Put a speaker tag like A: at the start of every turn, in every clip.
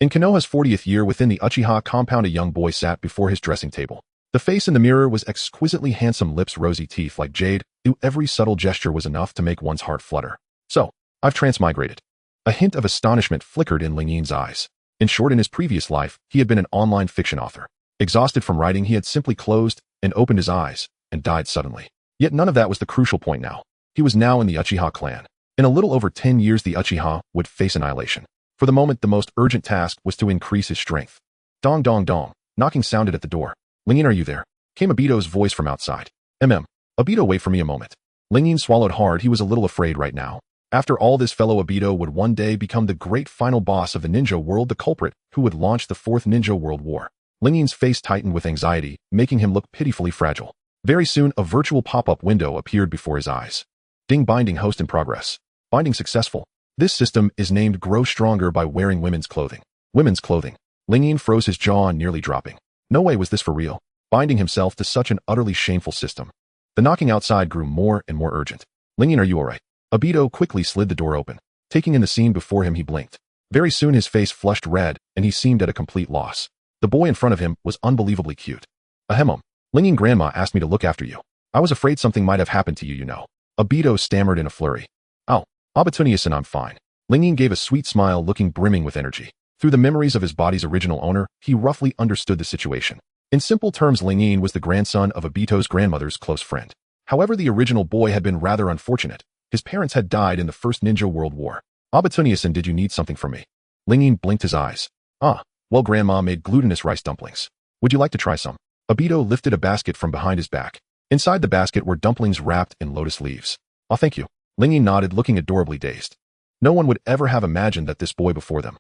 A: In Konoha's 40th year within the Uchiha compound, a young boy sat before his dressing table. The face in the mirror was exquisitely handsome, lips rosy, teeth like jade. Every subtle gesture was enough to make one's heart flutter. So, I've transmigrated. A hint of astonishment flickered in Ling Yin's eyes. In short, in his previous life, he had been an online fiction author. Exhausted from writing, he had simply closed and opened his eyes and died suddenly. Yet none of that was the crucial point now. He was now in the Uchiha clan. In a little over 10 years, the Uchiha would face annihilation. For the moment, the most urgent task was to increase his strength. Dong dong dong. Knocking sounded at the door. Ling Yin, are you there? Came Obito's voice from outside. Obito, wait for me a moment. Ling Yin swallowed hard. He was a little afraid right now. After all, this fellow Obito would one day become the great final boss of the ninja world, the culprit who would launch the Fourth Ninja World War. Ling Yin's face tightened with anxiety, making him look pitifully fragile. Very soon, a virtual pop-up window appeared before his eyes. Ding, binding host in progress. Binding successful. This system is named Grow Stronger by wearing women's clothing. Women's clothing. Ling Yin froze, his jaw nearly dropping. No way was this for real. Binding himself to such an utterly shameful system. The knocking outside grew more and more urgent. Ling Yin, are you alright? Obito quickly slid the door open. Taking in the scene before him, he blinked. Very soon his face flushed red, and he seemed at a complete loss. The boy in front of him was unbelievably cute. Ahem. Ling Yin, grandma asked me to look after you. I was afraid something might have happened to you, you know. Obito stammered in a flurry. Oh, Obito-san, I'm fine. Ling Yin gave a sweet smile, looking brimming with energy. Through the memories of his body's original owner, he roughly understood the situation. In simple terms, Ling Yin was the grandson of Obito's grandmother's close friend. However, the original boy had been rather unfortunate. His parents had died in the First Ninja World War. Obito-san, did you need something from me? Ling Yin blinked his eyes. Well, grandma made glutinous rice dumplings. Would you like to try some? Obito lifted a basket from behind his back. Inside the basket were dumplings wrapped in lotus leaves. Oh, thank you. Ling Yin nodded, looking adorably dazed. No one would ever have imagined that this boy before them.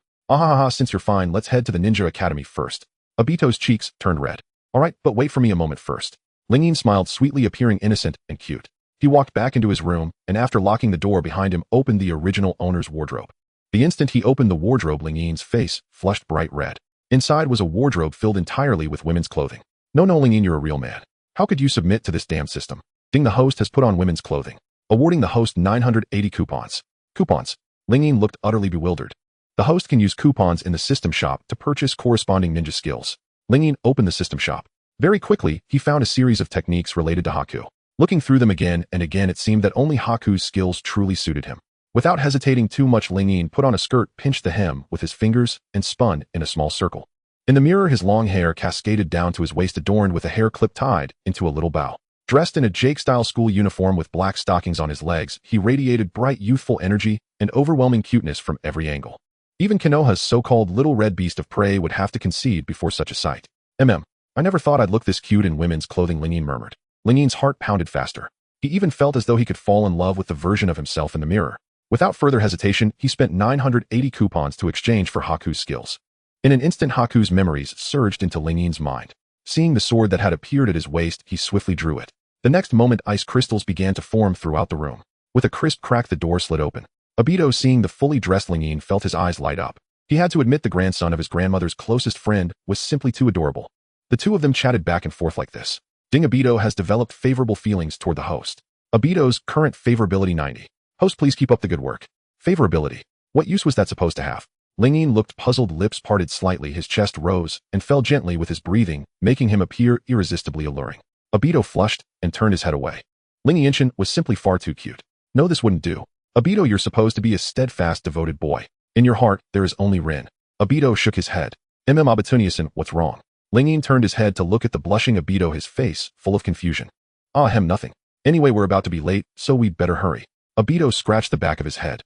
A: Since you're fine, let's head to the Ninja Academy first. Obito's cheeks turned red. Alright, but wait for me a moment first. Ling Yin smiled sweetly, appearing innocent and cute. He walked back into his room, and after locking the door behind him, opened the original owner's wardrobe. The instant he opened the wardrobe, Ling Yin's face flushed bright red. Inside was a wardrobe filled entirely with women's clothing. No, Ling Yin, you're a real man. How could you submit to this damn system? Ding, the host has put on women's clothing. Awarding the host 980 coupons. Coupons? Ling Yin looked utterly bewildered. The host can use coupons in the system shop to purchase corresponding ninja skills. Ling Yin opened the system shop. Very quickly, he found a series of techniques related to Haku. Looking through them again and again, it seemed that only Haku's skills truly suited him. Without hesitating too much, Ling Yin put on a skirt, pinched the hem with his fingers, and spun in a small circle. In the mirror, his long hair cascaded down to his waist, adorned with a hair clip tied into a little bow. Dressed in a Jake-style school uniform with black stockings on his legs, he radiated bright youthful energy and overwhelming cuteness from every angle. Even Konoha's so-called little red beast of prey would have to concede before such a sight. I never thought I'd look this cute in women's clothing, Ling Yin murmured. Ling Yin's heart pounded faster. He even felt as though he could fall in love with the version of himself in the mirror. Without further hesitation, he spent 980 coupons to exchange for Haku's skills. In an instant, Haku's memories surged into Ling Yin's mind. Seeing the sword that had appeared at his waist, he swiftly drew it. The next moment, ice crystals began to form throughout the room. With a crisp crack, the door slid open. Obito, seeing the fully dressed Ling Yin, felt his eyes light up. He had to admit the grandson of his grandmother's closest friend was simply too adorable. The two of them chatted back and forth like this. Ding, Obito has developed favorable feelings toward the host. Obito's current favorability 90. Host, please keep up the good work. Favorability. What use was that supposed to have? Ling Yin looked puzzled, lips parted slightly, his chest rose and fell gently with his breathing, making him appear irresistibly alluring. Obito flushed and turned his head away. Ling Yin was simply far too cute. No, this wouldn't do. Obito, you're supposed to be a steadfast, devoted boy. In your heart, there is only Rin. Obito shook his head. Obito-san, what's wrong? Ling Yin turned his head to look at the blushing Obito, his face full of confusion. Nothing. Anyway, we're about to be late, so we'd better hurry. Obito scratched the back of his head.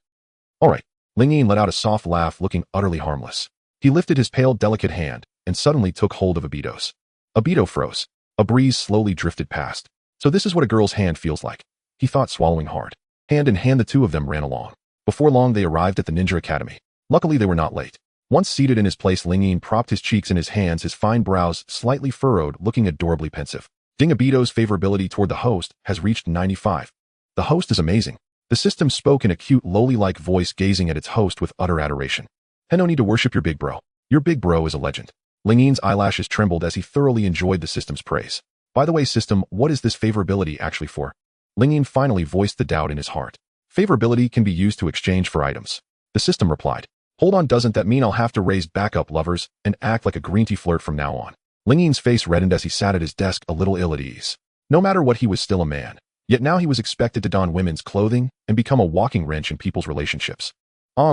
A: Alright. Ling Yin let out a soft laugh, looking utterly harmless. He lifted his pale, delicate hand and suddenly took hold of Obito's. Obito froze. A breeze slowly drifted past. So this is what a girl's hand feels like, he thought, swallowing hard. Hand in hand, the two of them ran along. Before long, they arrived at the Ninja Academy. Luckily, they were not late. Once seated in his place, Ling Yin propped his cheeks in his hands, his fine brows slightly furrowed, looking adorably pensive. Ding, Obito's favorability toward the host has reached 95. The host is amazing. The system spoke in a cute, lowly-like voice, gazing at its host with utter adoration. No need to worship your big bro. Your big bro is a legend. Ling Yin's eyelashes trembled as he thoroughly enjoyed the system's praise. By the way, system, what is this favorability actually for? Ling Yin finally voiced the doubt in his heart. Favorability can be used to exchange for items. The system replied. Hold on, doesn't that mean I'll have to raise backup lovers and act like a green tea flirt from now on? Ling Yin's face reddened as he sat at his desk a little ill at ease. No matter what, he was still a man. Yet now he was expected to don women's clothing and become a walking wrench in people's relationships.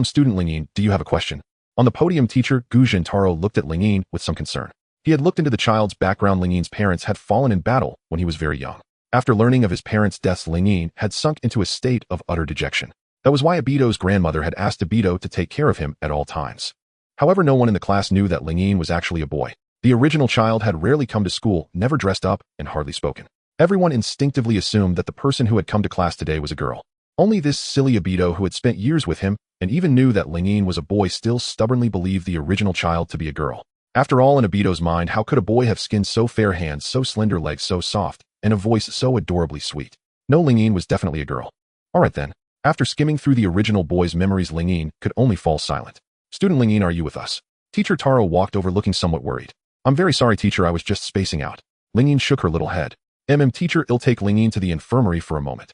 A: Student Ling Yin, do you have a question? On the podium, teacher Gu Jintaro looked at Ling Yin with some concern. He had looked into the child's background. Ling Yin's parents had fallen in battle when he was very young. After learning of his parents' deaths, Ling Yin had sunk into a state of utter dejection. That was why Obito's grandmother had asked Obito to take care of him at all times. However, no one in the class knew that Ling Yin was actually a boy. The original child had rarely come to school, never dressed up, and hardly spoken. Everyone instinctively assumed that the person who had come to class today was a girl. Only this silly Obito, who had spent years with him and even knew that Ling Yin was a boy, still stubbornly believed the original child to be a girl. After all, in Obito's mind, how could a boy have skin so fair, hands so slender, legs so soft, and a voice so adorably sweet? No, Ling Yin was definitely a girl. Alright then. After skimming through the original boy's memories, Ling Yin could only fall silent. Student Ling Yin, are you with us? Teacher Taro walked over looking somewhat worried. I'm very sorry, teacher, I was just spacing out. Ling Yin shook her little head. Teacher, I'll take Ling Yin to the infirmary for a moment.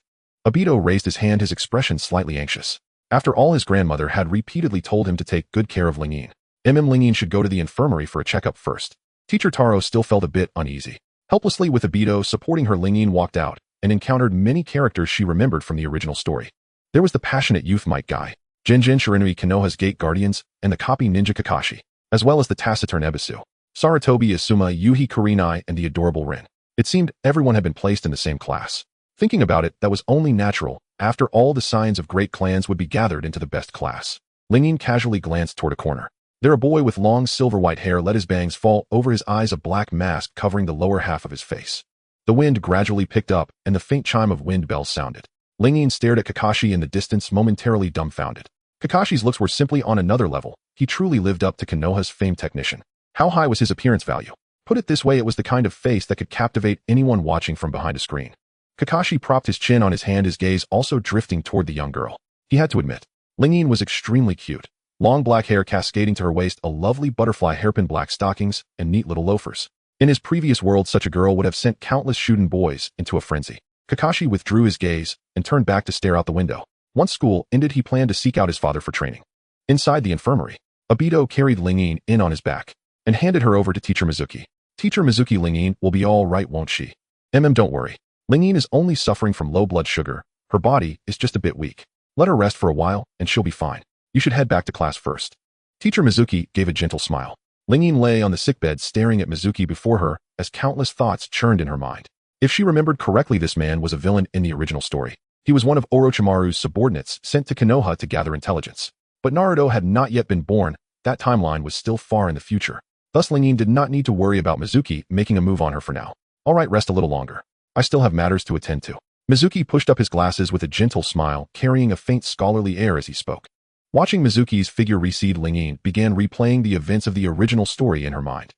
A: Obito raised his hand, his expression slightly anxious. After all, his grandmother had repeatedly told him to take good care of Ling Yin. Ling Yin should go to the infirmary for a checkup first. Teacher Taro still felt a bit uneasy. Helplessly, with Obito supporting her, Ling Yin walked out and encountered many characters she remembered from the original story. There was the passionate youth Might Guy, Jinjin Shiranui, Konoha's Gate Guardians, and the copy ninja Kakashi, as well as the taciturn Ebisu, Sarutobi Asuma, Yuhi Kurenai, and the adorable Rin. It seemed everyone had been placed in the same class. Thinking about it, that was only natural. After all, the signs of great clans would be gathered into the best class. Ling Yin casually glanced toward a corner. There, a boy with long silver-white hair let his bangs fall over his eyes, a black mask covering the lower half of his face. The wind gradually picked up, and the faint chime of wind bells sounded. Ling Yin stared at Kakashi in the distance, momentarily dumbfounded. Kakashi's looks were simply on another level. He truly lived up to Konoha's famed technician. How high was his appearance value? Put it this way, it was the kind of face that could captivate anyone watching from behind a screen. Kakashi propped his chin on his hand, his gaze also drifting toward the young girl. He had to admit, Ling Yin was extremely cute. Long black hair cascading to her waist, a lovely butterfly hairpin, black stockings, and neat little loafers. In his previous world, such a girl would have sent countless shooting boys into a frenzy. Kakashi withdrew his gaze and turned back to stare out the window. Once school ended, he planned to seek out his father for training. Inside the infirmary, Obito carried Ling Yin in on his back and handed her over to Teacher Mizuki. Teacher Mizuki, Ling Yin will be all right, won't she? Don't worry. Ling Yin is only suffering from low blood sugar. Her body is just a bit weak. Let her rest for a while and she'll be fine. You should head back to class first. Teacher Mizuki gave a gentle smile. Ling Yin lay on the sickbed staring at Mizuki before her as countless thoughts churned in her mind. If she remembered correctly, this man was a villain in the original story. He was one of Orochimaru's subordinates sent to Konoha to gather intelligence. But Naruto had not yet been born. That timeline was still far in the future. Thus, Ling Yin did not need to worry about Mizuki making a move on her for now. All right, rest a little longer. I still have matters to attend to. Mizuki pushed up his glasses with a gentle smile, carrying a faint scholarly air as he spoke. Watching Mizuki's figure recede, Ling Yin began replaying the events of the original story in her mind.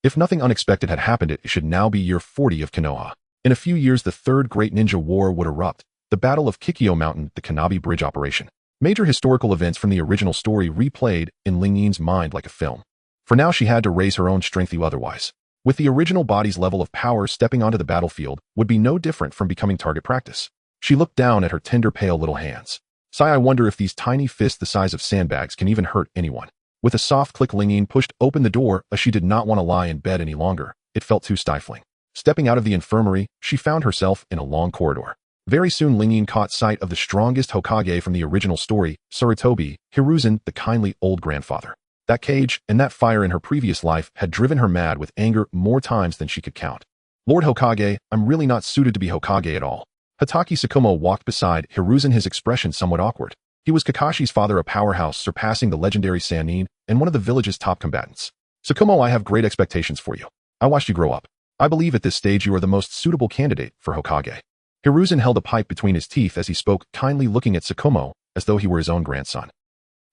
A: If nothing unexpected had happened, it should now be year 40 of Konoha. In a few years, the Third Great Ninja War would erupt. The Battle of Kikyo Mountain, the Kanabi Bridge operation. Major historical events from the original story replayed in Ling Yin's mind like a film. For now, she had to raise her own strength otherwise. With the original body's level of power, stepping onto the battlefield would be no different from becoming target practice. She looked down at her tender, pale little hands. Sigh, I wonder if these tiny fists the size of sandbags can even hurt anyone. With a soft click, Ling Yin pushed open the door as she did not want to lie in bed any longer. It felt too stifling. Stepping out of the infirmary, she found herself in a long corridor. Very soon, Ling Yin caught sight of the strongest Hokage from the original story, Sarutobi, Hiruzen, the kindly old grandfather. That cage and that fire in her previous life had driven her mad with anger more times than she could count. Lord Hokage, I'm really not suited to be Hokage at all. Sakumo walked beside Hiruzen, his expression somewhat awkward. He was Kakashi's father, a powerhouse surpassing the legendary Sannin and one of the village's top combatants. Sakumo, I have great expectations for you. I watched you grow up. I believe at this stage you are the most suitable candidate for Hokage. Hiruzen held a pipe between his teeth as he spoke, kindly looking at Sakumo as though he were his own grandson.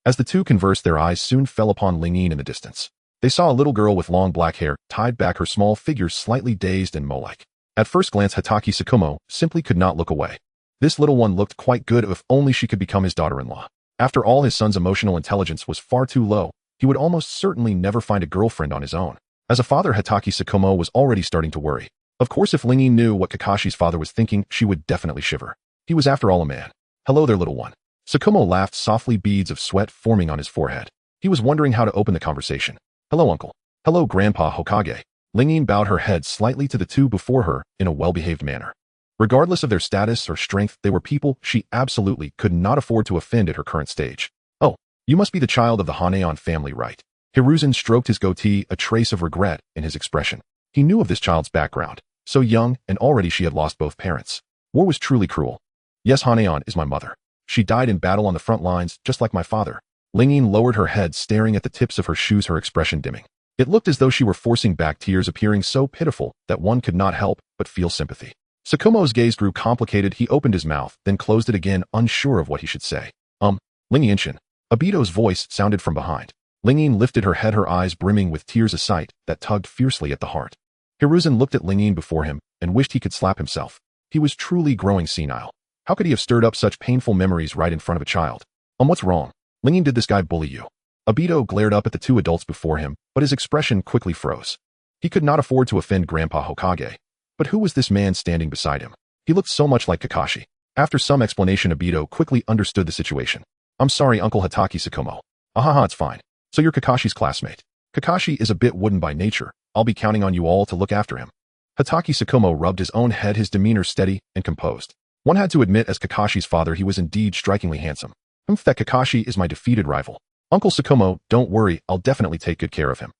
A: As the two conversed, their eyes soon fell upon Ling Yin in the distance. They saw a little girl with long black hair, tied back, her small figure slightly dazed and mole-like. At first glance, Sakumo simply could not look away. This little one looked quite good, if only she could become his daughter-in-law. After all, his son's emotional intelligence was far too low. He would almost certainly never find a girlfriend on his own. As a father, Sakumo was already starting to worry. Of course, if Ling Yin knew what Kakashi's father was thinking, she would definitely shiver. He was after all a man. Hello there, little one. Sakumo laughed softly, beads of sweat forming on his forehead. He was wondering how to open the conversation. Hello, uncle. Hello, Grandpa Hokage. Lingyin bowed her head slightly to the two before her in a well-behaved manner. Regardless of their status or strength, they were people she absolutely could not afford to offend at her current stage. Oh, you must be the child of the Haneon family, right? Hiruzen stroked his goatee, a trace of regret in his expression. He knew of this child's background. So young, and already she had lost both parents. War was truly cruel. Yes, Haneon is my mother. She died in battle on the front lines, just like my father. Lingyin lowered her head, staring at the tips of her shoes, her expression dimming. It looked as though she were forcing back tears, appearing so pitiful that one could not help but feel sympathy. Sakumo's gaze grew complicated. He opened his mouth, then closed it again, unsure of what he should say. Lingyin-shin. Obito's voice sounded from behind. Lingyin lifted her head, her eyes brimming with tears, a sight that tugged fiercely at the heart. Hiruzen looked at Lingyin before him and wished he could slap himself. He was truly growing senile. How could he have stirred up such painful memories right in front of a child? What's wrong? Lingyin, did this guy bully you? Obito glared up at the two adults before him, but his expression quickly froze. He could not afford to offend Grandpa Hokage. But who was this man standing beside him? He looked so much like Kakashi. After some explanation, Obito quickly understood the situation. I'm sorry, Uncle Hatake Sakumo. Ahaha, it's fine. So you're Kakashi's classmate. Kakashi is a bit wooden by nature. I'll be counting on you all to look after him. Hatake Sakumo rubbed his own head, his demeanor steady and composed. One had to admit, as Kakashi's father, he was indeed strikingly handsome. That Kakashi is my defeated rival. Uncle Sakumo, don't worry, I'll definitely take good care of him.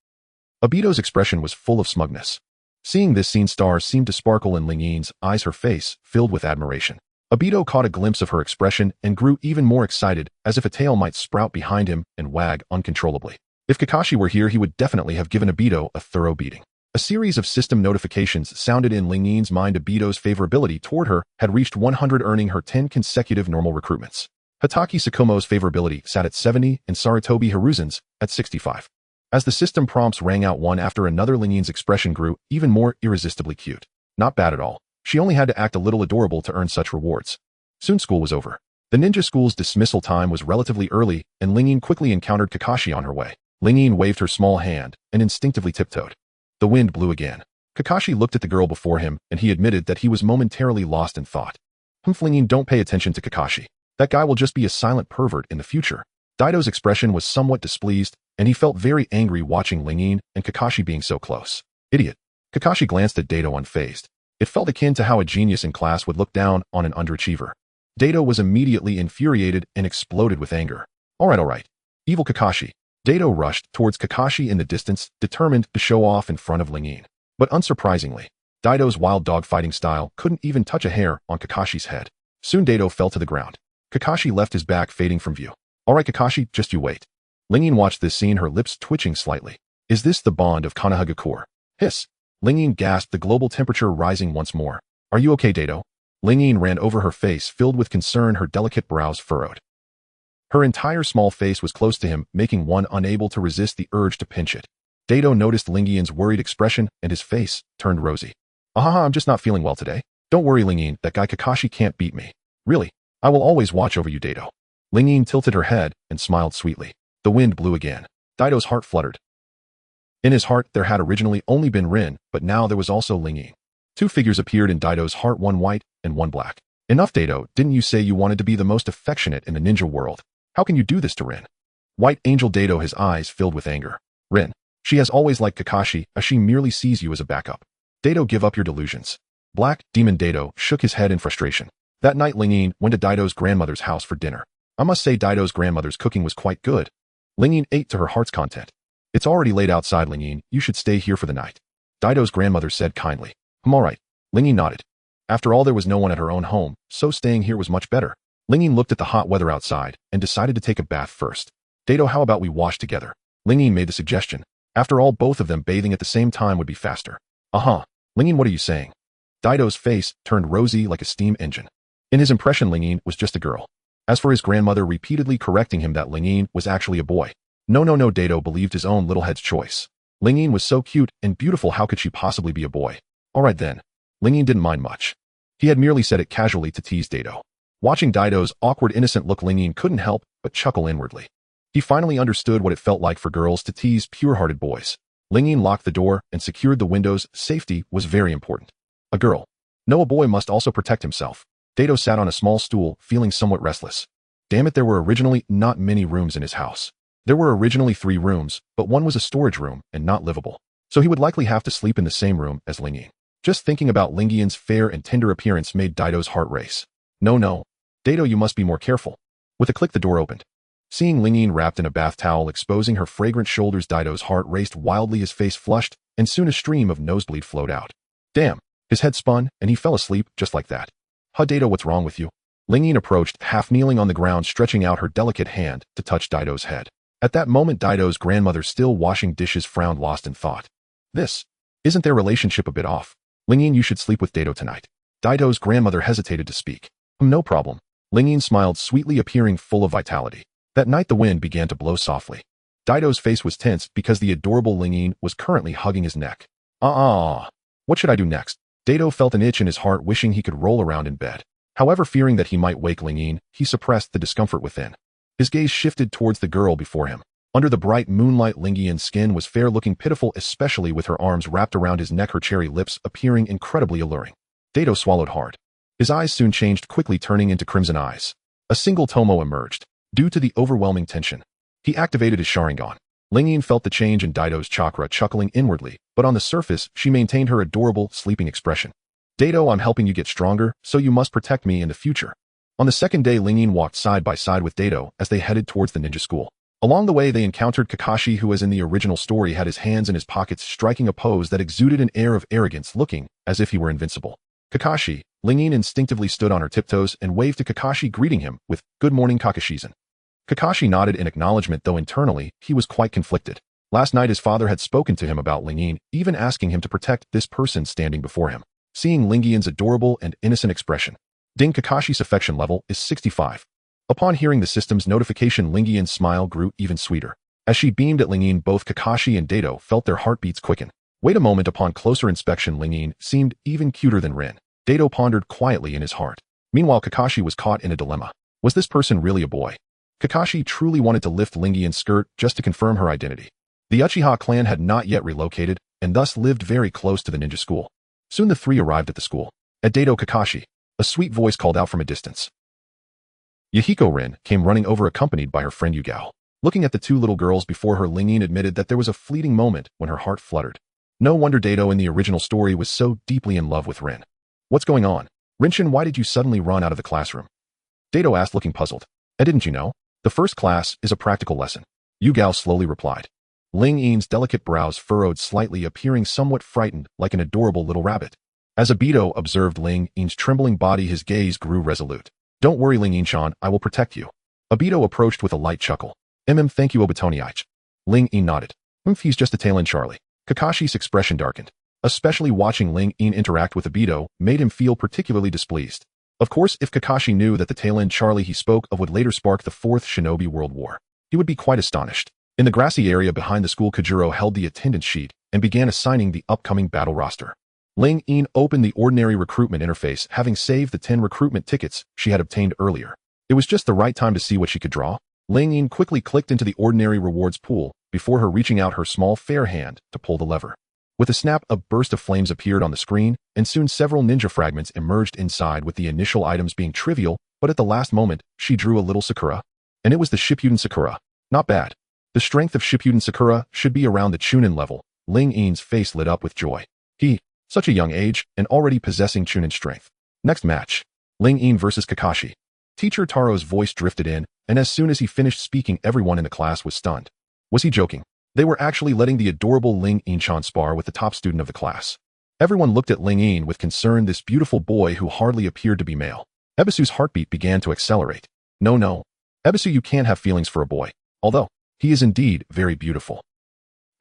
A: Obito's expression was full of smugness. Seeing this scene, stars seemed to sparkle in Lingyin's eyes, her face filled with admiration. Obito caught a glimpse of her expression and grew even more excited, as if a tail might sprout behind him and wag uncontrollably. If Kakashi were here, he would definitely have given Obito a thorough beating. A series of system notifications sounded in Lingyin's mind. Obito's favorability toward her had reached 100, earning her 10 consecutive normal recruitments. Hatake Sakumo's favorability sat at 70 and Sarutobi Hiruzen's at 65. As the system prompts rang out one after another, Lingyin's expression grew even more irresistibly cute. Not bad at all. She only had to act a little adorable to earn such rewards. Soon school was over. The ninja school's dismissal time was relatively early, and Lingyin quickly encountered Kakashi on her way. Lingyin waved her small hand and instinctively tiptoed. The wind blew again. Kakashi looked at the girl before him, and he admitted that he was momentarily lost in thought. Lingyin, don't pay attention to Kakashi. That guy will just be a silent pervert in the future. Daido's expression was somewhat displeased, and he felt very angry watching Lingyin and Kakashi being so close. Idiot. Kakashi glanced at Daido unfazed. It felt akin to how a genius in class would look down on an underachiever. Daido was immediately infuriated and exploded with anger. All right. Evil Kakashi. Daido rushed towards Kakashi in the distance, determined to show off in front of Lingyin. But unsurprisingly, Daido's wild dog fighting style couldn't even touch a hair on Kakashi's head. Soon Daido fell to the ground. Kakashi left his back, fading from view. All right, Kakashi, just you wait. Lingyin watched this scene, her lips twitching slightly. Is this the bond of Konoha? Hiss. Lingyin gasped, the global temperature rising once more. Are you okay, Daido? Lingyin ran over her face, filled with concern, her delicate brows furrowed. Her entire small face was close to him, making one unable to resist the urge to pinch it. Daido noticed Lingyin's worried expression, and his face turned rosy. Ahaha, I'm just not feeling well today. Don't worry, Lingyin, that guy Kakashi can't beat me. Really, I will always watch over you, Daido. Lingyin tilted her head and smiled sweetly. The wind blew again. Daido's heart fluttered. In his heart, there had originally only been Rin, but now there was also Lingyin. Two figures appeared in Daido's heart, one white and one black. Enough, Daido, didn't you say you wanted to be the most affectionate in the ninja world? How can you do this to Rin? White Angel Daido, his eyes filled with anger. Rin. She has always liked Kakashi, as she merely sees you as a backup. Daido, give up your delusions. Black Demon Daido shook his head in frustration. That night, Lingyin went to Daido's grandmother's house for dinner. I must say Daido's grandmother's cooking was quite good. Lingyin ate to her heart's content. It's already late outside, Lingyin. You should stay here for the night. Daido's grandmother said kindly. I'm all right. Lingyin nodded. After all, there was no one at her own home, so staying here was much better. Lingyin looked at the hot weather outside and decided to take a bath first. Daido, how about we wash together? Lingyin made the suggestion. After all, both of them bathing at the same time would be faster. Lingyin, what are you saying? Daido's face turned rosy like a steam engine. In his impression, Lingyin was just a girl. As for his grandmother repeatedly correcting him that Lingyin was actually a boy. No, Daido believed his own little head's choice. Lingyin was so cute and beautiful, how could she possibly be a boy? All right then. Lingyin didn't mind much. He had merely said it casually to tease Daido. Watching Daido's awkward, innocent look, Lingyin couldn't help but chuckle inwardly. He finally understood what it felt like for girls to tease pure-hearted boys. Lingyin locked the door and secured the windows. Safety was very important. A girl. No, a boy must also protect himself. Daido sat on a small stool, feeling somewhat restless. Damn it, there were originally not many rooms in his house. There were originally 3 rooms, but one was a storage room and not livable. So he would likely have to sleep in the same room as Ling. Just thinking about Ling fair and tender appearance made Daito's heart race. No. Daito, you must be more careful. With a click, the door opened. Seeing Ling wrapped in a bath towel exposing her fragrant shoulders, Daito's heart raced wildly, his face flushed, and soon a stream of nosebleed flowed out. Damn, his head spun, and he fell asleep just like that. Daito, what's wrong with you? Ling approached, half kneeling on the ground, stretching out her delicate hand to touch Daito's head. At that moment, Daito's grandmother, still washing dishes, frowned, lost in thought. Isn't their relationship a bit off? Ling, you should sleep with Daito tonight. Daito's grandmother hesitated to speak. No problem. Ling smiled sweetly, appearing full of vitality. That night the wind began to blow softly. Daito's face was tense because the adorable Ling was currently hugging his neck. What should I do next? Daito felt an itch in his heart, wishing he could roll around in bed. However, fearing that he might wake Ling, he suppressed the discomfort within. His gaze shifted towards the girl before him. Under the bright moonlight, Ling's skin was fair, looking pitiful, especially with her arms wrapped around his neck, her cherry lips appearing incredibly alluring. Daito swallowed hard. His eyes soon changed, quickly turning into crimson eyes. A single tomo emerged. Due to the overwhelming tension, he activated his Sharingan. Ling felt the change in Daito's chakra, chuckling inwardly, but on the surface, she maintained her adorable, sleeping expression. Daito, I'm helping you get stronger, so you must protect me in the future. On the second day, Ling walked side by side with Daito as they headed towards the ninja school. Along the way, they encountered Kakashi, who, as in the original story, had his hands in his pockets, striking a pose that exuded an air of arrogance, looking as if he were invincible. Kakashi, Ling instinctively stood on her tiptoes and waved to Kakashi, greeting him with, "Good morning, Kakashi-san." Kakashi nodded in acknowledgement, though internally, he was quite conflicted. Last night his father had spoken to him about Ling, even asking him to protect this person standing before him. Seeing Ling's adorable and innocent expression. Ding, Kakashi's affection level is 65. Upon hearing the system's notification, Ling's smile grew even sweeter. As she beamed at Ling, both Kakashi and Daito felt their heartbeats quicken. Wait a moment, upon closer inspection, Ling seemed even cuter than Rin. Daito pondered quietly in his heart. Meanwhile, Kakashi was caught in a dilemma. Was this person really a boy? Kakashi truly wanted to lift Ling's skirt just to confirm her identity. The Uchiha clan had not yet relocated, and thus lived very close to the ninja school. Soon the 3 arrived at the school. At Daito, Kakashi, a sweet voice called out from a distance. Yahiko Rin came running over, accompanied by her friend Yugao. Looking at the 2 little girls before her, Ling admitted that there was a fleeting moment when her heart fluttered. No wonder Daito in the original story was so deeply in love with Rin. What's going on? Rinshin, why did you suddenly run out of the classroom? Daito asked, looking puzzled. Didn't you know? The first class is a practical lesson. Yugao slowly replied. Ling's delicate brows furrowed slightly, appearing somewhat frightened, like an adorable little rabbit. As Obito observed Ling's trembling body, his gaze grew resolute. Don't worry, Ling-chan, I will protect you. Obito approached with a light chuckle. Thank you, Obito-niich. Ling nodded. He's just a tail-end Charlie. Kakashi's expression darkened. Especially watching Ling interact with Obito made him feel particularly displeased. Of course, if Kakashi knew that the tail-end Charlie he spoke of would later spark the 4th Shinobi World War, he would be quite astonished. In the grassy area behind the school, Kajuro held the attendance sheet and began assigning the upcoming battle roster. Ling opened the ordinary recruitment interface, having saved the 10 recruitment tickets she had obtained earlier. It was just the right time to see what she could draw. Ling quickly clicked into the ordinary rewards pool before her reaching out her small fair hand to pull the lever. With a snap, a burst of flames appeared on the screen, and soon several ninja fragments emerged inside, with the initial items being trivial, but at the last moment, she drew a little Sakura. And it was the Shippuden Sakura. Not bad. The strength of Shippuden Sakura should be around the Chunin level. Ling's face lit up with joy. Such a young age, and already possessing Chunin strength. Next match. Ling versus Kakashi. Teacher Taro's voice drifted in, and as soon as he finished speaking, everyone in the class was stunned. Was he joking? They were actually letting the adorable Ling-chan spar with the top student of the class. Everyone looked at Ling with concern, this beautiful boy who hardly appeared to be male. Ebisu's heartbeat began to accelerate. No. Ebisu, you can't have feelings for a boy. Although, he is indeed very beautiful.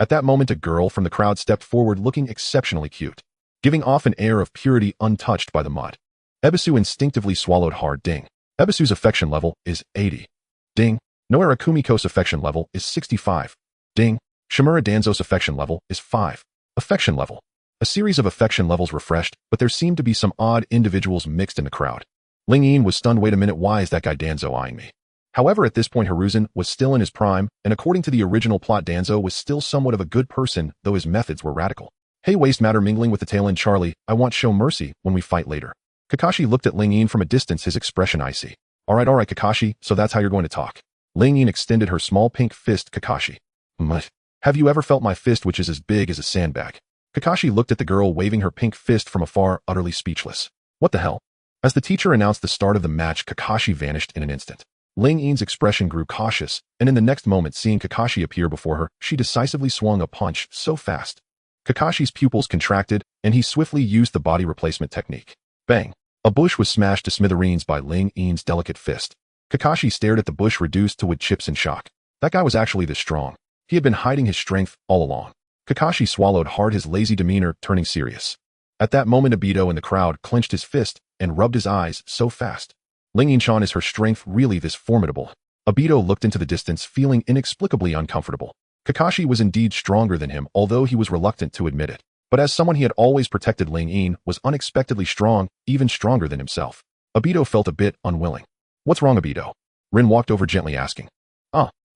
A: At that moment, a girl from the crowd stepped forward, looking exceptionally cute, giving off an air of purity untouched by the mud. Ebisu instinctively swallowed hard. Ding. Ebisu's affection level is 80. Ding. Noara Kumiko's affection level is 65. Ding. Shimura Danzo's affection level is 5. Affection level. A series of affection levels refreshed, but there seemed to be some odd individuals mixed in the crowd. Ling was stunned. Wait a minute, why is that guy Danzo eyeing me? However, at this point, Hiruzen was still in his prime, and according to the original plot, Danzo was still somewhat of a good person, though his methods were radical. Hey, waste matter mingling with the tail-end Charlie, I want show mercy when we fight later. Kakashi looked at Ling from a distance, his expression icy. Alright, Kakashi, so that's how you're going to talk. Ling Yin extended her small pink fist Kakashi. Mutt. Have you ever felt my fist which is as big as a sandbag? Kakashi looked at the girl waving her pink fist from afar, utterly speechless. What the hell? As the teacher announced the start of the match, Kakashi vanished in an instant. Ling Yin's expression grew cautious, and in the next moment seeing Kakashi appear before her, she decisively swung a punch so fast. Kakashi's pupils contracted, and he swiftly used the body replacement technique. Bang! A bush was smashed to smithereens by Ling Yin's delicate fist. Kakashi stared at the bush reduced to wood chips in shock. That guy was actually this strong. He had been hiding his strength all along. Kakashi swallowed hard, his lazy demeanor turning serious. At that moment, Obito in the crowd clenched his fist and rubbed his eyes so fast. Ling Yin-chan, is her strength really this formidable? Obito looked into the distance, feeling inexplicably uncomfortable. Kakashi was indeed stronger than him, although he was reluctant to admit it. But as someone he had always protected, Ling Yin was unexpectedly strong, even stronger than himself. Obito felt a bit unwilling. What's wrong, Obito? Rin walked over gently asking.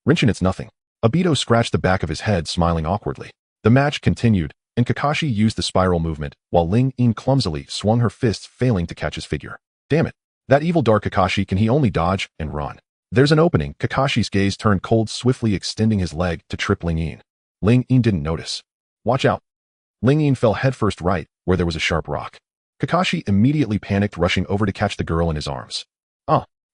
A: Rinchin, it's nothing. Obito scratched the back of his head, smiling awkwardly. The match continued, and Kakashi used the spiral movement, while Ling Yin clumsily swung her fists, failing to catch his figure. Damn it. That evil dark Kakashi, can he only dodge and run? There's an opening. Kakashi's gaze turned cold, swiftly extending his leg to trip Ling Yin. Ling Yin didn't notice. Watch out. Ling Yin fell headfirst right, where there was a sharp rock. Kakashi immediately panicked, rushing over to catch the girl in his arms.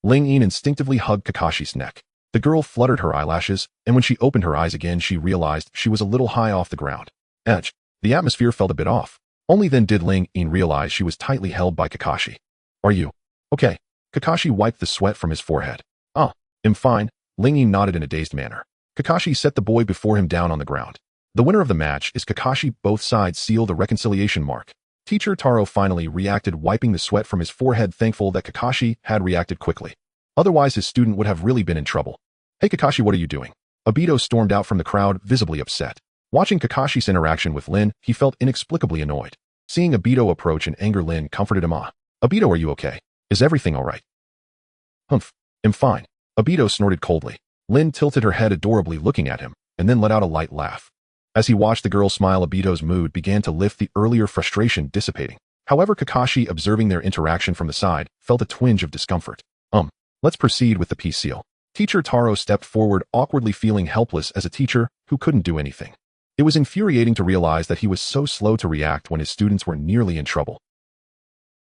A: Ling Yin instinctively hugged Kakashi's neck. The girl fluttered her eyelashes, and when she opened her eyes again, she realized she was a little high off the ground. The atmosphere felt a bit off. Only then did Ling Yin realize she was tightly held by Kakashi. Are you okay? Kakashi wiped the sweat from his forehead. I'm fine. Ling Yin nodded in a dazed manner. Kakashi set the boy before him down on the ground. The winner of the match is Kakashi. Both sides sealed a reconciliation mark. Teacher Taro finally reacted, wiping the sweat from his forehead, thankful that Kakashi had reacted quickly. Otherwise, his student would have really been in trouble. Hey Kakashi, what are you doing? Obito stormed out from the crowd, visibly upset. Watching Kakashi's interaction with Lin, he felt inexplicably annoyed. Seeing Obito approach in anger, Lin comforted him. Obito, are you okay? Is everything alright? I'm fine. Obito snorted coldly. Lin tilted her head adorably, looking at him, and then let out a light laugh. As he watched the girl smile, Obito's mood began to lift, the earlier frustration dissipating. However, Kakashi, observing their interaction from the side, felt a twinge of discomfort. Let's proceed with the peace seal. Teacher Taro stepped forward, awkwardly feeling helpless as a teacher who couldn't do anything. It was infuriating to realize that he was so slow to react when his students were nearly in trouble.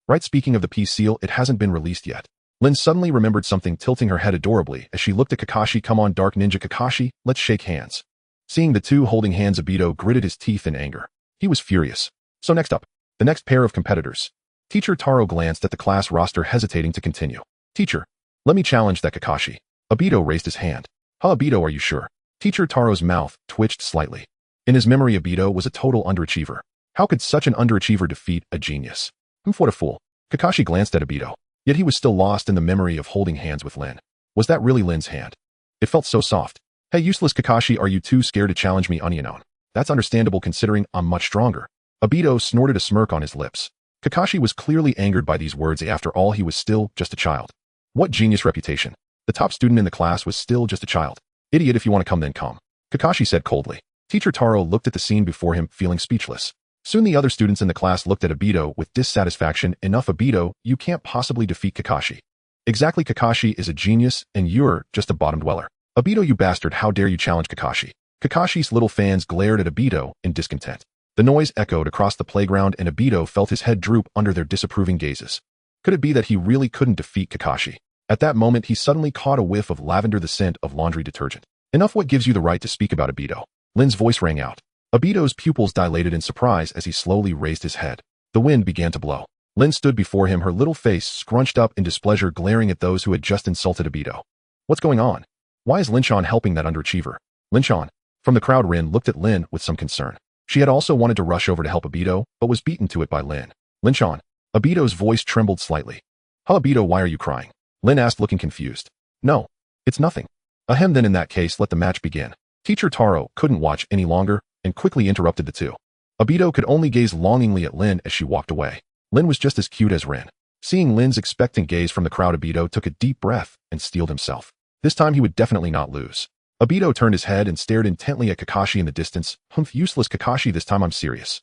A: Right, speaking of the peace seal, it hasn't been released yet. Lin suddenly remembered something, tilting her head adorably as she looked at Kakashi. Come on, Dark Ninja Kakashi, let's shake hands. Seeing the two holding hands, Obito gritted his teeth in anger. He was furious. So next up, the next pair of competitors. Teacher Taro glanced at the class roster, hesitating to continue. Teacher, let me challenge that Kakashi. Obito raised his hand. Obito, are you sure? Teacher Taro's mouth twitched slightly. In his memory, Obito was a total underachiever. How could such an underachiever defeat a genius? What a fool. Kakashi glanced at Obito. Yet he was still lost in the memory of holding hands with Lin. Was that really Lin's hand? It felt so soft. Hey, useless Kakashi, are you too scared to challenge me, Onionon? That's understandable considering I'm much stronger. Obito snorted, a smirk on his lips. Kakashi was clearly angered by these words. After all, he was still just a child. What genius reputation. The top student in the class was still just a child. Idiot, if you want to come, then come. Kakashi said coldly. Teacher Taro looked at the scene before him, feeling speechless. Soon the other students in the class looked at Obito with dissatisfaction. Enough, Obito, you can't possibly defeat Kakashi. Exactly, Kakashi is a genius, and you're just a bottom dweller. Obito, you bastard, how dare you challenge Kakashi? Kakashi's little fans glared at Obito in discontent. The noise echoed across the playground, and Obito felt his head droop under their disapproving gazes. Could it be that he really couldn't defeat Kakashi? At that moment, he suddenly caught a whiff of lavender, the scent of laundry detergent. Enough, what gives you the right to speak about Obito? Lin's voice rang out. Obito's pupils dilated in surprise as he slowly raised his head. The wind began to blow. Lin stood before him, her little face scrunched up in displeasure, glaring at those who had just insulted Obito. What's going on? Why is Lin-chan helping that underachiever? Lin-chan. From the crowd, Rin looked at Lin with some concern. She had also wanted to rush over to help Obito, but was beaten to it by Lin. Lin-chan. Obito's voice trembled slightly. Obito, why are you crying? Lin asked, looking confused. No, it's nothing. Ahem, then in that case, let the match begin. Teacher Taro couldn't watch any longer and quickly interrupted the two. Obito could only gaze longingly at Lin as she walked away. Lin was just as cute as Rin. Seeing Lin's expectant gaze from the crowd, Obito took a deep breath and steeled himself. This time he would definitely not lose. Obito turned his head and stared intently at Kakashi in the distance. Useless Kakashi, this time I'm serious.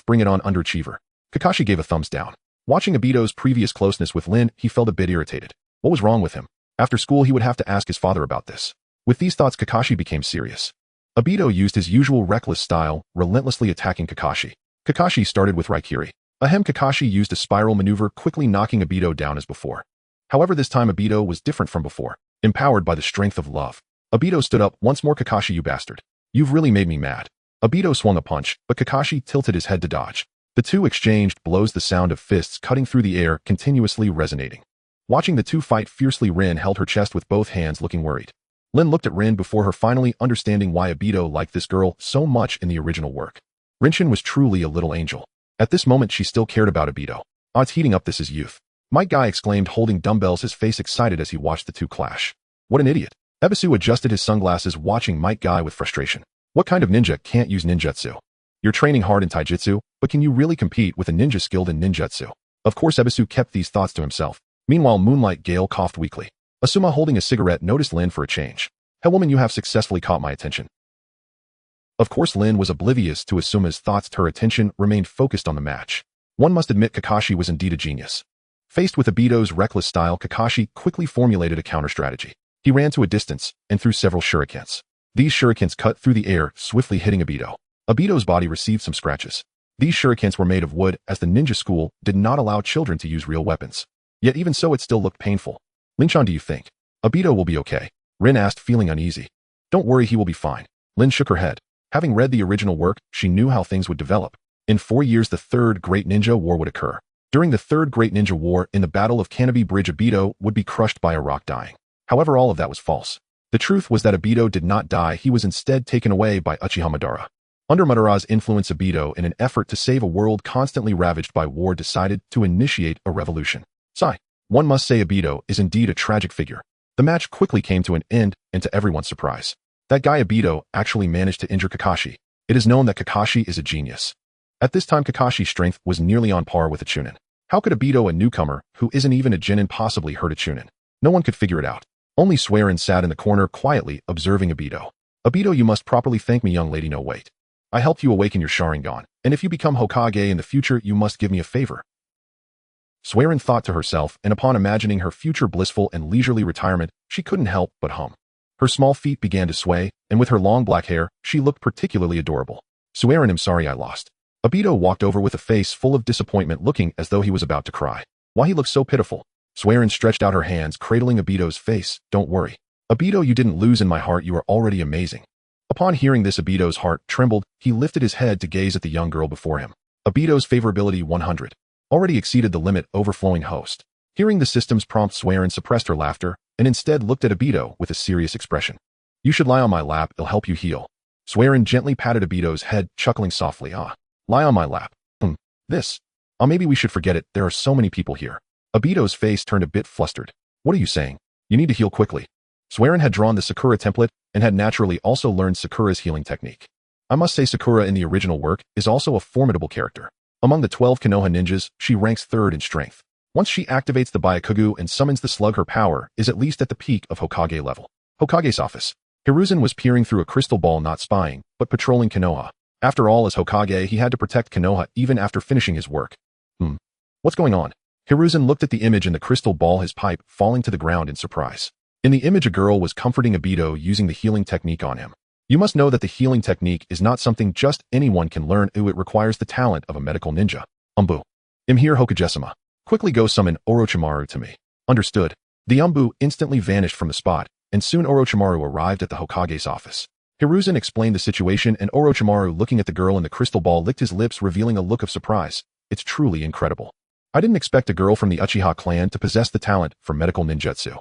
A: Bring it on, underachiever. Kakashi gave a thumbs down. Watching Obito's previous closeness with Lin, he felt a bit irritated. What was wrong with him? After school he would have to ask his father about this. With these thoughts Kakashi became serious. Obito used his usual reckless style, relentlessly attacking Kakashi. Kakashi started with Raikiri. Ahem, Kakashi used a spiral maneuver, quickly knocking Obito down as before. However, this time Obito was different from before, empowered by the strength of love. Obito stood up once more. Kakashi, you bastard. You've really made me mad. Obito swung a punch, but Kakashi tilted his head to dodge. The two exchanged blows, the sound of fists cutting through the air continuously resonating. Watching the two fight fiercely, Rin held her chest with both hands, looking worried. Lin looked at Rin before her finally understanding why Obito liked this girl so much in the original work. Rinshin was truly a little angel. At this moment she still cared about Obito. Odds heating up, this is youth. Might Guy exclaimed, holding dumbbells, his face excited as he watched the two clash. What an idiot. Ebisu adjusted his sunglasses, watching Might Guy with frustration. What kind of ninja can't use ninjutsu? You're training hard in taijutsu, but can you really compete with a ninja skilled in ninjutsu? Of course, Ebisu kept these thoughts to himself. Meanwhile, Moonlight Gale coughed weakly. Asuma, holding a cigarette, noticed Lin for a change. Hey woman, you have successfully caught my attention. Of course, Lin was oblivious to Asuma's thoughts. Her attention remained focused on the match. One must admit Kakashi was indeed a genius. Faced with Obito's reckless style, Kakashi quickly formulated a counter-strategy. He ran to a distance and threw several shurikens. These shurikens cut through the air, swiftly hitting Obito. Obito's body received some scratches. These shurikens were made of wood, as the ninja school did not allow children to use real weapons. Yet even so, it still looked painful. Lin-chan, do you think Obito will be okay? Rin asked, feeling uneasy. Don't worry, he will be fine. Lin shook her head. Having read the original work, she knew how things would develop. In 4 years, the Third Great Ninja War would occur. During the Third Great Ninja War, in the Battle of Canopy Bridge, Obito would be crushed by a rock, dying. However, all of that was false. The truth was that Obito did not die. He was instead taken away by Uchiha Madara. Under Madara's influence, Obito, in an effort to save a world constantly ravaged by war, decided to initiate a revolution. Sigh. One must say Obito is indeed a tragic figure. The match quickly came to an end, and to everyone's surprise, that guy Obito actually managed to injure Kakashi. It is known that Kakashi is a genius. At this time, Kakashi's strength was nearly on par with a Chunin. How could Obito, a newcomer who isn't even a Genin, possibly hurt a Chunin? No one could figure it out. Only Swearin sat in the corner quietly observing Obito. Obito, you must properly thank me, young lady. No, wait. I helped you awaken your Sharingan, and if you become Hokage in the future, you must give me a favor. Swearin thought to herself, and upon imagining her future blissful and leisurely retirement, she couldn't help but hum. Her small feet began to sway, and with her long black hair, she looked particularly adorable. Swearin, I'm sorry I lost. Obito walked over with a face full of disappointment, looking as though he was about to cry. Why, he looked so pitiful. Swearin stretched out her hands, cradling Obito's face. Don't worry. Obito, you didn't lose in my heart. You are already amazing. Upon hearing this, Obito's heart trembled. He lifted his head to gaze at the young girl before him. Obito's favorability 100. Already exceeded the limit, overflowing host. Hearing the system's prompt, Swearin suppressed her laughter and instead looked at Obito with a serious expression. You should lie on my lap, it'll help you heal. Swearin gently patted Obito's head, chuckling softly. Ah, lie on my lap. This. Maybe we should forget it, there are so many people here. Obito's face turned a bit flustered. What are you saying? You need to heal quickly. Swearin had drawn the Sakura template and had naturally also learned Sakura's healing technique. I must say Sakura in the original work is also a formidable character. Among the 12 Konoha ninjas, she ranks 3rd in strength. Once she activates the Byakugan and summons the slug, her power is at least at the peak of Hokage level. Hokage's office. Hiruzen was peering through a crystal ball, not spying, but patrolling Konoha. After all, as Hokage, he had to protect Konoha even after finishing his work. What's going on? Hiruzen looked at the image in the crystal ball, his pipe falling to the ground in surprise. In the image, a girl was comforting Obito using the healing technique on him. You must know that the healing technique is not something just anyone can learn. It requires the talent of a medical ninja. I'm here, Hokage-sama. Quickly go summon Orochimaru to me. Understood. The Umbu instantly vanished from the spot, and soon Orochimaru arrived at the Hokage's office. Hiruzen explained the situation, and Orochimaru, looking at the girl in the crystal ball, licked his lips, revealing a look of surprise. It's truly incredible. I didn't expect a girl from the Uchiha clan to possess the talent for medical ninjutsu.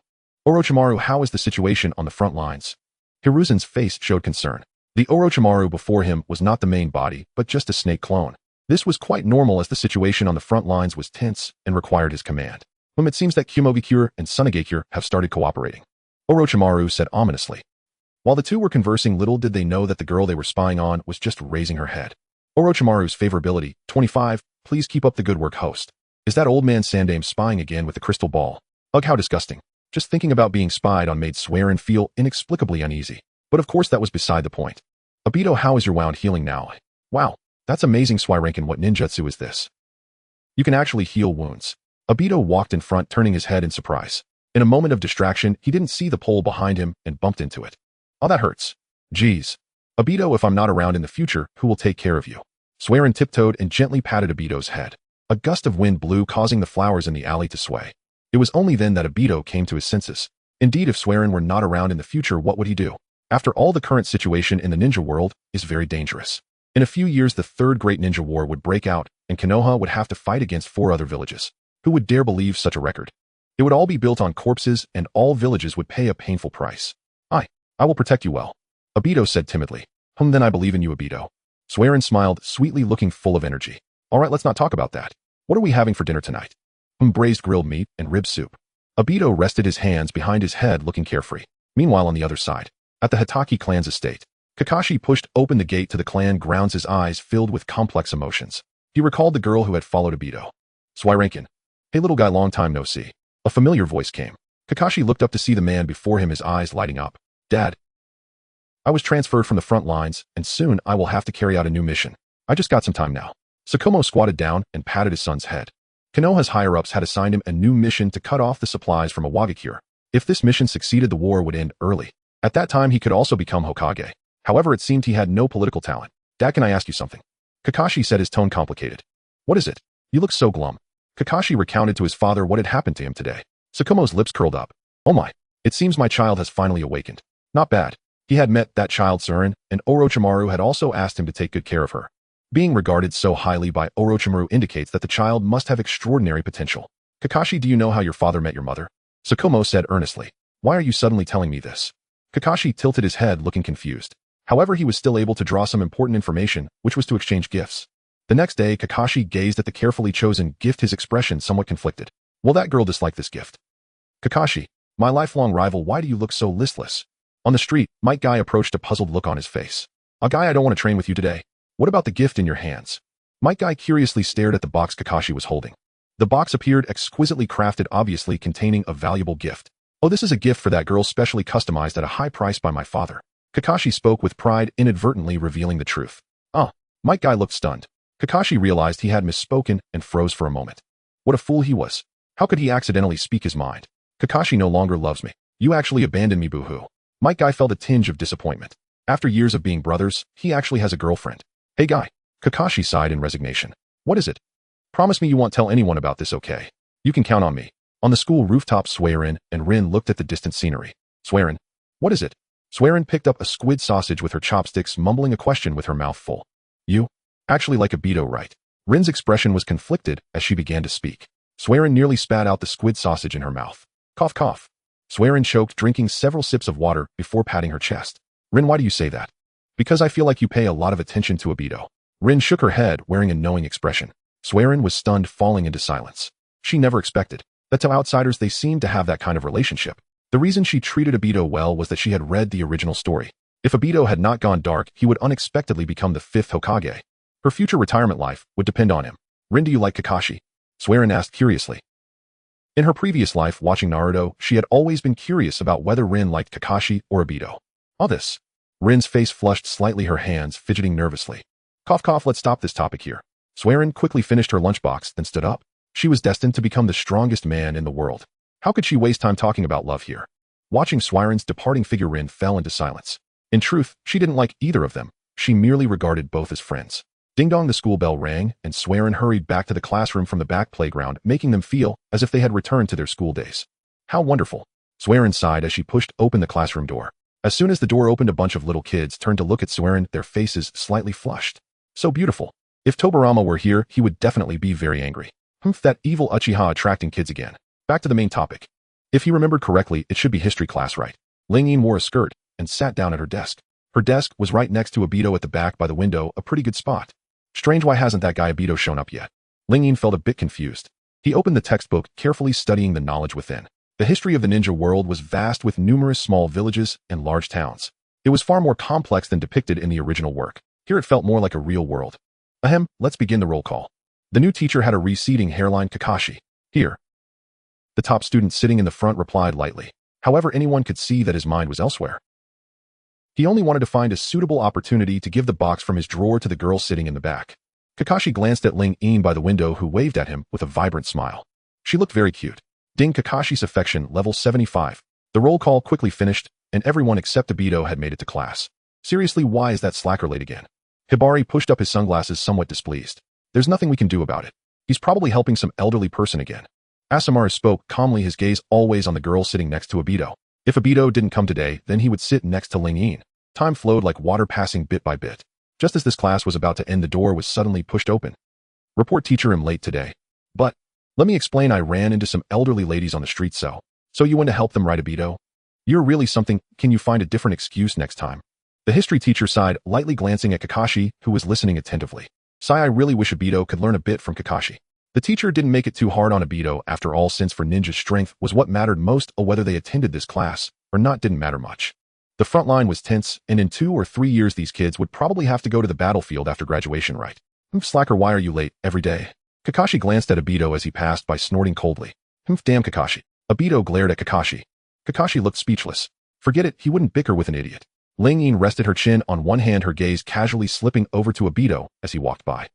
A: Orochimaru, how is the situation on the front lines? Hiruzen's face showed concern. The Orochimaru before him was not the main body, but just a snake clone. This was quite normal, as the situation on the front lines was tense and required his command. It seems that Kumogakure and Sunagakure have started cooperating. Orochimaru said ominously. While the two were conversing, little did they know that the girl they were spying on was just raising her head. Orochimaru's favorability, 25, please keep up the good work, host. Is that old man Sandame spying again with the crystal ball? Ugh, how disgusting. Just thinking about being spied on made Swearin feel inexplicably uneasy. But of course that was beside the point. Obito, how is your wound healing now? Wow, that's amazing, Swearinkin. What ninjutsu is this? You can actually heal wounds. Obito walked in front, turning his head in surprise. In a moment of distraction, he didn't see the pole behind him and bumped into it. Oh, that hurts. Geez. Obito, if I'm not around in the future, who will take care of you? Suiren tiptoed and gently patted Obito's head. A gust of wind blew, causing the flowers in the alley to sway. It was only then that Obito came to his senses. Indeed, if Suiren were not around in the future, what would he do? After all, the current situation in the ninja world is very dangerous. In a few years, the Third Great Ninja War would break out, and Konoha would have to fight against 4 other villages. Who would dare believe such a record? It would all be built on corpses, and all villages would pay a painful price. I will protect you well, Obito said timidly. Then I believe in you, Obito. Suiren smiled, sweetly, looking full of energy. All right, let's not talk about that. What are we having for dinner tonight? Braised grilled meat and rib soup. Obito rested his hands behind his head, looking carefree. Meanwhile, on the other side, at the Hatake clan's estate, Kakashi pushed open the gate to the clan grounds, his eyes filled with complex emotions. He recalled the girl who had followed Obito. Suirenkin. Hey, little guy, long time no see. A familiar voice came. Kakashi looked up to see the man before him, his eyes lighting up. Dad. I was transferred from the front lines, and soon I will have to carry out a new mission. I just got some time now. Sakumo squatted down and patted his son's head. Konoha's higher-ups had assigned him a new mission to cut off the supplies from Awagakure. If this mission succeeded, the war would end early. At that time, he could also become Hokage. However, it seemed he had no political talent. Dad, can I ask you something? Kakashi said, his tone complicated. What is it? You look so glum. Kakashi recounted to his father what had happened to him today. Sakumo's lips curled up. Oh my, it seems my child has finally awakened. Not bad. He had met that child Suiren, and Orochimaru had also asked him to take good care of her. Being regarded so highly by Orochimaru indicates that the child must have extraordinary potential. Kakashi, do you know how your father met your mother? Sakumo said earnestly. Why are you suddenly telling me this? Kakashi tilted his head, looking confused. However, he was still able to draw some important information, which was to exchange gifts. The next day, Kakashi gazed at the carefully chosen gift, his expression somewhat conflicted. Will that girl dislike this gift? Kakashi, my lifelong rival, why do you look so listless? On the street, Mike Guy approached, a puzzled look on his face. A guy, I don't want to train with you today. What about the gift in your hands? Mike Guy curiously stared at the box Kakashi was holding. The box appeared exquisitely crafted, obviously containing a valuable gift. Oh, this is a gift for that girl, specially customized at a high price by my father. Kakashi spoke with pride, inadvertently revealing the truth. Mike Guy looked stunned. Kakashi realized he had misspoken and froze for a moment. What a fool he was. How could he accidentally speak his mind? Kakashi no longer loves me. You actually abandoned me, boo-hoo. Mike Guy felt a tinge of disappointment. After years of being brothers, he actually has a girlfriend. Hey Guy. Kakashi sighed in resignation. What is it? Promise me you won't tell anyone about this, okay? You can count on me. On the school rooftop, Suiren and Rin looked at the distant scenery. Suiren. What is it? Suiren picked up a squid sausage with her chopsticks, mumbling a question with her mouth full. You? Actually like Obito, right? Rin's expression was conflicted as she began to speak. Suiren nearly spat out the squid sausage in her mouth. Cough, cough. Suiren choked, drinking several sips of water before patting her chest. Rin, why do you say that? Because I feel like you pay a lot of attention to Obito. Rin shook her head, wearing a knowing expression. Suiren was stunned, falling into silence. She never expected that to outsiders they seemed to have that kind of relationship. The reason she treated Obito well was that she had read the original story. If Obito had not gone dark, he would unexpectedly become the 5th Hokage. Her future retirement life would depend on him. Rin, do you like Kakashi? Suiren asked curiously. In her previous life watching Naruto, she had always been curious about whether Rin liked Kakashi or Obito. All this. Rin's face flushed slightly, her hands fidgeting nervously. Cough, cough, let's stop this topic here. Suiren quickly finished her lunchbox, then stood up. She was destined to become the strongest man in the world. How could she waste time talking about love here? Watching Suiren's departing figure, Rin fell into silence. In truth, she didn't like either of them. She merely regarded both as friends. Ding-dong, the school bell rang, and Suiren hurried back to the classroom from the back playground, making them feel as if they had returned to their school days. How wonderful. Suiren sighed as she pushed open the classroom door. As soon as the door opened, a bunch of little kids turned to look at Suiren, their faces slightly flushed. So beautiful. If Tobirama were here, he would definitely be very angry. That evil Uchiha attracting kids again. Back to the main topic. If he remembered correctly, it should be history class, right? Ling-yin wore a skirt and sat down at her desk. Her desk was right next to Obito at the back by the window, a pretty good spot. Strange, why hasn't that guy Obito shown up yet? Ling-yin felt a bit confused. He opened the textbook, carefully studying the knowledge within. The history of the ninja world was vast, with numerous small villages and large towns. It was far more complex than depicted in the original work. Here it felt more like a real world. Let's begin the roll call. The new teacher had a receding hairline. Kakashi. Here. The top student sitting in the front replied lightly. However, anyone could see that his mind was elsewhere. He only wanted to find a suitable opportunity to give the box from his drawer to the girl sitting in the back. Kakashi glanced at Ling-yin by the window, who waved at him with a vibrant smile. She looked very cute. Ding Kakashi's affection level 75. The roll call quickly finished, and everyone except Obito had made it to class. Seriously, why is that slacker late again? Hibari pushed up his sunglasses somewhat displeased. There's nothing we can do about it. He's probably helping some elderly person again. Asamaru spoke calmly, his gaze always on the girl sitting next to Obito. If Obito didn't come today, then he would sit next to Ling Yin. Time flowed like water, passing bit by bit. Just as this class was about to end, the door was suddenly pushed open. Report teacher, I'm late today. But, let me explain, I ran into some elderly ladies on the street, so you went to help them, right, Obito? You're really something. Can you find a different excuse next time? The history teacher sighed, lightly glancing at Kakashi, who was listening attentively. Sigh, I really wish Obito could learn a bit from Kakashi. The teacher didn't make it too hard on Obito after all, since for ninja's strength was what mattered most, or whether they attended this class or not didn't matter much. The front line was tense, and in 2 or 3 years these kids would probably have to go to the battlefield after graduation, right? Slacker, why are you late every day? Kakashi glanced at Obito as he passed by, snorting coldly. Damn Kakashi. Obito glared at Kakashi. Kakashi looked speechless. Forget it, he wouldn't bicker with an idiot. Ling Yin rested her chin on one hand, her gaze casually slipping over to Obito as he walked by.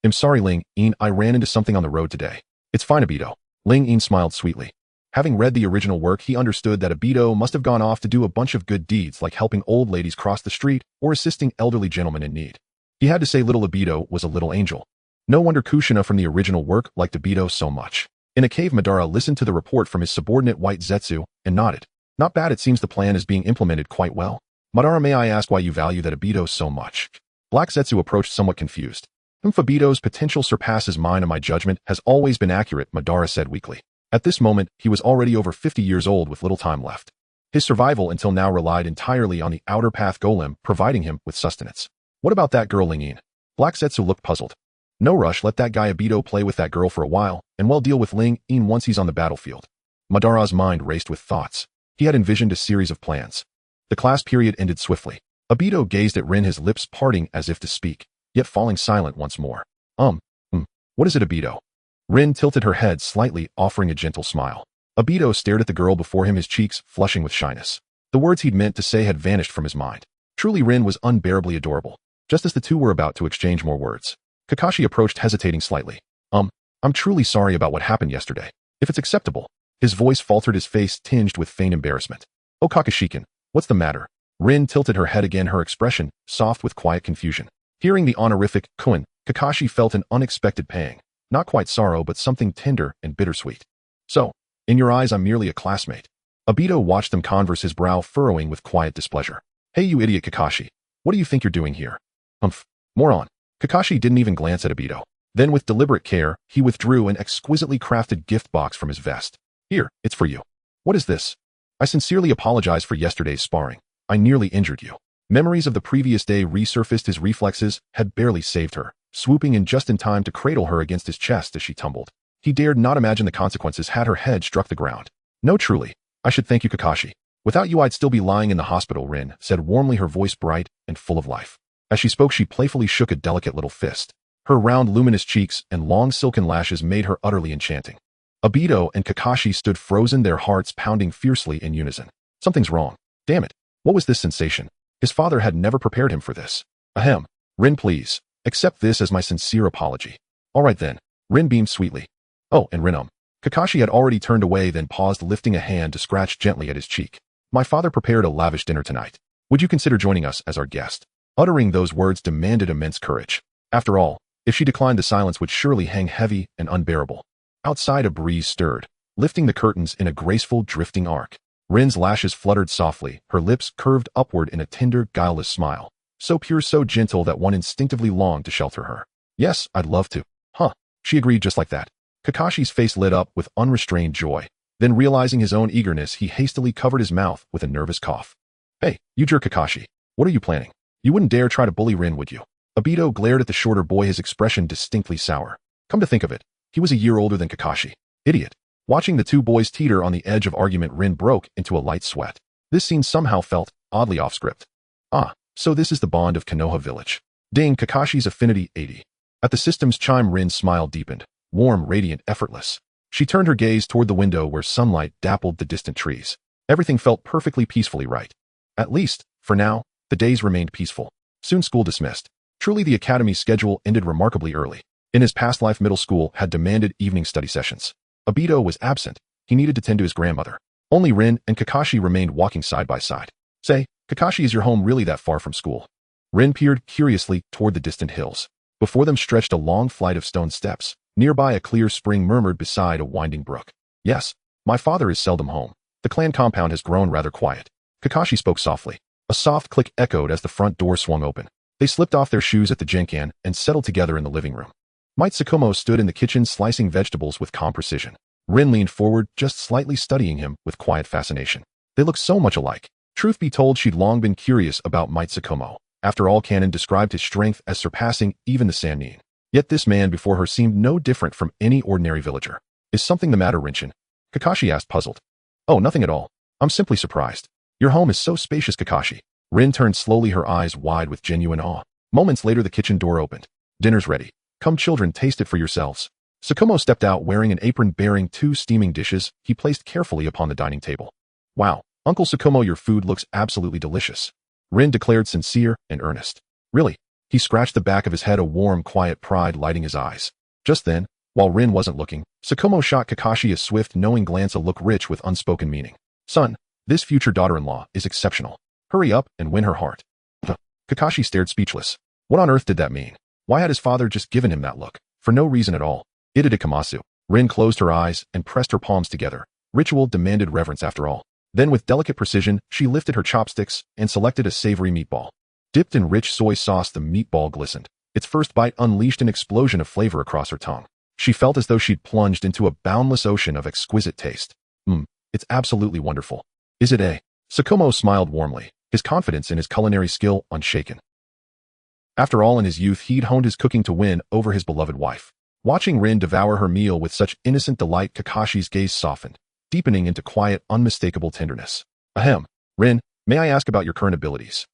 A: I'm sorry, Ling Yin, I ran into something on the road today. It's fine, Obito. Ling Yin smiled sweetly. Having read the original work, he understood that Obito must have gone off to do a bunch of good deeds like helping old ladies cross the street or assisting elderly gentlemen in need. He had to say little Obito was a little angel. No wonder Kushina from the original work liked Obito so much. In a cave, Madara listened to the report from his subordinate White Zetsu and nodded. Not bad, it seems the plan is being implemented quite well. Madara, may I ask why you value that Obito so much? Black Zetsu approached somewhat confused. Obito's potential surpasses mine, and my judgment has always been accurate, Madara said weakly. At this moment, he was already over 50 years old with little time left. His survival until now relied entirely on the outer path golem providing him with sustenance. What about that girl, Ling Yin? Black Zetsu looked puzzled. No rush, let that guy Obito play with that girl for a while, and we'll deal with Ling Yin once he's on the battlefield. Madara's mind raced with thoughts. He had envisioned a series of plans. The class period ended swiftly. Obito gazed at Rin, his lips parting as if to speak, yet falling silent once more. What is it, Obito? Rin tilted her head slightly, offering a gentle smile. Obito stared at the girl before him, his cheeks flushing with shyness. The words he'd meant to say had vanished from his mind. Truly, Rin was unbearably adorable. Just as the two were about to exchange more words, Kakashi approached, hesitating slightly. I'm truly sorry about what happened yesterday. If it's acceptable. His voice faltered, his face tinged with faint embarrassment. Oh, Kakashi-kun, what's the matter? Rin tilted her head again, her expression soft with quiet confusion. Hearing the honorific kun, Kakashi felt an unexpected pang. Not quite sorrow, but something tender and bittersweet. So, in your eyes, I'm merely a classmate. Obito watched them converse, his brow furrowing with quiet displeasure. Hey, you idiot Kakashi. What do you think you're doing here? Moron. Kakashi didn't even glance at Obito. Then with deliberate care, he withdrew an exquisitely crafted gift box from his vest. Here, it's for you. What is this? I sincerely apologize for yesterday's sparring. I nearly injured you. Memories of the previous day resurfaced. His reflexes had barely saved her, swooping in just in time to cradle her against his chest as she tumbled. He dared not imagine the consequences had her head struck the ground. No, truly. I should thank you, Kakashi. Without you, I'd still be lying in the hospital, Rin said warmly, her voice bright and full of life. As she spoke, she playfully shook a delicate little fist. Her round, luminous cheeks and long silken lashes made her utterly enchanting. Obito and Kakashi stood frozen, their hearts pounding fiercely in unison. Something's wrong. Damn it. What was this sensation? His father had never prepared him for this. Ahem. Rin, please. Accept this as my sincere apology. All right then. Rin beamed sweetly. Oh, and Rin, Kakashi had already turned away, then paused, lifting a hand to scratch gently at his cheek. My father prepared a lavish dinner tonight. Would you consider joining us as our guest? Uttering those words demanded immense courage. After all, if she declined, the silence would surely hang heavy and unbearable. Outside, a breeze stirred, lifting the curtains in a graceful, drifting arc. Rin's lashes fluttered softly, her lips curved upward in a tender, guileless smile. So pure, so gentle that one instinctively longed to shelter her. Yes, I'd love to. She agreed just like that. Kakashi's face lit up with unrestrained joy. Then, realizing his own eagerness, he hastily covered his mouth with a nervous cough. Hey, you jerk Kakashi. What are you planning? You wouldn't dare try to bully Rin, would you? Obito glared at the shorter boy, his expression distinctly sour. Come to think of it, he was a year older than Kakashi. Idiot. Watching the two boys teeter on the edge of argument, Rin broke into a light sweat. This scene somehow felt oddly off script. So this is the bond of Konoha village. Ding, Kakashi's affinity 80. At the system's chime, Rin's smile deepened. Warm, radiant, effortless. She turned her gaze toward the window where sunlight dappled the distant trees. Everything felt perfectly peacefully right. At least, for now, the days remained peaceful. Soon school dismissed. Truly, the academy's schedule ended remarkably early. In his past life, middle school had demanded evening study sessions. Obito was absent. He needed to tend to his grandmother. Only Rin and Kakashi remained walking side by side. Say, Kakashi, is your home really that far from school? Rin peered curiously toward the distant hills. Before them stretched a long flight of stone steps. Nearby a clear spring murmured beside a winding brook. Yes, my father is seldom home. The clan compound has grown rather quiet. Kakashi spoke softly. A soft click echoed as the front door swung open. They slipped off their shoes at the Jinkan and settled together in the living room. Sakumo stood in the kitchen slicing vegetables with calm precision. Rin leaned forward, just slightly studying him with quiet fascination. They looked so much alike. Truth be told, she'd long been curious about Sakumo. After all, canon described his strength as surpassing even the Sannin. Yet this man before her seemed no different from any ordinary villager. Is something the matter, Rinchin? Kakashi asked, puzzled. Oh, nothing at all. I'm simply surprised. Your home is so spacious, Kakashi. Rin turned slowly, her eyes wide with genuine awe. Moments later, the kitchen door opened. Dinner's ready. Come, children, taste it for yourselves. Sakumo stepped out wearing an apron bearing 2 steaming dishes he placed carefully upon the dining table. Wow, Uncle Sakumo, your food looks absolutely delicious. Rin declared, sincere and earnest. Really? He scratched the back of his head, a warm, quiet pride lighting his eyes. Just then, while Rin wasn't looking, Sakumo shot Kakashi a swift, knowing glance, a look rich with unspoken meaning. Son, this future daughter-in-law is exceptional. Hurry up and win her heart. Kakashi stared speechless. What on earth did that mean? Why had his father just given him that look? For no reason at all. Itadikamasu. Rin closed her eyes and pressed her palms together. Ritual demanded reverence after all. Then with delicate precision, she lifted her chopsticks and selected a savory meatball. Dipped in rich soy sauce, the meatball glistened. Its first bite unleashed an explosion of flavor across her tongue. She felt as though she'd plunged into a boundless ocean of exquisite taste. It's absolutely wonderful. Is it, eh? Sakumo smiled warmly, his confidence in his culinary skill unshaken. After all, in his youth he'd honed his cooking to win over his beloved wife. Watching Rin devour her meal with such innocent delight, Kakashi's gaze softened, deepening into quiet, unmistakable tenderness. Ahem. Rin, may I ask about your current abilities?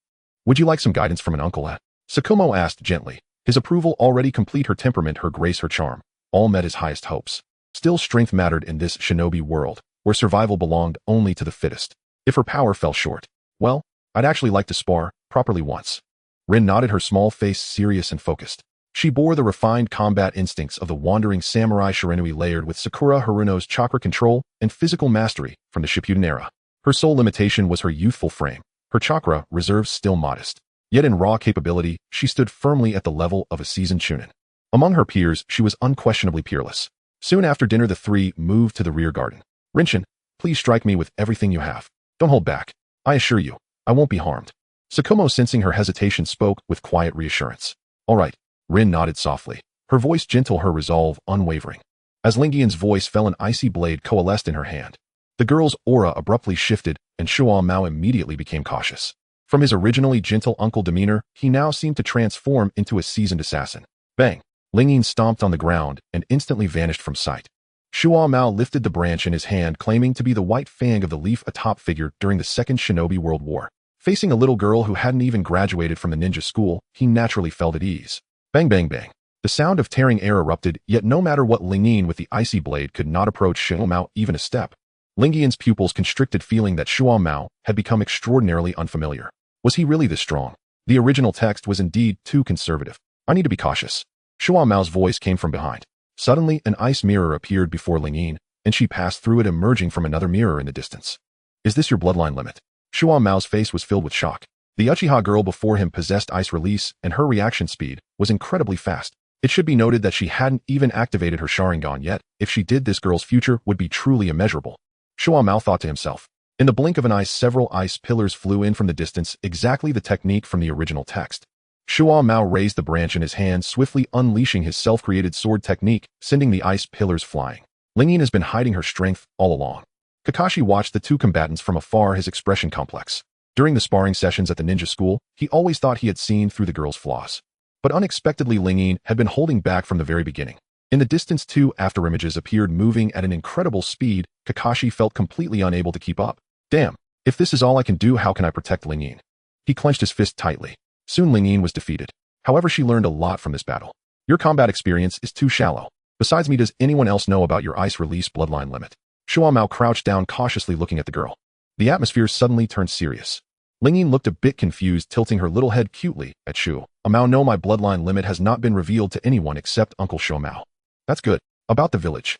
A: Would you like some guidance from an uncle? Sakumo asked gently, his approval already complete. Her temperament, her grace, her charm, all met his highest hopes. Still, strength mattered in this shinobi world, where survival belonged only to the fittest. If her power fell short, well, I'd actually like to spar properly once. Rin nodded, her small face serious and focused. She bore the refined combat instincts of the wandering samurai Shiranui, layered with Sakura Haruno's chakra control and physical mastery from the Shippuden era. Her sole limitation was her youthful frame, her chakra reserves still modest. Yet in raw capability, she stood firmly at the level of a seasoned chunin. Among her peers, she was unquestionably peerless. Soon after dinner, the three moved to the rear garden. Rinchin, please strike me with everything you have. Don't hold back. I assure you, I won't be harmed. Sakumo, sensing her hesitation, spoke with quiet reassurance. All right. Rin nodded softly, her voice gentle, her resolve unwavering. As Lingian's voice fell, an icy blade coalesced in her hand. The girl's aura abruptly shifted, and Shuo Mao immediately became cautious. From his originally gentle uncle demeanor, he now seemed to transform into a seasoned assassin. Bang! Lingian stomped on the ground and instantly vanished from sight. Shuo Mao lifted the branch in his hand, claiming to be the white fang of the leaf, a top figure during the Second Shinobi World War. Facing a little girl who hadn't even graduated from the ninja school, he naturally felt at ease. Bang, bang, bang. The sound of tearing air erupted, yet no matter what, Lingian with the icy blade could not approach Shuo Mao even a step. Lingian's pupils constricted, feeling that Shuo Mao had become extraordinarily unfamiliar. Was he really this strong? The original text was indeed too conservative. I need to be cautious. Shuo Mao's voice came from behind. Suddenly, an ice mirror appeared before Lingian, and she passed through it, emerging from another mirror in the distance. Is this your bloodline limit? Shuo Mao's face was filled with shock. The Uchiha girl before him possessed ice release, and her reaction speed was incredibly fast. It should be noted that she hadn't even activated her Sharingan yet. If she did, this girl's future would be truly immeasurable. Shuo Mao thought to himself. In the blink of an eye, several ice pillars flew in from the distance, exactly the technique from the original text. Shuo Mao raised the branch in his hand, swiftly unleashing his self-created sword technique, sending the ice pillars flying. Lingian has been hiding her strength all along. Kakashi watched the two combatants from afar, his expression complex. During the sparring sessions at the ninja school, he always thought he had seen through the girl's flaws. But unexpectedly, Lingian had been holding back from the very beginning. In the distance, two afterimages appeared, moving at an incredible speed. Kakashi felt completely unable to keep up. Damn, if this is all I can do, how can I protect Lingian? He clenched his fist tightly. Soon Lingian was defeated. However, she learned a lot from this battle. Your combat experience is too shallow. Besides me, does anyone else know about your ice release bloodline limit? Shuo Mao crouched down, cautiously looking at the girl. The atmosphere suddenly turned serious. Lingian looked a bit confused, tilting her little head cutely at Shuo Mao. No, my bloodline limit has not been revealed to anyone except Uncle Shuo Mao. That's good. About the village.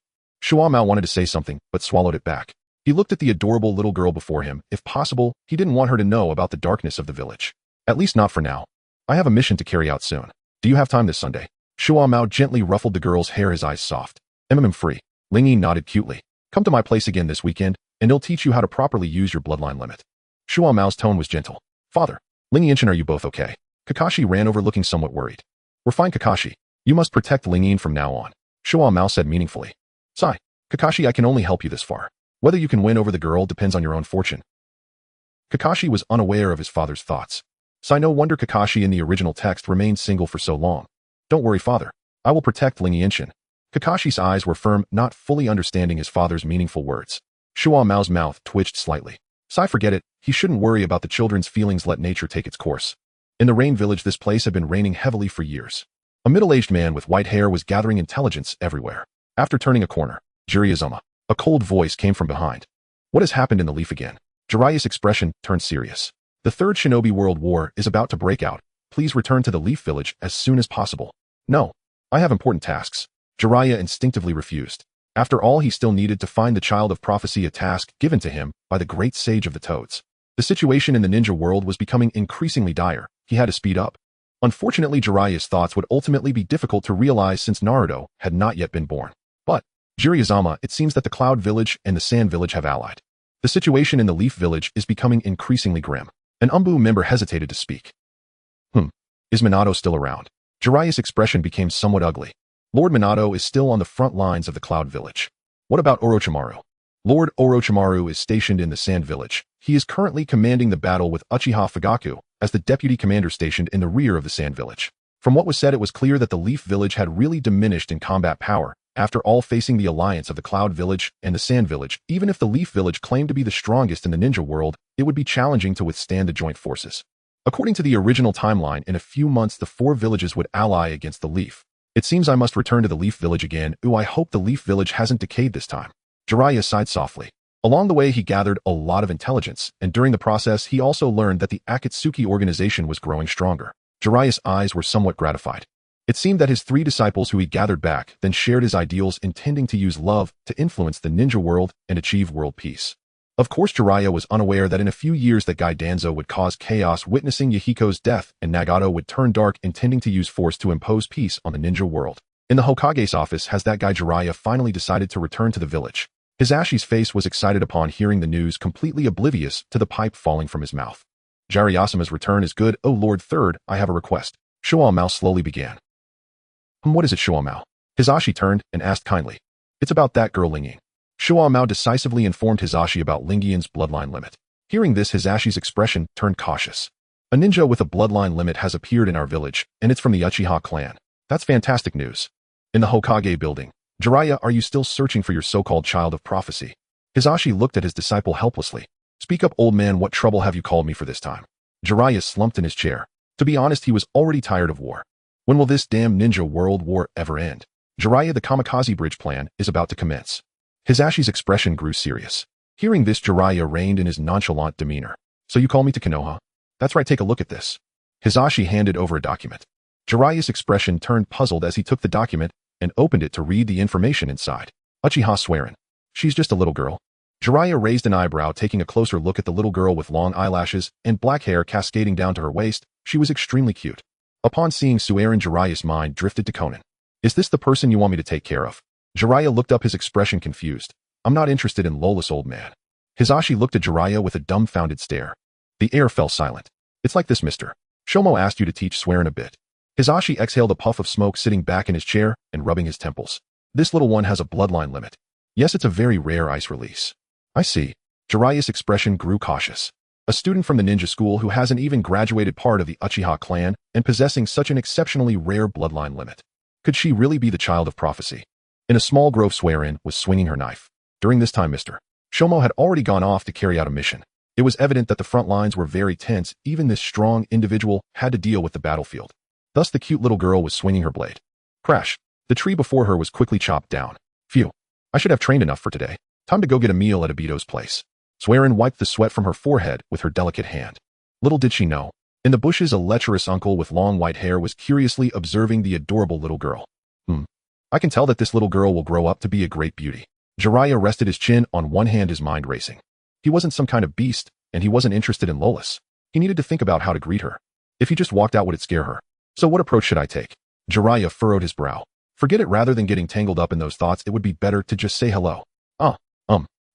A: Shuo Mao wanted to say something, but swallowed it back. He looked at the adorable little girl before him. If possible, he didn't want her to know about the darkness of the village. At least not for now. I have a mission to carry out soon. Do you have time this Sunday? Shuo Mao gently ruffled the girl's hair, his eyes soft. Free. Ling Yi nodded cutely. Come to my place again this weekend, and I'll teach you how to properly use your bloodline limit. Shuo Mao's tone was gentle. Father, Ling Yi and Chen, are you both okay? Kakashi ran over looking somewhat worried. We're fine, Kakashi. You must protect Ling Yi from now on, Shuo Mao said meaningfully. Sigh. Kakashi, I can only help you this far. Whether you can win over the girl depends on your own fortune. Kakashi was unaware of his father's thoughts. Sigh, no wonder Kakashi in the original text remained single for so long. Don't worry, father. I will protect Ling Yi and Chen. Kakashi's eyes were firm, not fully understanding his father's meaningful words. Shuo Mao's mouth twitched slightly. Sigh, forget it. He shouldn't worry about the children's feelings. Let nature take its course. In the rain village, this place had been raining heavily for years. A middle-aged man with white hair was gathering intelligence everywhere. After turning a corner, Jiraiya, a cold voice came from behind. What has happened in the leaf again? Jiraiya's expression turned serious. The Third Shinobi World War is about to break out. Please return to the Leaf Village as soon as possible. No. I have important tasks. Jiraiya instinctively refused. After all, he still needed to find the Child of Prophecy, a task given to him by the great sage of the Toads. The situation in the ninja world was becoming increasingly dire. He had to speed up. Unfortunately, Jiraiya's thoughts would ultimately be difficult to realize since Naruto had not yet been born. But, Jiraiya, it seems that the Cloud Village and the Sand Village have allied. The situation in the Leaf Village is becoming increasingly grim. An Umbu member hesitated to speak. Is Minato still around? Jiraiya's expression became somewhat ugly. Lord Minato is still on the front lines of the Cloud Village. What about Orochimaru? Lord Orochimaru is stationed in the Sand Village. He is currently commanding the battle with Uchiha Fugaku as the deputy commander stationed in the rear of the Sand Village. From what was said, it was clear that the Leaf Village had really diminished in combat power, after all facing the alliance of the Cloud Village and the Sand Village. Even if the Leaf Village claimed to be the strongest in the ninja world, it would be challenging to withstand the joint forces. According to the original timeline, in a few months the four villages would ally against the Leaf. It seems I must return to the Leaf Village again. I hope the Leaf Village hasn't decayed this time. Jiraiya sighed softly. Along the way he gathered a lot of intelligence, and during the process he also learned that the Akatsuki organization was growing stronger. Jiraiya's eyes were somewhat gratified. It seemed that his three disciples who he gathered back then shared his ideals, intending to use love to influence the ninja world and achieve world peace. Of course, Jiraiya was unaware that in a few years that Gai Danzo would cause chaos, witnessing Yahiko's death, and Nagato would turn dark, intending to use force to impose peace on the ninja world. In the Hokage's office, has that guy Jiraiya finally decided to return to the village. Hisashi's face was excited upon hearing the news, completely oblivious to the pipe falling from his mouth. Jiraiya's return is good. Oh Lord Third, I have a request. Shuo Mao slowly began. What is it, Shuo Mao? Hisashi turned and asked kindly. It's about that girl Ling Yi. Shuo Mao decisively informed Hisashi about Ling Yi's bloodline limit. Hearing this, Hisashi's expression turned cautious. A ninja with a bloodline limit has appeared in our village, and it's from the Uchiha clan. That's fantastic news. In the Hokage building, Jiraiya, are you still searching for your so-called child of prophecy? Hisashi looked at his disciple helplessly. Speak up, old man, what trouble have you called me for this time? Jiraiya slumped in his chair. To be honest, he was already tired of war. When will this damn ninja world war ever end? Jiraiya, the kamikaze bridge plan is about to commence. Hisashi's expression grew serious. Hearing this, Jiraiya reined in his nonchalant demeanor. So you call me to Konoha? That's right, take a look at this. Hisashi handed over a document. Jiraiya's expression turned puzzled as he took the document and opened it to read the information inside. Uchiha swearing. She's just a little girl. Jiraiya raised an eyebrow, taking a closer look at the little girl with long eyelashes and black hair cascading down to her waist. She was extremely cute. Upon seeing Suerin, Jiraiya's mind drifted to Conan. Is this the person you want me to take care of? Jiraiya looked up, his expression confused. I'm not interested in lawless old man. Hisashi looked at Jiraiya with a dumbfounded stare. The air fell silent. It's like this, mister. Shomo asked you to teach Suerin a bit. Hisashi exhaled a puff of smoke, sitting back in his chair and rubbing his temples. This little one has a bloodline limit. Yes, it's a very rare ice release. I see. Jiraiya's expression grew cautious. A student from the ninja school who hasn't even graduated, part of the Uchiha clan, and possessing such an exceptionally rare bloodline limit. Could she really be the child of prophecy? In a small grove, Suerin was swinging her knife. During this time, Mr. Shomo had already gone off to carry out a mission. It was evident that the front lines were very tense. Even this strong individual had to deal with the battlefield. Thus the cute little girl was swinging her blade. Crash! The tree before her was quickly chopped down. Phew! I should have trained enough for today. Time to go get a meal at Obito's place. Suerin wiped the sweat from her forehead with her delicate hand. Little did she know, in the bushes a lecherous uncle with long white hair was curiously observing the adorable little girl. I can tell that this little girl will grow up to be a great beauty. Jiraiya rested his chin on one hand, his mind racing. He wasn't some kind of beast, and he wasn't interested in Lolis. He needed to think about how to greet her. If he just walked out, would it scare her? So what approach should I take? Jiraiya furrowed his brow. Forget it, rather than getting tangled up in those thoughts, it would be better to just say hello.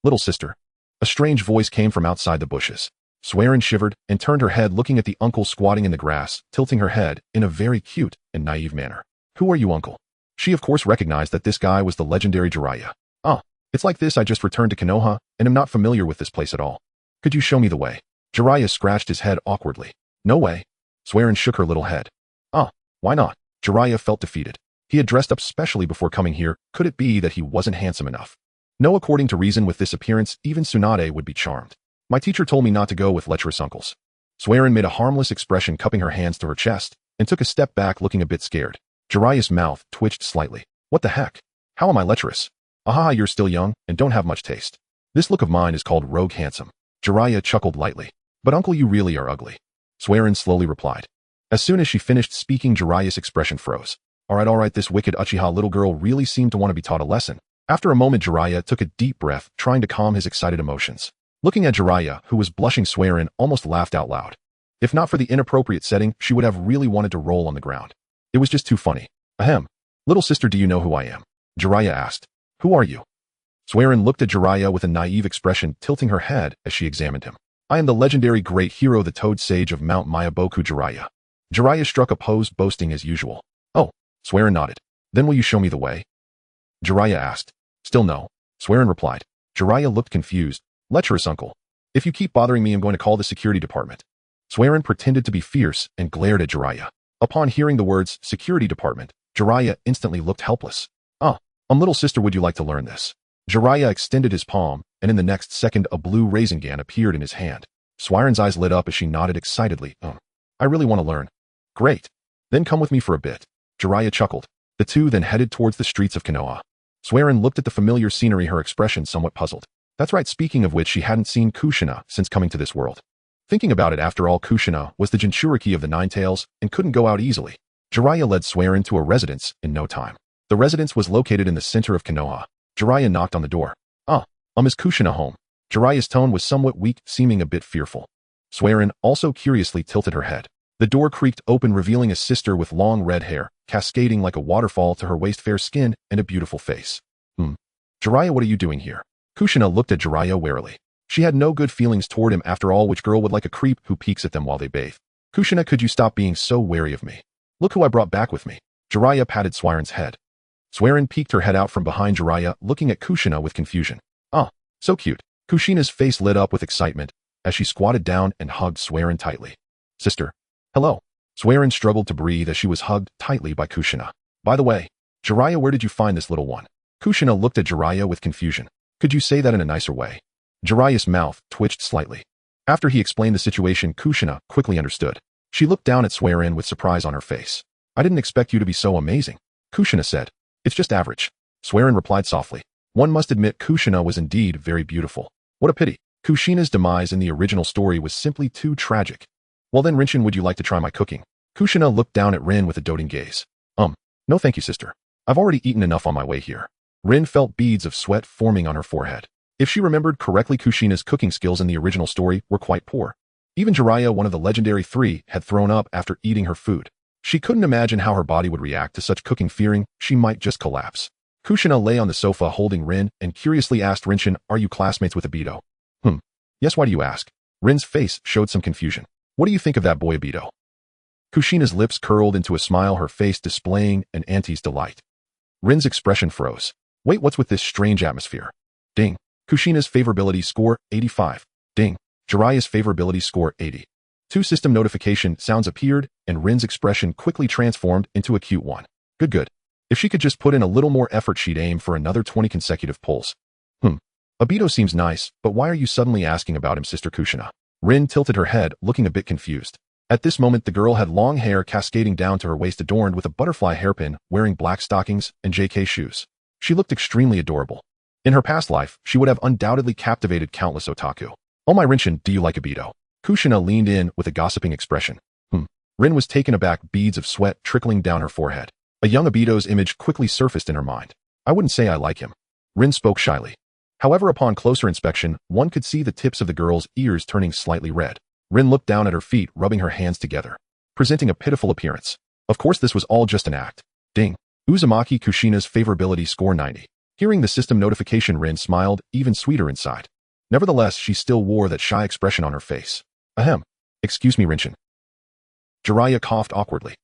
A: Little sister. A strange voice came from outside the bushes. Sueren shivered and turned her head, looking at the uncle squatting in the grass, tilting her head in a very cute and naive manner. Who are you, uncle? She of course recognized that this guy was the legendary Jiraiya. It's like this, I just returned to Konoha and am not familiar with this place at all. Could you show me the way? Jiraiya scratched his head awkwardly. No way. Sueren shook her little head. Why not? Jiraiya felt defeated. He had dressed up specially before coming here. Could it be that he wasn't handsome enough? No, according to reason, with this appearance, even Tsunade would be charmed. My teacher told me not to go with lecherous uncles. Sueren made a harmless expression, cupping her hands to her chest, and took a step back, looking a bit scared. Jiraiya's mouth twitched slightly. What the heck? How am I lecherous? Ahaha, you're still young and don't have much taste. This look of mine is called rogue handsome. Jiraiya chuckled lightly. But uncle, you really are ugly. Sueren slowly replied. As soon as she finished speaking, Jiraiya's expression froze. Alright, this wicked Uchiha little girl really seemed to want to be taught a lesson. After a moment, Jiraiya took a deep breath, trying to calm his excited emotions. Looking at Jiraiya, who was blushing, Sueren almost laughed out loud. If not for the inappropriate setting, she would have really wanted to roll on the ground. It was just too funny. Ahem. Little sister, do you know who I am? Jiraiya asked. Who are you? Sueren looked at Jiraiya with a naive expression, tilting her head as she examined him. I am the legendary great hero, the Toad Sage of Mount Mayaboku, Jiraiya. Jiraiya struck a pose, boasting as usual. Oh, Sueren nodded. Then will you show me the way? Jiraiya asked. Still no. Sueren replied. Jiraiya looked confused. Lecherous uncle. If you keep bothering me, I'm going to call the security department. Sueren pretended to be fierce and glared at Jiraiya. Upon hearing the words security department, Jiraiya instantly looked helpless. Little sister, would you like to learn this? Jiraiya extended his palm, and in the next second a blue Rasengan appeared in his hand. Sueren's eyes lit up as she nodded excitedly. I really want to learn. Great. Then come with me for a bit. Jiraiya chuckled. The two then headed towards the streets of Konoha. Sueren looked at the familiar scenery, her expression somewhat puzzled. That's right, speaking of which, she hadn't seen Kushina since coming to this world. Thinking about it, after all, Kushina was the Jinchuriki of the Nine Tails and couldn't go out easily. Jiraiya led Sueren to a residence in no time. The residence was located in the center of Konoha. Jiraiya knocked on the door. Is Kushina home? Jiraiya's tone was somewhat weak, seeming a bit fearful. Sueren also curiously tilted her head. The door creaked open, revealing a sister with long red hair, cascading like a waterfall to her waist, fair skin, and a beautiful face. Jiraiya, what are you doing here? Kushina looked at Jiraiya warily. She had no good feelings toward him. After all, which girl would like a creep who peeks at them while they bathe? Kushina, could you stop being so wary of me? Look who I brought back with me. Jiraiya patted Sueren's head. Sueren peeked her head out from behind Jiraiya, looking at Kushina with confusion. So cute. Kushina's face lit up with excitement as she squatted down and hugged Sueren tightly. Sister. Hello. Sueren struggled to breathe as she was hugged tightly by Kushina. By the way, Jiraiya, where did you find this little one? Kushina looked at Jiraiya with confusion. Could you say that in a nicer way? Jiraiya's mouth twitched slightly. After he explained the situation, Kushina quickly understood. She looked down at Sueren with surprise on her face. I didn't expect you to be so amazing. Kushina said. It's just average. Sueren replied softly. One must admit Kushina was indeed very beautiful. What a pity. Kushina's demise in the original story was simply too tragic. Well then, Rinchin, would you like to try my cooking? Kushina looked down at Rin with a doting gaze. No thank you, sister. I've already eaten enough on my way here. Rin felt beads of sweat forming on her forehead. If she remembered correctly, Kushina's cooking skills in the original story were quite poor. Even Jiraiya, one of the legendary three, had thrown up after eating her food. She couldn't imagine how her body would react to such cooking, fearing she might just collapse. Kushina lay on the sofa holding Rin and curiously asked Rinchin, are you classmates with Obito? Yes, why do you ask? Rin's face showed some confusion. What do you think of that boy Obito? Kushina's lips curled into a smile, her face displaying an auntie's delight. Rin's expression froze. Wait, what's with this strange atmosphere? Ding. Kushina's favorability score, 85. Ding. Jiraiya's favorability score, 80. Two system notification sounds appeared, and Rin's expression quickly transformed into a cute one. Good. If she could just put in a little more effort, she'd aim for another 20 consecutive pulls. Obito seems nice, but why are you suddenly asking about him, Sister Kushina? Rin tilted her head, looking a bit confused. At this moment, the girl had long hair cascading down to her waist, adorned with a butterfly hairpin, wearing black stockings and JK shoes. She looked extremely adorable. In her past life, she would have undoubtedly captivated countless otaku. Oh my Rinchin, do you like Obito? Kushina leaned in with a gossiping expression. Rin was taken aback, beads of sweat trickling down her forehead. A young Obito's image quickly surfaced in her mind. I wouldn't say I like him. Rin spoke shyly. However, upon closer inspection, one could see the tips of the girl's ears turning slightly red. Rin looked down at her feet, rubbing her hands together, presenting a pitiful appearance. Of course, this was all just an act. Ding. Uzumaki Kushina's favorability score 90. Hearing the system notification, Rin smiled, even sweeter inside. Nevertheless, she still wore that shy expression on her face. Ahem. Excuse me, Rinchin. Jiraiya coughed awkwardly.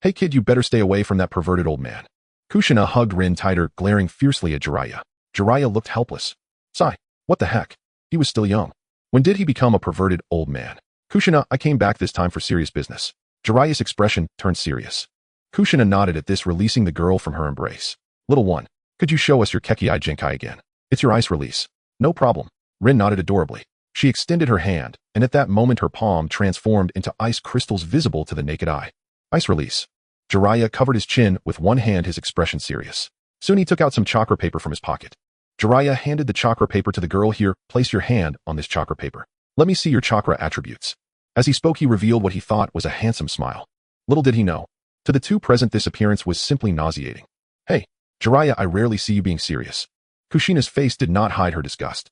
A: Hey kid, you better stay away from that perverted old man. Kushina hugged Rin tighter, glaring fiercely at Jiraiya. Jiraiya looked helpless. Sigh. What the heck? He was still young. When did he become a perverted old man? Kushina, I came back this time for serious business. Jiraiya's expression turned serious. Kushina nodded at this, releasing the girl from her embrace. Little one, could you show us your Kekkei Jinkai again? It's your ice release. No problem. Rin nodded adorably. She extended her hand, and at that moment her palm transformed into ice crystals visible to the naked eye. Ice release. Jiraiya covered his chin with one hand, his expression serious. Soon he took out some chakra paper from his pocket. Jiraiya handed the chakra paper to the girl. Here, place your hand on this chakra paper. Let me see your chakra attributes. As he spoke, he revealed what he thought was a handsome smile. Little did he know. To the two present, this appearance was simply nauseating. Hey, Jiraiya, I rarely see you being serious. Kushina's face did not hide her disgust.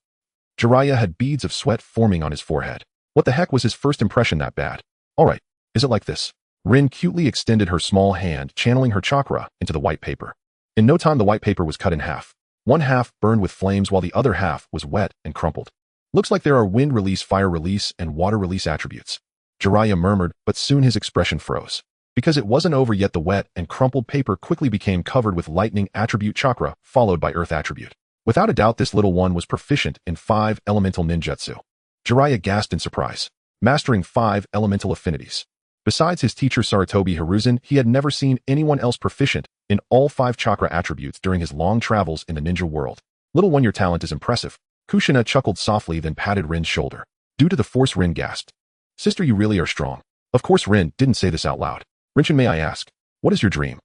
A: Jiraiya had beads of sweat forming on his forehead. What the heck was his first impression that bad? Alright, is it like this? Rin cutely extended her small hand, channeling her chakra into the white paper. In no time, the white paper was cut in half. One half burned with flames while the other half was wet and crumpled. Looks like there are wind release, fire release, and water release attributes. Jiraiya murmured, but soon his expression froze. Because it wasn't over yet, the wet and crumpled paper quickly became covered with lightning attribute chakra, followed by earth attribute. Without a doubt, this little one was proficient in 5 elemental ninjutsu. Jiraiya gasped in surprise, mastering 5 elemental affinities. Besides his teacher Sarutobi Hiruzen, he had never seen anyone else proficient in all 5 chakra attributes during his long travels in the ninja world. Little one, your talent is impressive. Kushina chuckled softly, then patted Rin's shoulder. Due to the force, Rin gasped. Sister, you really are strong. Of course, Rin didn't say this out loud. Rinchin, may I ask, what is your dream?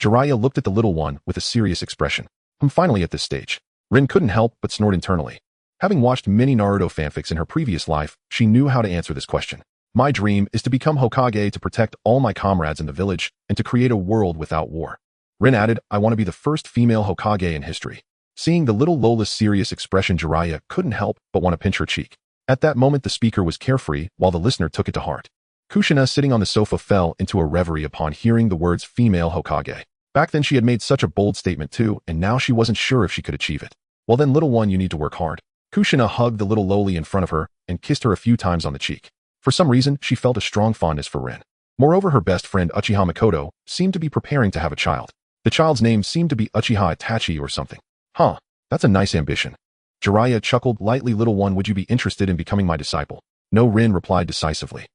A: Jiraiya looked at the little one with a serious expression. Finally at this stage. Rin couldn't help but snort internally. Having watched many Naruto fanfics in her previous life, she knew how to answer this question. My dream is to become Hokage, to protect all my comrades in the village, and to create a world without war. Rin added, I want to be the first female Hokage in history. Seeing the little Lola's serious expression, Jiraiya couldn't help but want to pinch her cheek. At that moment, the speaker was carefree, while the listener took it to heart. Kushina, sitting on the sofa, fell into a reverie upon hearing the words female Hokage. Back then she had made such a bold statement too, and now she wasn't sure if she could achieve it. Well then, little one, you need to work hard. Kushina hugged the little loli in front of her and kissed her a few times on the cheek. For some reason, she felt a strong fondness for Rin. Moreover, her best friend Uchiha Makoto seemed to be preparing to have a child. The child's name seemed to be Uchiha Itachi or something. Huh, that's a nice ambition. Jiraiya chuckled lightly. Little one, would you be interested in becoming my disciple? No, Rin replied decisively.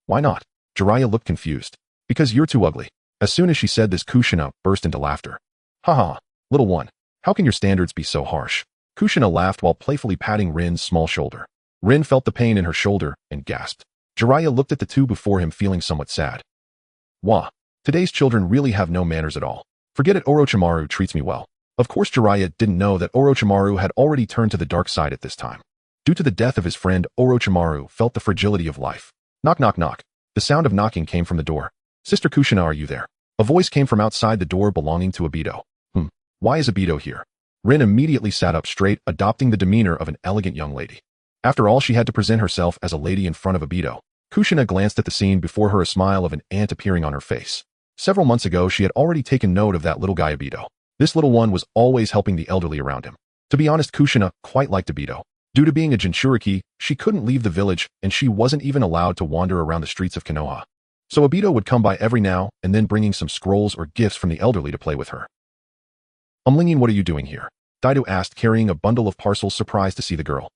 A: Why not? Jiraiya looked confused. Because you're too ugly. As soon as she said this, Kushina burst into laughter. Haha, little one, how can your standards be so harsh? Kushina laughed while playfully patting Rin's small shoulder. Rin felt the pain in her shoulder and gasped. Jiraiya looked at the two before him, feeling somewhat sad. Wah, today's children really have no manners at all. Forget it, Orochimaru treats me well. Of course, Jiraiya didn't know that Orochimaru had already turned to the dark side at this time. Due to the death of his friend, Orochimaru felt the fragility of life. Knock, knock, knock. The sound of knocking came from the door. Sister Kushina, are you there? A voice came from outside the door belonging to Obito. Why is Obito here? Rin immediately sat up straight, adopting the demeanor of an elegant young lady. After all, she had to present herself as a lady in front of Obito. Kushina glanced at the scene before her, a smile of an ant appearing on her face. Several months ago, she had already taken note of that little guy Obito. This little one was always helping the elderly around him. To be honest, Kushina quite liked Obito. Due to being a Jinchuriki, she couldn't leave the village, and she wasn't even allowed to wander around the streets of Konoha. So Obito would come by every now and then, bringing some scrolls or gifts from the elderly to play with her. Lingyin, what are you doing here? Daido asked, carrying a bundle of parcels, surprised to see the girl.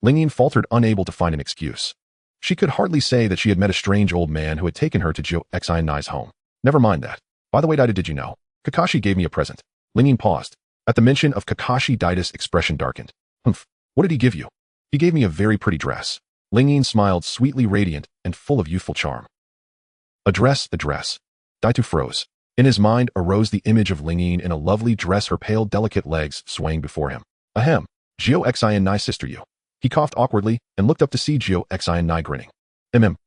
A: Lingyin faltered, unable to find an excuse. She could hardly say that she had met a strange old man who had taken her to Xi&I's home. Never mind that. By the way, Daido, did you know? Kakashi gave me a present. Lingyin paused. At the mention of Kakashi, Daido's expression darkened. What did he give you? He gave me a very pretty dress. Lingyin smiled, sweetly radiant and full of youthful charm. A dress. Daido froze. In his mind arose the image of Lingyin in a lovely dress, her pale, delicate legs swaying before him. Ahem. Xi&I sister, you. He coughed awkwardly and looked up to see Xi&I grinning.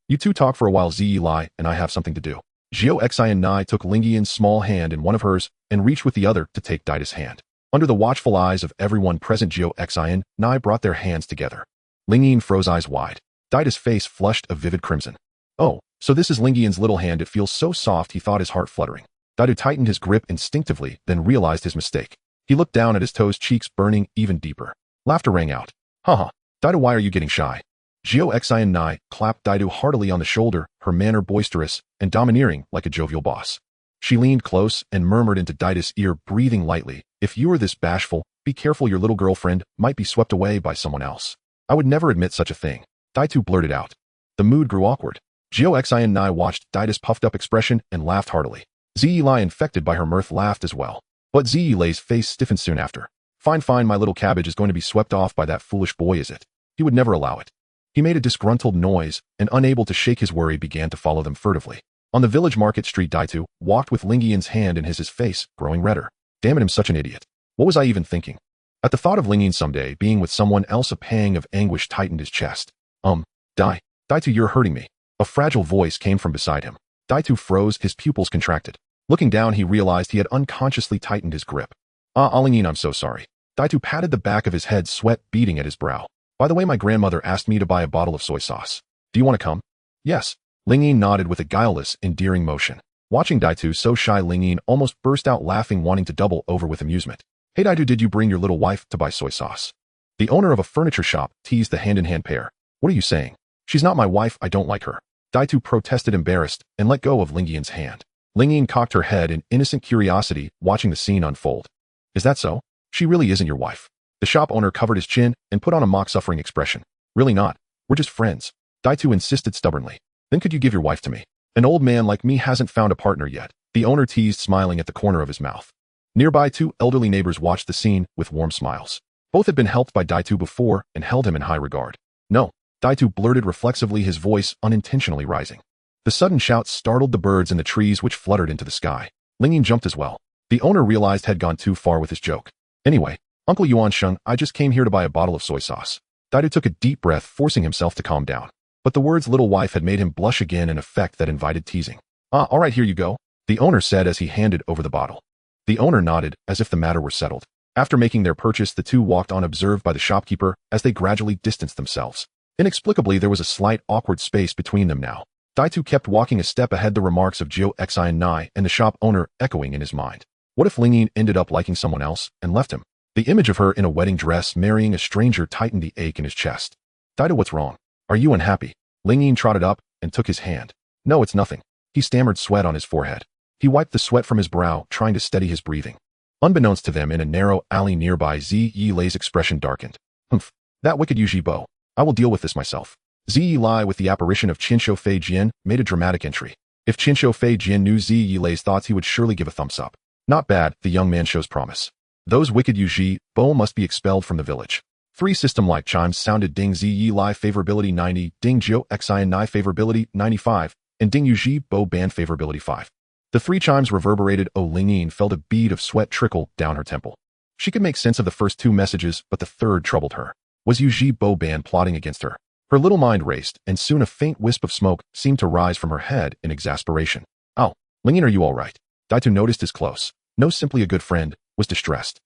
A: You two talk for a while, Zilai, and I have something to do. Xi&I took Lingyin's small hand in one of hers and reached with the other to take Daido's hand. Under the watchful eyes of everyone present, Gyo Xian Nai brought their hands together. Ling Yin froze eyes wide. Daida's face flushed a vivid crimson. Oh, so this is Ling Yin's little hand. It feels so soft, he thought, his heart fluttering. Daida tightened his grip instinctively, then realized his mistake. He looked down at his toes, cheeks burning even deeper. Laughter rang out. Haha, Daida, why are you getting shy? Gyo Xian Nai clapped Daidu heartily on the shoulder, her manner boisterous and domineering like a jovial boss. She leaned close and murmured into Daida's ear, breathing lightly, if you are this bashful, be careful, your little girlfriend might be swept away by someone else. I would never admit such a thing. Daitu blurted out. The mood grew awkward. Gyo Xian Nai watched Daida's puffed-up expression and laughed heartily. Ziyi Lai, infected by her mirth, laughed as well. But Ziyi Lai's face stiffened soon after. Fine, my little cabbage is going to be swept off by that foolish boy, is it? He would never allow it. He made a disgruntled noise, and unable to shake his worry, began to follow them furtively. On the village market street, Daitu walked with Ling Yin's hand in his face growing redder. Damn it, I'm such an idiot. What was I even thinking? At the thought of Ling Yin someday being with someone else, a pang of anguish tightened his chest. Daitu, you're hurting me. A fragile voice came from beside him. Daitu froze, his pupils contracted. Looking down, he realized he had unconsciously tightened his grip. Ling Yin, I'm so sorry. Daitu patted the back of his head, sweat beading at his brow. By the way, my grandmother asked me to buy a bottle of soy sauce. Do you want to come? Yes. Ling Yin nodded with a guileless, endearing motion. Watching Daitu so shy, Ling Yin almost burst out laughing, wanting to double over with amusement. Hey Daitu, did you bring your little wife to buy soy sauce? The owner of a furniture shop teased the hand-in-hand pair. What are you saying? She's not my wife, I don't like her. Daitu protested, embarrassed, and let go of Ling Yin's hand. Ling Yin cocked her head in innocent curiosity, watching the scene unfold. Is that so? She really isn't your wife. The shop owner covered his chin and put on a mock-suffering expression. Really not. We're just friends. Daitu insisted stubbornly. Then could you give your wife to me? An old man like me hasn't found a partner yet. The owner teased, smiling at the corner of his mouth. Nearby, two elderly neighbors watched the scene with warm smiles. Both had been helped by Daitu before and held him in high regard. No, Daitu blurted reflexively, his voice unintentionally rising. The sudden shout startled the birds in the trees, which fluttered into the sky. Ling Yin jumped as well. The owner realized had gone too far with his joke. Anyway, Uncle Yuan Sheng, I just came here to buy a bottle of soy sauce. Daitu took a deep breath, forcing himself to calm down. But the words little wife had made him blush again, an effect that invited teasing. All right, here you go, the owner said as he handed over the bottle. The owner nodded, as if the matter were settled. After making their purchase, the two walked on, observed by the shopkeeper as they gradually distanced themselves. Inexplicably, there was a slight awkward space between them now. Daitu kept walking a step ahead, the remarks of Gyo Xian Nai and the shop owner echoing in his mind. What if Ling Yin ended up liking someone else and left him? The image of her in a wedding dress marrying a stranger tightened the ache in his chest. Daitu, what's wrong? Are you unhappy? Ling Yin trotted up and took his hand. No, it's nothing. He stammered, sweat on his forehead. He wiped the sweat from his brow, trying to steady his breathing. Unbeknownst to them, in a narrow alley nearby, Ziyi Lai's expression darkened. Humph, that wicked Yuji Bo. I will deal with this myself. Ziyi Lai, with the apparition of Qinsho Fei Jian, made a dramatic entry. If Qinsho Fei Jian knew Ziyi Lai's thoughts, he would surely give a thumbs up. Not bad, the young man shows promise. Those wicked Yuji Bo must be expelled from the village. 3 system-like chimes sounded. Ding Ziyi Lai favorability 90, ding Gyo Xian Nai favorability 95, and ding Yuji Bo band favorability 5. The 3 chimes reverberated. Ling Yin felt a bead of sweat trickle down her temple. She could make sense of the first 2 messages, but the third troubled her. Was Yuji Bo band plotting against her? Her little mind raced, and soon a faint wisp of smoke seemed to rise from her head in exasperation. Oh, Ling Yin, are you all right? Daitu noticed his close. No, simply a good friend, was distressed.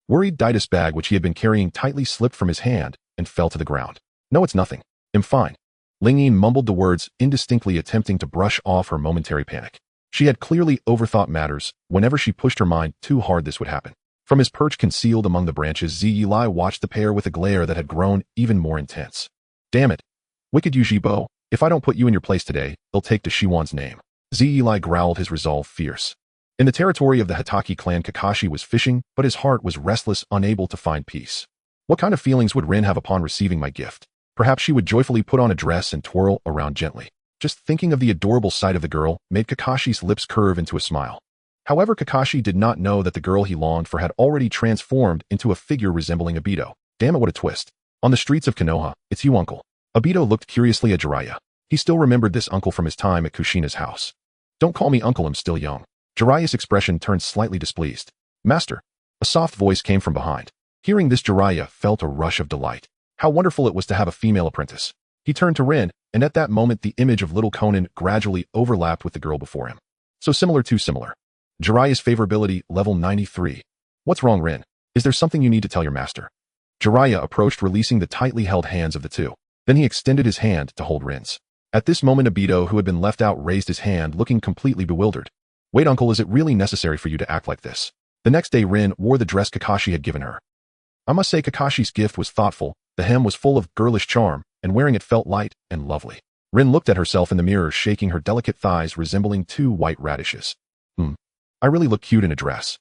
A: Worried, Daida's bag, which he had been carrying tightly, slipped from his hand and fell to the ground. No, it's nothing. I'm fine. Ling Yin mumbled the words, indistinctly attempting to brush off her momentary panic. She had clearly overthought matters. Whenever she pushed her mind too hard, this would happen. From his perch concealed among the branches, Ziyi Lai watched the pair with a glare that had grown even more intense. Damn it. Wicked Yuji Bo, if I don't put you in your place today, they'll take to Shiwan's name. Ziyi Lai growled, his resolve fierce. In the territory of the Hatake clan, Kakashi was fishing, but his heart was restless, unable to find peace. What kind of feelings would Rin have upon receiving my gift? Perhaps she would joyfully put on a dress and twirl around gently. Just thinking of the adorable sight of the girl made Kakashi's lips curve into a smile. However, Kakashi did not know that the girl he longed for had already transformed into a figure resembling Obito. Damn it, what a twist. On the streets of Konoha, it's you, uncle. Obito looked curiously at Jiraiya. He still remembered this uncle from his time at Kushina's house. Don't call me uncle, I'm still young. Jiraiya's expression turned slightly displeased. Master. A soft voice came from behind. Hearing this, Jiraiya felt a rush of delight. How wonderful it was to have a female apprentice. He turned to Rin, and at that moment the image of little Conan gradually overlapped with the girl before him. So similar to similar. Jiraiya's favorability level 93. What's wrong, Rin? Is there something you need to tell your master? Jiraiya approached, releasing the tightly held hands of the two. Then he extended his hand to hold Rin's. At this moment, Obito, who had been left out, raised his hand, looking completely bewildered. Wait, uncle, is it really necessary for you to act like this? The next day, Rin wore the dress Kakashi had given her. I must say Kakashi's gift was thoughtful, the hem was full of girlish charm, and wearing it felt light and lovely. Rin looked at herself in the mirror, shaking her delicate thighs resembling two white radishes. I really look cute in a dress.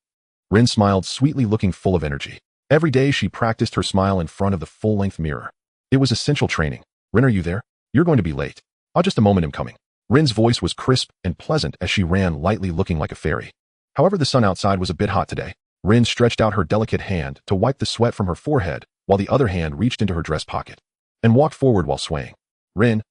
A: Rin smiled sweetly, looking full of energy. Every day she practiced her smile in front of the full-length mirror. It was essential training. Rin, are you there? You're going to be late. Oh, just a moment, I'm coming. Rin's voice was crisp and pleasant as she ran lightly, looking like a fairy. However, the sun outside was a bit hot today. Rin stretched out her delicate hand to wipe the sweat from her forehead, while the other hand reached into her dress pocket and walked forward while swaying. Rin.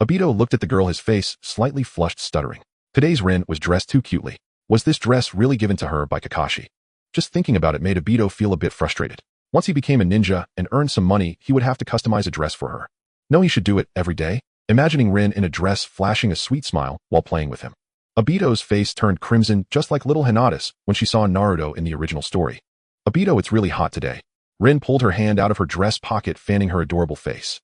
A: Obito looked at the girl, his face slightly flushed, stuttering. Today's Rin was dressed too cutely. Was this dress really given to her by Kakashi? Just thinking about it made Obito feel a bit frustrated. Once he became a ninja and earned some money, he would have to customize a dress for her. No, he should do it every day, imagining Rin in a dress flashing a sweet smile while playing with him. Obito's face turned crimson, just like little Hinata's when she saw Naruto in the original story. Obito, it's really hot today. Rin pulled her hand out of her dress pocket, fanning her adorable face.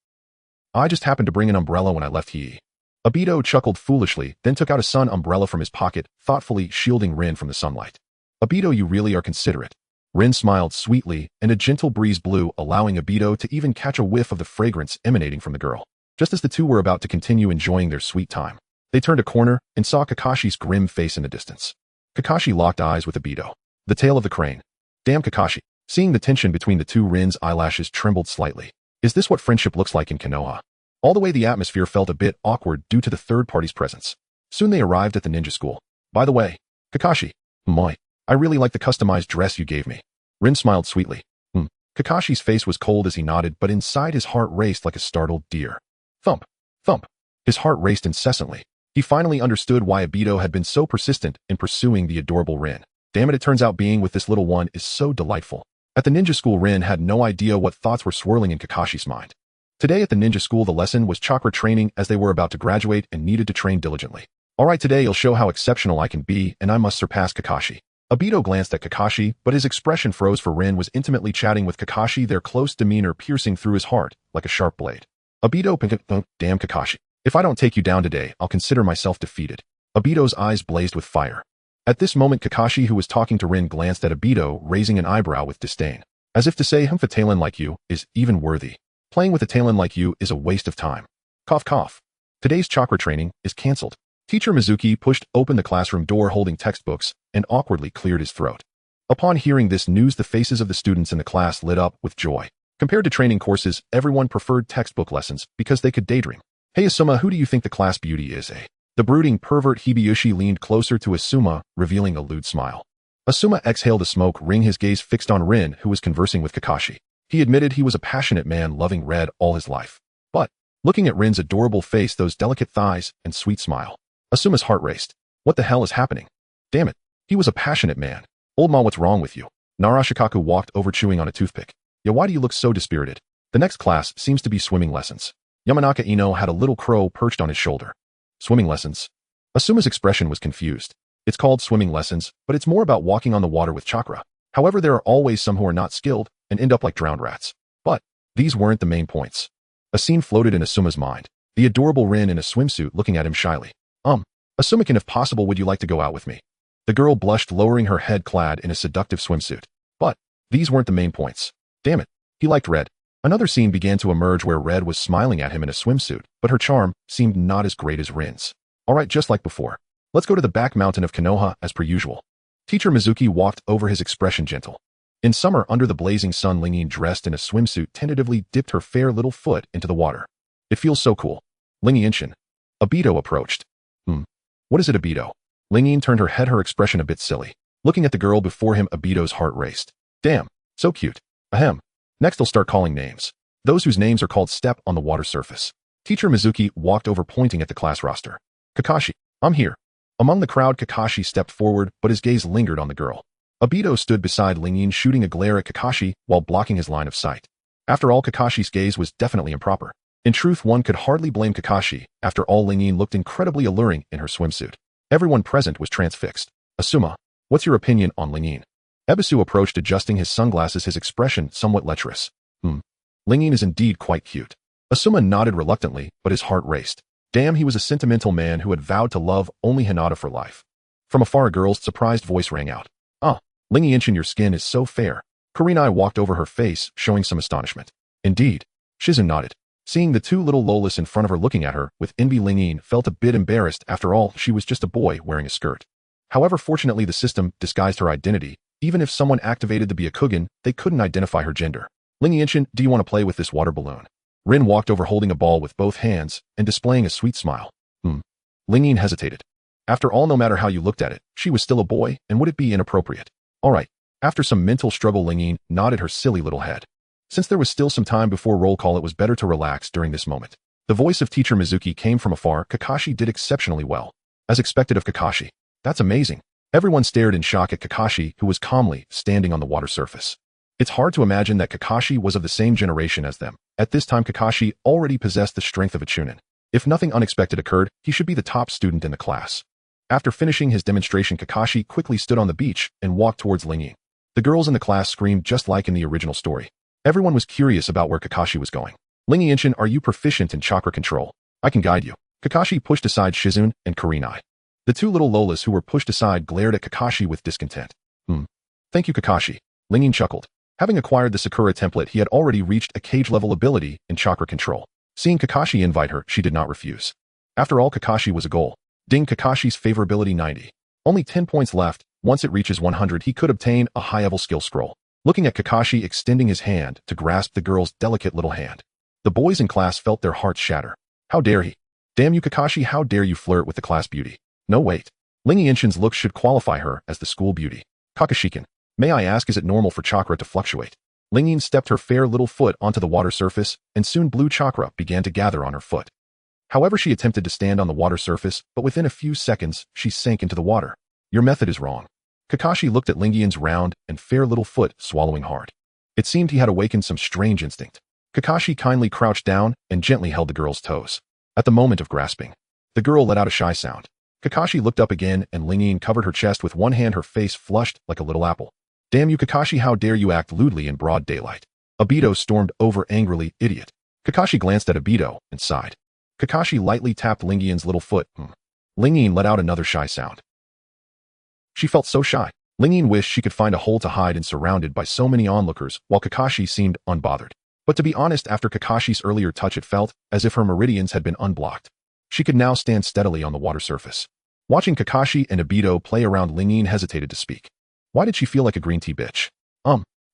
A: I just happened to bring an umbrella when I left here. Obito chuckled foolishly, then took out a sun umbrella from his pocket, thoughtfully shielding Rin from the sunlight. Obito, you really are considerate. Rin smiled sweetly, and a gentle breeze blew, allowing Obito to even catch a whiff of the fragrance emanating from the girl. Just as the two were about to continue enjoying their sweet time, they turned a corner and saw Kakashi's grim face in the distance. Kakashi locked eyes with Obito. The tail of the crane. Damn, Kakashi. Seeing the tension between the two, Rin's eyelashes trembled slightly. Is this what friendship looks like in Konoha? All the way, the atmosphere felt a bit awkward due to the third party's presence. Soon they arrived at the ninja school. By the way, Kakashi. I really like the customized dress you gave me. Rin smiled sweetly. Kakashi's face was cold as he nodded, but inside his heart raced like a startled deer. Thump. Thump. His heart raced incessantly. He finally understood why Obito had been so persistent in pursuing the adorable Rin. Damn it, turns out being with this little one is so delightful. At the ninja school, Rin had no idea what thoughts were swirling in Kakashi's mind. Today at the ninja school, the lesson was chakra training, as they were about to graduate and needed to train diligently. Alright, today you'll show how exceptional I can be, and I must surpass Kakashi. Obito glanced at Kakashi, but his expression froze, for Rin was intimately chatting with Kakashi, their close demeanor piercing through his heart like a sharp blade. Obito damn, Kakashi. If I don't take you down today, I'll consider myself defeated. Obito's eyes blazed with fire. At this moment, Kakashi, who was talking to Rin, glanced at Obito, raising an eyebrow with disdain. As if to say, a talent like you is even worthy. Playing with a talent like you is a waste of time. Cough, cough. Today's chakra training is cancelled. Teacher Mizuki pushed open the classroom door holding textbooks and awkwardly cleared his throat. Upon hearing this news, the faces of the students in the class lit up with joy. Compared to training courses, everyone preferred textbook lessons because they could daydream. Hey Asuma, who do you think the class beauty is, eh? The brooding pervert Hibiyoshi leaned closer to Asuma, revealing a lewd smile. Asuma exhaled a smoke ring, his gaze fixed on Rin, who was conversing with Kakashi. He admitted he was a passionate man, loving red all his life. But, looking at Rin's adorable face, those delicate thighs, and sweet smile, Asuma's heart raced. What the hell is happening? Damn it, he was a passionate man. Old ma, what's wrong with you? Narashikaku walked over, chewing on a toothpick. Yeah, why do you look so dispirited? The next class seems to be swimming lessons. Yamanaka Ino had a little crow perched on his shoulder. Swimming lessons? Asuma's expression was confused. It's called swimming lessons, but it's more about walking on the water with chakra. However, there are always some who are not skilled and end up like drowned rats. But these weren't the main points. A scene floated in Asuma's mind. The adorable Rin in a swimsuit looking at him shyly. Asuma-can, if possible, would you like to go out with me? The girl blushed, lowering her head, clad in a seductive swimsuit. But these weren't the main points. Damn it, he liked Red. Another scene began to emerge where Red was smiling at him in a swimsuit, but her charm seemed not as great as Rin's. Alright, just like before. Let's go to the back mountain of Konoha as per usual. Teacher Mizuki walked over, his expression gentle. In summer, under the blazing sun, Lingyin, dressed in a swimsuit, tentatively dipped her fair little foot into the water. It feels so cool. Lingyin. Obito approached. What is it, Obito? Lingyin turned her head, her expression a bit silly. Looking at the girl before him, Obito's heart raced. Damn, so cute. Ahem. Next they'll start calling names. Those whose names are called step on the water surface. Teacher Mizuki walked over, pointing at the class roster. Kakashi, I'm here. Among the crowd, Kakashi stepped forward, but his gaze lingered on the girl. Obito stood beside Lingyin, shooting a glare at Kakashi while blocking his line of sight. After all, Kakashi's gaze was definitely improper. In truth, one could hardly blame Kakashi. After all, Lingyin looked incredibly alluring in her swimsuit. Everyone present was transfixed. Asuma, what's your opinion on Lingyin? Ebisu approached, adjusting his sunglasses, his expression somewhat lecherous. Lingyin is indeed quite cute. Asuma nodded reluctantly, but his heart raced. Damn, he was a sentimental man who had vowed to love only Hinata for life. From afar, a girl's surprised voice rang out. "Ah, Lingyin, your skin is so fair." Kurenai walked over her face, showing some astonishment. "Indeed." Shizen nodded. Seeing the two little Lolas in front of her looking at her with envy, Lingyin felt a bit embarrassed. After all, she was just a boy wearing a skirt. However, fortunately the system disguised her identity. Even if someone activated the Byakugan, they couldn't identify her gender. "Lingyin, do you want to play with this water balloon?" Rin walked over holding a ball with both hands and displaying a sweet smile. Lingyin hesitated. After all, no matter how you looked at it, she was still a boy, and would it be inappropriate? Alright. After some mental struggle, Lingyin nodded her silly little head. Since there was still some time before roll call, it was better to relax during this moment. The voice of teacher Mizuki came from afar. Kakashi did exceptionally well. As expected of Kakashi. That's amazing. Everyone stared in shock at Kakashi, who was calmly standing on the water surface. It's hard to imagine that Kakashi was of the same generation as them. At this time, Kakashi already possessed the strength of a Chunin. If nothing unexpected occurred, he should be the top student in the class. After finishing his demonstration, Kakashi quickly stood on the beach and walked towards Lingyin. The girls in the class screamed just like in the original story. Everyone was curious about where Kakashi was going. "Lingyin, are you proficient in chakra control? I can guide you." Kakashi pushed aside Shizune and Kurenai. The two little Lolas who were pushed aside glared at Kakashi with discontent. Thank you, Kakashi. Lingyin chuckled. Having acquired the Sakura template, he had already reached a cage-level ability in chakra control. Seeing Kakashi invite her, she did not refuse. After all, Kakashi was a goal. Ding, Kakashi's favorability 90. Only 10 points left. Once it reaches 100, he could obtain a high-level skill scroll. Looking at Kakashi extending his hand to grasp the girl's delicate little hand. The boys in class felt their hearts shatter. How dare he? Damn you, Kakashi, how dare you flirt with the class beauty? No, wait. Lingyinshin's looks should qualify her as the school beauty. Kakashi-kun, may I ask, is it normal for chakra to fluctuate? Lingyin stepped her fair little foot onto the water surface, and soon blue chakra began to gather on her foot. However, she attempted to stand on the water surface, but within a few seconds, she sank into the water. Your method is wrong. Kakashi looked at Lingyin's round and fair little foot, swallowing hard. It seemed he had awakened some strange instinct. Kakashi kindly crouched down and gently held the girl's toes. At the moment of grasping, the girl let out a shy sound. Kakashi looked up again, and Lingyin covered her chest with one hand, her face flushed like a little apple. Damn you, Kakashi, how dare you act lewdly in broad daylight? Obito stormed over angrily, idiot. Kakashi glanced at Obito and sighed. Kakashi lightly tapped Lingyin's little foot. Lingyin let out another shy sound. She felt so shy. Lingyin wished she could find a hole to hide in, surrounded by so many onlookers, while Kakashi seemed unbothered. But to be honest, after Kakashi's earlier touch, it felt as if her meridians had been unblocked. She could now stand steadily on the water surface. Watching Kakashi and Obito play around, Lingyin hesitated to speak. Why did she feel like a green tea bitch?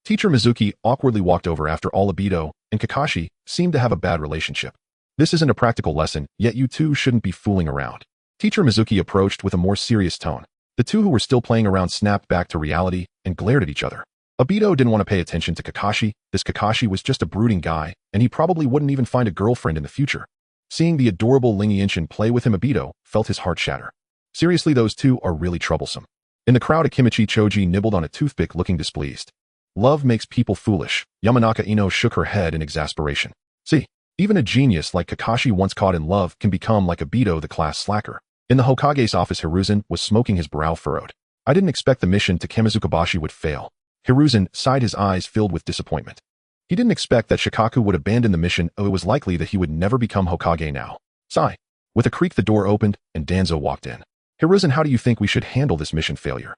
A: Teacher Mizuki awkwardly walked over. After all, Obito and Kakashi seemed to have a bad relationship. This isn't a practical lesson, yet you two shouldn't be fooling around. Teacher Mizuki approached with a more serious tone. The two who were still playing around snapped back to reality and glared at each other. Obito didn't want to pay attention to Kakashi. This Kakashi was just a brooding guy, and he probably wouldn't even find a girlfriend in the future. Seeing the adorable Lingyinshin play with him, Obito felt his heart shatter. Seriously, those two are really troublesome. In the crowd, Akimichi Choji nibbled on a toothpick, looking displeased. Love makes people foolish. Yamanaka Ino shook her head in exasperation. See, even a genius like Kakashi, once caught in love, can become like Obito, the class slacker. In the Hokage's office, Hiruzen was smoking, his brow furrowed. I didn't expect the mission to Kamizukabashi would fail. Hiruzen sighed, his eyes filled with disappointment. He didn't expect that Shikaku would abandon the mission. It was likely that he would never become Hokage now. Sigh. With a creak, the door opened, and Danzo walked in. Hiruzen, how do you think we should handle this mission failure?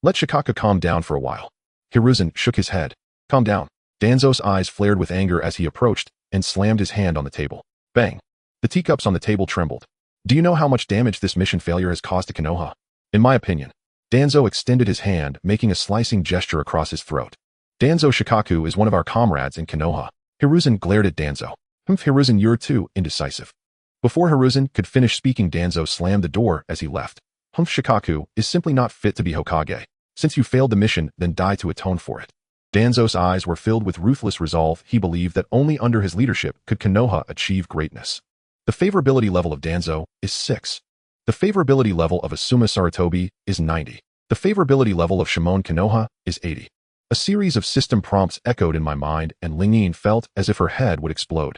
A: Let Shikaku calm down for a while. Hiruzen shook his head. Calm down. Danzo's eyes flared with anger as he approached and slammed his hand on the table. Bang. The teacups on the table trembled. Do you know how much damage this mission failure has caused to Konoha? In my opinion. Danzo extended his hand, making a slicing gesture across his throat. Danzo, Shikaku is one of our comrades in Konoha. Hiruzen glared at Danzo. Hiruzen, you're too indecisive. Before Hiruzen could finish speaking, Danzo slammed the door as he left. Shikaku is simply not fit to be Hokage. Since you failed the mission, then die to atone for it. Danzo's eyes were filled with ruthless resolve. He believed that only under his leadership could Konoha achieve greatness. The favorability level of Danzo is 6. The favorability level of Asuma Sarutobi is 90. The favorability level of Shimon Konoha is 80. A series of system prompts echoed in my mind, and Lingyin felt as if her head would explode.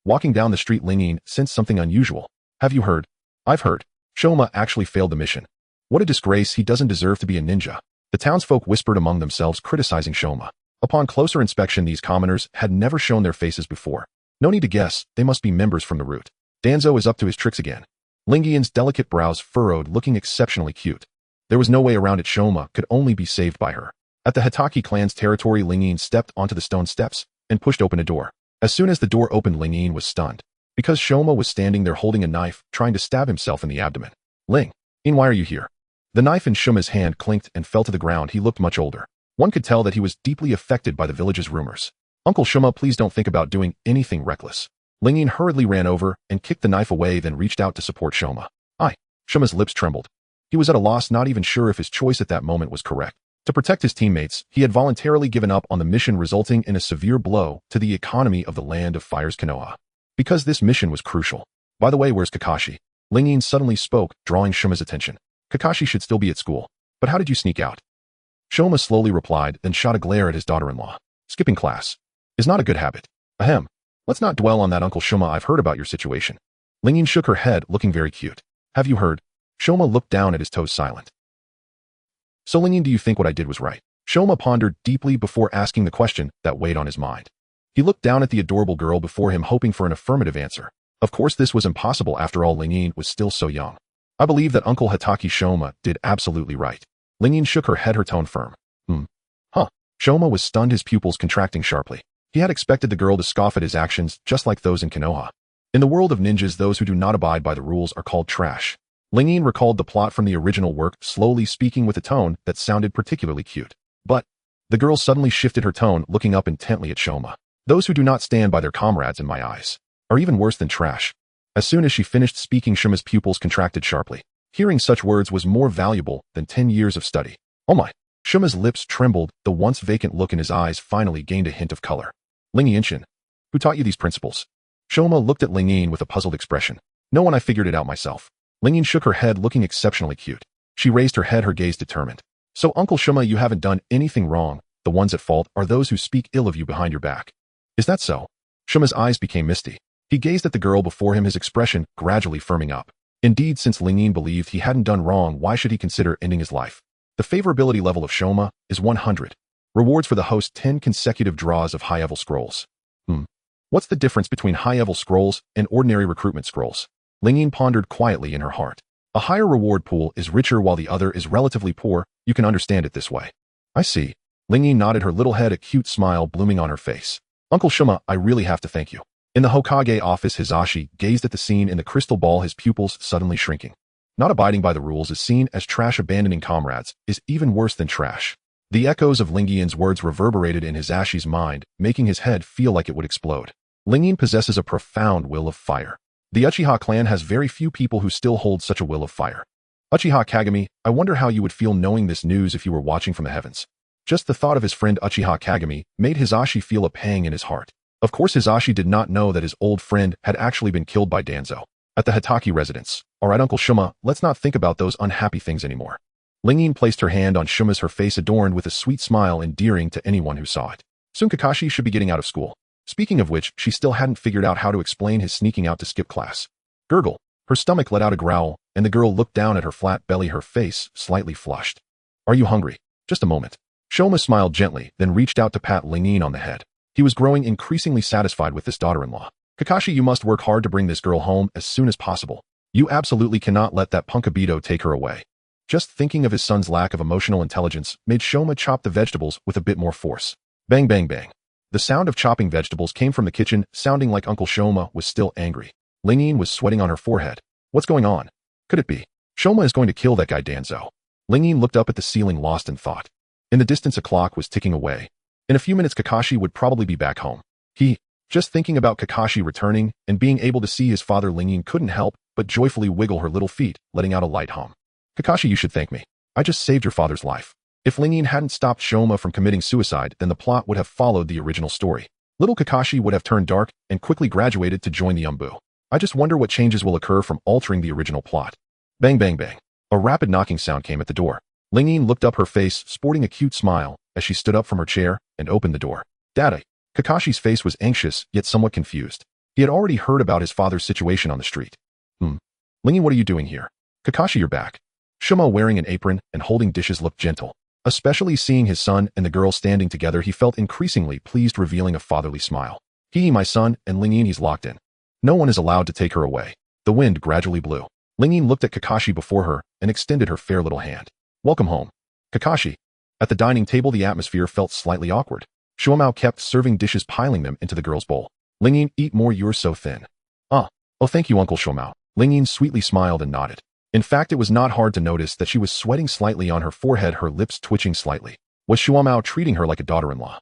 A: Walking down the street, Lingyin sensed something unusual. Have you heard? I've heard. Shoma actually failed the mission. What a disgrace, he doesn't deserve to be a ninja. The townsfolk whispered among themselves, criticizing Shoma. Upon closer inspection, these commoners had never shown their faces before. No need to guess, they must be members from the root. Danzo is up to his tricks again. Lingian's delicate brows furrowed, looking exceptionally cute. There was no way around it. Shoma could only be saved by her. At the Hatake clan's territory, Lingian stepped onto the stone steps and pushed open a door. As soon as the door opened, Lingian was stunned, because Shoma was standing there holding a knife, trying to stab himself in the abdomen. Ling, why are you here? The knife in Shoma's hand clinked and fell to the ground. He looked much older. One could tell that he was deeply affected by the village's rumors. Uncle Shoma, please don't think about doing anything reckless. Lingian hurriedly ran over and kicked the knife away, then reached out to support Shoma. Shoma's lips trembled. He was at a loss, not even sure if his choice at that moment was correct. To protect his teammates, he had voluntarily given up on the mission, resulting in a severe blow to the economy of the Land of Fire's Konoha. Because this mission was crucial. By the way, where's Kakashi? Lingian suddenly spoke, drawing Shoma's attention. Kakashi should still be at school. But how did you sneak out? Shoma slowly replied, then shot a glare at his daughter-in-law. Skipping class is not a good habit. Ahem. Let's not dwell on that, Uncle Shoma. I've heard about your situation. Lingian shook her head, looking very cute. Have you heard? Shoma looked down at his toes, silent. So Lingian, do you think what I did was right? Shoma pondered deeply before asking the question that weighed on his mind. He looked down at the adorable girl before him, hoping for an affirmative answer. Of course, this was impossible. After all, Lingian was still so young. I believe that Uncle Hatake Shoma did absolutely right. Lingian shook her head, her tone firm. Shoma was stunned, his pupils contracting sharply. He had expected the girl to scoff at his actions, just like those in Konoha. In the world of ninjas, those who do not abide by the rules are called trash. Lingian recalled the plot from the original work, slowly speaking with a tone that sounded particularly cute. But the girl suddenly shifted her tone, looking up intently at Shoma. Those who do not stand by their comrades, in my eyes, are even worse than trash. As soon as she finished speaking, Shoma's pupils contracted sharply. Hearing such words was more valuable than 10 years of study. Oh my! Shoma's lips trembled, the once vacant look in his eyes finally gained a hint of color. Lingian, who taught you these principles? Shoma looked at Lingian with a puzzled expression. No one, I figured it out myself. Lingian shook her head, looking exceptionally cute. She raised her head, her gaze determined. So Uncle Shoma, you haven't done anything wrong. The ones at fault are those who speak ill of you behind your back. Is that so? Shoma's eyes became misty. He gazed at the girl before him, his expression gradually firming up. Indeed, since Lingian believed he hadn't done wrong, why should he consider ending his life? The favorability level of Shoma is 100. Rewards for the host: 10 consecutive draws of high-level scrolls. What's the difference between high-level scrolls and ordinary recruitment scrolls? Lingian pondered quietly in her heart. A higher reward pool is richer while the other is relatively poor. You can understand it this way. I see. Lingian nodded, her little head, a cute smile blooming on her face. Uncle Shoma, I really have to thank you. In the Hokage office, Hizashi gazed at the scene in the crystal ball, his pupils suddenly shrinking. Not abiding by the rules is seen as trash. Abandoning comrades is even worse than trash. The echoes of Lingian's words reverberated in Hizashi's mind, making his head feel like it would explode. Lingian possesses a profound will of fire. The Uchiha clan has very few people who still hold such a will of fire. Uchiha Kagami, I wonder how you would feel knowing this news if you were watching from the heavens. Just the thought of his friend Uchiha Kagami made Hizashi feel a pang in his heart. Of course, Hizashi did not know that his old friend had actually been killed by Danzo at the Hatake residence. Alright, Uncle Shoma, let's not think about those unhappy things anymore. Lingian placed her hand on Shoma's, her face adorned with a sweet smile, endearing to anyone who saw it. Soon Kakashi should be getting out of school. Speaking of which, she still hadn't figured out how to explain his sneaking out to skip class. Gurgle. Her stomach let out a growl, and the girl looked down at her flat belly, her face slightly flushed. Are you hungry? Just a moment. Shoma smiled gently, then reached out to pat Lingian on the head. He was growing increasingly satisfied with this daughter-in-law. Kakashi, you must work hard to bring this girl home as soon as possible. You absolutely cannot let that punk Obito take her away. Just thinking of his son's lack of emotional intelligence made Shoma chop the vegetables with a bit more force. Bang, bang, bang. The sound of chopping vegetables came from the kitchen, sounding like Uncle Shoma was still angry. Lingian was sweating on her forehead. What's going on? Could it be? Shoma is going to kill that guy Danzo. Lingian looked up at the ceiling, lost in thought. In the distance, a clock was ticking away. In a few minutes, Kakashi would probably be back home. Just thinking about Kakashi returning and being able to see his father, Lingian couldn't help but joyfully wiggle her little feet, letting out a light hum. Kakashi, you should thank me. I just saved your father's life. If Lingian hadn't stopped Shoma from committing suicide, then the plot would have followed the original story. Little Kakashi would have turned dark and quickly graduated to join the Umbu. I just wonder what changes will occur from altering the original plot. Bang, bang, bang. A rapid knocking sound came at the door. Lingian looked up, her face sporting a cute smile as she stood up from her chair and opened the door. Daddy. Kakashi's face was anxious, yet somewhat confused. He had already heard about his father's situation on the street. Lingian, what are you doing here? Kakashi, you're back. Shoma, wearing an apron and holding dishes, looked gentle. Especially seeing his son and the girl standing together, he felt increasingly pleased, revealing a fatherly smile. Hee, my son, and Lingyin, he's locked in. No one is allowed to take her away. The wind gradually blew. Lingyin looked at Kakashi before her and extended her fair little hand. Welcome home, Kakashi. At the dining table, the atmosphere felt slightly awkward. Shuomao kept serving dishes, piling them into the girl's bowl. Lingyin, eat more, you're so thin. Oh, thank you, Uncle Shuomao. Lingyin sweetly smiled and nodded. In fact, it was not hard to notice that she was sweating slightly on her forehead, her lips twitching slightly. Was Shuomao treating her like a daughter-in-law?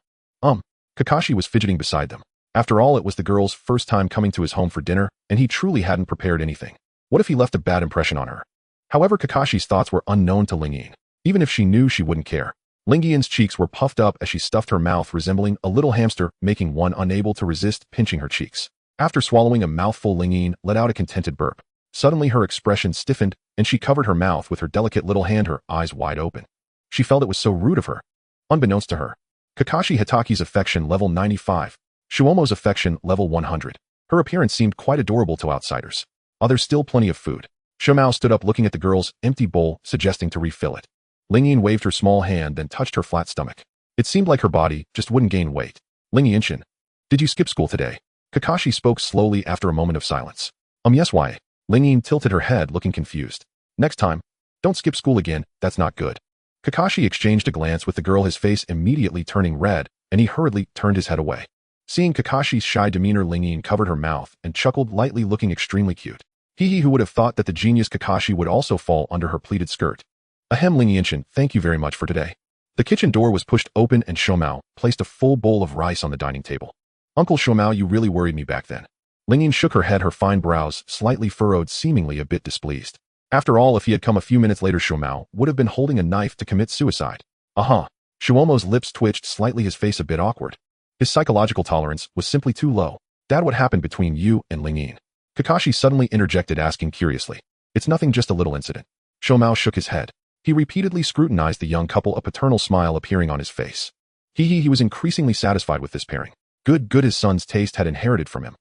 A: Kakashi was fidgeting beside them. After all, it was the girl's first time coming to his home for dinner, and he truly hadn't prepared anything. What if he left a bad impression on her? However, Kakashi's thoughts were unknown to Lingyin. Even if she knew, she wouldn't care. Lingyin's cheeks were puffed up as she stuffed her mouth, resembling a little hamster, making one unable to resist pinching her cheeks. After swallowing a mouthful, Lingyin let out a contented burp. Suddenly, her expression stiffened, and she covered her mouth with her delicate little hand, her eyes wide open. She felt it was so rude of her. Unbeknownst to her, Kakashi Hataki's affection level 95, Shuomo's affection level 100. Her appearance seemed quite adorable to outsiders. There's still plenty of food. Shuomao stood up, looking at the girl's empty bowl, suggesting to refill it. Lingyin waved her small hand, then touched her flat stomach. It seemed like her body just wouldn't gain weight. Lingyin, did you skip school today? Kakashi spoke slowly after a moment of silence. Yes, why? Lingyin tilted her head, looking confused. Next time, don't skip school again, that's not good. Kakashi exchanged a glance with the girl, his face immediately turning red, and he hurriedly turned his head away. Seeing Kakashi's shy demeanor, Lingyin covered her mouth and chuckled lightly, looking extremely cute. Who would have thought that the genius Kakashi would also fall under her pleated skirt? Ahem, Lingyin, thank you very much for today. The kitchen door was pushed open and Shuomao placed a full bowl of rice on the dining table. Uncle Shuomao, you really worried me back then. Lingyin shook her head, her fine brows slightly furrowed, seemingly a bit displeased. After all, if he had come a few minutes later, Shuomao would have been holding a knife to commit suicide. Shuomo's lips twitched slightly, his face a bit awkward. His psychological tolerance was simply too low. Dad, what happened between you and Lingyin? Kakashi suddenly interjected, asking curiously. It's nothing, just a little incident. Shuomao shook his head. He repeatedly scrutinized the young couple, a paternal smile appearing on his face. He was increasingly satisfied with this pairing. Good, his son's taste had inherited from him.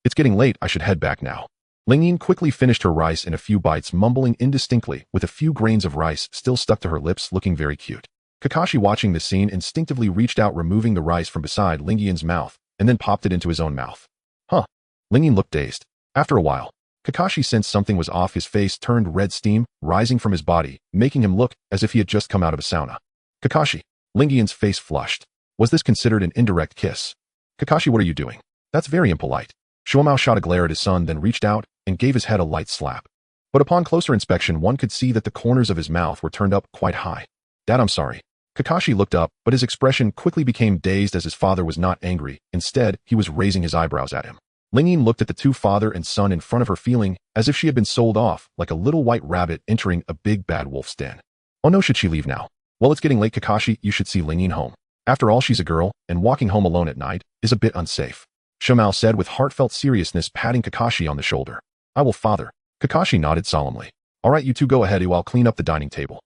A: It's getting late, I should head back now. Lingyin quickly finished her rice in a few bites, mumbling indistinctly, with a few grains of rice still stuck to her lips, looking very cute. Kakashi, watching this scene, instinctively reached out, removing the rice from beside Lingyin's mouth, and then popped it into his own mouth. Lingyin looked dazed. After a while, Kakashi sensed something was off. His face turned red, steam rising from his body, making him look as if he had just come out of a sauna. Kakashi. Lingyin's face flushed. Was this considered an indirect kiss? Kakashi, what are you doing? That's very impolite. Shuomao shot a glare at his son, then reached out and gave his head a light slap. But upon closer inspection, one could see that the corners of his mouth were turned up quite high. Dad, I'm sorry. Kakashi looked up, but his expression quickly became dazed as his father was not angry. Instead, he was raising his eyebrows at him. Lingyin looked at the two father and son in front of her, feeling as if she had been sold off, like a little white rabbit entering a big bad wolf's den. Oh no, should she leave now? Well, it's getting late, Kakashi, you should see Lingyin home. After all, she's a girl, and walking home alone at night is a bit unsafe. Shuomao said with heartfelt seriousness, patting Kakashi on the shoulder. I will, father. Kakashi nodded solemnly. All right, you two go ahead, I'll clean up the dining table.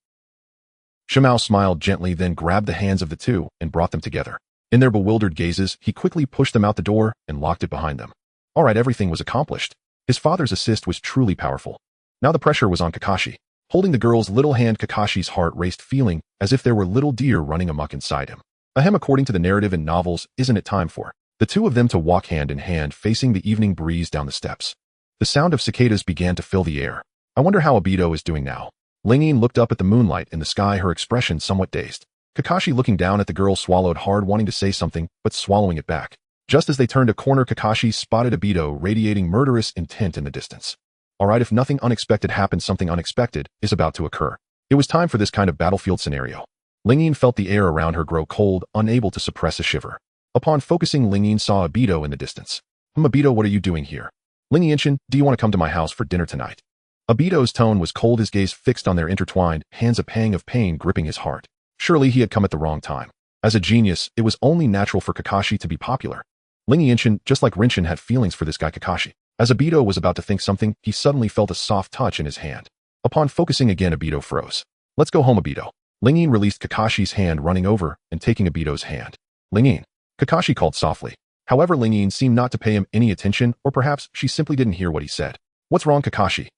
A: Shuomao smiled gently, then grabbed the hands of the two and brought them together. In their bewildered gazes, he quickly pushed them out the door and locked it behind them. All right, everything was accomplished. His father's assist was truly powerful. Now the pressure was on Kakashi. Holding the girl's little hand, Kakashi's heart raced, feeling as if there were little deer running amok inside him. According to the narrative in novels, isn't it time for the two of them to walk hand in hand, facing the evening breeze down the steps? The sound of cicadas began to fill the air. I wonder how Obito is doing now. Lingyin looked up at the moonlight in the sky, her expression somewhat dazed. Kakashi, looking down at the girl, swallowed hard, wanting to say something, but swallowing it back. Just as they turned a corner, Kakashi spotted Obito radiating murderous intent in the distance. All right, if nothing unexpected happens, something unexpected is about to occur. It was time for this kind of battlefield scenario. Lingyin felt the air around her grow cold, unable to suppress a shiver. Upon focusing, Lingyin saw Obito in the distance. Obito, what are you doing here? Lingyin, do you want to come to my house for dinner tonight? Obito's tone was cold, his gaze fixed on their intertwined hands, a pang of pain gripping his heart. Surely he had come at the wrong time. As a genius, it was only natural for Kakashi to be popular. Lingyin, just like Rinshin, had feelings for this guy Kakashi. As Obito was about to think something, he suddenly felt a soft touch in his hand. Upon focusing again, Obito froze. Let's go home, Obito. Lingyin released Kakashi's hand, running over and taking Obito's hand. Lingyin. Kakashi called softly. However, Lingyin seemed not to pay him any attention, or perhaps she simply didn't hear what he said. What's wrong, Kakashi?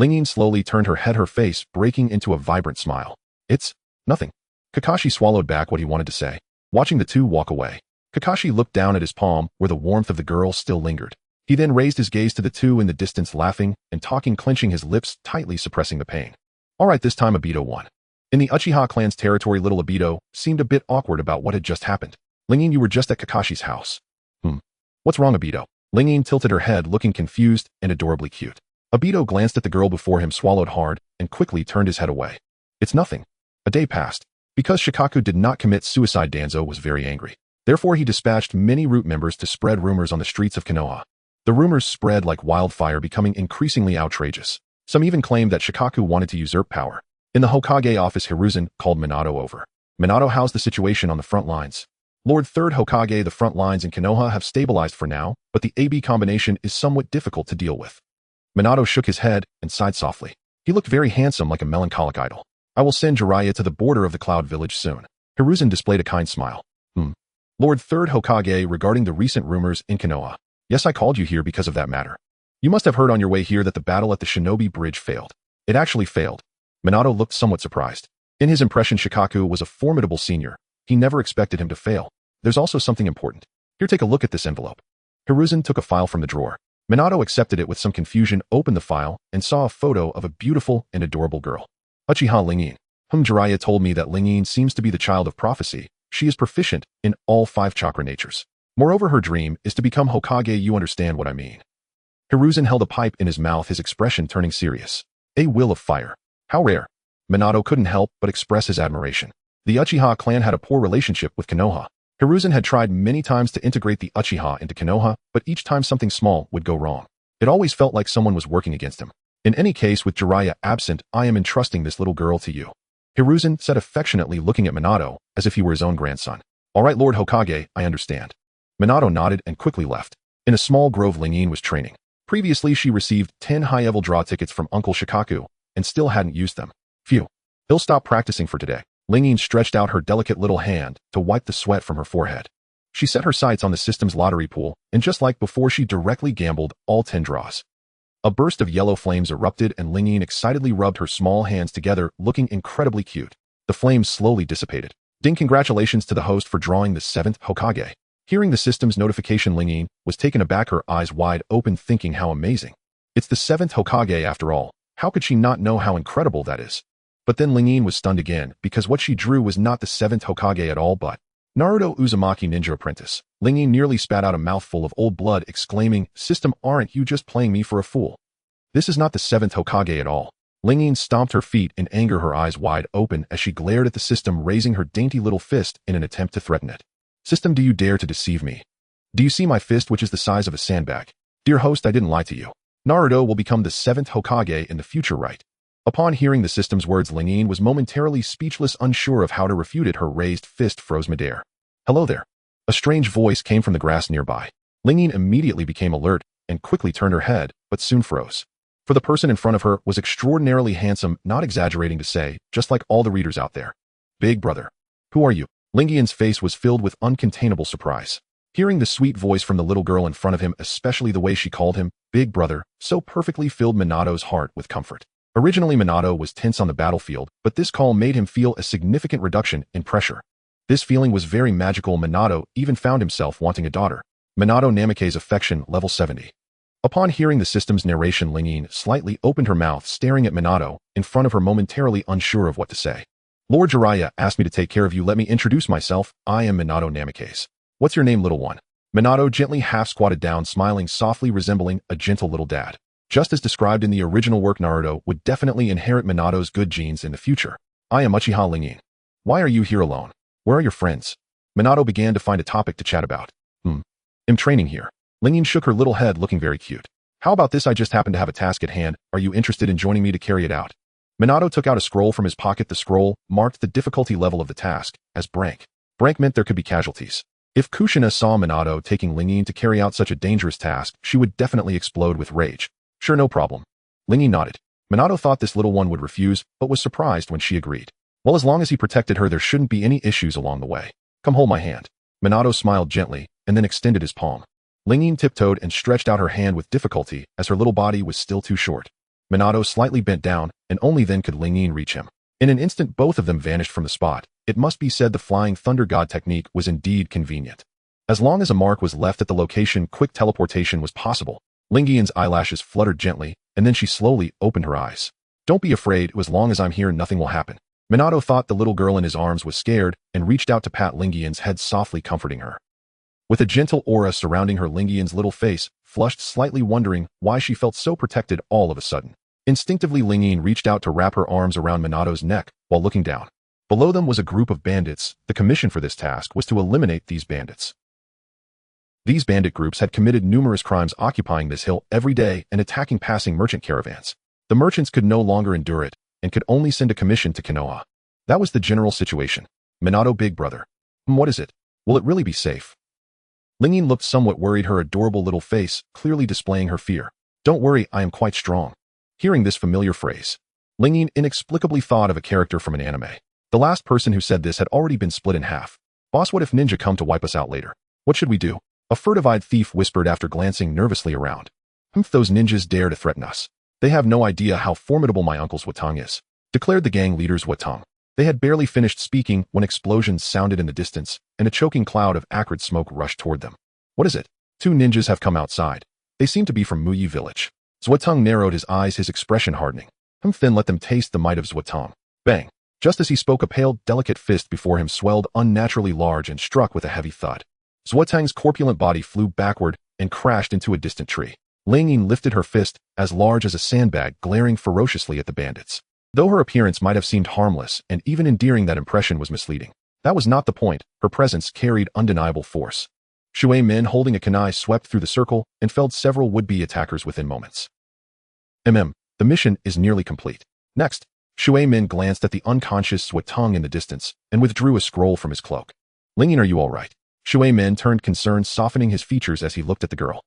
A: Lingyin slowly turned her head, her face breaking into a vibrant smile. It's nothing. Kakashi swallowed back what he wanted to say, watching the two walk away. Kakashi looked down at his palm, where the warmth of the girl still lingered. He then raised his gaze to the two in the distance, laughing and talking, clenching his lips, tightly suppressing the pain. Alright, this time Obito won. In the Uchiha clan's territory, little Obito seemed a bit awkward about what had just happened. Lingyin, you were just at Kakashi's house. What's wrong, Obito? Lingyin tilted her head, looking confused and adorably cute. Obito glanced at the girl before him, swallowed hard, and quickly turned his head away. It's nothing. A day passed. Because Shikaku did not commit suicide, Danzo was very angry. Therefore, he dispatched many root members to spread rumors on the streets of Konoha. The rumors spread like wildfire, becoming increasingly outrageous. Some even claimed that Shikaku wanted to usurp power. In the Hokage office, Hiruzen called Minato over. Minato, how's the situation on the front lines? Lord Third Hokage, the front lines in Konoha have stabilized for now, but the AB combination is somewhat difficult to deal with. Minato shook his head and sighed softly. He looked very handsome, like a melancholic idol. I will send Jiraiya to the border of the Cloud Village soon. Hiruzen displayed a kind smile. Lord Third Hokage, regarding the recent rumors in Konoha. Yes, I called you here because of that matter. You must have heard on your way here that the battle at the Shinobi Bridge failed. It actually failed. Minato looked somewhat surprised. In his impression, Shikaku was a formidable senior. He never expected him to fail. There's also something important. Here, take a look at this envelope. Hiruzen took a file from the drawer. Minato accepted it with some confusion, opened the file, and saw a photo of a beautiful and adorable girl. Uchiha Lingyin. Jiraiya told me that Lingyin seems to be the child of prophecy. She is proficient in all 5 chakra natures. Moreover, her dream is to become Hokage. You understand what I mean. Hiruzen held a pipe in his mouth, his expression turning serious. A will of fire. How rare. Minato couldn't help but express his admiration. The Uchiha clan had a poor relationship with Konoha. Hiruzen had tried many times to integrate the Uchiha into Konoha, but each time something small would go wrong. It always felt like someone was working against him. In any case, with Jiraiya absent, I am entrusting this little girl to you. Hiruzen said affectionately, looking at Minato as if he were his own grandson. All right, Lord Hokage, I understand. Minato nodded and quickly left. In a small grove, Lingyin was training. Previously, she received 10 high-level draw tickets from Uncle Shikaku and still hadn't used them. Phew. He'll stop practicing for today. Lingyin stretched out her delicate little hand to wipe the sweat from her forehead. She set her sights on the system's lottery pool, and just like before, she directly gambled all 10 draws. A burst of yellow flames erupted, and Lingyin excitedly rubbed her small hands together, looking incredibly cute. The flames slowly dissipated. Ding! Congratulations to the host for drawing the 7th Hokage. Hearing the system's notification, Lingyin was taken aback, her eyes wide open, thinking how amazing. It's the 7th Hokage after all. How could she not know how incredible that is? But then Lingyin was stunned again, because what she drew was not the 7th Hokage at all, but Naruto Uzumaki Ninja Apprentice. Lingyin nearly spat out a mouthful of old blood, exclaiming, System, aren't you just playing me for a fool? This is not the 7th Hokage at all. Lingyin stomped her feet in anger, her eyes wide open as she glared at the system, raising her dainty little fist in an attempt to threaten it. System, do you dare to deceive me? Do you see my fist, which is the size of a sandbag? Dear host, I didn't lie to you. Naruto will become the 7th Hokage in the future, right? Upon hearing the system's words, Lingyin was momentarily speechless, unsure of how to refute it. Her raised fist froze midair. Hello there. A strange voice came from the grass nearby. Lingyin immediately became alert and quickly turned her head, but soon froze. For the person in front of her was extraordinarily handsome, not exaggerating to say, just like all the readers out there. Big brother. Who are you? Lingyin's face was filled with uncontainable surprise. Hearing the sweet voice from the little girl in front of him, especially the way she called him, Big Brother, so perfectly filled Minato's heart with comfort. Originally, Minato was tense on the battlefield, but this call made him feel a significant reduction in pressure. This feeling was very magical. Minato even found himself wanting a daughter. Minato Namake's affection, level 70. Upon hearing the system's narration, Lingyin slightly opened her mouth, staring at Minato, in front of her, momentarily unsure of what to say. Lord Jiraiya asked me to take care of you. Let me introduce myself. I am Minato Namake's. What's your name, little one? Minato gently half-squatted down, smiling softly, resembling a gentle little dad. Just as described in the original work, Naruto would definitely inherit Minato's good genes in the future. I am Uchiha Lingyin. Why are you here alone? Where are your friends? Minato began to find a topic to chat about. I'm training here. Lingyin shook her little head, looking very cute. How about this? I just happen to have a task at hand. Are you interested in joining me to carry it out? Minato took out a scroll from his pocket. The scroll marked the difficulty level of the task as blank. Blank meant there could be casualties. If Kushina saw Minato taking Lingyin to carry out such a dangerous task, she would definitely explode with rage. Sure, no problem. Lingyin nodded. Minato thought this little one would refuse, but was surprised when she agreed. Well, as long as he protected her, there shouldn't be any issues along the way. Come hold my hand. Minato smiled gently, and then extended his palm. Lingyin tiptoed and stretched out her hand with difficulty, as her little body was still too short. Minato slightly bent down, and only then could Lingyin reach him. In an instant, both of them vanished from the spot, It must be said the flying thunder god technique was indeed convenient. As long as a mark was left at the location, quick teleportation was possible. Ling Yin's eyelashes fluttered gently, and then she slowly opened her eyes. Don't be afraid, as long as I'm here nothing will happen. Minato thought the little girl in his arms was scared and reached out to pat Ling Yin's head, softly comforting her. With a gentle aura surrounding her, Ling Yin's little face flushed, slightly wondering why she felt so protected all of a sudden. Instinctively, Ling Yin reached out to wrap her arms around Minato's neck while looking down. Below them was a group of bandits. The commission for this task was to eliminate these bandits. These bandit groups had committed numerous crimes, occupying this hill every day and attacking passing merchant caravans. The merchants could no longer endure it and could only send a commission to Konoha. That was the general situation. Minato, big brother. What is it? Will it really be safe? Ling Yin looked somewhat worried, her adorable little face clearly displaying her fear. Don't worry, I am quite strong. Hearing this familiar phrase, Ling Yin inexplicably thought of a character from an anime. The last person who said this had already been split in half. Boss, what if ninja come to wipe us out later? What should we do? A furtive-eyed thief whispered after glancing nervously around. Those ninjas dare to threaten us. They have no idea how formidable my uncle's Watang is, declared the gang leader's Watang. They had barely finished speaking when explosions sounded in the distance, and a choking cloud of acrid smoke rushed toward them. What is it? Two ninjas have come outside. They seem to be from Muyi village. Zwatang narrowed his eyes, his expression hardening. Then let them taste the might of Zwatang. Bang! Just as he spoke, a pale, delicate fist before him swelled unnaturally large and struck with a heavy thud. Zwatang's corpulent body flew backward and crashed into a distant tree. Ling Yin lifted her fist, as large as a sandbag, glaring ferociously at the bandits. Though her appearance might have seemed harmless and even endearing, that impression was misleading. That was not the point. Her presence carried undeniable force. Shui Min, holding a kunai, swept through the circle and felled several would-be attackers within moments. The mission is nearly complete. Next, Shui Min glanced at the unconscious Zwatang in the distance and withdrew a scroll from his cloak. Ling Yin, are you all right? Shui Min turned concerned, softening his features as he looked at the girl.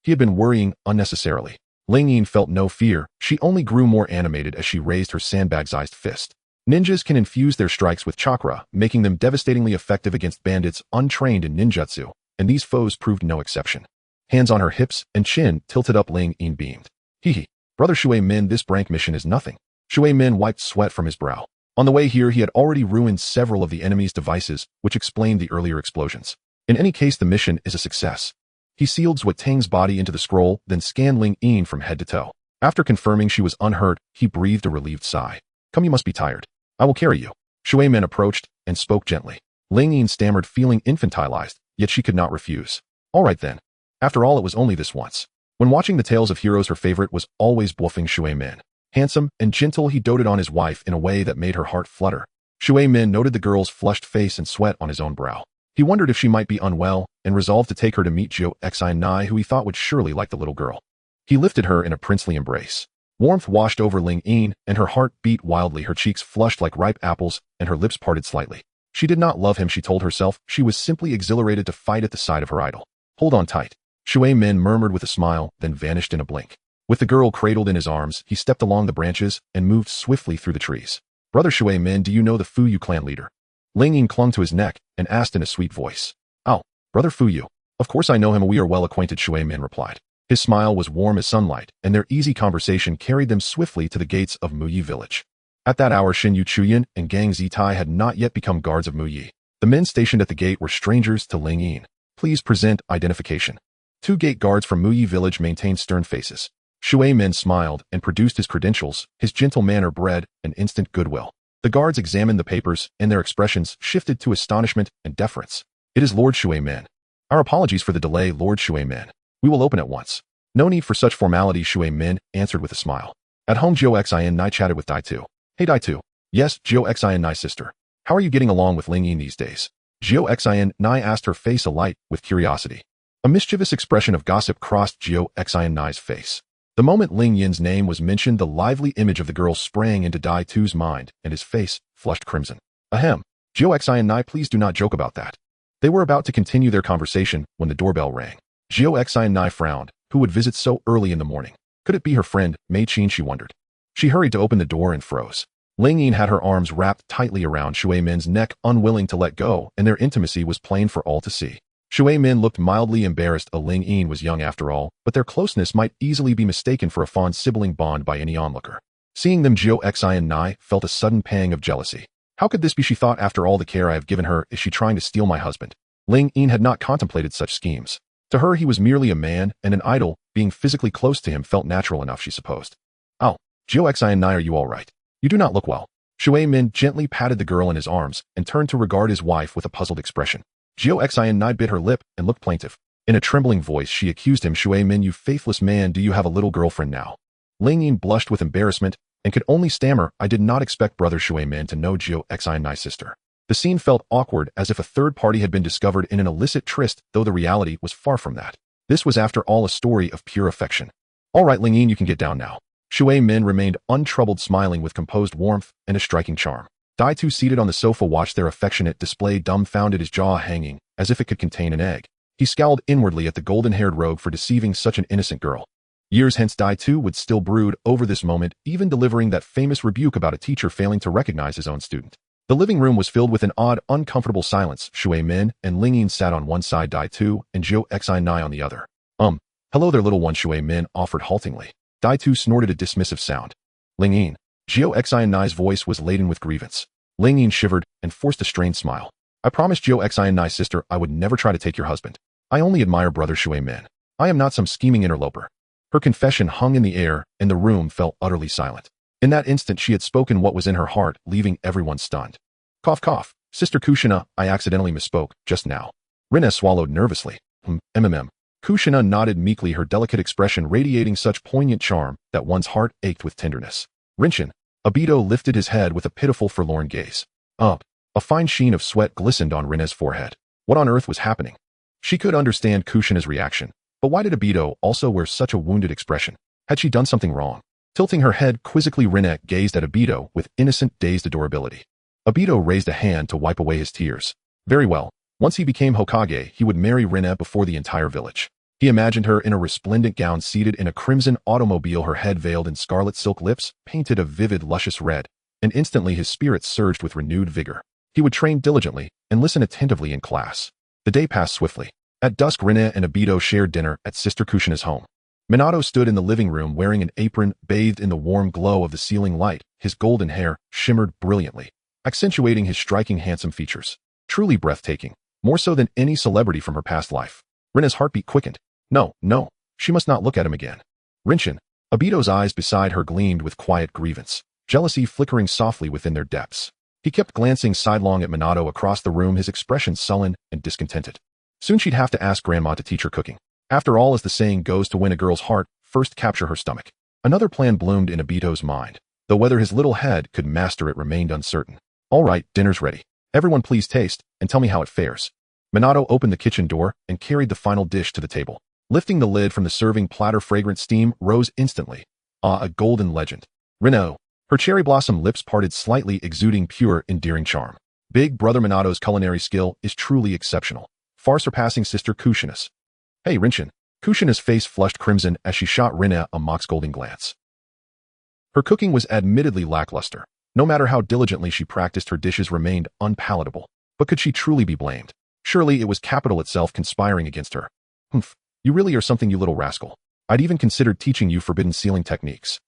A: He had been worrying unnecessarily. Ling Yin felt no fear. She only grew more animated as she raised her sandbag-sized fist. Ninjas can infuse their strikes with chakra, making them devastatingly effective against bandits untrained in ninjutsu, and these foes proved no exception. Hands on her hips and chin tilted up, Ling Yin beamed. Hee. Brother Shui Min, this prank mission is nothing. Shui Min wiped sweat from his brow. On the way here, he had already ruined several of the enemy's devices, which explained the earlier explosions. In any case, the mission is a success. He sealed Zwatang's body into the scroll, then scanned Ling Yin from head to toe. After confirming she was unhurt, he breathed a relieved sigh. Come, you must be tired. I will carry you. Shui Min approached and spoke gently. Ling Yin stammered, feeling infantilized, yet she could not refuse. All right then. After all, it was only this once. When watching the tales of heroes, her favorite was always bluffing Shui Min. Handsome and gentle, he doted on his wife in a way that made her heart flutter. Shui Min noted the girl's flushed face and sweat on his own brow. He wondered if she might be unwell and resolved to take her to meet Zhou Xinai, who he thought would surely like the little girl. He lifted her in a princely embrace. Warmth washed over Ling Yin, and her heart beat wildly. Her cheeks flushed like ripe apples, and her lips parted slightly. She did not love him, she told herself. She was simply exhilarated to fight at the side of her idol. Hold on tight. Shui Min murmured with a smile, then vanished in a blink. With the girl cradled in his arms, he stepped along the branches and moved swiftly through the trees. Brother Shui Min, do you know the Fuyu clan leader? Ling Yin clung to his neck and asked in a sweet voice. Oh, Brother Fuyu. Of course I know him, we are well acquainted, Shui Min replied. His smile was warm as sunlight, and their easy conversation carried them swiftly to the gates of Muyi village. At that hour, Shin Yu Chuyan and Gang Zitai had not yet become guards of Muyi. The men stationed at the gate were strangers to Ling Yin. Please present identification. 2 gate guards from Muyi village maintained stern faces. Shui Min smiled and produced his credentials. His gentle manner bred an instant goodwill. The guards examined the papers, and their expressions shifted to astonishment and deference. It is Lord Shui Min. Our apologies for the delay, Lord Shui Min. We will open at once. No need for such formality, Shui Min answered with a smile. At home, Zhou Xinai chatted with Dai-Tu. Hey Dai-Tu. Yes, Zhou Xinai sister. How are you getting along with Ling Yin these days? Zhou Xinai asked, her face alight with curiosity. A mischievous expression of gossip crossed Zhou Xinai's face. The moment Ling Yin's name was mentioned, the lively image of the girl sprang into Dai-Tu's mind, and his face flushed crimson. Ahem. Zhou Xinai, please do not joke about that. They were about to continue their conversation when the doorbell rang. Zhou Xinai frowned. Who would visit so early in the morning? Could it be her friend, Mei Qin, she wondered. She hurried to open the door and froze. Ling Yin had her arms wrapped tightly around Shui Min's neck, unwilling to let go, and their intimacy was plain for all to see. Shui Min looked mildly embarrassed. Ling Yin was young after all, but their closeness might easily be mistaken for a fond sibling bond by any onlooker. Seeing them, Zhou Xinai felt a sudden pang of jealousy. How could this be, she thought, after all the care I have given her, is she trying to steal my husband? Ling Yin had not contemplated such schemes. To her he was merely a man and an idol, being physically close to him felt natural enough, she supposed. Oh, Jiu Xin, are you all right? You do not look well. Shui Min gently patted the girl in his arms and turned to regard his wife with a puzzled expression. Jiu Xin bit her lip and looked plaintive. In a trembling voice she accused him, Shui Min, you faithless man, do you have a little girlfriend now? Ling Yin blushed with embarrassment and could only stammer, I did not expect brother Shui Min to know Jiu Xin's sister. The scene felt awkward, as if a third party had been discovered in an illicit tryst, though the reality was far from that. This was after all a story of pure affection. All right, Ling Yin, you can get down now. Shui Min remained untroubled, smiling with composed warmth and a striking charm. Dai Tu, seated on the sofa, watched their affectionate display dumbfounded, his jaw hanging, as if it could contain an egg. He scowled inwardly at the golden-haired rogue for deceiving such an innocent girl. Years hence Dai Tu would still brood over this moment, even delivering that famous rebuke about a teacher failing to recognize his own student. The living room was filled with an odd, uncomfortable silence. Shui Min and Ling Yin sat on one side, Dai Tu and Jiu Xin on the other. Hello there, little one, Shui Min offered haltingly. Dai Tu snorted a dismissive sound. Ling Yin. Jiu Xin's voice was laden with grievance. Ling Yin shivered and forced a strained smile. I promised Jiu Xin's sister I would never try to take your husband. I only admire brother Shui Min. I am not some scheming interloper. Her confession hung in the air, and the room fell utterly silent. In that instant she had spoken what was in her heart, leaving everyone stunned. Cough cough. Sister Kushina, I accidentally misspoke, just now. Rinna swallowed nervously. Kushina nodded meekly, her delicate expression radiating such poignant charm that one's heart ached with tenderness. Rinshin. Obito lifted his head with a pitiful, forlorn gaze. A fine sheen of sweat glistened on Rinna's forehead. What on earth was happening? She could understand Kushina's reaction, but why did Obito also wear such a wounded expression? Had she done something wrong? Tilting her head quizzically, Rinna gazed at Obito with innocent, dazed adorability. Obito raised a hand to wipe away his tears. Very well. Once he became Hokage, he would marry Rinna before the entire village. He imagined her in a resplendent gown, seated in a crimson automobile, her head veiled in scarlet silk, lips painted a vivid, luscious red, and instantly his spirits surged with renewed vigor. He would train diligently and listen attentively in class. The day passed swiftly. At dusk, Rinna and Obito shared dinner at Sister Kushina's home. Minato stood in the living room wearing an apron, bathed in the warm glow of the ceiling light. His golden hair shimmered brilliantly, accentuating his striking, handsome features. Truly breathtaking, more so than any celebrity from her past life. Rinna's heartbeat quickened. No, she must not look at him again. Rinshin. Obito's eyes beside her gleamed with quiet grievance, jealousy flickering softly within their depths. He kept glancing sidelong at Minato across the room, his expression sullen and discontented. Soon she'd have to ask Grandma to teach her cooking. After all, as the saying goes, to win a girl's heart, first capture her stomach. Another plan bloomed in Obito's mind, though whether his little head could master it remained uncertain. All right, dinner's ready. Everyone please taste and tell me how it fares. Minato opened the kitchen door and carried the final dish to the table. Lifting the lid from the serving platter, fragrant steam rose instantly. A golden legend. Rinna. Her cherry blossom lips parted slightly, exuding pure, endearing charm. Big brother Minato's culinary skill is truly exceptional, far surpassing Sister Kushina's. Hey, Rinshin. Kushina's face flushed crimson as she shot Rinna a mock scolding glance. Her cooking was admittedly lackluster. No matter how diligently she practiced, her dishes remained unpalatable. But could she truly be blamed? Surely it was capital itself conspiring against her. You really are something, you little rascal. I'd even considered teaching you forbidden sealing techniques.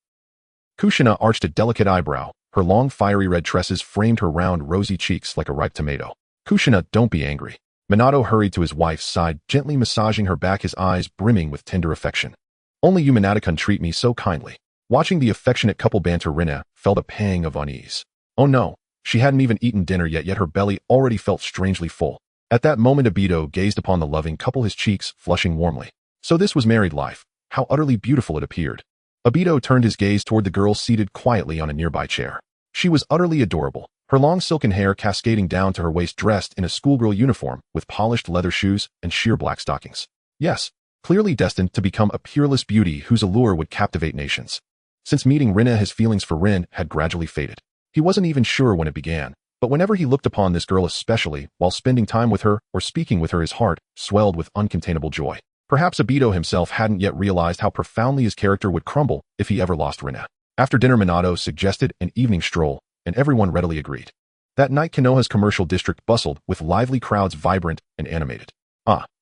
A: Kushina arched a delicate eyebrow. Her long, fiery red tresses framed her round, rosy cheeks like a ripe tomato. Kushina, don't be angry. Minato hurried to his wife's side, gently massaging her back, his eyes brimming with tender affection. Only you Minato-kun treat me so kindly. Watching the affectionate couple banter, Rinna felt a pang of unease. Oh no, she hadn't even eaten dinner yet her belly already felt strangely full. At that moment Obito gazed upon the loving couple, his cheeks flushing warmly. So this was married life. How utterly beautiful it appeared. Obito turned his gaze toward the girl seated quietly on a nearby chair. She was utterly adorable, her long silken hair cascading down to her waist, dressed in a schoolgirl uniform with polished leather shoes and sheer black stockings. Yes, clearly destined to become a peerless beauty whose allure would captivate nations. Since meeting Rinna, his feelings for Rin had gradually faded. He wasn't even sure when it began, but whenever he looked upon this girl, especially while spending time with her or speaking with her, his heart swelled with uncontainable joy. Perhaps Obito himself hadn't yet realized how profoundly his character would crumble if he ever lost Rinna. After dinner, Minato suggested an evening stroll, and everyone readily agreed. That night, Konoha's commercial district bustled with lively crowds, vibrant and animated.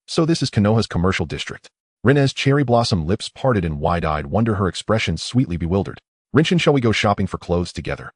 A: So this is Konoha's commercial district. Rinna's cherry blossom lips parted in wide-eyed wonder, her expression sweetly bewildered. Rinshin, shall we go shopping for clothes together?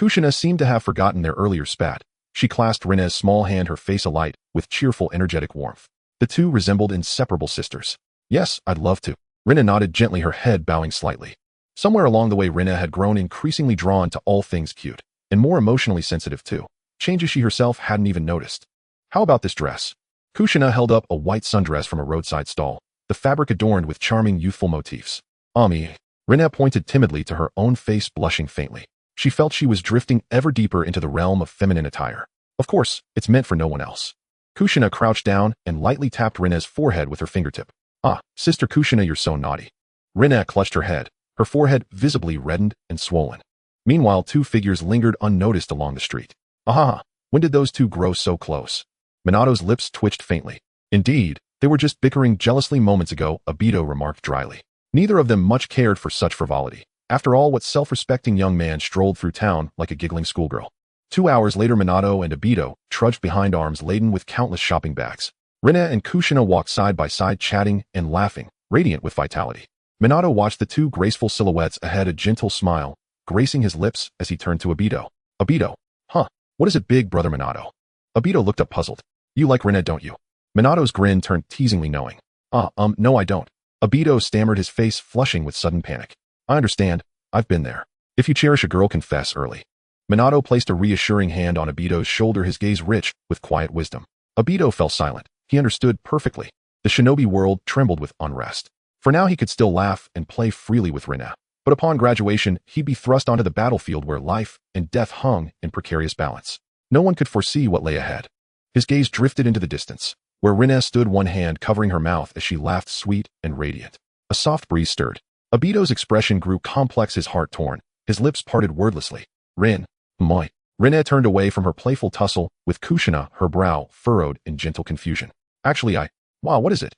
A: Kushina seemed to have forgotten their earlier spat. She clasped Rinna's small hand, her face alight with cheerful, energetic warmth. The two resembled inseparable sisters. Yes, I'd love to. Rinna nodded gently, her head bowing slightly. Somewhere along the way, Rinna had grown increasingly drawn to all things cute, and more emotionally sensitive too. Changes she herself hadn't even noticed. How about this dress? Kushina held up a white sundress from a roadside stall, the fabric adorned with charming youthful motifs. Ami. Rinna pointed timidly to her own face, blushing faintly. She felt she was drifting ever deeper into the realm of feminine attire. Of course, it's meant for no one else. Kushina crouched down and lightly tapped Rinna's forehead with her fingertip. Ah, Sister Kushina, you're so naughty. Rinna clutched her head, her forehead visibly reddened and swollen. Meanwhile, two figures lingered unnoticed along the street. Aha, when did those two grow so close? Minato's lips twitched faintly. Indeed, they were just bickering jealously moments ago, Obito remarked dryly. Neither of them much cared for such frivolity. After all, what self-respecting young man strolled through town like a giggling schoolgirl? 2 hours later, Minato and Obito trudged behind, arms laden with countless shopping bags. Rinna and Kushina walked side by side, chatting and laughing, radiant with vitality. Minato watched the two graceful silhouettes ahead, a gentle smile gracing his lips as he turned to Obito. Obito. Huh, what is it, big brother Minato? Obito looked up puzzled. You like Rinna, don't you? Minato's grin turned teasingly knowing. No I don't. Obito stammered, his face flushing with sudden panic. I understand. I've been there. If you cherish a girl, confess early. Minato placed a reassuring hand on Obito's shoulder, his gaze rich with quiet wisdom. Obito fell silent. He understood perfectly. The shinobi world trembled with unrest. For now, he could still laugh and play freely with Rinna. But upon graduation, he'd be thrust onto the battlefield where life and death hung in precarious balance. No one could foresee what lay ahead. His gaze drifted into the distance, where Rinna stood, one hand covering her mouth as she laughed, sweet and radiant. A soft breeze stirred. Obito's expression grew complex, his heart torn. His lips parted wordlessly. Moi. Rinna turned away from her playful tussle with Kushina, her brow furrowed in gentle confusion. Actually, wow, what is it?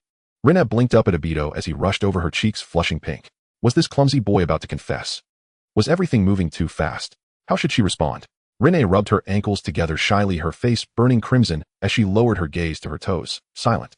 A: Rinna blinked up at Obito as he rushed over, her cheeks flushing pink. Was this clumsy boy about to confess? Was everything moving too fast? How should she respond? Rinna rubbed her ankles together shyly, her face burning crimson as she lowered her gaze to her toes, silent.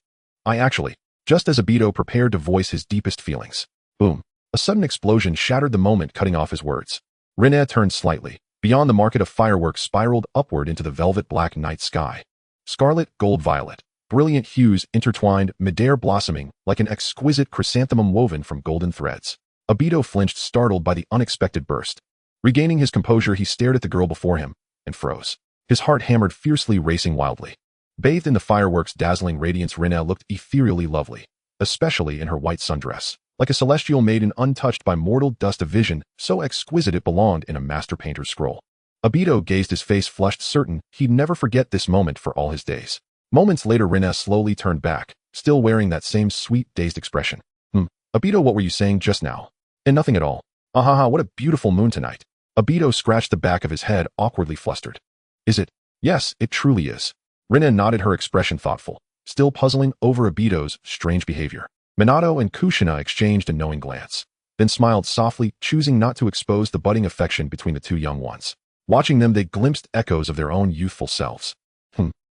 A: Just as Obito prepared to voice his deepest feelings. Boom. A sudden explosion shattered the moment, cutting off his words. Rinna turned slightly. Beyond, the market of fireworks spiraled upward into the velvet black night sky. Scarlet, gold, violet. Brilliant hues intertwined, midair blossoming like an exquisite chrysanthemum woven from golden threads. Obito flinched, startled by the unexpected burst. Regaining his composure, he stared at the girl before him and froze. His heart hammered fiercely, racing wildly. Bathed in the fireworks' dazzling radiance, Rinna looked ethereally lovely, especially in her white sundress. Like a celestial maiden untouched by mortal dust, a vision so exquisite it belonged in a master painter's scroll. Obito gazed, his face flushed, certain he'd never forget this moment for all his days. Moments later, Rinna slowly turned back, still wearing that same sweet, dazed expression. Obito, what were you saying just now? And nothing at all. Ahaha, what a beautiful moon tonight. Obito scratched the back of his head, awkwardly flustered. Is it? Yes, it truly is. Rinna nodded, her expression thoughtful, still puzzling over Obito's strange behavior. Minato and Kushina exchanged a knowing glance, then smiled softly, choosing not to expose the budding affection between the two young ones. Watching them, they glimpsed echoes of their own youthful selves.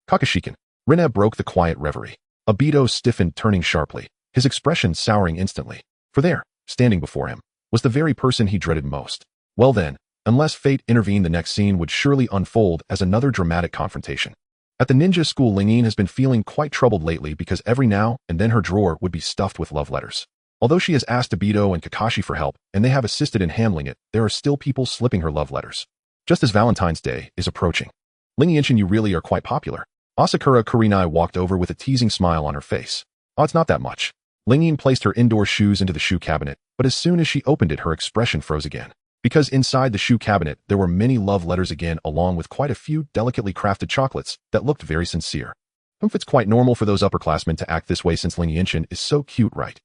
A: Kakashi-kun. Rinna broke the quiet reverie. Obito stiffened, turning sharply, his expression souring instantly. For there, standing before him, was the very person he dreaded most. Well then, unless fate intervened, the next scene would surely unfold as another dramatic confrontation. At the ninja school, Lingyin has been feeling quite troubled lately because every now and then her drawer would be stuffed with love letters. Although she has asked Obito and Kakashi for help, and they have assisted in handling it, there are still people slipping her love letters. Just as Valentine's Day is approaching. Lingyin, you really are quite popular. Asakura Kurenai walked over with a teasing smile on her face. Oh, it's not that much. Lingyin placed her indoor shoes into the shoe cabinet, but as soon as she opened it, her expression froze again. Because inside the shoe cabinet, there were many love letters again, along with quite a few delicately crafted chocolates that looked very sincere. It's quite normal for those upperclassmen to act this way since Lingyin is so cute, right?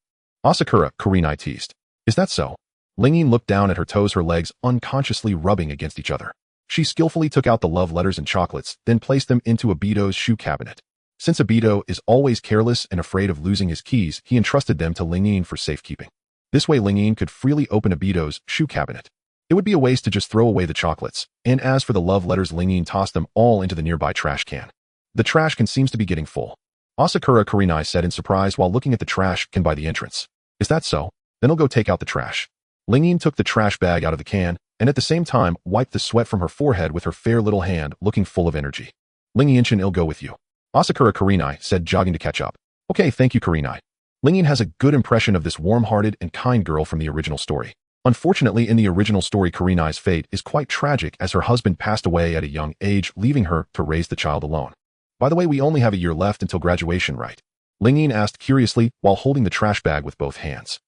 A: Asakura Kurenai teased. Is that so? Lingyin looked down at her toes, her legs unconsciously rubbing against each other. She skillfully took out the love letters and chocolates, then placed them into Obito's shoe cabinet. Since Obito is always careless and afraid of losing his keys, he entrusted them to Lingyin for safekeeping. This way, Lingyin could freely open Obito's shoe cabinet. It would be a waste to just throw away the chocolates, and as for the love letters, Lingyin tossed them all into the nearby trash can. The trash can seems to be getting full. Asakura Kurenai said in surprise while looking at the trash can by the entrance. Is that so? Then I'll go take out the trash. Lingyin took the trash bag out of the can, and at the same time wiped the sweat from her forehead with her fair little hand, looking full of energy. Ling-Yinshin, I'll go with you. Asakura Kurenai said, jogging to catch up. Okay, thank you, Kurenai. Ling-Yin has a good impression of this warm-hearted and kind girl from the original story. Unfortunately, in the original story, Kurenai's fate is quite tragic as her husband passed away at a young age, leaving her to raise the child alone. By the way, we only have a year left until graduation, right? Ling-Yin asked curiously while holding the trash bag with both hands.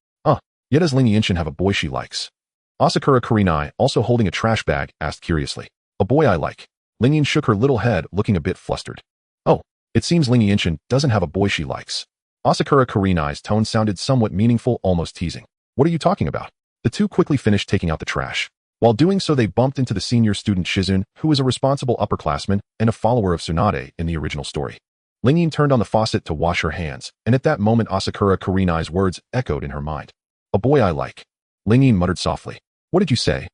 A: Yet does Ling-Yinshin have a boy she likes? Asakura Kurenai, also holding a trash bag, asked curiously. A boy I like. Ling-Yin shook her little head, looking a bit flustered. Oh, it seems Ling-Yinshin doesn't have a boy she likes. Asakura Kurenai's tone sounded somewhat meaningful, almost teasing. What are you talking about? The two quickly finished taking out the trash. While doing so, they bumped into the senior student Shizun, who was a responsible upperclassman and a follower of Tsunade in the original story. Ling-Yin turned on the faucet to wash her hands, and at that moment Asakura Kurenai's words echoed in her mind. A boy I like. Ling-Yin muttered softly. What did you say?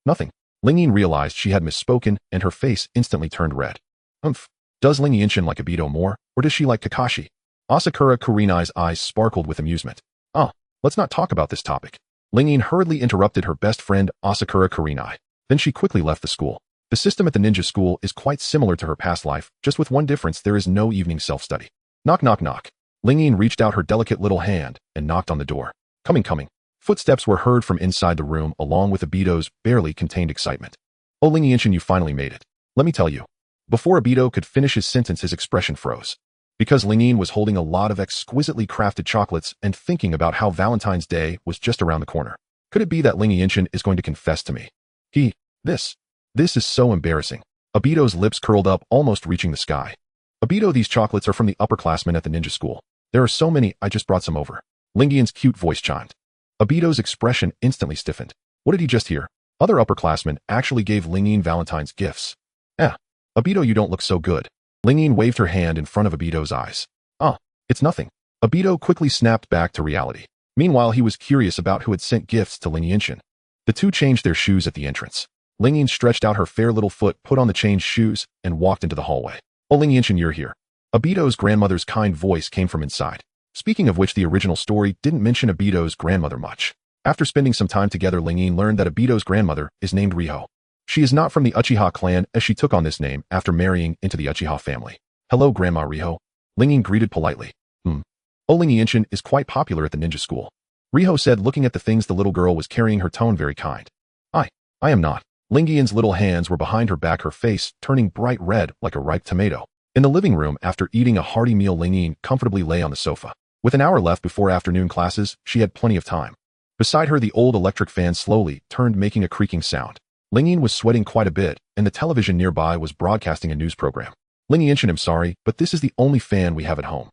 A: Nothing. Ling-Yin realized she had misspoken, and her face instantly turned red. Does Ling-Yinshin like Obito more, or does she like Kakashi? Asakura Kurenai's eyes sparkled with amusement. Let's not talk about this topic. Ling-Yin hurriedly interrupted her best friend, Asakura Kurenai. Then she quickly left the school. The system at the ninja school is quite similar to her past life, just with one difference: there is no evening self-study. Knock, knock, knock. Ling-Yin reached out her delicate little hand and knocked on the door. Coming. Footsteps were heard from inside the room, along with Obito's barely contained excitement. Oh, Ling-Yinshin, you finally made it. Let me tell you. Before Obito could finish his sentence, his expression froze. Because Ling-Yin was holding a lot of exquisitely crafted chocolates and thinking about how Valentine's Day was just around the corner. Could it be that Ling-Yinshin is going to confess to me? This is so embarrassing. Obito's lips curled up, almost reaching the sky. Obito, these chocolates are from the upperclassmen at the ninja school. There are so many, I just brought some over. Ling-Yin's cute voice chimed. Obito's expression instantly stiffened. What did he just hear? Other upperclassmen actually gave Ling-Yin Valentine's gifts. Obito, you don't look so good. Ling-Yin waved her hand in front of Obito's eyes. It's nothing. Obito quickly snapped back to reality. Meanwhile, he was curious about who had sent gifts to Ling-Yinshin. The two changed their shoes at the entrance. Ling-Yin stretched out her fair little foot, put on the changed shoes, and walked into the hallway. Oh, Ling-Yinshin, you're here. Obito's grandmother's kind voice came from inside. Speaking of which, the original story didn't mention Obito's grandmother much. After spending some time together, Ling-Yin learned that Obito's grandmother is named Riho. She is not from the Uchiha clan, as she took on this name after marrying into the Uchiha family. Hello, Grandma Riho. Ling-Yin greeted politely. Oh, Ling-Yinshin is quite popular at the ninja school. Riho said, looking at the things the little girl was carrying, her tone very kind. I am not. Ling-Yin's little hands were behind her back, her face turning bright red like a ripe tomato. In the living room, after eating a hearty meal, Ling-Yin comfortably lay on the sofa. With an hour left before afternoon classes, she had plenty of time. Beside her, the old electric fan slowly turned, making a creaking sound. Ling-Yin was sweating quite a bit, and the television nearby was broadcasting a news program. Ling-Yinshin, I'm sorry, but this is the only fan we have at home.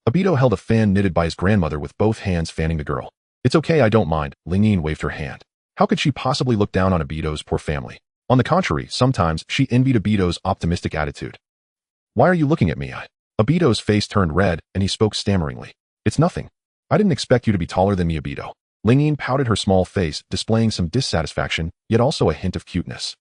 A: Obito held a fan knitted by his grandmother with both hands, fanning the girl. It's okay, I don't mind. Ling-Yin waved her hand. How could she possibly look down on Obito's poor family? On the contrary, sometimes she envied Obito's optimistic attitude. Why are you looking at me? Obito's face turned red, and he spoke stammeringly. It's nothing. I didn't expect you to be taller than me, Obito. Ling-Yin pouted her small face, displaying some dissatisfaction, yet also a hint of cuteness.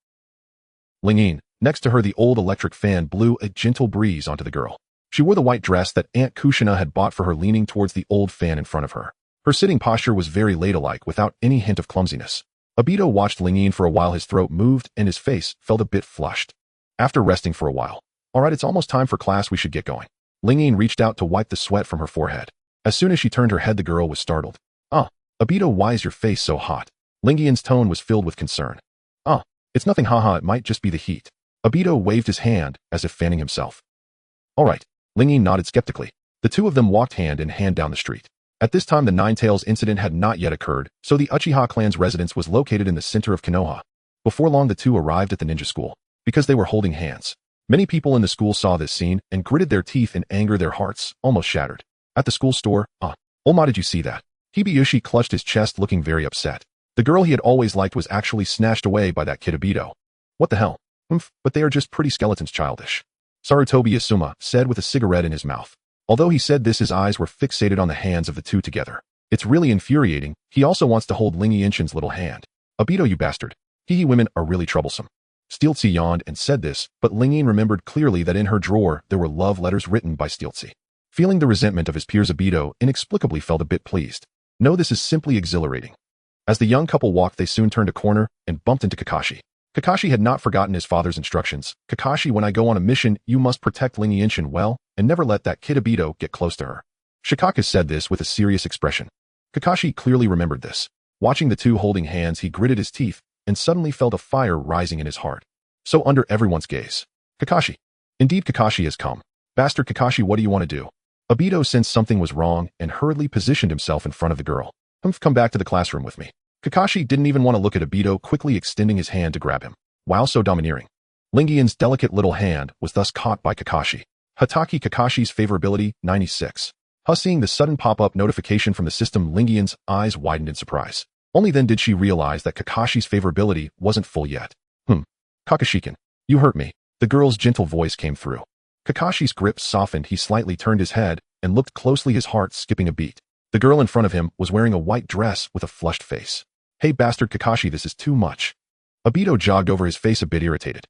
A: Ling-Yin, next to her, the old electric fan blew a gentle breeze onto the girl. She wore the white dress that Aunt Kushina had bought for her, leaning towards the old fan in front of her. Her sitting posture was very ladylike, without any hint of clumsiness. Obito watched Ling-Yin for a while. His throat moved, and his face felt a bit flushed. After resting for a while, all right, it's almost time for class, we should get going. Ling-Yin reached out to wipe the sweat from her forehead. As soon as she turned her head, the girl was startled. Obito, why is your face so hot? Ling-Yin's tone was filled with concern. It's nothing, haha, it might just be the heat. Obito waved his hand, as if fanning himself. All right. Ling-Yin nodded skeptically. The two of them walked hand in hand down the street. At this time, the Nine-Tails incident had not yet occurred, so the Uchiha clan's residence was located in the center of Konoha. Before long, the two arrived at the ninja school. Because they were holding hands. Many people in the school saw this scene and gritted their teeth in anger, their hearts almost shattered. At the school store, Oma, did you see that? Hibiyoshi clutched his chest, looking very upset. The girl he had always liked was actually snatched away by that kid Obito. What the hell? But they are just pretty skeletons, childish. Sarutobi Asuma said with a cigarette in his mouth. Although he said this, his eyes were fixated on the hands of the two together. It's really infuriating. He also wants to hold Ling-Yinshin's little hand. Obito, you bastard. Women are really troublesome. Steeltzy yawned and said this, but Ling-Yin remembered clearly that in her drawer there were love letters written by Steeltzy. Feeling the resentment of his peers, Obito inexplicably felt a bit pleased. No, this is simply exhilarating. As the young couple walked, they soon turned a corner and bumped into Kakashi. Kakashi had not forgotten his father's instructions. Kakashi, when I go on a mission, you must protect Ling Yinshin well, and never let that kid Obito get close to her. Shikaka said this with a serious expression. Kakashi clearly remembered this. Watching the two holding hands, he gritted his teeth, and suddenly felt a fire rising in his heart. So under everyone's gaze. Kakashi. Indeed, Kakashi has come. Bastard Kakashi, what do you want to do? Obito sensed something was wrong and hurriedly positioned himself in front of the girl. Come back to the classroom with me. Kakashi didn't even want to look at Obito, quickly extending his hand to grab him. Wow, so domineering. Lingian's delicate little hand was thus caught by Kakashi. Hatake Kakashi's favorability, 96. Seeing the sudden pop-up notification from the system, Lingian's eyes widened in surprise. Only then did she realize that Kakashi's favorability wasn't full yet. Kakashi-kun, you hurt me. The girl's gentle voice came through. Kakashi's grip softened. He slightly turned his head and looked closely, his heart skipping a beat. The girl in front of him was wearing a white dress with a flushed face. Hey bastard Kakashi, this is too much. Obito jogged over his face, a bit irritated.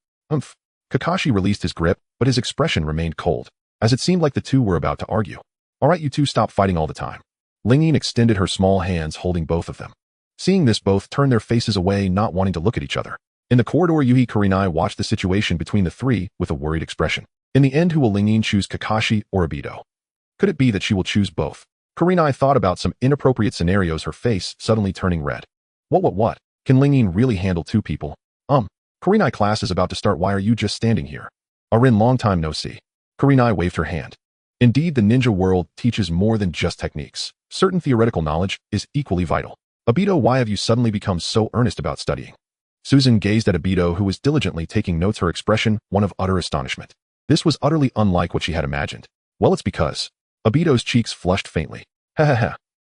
A: Kakashi released his grip, but his expression remained cold, as it seemed like the two were about to argue. Alright, you two stop fighting all the time. Lingyin extended her small hands, holding both of them. Seeing this, both turned their faces away, not wanting to look at each other. In the corridor, Yuhi Kurenai watched the situation between the three with a worried expression. In the end, who will Lingyin choose, Kakashi or Obito? Could it be that she will choose both? Kurenai thought about some inappropriate scenarios, her face suddenly turning red. What? Can Lingyin really handle two people? Kurenai, class is about to start. Why are you just standing here? Arin, long time no see. Kurenai waved her hand. Indeed, the ninja world teaches more than just techniques. Certain theoretical knowledge is equally vital. Obito, why have you suddenly become so earnest about studying? Susan gazed at Obito, who was diligently taking notes, her expression one of utter astonishment. This was utterly unlike what she had imagined. Well, it's because... Obito's cheeks flushed faintly.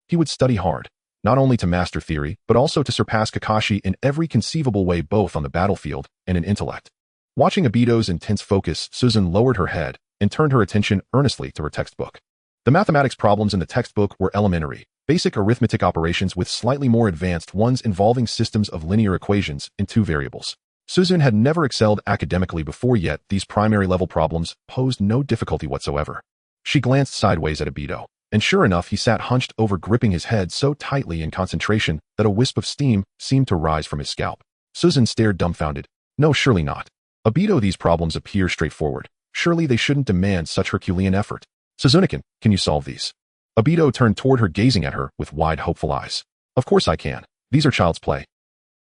A: He would study hard, not only to master theory, but also to surpass Kakashi in every conceivable way, both on the battlefield and in intellect. Watching Obito's intense focus, Susan lowered her head and turned her attention earnestly to her textbook. The mathematics problems in the textbook were elementary, basic arithmetic operations with slightly more advanced ones involving systems of linear equations in two variables. Susan had never excelled academically before, yet these primary level problems posed no difficulty whatsoever. She glanced sideways at Obito, and sure enough, he sat hunched over, gripping his head so tightly in concentration that a wisp of steam seemed to rise from his scalp. Susan stared dumbfounded. No, surely not. Obito, these problems appear straightforward. Surely they shouldn't demand such Herculean effort. Suzuki-kun, can you solve these? Obito turned toward her, gazing at her with wide, hopeful eyes. Of course I can. These are child's play.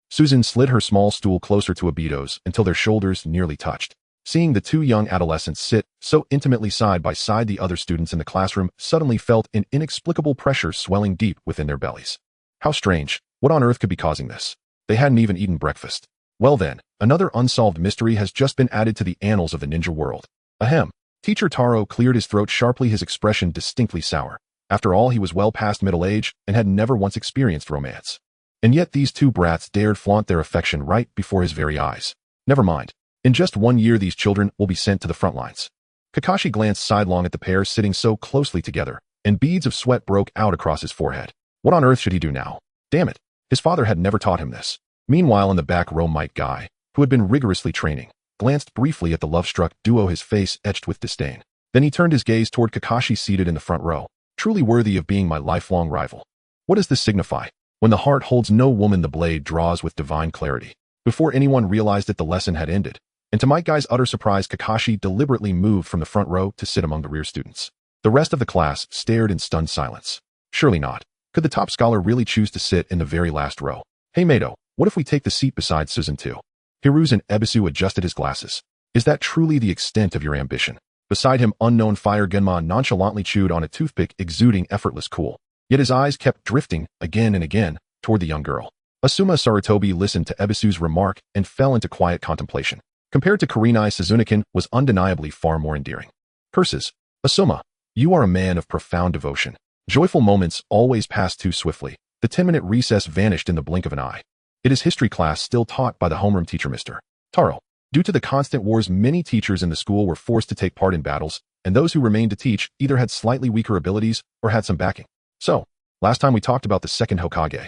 A: Susan slid her small stool closer to Obito's until their shoulders nearly touched. Seeing the two young adolescents sit so intimately side by side, the other students in the classroom suddenly felt an inexplicable pressure swelling deep within their bellies. How strange. What on earth could be causing this? They hadn't even eaten breakfast. Well then, another unsolved mystery has just been added to the annals of the ninja world. Ahem. Teacher Taro cleared his throat sharply, his expression distinctly sour. After all, he was well past middle age and had never once experienced romance. And yet these two brats dared flaunt their affection right before his very eyes. Never mind. In just 1 year, these children will be sent to the front lines. Kakashi glanced sidelong at the pair sitting so closely together, and beads of sweat broke out across his forehead. What on earth should he do now? Damn it. His father had never taught him this. Meanwhile, in the back row, Might Guy, who had been rigorously training, glanced briefly at the love-struck duo, his face etched with disdain. Then he turned his gaze toward Kakashi, seated in the front row. Truly worthy of being my lifelong rival. What does this signify? When the heart holds no woman, the blade draws with divine clarity. Before anyone realized it, the lesson had ended. And to Might Guy's utter surprise, Kakashi deliberately moved from the front row to sit among the rear students. The rest of the class stared in stunned silence. Surely not. Could the top scholar really choose to sit in the very last row? Hey Mato, what if we take the seat beside Susan too? Hiruzen Ebisu adjusted his glasses. Is that truly the extent of your ambition? Beside him, unknown Fire Genma nonchalantly chewed on a toothpick, exuding effortless cool. Yet his eyes kept drifting, again and again, toward the young girl. Asuma Sarutobi listened to Ebisu's remark and fell into quiet contemplation. Compared to Kurenai, Suzuki-kun was undeniably far more endearing. Curses. Asuma, you are a man of profound devotion. Joyful moments always pass too swiftly. The 10-minute recess vanished in the blink of an eye. It is history class still taught by the homeroom teacher, Mr. Taro. Due to the constant wars, many teachers in the school were forced to take part in battles, and those who remained to teach either had slightly weaker abilities or had some backing. So, last time we talked about the second Hokage.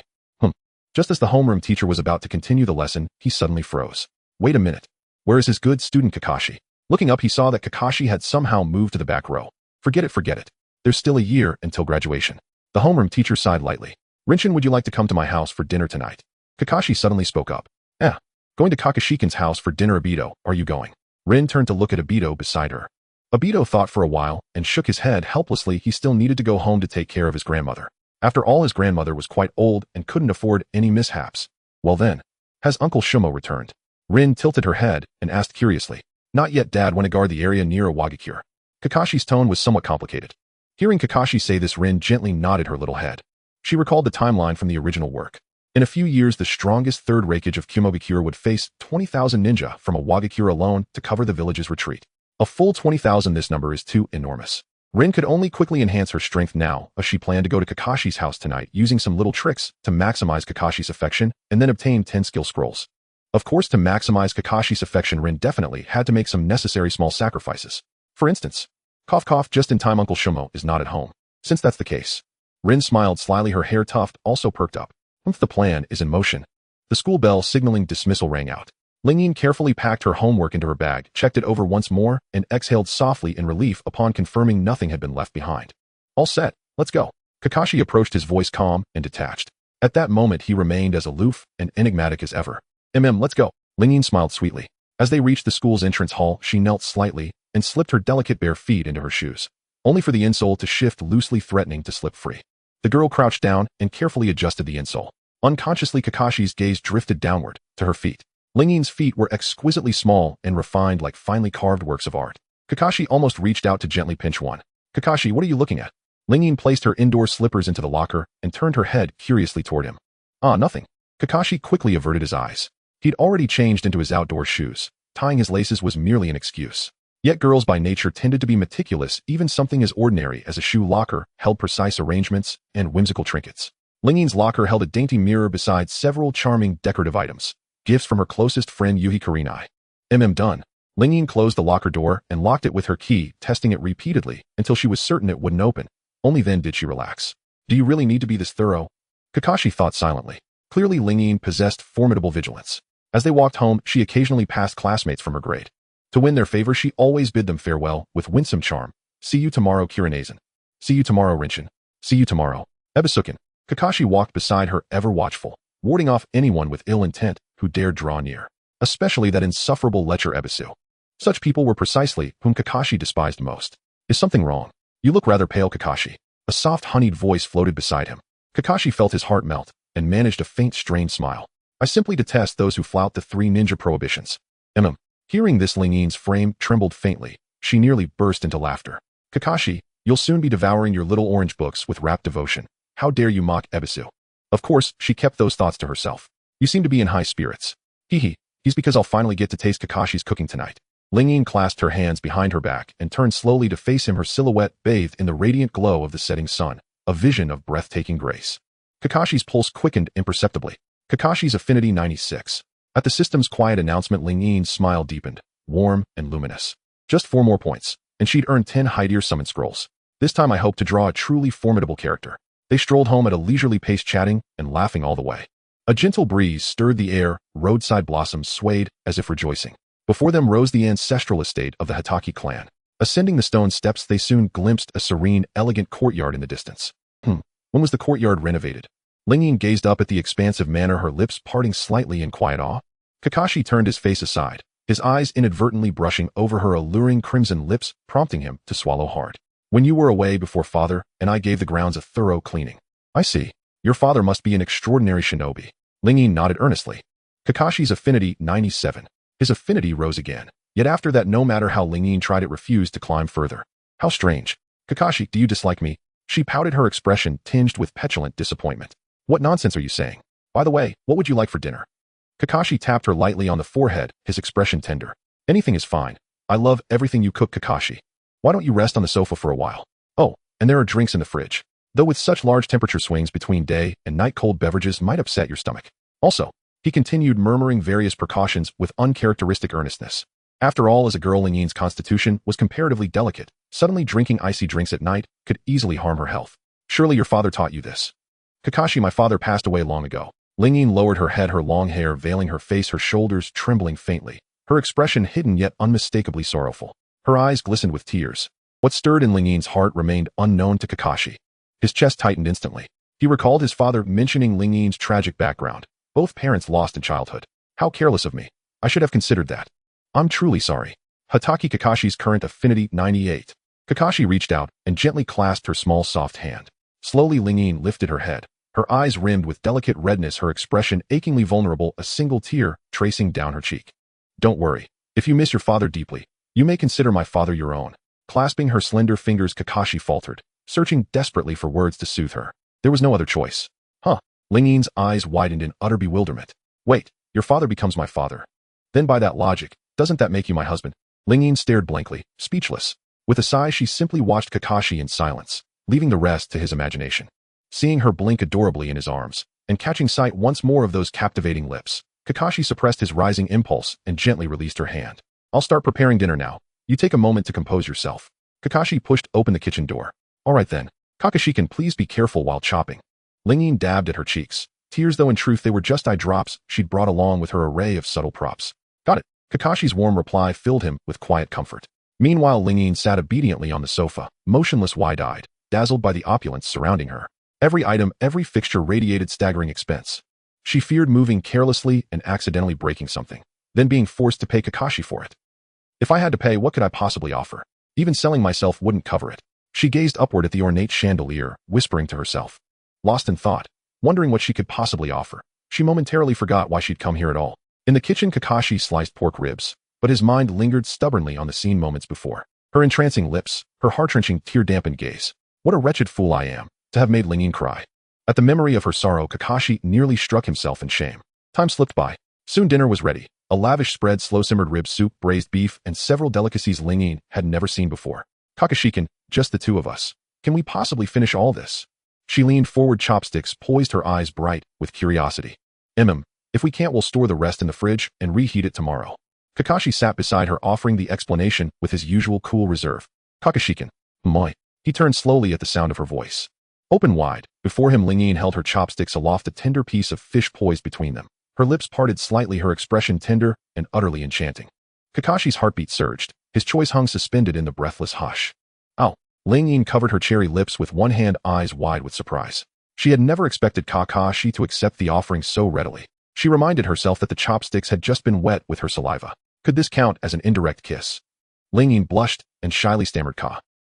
A: Just as the homeroom teacher was about to continue the lesson, he suddenly froze. Wait a minute. Where is his good student Kakashi? Looking up, he saw that Kakashi had somehow moved to the back row. Forget it. There's still a year until graduation. The homeroom teacher sighed lightly. Rinshin, would you like to come to my house for dinner tonight? Kakashi suddenly spoke up. Going to Kakashikin's house for dinner. Obito, are you going? Rin turned to look at Obito beside her. Obito thought for a while and shook his head helplessly. He still needed to go home to take care of his grandmother. After all, his grandmother was quite old and couldn't afford any mishaps. Well then, has Uncle Shumo returned? Rin tilted her head and asked curiously. Not yet, Dad. Went to guard the area near Iwagakure. Kakashi's tone was somewhat complicated. Hearing Kakashi say this, Rin gently nodded her little head. She recalled the timeline from the original work. In a few years, the strongest Third Hokage of Kumogakure would face 20,000 ninja from Iwagakure alone to cover the village's retreat. A full 20,000, this number is too enormous. Rin could only quickly enhance her strength now, as she planned to go to Kakashi's house tonight using some little tricks to maximize Kakashi's affection and then obtain 10 skill scrolls. Of course, to maximize Kakashi's affection, Rin definitely had to make some necessary small sacrifices. For instance, cough cough, just in time, Uncle Shumo is not at home. Since that's the case, Rin smiled slyly, her hair tuft also perked up. The plan is in motion. The school bell signaling dismissal rang out. Lingyin carefully packed her homework into her bag, checked it over once more, and exhaled softly in relief upon confirming nothing had been left behind. All set, let's go. Kakashi approached, his voice calm and detached. At that moment, he remained as aloof and enigmatic as ever. Let's go. Lingyin smiled sweetly. As they reached the school's entrance hall, she knelt slightly and slipped her delicate bare feet into her shoes, only for the insole to shift loosely, threatening to slip free. The girl crouched down and carefully adjusted the insole. Unconsciously, Kakashi's gaze drifted downward to her feet. Lingyin's feet were exquisitely small and refined like finely carved works of art. Kakashi almost reached out to gently pinch one. Kakashi, what are you looking at? Lingyin placed her indoor slippers into the locker and turned her head curiously toward him. Nothing. Kakashi quickly averted his eyes. He'd already changed into his outdoor shoes. Tying his laces was merely an excuse. Yet girls by nature tended to be meticulous. Even something as ordinary as a shoe locker held precise arrangements and whimsical trinkets. Lingyin's locker held a dainty mirror besides several charming decorative items, gifts from her closest friend Yuhi Kurenai. Done. Lingyin closed the locker door and locked it with her key, testing it repeatedly until she was certain it wouldn't open. Only then did she relax. Do you really need to be this thorough? Kakashi thought silently. Clearly Lingyin possessed formidable vigilance. As they walked home, she occasionally passed classmates from her grade. To win their favor, she always bid them farewell with winsome charm. See you tomorrow, Kurenazen. See you tomorrow, Rinshin. See you tomorrow, Ebisuken. Kakashi walked beside her, ever watchful, warding off anyone with ill intent who dared draw near, especially that insufferable lecher Ebisu. Such people were precisely whom Kakashi despised most. Is something wrong? You look rather pale, Kakashi. A soft, honeyed voice floated beside him. Kakashi felt his heart melt and managed a faint, strained smile. I simply detest those who flout the 3 ninja prohibitions. Hearing this, Lingyin's frame trembled faintly. She nearly burst into laughter. Kakashi, you'll soon be devouring your little orange books with rapt devotion. How dare you mock Ebisu? Of course, she kept those thoughts to herself. You seem to be in high spirits. He's because I'll finally get to taste Kakashi's cooking tonight. Lingyin clasped her hands behind her back and turned slowly to face him, her silhouette bathed in the radiant glow of the setting sun, a vision of breathtaking grace. Kakashi's pulse quickened imperceptibly. Kakashi's affinity 96. At the system's quiet announcement, Lingyin's smile deepened, warm and luminous. Just 4 more points, and she'd earned 10 High-Tier summon scrolls. This time I hope to draw a truly formidable character. They strolled home at a leisurely pace, chatting and laughing all the way. A gentle breeze stirred the air, roadside blossoms swayed as if rejoicing. Before them rose the ancestral estate of the Hatake clan. Ascending the stone steps, they soon glimpsed a serene, elegant courtyard in the distance. When was the courtyard renovated? Lingyin gazed up at the expansive manor, her lips parting slightly in quiet awe. Kakashi turned his face aside, his eyes inadvertently brushing over her alluring crimson lips, prompting him to swallow hard. When you were away before father, and I gave the grounds a thorough cleaning. I see. Your father must be an extraordinary shinobi. Lingyin nodded earnestly. Kakashi's affinity 97. His affinity rose again. Yet after that, no matter how Lingyin tried, it refused to climb further. How strange. Kakashi, do you dislike me? She pouted, her expression tinged with petulant disappointment. What nonsense are you saying? By the way, what would you like for dinner? Kakashi tapped her lightly on the forehead, his expression tender. Anything is fine. I love everything you cook, Kakashi. Why don't you rest on the sofa for a while? Oh, and there are drinks in the fridge. Though with such large temperature swings between day and night, cold beverages might upset your stomach. Also, he continued, murmuring various precautions with uncharacteristic earnestness. After all, as a girl, Lingyin's constitution was comparatively delicate. Suddenly drinking icy drinks at night could easily harm her health. Surely your father taught you this. Kakashi, my father passed away long ago. Lingyin lowered her head, her long hair veiling her face, her shoulders trembling faintly, her expression hidden yet unmistakably sorrowful. Her eyes glistened with tears. What stirred in Lingyin's heart remained unknown to Kakashi. His chest tightened instantly. He recalled his father mentioning Ling Yin's tragic background. Both parents lost in childhood. How careless of me. I should have considered that. I'm truly sorry. Hatake Kakashi's current affinity 98. Kakashi reached out and gently clasped her small soft hand. Slowly Ling Yin lifted her head. Her eyes rimmed with delicate redness, her expression achingly vulnerable, a single tear tracing down her cheek. Don't worry. If you miss your father deeply, you may consider my father your own. Clasping her slender fingers, Kakashi faltered, searching desperately for words to soothe her. There was no other choice. Huh? Ling Yin's eyes widened in utter bewilderment. Wait, your father becomes my father. Then by that logic, doesn't that make you my husband? Ling Yin stared blankly, speechless. With a sigh, she simply watched Kakashi in silence, leaving the rest to his imagination. Seeing her blink adorably in his arms, and catching sight once more of those captivating lips, Kakashi suppressed his rising impulse and gently released her hand. I'll start preparing dinner now. You take a moment to compose yourself. Kakashi pushed open the kitchen door. All right then. Kakashi, can please be careful while chopping. Ling Yin dabbed at her cheeks, tears though in truth they were just eye drops she'd brought along with her array of subtle props. Got it. Kakashi's warm reply filled him with quiet comfort. Meanwhile, Ling Yin sat obediently on the sofa, motionless, wide-eyed, dazzled by the opulence surrounding her. Every item, every fixture radiated staggering expense. She feared moving carelessly and accidentally breaking something, then being forced to pay Kakashi for it. If I had to pay, what could I possibly offer? Even selling myself wouldn't cover it. She gazed upward at the ornate chandelier, whispering to herself. Lost in thought, wondering what she could possibly offer, she momentarily forgot why she'd come here at all. In the kitchen, Kakashi sliced pork ribs, but his mind lingered stubbornly on the scene moments before. Her entrancing lips, her heart-wrenching, tear-dampened gaze. What a wretched fool I am, to have made Ling Yin cry. At the memory of her sorrow, Kakashi nearly struck himself in shame. Time slipped by. Soon dinner was ready. A lavish spread, slow-simmered rib soup, braised beef, and several delicacies Ling Yin had never seen before. Kakashi-can, just the two of us. Can we possibly finish all this? She leaned forward, chopsticks poised, her eyes bright with curiosity. If we can't, we'll store the rest in the fridge and reheat it tomorrow. Kakashi sat beside her, offering the explanation with his usual cool reserve. Kakashi-can. Moi. He turned slowly at the sound of her voice. Open wide, before him Ling Yin held her chopsticks aloft, a tender piece of fish poised between them. Her lips parted slightly, her expression tender and utterly enchanting. Kakashi's heartbeat surged. His choice hung suspended in the breathless hush. Ow! Ling Yin covered her cherry lips with one hand, eyes wide with surprise. She had never expected Kakashi to accept the offering so readily. She reminded herself that the chopsticks had just been wet with her saliva. Could this count as an indirect kiss? Ling Yin blushed and shyly stammered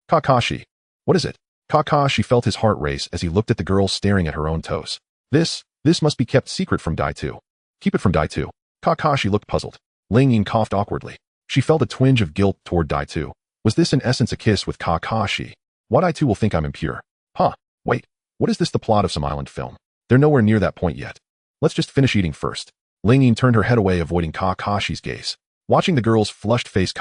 A: Kakashi. What is it? Kakashi felt his heart race as he looked at the girl staring at her own toes. This must be kept secret from Dai-tu. Keep it from Dai-tu. Kakashi looked puzzled. Ling Yin coughed awkwardly. She felt a twinge of guilt toward Dai-tu. Was this in essence a kiss with Kakashi? What Dai-tu will think I'm impure. Huh, wait, what is this, the plot of some island film? They're nowhere near that point yet. Let's just finish eating first. Ling Yin turned her head away, avoiding Kakashi's gaze. Watching the girl's flushed face,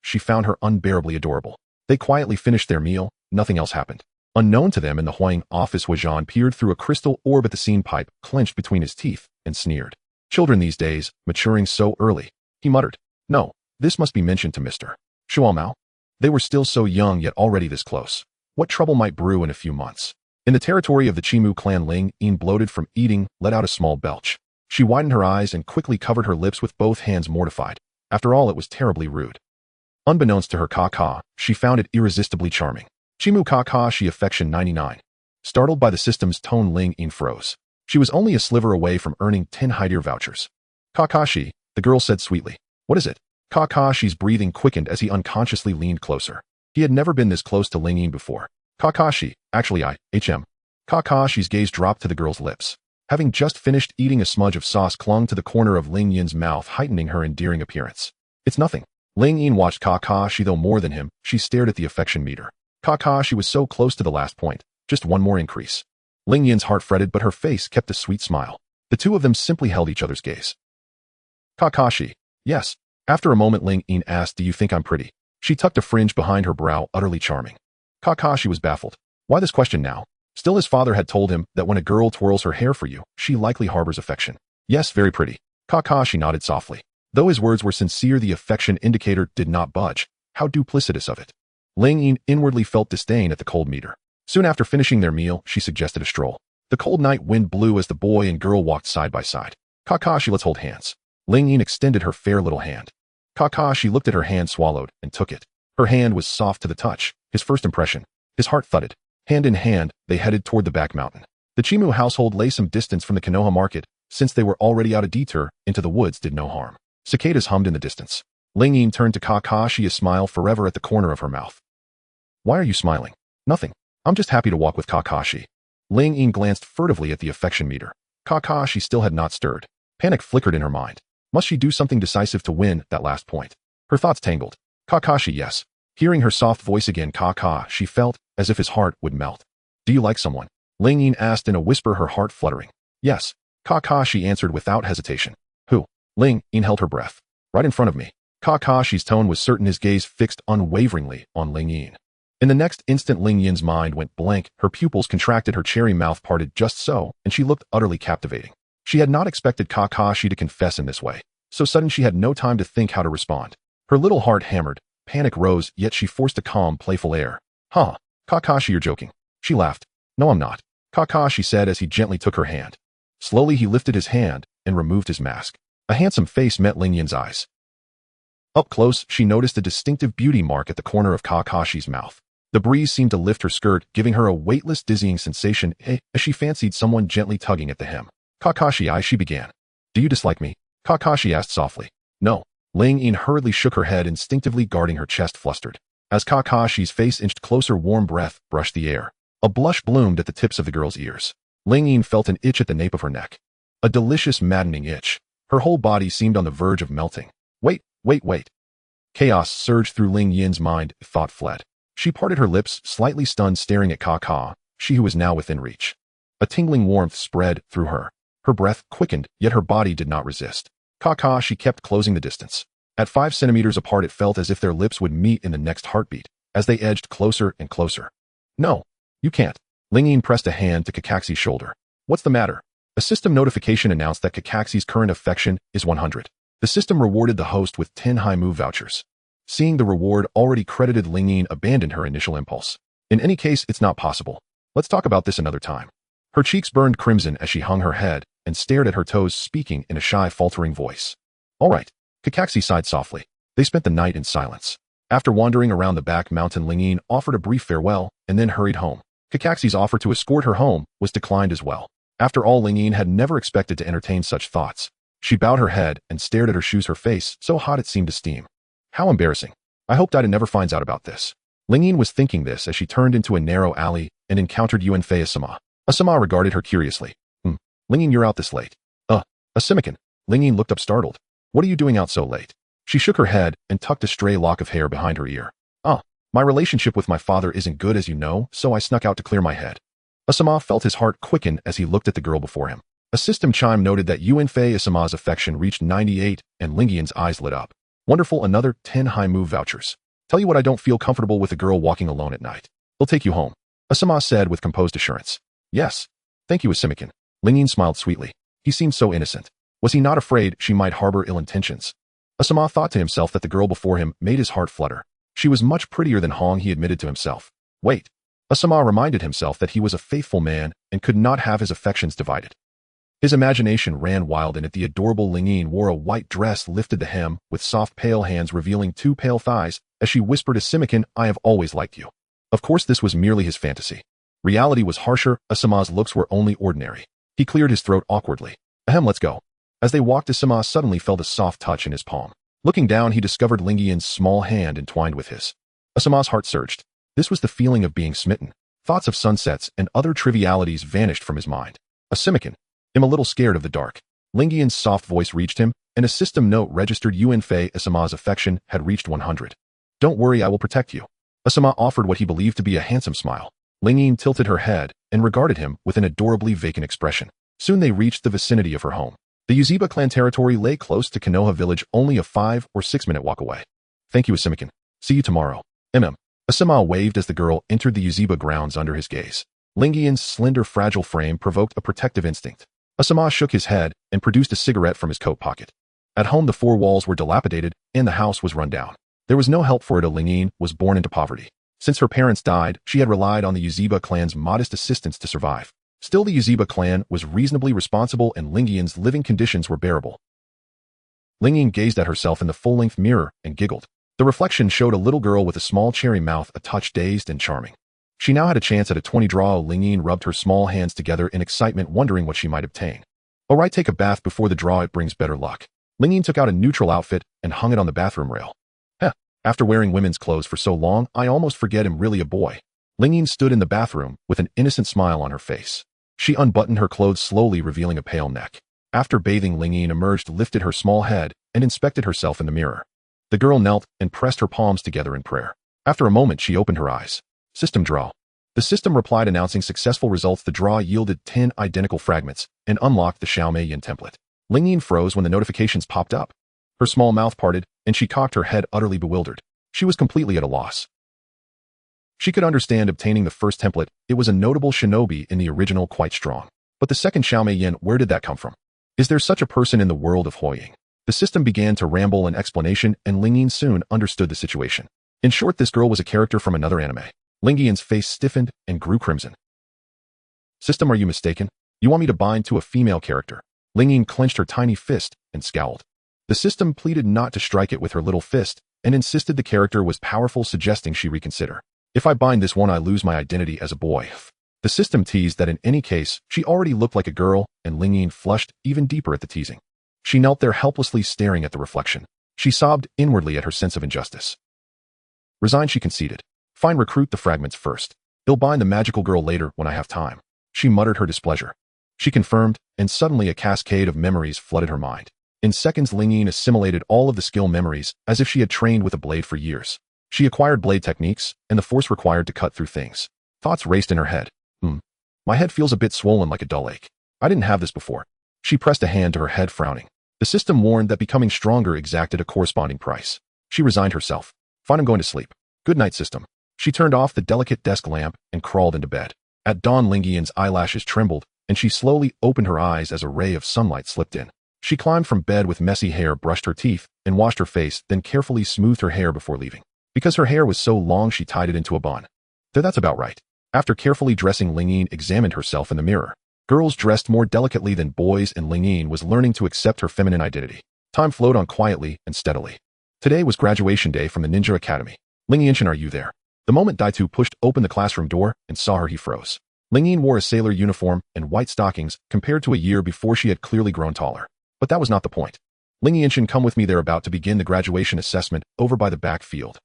A: she found her unbearably adorable. They quietly finished their meal, nothing else happened. Unknown to them in the Huang office, Huajian peered through a crystal orb at the scene, pipe clenched between his teeth, and sneered. Children these days, maturing so early. He muttered. No, this must be mentioned to Mr. Shuamao. They were still so young, yet already this close. What trouble might brew in a few months? In the territory of the Chimu clan, Ling Yin, bloated from eating, let out a small belch. She widened her eyes and quickly covered her lips with both hands, mortified. After all, it was terribly rude. Unbeknownst to her, she found it irresistibly charming. Chimu Kakashi, affection 99. Startled by the system's tone, Ling Yin froze. She was only a sliver away from earning 10 Haidir vouchers. Kakashi, the girl said sweetly. What is it? Kakashi's breathing quickened as he unconsciously leaned closer. He had never been this close to Ling Yin before. Kakashi, actually Kakashi's gaze dropped to the girl's lips. Having just finished eating, a smudge of sauce clung to the corner of Ling Yin's mouth, heightening her endearing appearance. It's nothing. Ling Yin watched Kakashi, though more than him, she stared at the affection meter. Kakashi was so close to the last point, just one more increase. Ling Yin's heart fretted, but her face kept a sweet smile. The two of them simply held each other's gaze. Kakashi, yes. After a moment, Ling Yin asked, do you think I'm pretty? She tucked a fringe behind her brow, utterly charming. Kakashi was baffled. Why this question now? Still, his father had told him that when a girl twirls her hair for you, she likely harbors affection. Yes, very pretty. Kakashi nodded softly. Though his words were sincere, the affection indicator did not budge. How duplicitous of it. Ling Yin inwardly felt disdain at the cold meter. Soon after finishing their meal, she suggested a stroll. The cold night wind blew as the boy and girl walked side by side. Kakashi, let's hold hands. Ling Yin extended her fair little hand. Kakashi looked at her hand, swallowed, and took it. Her hand was soft to the touch. His first impression. His heart thudded. Hand in hand, they headed toward the back mountain. The Chimu household lay some distance from the Konoha market, since they were already out a detour into the woods did no harm. Cicadas hummed in the distance. Ling Yin turned to Kakashi, a smile forever at the corner of her mouth. Why are you smiling? Nothing. I'm just happy to walk with Kakashi. Ling Yin glanced furtively at the affection meter. Kakashi still had not stirred. Panic flickered in her mind. Must she do something decisive to win that last point? Her thoughts tangled. Kakashi, yes. Hearing her soft voice again, Kakashi felt as if his heart would melt. Do you like someone? Ling Yin asked in a whisper, her heart fluttering. Yes. Kakashi answered without hesitation. Who? Ling Yin held her breath. Right in front of me. Kakashi's tone was certain, his gaze fixed unwaveringly on Ling Yin. In the next instant, Ling Yin's mind went blank, her pupils contracted, her cherry mouth parted just so, and she looked utterly captivating. She had not expected Kakashi to confess in this way. So sudden she had no time to think how to respond. Her little heart hammered, panic rose, yet she forced a calm, playful air. Huh, Kakashi, you're joking. She laughed. No, I'm not, Kakashi said as he gently took her hand. Slowly he lifted his hand and removed his mask. A handsome face met Ling Yin's eyes. Up close, she noticed a distinctive beauty mark at the corner of Kakashi's mouth. The breeze seemed to lift her skirt, giving her a weightless, dizzying sensation as she fancied someone gently tugging at the hem. Kakashi, she began. Do you dislike me? Kakashi asked softly. No. Ling Yin hurriedly shook her head, instinctively guarding her chest, flustered. As Kakashi's face inched closer, warm breath brushed the air. A blush bloomed at the tips of the girl's ears. Ling Yin felt an itch at the nape of her neck. A delicious, maddening itch. Her whole body seemed on the verge of melting. Wait. Chaos surged through Ling Yin's mind, thought fled. She parted her lips, slightly stunned, staring at Kakashi, who was now within reach. A tingling warmth spread through her. Her breath quickened, yet her body did not resist. Kakashi kept closing the distance. At 5 centimeters apart, it felt as if their lips would meet in the next heartbeat, as they edged closer and closer. No, you can't. Ling Yin pressed a hand to Kakashi's shoulder. What's the matter? A system notification announced that Kakashi's current affection is 100. The system rewarded the host with 10 high move vouchers. Seeing the reward already credited, Ling Yin abandoned her initial impulse. In any case, it's not possible. Let's talk about this another time. Her cheeks burned crimson as she hung her head and stared at her toes, speaking in a shy, faltering voice. All right. Kakashi sighed softly. They spent the night in silence. After wandering around the back mountain, Ling Yin offered a brief farewell and then hurried home. Kakashi's offer to escort her home was declined as well. After all, Ling Yin had never expected to entertain such thoughts. She bowed her head and stared at her shoes, her face so hot it seemed to steam. How embarrassing. I hope Dida never finds out about this. Ling Yin was thinking this as she turned into a narrow alley and encountered Yuanfei Asama. Asama regarded her curiously. Ling Yin, you're out this late. Asimikan. Ling Yin looked up startled. What are you doing out so late? She shook her head and tucked a stray lock of hair behind her ear. My relationship with my father isn't good, as you know, so I snuck out to clear my head. Asama felt his heart quicken as he looked at the girl before him. A system chime noted that Yuanfei Asama's affection reached 98, and Ling Yin's eyes lit up. Wonderful, another 10 high move vouchers. Tell you what, I don't feel comfortable with a girl walking alone at night. They'll take you home, Asama said with composed assurance. Yes. Thank you, Asimikan. Ling Yin smiled sweetly. He seemed so innocent. Was he not afraid she might harbor ill intentions? Asama thought to himself that the girl before him made his heart flutter. She was much prettier than Hong, he admitted to himself. Wait. Asama reminded himself that he was a faithful man and could not have his affections divided. His imagination ran wild, and at the adorable Ling Yin wore a white dress, lifted the hem, with soft pale hands revealing 2 pale thighs, as she whispered to Asimikan, I have always liked you. Of course this was merely his fantasy. Reality was harsher. Asama's looks were only ordinary. He cleared his throat awkwardly. Ahem, let's go. As they walked, Asama suddenly felt a soft touch in his palm. Looking down, he discovered Ling Yin's small hand entwined with his. Asama's heart surged. This was the feeling of being smitten. Thoughts of sunsets and other trivialities vanished from his mind. Asimikan. I'm a little scared of the dark. Ling Yin's soft voice reached him, and a system note registered Yuanfei Asama's affection had reached 100. Don't worry, I will protect you. Asama offered what he believed to be a handsome smile. Ling Yin tilted her head and regarded him with an adorably vacant expression. Soon they reached the vicinity of her home. The Uchiha clan territory lay close to Konoha village, only a 5 or 6 minute walk away. Thank you, Asimikan. See you tomorrow. Asama waved as the girl entered the Uchiha grounds under his gaze. Ling Yin's slender, fragile frame provoked a protective instinct. Asama shook his head and produced a cigarette from his coat pocket. At home, the 4 walls were dilapidated and the house was run down. There was no help for it. Ling Yin was born into poverty. Since her parents died, she had relied on the Uchiha clan's modest assistance to survive. Still, the Uchiha clan was reasonably responsible and Ling Yin's living conditions were bearable. Ling Yin gazed at herself in the full-length mirror and giggled. The reflection showed a little girl with a small cherry mouth, a touch dazed and charming. She now had a chance at a 20 draw. Lingyin rubbed her small hands together in excitement, wondering what she might obtain. Alright, take a bath before the draw, it brings better luck. Lingyin took out a neutral outfit and hung it on the bathroom rail. Heh, after wearing women's clothes for so long, I almost forget I'm really a boy. Lingyin stood in the bathroom with an innocent smile on her face. She unbuttoned her clothes slowly, revealing a pale neck. After bathing, Lingyin emerged, lifted her small head, and inspected herself in the mirror. The girl knelt and pressed her palms together in prayer. After a moment, she opened her eyes. System draw. The system replied, announcing successful results. The draw yielded 10 identical fragments and unlocked the Xiaomei Yin template. Lingyin froze when the notifications popped up. Her small mouth parted, and she cocked her head, utterly bewildered. She was completely at a loss. She could understand obtaining the first template. It was a notable shinobi in the original, quite strong. But the second Xiaomei Yin, where did that come from? Is there such a person in the world of Huoying? The system began to ramble an explanation, and Lingyin soon understood the situation. In short, this girl was a character from another anime. Lingyin's face stiffened and grew crimson. System, are you mistaken? You want me to bind to a female character? Lingyin clenched her tiny fist and scowled. The system pleaded not to strike it with her little fist and insisted the character was powerful, suggesting she reconsider. If I bind this one, I lose my identity as a boy. The system teased that in any case, she already looked like a girl, and Lingyin flushed even deeper at the teasing. She knelt there helplessly staring at the reflection. She sobbed inwardly at her sense of injustice. Resigned, she conceded. Fine, recruit the fragments first. I'll bind the magical girl later when I have time. She muttered her displeasure. She confirmed, and suddenly a cascade of memories flooded her mind. In seconds, Lingyin assimilated all of the skill memories as if she had trained with a blade for years. She acquired blade techniques and the force required to cut through things. Thoughts raced in her head. My head feels a bit swollen, like a dull ache. I didn't have this before. She pressed a hand to her head, frowning. The system warned that becoming stronger exacted a corresponding price. She resigned herself. Fine, I'm going to sleep. Good night, system. She turned off the delicate desk lamp and crawled into bed. At dawn, Lingyin's eyelashes trembled, and she slowly opened her eyes as a ray of sunlight slipped in. She climbed from bed with messy hair, brushed her teeth, and washed her face, then carefully smoothed her hair before leaving. Because her hair was so long, she tied it into a bun. That's about right. After carefully dressing, Lingyin examined herself in the mirror. Girls dressed more delicately than boys, and Lingyin was learning to accept her feminine identity. Time flowed on quietly and steadily. Today was graduation day from the Ninja Academy. Lingyin, are you there? The moment Daitu pushed open the classroom door and saw her, he froze. Lingyin wore a sailor uniform and white stockings compared to a year before. She had clearly grown taller. But that was not the point. Lingyin, come with me. They're about to begin the graduation assessment over by the back field.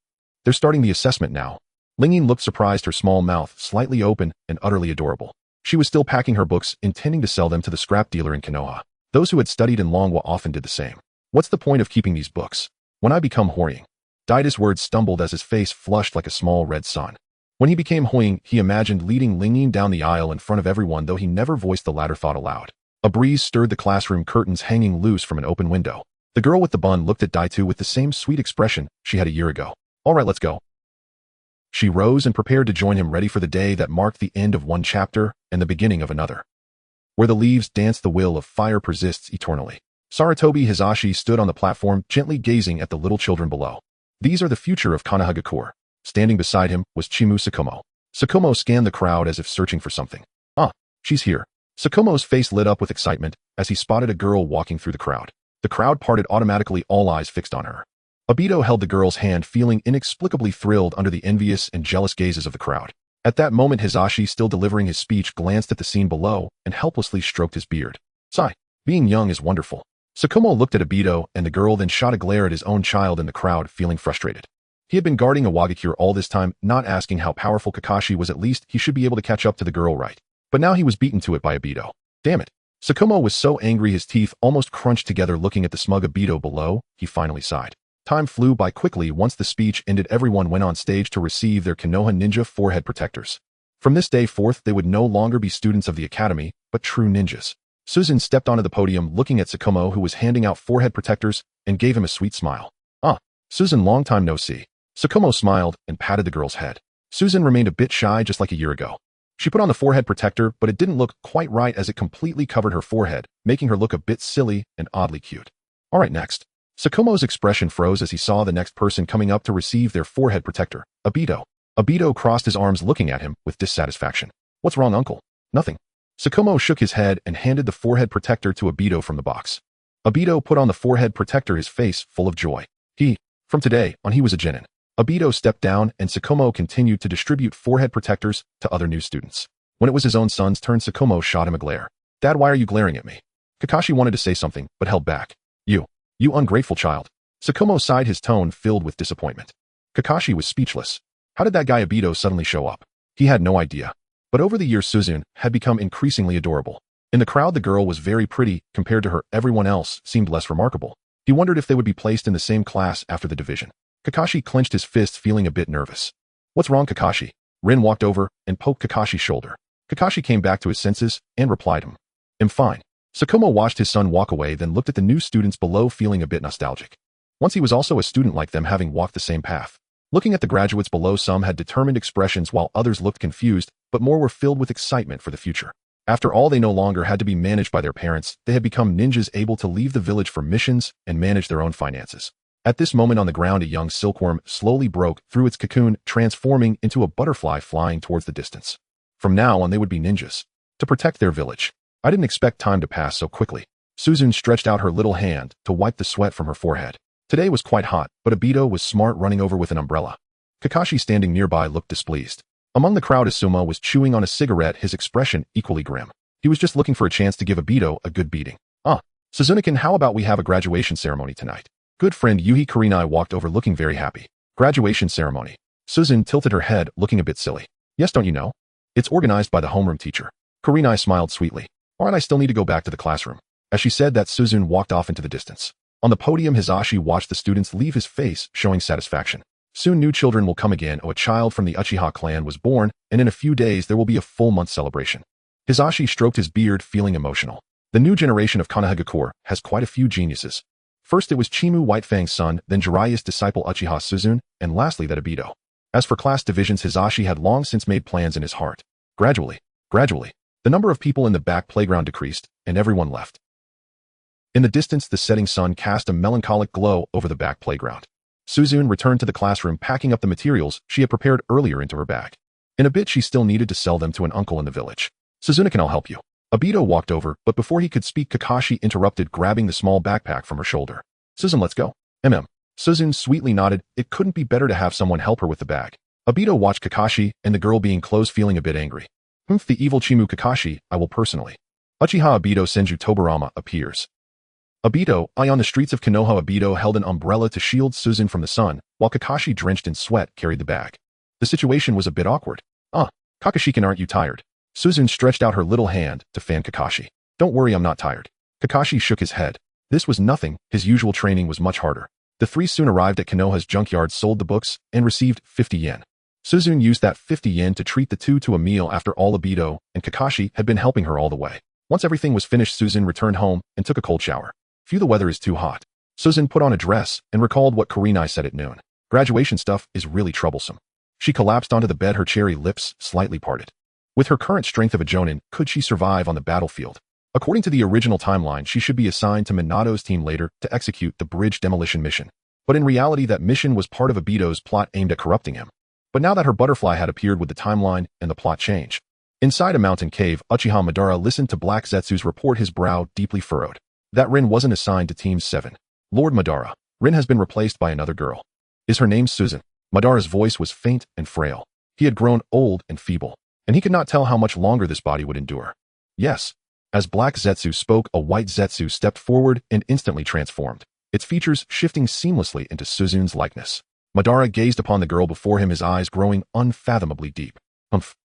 A: They're starting the assessment now. Lingyin looked surprised, her small mouth slightly open and utterly adorable. She was still packing her books, intending to sell them to the scrap dealer in Konoha. Those who had studied in Longhua often did the same. What's the point of keeping these books? When I become Huoying. Daida's words stumbled as his face flushed like a small red sun. When he became Huoying, he imagined leading Lingyin down the aisle in front of everyone, though he never voiced the latter thought aloud. A breeze stirred the classroom curtains hanging loose from an open window. The girl with the bun looked at Daitu with the same sweet expression she had a year ago. All right, let's go. She rose and prepared to join him, ready for the day that marked the end of one chapter and the beginning of another. Where the leaves dance, the will of fire persists eternally. Sarutobi Hizashi stood on the platform, gently gazing at the little children below. These are the future of Konohagakure. Standing beside him was Chimu Sakumo. Sakumo scanned the crowd as if searching for something. Ah, she's here. Sakumo's face lit up with excitement as he spotted a girl walking through the crowd. The crowd parted automatically, all eyes fixed on her. Obito held the girl's hand, feeling inexplicably thrilled under the envious and jealous gazes of the crowd. At that moment, Hizashi, still delivering his speech, glanced at the scene below and helplessly stroked his beard. Sigh, being young is wonderful. Sakumo looked at Obito and the girl, then shot a glare at his own child in the crowd, feeling frustrated. He had been guarding a Wagakure all this time, not asking how powerful Kakashi was. At least he should be able to catch up to the girl, right? But now he was beaten to it by Obito. Damn it. Sakumo was so angry his teeth almost crunched together. Looking at the smug Obito below, he finally sighed. Time flew by quickly. Once the speech ended, everyone went on stage to receive their Konoha ninja forehead protectors. From this day forth, they would no longer be students of the academy, but true ninjas. Suzu stepped onto the podium, looking at Sakumo, who was handing out forehead protectors, and gave him a sweet smile. Ah, Suzu, long time no see. Sakumo smiled and patted the girl's head. Suzu remained a bit shy, just like a year ago. She put on the forehead protector, but it didn't look quite right as it completely covered her forehead, making her look a bit silly and oddly cute. All right, next. Sakumo's expression froze as he saw the next person coming up to receive their forehead protector, Obito. Obito crossed his arms, looking at him with dissatisfaction. What's wrong, uncle? Nothing. Sakumo shook his head and handed the forehead protector to Obito from the box. Obito put on the forehead protector, his face full of joy. From today on, he was a genin. Obito stepped down and Sakumo continued to distribute forehead protectors to other new students. When it was his own son's turn, Sakumo shot him a glare. Dad, why are you glaring at me? Kakashi wanted to say something, but held back. You ungrateful child. Sakumo sighed, his tone filled with disappointment. Kakashi was speechless. How did that guy Obito suddenly show up? He had no idea. But over the years, Suzu had become increasingly adorable. In the crowd, the girl was very pretty. Compared to her, everyone else seemed less remarkable. He wondered if they would be placed in the same class after the division. Kakashi clenched his fists, feeling a bit nervous. What's wrong, Kakashi? Rin walked over and poked Kakashi's shoulder. Kakashi came back to his senses and replied, I'm fine. Sakumo watched his son walk away, then looked at the new students below, feeling a bit nostalgic. Once he was also a student like them, having walked the same path. Looking at the graduates below, some had determined expressions while others looked confused, but more were filled with excitement for the future. After all, they no longer had to be managed by their parents. They had become ninjas able to leave the village for missions and manage their own finances. At this moment on the ground, a young silkworm slowly broke through its cocoon, transforming into a butterfly flying towards the distance. From now on, they would be ninjas. To protect their village. I didn't expect time to pass so quickly. Suzu stretched out her little hand to wipe the sweat from her forehead. Today was quite hot, but Obito was smart, running over with an umbrella. Kakashi, standing nearby, looked displeased. Among the crowd, Asuma was chewing on a cigarette, his expression equally grim. He was just looking for a chance to give Obito a good beating. Suzuki-kun, how about we have a graduation ceremony tonight? Good friend Yuhi Kurenai walked over looking very happy. Graduation ceremony. Suzu tilted her head, looking a bit silly. Yes, don't you know? It's organized by the homeroom teacher. Kurenai smiled sweetly. Alright, I still need to go back to the classroom. As she said that, Suzu walked off into the distance. On the podium, Hisashi watched the students leave, his face showing satisfaction. Soon new children will come again. A child from the Uchiha clan was born, and in a few days there will be a full month celebration. Hisashi stroked his beard, feeling emotional. The new generation of Konoha has quite a few geniuses. First it was Chimu Whitefang's son, then Jiraiya's disciple Uchiha Suzu, and lastly that Obito. As for class divisions, Hisashi had long since made plans in his heart. Gradually, the number of people in the back playground decreased, and everyone left. In the distance, the setting sun cast a melancholic glow over the back playground. Suzu returned to the classroom, packing up the materials she had prepared earlier into her bag. In a bit, she still needed to sell them to an uncle in the village. Suzuki-kun, I'll help you. Obito walked over, but before he could speak, Kakashi interrupted, grabbing the small backpack from her shoulder. Suzu, let's go. Suzu sweetly nodded. It couldn't be better to have someone help her with the bag. Obito watched Kakashi and the girl being close, feeling a bit angry. The evil Chimu Kakashi, I will personally. Uchiha Obito Senju Tobarama appears. Obito, on the streets of Konoha. Obito held an umbrella to shield Suzu from the sun, while Kakashi, drenched in sweat, carried the bag. The situation was a bit awkward. Kakashi-kun, aren't you tired? Suzu stretched out her little hand to fan Kakashi. Don't worry, I'm not tired. Kakashi shook his head. This was nothing, his usual training was much harder. The three soon arrived at Konoha's junkyard, sold the books, and received 50 yen. Suzu used that 50 yen to treat the two to a meal. After all, Obito and Kakashi had been helping her all the way. Once everything was finished, Suzu returned home and took a cold shower. The weather is too hot. Suzu put on a dress and recalled what Kurenai said at noon. Graduation stuff is really troublesome. She collapsed onto the bed, her cherry lips slightly parted. With her current strength of a jonin, could she survive on the battlefield? According to the original timeline, she should be assigned to Minato's team later to execute the bridge demolition mission. But in reality, that mission was part of Obito's plot aimed at corrupting him. But now that her butterfly had appeared with the timeline and the plot changed. Inside a mountain cave, Uchiha Madara listened to Black Zetsu's report, his brow deeply furrowed. That Rin wasn't assigned to Team 7. Lord Madara, Rin has been replaced by another girl. Is her name Suzu? Madara's voice was faint and frail. He had grown old and feeble, and he could not tell how much longer this body would endure. Yes. As Black Zetsu spoke, a white Zetsu stepped forward and instantly transformed, its features shifting seamlessly into Suzu's likeness. Madara gazed upon the girl before him, his eyes growing unfathomably deep.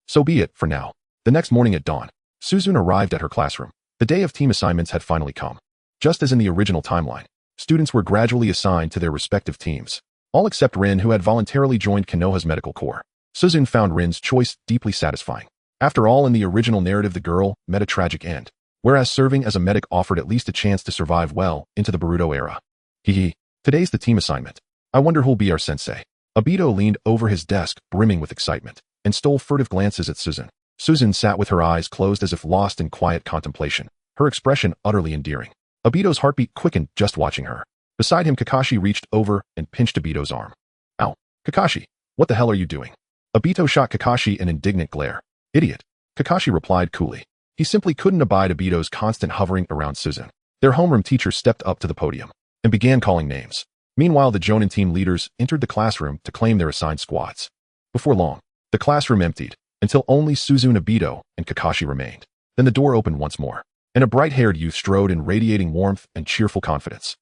A: So be it, for now. The next morning at dawn, Suzu arrived at her classroom. The day of team assignments had finally come. Just as in the original timeline, students were gradually assigned to their respective teams. All except Rin, who had voluntarily joined Konoha's medical corps. Suzu found Rin's choice deeply satisfying. After all, in the original narrative, the girl met a tragic end, whereas serving as a medic offered at least a chance to survive well into the Boruto era. Today's the team assignment. I wonder who'll be our sensei. Obito leaned over his desk, brimming with excitement, and stole furtive glances at Suzu. Suzu sat with her eyes closed as if lost in quiet contemplation, her expression utterly endearing. Obito's heartbeat quickened just watching her. Beside him, Kakashi reached over and pinched Obito's arm. Ow. Kakashi, what the hell are you doing? Obito shot Kakashi an indignant glare. Idiot. Kakashi replied coolly. He simply couldn't abide Obito's constant hovering around Suzu. Their homeroom teacher stepped up to the podium and began calling names. Meanwhile, the Jonin team leaders entered the classroom to claim their assigned squads. Before long, the classroom emptied, until only Suzu, Obito, and Kakashi remained. Then the door opened once more, and a bright-haired youth strode in, radiating warmth and cheerful confidence.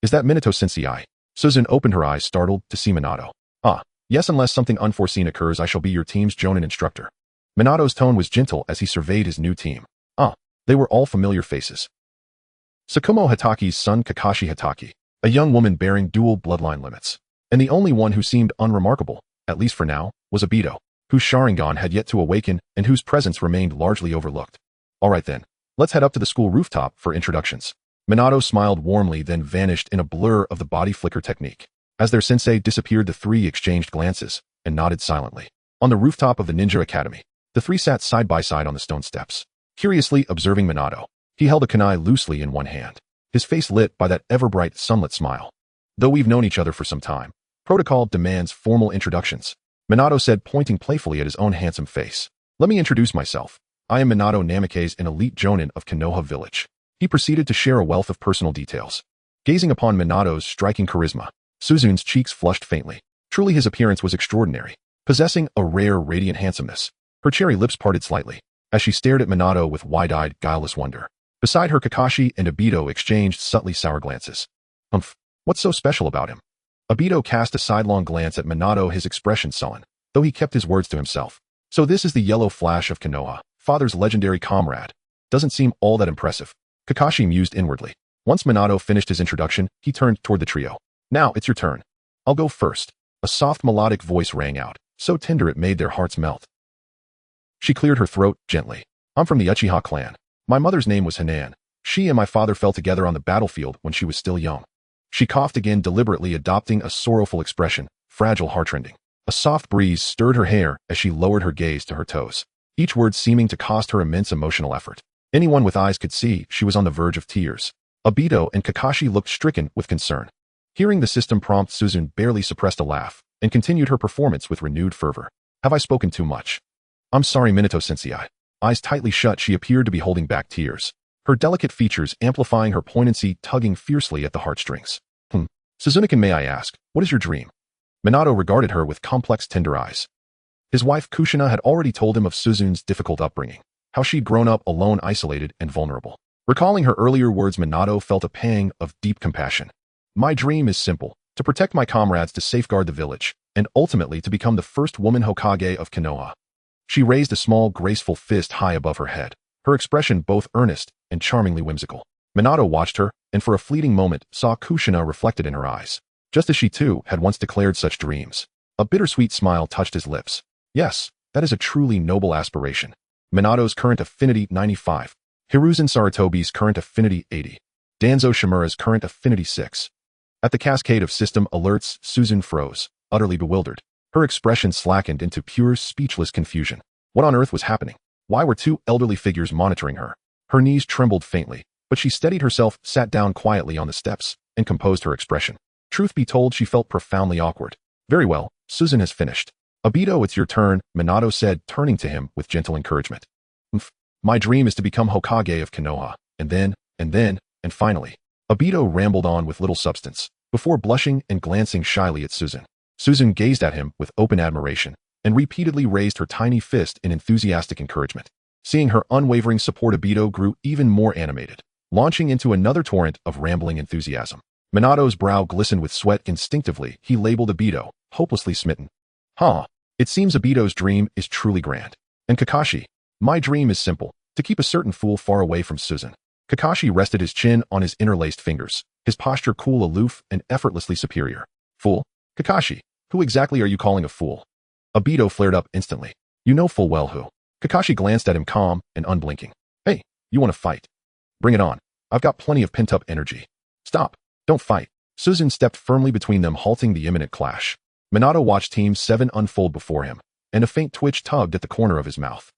A: Is that Minato-sensei? Suzu opened her eyes, startled to see Minato. Ah, yes, unless something unforeseen occurs, I shall be your team's Jonin instructor. Minato's tone was gentle as he surveyed his new team. Ah, they were all familiar faces. Sakumo Hataki's son Kakashi Hatake, a young woman bearing dual bloodline limits. And the only one who seemed unremarkable, at least for now, was Obito, whose Sharingan had yet to awaken and whose presence remained largely overlooked. All right then, let's head up to the school rooftop for introductions. Minato smiled warmly, then vanished in a blur of the body flicker technique. As their sensei disappeared, the three exchanged glances and nodded silently. On the rooftop of the Ninja Academy, the three sat side by side on the stone steps, curiously observing Minato. He held a kunai loosely in one hand, his face lit by that ever-bright sunlit smile. Though we've known each other for some time, protocol demands formal introductions, Minato said, pointing playfully at his own handsome face. Let me introduce myself. I am Minato Namikaze, an elite Jonin of Konoha village. He proceeded to share a wealth of personal details. Gazing upon Minato's striking charisma, Suzu's cheeks flushed faintly. Truly his appearance was extraordinary, possessing a rare radiant handsomeness. Her cherry lips parted slightly, as she stared at Minato with wide-eyed, guileless wonder. Beside her, Kakashi and Obito exchanged subtly sour glances. What's so special about him? Obito cast a sidelong glance at Minato, his expression sullen, though he kept his words to himself. So this is the yellow flash of Konoha, father's legendary comrade. Doesn't seem all that impressive. Kakashi mused inwardly. Once Minato finished his introduction, he turned toward the trio. Now, it's your turn. I'll go first. A soft melodic voice rang out, so tender it made their hearts melt. She cleared her throat gently. I'm from the Uchiha clan. My mother's name was Hanan. She and my father fell together on the battlefield when she was still young. She coughed again, deliberately adopting a sorrowful expression, fragile, heartrending. A soft breeze stirred her hair as she lowered her gaze to her toes, each word seeming to cost her immense emotional effort. Anyone with eyes could see she was on the verge of tears. Obito and Kakashi looked stricken with concern. Hearing the system prompt, Suzu barely suppressed a laugh and continued her performance with renewed fervor. Have I spoken too much? I'm sorry, Minato-sensei. Eyes tightly shut, she appeared to be holding back tears, her delicate features amplifying her poignancy, tugging fiercely at the heartstrings. Suzuki, may I ask, what is your dream? Minato regarded her with complex, tender eyes. His wife Kushina had already told him of Suzu's difficult upbringing, how she'd grown up alone, isolated, and vulnerable. Recalling her earlier words, Minato felt a pang of deep compassion. My dream is simple, to protect my comrades, to safeguard the village, and ultimately to become the first woman Hokage of Konoha. She raised a small, graceful fist high above her head, her expression both earnest and charmingly whimsical. Minato watched her, and for a fleeting moment saw Kushina reflected in her eyes, just as she too had once declared such dreams. A bittersweet smile touched his lips. Yes, that is a truly noble aspiration. Minato's current affinity 95. Hiruzen Sarutobi's current affinity 80. Danzo Shimura's current affinity 6. At the cascade of system alerts, Suzu froze, utterly bewildered. Her expression slackened into pure, speechless confusion. What on earth was happening? Why were two elderly figures monitoring her? Her knees trembled faintly, but she steadied herself, sat down quietly on the steps, and composed her expression. Truth be told, she felt profoundly awkward. Very well, Suzu has finished. Obito, it's your turn, Minato said, turning to him with gentle encouragement. My dream is to become Hokage of Konoha, and finally. Obito rambled on with little substance, before blushing and glancing shyly at Suzu. Suzu gazed at him with open admiration, and repeatedly raised her tiny fist in enthusiastic encouragement. Seeing her unwavering support, Obito grew even more animated, launching into another torrent of rambling enthusiasm. Minato's brow glistened with sweat. Instinctively, he labeled Obito, hopelessly smitten. It seems Obito's dream is truly grand. And Kakashi? My dream is simple, to keep a certain fool far away from Suzu. Kakashi rested his chin on his interlaced fingers, his posture cool, aloof, and effortlessly superior. Fool? Kakashi, who exactly are you calling a fool? Obito flared up instantly. You know full well who. Kakashi glanced at him, calm and unblinking. Hey, you want to fight? Bring it on. I've got plenty of pent-up energy. Stop. Don't fight. Suzu stepped firmly between them, halting the imminent clash. Minato watched Team 7 unfold before him, and a faint twitch tugged at the corner of his mouth.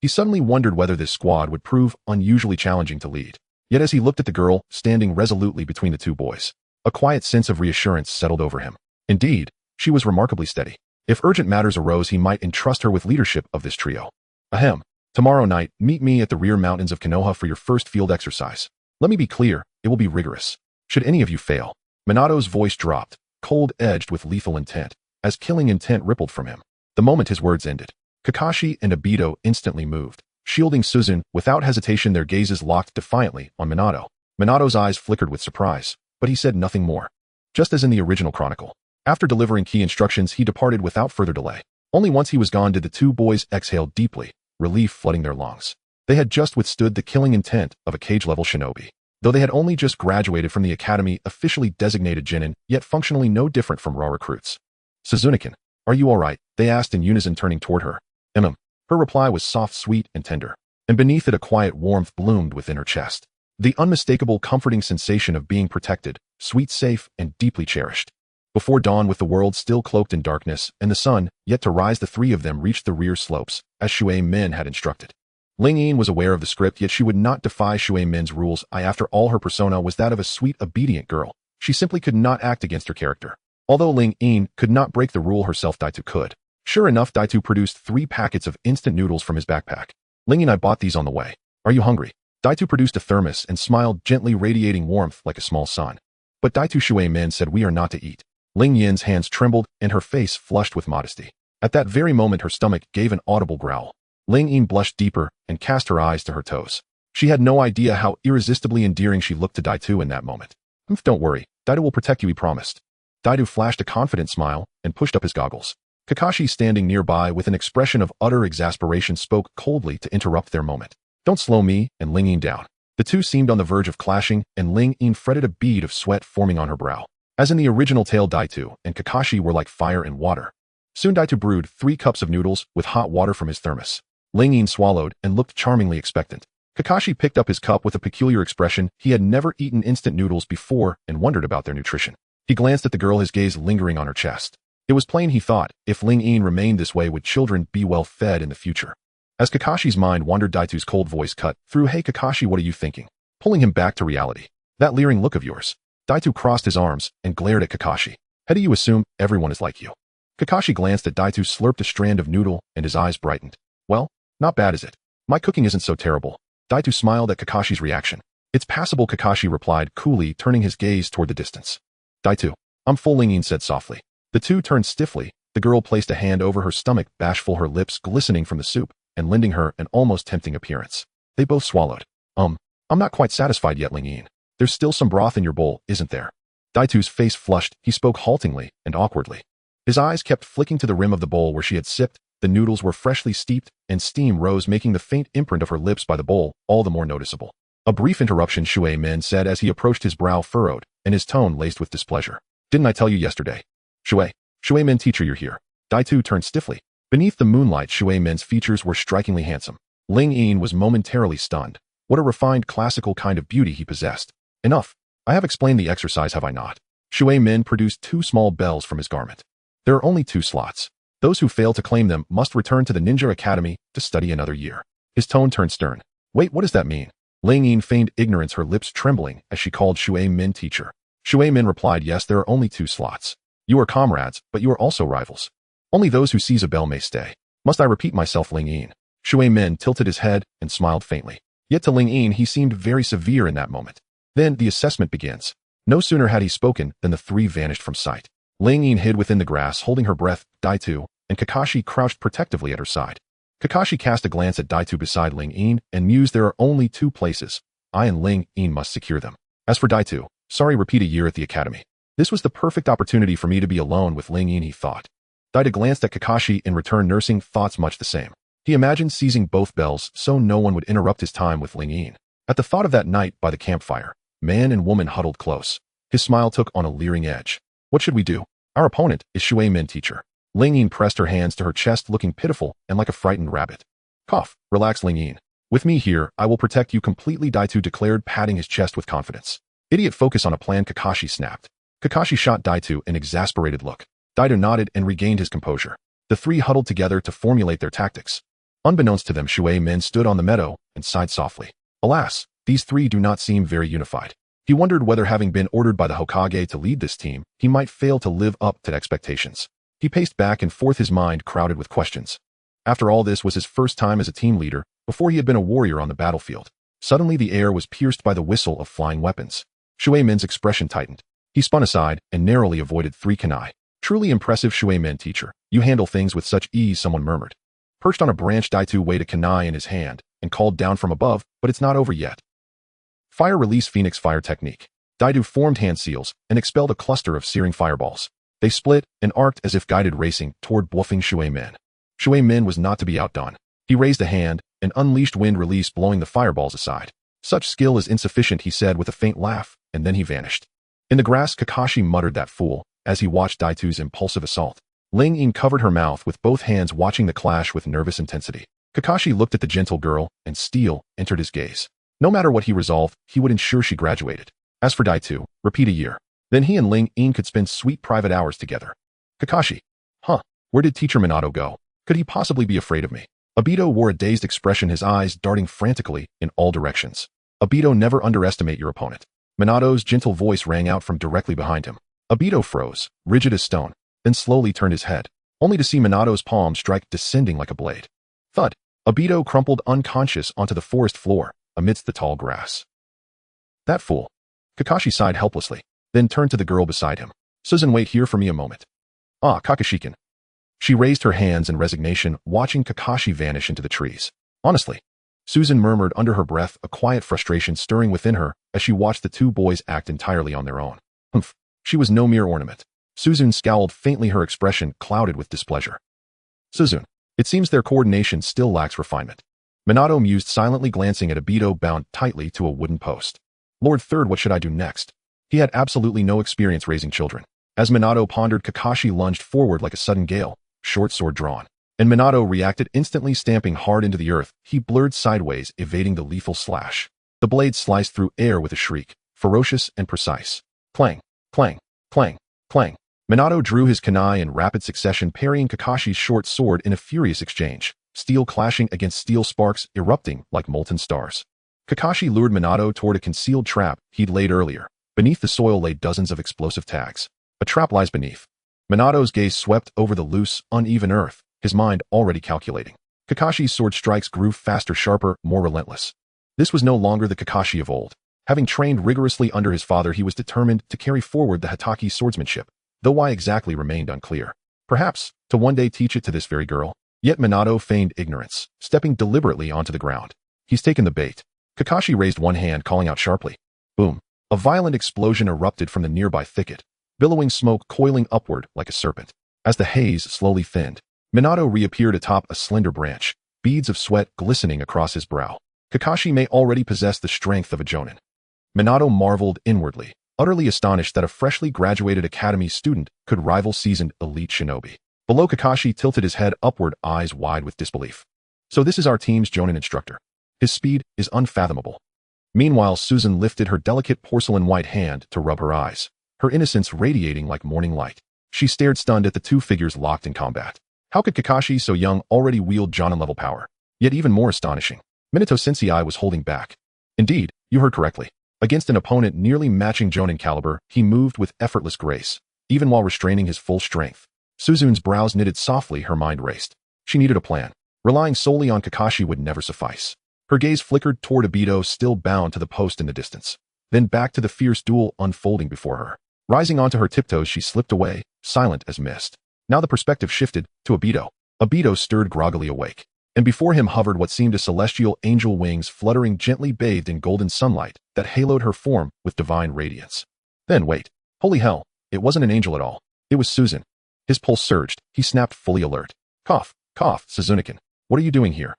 A: He suddenly wondered whether this squad would prove unusually challenging to lead. Yet as he looked at the girl, standing resolutely between the two boys, a quiet sense of reassurance settled over him. Indeed, she was remarkably steady. If urgent matters arose, he might entrust her with leadership of this trio. Ahem. Tomorrow night, meet me at the rear mountains of Konoha for your first field exercise. Let me be clear, it will be rigorous. Should any of you fail, Minato's voice dropped, cold-edged with lethal intent, as killing intent rippled from him. The moment his words ended, Kakashi and Obito instantly moved, shielding Suzu. Without hesitation, their gazes locked defiantly on Minato. Minato's eyes flickered with surprise, but he said nothing more. Just as in the original chronicle, after delivering key instructions, he departed without further delay. Only once he was gone did the two boys exhale deeply, relief flooding their lungs. They had just withstood the killing intent of a cage-level shinobi. Though they had only just graduated from the academy officially designated Genin, yet functionally no different from raw recruits. Suzu-chan, are you alright? They asked in unison, turning toward her. Her reply was soft, sweet, and tender, and beneath it a quiet warmth bloomed within her chest. The unmistakable, comforting sensation of being protected, sweet, safe, and deeply cherished. Before dawn, with the world still cloaked in darkness, and the sun yet to rise, the three of them reached the rear slopes, as Shui Min had instructed. Ling Yin was aware of the script, yet she would not defy Shui Min's rules. After all, her persona was that of a sweet, obedient girl. She simply could not act against her character. Although Ling Yin could not break the rule herself, Daitu could. Sure enough, Daitu produced 3 packets of instant noodles from his backpack. Ling Yin, I bought these on the way. Are you hungry? Daitu produced a thermos and smiled, gently radiating warmth like a small sun. But Daitu, Shui Min said, we are not to eat. Ling Yin's hands trembled and her face flushed with modesty. At that very moment, her stomach gave an audible growl. Ling Yin blushed deeper and cast her eyes to her toes. She had no idea how irresistibly endearing she looked to Daitu in that moment. Don't worry, Daitu will protect you, he promised. Daitu flashed a confident smile and pushed up his goggles. Kakashi, standing nearby with an expression of utter exasperation, spoke coldly to interrupt their moment. Don't slow me and Ling Yin down. The two seemed on the verge of clashing, and Ling Yin fretted, a bead of sweat forming on her brow. As in the original tale, Daitu and Kakashi were like fire and water. Soon Daitu brewed 3 cups of noodles with hot water from his thermos. Ling Yin swallowed and looked charmingly expectant. Kakashi picked up his cup with a peculiar expression. He had never eaten instant noodles before and wondered about their nutrition. He glanced at the girl, his gaze lingering on her chest. It was plain, he thought, if Ling Yin remained this way, would children be well fed in the future? As Kakashi's mind wandered, Daitu's cold voice cut through. Hey Kakashi, what are you thinking? Pulling him back to reality. That leering look of yours. Daitu crossed his arms and glared at Kakashi. How do you assume everyone is like you? Kakashi glanced at Daitu, slurped a strand of noodle, and his eyes brightened. Well, not bad, is it? My cooking isn't so terrible. Daitu smiled at Kakashi's reaction. It's passable, Kakashi replied coolly, turning his gaze toward the distance. Daitu, I'm full, Ling Yin said softly. The two turned stiffly. The girl placed a hand over her stomach, bashful, her lips glistening from the soup, and lending her an almost tempting appearance. They both swallowed. I'm not quite satisfied yet, Ling Yin. There's still some broth in your bowl, isn't there? Daitu's face flushed. He spoke haltingly and awkwardly. His eyes kept flicking to the rim of the bowl where she had sipped. The noodles were freshly steeped, and steam rose, making the faint imprint of her lips by the bowl all the more noticeable. A brief interruption, Shui Min said as he approached, his brow furrowed and his tone laced with displeasure. Didn't I tell you yesterday? Shui Min, teacher, you're here. Daitu turned stiffly. Beneath the moonlight, Shui Min's features were strikingly handsome. Ling Yin was momentarily stunned. What a refined, classical kind of beauty he possessed. Enough. I have explained the exercise, have I not? Shui Min produced 2 small bells from his garment. There are only 2 slots. Those who fail to claim them must return to the Ninja Academy to study another year. His tone turned stern. Wait, what does that mean? Ling Yin feigned ignorance, her lips trembling as she called Shui Min teacher. Shui Min replied, yes, there are only 2 slots. You are comrades, but you are also rivals. Only those who seize a bell may stay. Must I repeat myself, Ling Yin? Shui Min tilted his head and smiled faintly. Yet to Ling Yin he seemed very severe in that moment. Then the assessment begins. No sooner had he spoken than the 3 vanished from sight. Ling Yin hid within the grass, holding her breath. Daitu and Kakashi crouched protectively at her side. Kakashi cast a glance at Daitu beside Ling Yin and mused, there are only 2 places. I and Ling Yin must secure them. As for Daitu, sorry, repeat a year at the academy. This was the perfect opportunity for me to be alone with Ling Yin, he thought. Daitu glanced at Kakashi in return, nursing thoughts much the same. He imagined seizing both bells so no one would interrupt his time with Ling Yin. At the thought of that night by the campfire, man and woman huddled close. His smile took on a leering edge. What should we do? Our opponent is Shui Min, teacher. Ling Yin pressed her hands to her chest, looking pitiful and like a frightened rabbit. Cough, relax, Ling Yin. With me here, I will protect you completely, Daitu declared, patting his chest with confidence. Idiot, focus on a plan, Kakashi snapped. Kakashi shot Daitu an exasperated look. Daitu nodded and regained his composure. The 3 huddled together to formulate their tactics. Unbeknownst to them, Shui Min stood on the meadow and sighed softly. Alas, these 3 do not seem very unified. He wondered whether, having been ordered by the Hokage to lead this team, he might fail to live up to expectations. He paced back and forth, his mind crowded with questions. After all, this was his first time as a team leader, before he had been a warrior on the battlefield. Suddenly the air was pierced by the whistle of flying weapons. Shui Min's expression tightened. He spun aside and narrowly avoided 3 kunai. Truly impressive Shuei-men teacher. You handle things with such ease, someone murmured. Perched on a branch, Daitu weighed a kunai in his hand and called down from above, but it's not over yet. Fire release Phoenix fire technique. Daitu formed hand seals and expelled a cluster of searing fireballs. They split and arced as if guided racing toward bluffing Shuei-men. Shuei-men was not to be outdone. He raised a hand and unleashed wind release, blowing the fireballs aside. Such skill is insufficient, he said with a faint laugh, and then he vanished. In the grass, Kakashi muttered, that fool, as he watched Daitu's impulsive assault. Ling Ying covered her mouth with both hands, watching the clash with nervous intensity. Kakashi looked at the gentle girl, and steel entered his gaze. No matter what he resolved, he would ensure she graduated. As for Daitu, repeat a year. Then he and Ling Ying could spend sweet private hours together. Kakashi. Where did teacher Minato go? Could he possibly be afraid of me? Obito wore a dazed expression, his eyes darting frantically in all directions. Obito, never underestimate your opponent. Minato's gentle voice rang out from directly behind him. Obito froze, rigid as stone, then slowly turned his head, only to see Minato's palm strike, descending like a blade. Thud! Obito crumpled unconscious onto the forest floor, amidst the tall grass. That fool. Kakashi sighed helplessly, then turned to the girl beside him. Suzu, wait here for me a moment. Ah, Kakashi-kun. She raised her hands in resignation, watching Kakashi vanish into the trees. Honestly, Suzu murmured under her breath, a quiet frustration stirring within her as she watched the 2 boys act entirely on their own. Humph. She was no mere ornament. Suzu scowled faintly, her expression clouded with displeasure. Suzu, it seems their coordination still lacks refinement. Minato mused silently, glancing at Obito bound tightly to a wooden post. Lord Third, what should I do next? He had absolutely no experience raising children. As Minato pondered, Kakashi lunged forward like a sudden gale, short sword drawn. And Minato reacted instantly, stamping hard into the earth. He blurred sideways, evading the lethal slash. The blade sliced through air with a shriek, ferocious and precise. Clang, clang, clang, clang. Minato drew his kunai in rapid succession, parrying Kakashi's short sword in a furious exchange, steel clashing against steel, sparks erupting like molten stars. Kakashi lured Minato toward a concealed trap he'd laid earlier. Beneath the soil lay dozens of explosive tags. A trap lies beneath. Minato's gaze swept over the loose, uneven earth, his mind already calculating. Kakashi's sword strikes grew faster, sharper, more relentless. This was no longer the Kakashi of old. Having trained rigorously under his father, he was determined to carry forward the Hatake swordsmanship, though why exactly remained unclear. Perhaps, to one day teach it to this very girl. Yet Minato feigned ignorance, stepping deliberately onto the ground. He's taken the bait. Kakashi raised one hand, calling out sharply. Boom. A violent explosion erupted from the nearby thicket, billowing smoke coiling upward like a serpent. As the haze slowly thinned, Minato reappeared atop a slender branch, beads of sweat glistening across his brow. Kakashi may already possess the strength of a jonin. Minato marveled inwardly, utterly astonished that a freshly graduated academy student could rival seasoned elite shinobi. Below, Kakashi tilted his head upward, eyes wide with disbelief. So this is our team's jonin instructor. His speed is unfathomable. Meanwhile, Suzu lifted her delicate porcelain white hand to rub her eyes, her innocence radiating like morning light. She stared stunned at the 2 figures locked in combat. How could Kakashi, so young, already wield jonin-level power? Yet even more astonishing, Minato Sensei was holding back. Indeed, you heard correctly. Against an opponent nearly matching jonin caliber, he moved with effortless grace, even while restraining his full strength. Suzu's brows knitted softly, her mind raced. She needed a plan. Relying solely on Kakashi would never suffice. Her gaze flickered toward Obito, still bound to the post in the distance, then back to the fierce duel unfolding before her. Rising onto her tiptoes, she slipped away, silent as mist. Now the perspective shifted to Obito. Obito stirred groggily awake, and before him hovered what seemed a celestial angel, wings fluttering gently, bathed in golden sunlight that haloed her form with divine radiance. Then wait. Holy hell, it wasn't an angel at all. It was Suzu. His pulse surged. He snapped, fully alert. Cough, cough, Suzuki-kun. What are you doing here?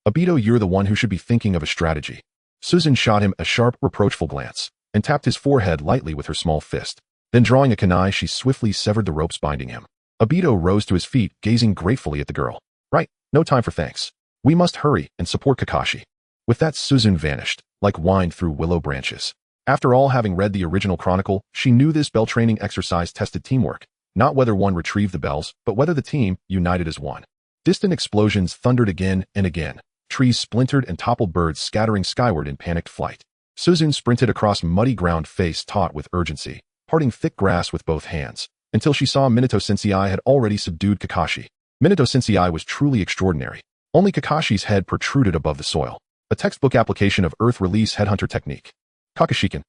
A: Obito, you're the one who should be thinking of a strategy. Suzu shot him a sharp, reproachful glance, and tapped his forehead lightly with her small fist. Then drawing a kunai, she swiftly severed the ropes binding him. Obito rose to his feet, gazing gratefully at the girl. Right, no time for thanks. We must hurry and support Kakashi. With that, Suzu vanished, like wind through willow branches. After all, having read the original chronicle, she knew this bell training exercise tested teamwork, not whether one retrieved the bells, but whether the team united as one. Distant explosions thundered again and again. Trees splintered and toppled, birds scattering skyward in panicked flight. Suzu sprinted across muddy ground, face taut with urgency, parting thick grass with both hands, until she saw Minato Sensei had already subdued Kakashi. Minato Sensei was truly extraordinary. Only Kakashi's head protruded above the soil. A textbook application of earth release headhunter technique. Kakashi-kun.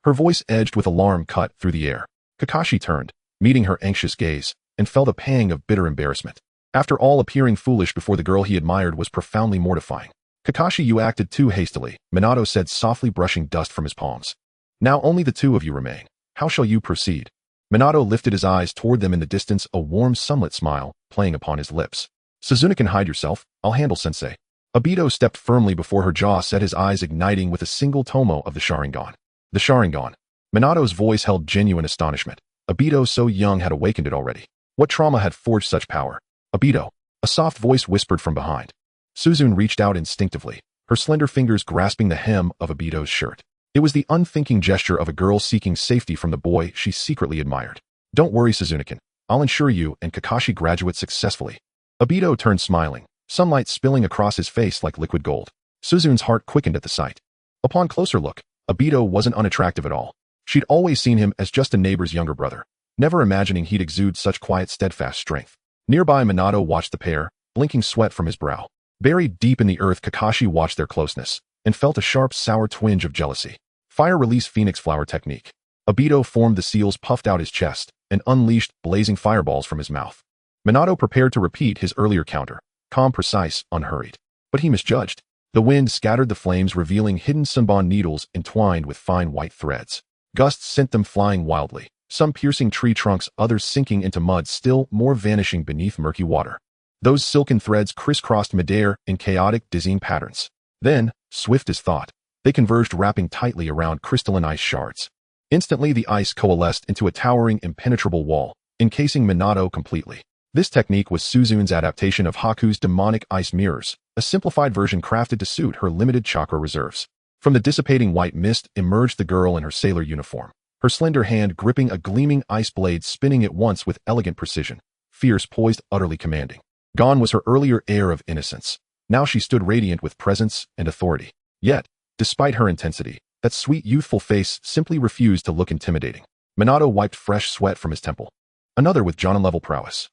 A: Her voice edged with alarm cut through the air. Kakashi turned, meeting her anxious gaze, and felt a pang of bitter embarrassment. After all, appearing foolish before the girl he admired was profoundly mortifying. Kakashi, you acted too hastily, Minato said, softly brushing dust from his palms. Now only the two of you remain. How shall you proceed? Minato lifted his eyes toward them in the distance, a warm sunlit smile playing upon his lips. Suzuki can hide yourself, I'll handle sensei. Obito stepped firmly before her, jaw set, his eyes igniting with a single tomo of the Sharingan. The Sharingan. Minato's voice held genuine astonishment. Obito, so young, had awakened it already. What trauma had forged such power? Obito. A soft voice whispered from behind. Suzu reached out instinctively, her slender fingers grasping the hem of Obito's shirt. It was the unthinking gesture of a girl seeking safety from the boy she secretly admired. Don't worry, Suzuki. I'll ensure you and Kakashi graduate successfully. Obito turned, smiling, sunlight spilling across his face like liquid gold. Suzu's heart quickened at the sight. Upon closer look, Obito wasn't unattractive at all. She'd always seen him as just a neighbor's younger brother, never imagining he'd exude such quiet, steadfast strength. Nearby, Minato watched the pair, blinking sweat from his brow. Buried deep in the earth, Kakashi watched their closeness and felt a sharp, sour twinge of jealousy. Fire release phoenix flower technique. Obito formed the seals, puffed out his chest, and unleashed blazing fireballs from his mouth. Minato prepared to repeat his earlier counter, calm, precise, unhurried. But he misjudged. The wind scattered the flames, revealing hidden sunbon needles entwined with fine white threads. Gusts sent them flying wildly, some piercing tree trunks, others sinking into mud, still more vanishing beneath murky water. Those silken threads crisscrossed midair in chaotic, dizzying patterns. Then, swift as thought, they converged, wrapping tightly around crystalline ice shards. Instantly, the ice coalesced into a towering, impenetrable wall, encasing Minato completely. This technique was Suzu's adaptation of Haku's demonic ice mirrors, a simplified version crafted to suit her limited chakra reserves. From the dissipating white mist emerged the girl in her sailor uniform, her slender hand gripping a gleaming ice blade, spinning it once with elegant precision, fierce, poised, utterly commanding. Gone was her earlier air of innocence. Now she stood radiant with presence and authority. Yet, despite her intensity, that sweet, youthful face simply refused to look intimidating. Minato wiped fresh sweat from his temple. Another with Jonin-level prowess.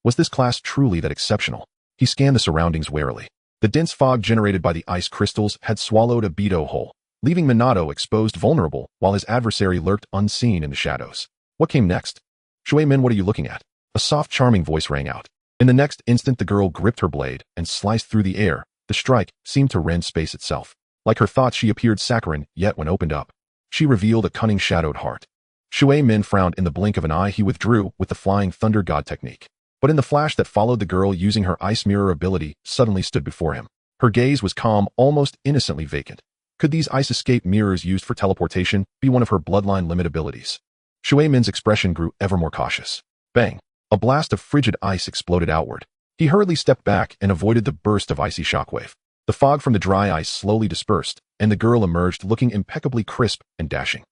A: Was this class truly that exceptional? He scanned the surroundings warily. The dense fog generated by the ice crystals had swallowed Obito whole, leaving Minato exposed, vulnerable, while his adversary lurked unseen in the shadows. What came next? Shuei-min, what are you looking at? A soft, charming voice rang out. In the next instant, the girl gripped her blade and sliced through the air. The strike seemed to rend space itself. Like her thoughts, she appeared saccharine, yet when opened up, she revealed a cunning, shadowed heart. Shuei-min frowned. In the blink of an eye, he withdrew with the flying thunder god technique. But in the flash that followed, the girl, using her ice mirror ability, suddenly stood before him. Her gaze was calm, almost innocently vacant. Could these ice escape mirrors used for teleportation be one of her bloodline limit abilities? Shuei-min's expression grew ever more cautious. Bang! A blast of frigid ice exploded outward. He hurriedly stepped back and avoided the burst of icy shockwave. The fog from the dry ice slowly dispersed, and the girl emerged looking impeccably crisp and dashing.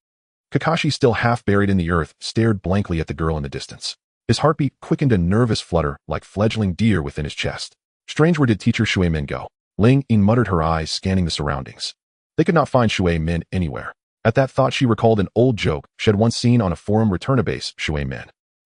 A: Kakashi, still half buried in the earth, stared blankly at the girl in the distance. His heartbeat quickened a nervous flutter like fledgling deer within his chest. Strange, where did teacher Shuei-min go? Ling-in muttered, her eyes scanning the surroundings. They could not find Shuei-min anywhere. At that thought, she recalled an old joke she had once seen on a forum. Return-a-base, Shuei-min.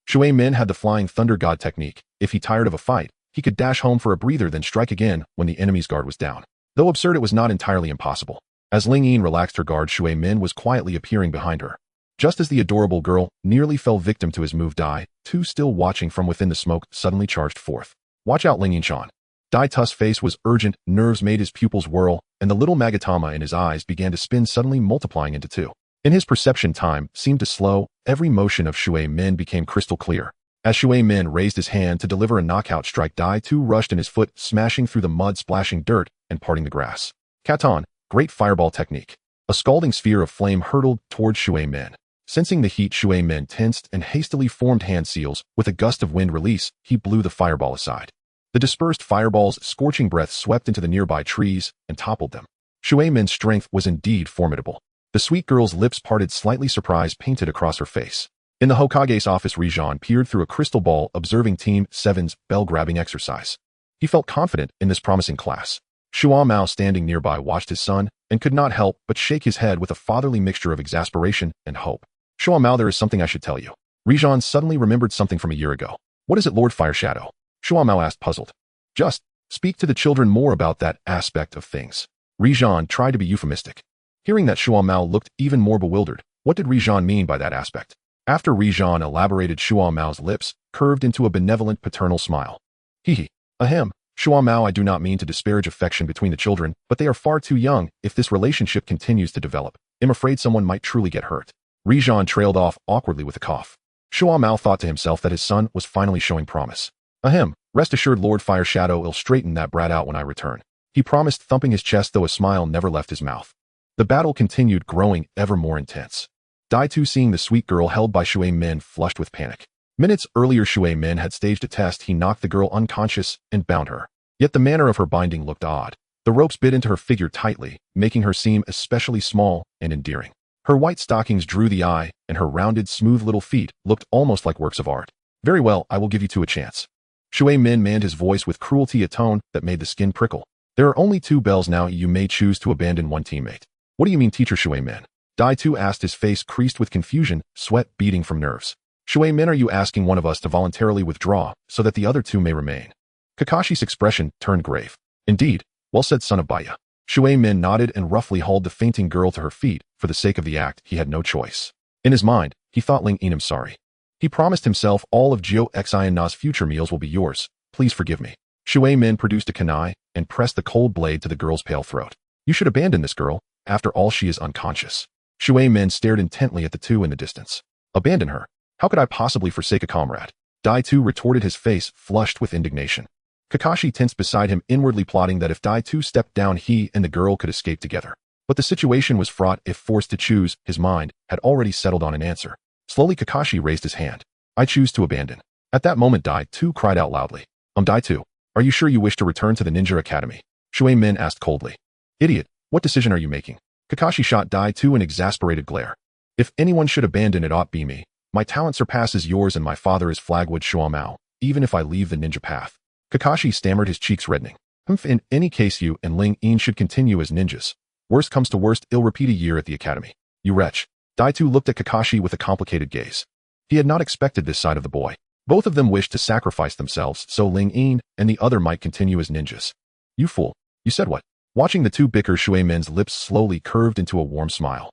A: Shuei-min had the flying thunder god technique. If he tired of a fight, he could dash home for a breather, then strike again when the enemy's guard was down. Though absurd, it was not entirely impossible. As Ling-in relaxed her guard, Shuei-min was quietly appearing behind her. Just as the adorable girl nearly fell victim to his move, Dai, too still watching from within the smoke, suddenly charged forth. Watch out, Ling-in-chan. Dai Tu's face was urgent, nerves made his pupils whirl, and the little Magatama in his eyes began to spin, suddenly multiplying into two. In his perception, time seemed to slow. Every motion of Shuei-min became crystal clear. As Shuei-min raised his hand to deliver a knockout strike, Dai Tu rushed in, his foot smashing through the mud, splashing dirt and parting the grass. Katon, great fireball technique. A scalding sphere of flame hurtled toward Shuei-min. Sensing the heat, Shuei-min tensed and hastily formed hand seals. With a gust of wind release, he blew the fireball aside. The dispersed fireball's scorching breath swept into the nearby trees and toppled them. Shuei-min's strength was indeed formidable. The sweet girl's lips parted, slightly surprise painted across her face. In the Hokage's office, Rijan peered through a crystal ball, observing Team 7's bell-grabbing exercise. He felt confident in this promising class. Shuo Mao, standing nearby, watched his son and could not help but shake his head with a fatherly mixture of exasperation and hope. Shuo Mao, there is something I should tell you. Rijan suddenly remembered something from a year ago. What is it, Lord Fireshadow? Shuo Mao asked, puzzled. Just speak to the children more about that aspect of things. Rijan tried to be euphemistic. Hearing that, Shuo Mao looked even more bewildered. What did Rijan mean by that aspect? After Rijan elaborated, Shuo Mao's lips curved into a benevolent paternal smile. Hee. Ahem. Shuo Mao, I do not mean to disparage affection between the children, but they are far too young. If this relationship continues to develop, I'm afraid someone might truly get hurt. Rijan trailed off awkwardly with a cough. Shuo Mao thought to himself that his son was finally showing promise. Ahem. Rest assured, Lord Fire Shadow will straighten that brat out when I return. He promised, thumping his chest, though a smile never left his mouth. The battle continued, growing ever more intense. Dai-Tu, seeing the sweet girl held by Shui Min, flushed with panic. Minutes earlier, Shui Min had staged a test. He knocked the girl unconscious and bound her. Yet the manner of her binding looked odd. The ropes bit into her figure tightly, making her seem especially small and endearing. Her white stockings drew the eye, and her rounded, smooth little feet looked almost like works of art. Very well, I will give you two a chance. Shui Min manned his voice with cruelty, a tone that made the skin prickle. There are only two bells now. You may choose to abandon one teammate. What do you mean, teacher Shui Min? Dai-Tu asked, his face creased with confusion, sweat beading from nerves. Shui Min, are you asking one of us to voluntarily withdraw so that the other two may remain? Kakashi's expression turned grave. Indeed. Well said, son of Baya. Shui Min nodded and roughly hauled the fainting girl to her feet. For the sake of the act, he had no choice. In his mind, he thought Ling Yin's sorry. He promised himself, all of Jio Xianna's future meals will be yours. Please forgive me. Shui Min produced a kunai and pressed the cold blade to the girl's pale throat. You should abandon this girl. After all, she is unconscious. Shui Min stared intently at the two in the distance. Abandon her? How could I possibly forsake a comrade? Dai-Tu retorted, his face flushed with indignation. Kakashi tensed beside him, inwardly plotting that if Dai-Tu stepped down, he and the girl could escape together. But the situation was fraught. If forced to choose, his mind had already settled on an answer. Slowly, Kakashi raised his hand. I choose to abandon. At that moment, Dai-Tu cried out loudly. Dai-Tu, are you sure you wish to return to the Ninja Academy? Shui Min asked coldly. Idiot, what decision are you making? Kakashi shot Dai-Tu an exasperated glare. If anyone should abandon, it ought be me. My talent surpasses yours and my father is Flagwood Shuo Mao, even if I leave the ninja path. Kakashi stammered, his cheeks reddening. In any case, you and Ling Yin should continue as ninjas. Worst comes to worst, I'll repeat a year at the academy. You wretch. Dai-Tu looked at Kakashi with a complicated gaze. He had not expected this side of the boy. Both of them wished to sacrifice themselves so Ling Yin and the other might continue as ninjas. You fool. You said what? Watching the two bicker, Shui Min's lips slowly curved into a warm smile.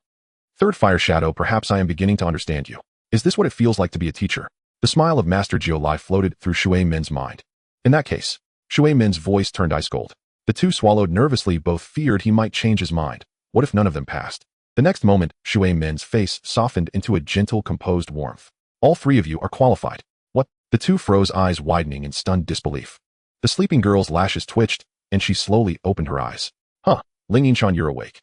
A: Third Fire Shadow, perhaps I am beginning to understand you. Is this what it feels like to be a teacher? The smile of Master Jiolai floated through Shui Min's mind. In that case, Shui Min's voice turned ice cold. The two swallowed nervously, both feared he might change his mind. What if none of them passed? The next moment, Shui Min's face softened into a gentle, composed warmth. All three of you are qualified. What? The two froze, eyes widening in stunned disbelief. The sleeping girl's lashes twitched, and she slowly opened her eyes. Huh, Ling Yinchan, you're awake.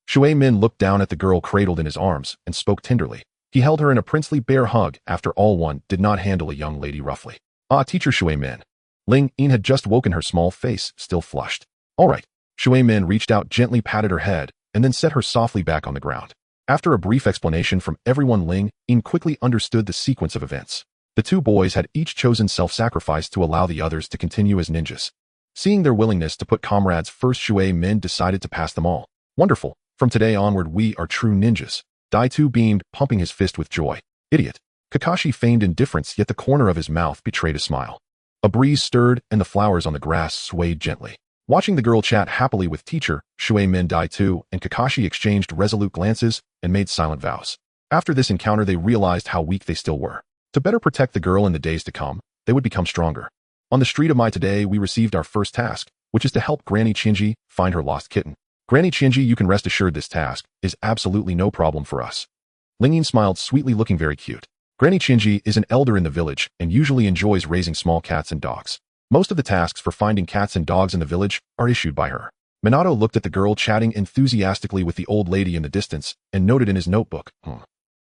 A: Shui Min looked down at the girl cradled in his arms and spoke tenderly. He held her in a princely bear hug. After all, one did not handle a young lady roughly. Ah, teacher Shui Min. Ling Yin had just woken, her small face still flushed. All right. Shui Min reached out, gently patted her head, and then set her softly back on the ground. After a brief explanation from everyone, Ling Yin quickly understood the sequence of events. The two boys had each chosen self-sacrifice to allow the others to continue as ninjas. Seeing their willingness to put comrades first, Shui Min decided to pass them all. Wonderful. From today onward, we are true ninjas. Dai-Tu beamed, pumping his fist with joy. Idiot. Kakashi feigned indifference, yet the corner of his mouth betrayed a smile. A breeze stirred, and the flowers on the grass swayed gently. Watching the girl chat happily with teacher, Shui Min, Dai-Tu, and Kakashi exchanged resolute glances and made silent vows. After this encounter, they realized how weak they still were. To better protect the girl in the days to come, they would become stronger. On the street of Mai today, we received our first task, which is to help Granny Chinji find her lost kitten. Granny Chinji, you can rest assured this task is absolutely no problem for us. Ling Yin smiled sweetly, looking very cute. Granny Chinji is an elder in the village and usually enjoys raising small cats and dogs. Most of the tasks for finding cats and dogs in the village are issued by her. Minato looked at the girl chatting enthusiastically with the old lady in the distance and noted in his notebook,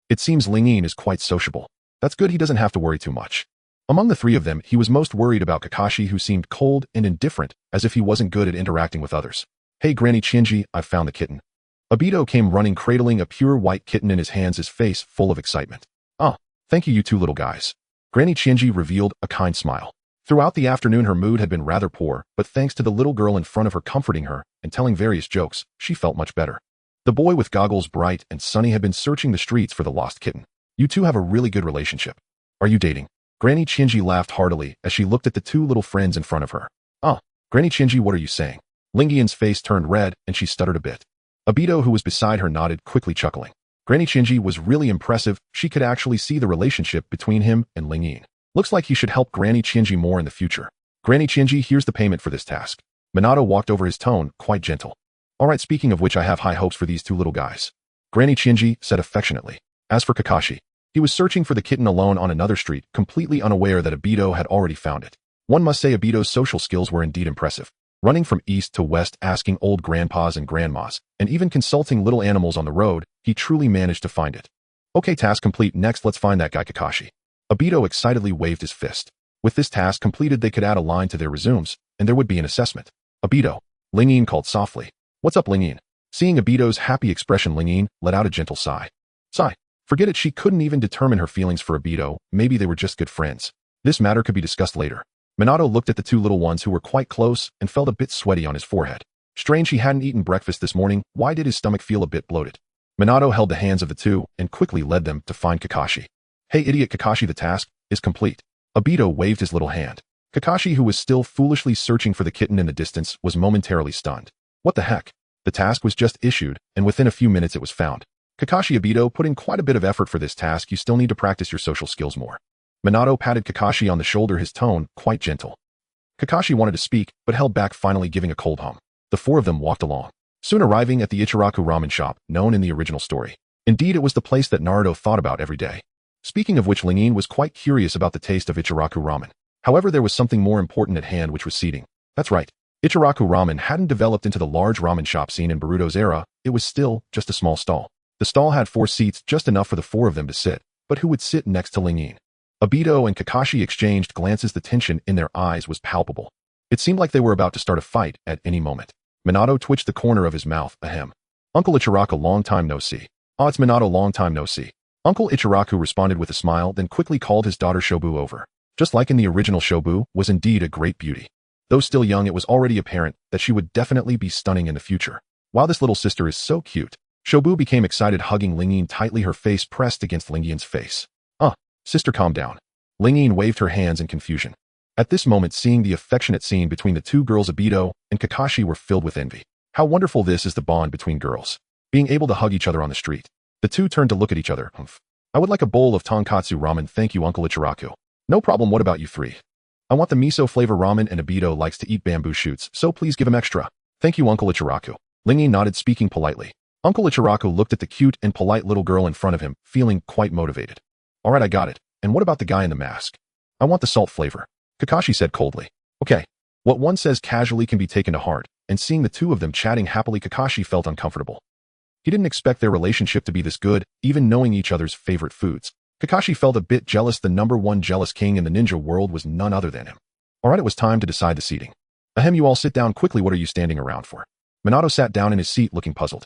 A: It seems Ling Yin is quite sociable. That's good, he doesn't have to worry too much. Among the three of them, he was most worried about Kakashi, who seemed cold and indifferent, as if he wasn't good at interacting with others. Hey Granny Chinji, I've found the kitten. Obito came running, cradling a pure white kitten in his hands, his face full of excitement. Thank you, you two little guys. Granny Chinji revealed a kind smile. Throughout the afternoon, her mood had been rather poor, but thanks to the little girl in front of her comforting her and telling various jokes, she felt much better. The boy with goggles, bright and sunny, had been searching the streets for the lost kitten. You two have a really good relationship. Are you dating? Granny Chinji laughed heartily as she looked at the two little friends in front of her. Granny Chinji, what are you saying? Ling Yin's face turned red and she stuttered a bit. Obito, who was beside her, nodded, quickly chuckling. Granny Shinji was really impressive. She could actually see the relationship between him and Ling Yin. Looks like he should help Granny Shinji more in the future. Granny Shinji, here's the payment for this task. Minato walked over, his tone quite gentle. Alright, speaking of which, I have high hopes for these two little guys. Granny Shinji said affectionately. As for Kakashi, he was searching for the kitten alone on another street, completely unaware that Obito had already found it. One must say Obito's social skills were indeed impressive. Running from east to west, asking old grandpas and grandmas, and even consulting little animals on the road, he truly managed to find it. Okay, task complete. Next, let's find that guy Kakashi. Obito excitedly waved his fist. With this task completed, they could add a line to their resumes, and there would be an assessment. Obito. Ling Yin called softly. What's up, Ling Yin? Seeing Obito's happy expression, Ling Yin let out a gentle sigh. Sigh. Forget it, she couldn't even determine her feelings for Obito. Maybe they were just good friends. This matter could be discussed later. Minato looked at the two little ones who were quite close and felt a bit sweaty on his forehead. Strange, he hadn't eaten breakfast this morning. Why did his stomach feel a bit bloated? Minato held the hands of the two and quickly led them to find Kakashi. Hey idiot Kakashi, the task is complete. Obito waved his little hand. Kakashi, who was still foolishly searching for the kitten in the distance, was momentarily stunned. What the heck? The task was just issued, and within a few minutes it was found. Kakashi, Obito put in quite a bit of effort for this task. You still need to practice your social skills more. Minato patted Kakashi on the shoulder, his tone quite gentle. Kakashi wanted to speak, but held back, finally giving a cold hum. The four of them walked along, soon arriving at the Ichiraku ramen shop, known in the original story. Indeed, it was the place that Naruto thought about every day. Speaking of which, Ling Yin was quite curious about the taste of Ichiraku ramen. However, there was something more important at hand, which was seating. That's right. Ichiraku ramen hadn't developed into the large ramen shop seen in Boruto's era. It was still just a small stall. The stall had 4 seats, just enough for the 4 of them to sit. But who would sit next to Ling Yin? Obito and Kakashi exchanged glances. The tension in their eyes was palpable. It seemed like they were about to start a fight at any moment. Minato twitched the corner of his mouth. Ahem. Uncle Ichiraku, long time no see. Ah, it's Minato, long time no see. Uncle Ichiraku responded with a smile, then quickly called his daughter Shobu over. Just like in the original, Shobu was indeed a great beauty. Though still young, it was already apparent that she would definitely be stunning in the future. Wow, this little sister is so cute. Shobu became excited, hugging Ling Yin tightly, her face pressed against Ling Yin's face. Sister, calm down. Ling Yin waved her hands in confusion. At this moment, seeing the affectionate scene between the two girls, Obito and Kakashi were filled with envy. How wonderful this is, the bond between girls. Being able to hug each other on the street. The two turned to look at each other. I would like a bowl of tonkatsu ramen, thank you, Uncle Ichiraku. No problem, what about you three? I want the miso flavor ramen, and Obito likes to eat bamboo shoots, so please give him extra. Thank you, Uncle Ichiraku. Ling Yin nodded, speaking politely. Uncle Ichiraku looked at the cute and polite little girl in front of him, feeling quite motivated. Alright, I got it. And what about the guy in the mask? I want the salt flavor. Kakashi said coldly. Okay. What one says casually can be taken to heart, and seeing the two of them chatting happily, Kakashi felt uncomfortable. He didn't expect their relationship to be this good, even knowing each other's favorite foods. Kakashi felt a bit jealous. The number one jealous king in the ninja world was none other than him. Alright, it was time to decide the seating. Ahem, you all sit down quickly, what are you standing around for? Minato sat down in his seat looking puzzled.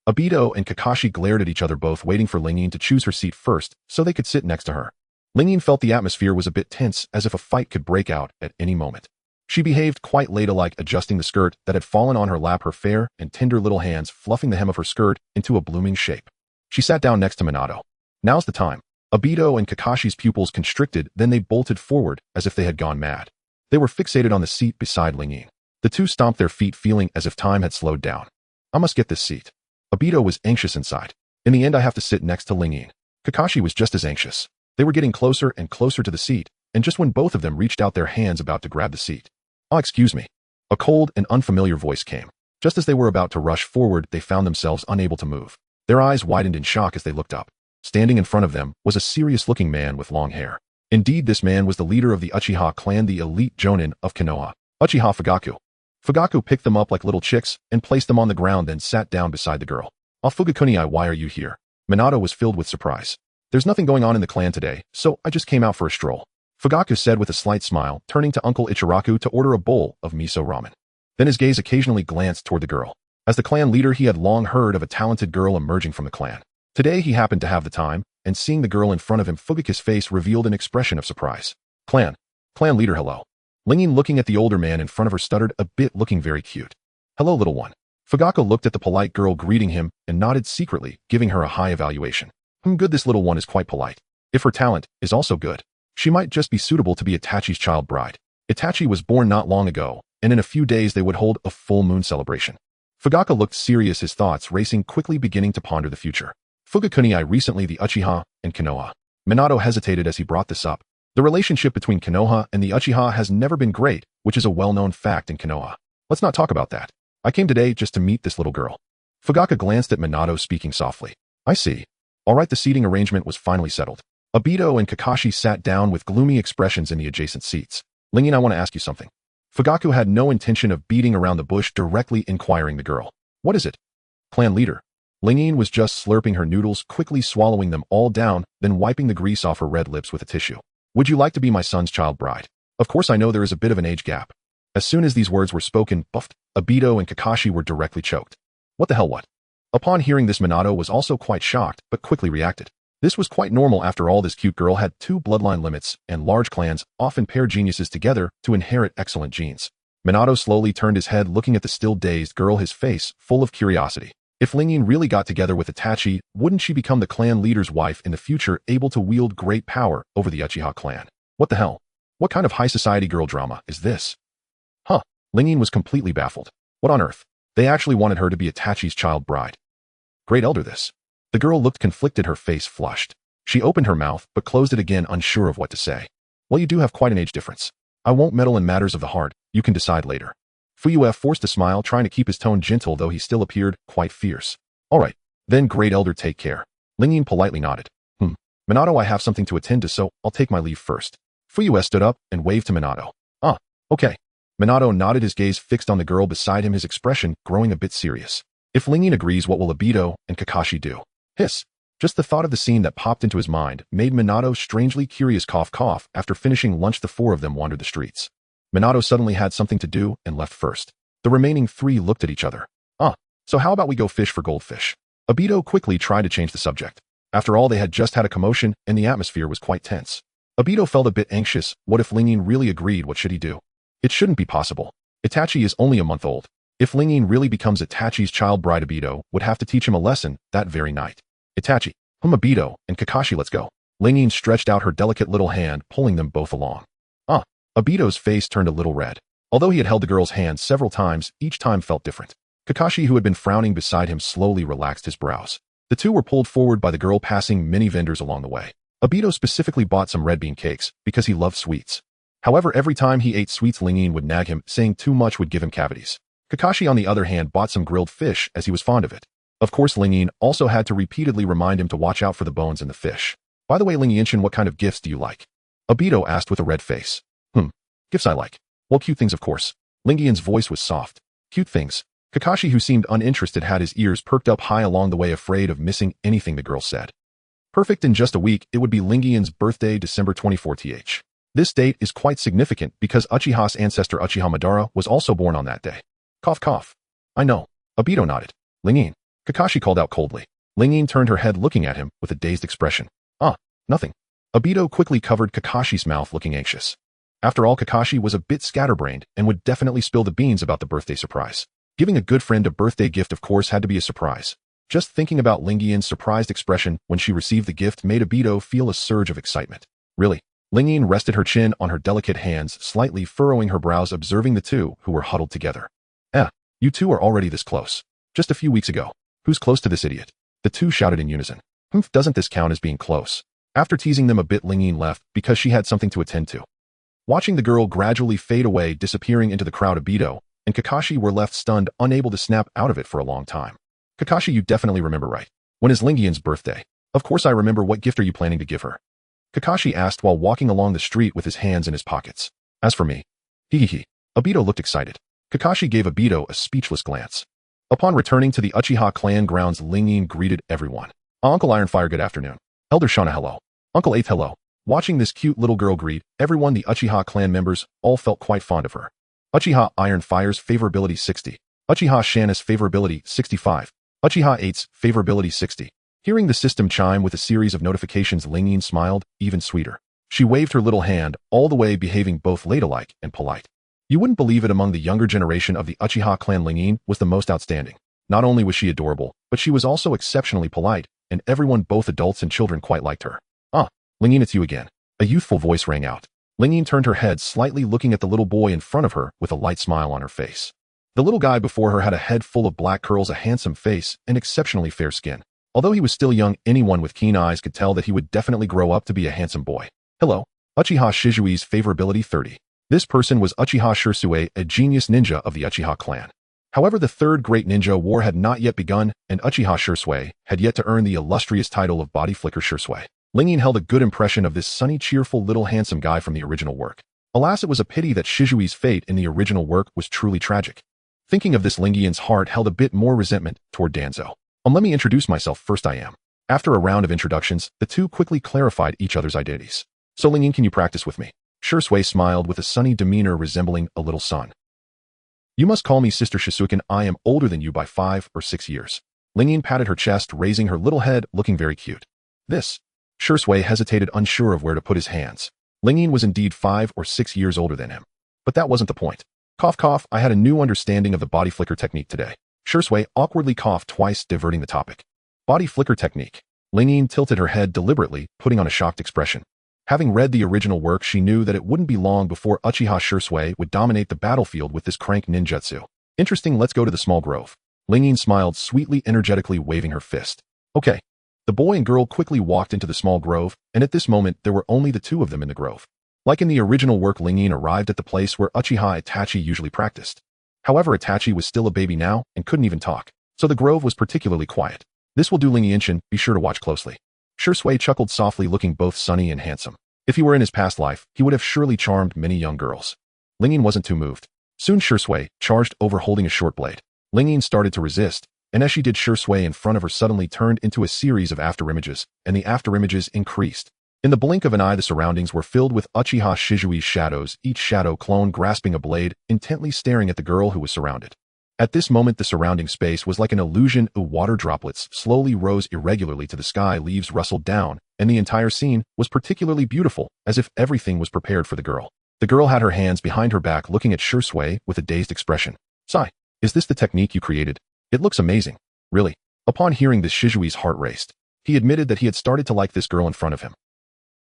A: Obito and Kakashi glared at each other, both waiting for Ling Yin to choose her seat first so they could sit next to her. Ling Yin felt the atmosphere was a bit tense, as if a fight could break out at any moment. She behaved quite ladylike, adjusting the skirt that had fallen on her lap, her fair and tender little hands fluffing the hem of her skirt into a blooming shape. She sat down next to Minato. Now's the time. Obito and Kakashi's pupils constricted, then they bolted forward as if they had gone mad. They were fixated on the seat beside Ling Yin. The two stomped their feet, feeling as if time had slowed down. I must get this seat. Obito was anxious inside. In the end, I have to sit next to Ling Yin. Kakashi was just as anxious. They were getting closer and closer to the seat, and just when both of them reached out their hands about to grab the seat. Oh, excuse me. A cold and unfamiliar voice came. Just as they were about to rush forward, they found themselves unable to move. Their eyes widened in shock as they looked up. Standing in front of them was a serious-looking man with long hair. Indeed, this man was the leader of the Uchiha clan, the elite jonin of Konoha, Uchiha Fugaku. Fugaku picked them up like little chicks and placed them on the ground, then sat down beside the girl. Ah, Fugakuni, why are you here? Minato was filled with surprise. There's nothing going on in the clan today, so I just came out for a stroll. Fugaku said with a slight smile, turning to Uncle Ichiraku to order a bowl of miso ramen. Then his gaze occasionally glanced toward the girl. As the clan leader, he had long heard of a talented girl emerging from the clan. Today he happened to have the time, and seeing the girl in front of him, Fugaku's face revealed an expression of surprise. Clan leader, hello. Ling Yin, looking at the older man in front of her, stuttered a bit, looking very cute. Hello, little one. Fugaku looked at the polite girl greeting him and nodded secretly, giving her a high evaluation. Good, this little one is quite polite. If her talent is also good, she might just be suitable to be Itachi's child bride. Itachi was born not long ago, and in a few days they would hold a full moon celebration. Fugaka looked serious, his thoughts racing quickly, beginning to ponder the future. Fugakunai recently the Uchiha and Konoha. Minato hesitated as he brought this up. The relationship between Konoha and the Uchiha has never been great, which is a well-known fact in Konoha. Let's not talk about that. I came today just to meet this little girl. Fugaka glanced at Minato, speaking softly. I see. All right, the seating arrangement was finally settled. Obito and Kakashi sat down with gloomy expressions in the adjacent seats. Lingin, I want to ask you something. Fugaku had no intention of beating around the bush, directly inquiring the girl. What is it? Clan leader. Lingin was just slurping her noodles, quickly swallowing them all down, then wiping the grease off her red lips with a tissue. Would you like to be my son's child bride? Of course, I know there is a bit of an age gap. As soon as these words were spoken, buffed, Obito and Kakashi were directly choked. What the hell, what? Upon hearing this, Minato was also quite shocked, but quickly reacted. This was quite normal. After all, this cute girl had 2 bloodline limits, and large clans often pair geniuses together to inherit excellent genes. Minato slowly turned his head, looking at the still dazed girl, his face full of curiosity. If Lingyin really got together with Itachi, wouldn't she become the clan leader's wife in the future, able to wield great power over the Uchiha clan? What the hell? What kind of high society girl drama is this? Huh. Lingyin was completely baffled. What on earth? They actually wanted her to be Itachi's child bride. Great elder this. The girl looked conflicted, her face flushed. She opened her mouth, but closed it again, unsure of what to say. Well, you do have quite an age difference. I won't meddle in matters of the heart. You can decide later. Fuyue forced a smile, trying to keep his tone gentle, though he still appeared quite fierce. All right. Then, great elder, take care. Lingyin politely nodded. Minato, I have something to attend to, so I'll take my leave first. Fuyue stood up and waved to Minato. Ah, okay. Minato nodded, his gaze fixed on the girl beside him, his expression growing a bit serious. If Lingyin agrees, what will Obito and Kakashi do? Hiss. Just the thought of the scene that popped into his mind made Minato strangely curious. Cough, cough. After finishing lunch, the 4 of them wandered the streets. Minato suddenly had something to do and left first. The remaining 3 looked at each other. So how about we go fish for goldfish? Obito quickly tried to change the subject. After all, they had just had a commotion and the atmosphere was quite tense. Obito felt a bit anxious. What if Lingyin really agreed? What should he do? It shouldn't be possible. Itachi is only a month old. If Lingyin really becomes Itachi's child bride, Obito would have to teach him a lesson that very night. Itachi, Obito, and Kakashi, let's go. Lingyin stretched out her delicate little hand, pulling them both along. Obito's face turned a little red. Although he had held the girl's hand several times, each time felt different. Kakashi, who had been frowning beside him, slowly relaxed his brows. The 2 were pulled forward by the girl, passing many vendors along the way. Obito specifically bought some red bean cakes because he loved sweets. However, every time he ate sweets, Lingyin would nag him, saying too much would give him cavities. Kakashi, on the other hand, bought some grilled fish as he was fond of it. Of course, Lingyin also had to repeatedly remind him to watch out for the bones in the fish. By the way, Lingyin, what kind of gifts do you like? Obito asked with a red face. Gifts I like. Well, cute things, of course. Lingyin's voice was soft. Cute things. Kakashi, who seemed uninterested, had his ears perked up high along the way, afraid of missing anything the girl said. Perfect. In just a week, it would be Lingyin's birthday, December 24th. This date is quite significant because Uchiha's ancestor Uchiha Madara was also born on that day. Cough, cough. I know. Obito nodded. Lingyin. Kakashi called out coldly. Lingyin turned her head, looking at him with a dazed expression. Nothing. Obito quickly covered Kakashi's mouth, looking anxious. After all, Kakashi was a bit scatterbrained and would definitely spill the beans about the birthday surprise. Giving a good friend a birthday gift, of course, had to be a surprise. Just thinking about Lingyin's surprised expression when she received the gift made Obito feel a surge of excitement. Really? Lingyin rested her chin on her delicate hands, slightly furrowing her brows, observing the 2 who were huddled together. You 2 are already this close. Just a few weeks ago. Who's close to this idiot? The 2 shouted in unison. Doesn't this count as being close? After teasing them a bit, Lingyin left because she had something to attend to. Watching the girl gradually fade away, disappearing into the crowd, Obito and Kakashi were left stunned, unable to snap out of it for a long time. Kakashi, you definitely remember, right? When is Lingyin's birthday? Of course I remember. What gift are you planning to give her? Kakashi asked while walking along the street with his hands in his pockets. As for me, Obito looked excited. Kakashi gave Obito a speechless glance. Upon returning to the Uchiha clan grounds, Lingyin greeted everyone. Uncle Ironfire, good afternoon. Elder Shana, hello. Uncle Eighth, hello. Watching this cute little girl greet everyone, the Uchiha clan members all felt quite fond of her. Uchiha Ironfire's favorability 60. Uchiha Shana's favorability 65. Uchiha 8's favorability 60. Hearing the system chime with a series of notifications, Lingyin smiled even sweeter. She waved her little hand, all the way behaving both ladylike and polite. You wouldn't believe it, among the younger generation of the Uchiha clan, Lingyin was the most outstanding. Not only was she adorable, but she was also exceptionally polite, and everyone, both adults and children, quite liked her. Lingyin, it's you again. A youthful voice rang out. Lingyin turned her head slightly, looking at the little boy in front of her with a light smile on her face. The little guy before her had a head full of black curls, a handsome face, and exceptionally fair skin. Although he was still young, anyone with keen eyes could tell that he would definitely grow up to be a handsome boy. Hello. Uchiha Shizui's favorability 30. This person was Uchiha Shirsue, a genius ninja of the Uchiha clan. However, the Third Great Ninja War had not yet begun, and Uchiha Shirsue had yet to earn the illustrious title of Body Flicker Shirsue. Lingyin held a good impression of this sunny, cheerful little handsome guy from the original work. Alas, it was a pity that Shizui's fate in the original work was truly tragic. Thinking of this, Lingyin's heart held a bit more resentment toward Danzo. Let me introduce myself first. I am. After a round of introductions, the two quickly clarified each other's identities. So Lingyin, can you practice with me? Shirsue smiled with a sunny demeanor resembling a little sun. You must call me Sister Shizuken. I am older than you by 5 or 6 years. Lingyin patted her chest, raising her little head, looking very cute. This. Shirsue hesitated, unsure of where to put his hands. Lingyin was indeed 5 or 6 years older than him. But that wasn't the point. Cough cough, I had a new understanding of the body flicker technique today. Shirsue awkwardly coughed twice, diverting the topic. Body flicker technique. Lingyin tilted her head deliberately, putting on a shocked expression. Having read the original work, she knew that it wouldn't be long before Uchiha Shirsue would dominate the battlefield with this crank ninjutsu. Interesting, let's go to the small grove. Lingyin smiled sweetly, energetically waving her fist. Okay. The boy and girl quickly walked into the small grove, and at this moment there were only the two of them in the grove. Like in the original work, Lingyin arrived at the place where Uchiha Itachi usually practiced. However, Itachi was still a baby now and couldn't even talk, so the grove was particularly quiet. This will do, Lingyin, be sure to watch closely. Shirsue chuckled softly, looking both sunny and handsome. If he were in his past life, he would have surely charmed many young girls. Lingyin wasn't too moved. Soon Shirsue charged over holding a short blade. Lingyin started to resist, and as she did, Shirsue in front of her suddenly turned into a series of afterimages, and the afterimages increased. In the blink of an eye, the surroundings were filled with Uchiha Shizui's shadows, each shadow clone grasping a blade, intently staring at the girl who was surrounded. At this moment, the surrounding space was like an illusion. Water droplets slowly rose irregularly to the sky, leaves rustled down, and the entire scene was particularly beautiful, as if everything was prepared for the girl. The girl had her hands behind her back, looking at Shirsue with a dazed expression. Sigh. Is this the technique you created? It looks amazing. Really. Upon hearing this, Shizui's heart raced. He admitted that he had started to like this girl in front of him.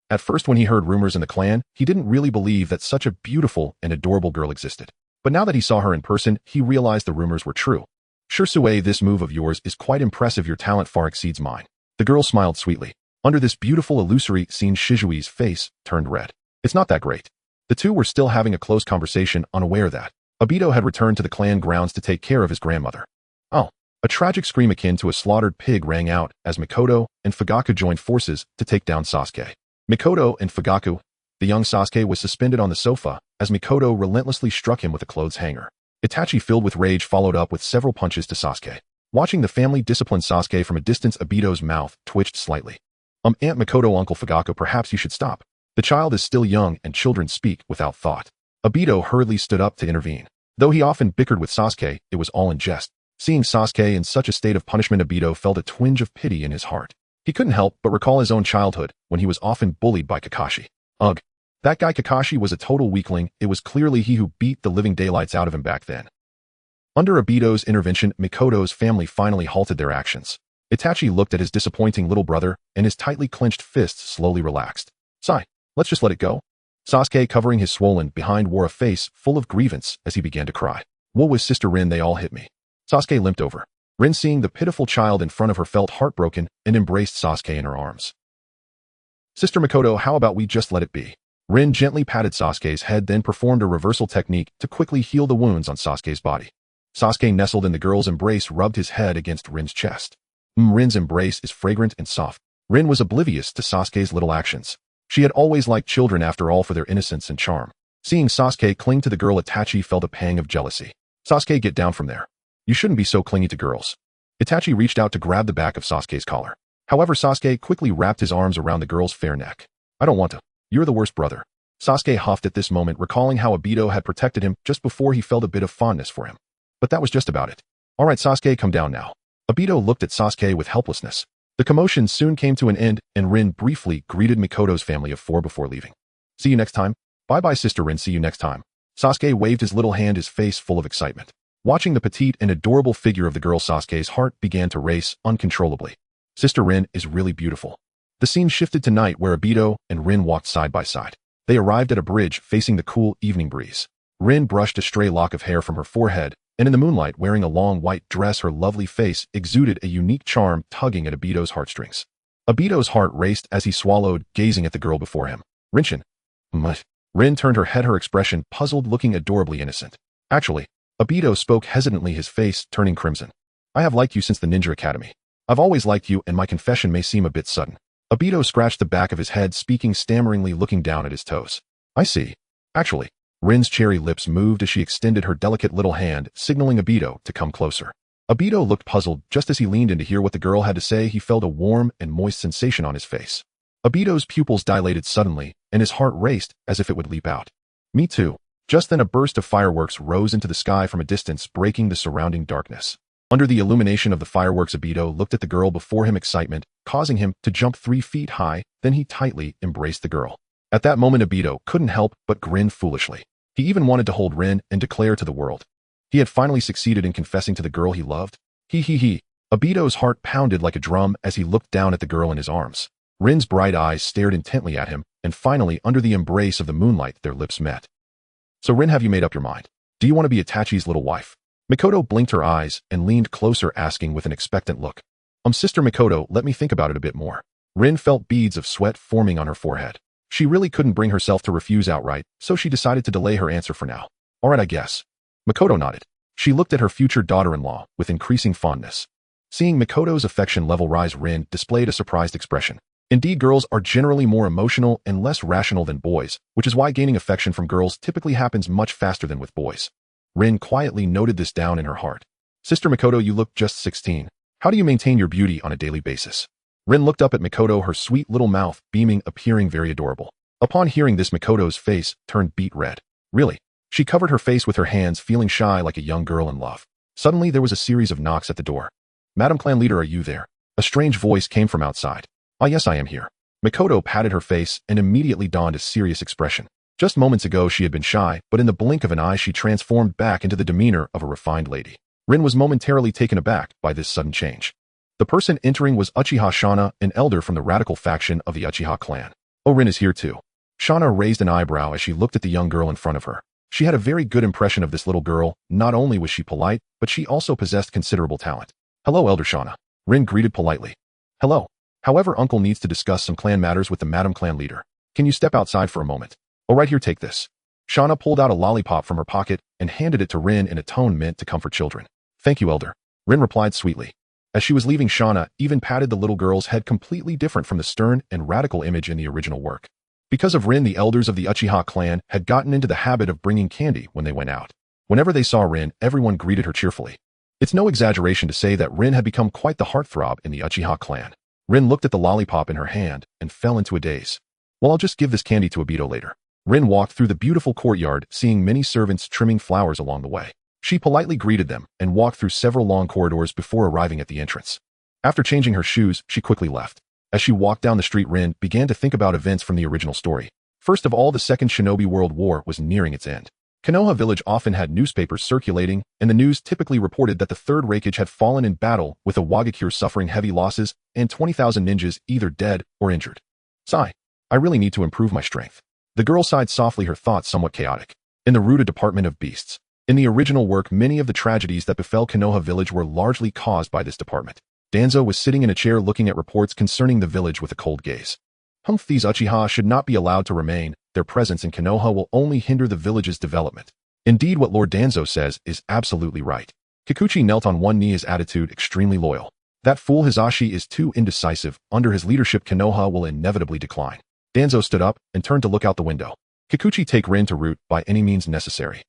A: At first, when he heard rumors in the clan, he didn't really believe that such a beautiful and adorable girl existed. But now that he saw her in person, he realized the rumors were true. Shirsue, this move of yours is quite impressive. Your talent far exceeds mine. The girl smiled sweetly. Under this beautiful illusory scene, Shizui's face turned red. It's not that great. The two were still having a close conversation, unaware that Obito had returned to the clan grounds to take care of his grandmother. Oh. A tragic scream akin to a slaughtered pig rang out as Mikoto and Fugaku joined forces to take down Sasuke. Mikoto and Fugaku. The young Sasuke was suspended on the sofa as Mikoto relentlessly struck him with a clothes hanger. Itachi, filled with rage, followed up with several punches to Sasuke. Watching the family discipline Sasuke from a distance, Obito's mouth twitched slightly. Aunt Mikoto, Uncle Fugaku, perhaps you should stop. The child is still young and children speak without thought. Obito hurriedly stood up to intervene. Though he often bickered with Sasuke, it was all in jest. Seeing Sasuke in such a state of punishment, Obito felt a twinge of pity in his heart. He couldn't help but recall his own childhood when he was often bullied by Kakashi. Ugh. That guy Kakashi was a total weakling. It was clearly he who beat the living daylights out of him back then. Under Obito's intervention, Mikoto's family finally halted their actions. Itachi looked at his disappointing little brother, and his tightly clenched fists slowly relaxed. Sigh. Let's just let it go. Sasuke, covering his swollen behind, wore a face full of grievance as he began to cry. What was Sister Rin? They all hit me. Sasuke limped over. Rin, seeing the pitiful child in front of her, felt heartbroken and embraced Sasuke in her arms. Sister Mikoto, how about we just let it be? Rin gently patted Sasuke's head, then performed a reversal technique to quickly heal the wounds on Sasuke's body. Sasuke nestled in the girl's embrace, rubbed his head against Rin's chest. Rin's embrace is fragrant and soft. Rin was oblivious to Sasuke's little actions. She had always liked children, after all, for their innocence and charm. Seeing Sasuke cling to the girl, Itachi felt a pang of jealousy. Sasuke, get down from there. You shouldn't be so clingy to girls. Itachi reached out to grab the back of Sasuke's collar. However, Sasuke quickly wrapped his arms around the girl's fair neck. I don't want to. You're the worst brother. Sasuke huffed at this moment, recalling how Obito had protected him just before he felt a bit of fondness for him. But that was just about it. All right, Sasuke, come down now. Obito looked at Sasuke with helplessness. The commotion soon came to an end, and Rin briefly greeted Mikoto's family of 4 before leaving. See you next time. Bye-bye, Sister Rin. See you next time. Sasuke waved his little hand, his face full of excitement. Watching the petite and adorable figure of the girl, Sasuke's heart began to race uncontrollably. Sister Rin is really beautiful. The scene shifted to night, where Obito and Rin walked side by side. They arrived at a bridge facing the cool evening breeze. Rin brushed a stray lock of hair from her forehead and in the moonlight, wearing a long white dress, her lovely face exuded a unique charm tugging at Obito's heartstrings. Obito's heart raced as he swallowed, gazing at the girl before him. Rinshin. Mutt. Rin turned her head, her expression puzzled, looking adorably innocent. Actually, Obito spoke hesitantly, his face turning crimson. I have liked you since the Ninja Academy. I've always liked you, and my confession may seem a bit sudden. Obito scratched the back of his head, speaking stammeringly, looking down at his toes. I see. Actually. Rin's cherry lips moved as she extended her delicate little hand, signaling Obito to come closer. Obito looked puzzled. Just as he leaned in to hear what the girl had to say, he felt a warm and moist sensation on his face. Obito's pupils dilated suddenly, and his heart raced as if it would leap out. Me too. Just then a burst of fireworks rose into the sky from a distance, breaking the surrounding darkness. Under the illumination of the fireworks, Obito looked at the girl before him, excitement causing him to jump 3 feet high, then he tightly embraced the girl. At that moment, Obito couldn't help but grin foolishly. He even wanted to hold Rin and declare to the world he had finally succeeded in confessing to the girl he loved. He. Obito's heart pounded like a drum as he looked down at the girl in his arms. Rin's bright eyes stared intently at him, and finally, under the embrace of the moonlight, their lips met. So Rin, have you made up your mind? Do you want to be Itachi's little wife? Mikoto blinked her eyes and leaned closer, asking with an expectant look. Sister Mikoto, let me think about it a bit more. Rin felt beads of sweat forming on her forehead. She really couldn't bring herself to refuse outright, so she decided to delay her answer for now. Alright, I guess. Mikoto nodded. She looked at her future daughter-in-law with increasing fondness. Seeing Mikoto's affection level rise, Rin displayed a surprised expression. Indeed, girls are generally more emotional and less rational than boys, which is why gaining affection from girls typically happens much faster than with boys. Rin quietly noted this down in her heart. Sister Mikoto, you look just 16. How do you maintain your beauty on a daily basis? Rin looked up at Mikoto, her sweet little mouth beaming, appearing very adorable. Upon hearing this, Mikoto's face turned beet red. Really? She covered her face with her hands, feeling shy like a young girl in love. Suddenly, there was a series of knocks at the door. Madam Clan Leader, are you there? A strange voice came from outside. Ah, yes, I am here. Mikoto patted her face and immediately donned a serious expression. Just moments ago, she had been shy, but in the blink of an eye, she transformed back into the demeanor of a refined lady. Rin was momentarily taken aback by this sudden change. The person entering was Uchiha Shana, an elder from the radical faction of the Uchiha clan. Oh, Rin is here too. Shana raised an eyebrow as she looked at the young girl in front of her. She had a very good impression of this little girl. Not only was she polite, but she also possessed considerable talent. Hello, Elder Shana. Rin greeted politely. Hello. However, Uncle needs to discuss some clan matters with the Madam Clan Leader. Can you step outside for a moment? Oh, right here, take this. Shana pulled out a lollipop from her pocket and handed it to Rin in a tone meant to comfort children. Thank you, Elder. Rin replied sweetly. As she was leaving, Shana even patted the little girl's head, completely different from the stern and radical image in the original work. Because of Rin, the elders of the Uchiha clan had gotten into the habit of bringing candy when they went out. Whenever they saw Rin, everyone greeted her cheerfully. It's no exaggeration to say that Rin had become quite the heartthrob in the Uchiha clan. Rin looked at the lollipop in her hand and fell into a daze. Well, I'll just give this candy to Obito later. Rin walked through the beautiful courtyard, seeing many servants trimming flowers along the way. She politely greeted them and walked through several long corridors before arriving at the entrance. After changing her shoes, she quickly left. As she walked down the street, Rin began to think about events from the original story. First of all, the Second Shinobi World War was nearing its end. Konoha village often had newspapers circulating, and the news typically reported that the Third Hokage had fallen in battle, with a Wagakure suffering heavy losses and 20,000 ninjas either dead or injured. Sigh. I really need to improve my strength. The girl sighed softly, her thoughts somewhat chaotic. In the Ruta Department of Beasts. In the original work, many of the tragedies that befell Konoha village were largely caused by this department. Danzo was sitting in a chair looking at reports concerning the village with a cold gaze. These Uchiha should not be allowed to remain. Their presence in Konoha will only hinder the village's development. Indeed, what Lord Danzo says is absolutely right. Kikuchi knelt on one knee, his attitude extremely loyal. That fool Hisashi is too indecisive. Under his leadership, Konoha will inevitably decline. Danzo stood up and turned to look out the window. Kikuchi, take Rin to root by any means necessary.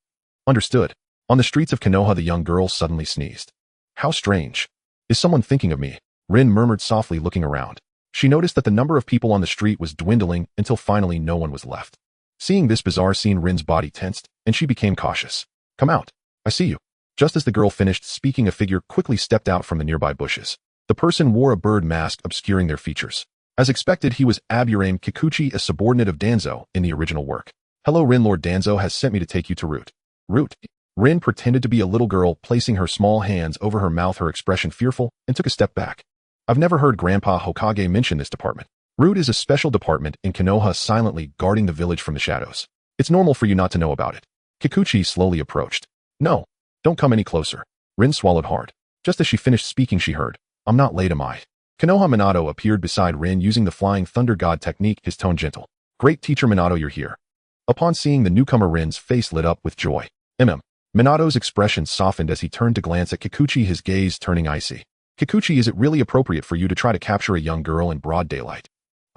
A: Understood. On the streets of Konoha, the young girl suddenly sneezed. How strange. Is someone thinking of me? Rin murmured softly, looking around. She noticed that the number of people on the street was dwindling until finally no one was left. Seeing this bizarre scene, Rin's body tensed, and she became cautious. Come out. I see you. Just as the girl finished speaking, a figure quickly stepped out from the nearby bushes. The person wore a bird mask obscuring their features. As expected, he was Aburame Kikuchi, a subordinate of Danzo in the original work. Hello, Rin. Lord Danzo has sent me to take you to Root. Root. Rin pretended to be a little girl, placing her small hands over her mouth, her expression fearful, and took a step back. I've never heard Grandpa Hokage mention this department. Root is a special department in Konoha, silently guarding the village from the shadows. It's normal for you not to know about it. Kikuchi slowly approached. No. Don't come any closer. Rin swallowed hard. Just as she finished speaking she heard, I'm not late, am I? Konoha Minato appeared beside Rin using the Flying Thunder God technique, his tone gentle. Great teacher Minato, you're here. Upon seeing the newcomer, Rin's face lit up with joy. Minato's expression softened as he turned to glance at Kikuchi, his gaze turning icy. Kikuchi, is it really appropriate for you to try to capture a young girl in broad daylight?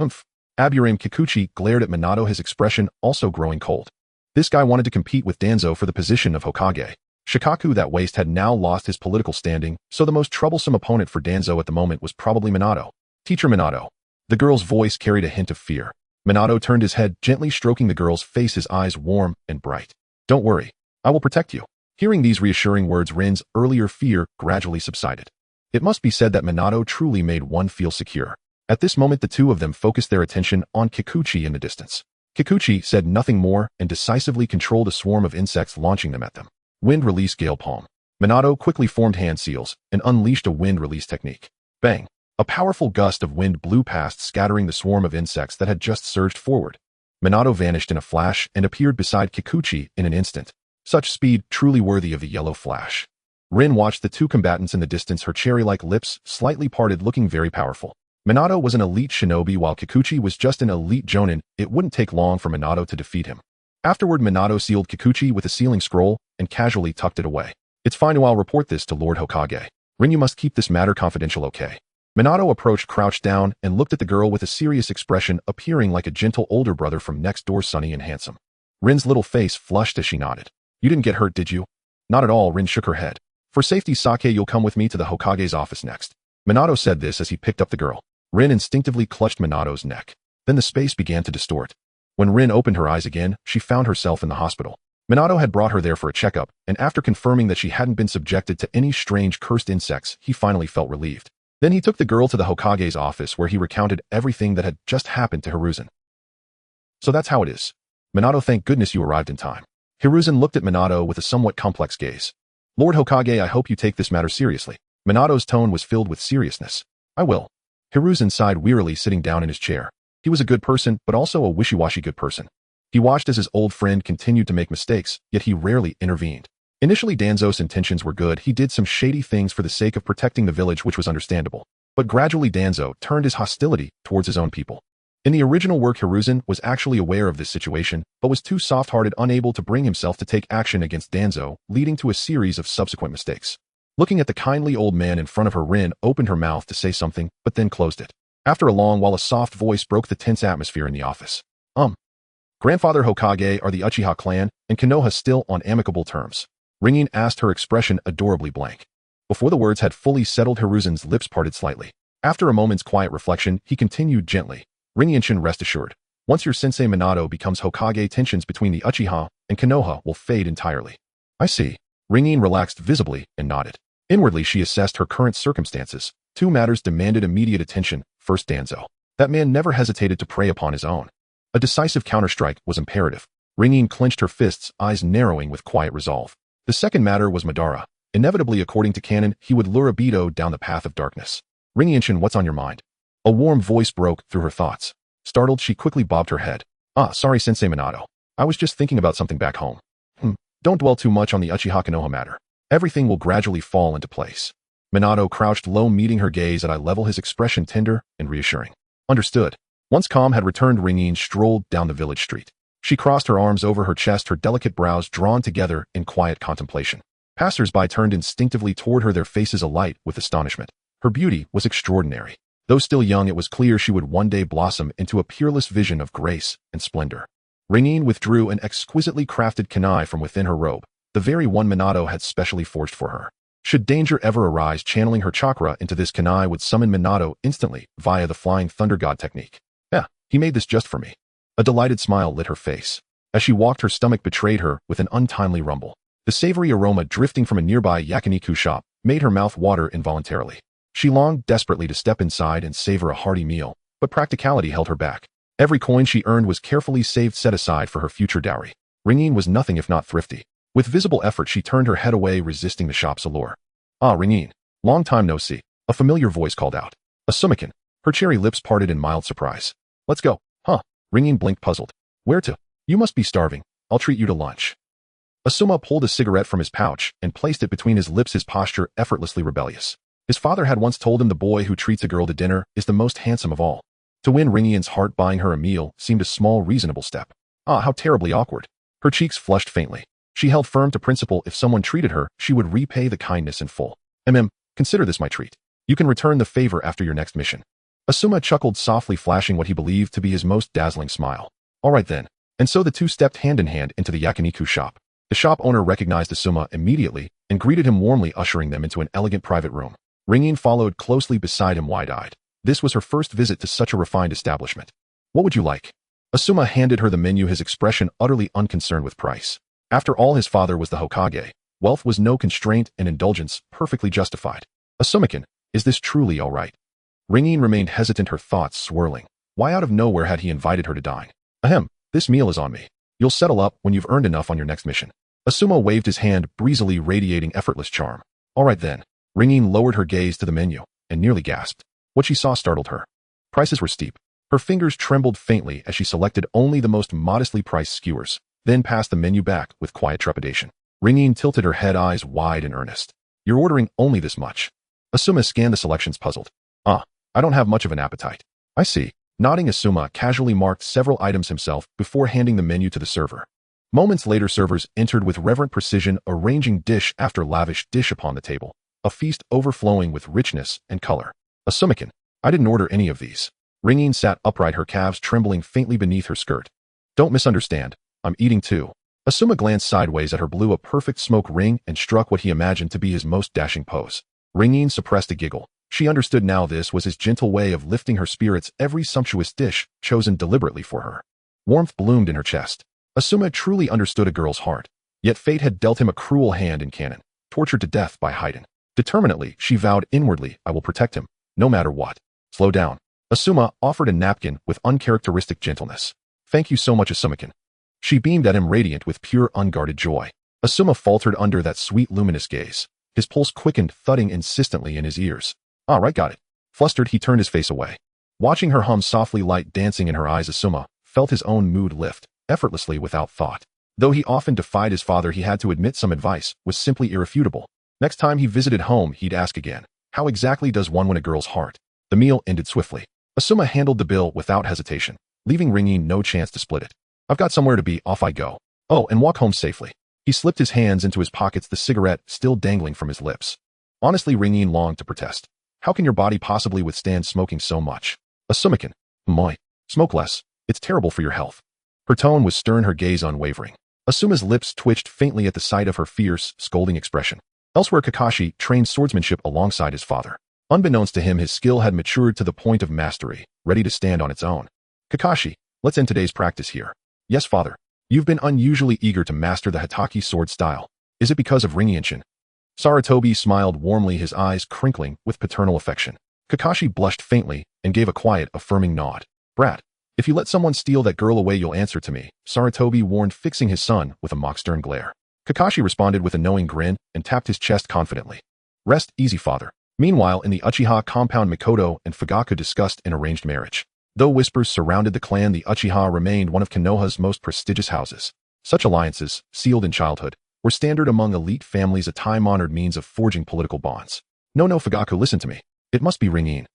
A: Aburame. Kikuchi glared at Minato, his expression also growing cold. This guy wanted to compete with Danzo for the position of Hokage. Shikaku, that waste, had now lost his political standing, so the most troublesome opponent for Danzo at the moment was probably Minato. Teacher Minato. The girl's voice carried a hint of fear. Minato turned his head, gently stroking the girl's face, his eyes warm and bright. Don't worry. I will protect you. Hearing these reassuring words, Rin's earlier fear gradually subsided. It must be said that Minato truly made one feel secure. At this moment, the two of them focused their attention on Kikuchi in the distance. Kikuchi said nothing more and decisively controlled a swarm of insects, launching them at them. Wind release gale palm. Minato quickly formed hand seals and unleashed a wind release technique. Bang! A powerful gust of wind blew past, scattering the swarm of insects that had just surged forward. Minato vanished in a flash and appeared beside Kikuchi in an instant. Such speed, truly worthy of the yellow flash. Rin watched the two combatants in the distance, her cherry-like lips slightly parted, looking very powerful. Minato was an elite shinobi while Kikuchi was just an elite jonin. It wouldn't take long for Minato to defeat him. Afterward, Minato sealed Kikuchi with a sealing scroll and casually tucked it away. It's fine, I'll report this to Lord Hokage. Rin, you must keep this matter confidential, okay? Minato approached, crouched down, and looked at the girl with a serious expression, appearing like a gentle older brother from next door, sunny and handsome. Rin's little face flushed as she nodded. You didn't get hurt, did you? Not at all, Rin shook her head. For safety, Sake, you'll come with me to the Hokage's office next. Minato said this as he picked up the girl. Rin instinctively clutched Minato's neck. Then the space began to distort. When Rin opened her eyes again, she found herself in the hospital. Minato had brought her there for a checkup, and after confirming that she hadn't been subjected to any strange cursed insects, he finally felt relieved. Then he took the girl to the Hokage's office, where he recounted everything that had just happened to Hiruzen. So that's how it is. Minato, thank goodness you arrived in time. Hiruzen looked at Minato with a somewhat complex gaze. Lord Hokage, I hope you take this matter seriously. Minato's tone was filled with seriousness. I will. Hiruzen sighed wearily, sitting down in his chair. He was a good person, but also a wishy-washy good person. He watched as his old friend continued to make mistakes, yet he rarely intervened. Initially, Danzo's intentions were good. He did some shady things for the sake of protecting the village, which was understandable. But gradually Danzo turned his hostility towards his own people. In the original work, Hiruzen was actually aware of this situation, but was too soft-hearted, unable to bring himself to take action against Danzo, leading to a series of subsequent mistakes. Looking at the kindly old man in front of her, Rin opened her mouth to say something, but then closed it. After a long while, a soft voice broke the tense atmosphere in the office. Grandfather Hokage, are the Uchiha clan and Konoha still on amicable terms? Ringin asked, her expression adorably blank. Before the words had fully settled, Hiruzen's lips parted slightly. After a moment's quiet reflection, he continued gently. Ringinshin, rest assured. Once your sensei Minato becomes Hokage, tensions between the Uchiha and Konoha will fade entirely. I see. Ringin relaxed visibly and nodded. Inwardly, she assessed her current circumstances. Two matters demanded immediate attention. First, Danzo. That man never hesitated to prey upon his own. A decisive counterstrike was imperative. Ringin clenched her fists, eyes narrowing with quiet resolve. The second matter was Madara. Inevitably, according to canon, he would lure Obito down the path of darkness. Ringinshin, what's on your mind? A warm voice broke through her thoughts. Startled, she quickly bobbed her head. Sorry, Sensei Minato. I was just thinking about something back home. Don't dwell too much on the Uchiha Konoha matter. Everything will gradually fall into place. Minato crouched low, meeting her gaze at eye level, his expression tender and reassuring. Understood. Once calm had returned, Ringin strolled down the village street. She crossed her arms over her chest, her delicate brows drawn together in quiet contemplation. Passers-by turned instinctively toward her, their faces alight with astonishment. Her beauty was extraordinary. Though still young, it was clear she would one day blossom into a peerless vision of grace and splendor. Ringin withdrew an exquisitely crafted kunai from within her robe, the very one Minato had specially forged for her. Should danger ever arise, channeling her chakra into this kunai would summon Minato instantly via the Flying Thunder God technique. Yeah, he made this just for me. A delighted smile lit her face. As she walked, her stomach betrayed her with an untimely rumble. The savory aroma drifting from a nearby yakiniku shop made her mouth water involuntarily. She longed desperately to step inside and savor a hearty meal, but practicality held her back. Every coin she earned was carefully saved, set aside for her future dowry. Ringin was nothing if not thrifty. With visible effort, she turned her head away, resisting the shop's allure. Ringin. Long time no see. A familiar voice called out. Asumikan. Her cherry lips parted in mild surprise. Let's go. Ringin blinked, puzzled. Where to? You must be starving. I'll treat you to lunch. Asuma pulled a cigarette from his pouch and placed it between his lips, his posture effortlessly rebellious. His father had once told him the boy who treats a girl to dinner is the most handsome of all. To win Ringian's heart, buying her a meal seemed a small, reasonable step. Ah, how terribly awkward. Her cheeks flushed faintly. She held firm to principle: if someone treated her, she would repay the kindness in full. Consider this my treat. You can return the favor after your next mission. Asuma chuckled softly, flashing what he believed to be his most dazzling smile. All right then. And so the two stepped hand in hand into the yakiniku shop. The shop owner recognized Asuma immediately and greeted him warmly, ushering them into an elegant private room. Ringian followed closely beside him, wide-eyed. This was her first visit to such a refined establishment. What would you like? Asuma handed her the menu, his expression utterly unconcerned with price. After all, his father was the Hokage. Wealth was no constraint and indulgence perfectly justified. Asuma-kun, is this truly all right? Ringian remained hesitant, her thoughts swirling. Why out of nowhere had he invited her to dine? This meal is on me. You'll settle up when you've earned enough on your next mission. Asuma waved his hand, breezily radiating effortless charm. All right then. Ringian lowered her gaze to the menu and nearly gasped. What she saw startled her. Prices were steep. Her fingers trembled faintly as she selected only the most modestly priced skewers, then passed the menu back with quiet trepidation. Ringian tilted her head, eyes wide and earnest. You're ordering only this much? Asuma scanned the selections, puzzled. I don't have much of an appetite. I see. Nodding, Asuma casually marked several items himself before handing the menu to the server. Moments later, servers entered with reverent precision, arranging dish after lavish dish upon the table, a feast overflowing with richness and color. Asuma-kun, I didn't order any of these. Ringian sat upright, her calves trembling faintly beneath her skirt. Don't misunderstand. I'm eating too. Asuma glanced sideways at her, blew a perfect smoke ring, and struck what he imagined to be his most dashing pose. Ringian suppressed a giggle. She understood now this was his gentle way of lifting her spirits, every sumptuous dish chosen deliberately for her. Warmth bloomed in her chest. Asuma truly understood a girl's heart. Yet fate had dealt him a cruel hand in canon, tortured to death by Haiden. Determinedly, she vowed inwardly, I will protect him, no matter what. Slow down. Asuma offered a napkin with uncharacteristic gentleness. Thank you so much, Asuma-kun. She beamed at him, radiant with pure, unguarded joy. Asuma faltered under that sweet, luminous gaze. His pulse quickened, thudding insistently in his ears. All right, got it. Flustered, he turned his face away. Watching her hum softly, light dancing in her eyes, Asuma felt his own mood lift, effortlessly without thought. Though he often defied his father, he had to admit some advice was simply irrefutable. Next time he visited home, he'd ask again, how exactly does one win a girl's heart? The meal ended swiftly. Asuma handled the bill without hesitation, leaving Ringian no chance to split it. I've got somewhere to be, off I go. Oh, and walk home safely. He slipped his hands into his pockets, the cigarette still dangling from his lips. Honestly, Ringian longed to protest. How can your body possibly withstand smoking so much? Asuma-kun, smoke less. It's terrible for your health. Her tone was stern, her gaze unwavering. Asuma's lips twitched faintly at the sight of her fierce, scolding expression. Elsewhere, Kakashi trained swordsmanship alongside his father. Unbeknownst to him, his skill had matured to the point of mastery, ready to stand on its own. Kakashi, let's end today's practice here. Yes, father. You've been unusually eager to master the Hatake sword style. Is it because of Ringian-chan? Sarutobi smiled warmly, his eyes crinkling with paternal affection. Kakashi blushed faintly and gave a quiet, affirming nod. Brat, if you let someone steal that girl away, you'll answer to me, Sarutobi warned, fixing his son with a mock-stern glare. Kakashi responded with a knowing grin and tapped his chest confidently. Rest easy, father. Meanwhile, in the Uchiha compound, Mikoto and Fugaku discussed an arranged marriage. Though whispers surrounded the clan, the Uchiha remained one of Konoha's most prestigious houses. Such alliances, sealed in childhood, were standard among elite families, a time-honored means of forging political bonds. No, Fugaku, listen to me. It must be Ringian.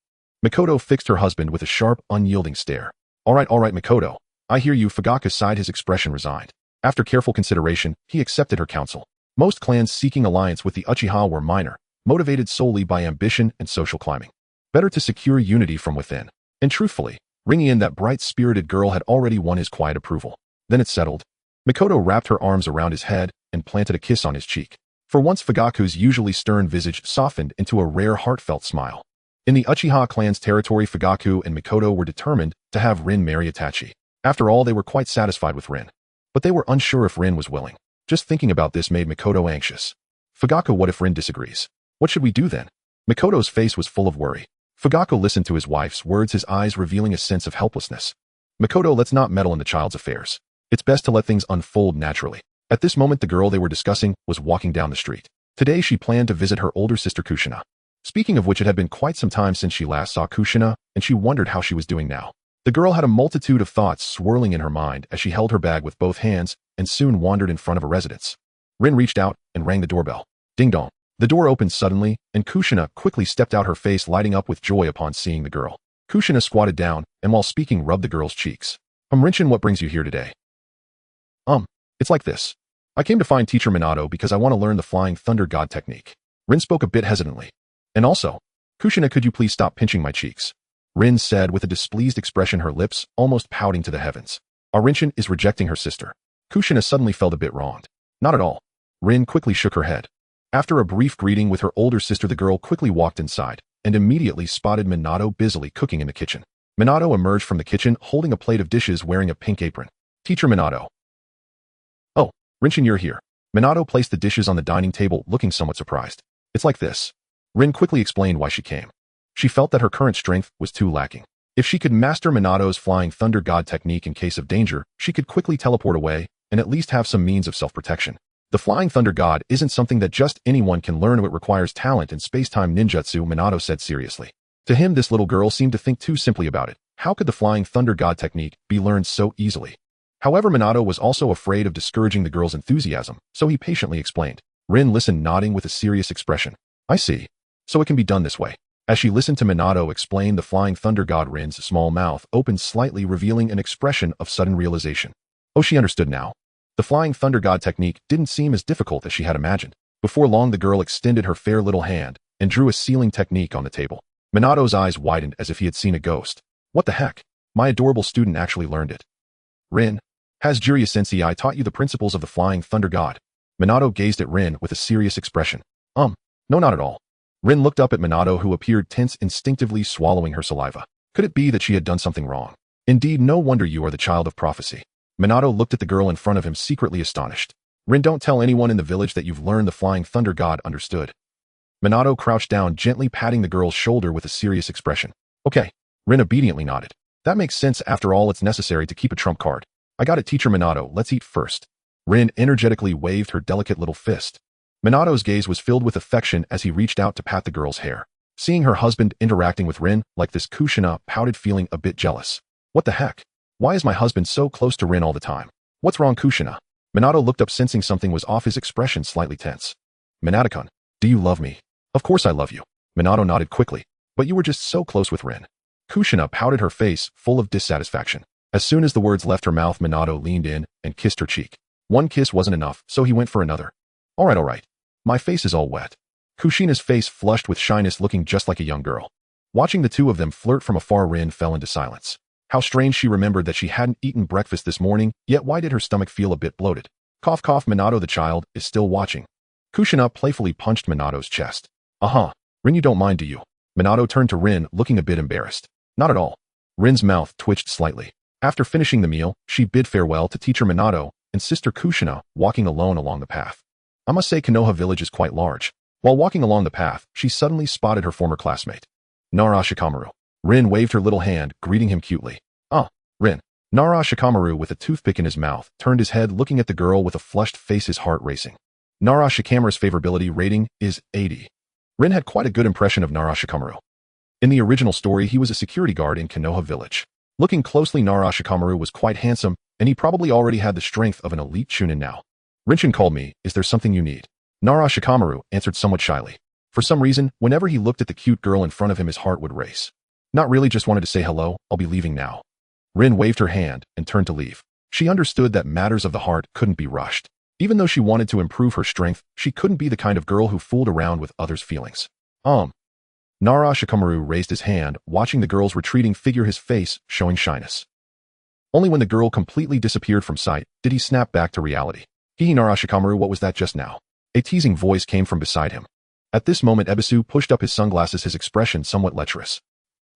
A: Mikoto fixed her husband with a sharp, unyielding stare. All right, Mikoto. I hear you. Fugaku sighed, his expression resigned. After careful consideration, he accepted her counsel. Most clans seeking alliance with the Uchiha were minor, motivated solely by ambition and social climbing. Better to secure unity from within. And truthfully, Ringian, that bright-spirited girl, had already won his quiet approval. Then it settled. Mikoto wrapped her arms around his head and planted a kiss on his cheek. For once, Fugaku's usually stern visage softened into a rare, heartfelt smile. In the Uchiha clan's territory, Fugaku and Mikoto were determined to have Rin marry Itachi. After all, they were quite satisfied with Rin. But they were unsure if Rin was willing. Just thinking about this made Mikoto anxious. Fugaku, what if Rin disagrees? What should we do then? Mikoto's face was full of worry. Fugaku listened to his wife's words, his eyes revealing a sense of helplessness. Mikoto, let's not meddle in the child's affairs. It's best to let things unfold naturally. At this moment, the girl they were discussing was walking down the street. Today, she planned to visit her older sister Kushina. Speaking of which, it had been quite some time since she last saw Kushina, and she wondered how she was doing now. The girl had a multitude of thoughts swirling in her mind as she held her bag with both hands and soon wandered in front of a residence. Rin reached out and rang the doorbell. Ding dong. The door opened suddenly, and Kushina quickly stepped out, her face lighting up with joy upon seeing the girl. Kushina squatted down, and while speaking rubbed the girl's cheeks. Rinchin, what brings you here today? It's like this. I came to find Teacher Minato because I want to learn the Flying Thunder God technique. Rin spoke a bit hesitantly. And also, Kushina, could you please stop pinching my cheeks? Rin said with a displeased expression, her lips almost pouting to the heavens. Rinchin is rejecting her sister. Kushina suddenly felt a bit wronged. Not at all. Rin quickly shook her head. After a brief greeting with her older sister, the girl quickly walked inside and immediately spotted Minato busily cooking in the kitchen. Minato emerged from the kitchen holding a plate of dishes, wearing a pink apron. Teacher Minato. Oh, Rinchin, you're here. Minato placed the dishes on the dining table, looking somewhat surprised. It's like this. Rin quickly explained why she came. She felt that her current strength was too lacking. If she could master Minato's Flying Thunder God technique in case of danger, she could quickly teleport away and at least have some means of self-protection. The Flying Thunder God isn't something that just anyone can learn. It requires talent and space-time ninjutsu, Minato said seriously. To him, this little girl seemed to think too simply about it. How could the Flying Thunder God technique be learned so easily? However, Minato was also afraid of discouraging the girl's enthusiasm, so he patiently explained. Rin listened, nodding with a serious expression. I see. So it can be done this way. As she listened to Minato explain the Flying Thunder God, Rin's small mouth opened slightly, revealing an expression of sudden realization. Oh, she understood now. The Flying Thunder God technique didn't seem as difficult as she had imagined. Before long, the girl extended her fair little hand and drew a sealing technique on the table. Minato's eyes widened as if he had seen a ghost. What the heck? My adorable student actually learned it. Rin, has Jiraiya-sensei taught you the principles of the Flying Thunder God? Minato gazed at Rin with a serious expression. No, not at all. Rin looked up at Minato, who appeared tense, instinctively swallowing her saliva. Could it be that she had done something wrong? Indeed, no wonder you are the child of prophecy. Minato looked at the girl in front of him, secretly astonished. Rin, don't tell anyone in the village that you've learned the Flying Thunder God, understood? Minato crouched down, gently patting the girl's shoulder with a serious expression. Okay. Rin obediently nodded. That makes sense. After all, it's necessary to keep a trump card. I got it, Teacher Minato. Let's eat first. Rin energetically waved her delicate little fist. Minato's gaze was filled with affection as he reached out to pat the girl's hair. Seeing her husband interacting with Rin like this, Kushina pouted, feeling a bit jealous. What the heck? Why is my husband so close to Rin all the time? What's wrong, Kushina? Minato looked up, sensing something was off, his expression slightly tense. Minato-kun, do you love me? Of course I love you. Minato nodded quickly. But you were just so close with Rin. Kushina pouted, her face full of dissatisfaction. As soon as the words left her mouth, Minato leaned in and kissed her cheek. One kiss wasn't enough, so he went for another. All right. My face is all wet. Kushina's face flushed with shyness, looking just like a young girl. Watching the two of them flirt from afar, Rin fell into silence. How strange, she remembered that she hadn't eaten breakfast this morning, yet why did her stomach feel a bit bloated? Cough cough, Minato the child is still watching. Kushina playfully punched Minato's chest. Rin, you don't mind, do you? Minato turned to Rin, looking a bit embarrassed. Not at all. Rin's mouth twitched slightly. After finishing the meal, she bid farewell to Teacher Minato and Sister Kushina, walking alone along the path. I must say, Konoha village is quite large. While walking along the path, she suddenly spotted her former classmate. Nara Shikamaru. Rin waved her little hand, greeting him cutely. Rin. Nara Shikamaru, with a toothpick in his mouth, turned his head, looking at the girl with a flushed face, his heart racing. Nara Shikamaru's favorability rating is 80. Rin had quite a good impression of Nara Shikamaru. In the original story, he was a security guard in Konoha village. Looking closely, Nara Shikamaru was quite handsome, and he probably already had the strength of an elite chunin now. Rinchin called me. Is there something you need? Nara Shikamaru answered somewhat shyly. For some reason, whenever he looked at the cute girl in front of him, his heart would race. Not really, just wanted to say hello. I'll be leaving now. Rin waved her hand and turned to leave. She understood that matters of the heart couldn't be rushed. Even though she wanted to improve her strength, she couldn't be the kind of girl who fooled around with others' feelings. Nara Shikamaru raised his hand, watching the girl's retreating figure, his face showing shyness. Only when the girl completely disappeared from sight did he snap back to reality. Nara Shikamaru, what was that just now? A teasing voice came from beside him. At this moment, Ebisu pushed up his sunglasses, his expression somewhat lecherous.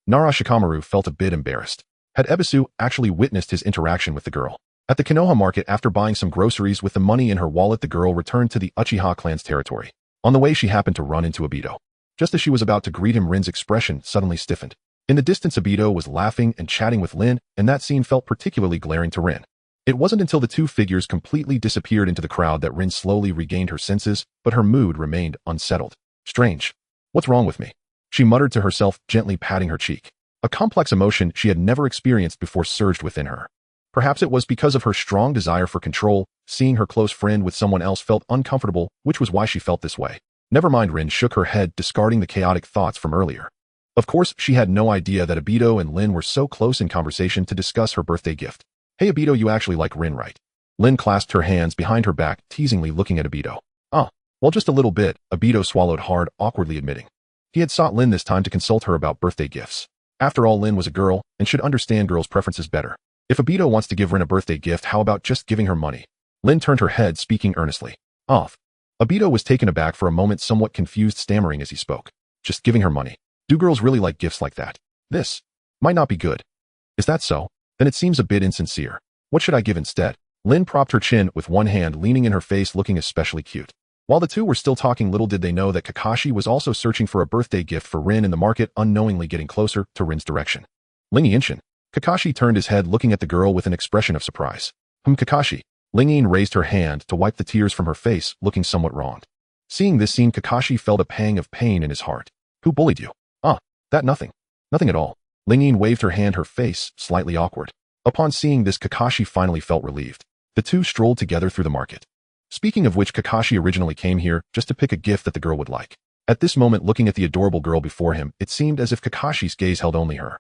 A: Nara Shikamaru felt a bit embarrassed. Had Ebisu actually witnessed his interaction with the girl? At the Konoha market, after buying some groceries with the money in her wallet, the girl returned to the Uchiha clan's territory. On the way, she happened to run into Obito. Just as she was about to greet him, Rin's expression suddenly stiffened. In the distance, Obito was laughing and chatting with Lin, and that scene felt particularly glaring to Rin. It wasn't until the two figures completely disappeared into the crowd that Rin slowly regained her senses, but her mood remained unsettled. Strange. What's wrong with me? She muttered to herself, gently patting her cheek. A complex emotion she had never experienced before surged within her. Perhaps it was because of her strong desire for control, Seeing her close friend with someone else felt uncomfortable, which was why she felt this way. Never mind, Rin shook her head, discarding the chaotic thoughts from earlier. Of course, she had no idea that Obito and Lin were so close in conversation to discuss her birthday gift. Hey Obito, you actually like Rin, right? Lin clasped her hands behind her back, teasingly looking at Obito. Well, just a little bit, Obito swallowed hard, awkwardly admitting. He had sought Lin this time to consult her about birthday gifts. After all, Lin was a girl, and should understand girls' preferences better. If Obito wants to give Rin a birthday gift, how about just giving her money? Lin turned her head, speaking earnestly. Off. Obito was taken aback for a moment, somewhat confused, stammering as he spoke. Just giving her money. Do girls really like gifts like that? This might not be good. Is that so? Then it seems a bit insincere. What should I give instead? Lin propped her chin with one hand, leaning in her face, looking especially cute. While the two were still talking, little did they know that Kakashi was also searching for a birthday gift for Rin in the market, unknowingly getting closer to Rin's direction. Ling Yinshin. Kakashi turned his head, looking at the girl with an expression of surprise. Kakashi. Ling Yin raised her hand to wipe the tears from her face, looking somewhat wronged. Seeing this scene, Kakashi felt a pang of pain in his heart. Who bullied you? That nothing. Nothing at all. Ling Yin waved her hand, her face slightly awkward. Upon seeing this, Kakashi finally felt relieved. The two strolled together through the market. Speaking of which, Kakashi originally came here just to pick a gift that the girl would like. At this moment, looking at the adorable girl before him, it seemed as if Kakashi's gaze held only her.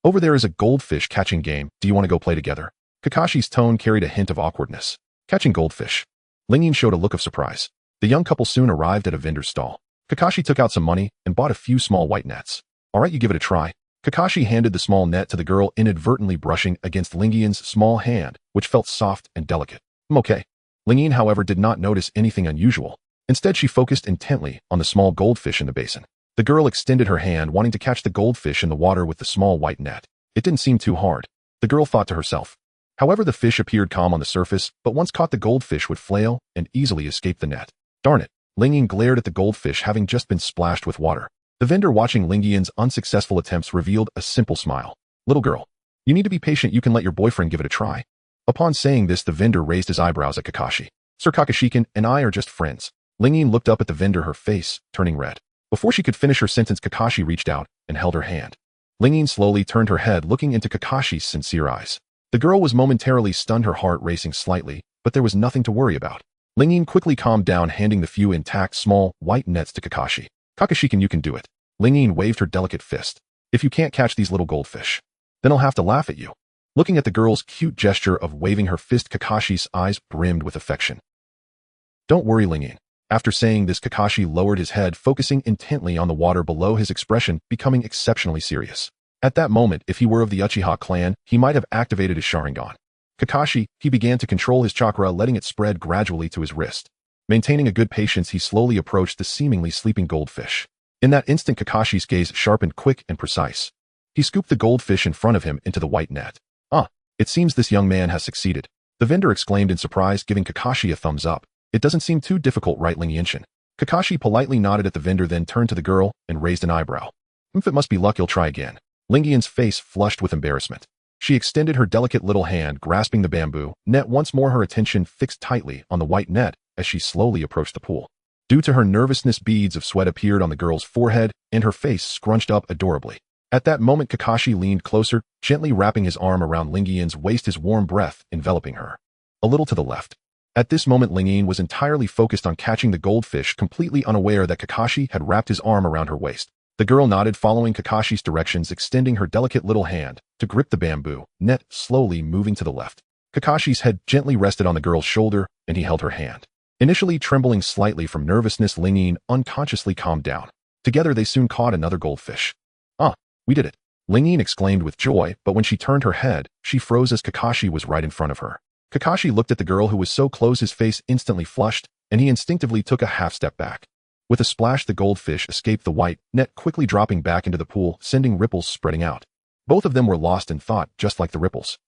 A: Over there is a goldfish catching game. Do you want to go play together? Kakashi's tone carried a hint of awkwardness. Catching goldfish. Ling Yin showed a look of surprise. The young couple soon arrived at a vendor's stall. Kakashi took out some money and bought a few small white nets. Alright, you give it a try. Kakashi handed the small net to the girl, inadvertently brushing against Ling Yin's small hand, which felt soft and delicate. Okay. Ling Yin, however, did not notice anything unusual. Instead, she focused intently on the small goldfish in the basin. The girl extended her hand, wanting to catch the goldfish in the water with the small white net. It didn't seem too hard. The girl thought to herself. However, the fish appeared calm on the surface, but once caught, the goldfish would flail and easily escape the net. Darn it. Ling Yin glared at the goldfish, having just been splashed with water. The vendor, watching Ling Yin's unsuccessful attempts, revealed a simple smile. Little girl, you need to be patient. You can let your boyfriend give it a try. Upon saying this, the vendor raised his eyebrows at Kakashi. Sir Kakashi and I are just friends. Ling Yin looked up at the vendor, her face turning red. Before she could finish her sentence, Kakashi reached out and held her hand. Ling Yin slowly turned her head, looking into Kakashi's sincere eyes. The girl was momentarily stunned, her heart racing slightly, but there was nothing to worry about. Ling Yin quickly calmed down, handing the few intact small white nets to Kakashi. Kakashi, you can do it. Ling Yin waved her delicate fist. If you can't catch these little goldfish, then I'll have to laugh at you. Looking at the girl's cute gesture of waving her fist, Kakashi's eyes brimmed with affection. Don't worry, Ling Yin. After saying this, Kakashi lowered his head, focusing intently on the water below, his expression becoming exceptionally serious. At that moment, if he were of the Uchiha clan, he might have activated his Sharingan. Kakashi, he began to control his chakra, letting it spread gradually to his wrist. Maintaining a good patience, he slowly approached the seemingly sleeping goldfish. In that instant, Kakashi's gaze sharpened, quick and precise. He scooped the goldfish in front of him into the white net. It seems this young man has succeeded. The vendor exclaimed in surprise, giving Kakashi a thumbs up. It doesn't seem too difficult, right, Ling Yinshin? Kakashi politely nodded at the vendor, then turned to the girl and raised an eyebrow. If it must be luck, you'll try again. Ling Yin's face flushed with embarrassment. She extended her delicate little hand, grasping the bamboo net once more, her attention fixed tightly on the white net as she slowly approached the pool. Due to her nervousness, beads of sweat appeared on the girl's forehead, and her face scrunched up adorably. At that moment, Kakashi leaned closer, gently wrapping his arm around Ling Yin's waist, his warm breath enveloping her. A little to the left. At this moment, Ling Yin was entirely focused on catching the goldfish, completely unaware that Kakashi had wrapped his arm around her waist. The girl nodded, following Kakashi's directions, extending her delicate little hand to grip the bamboo net, slowly moving to the left. Kakashi's head gently rested on the girl's shoulder, and he held her hand. Initially trembling slightly from nervousness, Ling Yin unconsciously calmed down. Together, they soon caught another goldfish. We did it! Ling Yin exclaimed with joy, but when she turned her head, she froze as Kakashi was right in front of her. Kakashi looked at the girl who was so close, his face instantly flushed, and he instinctively took a half step back. With a splash, the goldfish escaped the white net, quickly dropping back into the pool, sending ripples spreading out. Both of them were lost in thought, just like the ripples.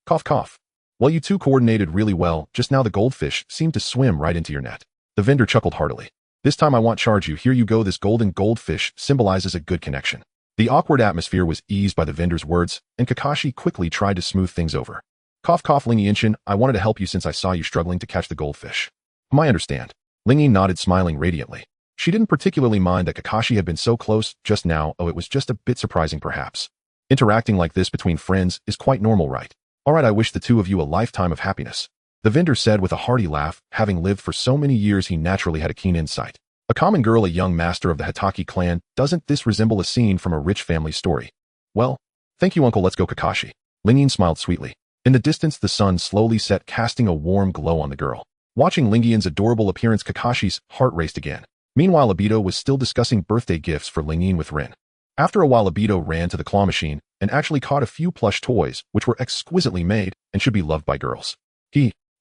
A: Cough, cough. Well, you two coordinated really well. Just now the goldfish seemed to swim right into your net. The vendor chuckled heartily. This time I won't charge you. Here you go. This golden goldfish symbolizes a good connection. The awkward atmosphere was eased by the vendor's words, and Kakashi quickly tried to smooth things over. Cough, cough, Ling Yinshin, I wanted to help you since I saw you struggling to catch the goldfish. I understand. Ling Yin nodded, smiling radiantly. She didn't particularly mind that Kakashi had been so close just now. It was just a bit surprising perhaps. Interacting like this between friends is quite normal, right? Alright, I wish the two of you a lifetime of happiness. the vendor said with a hearty laugh. Having lived for so many years, he naturally had a keen insight. A common girl, a young master of the Hatake clan. Doesn't this resemble a scene from a rich family story? Well, thank you, uncle. Let's go, Kakashi. Lingyin smiled sweetly. In the distance, the sun slowly set, casting a warm glow on the girl. Watching Lingyian's adorable appearance, Kakashi's heart raced again. Meanwhile, Obito was still discussing birthday gifts for Lingyin with Rin. After a while, Obito ran to the claw machine and actually caught a few plush toys, which were exquisitely made and should be loved by girls.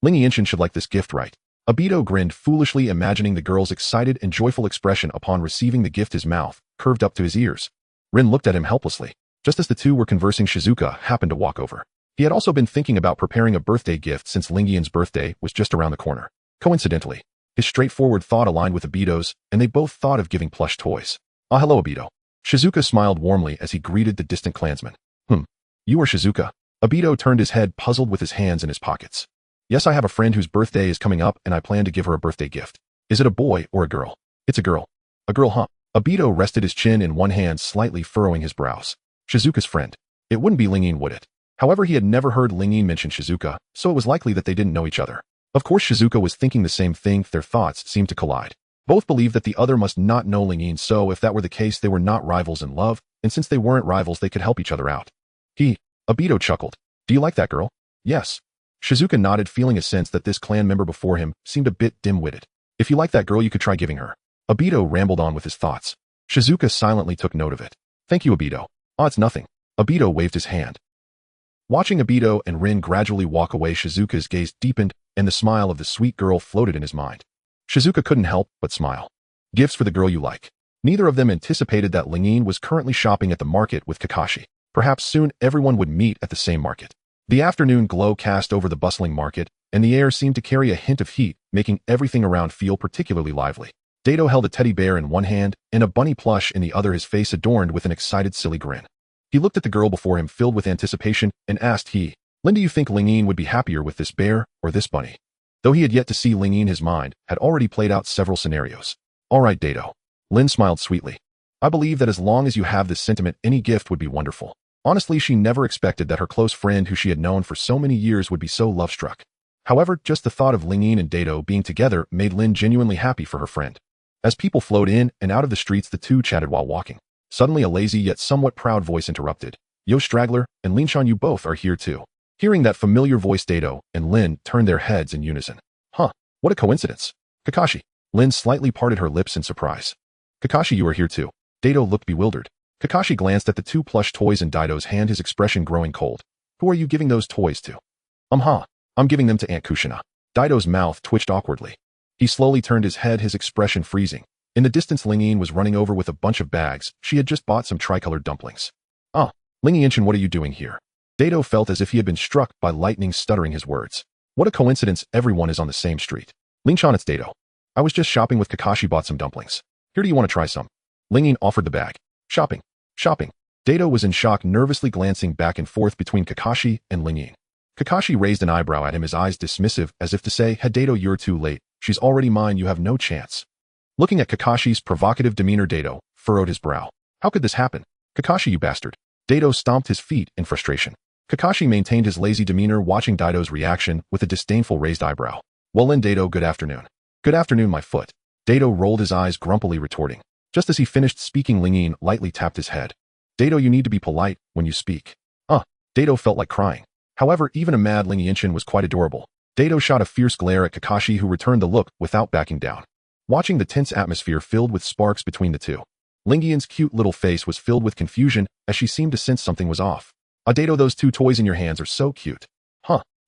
A: Lingyin should like this gift, right? Obito grinned foolishly, imagining the girl's excited and joyful expression upon receiving the gift. His mouth curved up to his ears. Rin looked at him helplessly. Just as the two were conversing, Shizuka happened to walk over. He had also been thinking about preparing a birthday gift since Lingyian's birthday was just around the corner. Coincidentally, his straightforward thought aligned with Obito's, and they both thought of giving plush toys. Ah, hello, Obito. Shizuka smiled warmly as he greeted the distant clansman. You are Shizuka? Obito turned his head, puzzled, with his hands in his pockets. Yes, I have a friend whose birthday is coming up, and I plan to give her a birthday gift. Is it a boy or a girl? It's a girl. A girl, huh? Obito rested his chin in one hand, slightly furrowing his brows. Shizuka's friend. It wouldn't be Lingyin, would it? However, he had never heard Lingyin mention Shizuka, so it was likely that they didn't know each other. Of course, Shizuka was thinking the same thing. Their thoughts seemed to collide. Both believed that the other must not know Lingyin, so if that were the case, they were not rivals in love, and since they weren't rivals, they could help each other out. Obito chuckled. Do you like that girl? Yes. Shizuka nodded, feeling a sense that this clan member before him seemed a bit dim-witted. If you like that girl, you could try giving her. Obito rambled on with his thoughts. Shizuka silently took note of it. Thank you, Obito. Oh, it's nothing. Obito waved his hand. Watching Obito and Rin gradually walk away, Shizuka's gaze deepened, and the smile of the sweet girl floated in his mind. Shizuka couldn't help but smile. Gifts for the girl you like. Neither of them anticipated that Lingyin was currently shopping at the market with Kakashi. Perhaps soon everyone would meet at the same market. The afternoon glow cast over the bustling market, and the air seemed to carry a hint of heat, making everything around feel particularly lively. Dato held a teddy bear in one hand and a bunny plush in the other, his face adorned with an excited, silly grin. He looked at the girl before him, filled with anticipation, and asked, Lin, do you think Lingyin would be happier with this bear or this bunny? Though he had yet to see Lingyin, his mind had already played out several scenarios. All right, Dato. Lin smiled sweetly. I believe that as long as you have this sentiment, any gift would be wonderful. Honestly, she never expected that her close friend who she had known for so many years would be so love-struck. However, just the thought of Lingyin and Dato being together made Lin genuinely happy for her friend. As people flowed in and out of the streets, the two chatted while walking. Suddenly, a lazy yet somewhat proud voice interrupted. Yo, straggler, and Linshan, you both are here too. Hearing that familiar voice, Dato and Lin turned their heads in unison. Huh, what a coincidence. Kakashi. Lin slightly parted her lips in surprise. Kakashi, you are here too. Dato looked bewildered. Kakashi glanced at the two plush toys in Dato's hand, his expression growing cold. Who are you giving those toys to? I'm giving them to Aunt Kushina. Dato's mouth twitched awkwardly. He slowly turned his head, his expression freezing. In the distance, Lingyin was running over with a bunch of bags. She had just bought some tricolored dumplings. Lingyin, what are you doing here? Dato felt as if he had been struck by lightning, stuttering his words. What a coincidence, everyone is on the same street. Linshan, it's Dato. I was just shopping with Kakashi, bought some dumplings. Here, do you want to try some? Lingyin offered the bag. Shopping. Dato was in shock, nervously glancing back and forth between Kakashi and Lingyin. Kakashi raised an eyebrow at him, his eyes dismissive, as if to say, hey Dato, you're too late. She's already mine, you have no chance. Looking at Kakashi's provocative demeanor, Dato furrowed his brow. How could this happen? Kakashi, you bastard. Dato stomped his feet in frustration. Kakashi maintained his lazy demeanor, watching Dato's reaction with a disdainful raised eyebrow. Well then, Dato, good afternoon. Good afternoon, my foot. Dato rolled his eyes, grumpily retorting. Just as he finished speaking, Lingyin lightly tapped his head. Dato, you need to be polite when you speak. Dato felt like crying. However, even a mad Lingyin was quite adorable. Dato shot a fierce glare at Kakashi, who returned the look without backing down. Watching the tense atmosphere filled with sparks between the two, Lingyin's cute little face was filled with confusion as she seemed to sense something was off. Dato, those two toys in your hands are so cute.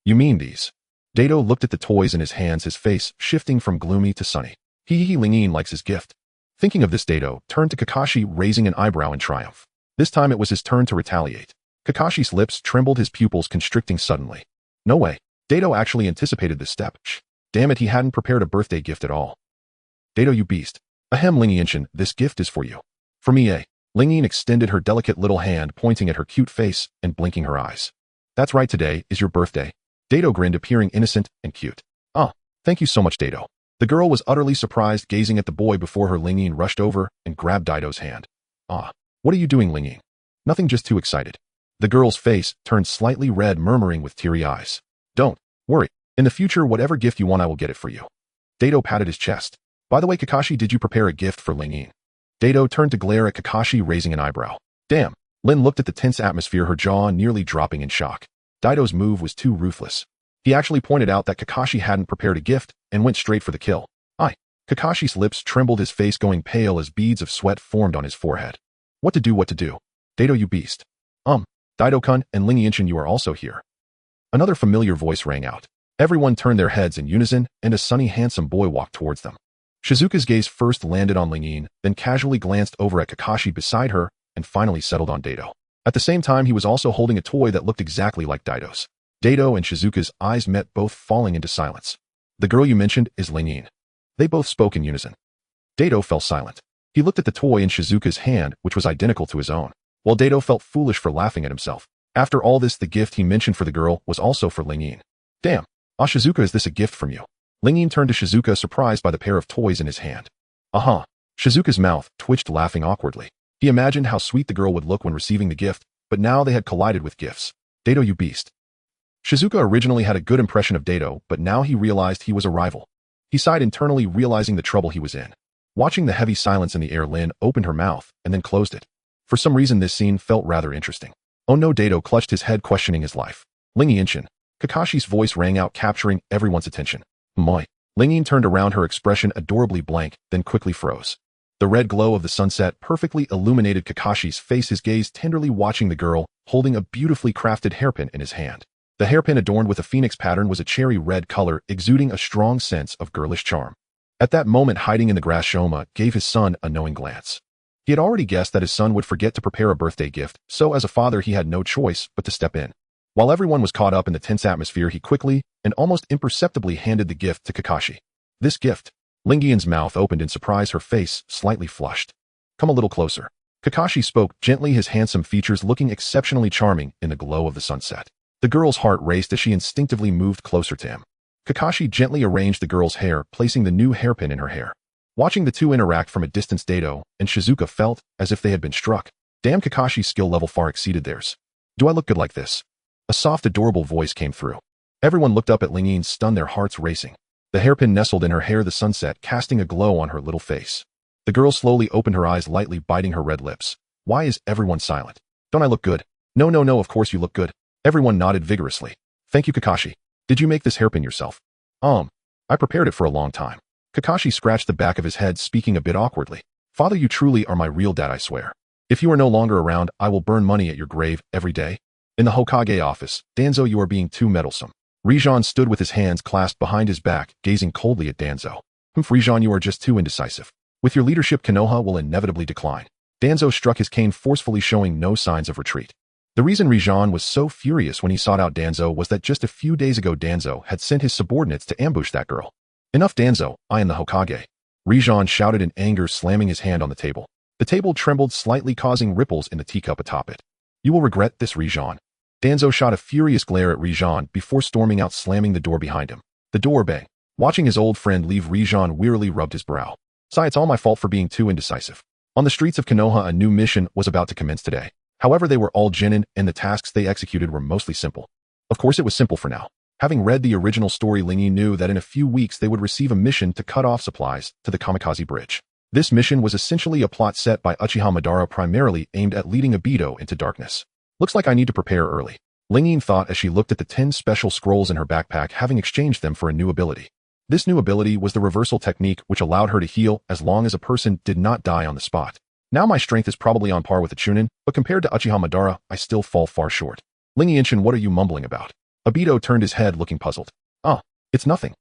A: You mean these? Dato looked at the toys in his hands, his face shifting from gloomy to sunny. Lingyin likes his gift. Thinking of this, Dato turned to Kakashi, raising an eyebrow in triumph. This time it was his turn to retaliate. Kakashi's lips trembled, his pupils constricting suddenly. No way. Dato actually anticipated this step. Damn it, he hadn't prepared a birthday gift at all. Dato, you beast. Ahem, Lingyin, this gift is for you. For me, eh? Lingyin extended her delicate little hand, pointing at her cute face and blinking her eyes. That's right, today is your birthday. Dato grinned, appearing innocent and cute. Thank you so much, Dato. The girl was utterly surprised, gazing at the boy before her. Lingyin rushed over and grabbed Dato's hand. What are you doing, Lingyin? Nothing, just too excited. The girl's face turned slightly red, murmuring with teary eyes. Don't worry. In the future, whatever gift you want, I will get it for you. Dato patted his chest. By the way, Kakashi, did you prepare a gift for Ling Yin? Dato turned to glare at Kakashi, raising an eyebrow. Damn. Lin looked at the tense atmosphere, her jaw nearly dropping in shock. Daido's move was too ruthless. He actually pointed out that Kakashi hadn't prepared a gift and went straight for the kill. Kakashi's lips trembled, his face going pale as beads of sweat formed on his forehead. What to do? Dato, you beast. Daido-kun and Ling Yinshin, you are also here. Another familiar voice rang out. Everyone turned their heads in unison, and a sunny, handsome boy walked towards them. Shizuka's gaze first landed on Ling Yin, then casually glanced over at Kakashi beside her, and finally settled on Dato. At the same time, he was also holding a toy that looked exactly like Daido's. Dato and Shizuka's eyes met, both falling into silence. The girl you mentioned is Ling Yin. They both spoke in unison. Dato fell silent. He looked at the toy in Shizuka's hand, which was identical to his own, while Dato felt foolish for laughing at himself. After all this, the gift he mentioned for the girl was also for Ling Yin. Damn. Shizuka, is this a gift from you? Ling Yin turned to Shizuka, surprised by the pair of toys in his hand. Shizuka's mouth twitched, laughing awkwardly. He imagined how sweet the girl would look when receiving the gift, but now they had collided with gifts. Dato, you beast. Shizuka originally had a good impression of Dato, but now he realized he was a rival. He sighed internally, realizing the trouble he was in. Watching the heavy silence in the air, Lin opened her mouth and then closed it. For some reason, this scene felt rather interesting. Oh no, Dato clutched his head, questioning his life. Ling Yinshin. Kakashi's voice rang out, capturing everyone's attention. Moi. Ling Yin turned around, her expression adorably blank, then quickly froze. The red glow of the sunset perfectly illuminated Kakashi's face, his gaze tenderly watching the girl, holding a beautifully crafted hairpin in his hand. The hairpin, adorned with a phoenix pattern, was a cherry red color, exuding a strong sense of girlish charm. At that moment, hiding in the grass, Shoma gave his son a knowing glance. He had already guessed that his son would forget to prepare a birthday gift, so as a father he had no choice but to step in. While everyone was caught up in the tense atmosphere, he quickly and almost imperceptibly handed the gift to Kakashi. This gift. Ling Yin's mouth opened in surprise, her face slightly flushed. Come a little closer. Kakashi spoke gently, his handsome features looking exceptionally charming in the glow of the sunset. The girl's heart raced as she instinctively moved closer to him. Kakashi gently arranged the girl's hair, placing the new hairpin in her hair. Watching the two interact from a distance, Dato and Shizuka felt as if they had been struck. Damn, Kakashi's skill level far exceeded theirs. Do I look good like this? A soft, adorable voice came through. Everyone looked up at Ling Yin, stunned, their hearts racing. The hairpin nestled in her hair, the sunset casting a glow on her little face. The girl slowly opened her eyes, lightly biting her red lips. Why is everyone silent? Don't I look good? No, of course you look good. Everyone nodded vigorously. Thank you, Kakashi. Did you make this hairpin yourself? I prepared it for a long time. Kakashi scratched the back of his head, speaking a bit awkwardly. Father, you truly are my real dad, I swear. If you are no longer around, I will burn money at your grave every day. In the Hokage office, Danzo, you are being too meddlesome. Rijan stood with his hands clasped behind his back, gazing coldly at Danzo. Rijan, you are just too indecisive. With your leadership, Konoha will inevitably decline. Danzo struck his cane forcefully, showing no signs of retreat. The reason Rijan was so furious when he sought out Danzo was that just a few days ago Danzo had sent his subordinates to ambush that girl. Enough, Danzo, I am the Hokage. Rijan shouted in anger, slamming his hand on the table. The table trembled slightly, causing ripples in the teacup atop it. You will regret this, Rijan. Danzo shot a furious glare at Rijan before storming out, slamming the door behind him. The door banged. Watching his old friend leave, Rijan wearily rubbed his brow. Sai, it's all my fault for being too indecisive. On the streets of Konoha, a new mission was about to commence today. However, they were all genin, and the tasks they executed were mostly simple. Of course, it was simple for now. Having read the original story, Ling Yi knew that in a few weeks they would receive a mission to cut off supplies to the Kamikaze Bridge. This mission was essentially a plot set by Uchiha Madara, primarily aimed at leading Obito into darkness. Looks like I need to prepare early, Ling Yi thought as she looked at the 10 special scrolls in her backpack, having exchanged them for a new ability. This new ability was the reversal technique, which allowed her to heal as long as a person did not die on the spot. Now my strength is probably on par with a Chunin, but compared to Uchiha Madara, I still fall far short. Ling Yinshin, what are you mumbling about? Obito turned his head, looking puzzled. It's nothing.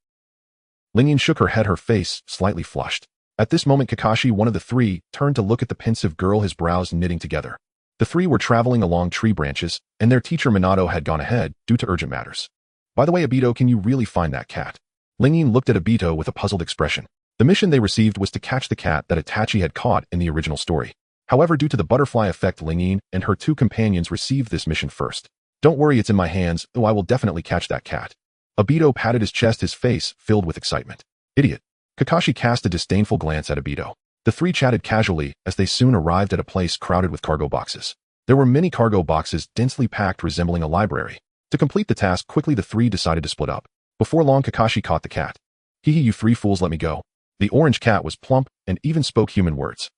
A: Ling Yin shook her head, her face slightly flushed. At this moment, Kakashi, one of the three, turned to look at the pensive girl, his brows knitting together. The three were traveling along tree branches, and their teacher Minato had gone ahead due to urgent matters. By the way, Obito, can you really find that cat? Ling Yin looked at Obito with a puzzled expression. The mission they received was to catch the cat that Itachi had caught in the original story. However, due to the butterfly effect, Ling Yin and her two companions received this mission first. Don't worry, it's in my hands. I will definitely catch that cat. Obito patted his chest, his face filled with excitement. Idiot. Kakashi cast a disdainful glance at Obito. The three chatted casually as they soon arrived at a place crowded with cargo boxes. There were many cargo boxes densely packed, resembling a library. To complete the task quickly, the three decided to split up. Before long, Kakashi caught the cat. Hee hee, you three fools, let me go. The orange cat was plump and even spoke human words.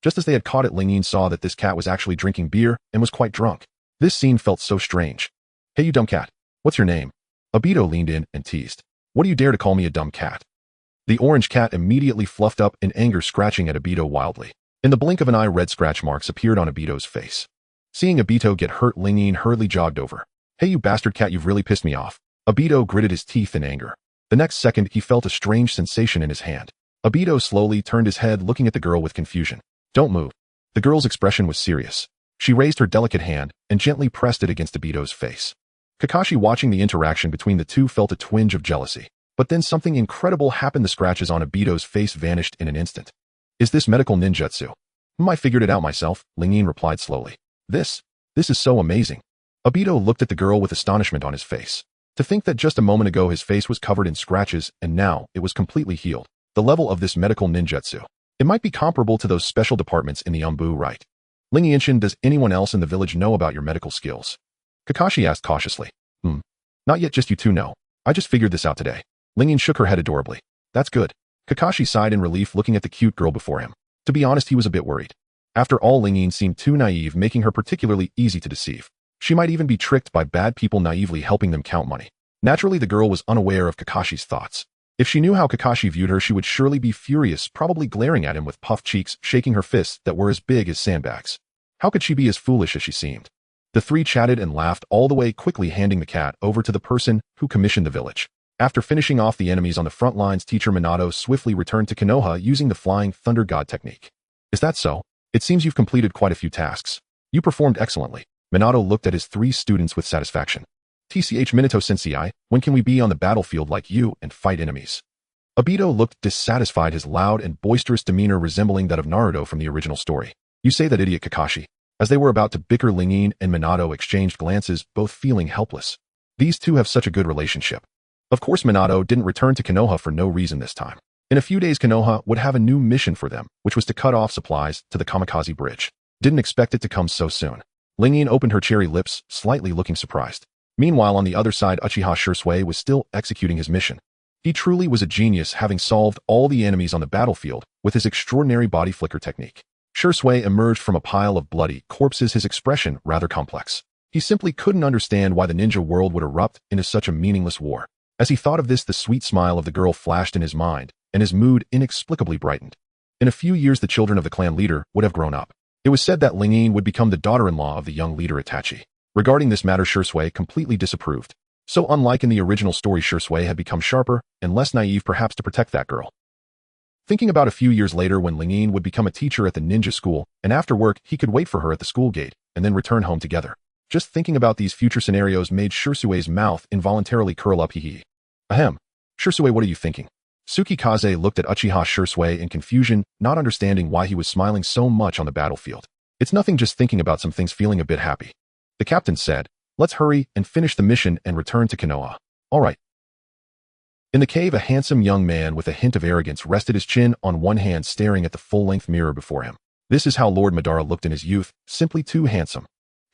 A: Just as they had caught it, Ling Yin saw that this cat was actually drinking beer and was quite drunk. This scene felt so strange. Hey, you dumb cat. What's your name? Obito leaned in and teased. What do you dare to call me a dumb cat? The orange cat immediately fluffed up in anger, scratching at Obito wildly. In the blink of an eye, red scratch marks appeared on Obito's face. Seeing Obito get hurt, Ling Yin hurriedly jogged over. Hey, you bastard cat, you've really pissed me off. Obito gritted his teeth in anger. The next second, he felt a strange sensation in his hand. Obito slowly turned his head, looking at the girl with confusion. Don't move. The girl's expression was serious. She raised her delicate hand and gently pressed it against Obito's face. Kakashi, watching the interaction between the two, felt a twinge of jealousy. But then something incredible happened. The scratches on Obito's face vanished in an instant. Is this medical ninjutsu? I figured it out myself, Ling Yin replied slowly. This is so amazing. Obito looked at the girl with astonishment on his face. To think that just a moment ago his face was covered in scratches and now it was completely healed. The level of this medical ninjutsu. It might be comparable to those special departments in the Umbu, right? Ling Yinshin, does anyone else in the village know about your medical skills? Kakashi asked cautiously. Not yet, just you two know. I just figured this out today. Ling Yin shook her head adorably. That's good. Kakashi sighed in relief, looking at the cute girl before him. To be honest, he was a bit worried. After all, Ling Yin seemed too naive, making her particularly easy to deceive. She might even be tricked by bad people naively helping them count money. Naturally, the girl was unaware of Kakashi's thoughts. If she knew how Kakashi viewed her, she would surely be furious, probably glaring at him with puffed cheeks, shaking her fists that were as big as sandbags. How could she be as foolish as she seemed? The three chatted and laughed all the way, quickly handing the cat over to the person who commissioned the village. After finishing off the enemies on the front lines, teacher Minato swiftly returned to Konoha using the flying thunder god technique. Is that so? It seems you've completed quite a few tasks. You performed excellently. Minato looked at his three students with satisfaction. TCH Minato Sensei, when can we be on the battlefield like you and fight enemies? Obito looked dissatisfied, his loud and boisterous demeanor resembling that of Naruto from the original story. You say that, idiot Kakashi. As they were about to bicker, Ling Yin and Minato exchanged glances, both feeling helpless. These two have such a good relationship. Of course, Minato didn't return to Konoha for no reason this time. In a few days, Konoha would have a new mission for them, which was to cut off supplies to the Kamikaze Bridge. Didn't expect it to come so soon. Ling Yin opened her cherry lips, slightly looking surprised. Meanwhile, on the other side, Uchiha Shursui was still executing his mission. He truly was a genius, having solved all the enemies on the battlefield with his extraordinary body flicker technique. Shursui emerged from a pile of bloody corpses, his expression rather complex. He simply couldn't understand why the ninja world would erupt into such a meaningless war. As he thought of this, the sweet smile of the girl flashed in his mind, and his mood inexplicably brightened. In a few years, the children of the clan leader would have grown up. It was said that Ling Yin would become the daughter-in-law of the young leader Itachi. Regarding this matter, Shursui completely disapproved. So unlike in the original story, Shursui had become sharper and less naive, perhaps to protect that girl. Thinking about a few years later when Ling Yin would become a teacher at the ninja school, and after work he could wait for her at the school gate and then return home together. Just thinking about these future scenarios made Shursui's mouth involuntarily curl up. Hee. Ahem. Shursui, what are you thinking? Tsukikaze looked at Uchiha Shursui in confusion, not understanding why he was smiling so much on the battlefield. It's nothing, just thinking about some things, feeling a bit happy. The captain said, let's hurry and finish the mission and return to Konoha. All right. In the cave, a handsome young man with a hint of arrogance rested his chin on one hand, staring at the full-length mirror before him. This is how Lord Madara looked in his youth, simply too handsome.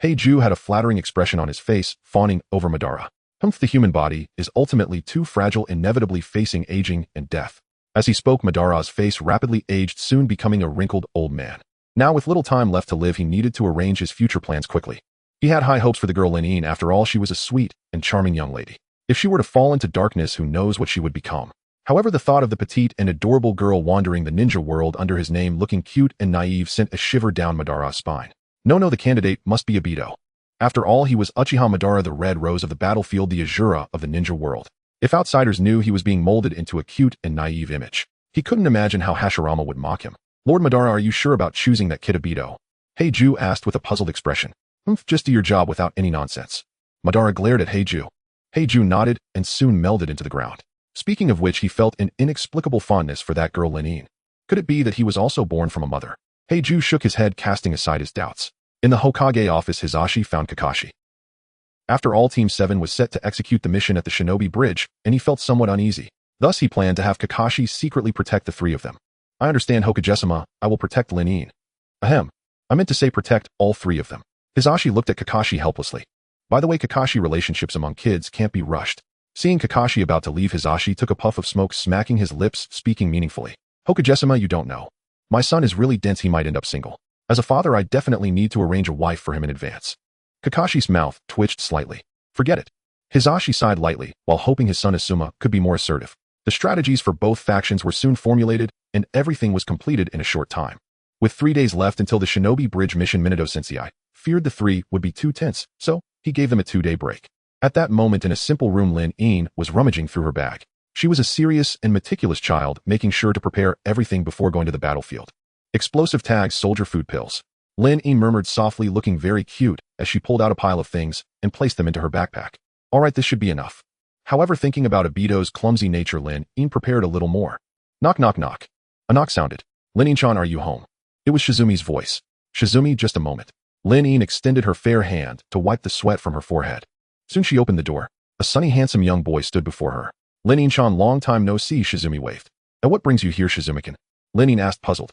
A: Heiju had a flattering expression on his face, fawning over Madara. The human body is ultimately too fragile, inevitably facing aging and death. As he spoke, Madara's face rapidly aged, soon becoming a wrinkled old man. Now, with little time left to live, he needed to arrange his future plans quickly. He had high hopes for the girl Ling Yin. After all, she was a sweet and charming young lady. If she were to fall into darkness, who knows what she would become. However, the thought of the petite and adorable girl wandering the ninja world under his name, looking cute and naive, sent a shiver down Madara's spine. No, the candidate must be Obito. After all, he was Uchiha Madara, the red rose of the battlefield, the Azura of the ninja world. If outsiders knew he was being molded into a cute and naive image, he couldn't imagine how Hashirama would mock him. Lord Madara, are you sure about choosing that kid Obito? Heiju asked with a puzzled expression. Just do your job without any nonsense. Madara glared at Heiju. Heiju nodded and soon melded into the ground. Speaking of which, he felt an inexplicable fondness for that girl Ling Yin. Could it be that he was also born from a mother? Heiju shook his head, casting aside his doubts. In the Hokage office, Hizashi found Kakashi. After all, Team 7 was set to execute the mission at the Shinobi Bridge, and he felt somewhat uneasy. Thus, he planned to have Kakashi secretly protect the three of them. I understand, Hokage-sama. I will protect Ling Yin. Ahem. I meant to say protect all three of them. Hizashi looked at Kakashi helplessly. By the way, Kakashi, relationships among kids can't be rushed. Seeing Kakashi about to leave, Hisashi took a puff of smoke, smacking his lips, speaking meaningfully. Hokage-sama, you don't know. My son is really dense, he might end up single. As a father, I definitely need to arrange a wife for him in advance. Kakashi's mouth twitched slightly. Forget it. Hisashi sighed lightly, while hoping his son Asuma could be more assertive. The strategies for both factions were soon formulated, and everything was completed in a short time. With 3 days left until the Shinobi Bridge mission, Minato Sensei feared the 3 would be too tense, so he gave them a 2-day break. At that moment in a simple room, Lin-In was rummaging through her bag. She was a serious and meticulous child, making sure to prepare everything before going to the battlefield. Explosive tags, soldier food pills. Lin-In murmured softly, looking very cute, as she pulled out a pile of things and placed them into her backpack. Alright, this should be enough. However, thinking about Obito's clumsy nature, Lin-In prepared a little more. Knock, knock, knock. A knock sounded. Lin-In-chan, are you home? It was Shizumi's voice. Shizumi, just a moment. Lin-In extended her fair hand to wipe the sweat from her forehead. Soon she opened the door. A sunny, handsome young boy stood before her. Lin-In-chan, long time no see, Shizumi waved. And what brings you here, Shizumi-can? Lin-In asked, puzzled.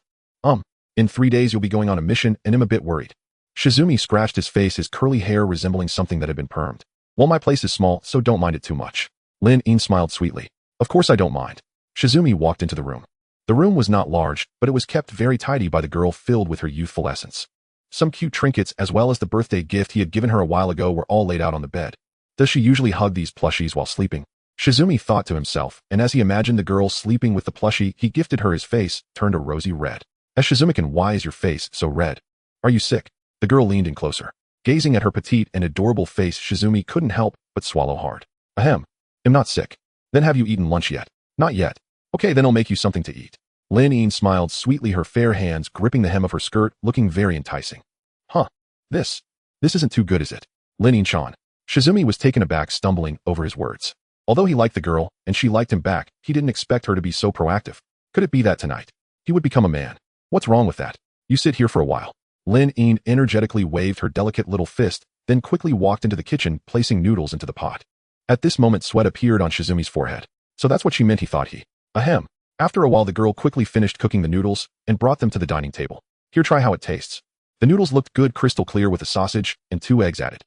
A: In 3 days you'll be going on a mission, and I'm a bit worried. Shizumi scratched his face, his curly hair resembling something that had been permed. Well, my place is small, so don't mind it too much. Lin-In smiled sweetly. Of course I don't mind. Shizumi walked into the room. The room was not large, but it was kept very tidy by the girl, filled with her youthful essence. Some cute trinkets as well as the birthday gift he had given her a while ago were all laid out on the bed. Does she usually hug these plushies while sleeping? Shizumi thought to himself, and as he imagined the girl sleeping with the plushie he gifted her, his face turned a rosy red. As Shizumi-can, why is your face so red? Are you sick? The girl leaned in closer. Gazing at her petite and adorable face, Shizumi couldn't help but swallow hard. Ahem. I'm not sick. Then have you eaten lunch yet? Not yet. Okay, then I'll make you something to eat. Lin-In smiled sweetly, her fair hands gripping the hem of her skirt, looking very enticing. Huh. This isn't too good, is it? Lin-In-chan. Shizumi was taken aback, stumbling over his words. Although he liked the girl, and she liked him back, he didn't expect her to be so proactive. Could it be that tonight he would become a man? What's wrong with that? You sit here for a while. Lin-In energetically waved her delicate little fist, then quickly walked into the kitchen, placing noodles into the pot. At this moment, sweat appeared on Shizumi's forehead. So that's what she meant, he thought he. Ahem. After a while, the girl quickly finished cooking the noodles and brought them to the dining table. Here, try how it tastes. The noodles looked good, crystal clear with a sausage and 2 eggs added.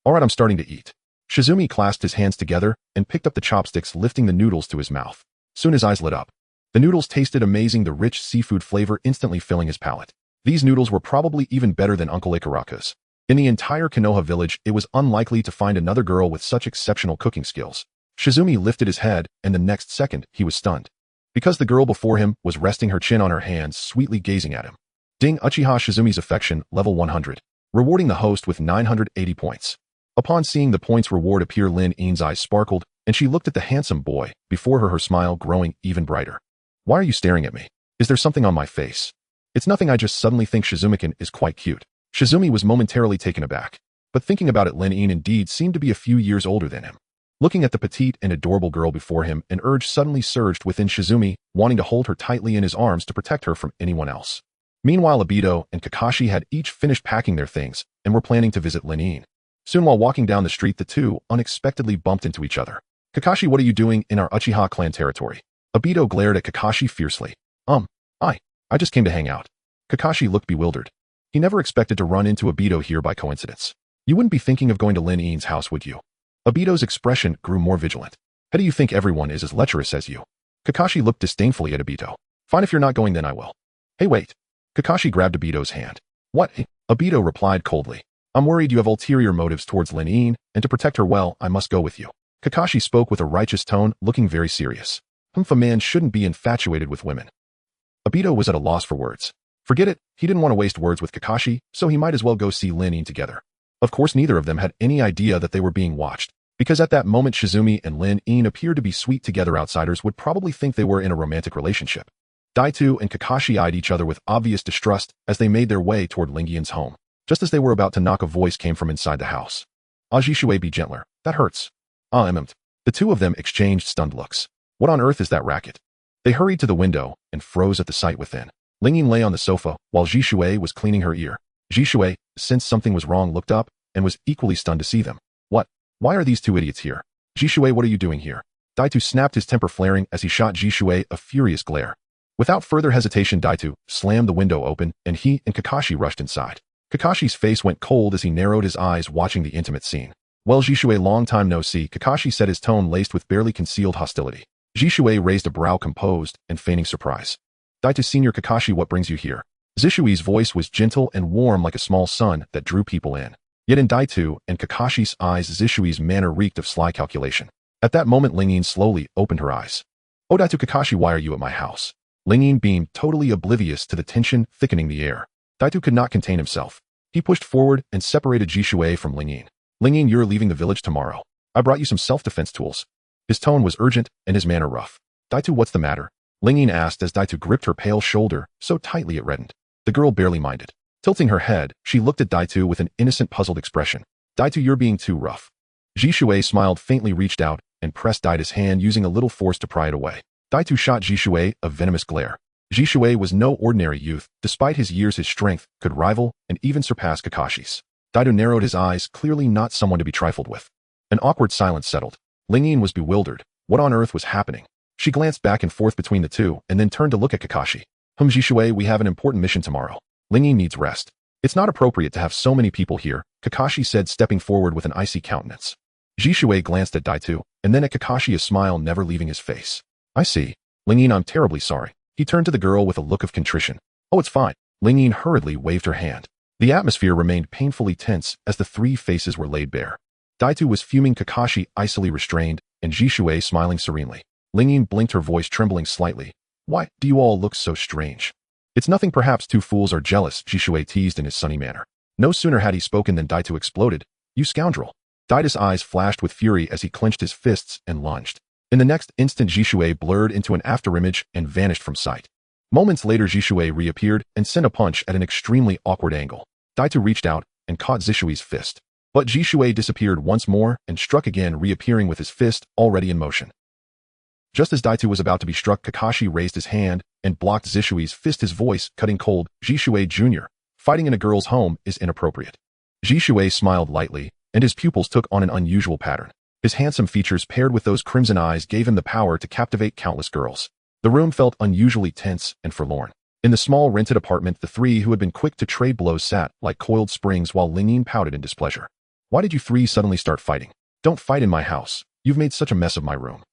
A: Alright, I'm starting to eat. Shizumi clasped his hands together and picked up the chopsticks, lifting the noodles to his mouth. Soon his eyes lit up. The noodles tasted amazing, the rich seafood flavor instantly filling his palate. These noodles were probably even better than Uncle Ikaraka's. In the entire Konoha village, it was unlikely to find another girl with such exceptional cooking skills. Shizumi lifted his head, and the next second, he was stunned. Because the girl before him was resting her chin on her hands, sweetly gazing at him. Ding, Uchiha Shizumi's affection, level 100. Rewarding the host with 980 points. Upon seeing the points reward appear, Lin-In's eyes sparkled, and she looked at the handsome boy before her, her smile growing even brighter. Why are you staring at me? Is there something on my face? It's nothing, I just suddenly think Shizumi-can is quite cute. Shizumi was momentarily taken aback. But thinking about it, Lin-In indeed seemed to be a few years older than him. Looking at the petite and adorable girl before him, an urge suddenly surged within Shizumi, wanting to hold her tightly in his arms to protect her from anyone else. Meanwhile, Obito and Kakashi had each finished packing their things and were planning to visit Lin-In. Soon, while walking down the street, the two unexpectedly bumped into each other. Kakashi, what are you doing in our Uchiha clan territory? Obito glared at Kakashi fiercely. I just came to hang out. Kakashi looked bewildered. He never expected to run into Obito here by coincidence. You wouldn't be thinking of going to Lin-In's house, would you? Obito's expression grew more vigilant. How do you think everyone is as lecherous as you? Kakashi looked disdainfully at Obito. Fine, if you're not going, then I will. Hey, wait. Kakashi grabbed Obito's hand. What? Obito replied coldly. I'm worried you have ulterior motives towards Lin-In, and to protect her, well, I must go with you. Kakashi spoke with a righteous tone, looking very serious. A man shouldn't be infatuated with women. Obito was at a loss for words. Forget it, he didn't want to waste words with Kakashi, so he might as well go see Lin-In together. Of course, neither of them had any idea that they were being watched, because at that moment Shizumi and Lin-In appeared to be sweet together. Outsiders would probably think they were in a romantic relationship. Daitu and Kakashi eyed each other with obvious distrust as they made their way toward Lin-In's home. Just as they were about to knock, a voice came from inside the house. Ajishue, be gentler. That hurts. The two of them exchanged stunned looks. What on earth is that racket? They hurried to the window and froze at the sight within. Lin-In lay on the sofa while Jishue was cleaning her ear. Jishue, sensed something was wrong, looked up and was equally stunned to see them. What? Why are these two idiots here? Jishue, what are you doing here? Daitu snapped, his temper flaring as he shot Jishue a furious glare. Without further hesitation, Daitu slammed the window open and he and Kakashi rushed inside. Kakashi's face went cold as he narrowed his eyes watching the intimate scene. Well, Jishui, long time no see, Kakashi said, his tone laced with barely concealed hostility. Jishui raised a brow, composed and feigning surprise. Daito Senior Kakashi, what brings you here? Zishui's voice was gentle and warm like a small sun that drew people in. Yet in Daito and Kakashi's eyes, Zishui's manner reeked of sly calculation. At that moment, Lingyin slowly opened her eyes. Oh, Daito Kakashi, why are you at my house? Lingyin beamed, totally oblivious to the tension thickening the air. Daito could not contain himself. He pushed forward and separated Jishui from Lingyin. Lingyin, you're leaving the village tomorrow. I brought you some self-defense tools. His tone was urgent and his manner rough. Daito, what's the matter? Lingyin asked as Daito gripped her pale shoulder so tightly it reddened. The girl barely minded. Tilting her head, she looked at Daito with an innocent, puzzled expression. Daito, you're being too rough. Jishui smiled faintly, reached out and pressed Daito's hand, using a little force to pry it away. Daito shot Jishui a venomous glare. Jishui was no ordinary youth. Despite his years, his strength could rival and even surpass Kakashi's. Daito narrowed his eyes, clearly not someone to be trifled with. An awkward silence settled. Lingyin was bewildered. What on earth was happening? She glanced back and forth between the two and then turned to look at Kakashi. Jishui, we have an important mission tomorrow. Lingyin needs rest. It's not appropriate to have so many people here, Kakashi said, stepping forward with an icy countenance. Jishui glanced at Daito and then at Kakashi, a smile never leaving his face. I see. Lingyin, I'm terribly sorry. He turned to the girl with a look of contrition. Oh, it's fine. Lingyin hurriedly waved her hand. The atmosphere remained painfully tense as the three faces were laid bare. Daito was fuming, Kakashi icily restrained, and Jishui smiling serenely. Lingyin blinked, her voice trembling slightly. Why do you all look so strange? It's nothing, perhaps two fools are jealous, Jishui teased in his sunny manner. No sooner had he spoken than Daito exploded. You scoundrel. Daito's eyes flashed with fury as he clenched his fists and lunged. In the next instant, Jishui blurred into an afterimage and vanished from sight. Moments later, Jishui reappeared and sent a punch at an extremely awkward angle. Daito reached out and caught Zishui's fist. But Jishui disappeared once more and struck again, reappearing with his fist already in motion. Just as Daito was about to be struck, Kakashi raised his hand and blocked Zishui's fist, his voice cutting cold. Jishui Jr., fighting in a girl's home is inappropriate. Jishui smiled lightly, and his pupils took on an unusual pattern. His handsome features paired with those crimson eyes gave him the power to captivate countless girls. The room felt unusually tense and forlorn. In the small rented apartment, the three who had been quick to trade blows sat like coiled springs while Lingyin pouted in displeasure. Why did you three suddenly start fighting? Don't fight in my house. You've made such a mess of my room.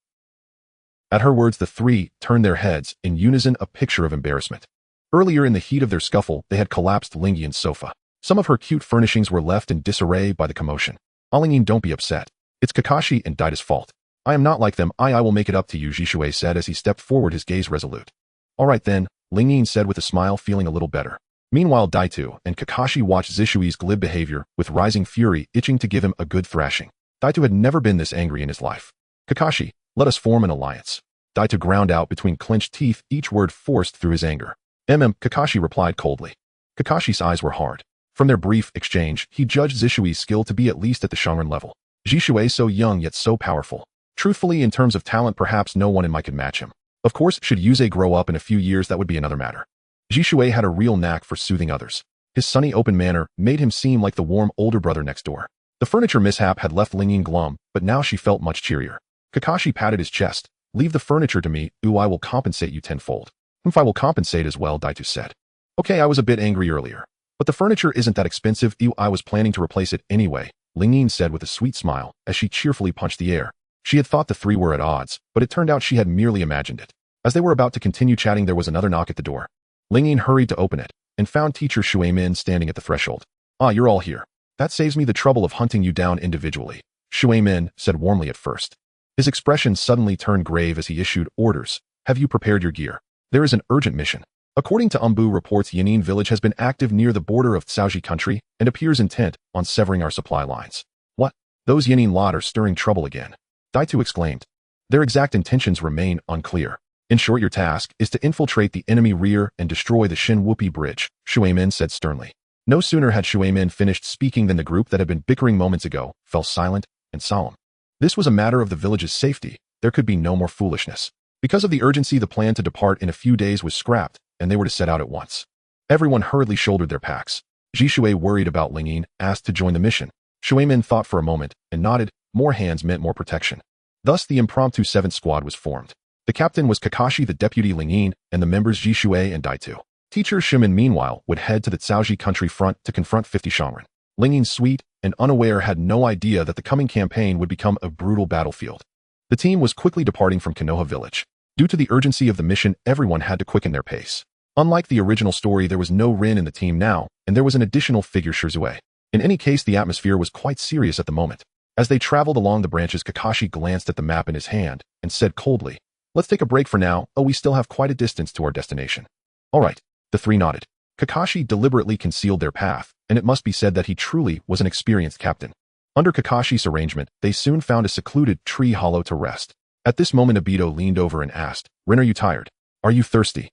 A: At her words, the three turned their heads in unison, a picture of embarrassment. Earlier in the heat of their scuffle, they had collapsed Lingyin's sofa. Some of her cute furnishings were left in disarray by the commotion. Lingyin, don't be upset. It's Kakashi and Daito's fault. I am not like them. I will make it up to you, Jishui said as he stepped forward, his gaze resolute. All right then, Lingyin said with a smile, feeling a little better. Meanwhile, Daito and Kakashi watched Zishui's glib behavior with rising fury, itching to give him a good thrashing. Daito had never been this angry in his life. Kakashi, let us form an alliance. Daito ground out between clenched teeth, each word forced through his anger. Kakashi replied coldly. Kakashi's eyes were hard. From their brief exchange, he judged Zishui's skill to be at least at the Shangren level. Jishui, so young yet so powerful. Truthfully, in terms of talent, perhaps no one in my could match him. Of course, should Yuze grow up in a few years, that would be another matter. Jishui had a real knack for soothing others. His sunny, open manner made him seem like the warm older brother next door. The furniture mishap had left Lingyin glum, but now she felt much cheerier. Kakashi patted his chest. Leave the furniture to me. I will compensate you tenfold. I will compensate as well, Daito said. Okay, I was a bit angry earlier. But the furniture isn't that expensive. I was planning to replace it anyway, Lingyin said with a sweet smile as she cheerfully punched the air. She had thought the three were at odds, but it turned out she had merely imagined it. As they were about to continue chatting, there was another knock at the door. Lingyin hurried to open it and found teacher Shuemin standing at the threshold. Ah, you're all here. That saves me the trouble of hunting you down individually, Shuemin said warmly at first. His expression suddenly turned grave as he issued orders. Have you prepared your gear? There is an urgent mission. According to Umbu reports, Yanin village has been active near the border of Tsaoji country and appears intent on severing our supply lines. What? Those Yanin lot are stirring trouble again, Daito exclaimed. Their exact intentions remain unclear. In short, your task is to infiltrate the enemy rear and destroy the Shin-Whoopi bridge, Shuemin said sternly. No sooner had Shuemin finished speaking than the group that had been bickering moments ago fell silent and solemn. This was a matter of the village's safety. There could be no more foolishness. Because of the urgency, the plan to depart in a few days was scrapped, and they were to set out at once. Everyone hurriedly shouldered their packs. Jishui, worried about Lingyin, asked to join the mission. Shuemin thought for a moment and nodded. More hands meant more protection. Thus, the impromptu 7th squad was formed. The captain was Kakashi, the deputy Lingyin, and the members Jishui and Daito. Teacher Shumin, meanwhile, would head to the Tsaoji country front to confront 50 Shangren. Lingyin's sweet, and unaware had no idea that the coming campaign would become a brutal battlefield. The team was quickly departing from Konoha village. Due to the urgency of the mission, everyone had to quicken their pace. Unlike the original story, there was no Rin in the team now, and there was an additional figure, Suzu. In any case, the atmosphere was quite serious at the moment. As they traveled along the branches, Kakashi glanced at the map in his hand and said coldly, "Let's take a break for now. Oh, we still have quite a distance to our destination." "All right." The three nodded. Kakashi deliberately concealed their path, and it must be said that he truly was an experienced captain. Under Kakashi's arrangement, they soon found a secluded tree hollow to rest. At this moment, Obito leaned over and asked, "Rin, are you tired? Are you thirsty?"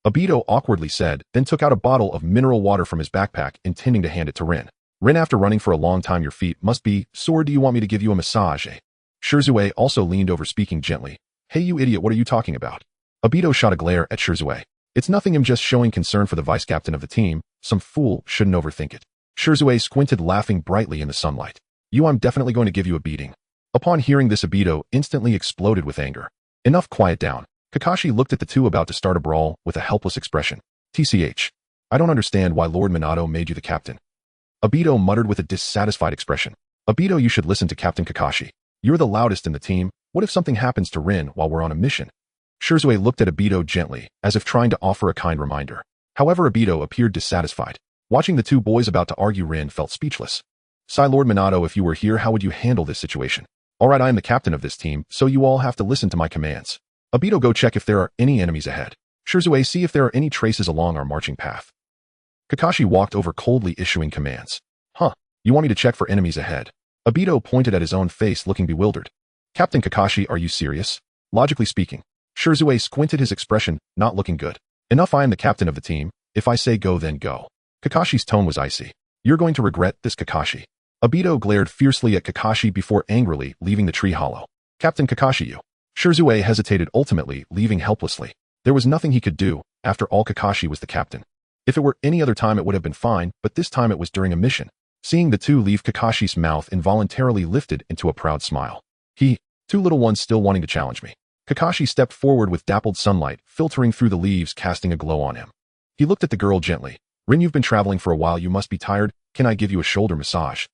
A: Obito awkwardly said, then took out a bottle of mineral water from his backpack, intending to hand it to Rin. "Rin, after running for a long time, your feet must be sore. Do you want me to give you a massage, eh?" Suzu also leaned over, speaking gently. "Hey, you idiot, what are you talking about?" Obito shot a glare at Suzu. "It's nothing, I'm just showing concern for the vice-captain of the team. Some fool shouldn't overthink it." Suzu squinted, laughing brightly in the sunlight. I'm definitely going to give you a beating." Upon hearing this, Obito instantly exploded with anger. "Enough, quiet down." Kakashi looked at the two about to start a brawl with a helpless expression. "TCH. I don't understand why Lord Minato made you the captain." Obito muttered with a dissatisfied expression. "Obito, you should listen to Captain Kakashi. You're the loudest in the team. What if something happens to Rin while we're on a mission?" Suzu looked at Obito gently, as if trying to offer a kind reminder. However, Obito appeared dissatisfied. Watching the two boys about to argue, Rin felt speechless. "Sigh, Lord Minato, if you were here, how would you handle this situation?" "All right, I am the captain of this team, so you all have to listen to my commands." "Obito, go check if there are any enemies ahead." "Suzu, see if there are any traces along our marching path." Kakashi walked over, coldly issuing commands. "Huh, you want me to check for enemies ahead?" Obito pointed at his own face, looking bewildered. "Captain Kakashi, are you serious?" "Logically speaking." Suzu squinted, his expression not looking good. "Enough, I am the captain of the team. If I say go, then go." Kakashi's tone was icy. "You're going to regret this, Kakashi." Obito glared fiercely at Kakashi before angrily leaving the tree hollow. "Captain Kakashi, you." Suzu hesitated, ultimately leaving helplessly. There was nothing he could do. After all, Kakashi was the captain. If it were any other time, it would have been fine, but this time it was during a mission. Seeing the two leave, Kakashi's mouth involuntarily lifted into a proud smile. Two little ones still wanting to challenge me." Kakashi stepped forward with dappled sunlight filtering through the leaves, casting a glow on him. He looked at the girl gently. "Rin, you've been traveling for a while. You must be tired. Can I give you a shoulder massage?"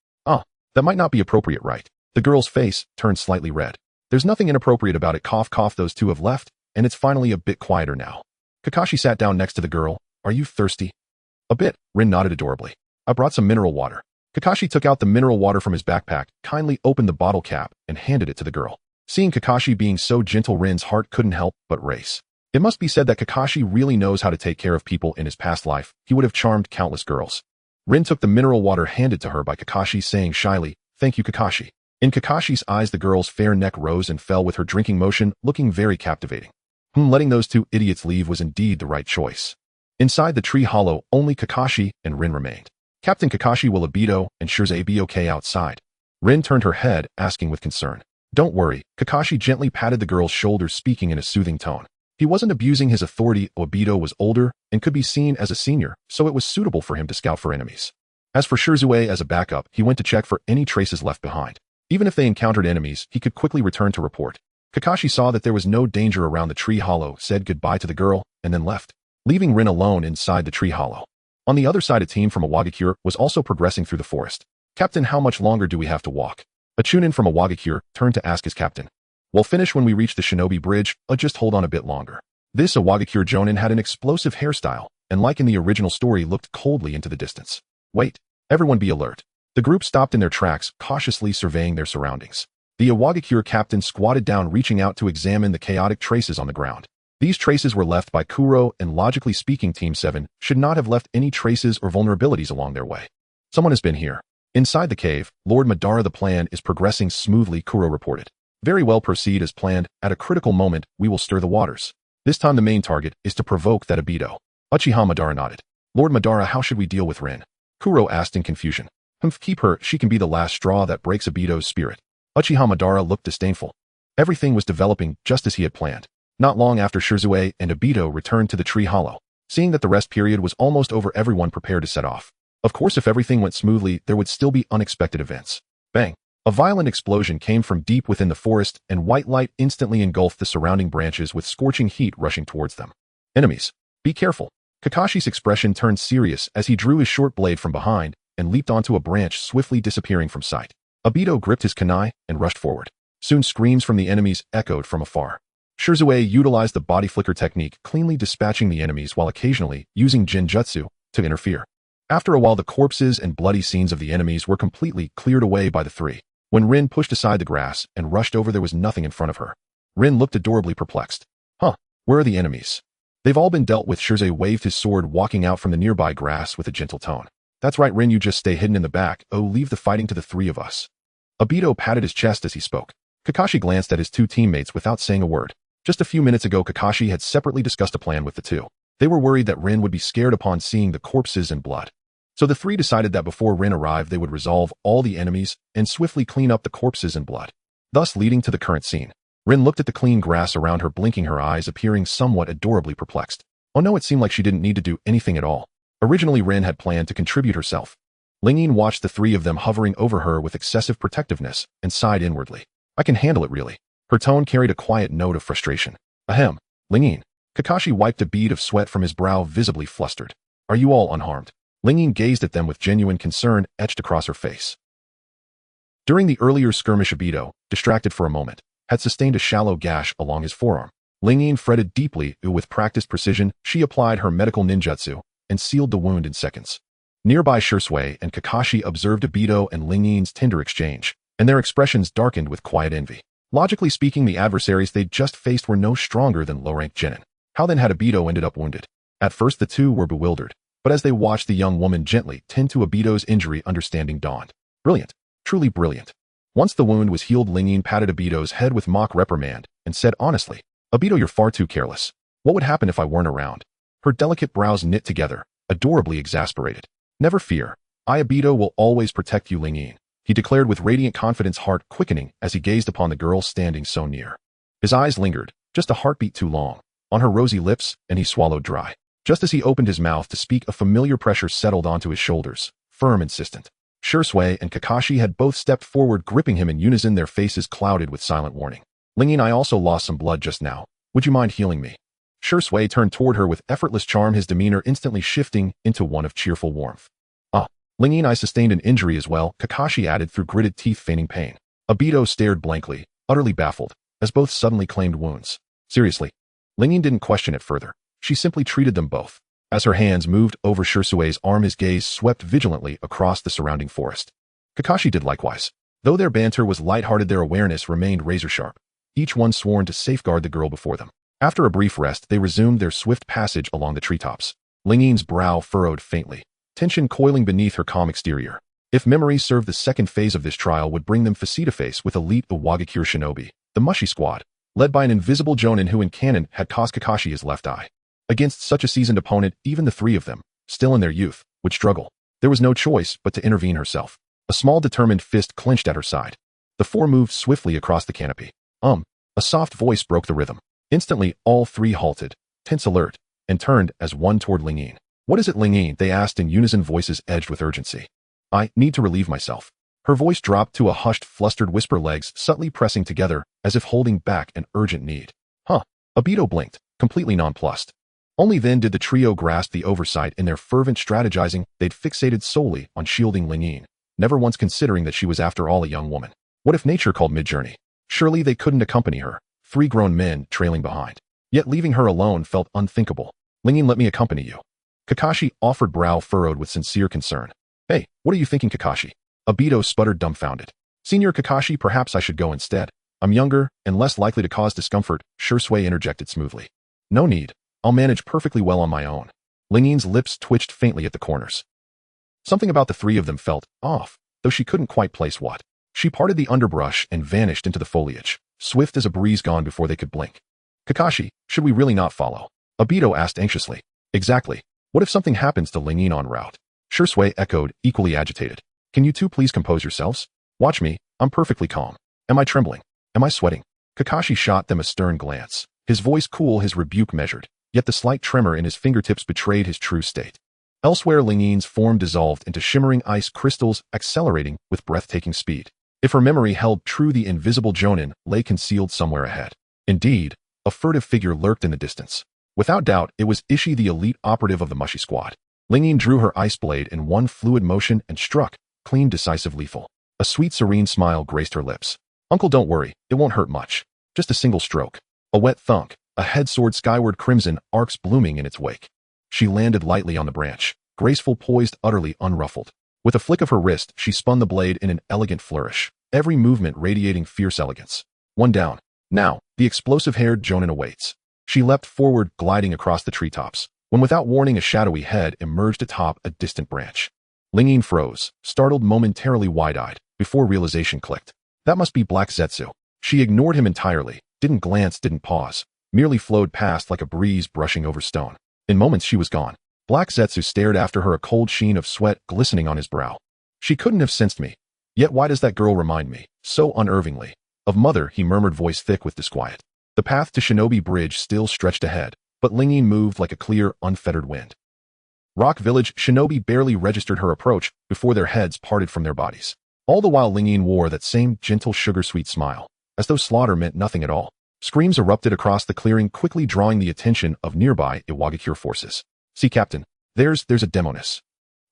A: That might not be appropriate, right?" The girl's face turned slightly red. "There's nothing inappropriate about it. Cough, cough. Those two have left, and it's finally a bit quieter now." Kakashi sat down next to the girl. "Are you thirsty?" "A bit." Rin nodded adorably. "I brought some mineral water." Kakashi took out the mineral water from his backpack, kindly opened the bottle cap, and handed it to the girl. Seeing Kakashi being so gentle, Rin's heart couldn't help but race. It must be said that Kakashi really knows how to take care of people. In his past life, he would have charmed countless girls. Rin took the mineral water handed to her by Kakashi, saying shyly, "Thank you, Kakashi." In Kakashi's eyes, the girl's fair neck rose and fell with her drinking motion, looking very captivating. Letting those two idiots leave was indeed the right choice. Inside the tree hollow, only Kakashi and Rin remained. "Captain Kakashi, will Obito and Suzu be okay outside?" Rin turned her head, asking with concern. "Don't worry." Kakashi gently patted the girl's shoulders, speaking in a soothing tone. He wasn't abusing his authority. Obito was older and could be seen as a senior, so it was suitable for him to scout for enemies. As for Suzu, as a backup, he went to check for any traces left behind. Even if they encountered enemies, he could quickly return to report. Kakashi saw that there was no danger around the tree hollow, said goodbye to the girl, and then left, leaving Rin alone inside the tree hollow. On the other side, a team from Iwagakure was also progressing through the forest. "Captain, how much longer do we have to walk?" A chunin from Iwagakure turned to ask his captain. "We'll finish when we reach the Shinobi Bridge. Just hold on a bit longer." This Iwagakure jonin had an explosive hairstyle, and like in the original story, looked coldly into the distance. "Wait, everyone be alert." The group stopped in their tracks, cautiously surveying their surroundings. The Iwagakure captain squatted down, reaching out to examine the chaotic traces on the ground. These traces were left by Kuro, and logically speaking, Team 7 should not have left any traces or vulnerabilities along their way. "Someone has been here." Inside the cave, Lord Madara, "The plan is progressing smoothly," Kuro reported. "Very well, proceed as planned. At a critical moment, we will stir the waters. This time the main target is to provoke that Obito." Uchiha Madara nodded. "Lord Madara, how should we deal with Rin?" Kuro asked in confusion. Keep her. She can be the last straw that breaks Obito's spirit." Uchiha Madara looked disdainful. Everything was developing just as he had planned. Not long after, Suzu and Obito returned to the tree hollow. Seeing that the rest period was almost over, everyone prepared to set off. Of course, if everything went smoothly, there would still be unexpected events. Bang! A violent explosion came from deep within the forest, and white light instantly engulfed the surrounding branches, with scorching heat rushing towards them. "Enemies! Be careful!" Kakashi's expression turned serious as he drew his short blade from behind and leaped onto a branch, swiftly disappearing from sight. Obito gripped his kunai and rushed forward. Soon screams from the enemies echoed from afar. Suzu utilized the body flicker technique, cleanly dispatching the enemies while occasionally using Jinjutsu to interfere. After a while, the corpses and bloody scenes of the enemies were completely cleared away by the three. When Rin pushed aside the grass and rushed over, there was nothing in front of her. Rin looked adorably perplexed. Huh, where are the enemies? They've all been dealt with. Suzu waved his sword, walking out from the nearby grass with a gentle tone. That's right, Rin, you just stay hidden in the back. Oh, leave the fighting to the three of us. Obito patted his chest as he spoke. Kakashi glanced at his two teammates without saying a word. Just a few minutes ago, Kakashi had separately discussed a plan with the two. They were worried that Rin would be scared upon seeing the corpses and blood. So the three decided that before Rin arrived, they would resolve all the enemies and swiftly clean up the corpses and blood, thus leading to the current scene. Rin looked at the clean grass around her, blinking her eyes, appearing somewhat adorably perplexed. Oh no, it seemed like she didn't need to do anything at all. Originally, Rin had planned to contribute herself. Lingyin watched the three of them hovering over her with excessive protectiveness and sighed inwardly. I can handle it, really. Her tone carried a quiet note of frustration. Ahem, Lingyin. Kakashi wiped a bead of sweat from his brow, visibly flustered. Are you all unharmed? Lingyin gazed at them with genuine concern etched across her face. During the earlier skirmish, Obito, distracted for a moment, had sustained a shallow gash along his forearm. Lingyin fretted deeply. With practiced precision, she applied her medical ninjutsu and sealed the wound in seconds. Nearby, Suzu and Kakashi observed Obito and Lingyin's tender exchange, and their expressions darkened with quiet envy. Logically speaking, the adversaries they'd just faced were no stronger than low-ranked genin. How then had Obito ended up wounded? At first, the two were bewildered, but as they watched the young woman gently tend to Obito's injury, understanding dawned. Brilliant. Truly brilliant. Once the wound was healed, Lingyin patted Obito's head with mock reprimand and said honestly, Obito, you're far too careless. What would happen if I weren't around? Her delicate brows knit together, adorably exasperated. Never fear. I, Obito, will always protect you, Lingyin, he declared with radiant confidence, heart quickening as he gazed upon the girl standing so near. His eyes lingered, just a heartbeat too long, on her rosy lips, and he swallowed dry. Just as he opened his mouth to speak, a familiar pressure settled onto his shoulders, firm, insistent. Suzu and Kakashi had both stepped forward, gripping him in unison, their faces clouded with silent warning. Lingyin, I also lost some blood just now. Would you mind healing me? Suzu turned toward her with effortless charm, his demeanor instantly shifting into one of cheerful warmth. Ah, Lingyin, I sustained an injury as well, Kakashi added through gritted teeth, feigning pain. Obito stared blankly, utterly baffled, as both suddenly claimed wounds. Seriously? Lingyin didn't question it further. She simply treated them both. As her hands moved over Suzu's arm, his gaze swept vigilantly across the surrounding forest. Kakashi did likewise. Though their banter was lighthearted, their awareness remained razor-sharp, each one sworn to safeguard the girl before them. After a brief rest, they resumed their swift passage along the treetops. Lingyin's brow furrowed faintly, tension coiling beneath her calm exterior. If memory served, the second phase of this trial would bring them face-to-face with elite Iwagakure shinobi, the Mushi Squad, led by an invisible jonin who in canon had cost Kakashi his left eye. Against such a seasoned opponent, even the three of them, still in their youth, would struggle. There was no choice but to intervene herself. A small determined fist clenched at her side. The four moved swiftly across the canopy. A soft voice broke the rhythm. Instantly, all three halted, tense alert, and turned as one toward Lingyin. What is it, Lingyin? They asked in unison, voices edged with urgency. I need to relieve myself. Her voice dropped to a hushed, flustered whisper, legs subtly pressing together as if holding back an urgent need. Huh. Obito blinked, completely nonplussed. Only then did the trio grasp the oversight. In their fervent strategizing, they'd fixated solely on shielding Lingyin, never once considering that she was after all a young woman. What if nature called mid-journey? Surely they couldn't accompany her, three grown men trailing behind. Yet leaving her alone felt unthinkable. Lingyin, let me accompany you. Kakashi offered, brow furrowed with sincere concern. Hey, what are you thinking, Kakashi? Obito sputtered, dumbfounded. Senior Kakashi, perhaps I should go instead. I'm younger and less likely to cause discomfort, Suzu interjected smoothly. No need. I'll manage perfectly well on my own. Lingyin's lips twitched faintly at the corners. Something about the three of them felt off, though she couldn't quite place what. She parted the underbrush and vanished into the foliage, swift as a breeze, gone before they could blink. Kakashi, should we really not follow? Obito asked anxiously. Exactly. What if something happens to Lingyin en route? Suzu echoed, equally agitated. Can you two please compose yourselves? Watch me. I'm perfectly calm. Am I trembling? Am I sweating? Kakashi shot them a stern glance, his voice cool, his rebuke measured, yet the slight tremor in his fingertips betrayed his true state. Elsewhere, Lingyin's form dissolved into shimmering ice crystals, accelerating with breathtaking speed. If her memory held true, the invisible jonin lay concealed somewhere ahead. Indeed, a furtive figure lurked in the distance. Without doubt, it was Ishii, the elite operative of the Mushi Squad. Ling drew her ice blade in one fluid motion and struck, clean, decisive, lethal. A sweet, serene smile graced her lips. Uncle, don't worry, it won't hurt much. Just a single stroke. A wet thunk, a head soared skyward, crimson arcs blooming in its wake. She landed lightly on the branch, graceful, poised, utterly unruffled. With a flick of her wrist, she spun the blade in an elegant flourish, every movement radiating fierce elegance. One down. Now, the explosive-haired Jonin awaits. She leapt forward, gliding across the treetops, when without warning a shadowy head emerged atop a distant branch. Ling froze, startled, momentarily wide-eyed, before realization clicked. That must be Black Zetsu. She ignored him entirely, didn't glance, didn't pause, merely flowed past like a breeze brushing over stone. In moments she was gone. Black Zetsu stared after her, a cold sheen of sweat glistening on his brow. She couldn't have sensed me. Yet why does that girl remind me, so unervingly, of Mother, he murmured, voice thick with disquiet. The path to Shinobi Bridge still stretched ahead, but Ling moved like a clear, unfettered wind. Rock Village, Shinobi barely registered her approach before their heads parted from their bodies. All the while Ling wore that same gentle, sugar-sweet smile, as though slaughter meant nothing at all. Screams erupted across the clearing, quickly drawing the attention of nearby Iwagakure forces. See, Captain, there's a demoness.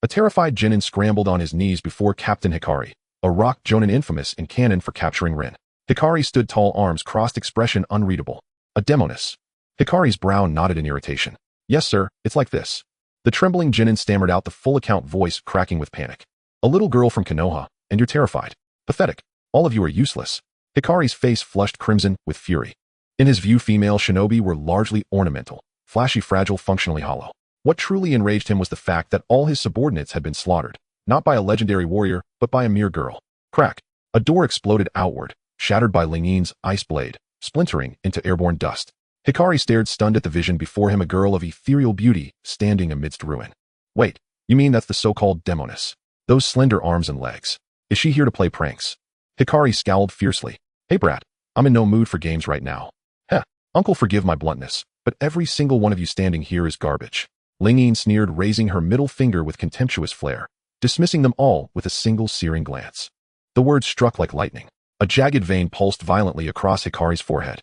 A: A terrified Genin scrambled on his knees before Captain Hikari, a rock Jonin infamous in canon for capturing Rin. Hikari stood tall, arms crossed, expression unreadable. A demoness. Hikari's brow nodded in irritation. Yes, sir, it's like this. The trembling Genin stammered out, the full account, voice cracking with panic. A little girl from Konoha, and you're terrified. Pathetic. All of you are useless. Hikari's face flushed crimson with fury. In his view, female shinobi were largely ornamental, flashy, fragile, functionally hollow. What truly enraged him was the fact that all his subordinates had been slaughtered, not by a legendary warrior, but by a mere girl. Crack. A door exploded outward, shattered by Ling's ice blade, splintering into airborne dust. Hikari stared stunned at the vision before him, a girl of ethereal beauty standing amidst ruin. Wait, you mean that's the so-called demoness? Those slender arms and legs. Is she here to play pranks? Hikari scowled fiercely. Hey brat, I'm in no mood for games right now. Heh, uncle, forgive my bluntness, but every single one of you standing here is garbage. Ling sneered, raising her middle finger with contemptuous flair, dismissing them all with a single searing glance. The words struck like lightning. A jagged vein pulsed violently across Hikari's forehead.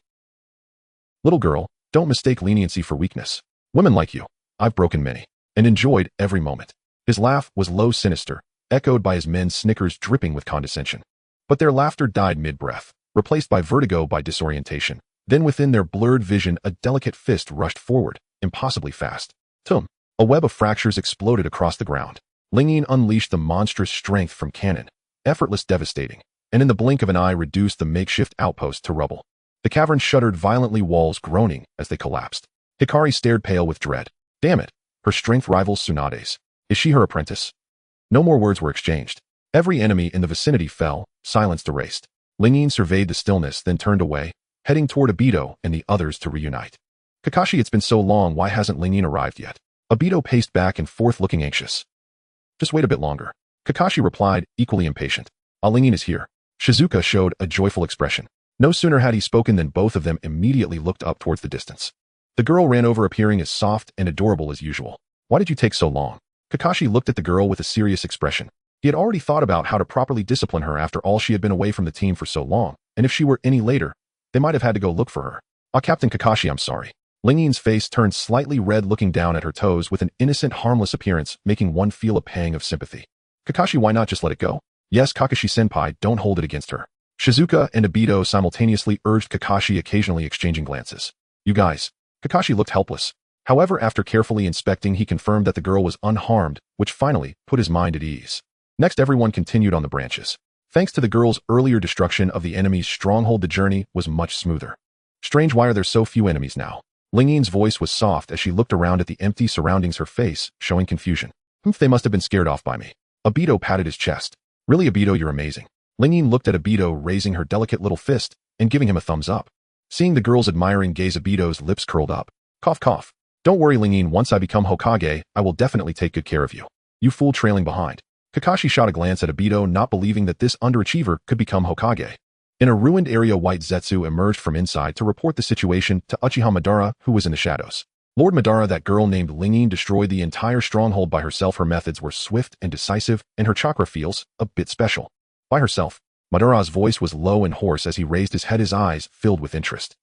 A: Little girl, don't mistake leniency for weakness. Women like you, I've broken many, and enjoyed every moment. His laugh was low, sinister, echoed by his men's snickers dripping with condescension. But their laughter died mid-breath, replaced by vertigo, by disorientation. Then within their blurred vision, a delicate fist rushed forward, impossibly fast. Tum! A web of fractures exploded across the ground. Ling unleashed the monstrous strength from cannon, effortless, devastating, and in the blink of an eye reduced the makeshift outpost to rubble. The cavern shuddered violently, walls groaning as they collapsed. Hikari stared, pale with dread. Damn it! Her strength rivals Tsunade's. Is she her apprentice? No more words were exchanged. Every enemy in the vicinity fell, silenced, erased. Ling surveyed the stillness, then turned away, heading toward Obito and the others to reunite. Kakashi, it's been so long, why hasn't Ling arrived yet? Obito paced back and forth, looking anxious. Just wait a bit longer. Kakashi replied, equally impatient. Ling is here. Shizuka showed a joyful expression. No sooner had he spoken than both of them immediately looked up towards the distance. The girl ran over, appearing as soft and adorable as usual. Why did you take so long? Kakashi looked at the girl with a serious expression. He had already thought about how to properly discipline her after all. She had been away from the team for so long, and if she were any later, they might have had to go look for her. Captain Kakashi, I'm sorry. Ling's face turned slightly red, looking down at her toes with an innocent, harmless appearance, making one feel a pang of sympathy. Kakashi, why not just let it go? Yes, Kakashi-senpai, don't hold it against her. Shizuka and Obito simultaneously urged Kakashi, occasionally exchanging glances. You guys. Kakashi looked helpless. However, after carefully inspecting, he confirmed that the girl was unharmed, which finally put his mind at ease. Next, everyone continued on the branches. Thanks to the girl's earlier destruction of the enemy's stronghold, the journey was much smoother. Strange, why are there so few enemies now? Ling's voice was soft as she looked around at the empty surroundings, her face showing confusion. They must have been scared off by me. Obito patted his chest. Really, Obito, you're amazing. Ling looked at Obito, raising her delicate little fist and giving him a thumbs up. Seeing the girl's admiring gaze, Obito's lips curled up. Cough, cough. Don't worry, Ling, once I become Hokage, I will definitely take good care of you. You fool, trailing behind. Kakashi shot a glance at Obito, not believing that this underachiever could become Hokage. In a ruined area, White Zetsu emerged from inside to report the situation to Uchiha Madara, who was in the shadows. Lord Madara, that girl named Ling destroyed the entire stronghold by herself. Her methods were swift and decisive, and her chakra feels a bit special. By herself. Madara's voice was low and hoarse as he raised his head, his eyes filled with interest.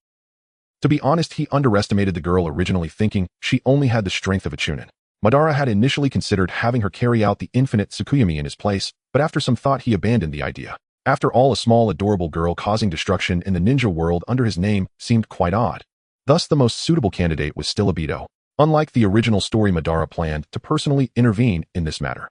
A: To be honest, he underestimated the girl, originally thinking she only had the strength of a chunin. Madara had initially considered having her carry out the infinite Tsukuyomi in his place, but after some thought he abandoned the idea. After all, a small adorable girl causing destruction in the ninja world under his name seemed quite odd. Thus the most suitable candidate was still Obito. Unlike the original story, Madara planned to personally intervene in this matter.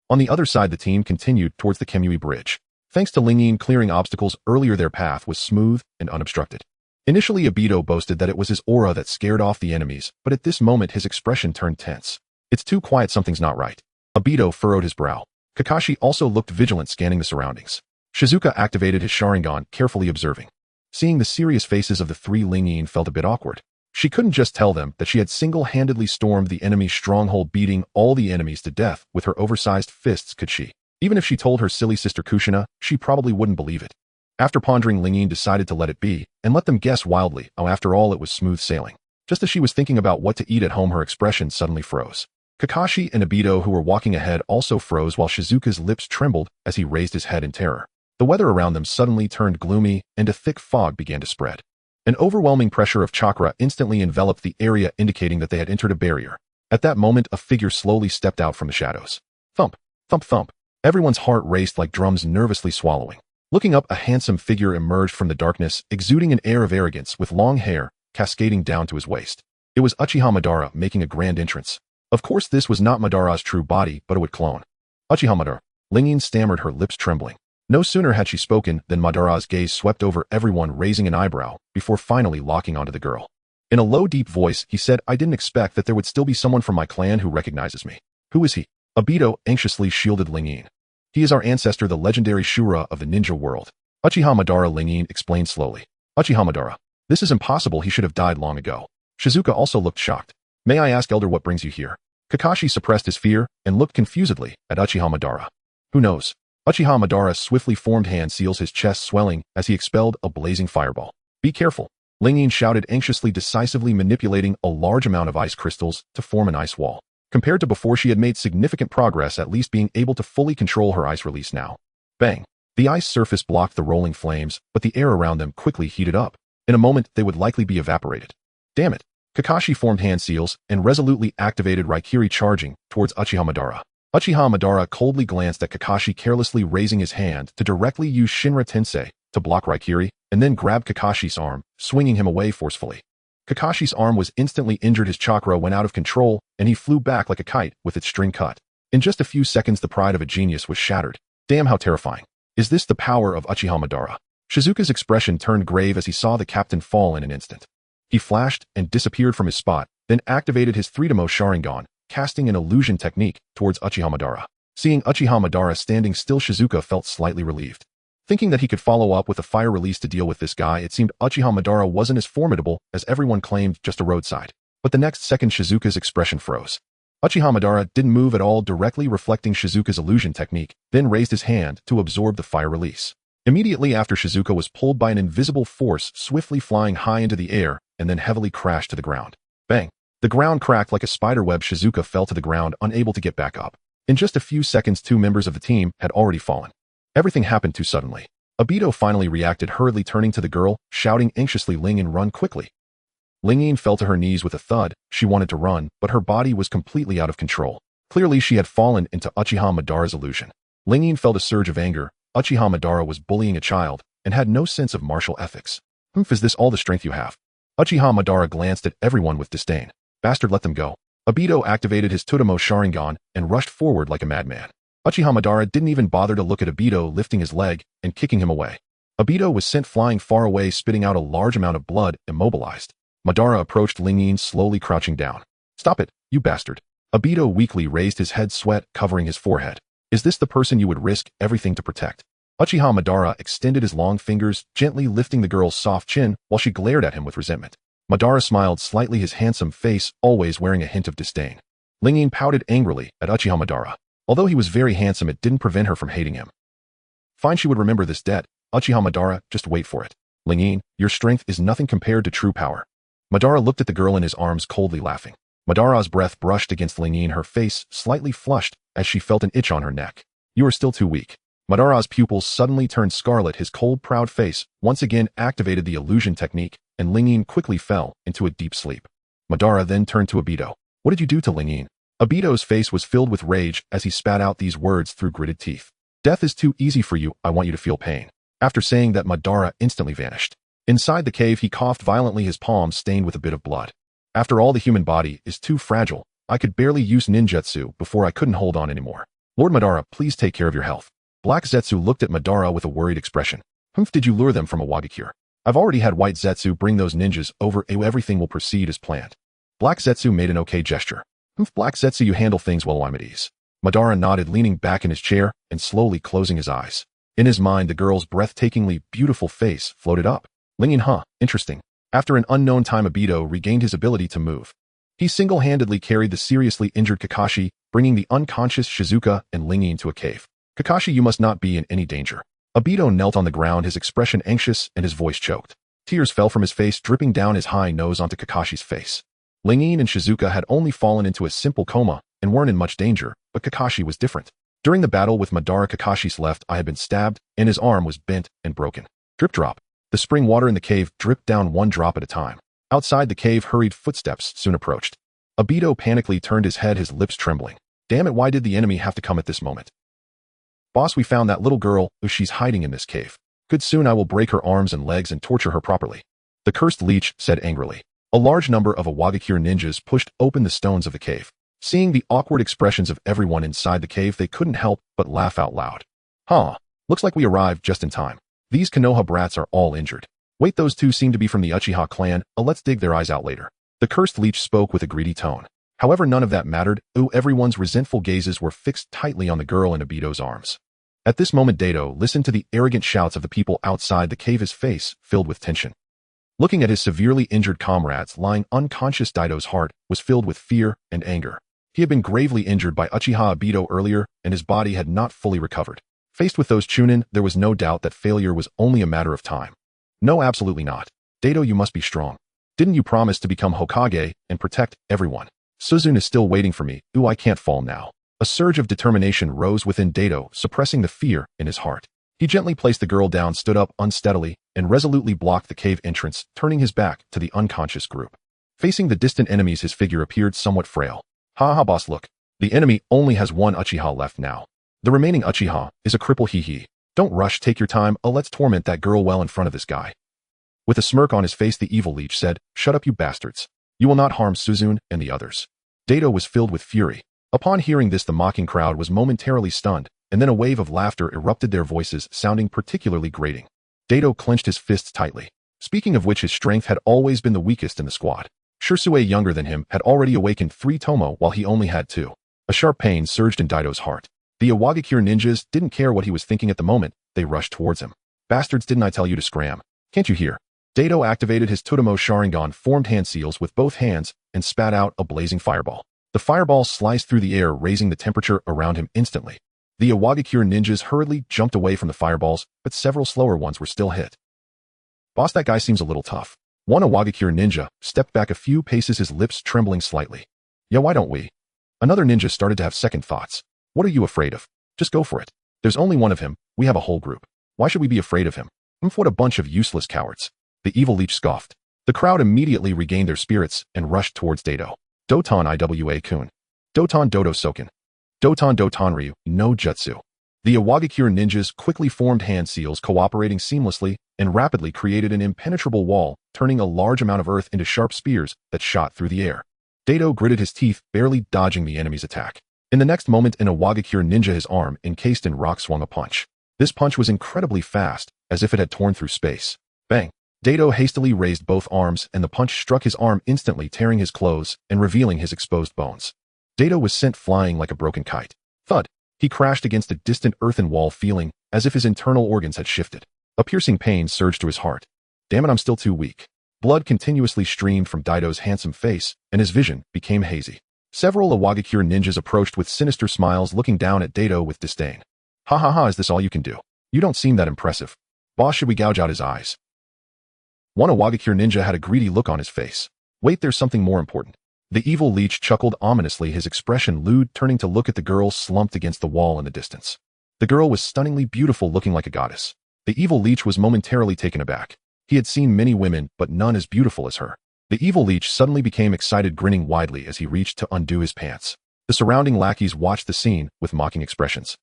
A: On the other side, the team continued towards the Kamui Bridge. Thanks to Lingyin clearing obstacles earlier, their path was smooth and unobstructed. Initially, Obito boasted that it was his aura that scared off the enemies, but at this moment his expression turned tense. It's too quiet, something's not right. Obito furrowed his brow. Kakashi also looked vigilant, scanning the surroundings. Shizuka activated his Sharingan, carefully observing. Seeing the serious faces of the three, Lingyin felt a bit awkward. She couldn't just tell them that she had single-handedly stormed the enemy's stronghold, beating all the enemies to death with her oversized fists, could she? Even if she told her silly sister Kushina, she probably wouldn't believe it. After pondering, Lingyin decided to let it be, and let them guess wildly. Oh, after all, it was smooth sailing. Just as she was thinking about what to eat at home, her expression suddenly froze. Kakashi and Obito, who were walking ahead, also froze, while Shizuka's lips trembled as he raised his head in terror. The weather around them suddenly turned gloomy, and a thick fog began to spread. An overwhelming pressure of chakra instantly enveloped the area, indicating that they had entered a barrier. At that moment, a figure slowly stepped out from the shadows. Thump, thump, thump. Everyone's heart raced like drums, nervously swallowing. Looking up, a handsome figure emerged from the darkness, exuding an air of arrogance, with long hair cascading down to his waist. It was Uchiha Madara making a grand entrance. Of course, this was not Madara's true body, but a would clone. Uchiha Madara. Lingyin stammered, her lips trembling. No sooner had she spoken than Madara's gaze swept over everyone, raising an eyebrow, before finally locking onto the girl. In a low, deep voice, he said, "I didn't expect that there would still be someone from my clan who recognizes me." "Who is he?" Obito anxiously shielded Lingyin. "He is our ancestor, the legendary Shura of the ninja world." Uchiha Madara, Lingyin explained slowly. "Uchiha Madara. This is impossible, he should have died long ago." Shizuka also looked shocked. "May I ask, Elder, what brings you here?" Kakashi suppressed his fear and looked confusedly at Uchiha Madara. "Who knows?" Uchiha Madara swiftly formed hand seals, his chest swelling as he expelled a blazing fireball. "Be careful," Lingyin shouted anxiously, decisively manipulating a large amount of ice crystals to form an ice wall. Compared to before, she had made significant progress, at least being able to fully control her ice release now. Bang! The ice surface blocked the rolling flames, but the air around them quickly heated up. In a moment, they would likely be evaporated. Damn it! Kakashi formed hand seals and resolutely activated Raikiri, charging towards Uchiha Madara. Uchiha Madara coldly glanced at Kakashi, carelessly raising his hand to directly use Shinra Tensei to block Raikiri, and then grabbed Kakashi's arm, swinging him away forcefully. Kakashi's arm was instantly injured, his chakra went out of control, and he flew back like a kite with its string cut. In just a few seconds, the pride of a genius was shattered. Damn, how terrifying. Is this the power of Uchiha Madara? Shizuka's expression turned grave as he saw the captain fall in an instant. He flashed and disappeared from his spot, then activated his 3-Demo Sharingan, casting an illusion technique towards Uchiha Madara. Seeing Uchiha Madara standing still, Shizuka felt slightly relieved. Thinking that he could follow up with a fire release to deal with this guy, it seemed Uchiha Madara wasn't as formidable as everyone claimed, just a roadside. But the next second, Shizuka's expression froze. Uchiha Madara didn't move at all, directly reflecting Shizuka's illusion technique, then raised his hand to absorb the fire release. Immediately after, Shizuka was pulled by an invisible force, swiftly flying high into the air, and then heavily crashed to the ground. Bang! The ground cracked like a spider web. Shizuka fell to the ground, unable to get back up. In just a few seconds, 2 members of the team had already fallen. Everything happened too suddenly. Obito finally reacted, hurriedly turning to the girl, shouting anxiously, "Lingyin, run quickly." Lingyin fell to her knees with a thud. She wanted to run, but her body was completely out of control. Clearly, she had fallen into Uchiha Madara's illusion. Lingyin felt a surge of anger. Uchiha Madara was bullying a child, and had no sense of martial ethics. Is this all the strength you have?" Uchiha Madara glanced at everyone with disdain. "Bastard, let them go." Obito activated his 2-Demo Sharingan and rushed forward like a madman. Uchiha Madara didn't even bother to look at Obito, lifting his leg and kicking him away. Obito was sent flying far away, spitting out a large amount of blood, immobilized. Madara approached Lingyin, slowly crouching down. "Stop it, you bastard." Obito weakly raised his head, sweat covering his forehead. "Is this the person you would risk everything to protect?" Uchiha Madara extended his long fingers, gently lifting the girl's soft chin while she glared at him with resentment. Madara smiled slightly, his handsome face always wearing a hint of disdain. Lingyin pouted angrily at Uchiha Madara. Although he was very handsome, it didn't prevent her from hating him. Fine, she would remember this debt. Uchiha Madara, just wait for it. Lingyin, your strength is nothing compared to true power. Madara looked at the girl in his arms, coldly laughing. Madara's breath brushed against Lingyin, her face slightly flushed as she felt an itch on her neck. "You are still too weak." Madara's pupils suddenly turned scarlet, his cold, proud face once again activated the illusion technique, and Lingyin quickly fell into a deep sleep. Madara then turned to Obito. "What did you do to Lingyin?" Obito's face was filled with rage as he spat out these words through gritted teeth. Death is too easy for you, I want you to feel pain. After saying that, Madara instantly vanished. Inside the cave, he coughed violently, his palms stained with a bit of blood. After all, the human body is too fragile. I could barely use ninjutsu before I couldn't hold on anymore. Lord Madara, please take care of your health. Black Zetsu looked at Madara with a worried expression. Did you lure them from a Wagakure? I've already had White Zetsu bring those ninjas over. Everything will proceed as planned. Black Zetsu made an okay gesture. Black Zetsu, you handle things well, I'm at ease. Madara nodded, leaning back in his chair and slowly closing his eyes. In his mind, the girl's breathtakingly beautiful face floated up. Lingyin, interesting. After an unknown time, Obito regained his ability to move. He single-handedly carried the seriously injured Kakashi, bringing the unconscious Shizuka and Lingyin to a cave. Kakashi, you must not be in any danger. Obito knelt on the ground, his expression anxious and his voice choked. Tears fell from his face, dripping down his high nose onto Kakashi's face. Lingyin and Shizuka had only fallen into a simple coma and weren't in much danger, but Kakashi was different. During the battle with Madara, Kakashi's left eye had been stabbed, and his arm was bent and broken. Drip drop. The spring water in the cave dripped down one drop at a time. Outside the cave, hurried footsteps soon approached. Obito panically turned his head, his lips trembling. Damn it, why did the enemy have to come at this moment? Boss, we found that little girl. She's hiding in this cave. Good, soon I will break her arms and legs and torture her properly. The cursed leech said angrily. A large number of Wagakure ninjas pushed open the stones of the cave. Seeing the awkward expressions of everyone inside the cave, they couldn't help but laugh out loud. Looks like we arrived just in time. These Konoha brats are all injured. Wait, those two seem to be from the Uchiha clan. Let's dig their eyes out later. The cursed leech spoke with a greedy tone. However, none of that mattered. Everyone's resentful gazes were fixed tightly on the girl in Obito's arms. At this moment, Dato listened to the arrogant shouts of the people outside the cave, his face filled with tension. Looking at his severely injured comrades lying unconscious, Dato's heart was filled with fear and anger. He had been gravely injured by Uchiha Obito earlier, and his body had not fully recovered. Faced with those Chunin, there was no doubt that failure was only a matter of time. No, absolutely not. Dato, you must be strong. Didn't you promise to become Hokage and protect everyone? Suzu is still waiting for me. I can't fall now. A surge of determination rose within Dato, suppressing the fear in his heart. He gently placed the girl down, stood up unsteadily, and resolutely blocked the cave entrance, turning his back to the unconscious group. Facing the distant enemies, his figure appeared somewhat frail. Boss, look. The enemy only has one Uchiha left now. The remaining Uchiha is a cripple, hee. Don't rush, take your time. Let's torment that girl well in front of this guy. With a smirk on his face, the evil leech said, Shut up, you bastards. You will not harm Suzu and the others. Dato was filled with fury. Upon hearing this, the mocking crowd was momentarily stunned, and then a wave of laughter erupted, their voices sounding particularly grating. Dato clenched his fists tightly. Speaking of which, his strength had always been the weakest in the squad. Shursue, younger than him, had already awakened 3 Tomo while he only had 2. A sharp pain surged in Dato's heart. The Wagakure ninjas didn't care what he was thinking at the moment. They rushed towards him. Bastards, didn't I tell you to scram? Can't you hear? Dato activated his Totemo Sharingan, formed hand seals with both hands, and spat out a blazing fireball. The fireball sliced through the air, raising the temperature around him instantly. The Wagakure ninjas hurriedly jumped away from the fireballs, but several slower ones were still hit. Boss, that guy seems a little tough. One Wagakure ninja stepped back a few paces, his lips trembling slightly. Yeah, why don't we? Another ninja started to have second thoughts. What are you afraid of? Just go for it. There's only one of him. We have a whole group. Why should we be afraid of him? What a bunch of useless cowards. The evil leech scoffed. The crowd immediately regained their spirits and rushed towards Dato. Doton Iwa-kun. Doton Dodo Soken. Doton Dotonryu, no jutsu. The Wagakure ninjas quickly formed hand seals, cooperating seamlessly, and rapidly created an impenetrable wall, turning a large amount of earth into sharp spears that shot through the air. Dato gritted his teeth, barely dodging the enemy's attack. In the next moment, an Wagakure ninja, his arm encased in rock, swung a punch. This punch was incredibly fast, as if it had torn through space. Bang! Dato hastily raised both arms, and the punch struck his arm instantly, tearing his clothes and revealing his exposed bones. Dato was sent flying like a broken kite. Thud! He crashed against a distant earthen wall, feeling as if his internal organs had shifted. A piercing pain surged to his heart. Damn it, I'm still too weak. Blood continuously streamed from Dato's handsome face, and his vision became hazy. Several Wagakure ninjas approached with sinister smiles, looking down at Dato with disdain. Is this all you can do? You don't seem that impressive. Boss, should we gouge out his eyes? One Wagakure ninja had a greedy look on his face. Wait, there's something more important. The evil leech chuckled ominously, his expression lewd, turning to look at the girl slumped against the wall in the distance. The girl was stunningly beautiful, looking like a goddess. The evil leech was momentarily taken aback. He had seen many women, but none as beautiful as her. The evil leech suddenly became excited, grinning widely as he reached to undo his pants. The surrounding lackeys watched the scene with mocking expressions.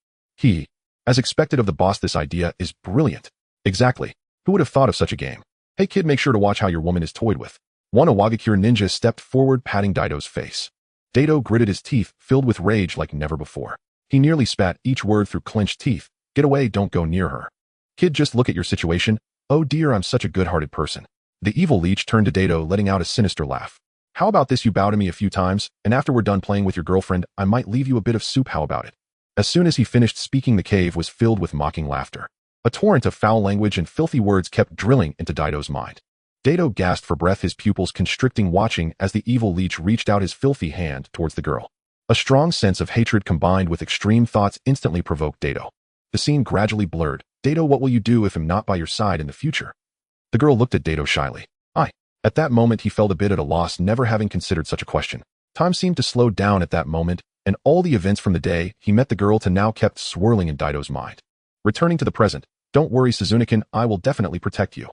A: As expected of the boss, this idea is brilliant. Exactly. Who would have thought of such a game? Hey kid, make sure to watch how your woman is toyed with. One Awagakure ninja stepped forward, patting Daido's face. Daido gritted his teeth, filled with rage like never before. He nearly spat each word through clenched teeth. Get away, don't go near her. Kid, just look at your situation. Oh dear, I'm such a good-hearted person. The evil leech turned to Daido, letting out a sinister laugh. How about this, you bow to me a few times, and after we're done playing with your girlfriend, I might leave you a bit of soup, how about it? As soon as he finished speaking, the cave was filled with mocking laughter. A torrent of foul language and filthy words kept drilling into Daido's mind. Daido gasped for breath, his pupils constricting, watching as the evil leech reached out his filthy hand towards the girl. A strong sense of hatred combined with extreme thoughts instantly provoked Daido. The scene gradually blurred. Daido, what will you do if I'm not by your side in the future? The girl looked at Daido shyly. At that moment he felt a bit at a loss, never having considered such a question. Time seemed to slow down at that moment, and all the events from the day he met the girl to now kept swirling in Daido's mind. Returning to the present, don't worry Suzu-chan, I will definitely protect you.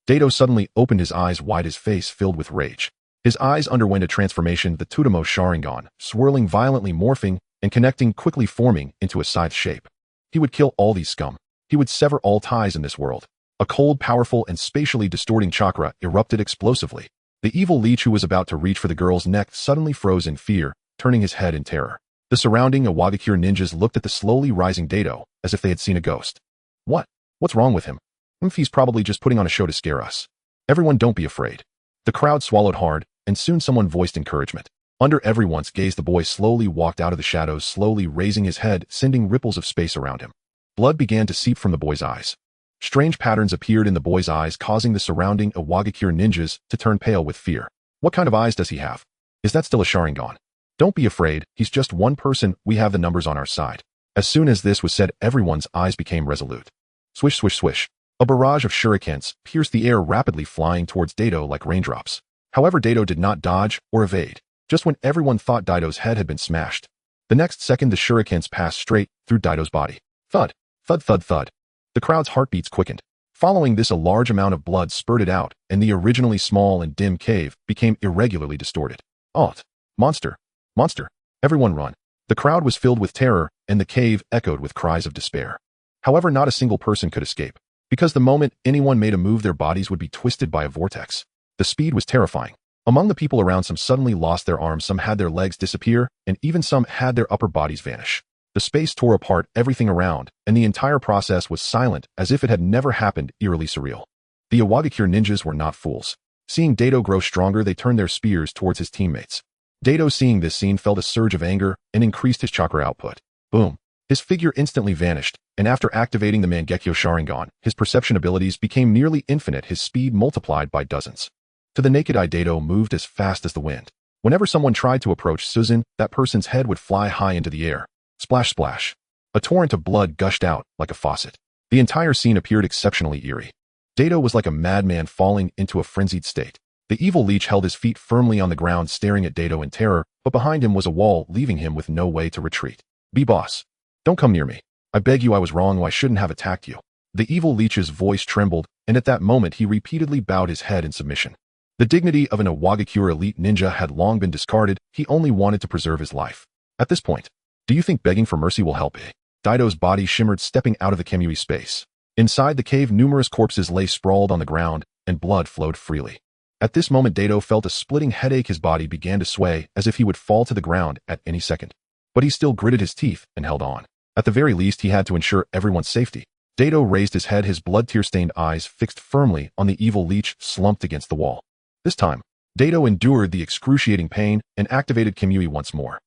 A: Daido suddenly opened his eyes wide, his face filled with rage. His eyes underwent a transformation, the Tutamo Sharingan, swirling violently, morphing and connecting, quickly forming into a scythe shape. He would kill all these scum. He would sever all ties in this world. A cold, powerful, and spatially distorting chakra erupted explosively. The evil leech, who was about to reach for the girl's neck, suddenly froze in fear, turning his head in terror. The surrounding Awagakure ninjas looked at the slowly rising Daido as if they had seen a ghost. What's wrong with him? He's probably just putting on a show to scare us. Everyone, don't be afraid. The crowd swallowed hard, and soon someone voiced encouragement. Under everyone's gaze, the boy slowly walked out of the shadows, slowly raising his head, sending ripples of space around him. Blood began to seep from the boy's eyes. Strange patterns appeared in the boy's eyes, causing the surrounding Awagakure ninjas to turn pale with fear. What kind of eyes does he have? Is that still a Sharingan? Don't be afraid, he's just one person, we have the numbers on our side. As soon as this was said, everyone's eyes became resolute. Swish, swish, swish. A barrage of shurikens pierced the air, rapidly flying towards Daido like raindrops. However, Daido did not dodge or evade. Just when everyone thought Daido's head had been smashed, the next second the shurikens passed straight through Daido's body. Thud, thud, thud, thud. The crowd's heartbeats quickened. Following this, a large amount of blood spurted out, and the originally small and dim cave became irregularly distorted. Monster! Monster! Everyone run! The crowd was filled with terror, and the cave echoed with cries of despair. However, not a single person could escape, because the moment anyone made a move, their bodies would be twisted by a vortex. The speed was terrifying. Among the people around, some suddenly lost their arms, some had their legs disappear, and even some had their upper bodies vanish. The space tore apart everything around, and the entire process was silent, as if it had never happened, eerily surreal. The Awagakure ninjas were not fools. Seeing Daido grow stronger, they turned their spears towards his teammates. Daido, seeing this scene, felt a surge of anger and increased his chakra output. Boom! His figure instantly vanished, and after activating the Mangekyo Sharingan, his perception abilities became nearly infinite, his speed multiplied by dozens. To the naked eye, Daido moved as fast as the wind. Whenever someone tried to approach Suzu, that person's head would fly high into the air. Splash, splash. A torrent of blood gushed out like a faucet. The entire scene appeared exceptionally eerie. Daido was like a madman falling into a frenzied state. The evil leech held his feet firmly on the ground, staring at Daido in terror, but behind him was a wall, leaving him with no way to retreat. Boss. Don't come near me. I beg you, I was wrong, I shouldn't have attacked you. The evil leech's voice trembled, and at that moment he repeatedly bowed his head in submission. The dignity of an Awagakure elite ninja had long been discarded, he only wanted to preserve his life. At this point, do you think begging for mercy will help? Daido's body shimmered, stepping out of the Kamui space. Inside the cave, numerous corpses lay sprawled on the ground, and blood flowed freely. At this moment, Daido felt a splitting headache, his body began to sway, as if he would fall to the ground at any second. But he still gritted his teeth and held on. At the very least, he had to ensure everyone's safety. Daido raised his head, his blood tear-stained eyes fixed firmly on the evil leech slumped against the wall. This time, Daido endured the excruciating pain and activated Kamui once more.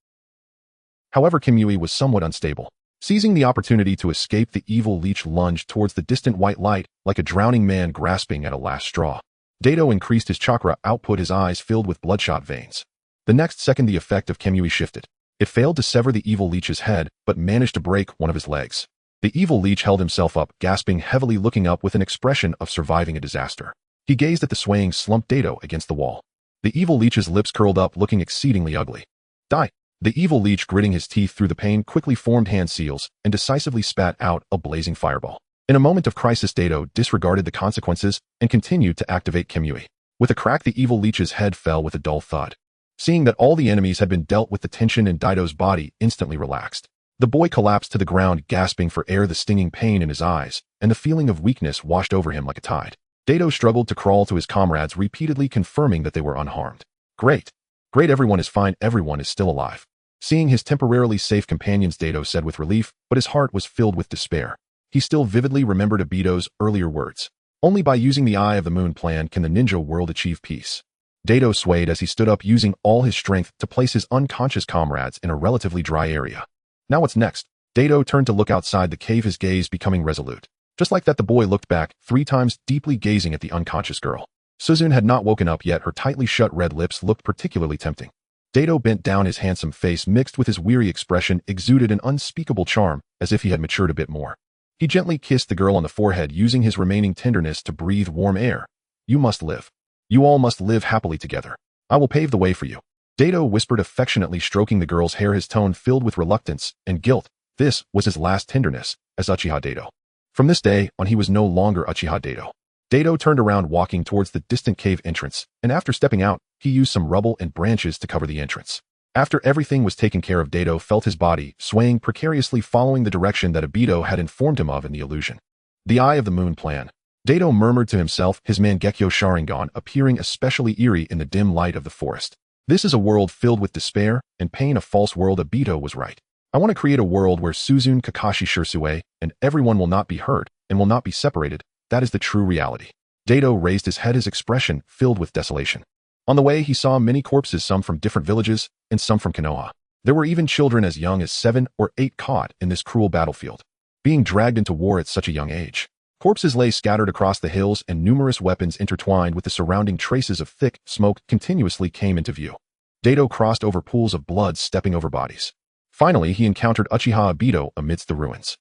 A: However, Kamui was somewhat unstable. Seizing the opportunity to escape, the evil leech lunged towards the distant white light like a drowning man grasping at a last straw. Daido increased his chakra output, his eyes filled with bloodshot veins. The next second, the effect of Kamui shifted. It failed to sever the evil leech's head, but managed to break one of his legs. The evil leech held himself up, gasping heavily, looking up with an expression of surviving a disaster. He gazed at the swaying, slumped Daido against the wall. The evil leech's lips curled up, looking exceedingly ugly. Die! The evil leech, gritting his teeth through the pain, quickly formed hand seals and decisively spat out a blazing fireball. In a moment of crisis, Daido disregarded the consequences and continued to activate Kamui. With a crack, the evil leech's head fell with a dull thud. Seeing that all the enemies had been dealt with, the tension in Daido's body instantly relaxed. The boy collapsed to the ground, gasping for air, the stinging pain in his eyes, and the feeling of weakness washed over him like a tide. Daido struggled to crawl to his comrades, repeatedly confirming that they were unharmed. Great. Great, everyone is fine, everyone is still alive. Seeing his temporarily safe companions, Daido said with relief, but his heart was filled with despair. He still vividly remembered Obito's earlier words. Only by using the Eye of the Moon plan can the ninja world achieve peace. Daido swayed as he stood up, using all his strength to place his unconscious comrades in a relatively dry area. Now what's next? Daido turned to look outside the cave, his gaze becoming resolute. Just like that, the boy looked back 3 times, deeply gazing at the unconscious girl. Suzu had not woken up yet. Her tightly shut red lips looked particularly tempting. Daido bent down, his handsome face mixed with his weary expression exuded an unspeakable charm, as if he had matured a bit more. He gently kissed the girl on the forehead, using his remaining tenderness to breathe warm air. You must live. You all must live happily together. I will pave the way for you. Daido whispered, affectionately stroking the girl's hair, his tone filled with reluctance and guilt. This was his last tenderness as Uchiha Daido. From this day on, he was no longer Uchiha Daido. Daido turned around, walking towards the distant cave entrance, and after stepping out, he used some rubble and branches to cover the entrance. After everything was taken care of, Daido felt his body swaying precariously, following the direction that Obito had informed him of in the illusion. The Eye of the Moon plan. Daido murmured to himself, his Mangekyo Sharingan appearing especially eerie in the dim light of the forest. This is a world filled with despair and pain, a false world. Obito was right. I want to create a world where Suzu, Kakashi, Shursue, and everyone will not be hurt and will not be separated. That is the true reality. Daido raised his head, his expression filled with desolation. On the way, he saw many corpses, some from different villages and some from Konoha. There were even children as young as 7 or 8 caught in this cruel battlefield, being dragged into war at such a young age. Corpses lay scattered across the hills, and numerous weapons intertwined with the surrounding traces of thick smoke continuously came into view. Daido crossed over pools of blood, stepping over bodies. Finally, he encountered Uchiha Obito amidst the ruins.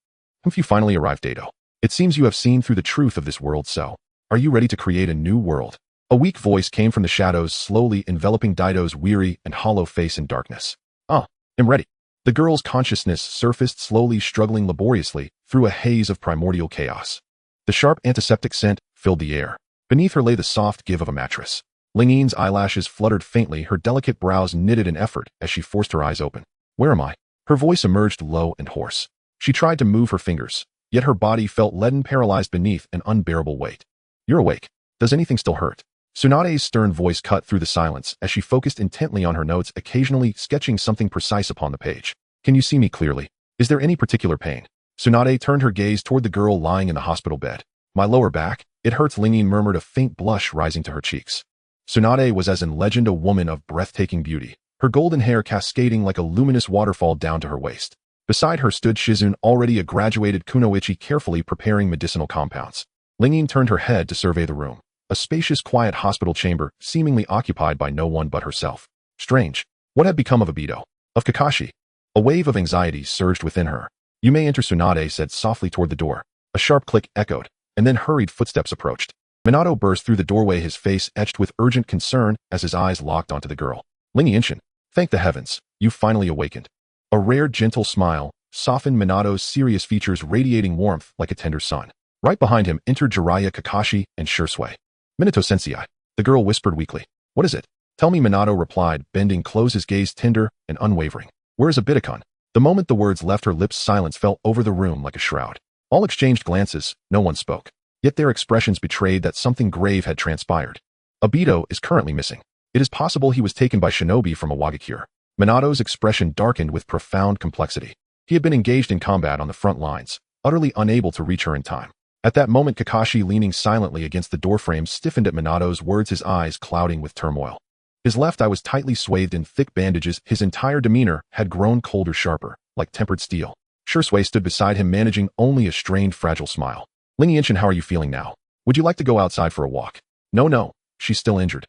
A: You finally arrived, Daido. It seems you have seen through the truth of this world, so are you ready to create a new world? A weak voice came from the shadows, slowly enveloping Daido's weary and hollow face in darkness. I'm ready. The girl's consciousness surfaced slowly, struggling laboriously through a haze of primordial chaos. The sharp antiseptic scent filled the air. Beneath her lay the soft give of a mattress. Lingine's eyelashes fluttered faintly, her delicate brows knitted in effort as she forced her eyes open. Where am I? Her voice emerged low and hoarse. She tried to move her fingers, yet her body felt leaden, paralyzed beneath an unbearable weight. You're awake. Does anything still hurt? Tsunade's stern voice cut through the silence as she focused intently on her notes, occasionally sketching something precise upon the page. Can you see me clearly? Is there any particular pain? Tsunade turned her gaze toward the girl lying in the hospital bed. My lower back, it hurts, Lingine murmured, a faint blush rising to her cheeks. Tsunade was as in legend, a woman of breathtaking beauty, her golden hair cascading like a luminous waterfall down to her waist. Beside her stood Shizune, already a graduated kunoichi, carefully preparing medicinal compounds. Lingine turned her head to survey the room. A spacious, quiet hospital chamber, seemingly occupied by no one but herself. Strange. What had become of Obito? Of Kakashi? A wave of anxiety surged within her. You may enter, Tsunade said softly toward the door. A sharp click echoed, and then hurried footsteps approached. Minato burst through the doorway, his face etched with urgent concern as his eyes locked onto the girl. Lingine, thank the heavens, you finally awakened. A rare, gentle smile softened Minato's serious features, radiating warmth like a tender sun. Right behind him entered Jiraiya, Kakashi, and Shursue. Minato-sensei, the girl whispered weakly. What is it? Tell me, Minato replied, bending close, his gaze tender and unwavering. Where is Obito-kun? The moment the words left her lips, silence fell over the room like a shroud. All exchanged glances, no one spoke. Yet their expressions betrayed that something grave had transpired. Obito is currently missing. It is possible he was taken by shinobi from a Wagakure. Minato's expression darkened with profound complexity. He had been engaged in combat on the front lines, utterly unable to reach her in time. At that moment, Kakashi, leaning silently against the doorframe, stiffened at Minato's words, his eyes clouding with turmoil. His left eye was tightly swathed in thick bandages, his entire demeanor had grown colder, sharper, like tempered steel. Shursue stood beside him, managing only a strained, fragile smile. Lingine, how are you feeling now? Would you like to go outside for a walk? No, she's still injured.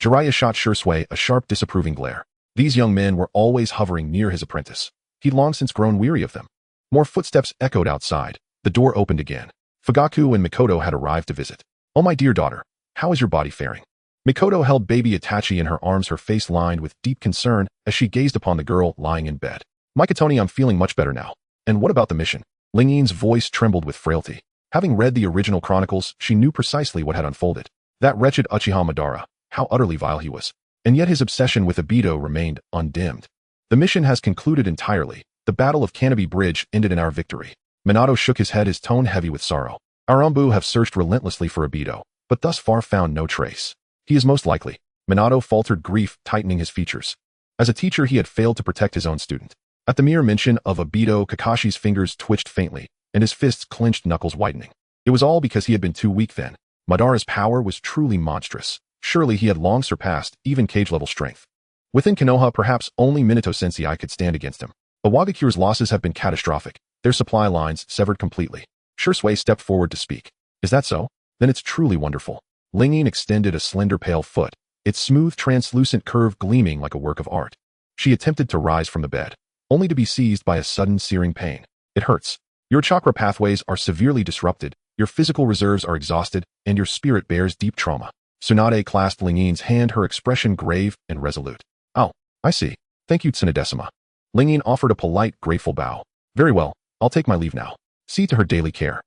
A: Jiraiya shot Shursue a sharp, disapproving glare. These young men were always hovering near his apprentice. He'd long since grown weary of them. More footsteps echoed outside. The door opened again. Fugaku and Mikoto had arrived to visit. Oh, my dear daughter, how is your body faring? Mikoto held baby Itachi in her arms, her face lined with deep concern as she gazed upon the girl lying in bed. Mikatoni, I'm feeling much better now. And what about the mission? Lingine's voice trembled with frailty. Having read the original chronicles, she knew precisely what had unfolded. That wretched Uchiha Madara, how utterly vile he was. And yet his obsession with Obito remained undimmed. The mission has concluded entirely. The Battle of Canopy Bridge ended in our victory. Minato shook his head, his tone heavy with sorrow. Our Anbu have searched relentlessly for Obito, but thus far found no trace. He is most likely. Minato faltered, grief tightening his features. As a teacher, he had failed to protect his own student. At the mere mention of Obito, Kakashi's fingers twitched faintly, and his fists clenched, knuckles widening. It was all because he had been too weak then. Madara's power was truly monstrous. Surely he had long surpassed even cage-level strength. Within Konoha, perhaps only Minato Sensei could stand against him. The Wagakure's losses have been catastrophic, their supply lines severed completely. Shursui stepped forward to speak. Is that so? Then it's truly wonderful. Lingyin extended a slender pale foot, its smooth translucent curve gleaming like a work of art. She attempted to rise from the bed, only to be seized by a sudden searing pain. It hurts. Your chakra pathways are severely disrupted, your physical reserves are exhausted, and your spirit bears deep trauma. Tsunade clasped Lingyin's hand, her expression grave and resolute. Oh, I see. Thank you, Tsunade-sama. Lingyin offered a polite, grateful bow. Very well, I'll take my leave now. See to her daily care.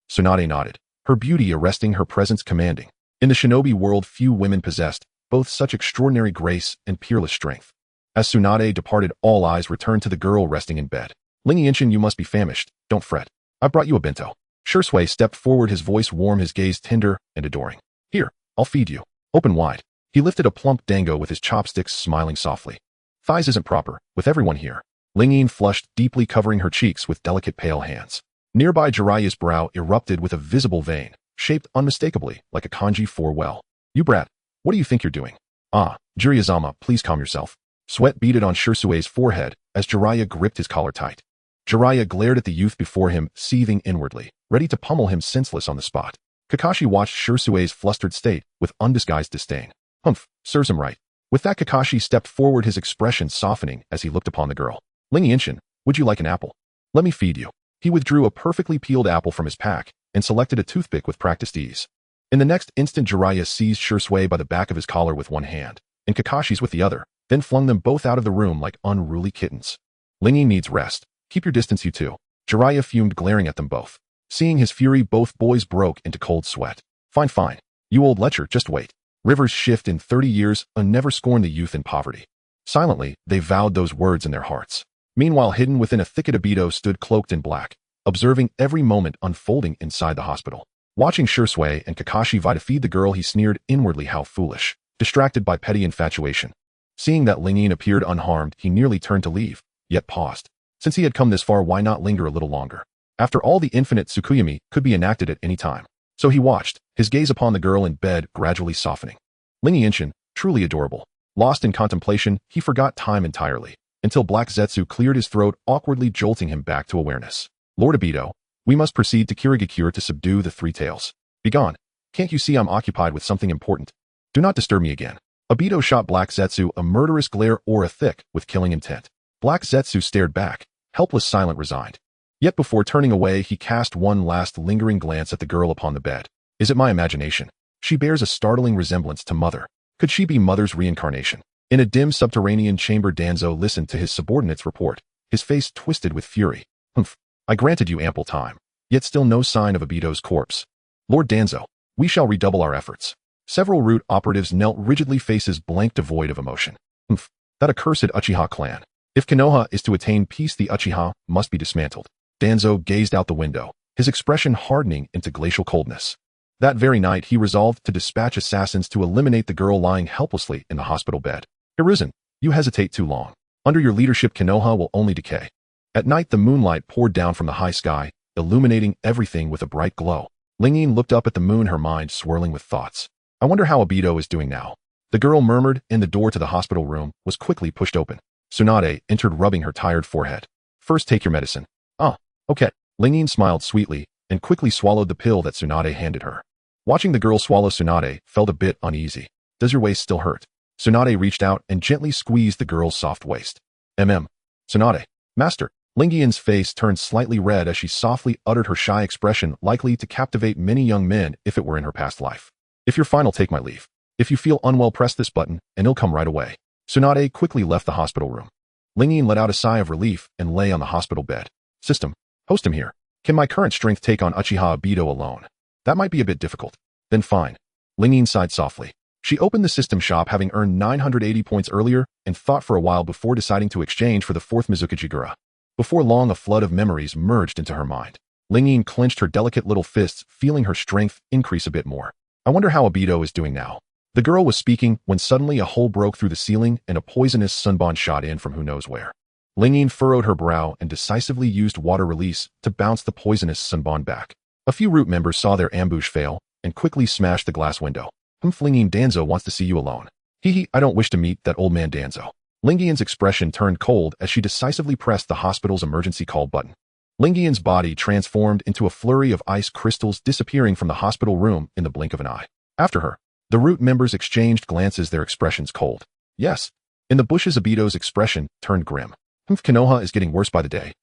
A: Tsunade nodded, her beauty arresting, her presence commanding. In the shinobi world, few women possessed both such extraordinary grace and peerless strength. As Tsunade departed, all eyes returned to the girl resting in bed. Lingyin, you must be famished. Don't fret. I brought you a bento. Shursui stepped forward, his voice warm, his gaze tender and adoring. Here, I'll feed you. Open wide. He lifted a plump dango with his chopsticks, smiling softly. Thighs isn't proper, with everyone here. Lingyin flushed, deeply covering her cheeks with delicate pale hands. Nearby, Jiraiya's brow erupted with a visible vein, shaped unmistakably like a kanji 4 well. You brat, what do you think you're doing? Ah, Jiraiya-sama, please calm yourself. Sweat beaded on Shursui's forehead as Jiraiya gripped his collar tight. Jiraiya glared at the youth before him, seething inwardly, ready to pummel him senseless on the spot. Kakashi watched Shursui's flustered state with undisguised disdain. Humph, serves him right. With that, Kakashi stepped forward, his expression softening as he looked upon the girl. Lingyin, would you like an apple? Let me feed you. He withdrew a perfectly peeled apple from his pack and selected a toothpick with practiced ease. In the next instant, Jiraiya seized Shursui by the back of his collar with one hand, and Kakashi's with the other, then flung them both out of the room like unruly kittens. Lingyin needs rest. Keep your distance, you two. Jiraiya fumed, glaring at them both. Seeing his fury, both boys broke into cold sweat. Fine, fine. You old lecher, just wait. Rivers shift in 30 years, and never scorn the youth in poverty. Silently, they vowed those words in their hearts. Meanwhile, hidden within a thicket, Obito stood cloaked in black, observing every moment unfolding inside the hospital. Watching Shursui and Kakashi vie to feed the girl, he sneered inwardly, how foolish, distracted by petty infatuation. Seeing that Lingyin appeared unharmed, he nearly turned to leave, yet paused. Since he had come this far, why not linger a little longer? After all, the infinite Tsukuyomi could be enacted at any time. So he watched, his gaze upon the girl in bed gradually softening. Lingyin, truly adorable. Lost in contemplation, he forgot time entirely, until Black Zetsu cleared his throat, awkwardly jolting him back to awareness. Lord Obito, we must proceed to Kirigakure to subdue the three tails. Begone. Can't you see I'm occupied with something important? Do not disturb me again. Obito shot Black Zetsu a murderous glare, aura thick with killing intent. Black Zetsu stared back, helpless, silent, resigned. Yet before turning away, he cast one last lingering glance at the girl upon the bed. Is it my imagination? She bears a startling resemblance to Mother. Could she be Mother's reincarnation? In a dim subterranean chamber, Danzo listened to his subordinate's report, his face twisted with fury. Humph, I granted you ample time, yet still no sign of Obito's corpse. Lord Danzo, we shall redouble our efforts. Several root operatives knelt rigidly, faces blank, devoid of emotion. Humph, that accursed Uchiha clan. If Konoha is to attain peace, the Uchiha must be dismantled. Danzo gazed out the window, his expression hardening into glacial coldness. That very night, he resolved to dispatch assassins to eliminate the girl lying helplessly in the hospital bed. Hiruzen, you hesitate too long. Under your leadership, Konoha will only decay. At night, the moonlight poured down from the high sky, illuminating everything with a bright glow. Lingyin looked up at the moon, her mind swirling with thoughts. I wonder how Obito is doing now. The girl murmured, and the door to the hospital room was quickly pushed open. Tsunade entered, rubbing her tired forehead. First, take your medicine. Ah, okay. Lingyin smiled sweetly and quickly swallowed the pill that Tsunade handed her. Watching the girl swallow, Tsunade felt a bit uneasy. Does your waist still hurt? Tsunade reached out and gently squeezed the girl's soft waist. Tsunade. Master. Lingyin's face turned slightly red as she softly uttered her shy expression, likely to captivate many young men if it were in her past life. If you're fine, I'll take my leave. If you feel unwell, press this button and it'll come right away. Tsunade quickly left the hospital room. Lingyin let out a sigh of relief and lay on the hospital bed. System, host him here. Can my current strength take on Uchiha Obito alone? That might be a bit difficult. Then fine. Lingyin sighed softly. She opened the system shop having earned 980 points earlier and thought for a while before deciding to exchange for the fourth Mizukajigura. Before long, a flood of memories merged into her mind. Lingyin clenched her delicate little fists, feeling her strength increase a bit more. I wonder how Obito is doing now. The girl was speaking when suddenly a hole broke through the ceiling and a poisonous sunbon shot in from who knows where. Lingyin furrowed her brow and decisively used water release to bounce the poisonous sunbon back. A few root members saw their ambush fail and quickly smashed the glass window. Lingyin, Danzo wants to see you alone. Hee, I don't wish to meet that old man Danzo. Lingyi's expression turned cold as she decisively pressed the hospital's emergency call button. Lingyi's body transformed into a flurry of ice crystals disappearing from the hospital room in the blink of an eye. After her, the root members exchanged glances, their expressions cold. Yes. In the bushes, Obito's expression turned grim. Konoha is getting worse by the day.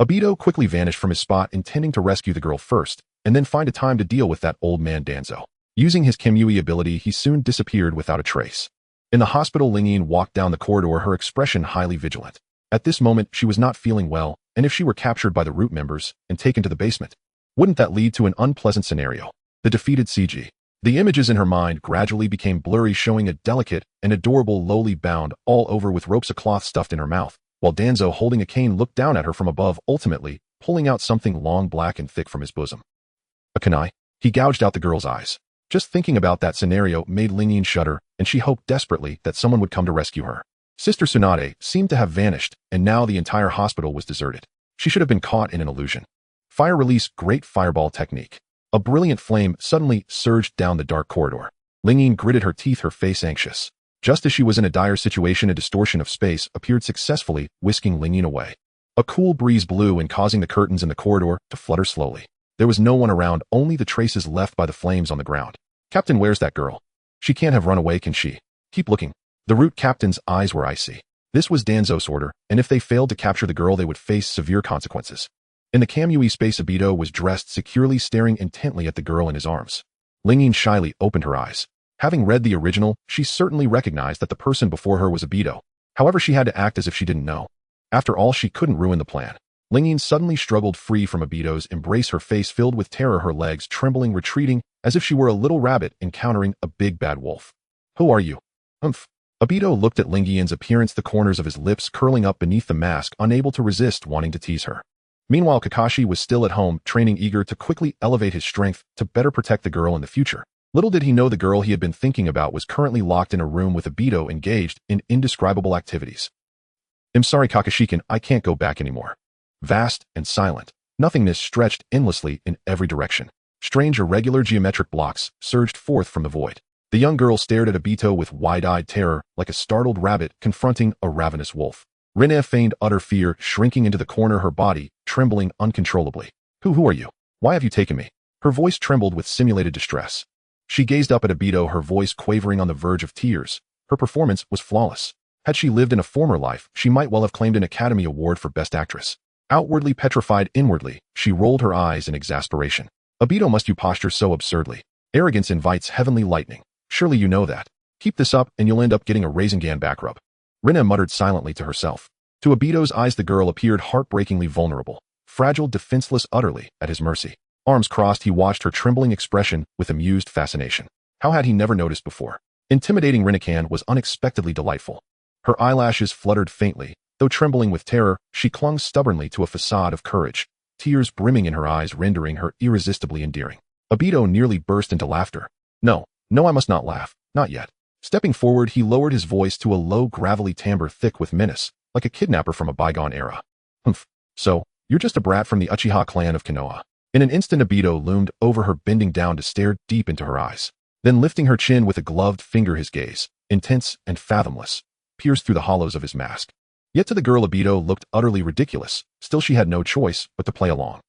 A: Obito quickly vanished from his spot, intending to rescue the girl first, and then find a time to deal with that old man Danzo. Using his Kimui ability, he soon disappeared without a trace. In the hospital, Lingyin walked down the corridor, her expression highly vigilant. At this moment, she was not feeling well, and if she were captured by the root members and taken to the basement, wouldn't that lead to an unpleasant scenario? The defeated CG. The images in her mind gradually became blurry, showing a delicate and adorable lowly bound all over with ropes of cloth stuffed in her mouth, while Danzo holding a cane looked down at her from above, ultimately pulling out something long, black, and thick from his bosom. A kunai? He gouged out the girl's eyes. Just thinking about that scenario made Lingyin shudder, and she hoped desperately that someone would come to rescue her. Sister Tsunade seemed to have vanished, and now the entire hospital was deserted. She should have been caught in an illusion. Fire release, great fireball technique. A brilliant flame suddenly surged down the dark corridor. Lingyin gritted her teeth, her face anxious. Just as she was in a dire situation, a distortion of space appeared successfully, whisking Lingyin away. A cool breeze blew and causing the curtains in the corridor to flutter slowly. There was no one around, only the traces left by the flames on the ground. Captain, where's that girl? She can't have run away, can she? Keep looking. The root captain's eyes were icy. This was Danzo's order, and if they failed to capture the girl, they would face severe consequences. In the Kamui space, Obito was dressed securely, staring intently at the girl in his arms. Lingyin shyly opened her eyes. Having read the original, she certainly recognized that the person before her was Obito. However, she had to act as if she didn't know. After all, she couldn't ruin the plan. Lingyin suddenly struggled free from Obito's embrace, her face filled with terror, her legs trembling, retreating as if she were a little rabbit encountering a big bad wolf. Who are you? Obito looked at Lingyin's appearance, the corners of his lips curling up beneath the mask, unable to resist wanting to tease her. Meanwhile, Kakashi was still at home, training, eager to quickly elevate his strength to better protect the girl in the future. Little did he know the girl he had been thinking about was currently locked in a room with Obito, engaged in indescribable activities. I'm sorry, Kakashi-kun, I can't go back anymore. Vast and silent, nothingness stretched endlessly in every direction. Strange irregular geometric blocks surged forth from the void. The young girl stared at Obito with wide-eyed terror, like a startled rabbit confronting a ravenous wolf. Rinne feigned utter fear, shrinking into the corner, her body trembling uncontrollably. Who are you? Why have you taken me? Her voice trembled with simulated distress. She gazed up at Obito, her voice quavering on the verge of tears. Her performance was flawless. Had she lived in a former life, she might well have claimed an Academy Award for Best Actress. Outwardly petrified, inwardly, she rolled her eyes in exasperation. Obito, must you posture so absurdly? Arrogance invites heavenly lightning. Surely you know that. Keep this up and you'll end up getting a Rasengan back rub. Rinne muttered silently to herself. To Obito's eyes, the girl appeared heartbreakingly vulnerable, fragile, defenseless, utterly at his mercy. Arms crossed, he watched her trembling expression with amused fascination. How had he never noticed before? Intimidating Rinnekan was unexpectedly delightful. Her eyelashes fluttered faintly. Though trembling with terror, she clung stubbornly to a facade of courage, tears brimming in her eyes, rendering her irresistibly endearing. Obito nearly burst into laughter. No, I must not laugh. Not yet. Stepping forward, he lowered his voice to a low, gravelly timbre thick with menace, like a kidnapper from a bygone era. So, you're just a brat from the Uchiha clan of Konoha. In an instant, Obito loomed over her, bending down to stare deep into her eyes. Then lifting her chin with a gloved finger, his gaze, intense and fathomless, pierced through the hollows of his mask. Yet to the girl, Obito looked utterly ridiculous. Still, she had no choice but to play along.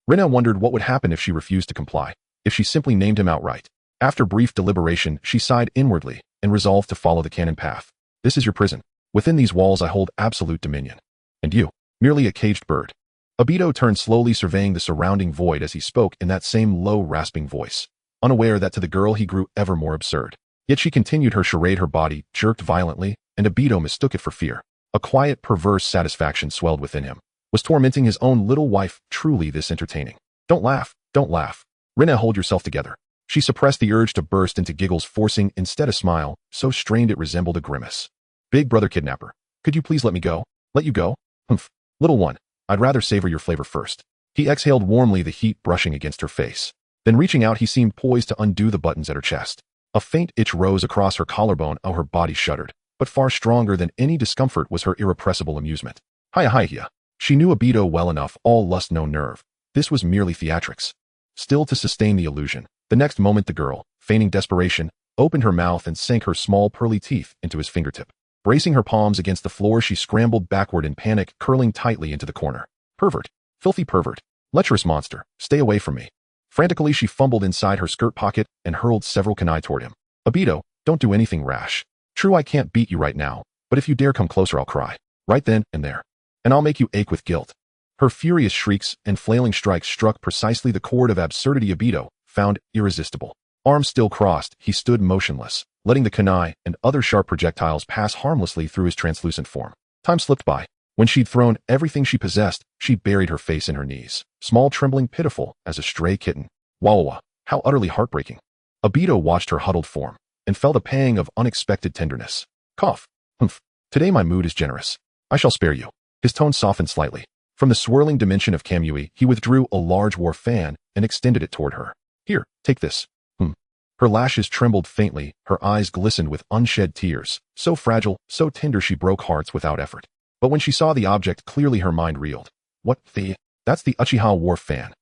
A: Rinne wondered what would happen if she refused to comply, if she simply named him outright. After brief deliberation, she sighed inwardly and resolved to follow the canon path. This is your prison. Within these walls I hold absolute dominion. And you, merely a caged bird. Obito turned slowly, surveying the surrounding void as he spoke in that same low, rasping voice, unaware that to the girl he grew ever more absurd. Yet she continued her charade, her body jerked violently, and Obito mistook it for fear. A quiet, perverse satisfaction swelled within him. Was tormenting his own little wife truly this entertaining? Don't laugh. Rinne, hold yourself together. She suppressed the urge to burst into giggles, forcing instead a smile, so strained it resembled a grimace. Big brother kidnapper, could you please let me go? Let you go? Humph. Little one, I'd rather savor your flavor first. He exhaled warmly, the heat brushing against her face. Then reaching out, he seemed poised to undo the buttons at her chest. A faint itch rose across her collarbone, her body shuddered. But far stronger than any discomfort was her irrepressible amusement. Hiya. She knew Obito well enough, all lust no nerve. This was merely theatrics. Still to sustain the illusion. The next moment the girl, feigning desperation, opened her mouth and sank her small pearly teeth into his fingertip. Bracing her palms against the floor, she scrambled backward in panic, curling tightly into the corner. Pervert. Filthy pervert. Lecherous monster. Stay away from me. Frantically she fumbled inside her skirt pocket and hurled several kunai toward him. Obito, don't do anything rash. True, I can't beat you right now, but if you dare come closer I'll cry. Right then and there. And I'll make you ache with guilt. Her furious shrieks and flailing strikes struck precisely the chord of absurdity Obito found irresistible. Arms still crossed, he stood motionless, letting the kunai and other sharp projectiles pass harmlessly through his translucent form. Time slipped by. When she'd thrown everything she possessed, she buried her face in her knees, small, trembling, pitiful as a stray kitten. Wawa, how utterly heartbreaking. Obito watched her huddled form and felt a pang of unexpected tenderness. Cough. Humph. Today my mood is generous. I shall spare you. His tone softened slightly. From the swirling dimension of Kamui, he withdrew a large war fan and extended it toward her. Here, take this. Her lashes trembled faintly, her eyes glistened with unshed tears, so fragile, so tender she broke hearts without effort. But when she saw the object clearly her mind reeled. That's the Uchiha war fan.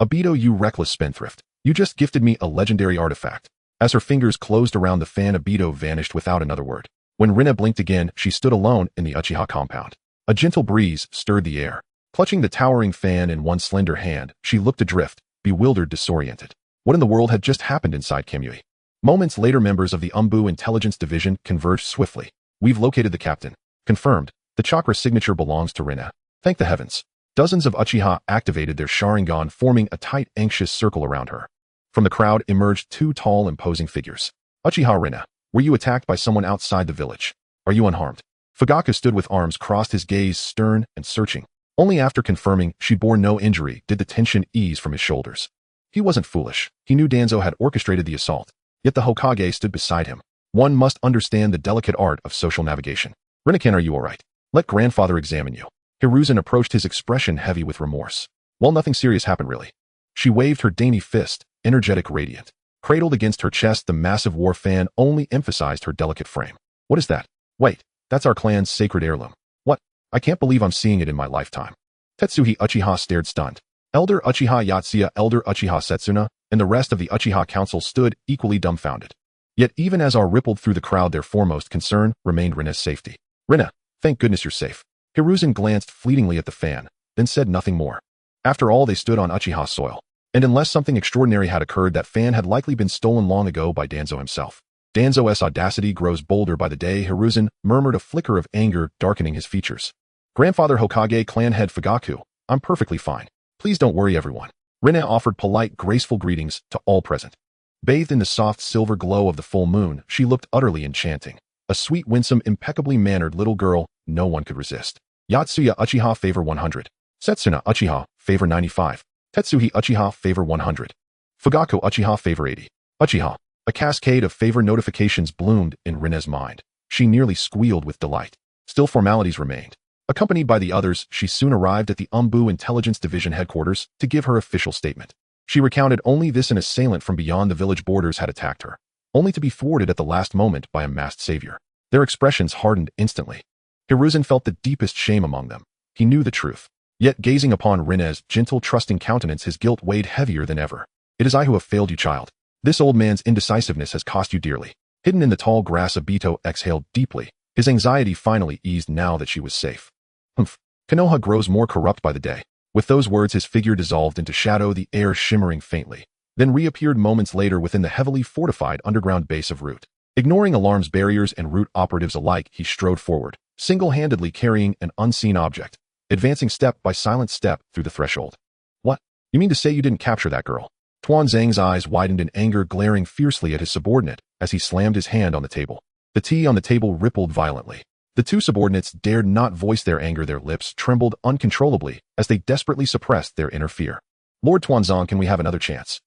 A: Obito, you reckless spendthrift. You just gifted me a legendary artifact. As her fingers closed around the fan, Obito vanished without another word. When Rina blinked again, she stood alone in the Uchiha compound. A gentle breeze stirred the air. Clutching the towering fan in one slender hand, she looked adrift, bewildered, disoriented. What in the world had just happened inside Kamui? Moments later, members of the Umbu Intelligence Division converged swiftly. We've located the captain. Confirmed. The chakra signature belongs to Rina. Thank the heavens. Dozens of Uchiha activated their Sharingan, forming a tight, anxious circle around her. From the crowd emerged two tall, imposing figures. Uchiha Rina, were you attacked by someone outside the village? Are you unharmed? Fugaku stood with arms crossed, his gaze stern and searching. Only after confirming she bore no injury did the tension ease from his shoulders. He wasn't foolish. He knew Danzo had orchestrated the assault. Yet the Hokage stood beside him. One must understand the delicate art of social navigation. Rinakan, are you all right? Let grandfather examine you. Hiruzen approached, his expression heavy with remorse. Well, nothing serious happened really. She waved her dainty fist, energetic, radiant. Cradled against her chest, the massive war fan only emphasized her delicate frame. What is that? Wait, that's our clan's sacred heirloom. What? I can't believe I'm seeing it in my lifetime. Tetsuhi Uchiha stared stunned. Elder Uchiha Yatsuya, Elder Uchiha Setsuna, and the rest of the Uchiha Council stood equally dumbfounded. Yet even as our rippled through the crowd, their foremost concern remained Rina's safety. Rina, thank goodness you're safe. Hiruzen glanced fleetingly at the fan, then said nothing more. After all, they stood on Uchiha soil. And unless something extraordinary had occurred, that fan had likely been stolen long ago by Danzo himself. Danzo's audacity grows bolder by the day, Hiruzen murmured, a flicker of anger darkening his features. Grandfather Hokage, clan head Fugaku, I'm perfectly fine. Please don't worry, everyone. Rina offered polite, graceful greetings to all present. Bathed in the soft silver glow of the full moon, she looked utterly enchanting. A sweet, winsome, impeccably mannered little girl no one could resist. Yatsuya Uchiha favor 100. Setsuna Uchiha favor 95. Tetsuhi Uchiha favor 100. Fugaku Uchiha favor 80. Uchiha. A cascade of favor notifications bloomed in Rina's mind. She nearly squealed with delight. Still formalities remained. Accompanied by the others, she soon arrived at the Umbu Intelligence Division headquarters to give her official statement. She recounted only this: an assailant from beyond the village borders had attacked her, only to be thwarted at the last moment by a masked savior. Their expressions hardened instantly. Hiruzen felt the deepest shame among them. He knew the truth. Yet gazing upon Rina's gentle, trusting countenance, his guilt weighed heavier than ever. It is I who have failed you, child. This old man's indecisiveness has cost you dearly. Hidden in the tall grass, Obito exhaled deeply. His anxiety finally eased now that she was safe. Humph. Konoha grows more corrupt by the day. With those words, his figure dissolved into shadow, the air shimmering faintly, then reappeared moments later within the heavily fortified underground base of Root. Ignoring alarms, barriers, and Root operatives alike, he strode forward, single-handedly carrying an unseen object, advancing step by silent step through the threshold. What? You mean to say you didn't capture that girl? Tuan Zhang's eyes widened in anger, glaring fiercely at his subordinate as he slammed his hand on the table. The tea on the table rippled violently. The two subordinates dared not voice their anger. Their lips trembled uncontrollably as they desperately suppressed their inner fear. Lord Tuanzong, can we have another chance?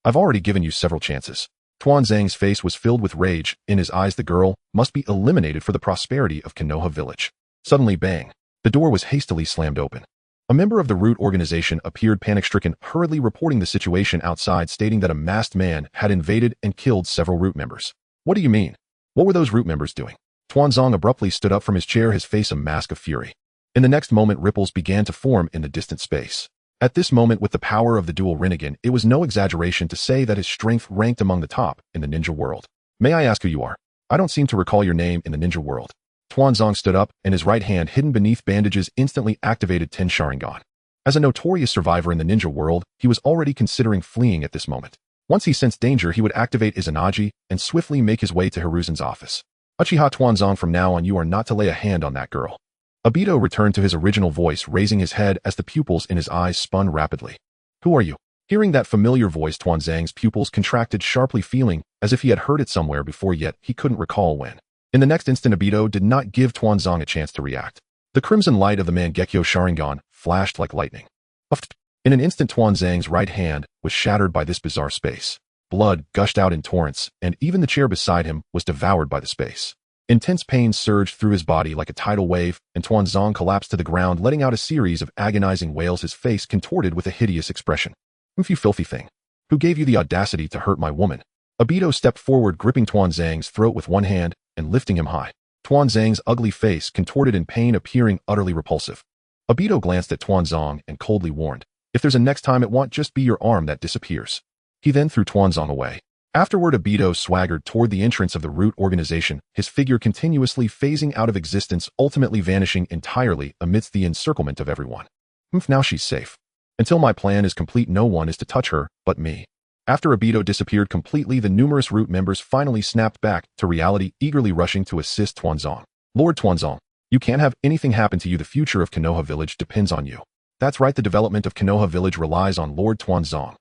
A: I've already given you several chances. Tuanzang's face was filled with rage. In his eyes, the girl must be eliminated for the prosperity of Konoha village. Suddenly, bang. The door was hastily slammed open. A member of the root organization appeared panic-stricken, hurriedly reporting the situation outside, stating that a masked man had invaded and killed several root members. What do you mean? What were those root members doing? Tuanzang abruptly stood up from his chair, his face a mask of fury. In the next moment, ripples began to form in the distant space. At this moment, with the power of the dual Rinnegan, it was no exaggeration to say that his strength ranked among the top in the ninja world. May I ask who you are? I don't seem to recall your name in the ninja world. Tuanzang stood up, and his right hand, hidden beneath bandages, instantly activated Ten Sharingan. As a notorious survivor in the ninja world, he was already considering fleeing at this moment. Once he sensed danger, he would activate Izanagi and swiftly make his way to Hiruzen's office. Uchiha Tuanzang, from now on you are not to lay a hand on that girl. Obito returned to his original voice, raising his head as the pupils in his eyes spun rapidly. Who are you? Hearing that familiar voice, Tuanzang's pupils contracted sharply, feeling as if he had heard it somewhere before, yet he couldn't recall when. In the next instant, Obito did not give Tuanzang a chance to react. The crimson light of the Mangekyo Sharingan flashed like lightning. In an instant, Tuanzang's right hand was shattered by this bizarre space. Blood gushed out in torrents, and even the chair beside him was devoured by the space. Intense pain surged through his body like a tidal wave, and Tuanzang collapsed to the ground, letting out a series of agonizing wails, his face contorted with a hideous expression. You filthy thing. Who gave you the audacity to hurt my woman? Obito stepped forward, gripping Tuanzang's throat with one hand and lifting him high. Tuanzang's ugly face contorted in pain, appearing utterly repulsive. Obito glanced at Tuanzang and coldly warned, if there's a next time, it won't just be your arm that disappears. He then threw Tuanzang away. Afterward, Obito swaggered toward the entrance of the root organization, his figure continuously phasing out of existence, ultimately vanishing entirely amidst the encirclement of everyone. Now she's safe. Until my plan is complete, no one is to touch her but me. After Obito disappeared completely, the numerous root members finally snapped back to reality, eagerly rushing to assist Tuanzang. Lord Tuanzang, you can't have anything happen to you. The future of Konoha village depends on you. That's right, the development of Konoha village relies on Lord Tuanzang.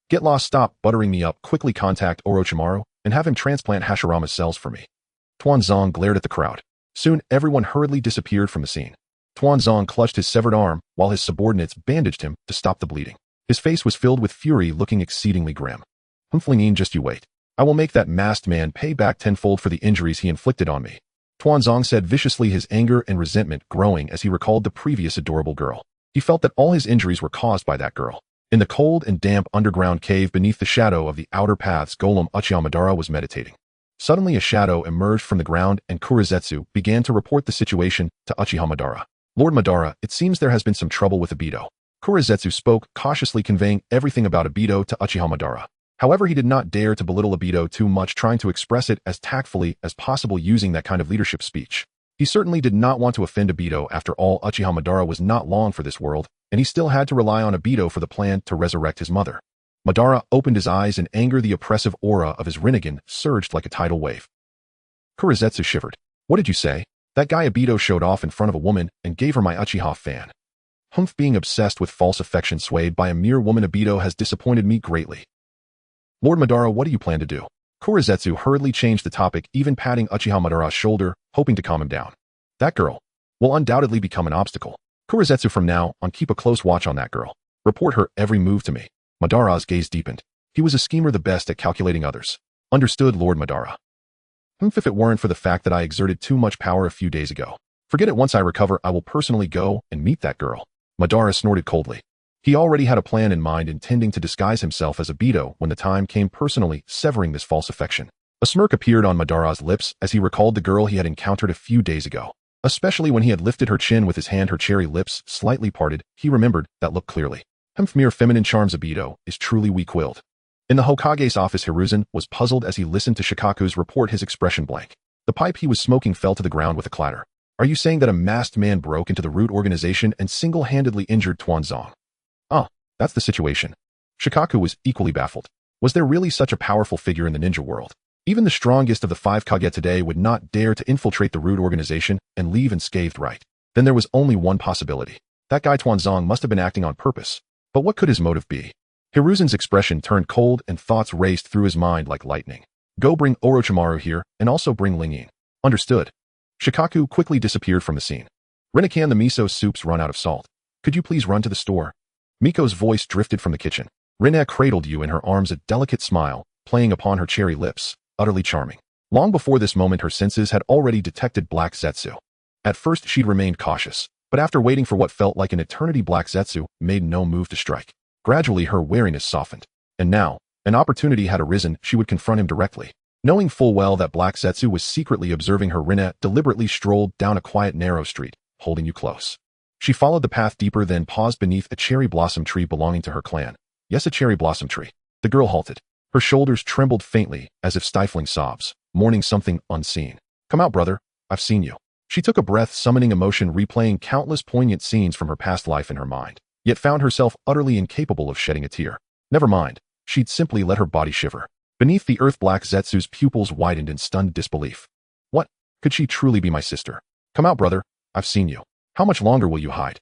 A: Get lost, stop buttering me up, quickly contact Orochimaru and have him transplant Hashirama's cells for me. Tuanzang glared at the crowd. Soon, everyone hurriedly disappeared from the scene. Tuanzang clutched his severed arm while his subordinates bandaged him to stop the bleeding. His face was filled with fury, looking exceedingly grim. Flingin, just you wait. I will make that masked man pay back tenfold for the injuries he inflicted on me. Tuanzang said viciously, his anger and resentment growing as he recalled the previous adorable girl. He felt that all his injuries were caused by that girl. In the cold and damp underground cave beneath the shadow of the outer paths, Golem Uchiha Madara was meditating. Suddenly, a shadow emerged from the ground, and Kurizetsu began to report the situation to Uchiha Madara. Lord Madara, it seems there has been some trouble with Obito. Kurizetsu spoke, cautiously conveying everything about Obito to Uchiha Madara. However, he did not dare to belittle Obito too much, trying to express it as tactfully as possible using that kind of leadership speech. He certainly did not want to offend Obito. After all, Uchiha Madara was not long for this world, and he still had to rely on Obito for the plan to resurrect his mother. Madara opened his eyes in anger. The oppressive aura of his Rinnegan surged like a tidal wave. Kurizetsu shivered. What did you say? That guy Obito showed off in front of a woman and gave her my Uchiha fan. Being obsessed with false affection swayed by a mere woman, Obito has disappointed me greatly. Lord Madara, what do you plan to do? Kurizetsu hurriedly changed the topic, even patting Uchiha Madara's shoulder, hoping to calm him down. That girl will undoubtedly become an obstacle. Kurizetsu, from now on, keep a close watch on that girl. Report her every move to me. Madara's gaze deepened. He was a schemer, the best at calculating others. Understood, Lord Madara. If it weren't for the fact that I exerted too much power a few days ago. Forget it, once I recover, I will personally go and meet that girl. Madara snorted coldly. He already had a plan in mind, intending to disguise himself as Obito when the time came, personally severing this false affection. A smirk appeared on Madara's lips as he recalled the girl he had encountered a few days ago. Especially when he had lifted her chin with his hand, her cherry lips slightly parted, he remembered that look clearly. Mere feminine charms, Obito is truly weak-willed. In the Hokage's office, Hiruzen was puzzled as he listened to Shikaku's report, his expression blank. The pipe he was smoking fell to the ground with a clatter. Are you saying that a masked man broke into the root organization and single-handedly injured Tuanzang? That's the situation. Shikaku was equally baffled. Was there really such a powerful figure in the ninja world? Even the strongest of the 5 Kage today would not dare to infiltrate the root organization and leave unscathed, right? Then there was only one possibility. That guy Tuanzang must have been acting on purpose. But what could his motive be? Hiruzen's expression turned cold and thoughts raced through his mind like lightning. Go bring Orochimaru here and also bring Lingyin. Understood. Shikaku quickly disappeared from the scene. Rinnegan, the miso soup's run out of salt. Could you please run to the store? Miko's voice drifted from the kitchen. Rinna cradled you in her arms, a delicate smile playing upon her cherry lips, utterly charming. Long before this moment, her senses had already detected Black Zetsu. At first, she'd remained cautious, but after waiting for what felt like an eternity, Black Zetsu made no move to strike. Gradually, her wariness softened. And now, an opportunity had arisen. She would confront him directly. Knowing full well that Black Zetsu was secretly observing her, Rinna deliberately strolled down a quiet, narrow street, holding you close. She followed the path deeper, then paused beneath a cherry blossom tree belonging to her clan. Yes, a cherry blossom tree. The girl halted. Her shoulders trembled faintly, as if stifling sobs, mourning something unseen. Come out, brother. I've seen you. She took a breath, summoning emotion, replaying countless poignant scenes from her past life in her mind, yet found herself utterly incapable of shedding a tear. Never mind. She'd simply let her body shiver. Beneath the earth, Black Zetsu's pupils widened in stunned disbelief. What? Could she truly be my sister? Come out, brother. I've seen you. How much longer will you hide?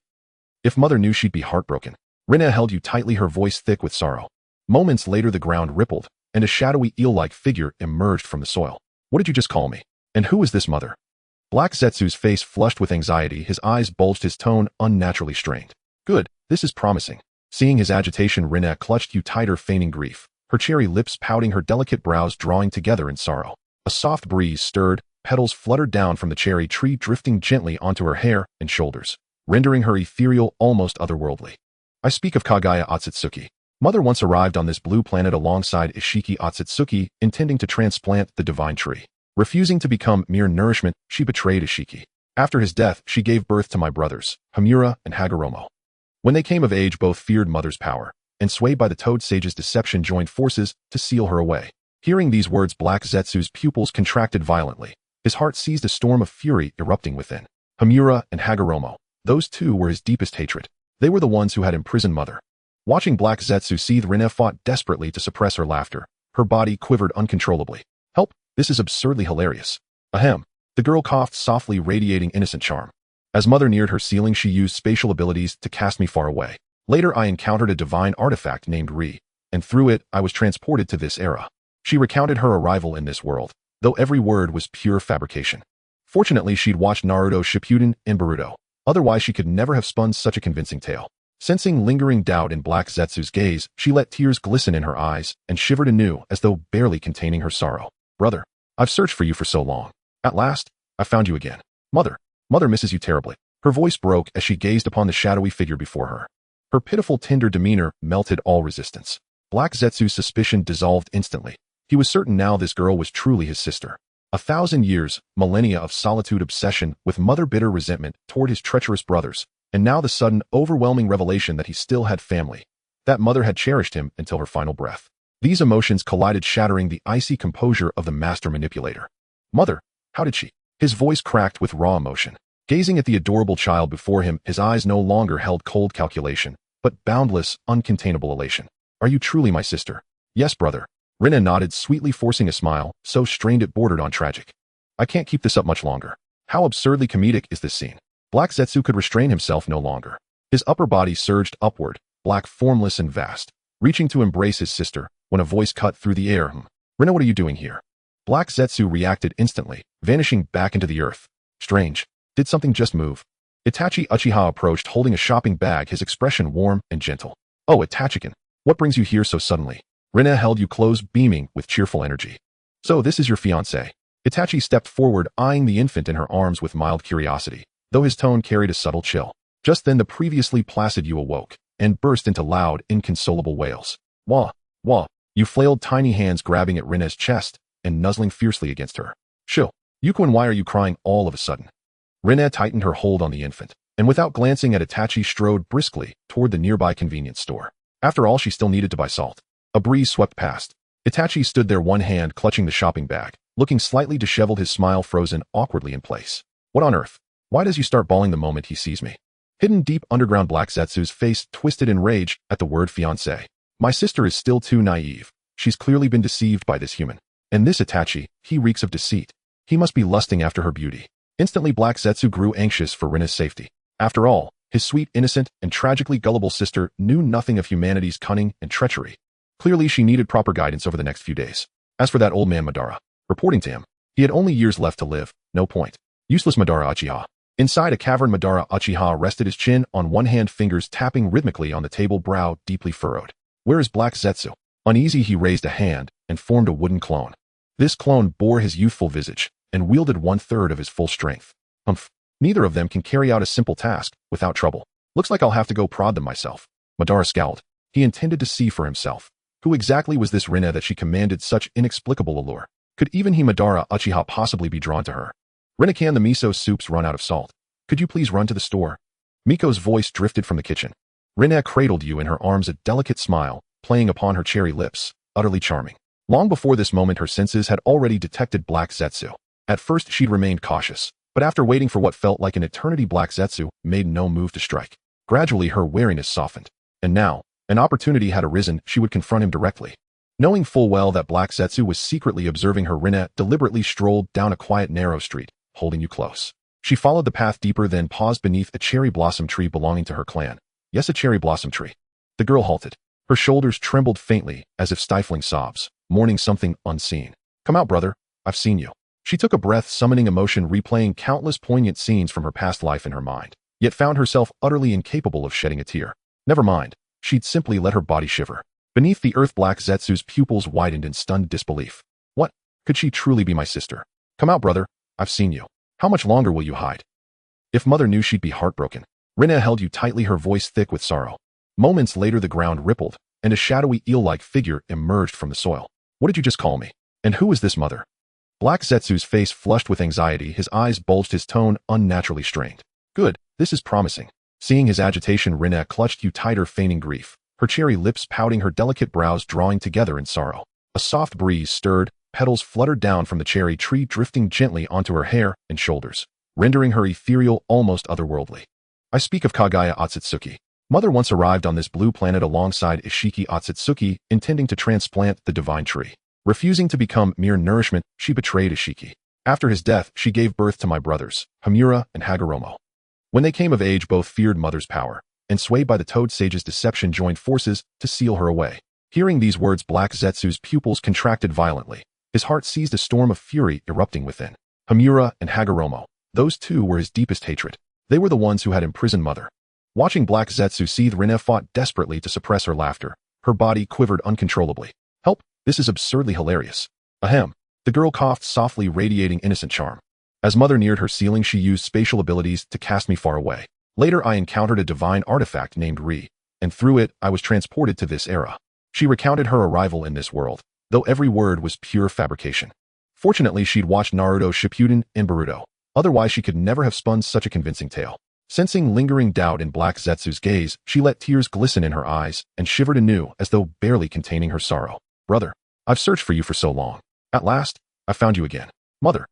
A: If mother knew, she'd be heartbroken. Rinna held you tightly, her voice thick with sorrow. Moments later, the ground rippled, and a shadowy eel-like figure emerged from the soil. What did you just call me? And who is this mother? Black Zetsu's face flushed with anxiety, his eyes bulged, his tone unnaturally strained. Good, this is promising. Seeing his agitation, Rinna clutched you tighter, feigning grief, her cherry lips pouting, her delicate brows drawing together in sorrow. A soft breeze stirred, petals fluttered down from the cherry tree, drifting gently onto her hair and shoulders, rendering her ethereal, almost otherworldly. I speak of Kaguya Otsutsuki. Mother once arrived on this blue planet alongside Ishiki Otsutsuki, intending to transplant the divine tree. Refusing to become mere nourishment, she betrayed Ishiki. After his death, she gave birth to my brothers, Hamura and Hagoromo. When they came of age, both feared mother's power, and swayed by the Toad Sage's deception, joined forces to seal her away. Hearing these words, Black Zetsu's pupils contracted violently. His heart seized, a storm of fury erupting within. Hamura and Hagoromo, those two were his deepest hatred. They were the ones who had imprisoned mother. Watching Black Zetsu seethe, Rinna fought desperately to suppress her laughter. Her body quivered uncontrollably. Help! This is absurdly hilarious. Ahem. The girl coughed softly, radiating innocent charm. As mother neared her ceiling, she used spatial abilities to cast me far away. Later, I encountered a divine artifact named Ri, and through it, I was transported to this era. She recounted her arrival in this world, though every word was pure fabrication. Fortunately, she'd watched Naruto Shippuden and Boruto. Otherwise, she could never have spun such a convincing tale. Sensing lingering doubt in Black Zetsu's gaze, she let tears glisten in her eyes and shivered anew, as though barely containing her sorrow. Brother, I've searched for you for so long. At last, I found you again. Mother misses you terribly. Her voice broke as she gazed upon the shadowy figure before her. Her pitiful, tender demeanor melted all resistance. Black Zetsu's suspicion dissolved instantly. He was certain now this girl was truly his sister. 1,000 years, millennia of solitude, obsession with mother, bitter resentment toward his treacherous brothers, and now the sudden, overwhelming revelation that he still had family. That mother had cherished him until her final breath. These emotions collided, shattering the icy composure of the master manipulator. Mother, how did she? His voice cracked with raw emotion. Gazing at the adorable child before him, his eyes no longer held cold calculation, but boundless, uncontainable elation. Are you truly my sister? Yes, brother. Rinna nodded, sweetly forcing a smile, so strained it bordered on tragic. I can't keep this up much longer. How absurdly comedic is this scene? Black Zetsu could restrain himself no longer. His upper body surged upward, black, formless and vast, reaching to embrace his sister, when a voice cut through the air. Rinna, what are you doing here? Black Zetsu reacted instantly, vanishing back into the earth. Strange. Did something just move? Itachi Uchiha approached, holding a shopping bag, his expression warm and gentle. Oh, Itachi-kun, what brings you here so suddenly? Rinna held you close, beaming with cheerful energy. So this is your fiancé. Itachi stepped forward, eyeing the infant in her arms with mild curiosity, though his tone carried a subtle chill. Just then the previously placid you awoke, and burst into loud, inconsolable wails. Wah, wah. You flailed, tiny hands grabbing at Rinna's chest and nuzzling fiercely against her. Shoo. Yuko, why are you crying all of a sudden? Rinna tightened her hold on the infant, and without glancing at Itachi, strode briskly toward the nearby convenience store. After all, she still needed to buy salt. A breeze swept past. Itachi stood there, one hand clutching the shopping bag, looking slightly disheveled, his smile frozen awkwardly in place. What on earth? Why does he start bawling the moment he sees me? Hidden deep underground, Black Zetsu's face twisted in rage at the word fiancé. My sister is still too naive. She's clearly been deceived by this human. And this Itachi, he reeks of deceit. He must be lusting after her beauty. Instantly, Black Zetsu grew anxious for Rinna's safety. After all, his sweet, innocent, and tragically gullible sister knew nothing of humanity's cunning and treachery. Clearly, she needed proper guidance over the next few days. As for that old man Madara, reporting to him, he had only years left to live, no point. Useless Madara Uchiha. Inside a cavern, Madara Uchiha rested, his chin on one hand, fingers tapping rhythmically on the table, brow deeply furrowed. Where is Black Zetsu? Uneasy, he raised a hand and formed a wooden clone. This clone bore his youthful visage and wielded 1/3 of his full strength. Humph. Neither of them can carry out a simple task without trouble. Looks like I'll have to go prod them myself. Madara scowled. He intended to see for himself. Who exactly was this Rinna that she commanded such inexplicable allure? Could even he Madara Uchiha possibly be drawn to her? Rinna, can the miso soup's run out of salt? Could you please run to the store? Miko's voice drifted from the kitchen. Rinna cradled you in her arms, a delicate smile playing upon her cherry lips, utterly charming. Long before this moment, her senses had already detected Black Zetsu. At first, she'd remained cautious, but after waiting for what felt like an eternity, Black Zetsu made no move to strike. Gradually, her wariness softened. And now, an opportunity had arisen. She would confront him directly. Knowing full well that Black Zetsu was secretly observing her, Rinna deliberately strolled down a quiet, narrow street, holding you close. She followed the path deeper, then paused beneath a cherry blossom tree belonging to her clan. Yes, a cherry blossom tree. The girl halted. Her shoulders trembled faintly, as if stifling sobs, mourning something unseen. Come out, brother. I've seen you. She took a breath, summoning emotion, replaying countless poignant scenes from her past life in her mind, yet found herself utterly incapable of shedding a tear. Never mind. She'd simply let her body shiver. Beneath the earth, Black Zetsu's pupils widened in stunned disbelief. What? Could she truly be my sister? Come out, brother. I've seen you. How much longer will you hide? If mother knew, she'd be heartbroken. Rinna held you tightly, her voice thick with sorrow. Moments later, the ground rippled, and a shadowy eel-like figure emerged from the soil. What did you just call me? And who is this mother? Black Zetsu's face flushed with anxiety, his eyes bulged, his tone unnaturally strained. Good, this is promising. Seeing his agitation, Rinna clutched you tighter, feigning grief, her cherry lips pouting, her delicate brows drawing together in sorrow. A soft breeze stirred, petals fluttered down from the cherry tree, drifting gently onto her hair and shoulders, rendering her ethereal, almost otherworldly. I speak of Kaguya Otsutsuki. Mother once arrived on this blue planet alongside Ishiki Otsutsuki, intending to transplant the divine tree. Refusing to become mere nourishment, she betrayed Ishiki. After his death, she gave birth to my brothers, Hamura and Hagoromo. When they came of age, both feared mother's power, and swayed by the Toad Sage's deception, joined forces to seal her away. Hearing these words, Black Zetsu's pupils contracted violently. His heart seized, a storm of fury erupting within. Hamura and Hagoromo, those two were his deepest hatred. They were the ones who had imprisoned mother. Watching Black Zetsu seethe, Rinna fought desperately to suppress her laughter. Her body quivered uncontrollably. Help! This is absurdly hilarious. Ahem. The girl coughed softly, radiating innocent charm. As mother neared her ceiling, she used spatial abilities to cast me far away. Later, I encountered a divine artifact named Ri, and through it, I was transported to this era. She recounted her arrival in this world, though every word was pure fabrication. Fortunately, she'd watched Naruto Shippuden and Boruto. Otherwise, she could never have spun such a convincing tale. Sensing lingering doubt in Black Zetsu's gaze, she let tears glisten in her eyes and shivered anew, as though barely containing her sorrow. Brother, I've searched for you for so long. At last, I found you again. Mother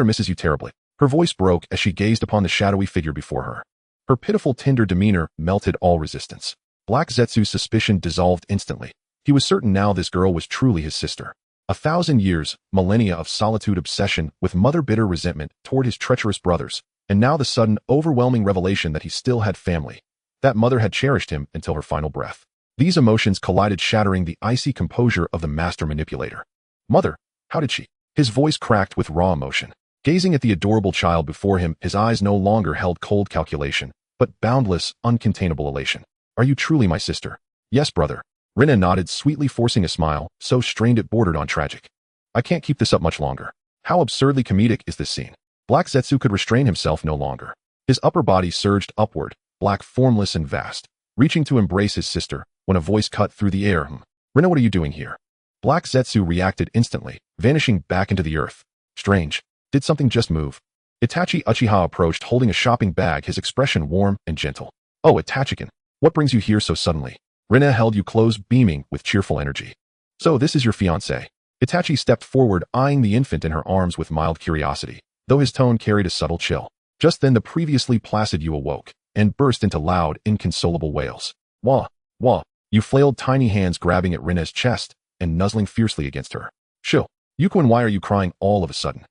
A: misses you terribly. Her voice broke as she gazed upon the shadowy figure before her. Her pitiful, tender demeanor melted all resistance. Black Zetsu's suspicion dissolved instantly. He was certain now this girl was truly his sister. 1,000 years, millennia of solitude, obsession with mother, bitter resentment toward his treacherous brothers, and now the sudden, overwhelming revelation that he still had family. That mother had cherished him until her final breath. These emotions collided, shattering the icy composure of the master manipulator. Mother, how did she? His voice cracked with raw emotion. Gazing at the adorable child before him, his eyes no longer held cold calculation, but boundless, uncontainable elation. Are you truly my sister? Yes, brother. Rinna nodded, sweetly forcing a smile, so strained it bordered on tragic. I can't keep this up much longer. How absurdly comedic is this scene? Black Zetsu could restrain himself no longer. His upper body surged upward, black, formless, and vast, reaching to embrace his sister, when a voice cut through the air. Rinna, what are you doing here? Black Zetsu reacted instantly, vanishing back into the earth. Strange. Did something just move? Itachi Uchiha approached, holding a shopping bag, his expression warm and gentle. Oh, Itachi-kun, what brings you here so suddenly? Rinna held you close, beaming with cheerful energy. So this is your fiancé. Itachi stepped forward, eyeing the infant in her arms with mild curiosity, though his tone carried a subtle chill. Just then the previously placid you awoke, and burst into loud, inconsolable wails. Wah, wah. You flailed, tiny hands grabbing at Rinna's chest and nuzzling fiercely against her. Shoo. Yuko, why are you crying all of a sudden?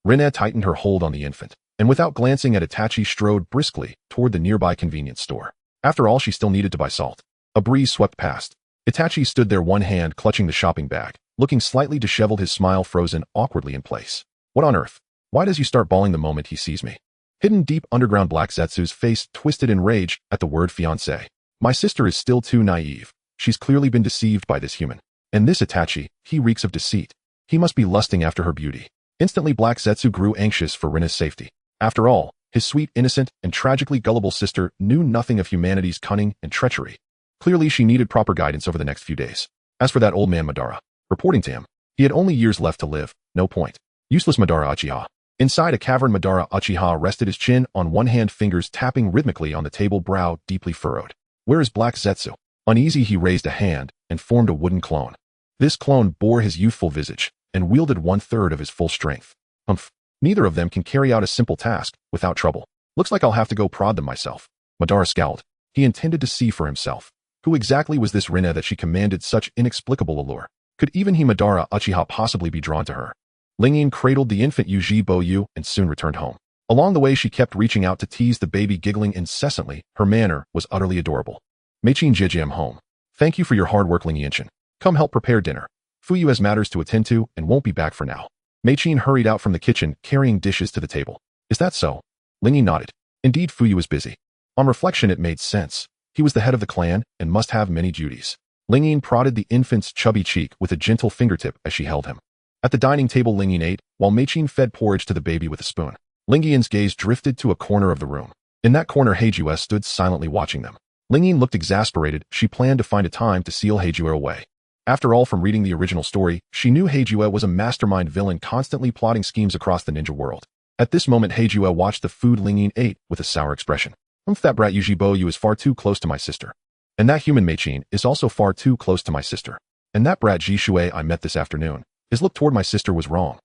A: Rinna tightened her hold on the infant, and without glancing at Itachi, strode briskly toward the nearby convenience store. After all, she still needed to buy salt. A breeze swept past. Itachi stood there, one hand clutching the shopping bag, looking slightly disheveled, his smile frozen awkwardly in place. What on earth? Why does he start bawling the moment he sees me? Hidden deep underground, Black Zetsu's face twisted in rage at the word fiancé. My sister is still too naive. She's clearly been deceived by this human. And this Itachi, he reeks of deceit. He must be lusting after her beauty. Instantly Black Zetsu grew anxious for Rina's safety. After all, his sweet, innocent, and tragically gullible sister knew nothing of humanity's cunning and treachery. Clearly she needed proper guidance over the next few days. As for that old man Madara, reporting to him, he had only years left to live, no point. Useless Madara Uchiha. Inside a cavern Madara Uchiha rested his chin on one hand, fingers tapping rhythmically on the table, brow deeply furrowed. Where is Black Zetsu? Uneasy he raised a hand and formed a wooden clone. This clone bore his youthful visage and wielded 1/3 of his full strength. Humph. Neither of them can carry out a simple task without trouble. Looks like I'll have to go prod them myself. Madara scowled. He intended to see for himself. Who exactly was this Rina that she commanded such inexplicable allure? Could even he Madara Uchiha possibly be drawn to her? Lingyin cradled the infant Yuji Boyu and soon returned home. Along the way she kept reaching out to tease the baby, giggling incessantly. Her manner was utterly adorable. Meichin Jiji, I'm home. Thank you for your hard work, Lingyin. Come help prepare dinner. Fuyu has matters to attend to and won't be back for now. Meichin hurried out from the kitchen, carrying dishes to the table. Is that so? Lingyin nodded. Indeed, Fuyu was busy. On reflection, it made sense. He was the head of the clan and must have many duties. Lingyin prodded the infant's chubby cheek with a gentle fingertip as she held him. At the dining table, Lingyin ate, while Meichin fed porridge to the baby with a spoon. Lingyin's gaze drifted to a corner of the room. In that corner, Heijue stood silently watching them. Lingyin looked exasperated. She planned to find a time to seal Heijue away. After all, from reading the original story, she knew Heijue was a mastermind villain constantly plotting schemes across the ninja world. At this moment, Heijue watched the food Lingyin ate with a sour expression. That brat Yuji Boyu is far too close to my sister. And that human Meichin is also far too close to my sister. And that brat Ji Shui I met this afternoon, his look toward my sister was wrong.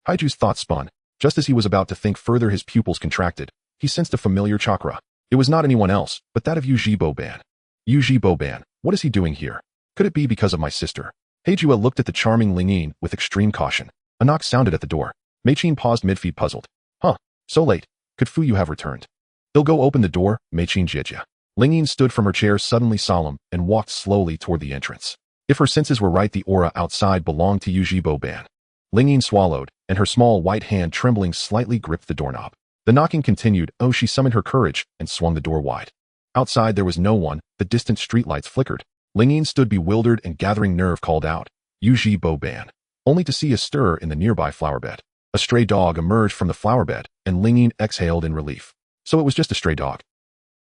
A: Haiju's thoughts spun. Just as he was about to think further, his pupils contracted. He sensed a familiar chakra. It was not anyone else, but that of Yuji Boban. Yuji Boban, what is he doing here? Could it be because of my sister? Heijue looked at the charming Lingyin with extreme caution. A knock sounded at the door. Meichin paused mid-feed, puzzled. Huh, so late. Could Fuyu have returned? He'll go open the door, Meichin Jijia. Lingyin stood from her chair, suddenly solemn, and walked slowly toward the entrance. If her senses were right, the aura outside belonged to Yuji Boban. Lingyin swallowed, and her small white hand trembling slightly gripped the doorknob. The knocking continued. Oh, she summoned her courage and swung the door wide. Outside there was no one. The distant streetlights flickered. Lingyin stood bewildered and gathering nerve called out, Yuji Boban, only to see a stir in the nearby flower bed. A stray dog emerged from the flower bed, and Lingyin exhaled in relief. So it was just a stray dog.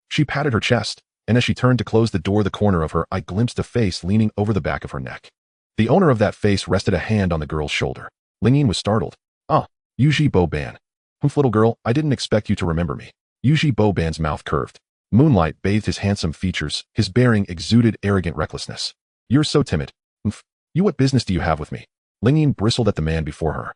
A: She patted her chest, and as she turned to close the door, the corner of her eye glimpsed a face leaning over the back of her neck. The owner of that face rested a hand on the girl's shoulder. Lingyin was startled. Ah, Yuji Boban. Humph, little girl, I didn't expect you to remember me. Yuji Boban's mouth curved. Moonlight bathed his handsome features. His bearing exuded arrogant recklessness. You're so timid. Humph. You, what business do you have with me? Lingyin bristled at the man before her.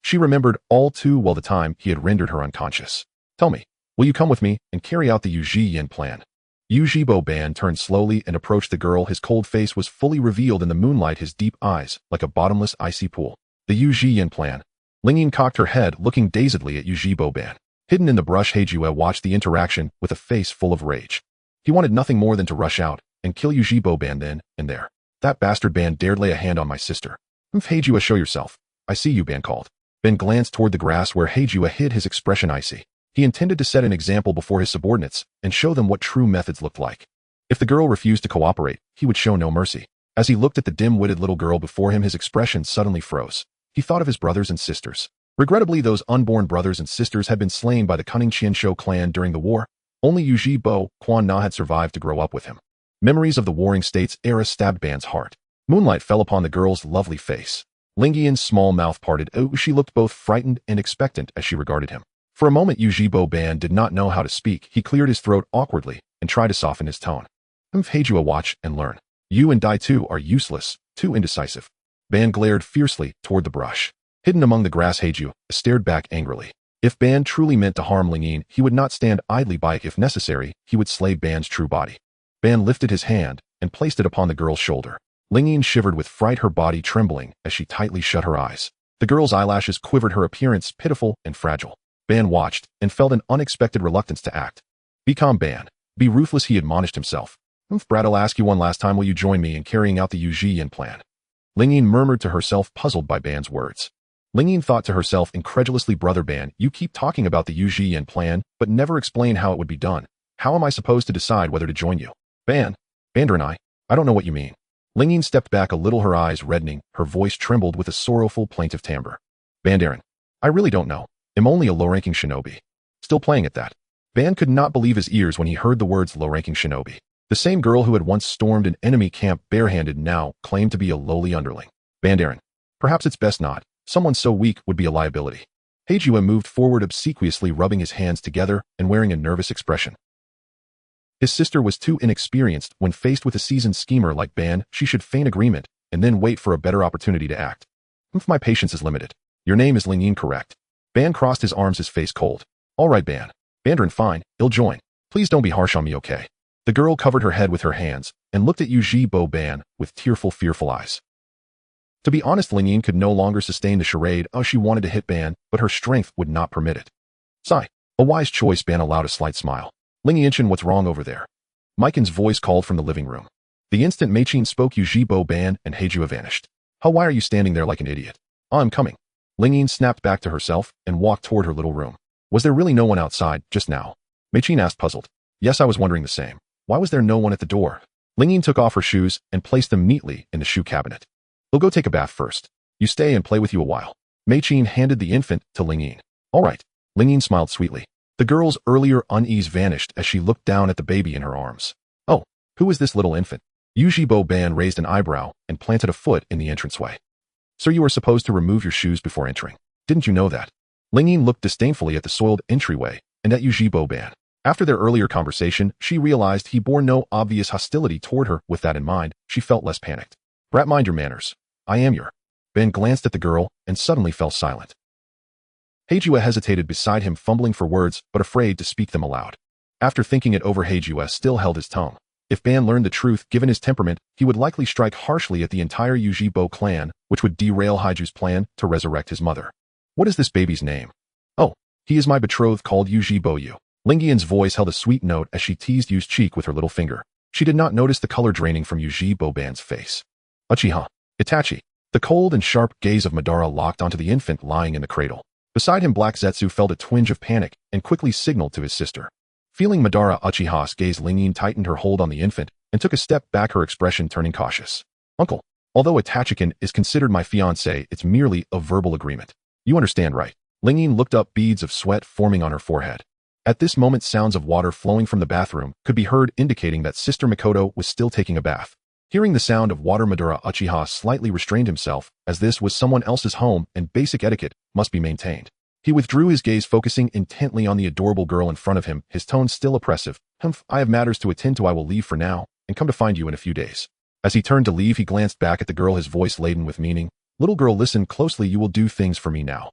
A: She remembered all too well the time he had rendered her unconscious. Tell me, will you come with me and carry out the Yuji Yin plan? Yuji Boban turned slowly and approached the girl. His cold face was fully revealed in the moonlight, his deep eyes like a bottomless icy pool. The Yuji Yin plan. Lingyin cocked her head, looking dazedly at Yuji Boban. Hidden in the brush, Heijue watched the interaction with a face full of rage. He wanted nothing more than to rush out and kill Yuji Boban then and there. That bastard Ban dared lay a hand on my sister. Heijue, show yourself. I see you, Ban called. Ben glanced toward the grass where Heijue hid, his expression icy. He intended to set an example before his subordinates and show them what true methods looked like. If the girl refused to cooperate, he would show no mercy. As he looked at the dim-witted little girl before him, his expression suddenly froze. He thought of his brothers and sisters. Regrettably, those unborn brothers and sisters had been slain by the cunning Qianshou clan during the war. Only Yuji Bo Quan Na had survived to grow up with him. Memories of the Warring States era stabbed Ban's heart. Moonlight fell upon the girl's lovely face. Lingyin's small mouth parted. Oh, she looked both frightened and expectant as she regarded him. For a moment, Yuji Boban did not know how to speak. He cleared his throat awkwardly and tried to soften his tone. Heijue, watch and learn. You and Dai too are useless, too indecisive. Ban glared fiercely toward the brush. Hidden among the grass, Heijue stared back angrily. If Ban truly meant to harm Lingyin, he would not stand idly by. If necessary, he would slay Ban's true body. Ban lifted his hand and placed it upon the girl's shoulder. Lingyin shivered with fright, her body trembling as she tightly shut her eyes. The girl's eyelashes quivered, her appearance pitiful and fragile. Ban watched and felt an unexpected reluctance to act. Be calm, Ban. Be ruthless, he admonished himself. Brad, I'll ask you one last time, will you join me in carrying out the Yuji Yin plan? Lingyin murmured to herself, puzzled by Ban's words. Lingyin thought to herself incredulously, brother Ban, you keep talking about the Yuji Yin plan, but never explain how it would be done. How am I supposed to decide whether to join you? Ban, Bander and I I don't know what you mean. Lingyin stepped back a little, her eyes reddening, her voice trembled with a sorrowful, plaintive timbre. Bandarin. I really don't know. I'm only a low-ranking shinobi. Still playing at that. Ban could not believe his ears when he heard the words low-ranking shinobi. The same girl who had once stormed an enemy camp barehanded now claimed to be a lowly underling. Bandarin. Perhaps it's best not. Someone so weak would be a liability. Heijua moved forward obsequiously, rubbing his hands together and wearing a nervous expression. His sister was too inexperienced. When faced with a seasoned schemer like Ban, she should feign agreement and then wait for a better opportunity to act. My patience is limited. Your name is Lingyin, correct? Ban crossed his arms, his face cold. All right, Ban. Bandarin, fine. I'll join. Please don't be harsh on me, okay? The girl covered her head with her hands and looked at Uchiha Ban with tearful, fearful eyes. To be honest, Lingyin could no longer sustain the charade. She wanted to hit Ban, but her strength would not permit it. Sigh. A wise choice. Ban allowed a slight smile. Lingyin, what's wrong over there? Miken's voice called from the living room. The instant Meichin spoke, Uchiha Ban and Heijua vanished. Why are you standing there like an idiot? I'm coming. Lingyin snapped back to herself and walked toward her little room. Was there really no one outside just now? Meichin asked, puzzled. Yes, I was wondering the same. Why was there no one at the door? Lingyin took off her shoes and placed them neatly in the shoe cabinet. We'll go take a bath first. You stay and play with you a while. Meichin handed the infant to Lingyin. All right. Lingyin smiled sweetly. The girl's earlier unease vanished as she looked down at the baby in her arms. Oh, who is this little infant? Uchiha Ban raised an eyebrow and planted a foot in the entranceway. Sir, you are supposed to remove your shoes before entering. Didn't you know that? Lingyin looked disdainfully at the soiled entryway and at Uchiha Ban. After their earlier conversation, she realized he bore no obvious hostility toward her. With that in mind, she felt less panicked. Brat, mind your manners. I am your. Ban glanced at the girl and suddenly fell silent. Heijua hesitated beside him, fumbling for words but afraid to speak them aloud. After thinking it over, Heijua still held his tongue. If Ban learned the truth, given his temperament, he would likely strike harshly at the entire Uchiha clan, which would derail Heiju's plan to resurrect his mother. What is this baby's name? Oh, he is my betrothed, called Uchiha Yu. Lingyin's voice held a sweet note as she teased Yu's cheek with her little finger. She did not notice the color draining from Uchiha Ban's face. Uchiha. Itachi. The cold and sharp gaze of Madara locked onto the infant lying in the cradle. Beside him, Black Zetsu felt a twinge of panic and quickly signaled to his sister. Feeling Madara Uchiha's gaze, Lingyin tightened her hold on the infant and took a step back, her expression turning cautious. Uncle, although Itachi-kun is considered my fiancé, it's merely a verbal agreement. You understand, right? Lingyin looked up, beads of sweat forming on her forehead. At this moment, sounds of water flowing from the bathroom could be heard, indicating that Sister Mikoto was still taking a bath. Hearing the sound of water, Madara Uchiha slightly restrained himself, as this was someone else's home and basic etiquette must be maintained. He withdrew his gaze, focusing intently on the adorable girl in front of him, his tone still oppressive. I have matters to attend to. I will leave for now and come to find you in a few days. As he turned to leave, he glanced back at the girl, his voice laden with meaning. Little girl, listen closely. You will do things for me now.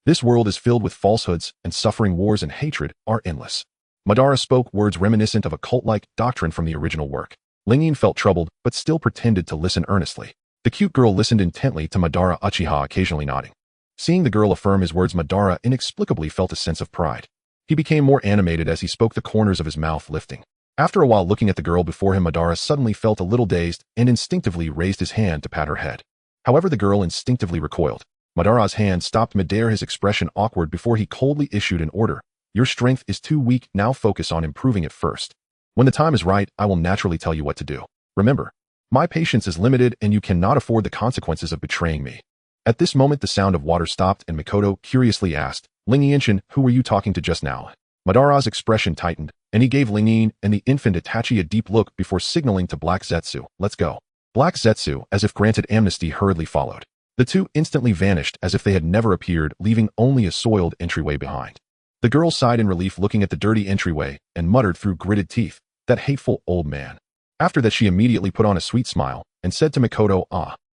A: This world is filled with falsehoods, and suffering, wars, and hatred are endless. Madara spoke words reminiscent of a cult-like doctrine from the original work. Lingyin felt troubled, but still pretended to listen earnestly. The cute girl listened intently to Madara Uchiha, occasionally nodding. Seeing the girl affirm his words, Madara inexplicably felt a sense of pride. He became more animated as he spoke, the corners of his mouth lifting. After a while looking at the girl before him, Madara suddenly felt a little dazed and instinctively raised his hand to pat her head. However, the girl instinctively recoiled. Madara's hand stopped midair, his expression awkward, before he coldly issued an order. Your strength is too weak, now focus on improving it first. When the time is right, I will naturally tell you what to do. Remember, my patience is limited and you cannot afford the consequences of betraying me. At this moment, the sound of water stopped and Mikoto curiously asked, Lingyin, who were you talking to just now? Madara's expression tightened, and he gave Lingyin and the infant Itachi a deep look before signaling to Black Zetsu, let's go. Black Zetsu, as if granted amnesty, hurriedly followed. The two instantly vanished as if they had never appeared, leaving only a soiled entryway behind. The girl sighed in relief, looking at the dirty entryway, and muttered through gritted teeth, that hateful old man. After that, she immediately put on a sweet smile and said to Mikoto,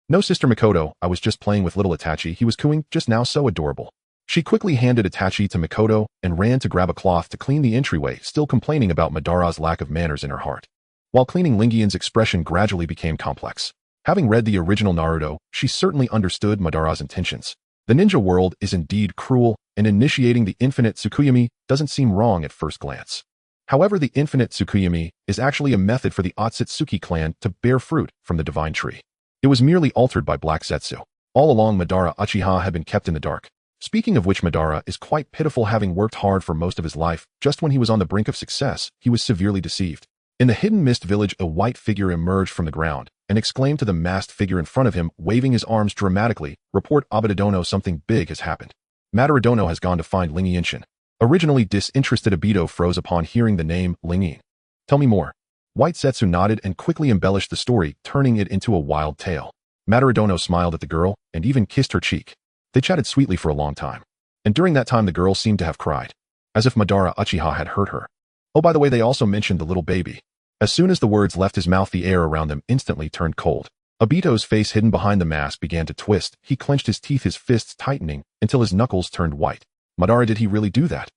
A: no, Sister Mikoto, I was just playing with little Itachi. He was cooing just now, so adorable. She quickly handed Itachi to Mikoto and ran to grab a cloth to clean the entryway, still complaining about Madara's lack of manners in her heart. While cleaning, Lingyin's expression gradually became complex. Having read the original Naruto, she certainly understood Madara's intentions. The ninja world is indeed cruel, and initiating the infinite Tsukuyomi doesn't seem wrong at first glance. However, the infinite Tsukuyomi is actually a method for the Otsutsuki clan to bear fruit from the divine tree. It was merely altered by Black Zetsu. All along, Madara Uchiha had been kept in the dark. Speaking of which, Madara is quite pitiful, having worked hard for most of his life. Just when he was on the brink of success, he was severely deceived. In the hidden mist village, a white figure emerged from the ground and exclaimed to the masked figure in front of him, waving his arms dramatically, "Report Obito, something big has happened. Madoradono has gone to find Ling Yinshin." Originally disinterested Obito froze upon hearing the name Ling Yin. "Tell me more." White Zetsu nodded and quickly embellished the story, turning it into a wild tale. Madoradono smiled at the girl and even kissed her cheek. They chatted sweetly for a long time. And during that time the girl seemed to have cried, as if Madara Uchiha had hurt her. Oh, by the way, they also mentioned the little baby. As soon as the words left his mouth, the air around them instantly turned cold. Obito's face hidden behind the mask began to twist. He clenched his teeth, his fists tightening until his knuckles turned white. Madara, did he really do that?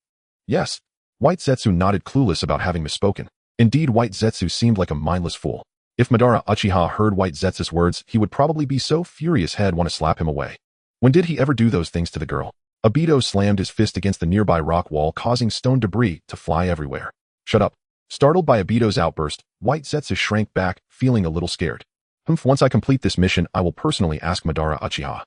A: Yes. White Zetsu nodded, clueless about having misspoken. Indeed, White Zetsu seemed like a mindless fool. If Madara Uchiha heard White Zetsu's words, he would probably be so furious he'd want to slap him away. When did he ever do those things to the girl? Obito slammed his fist against the nearby rock wall, causing stone debris to fly everywhere. Shut up. Startled by Obito's outburst, White Zetsu shrank back, feeling a little scared. Once I complete this mission, I will personally ask Madara Uchiha.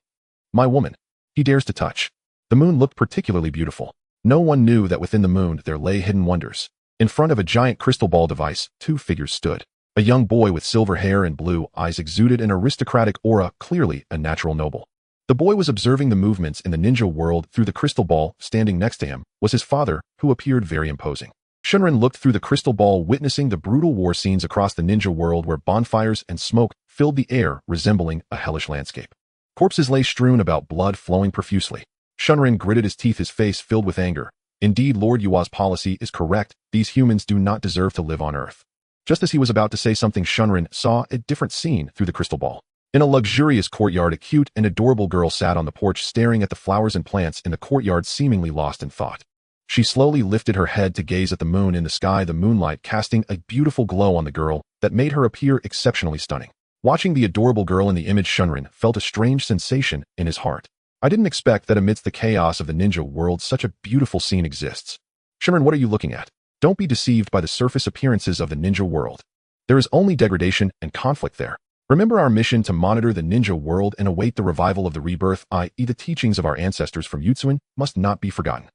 A: My woman. He dares to touch. The moon looked particularly beautiful. No one knew that within the moon there lay hidden wonders. In front of a giant crystal ball device, two figures stood. A young boy with silver hair and blue eyes exuded an aristocratic aura, clearly a natural noble. The boy was observing the movements in the ninja world through the crystal ball. Standing next to him was his father, who appeared very imposing. Shunrin looked through the crystal ball, witnessing the brutal war scenes across the ninja world where bonfires and smoke filled the air, resembling a hellish landscape. Corpses lay strewn about, blood flowing profusely. Shunrin gritted his teeth, his face filled with anger. Indeed, Lord Yua's policy is correct. These humans do not deserve to live on Earth. Just as he was about to say something, Shunrin saw a different scene through the crystal ball. In a luxurious courtyard, a cute and adorable girl sat on the porch, staring at the flowers and plants in the courtyard, seemingly lost in thought. She slowly lifted her head to gaze at the moon in the sky, the moonlight casting a beautiful glow on the girl that made her appear exceptionally stunning. Watching the adorable girl in the image, Shunrin felt a strange sensation in his heart. I didn't expect that amidst the chaos of the ninja world such a beautiful scene exists. Shunrin, what are you looking at? Don't be deceived by the surface appearances of the ninja world. There is only degradation and conflict there. Remember our mission to monitor the ninja world and await the revival of the rebirth, i.e. the teachings of our ancestors from Hiruzen, must not be forgotten.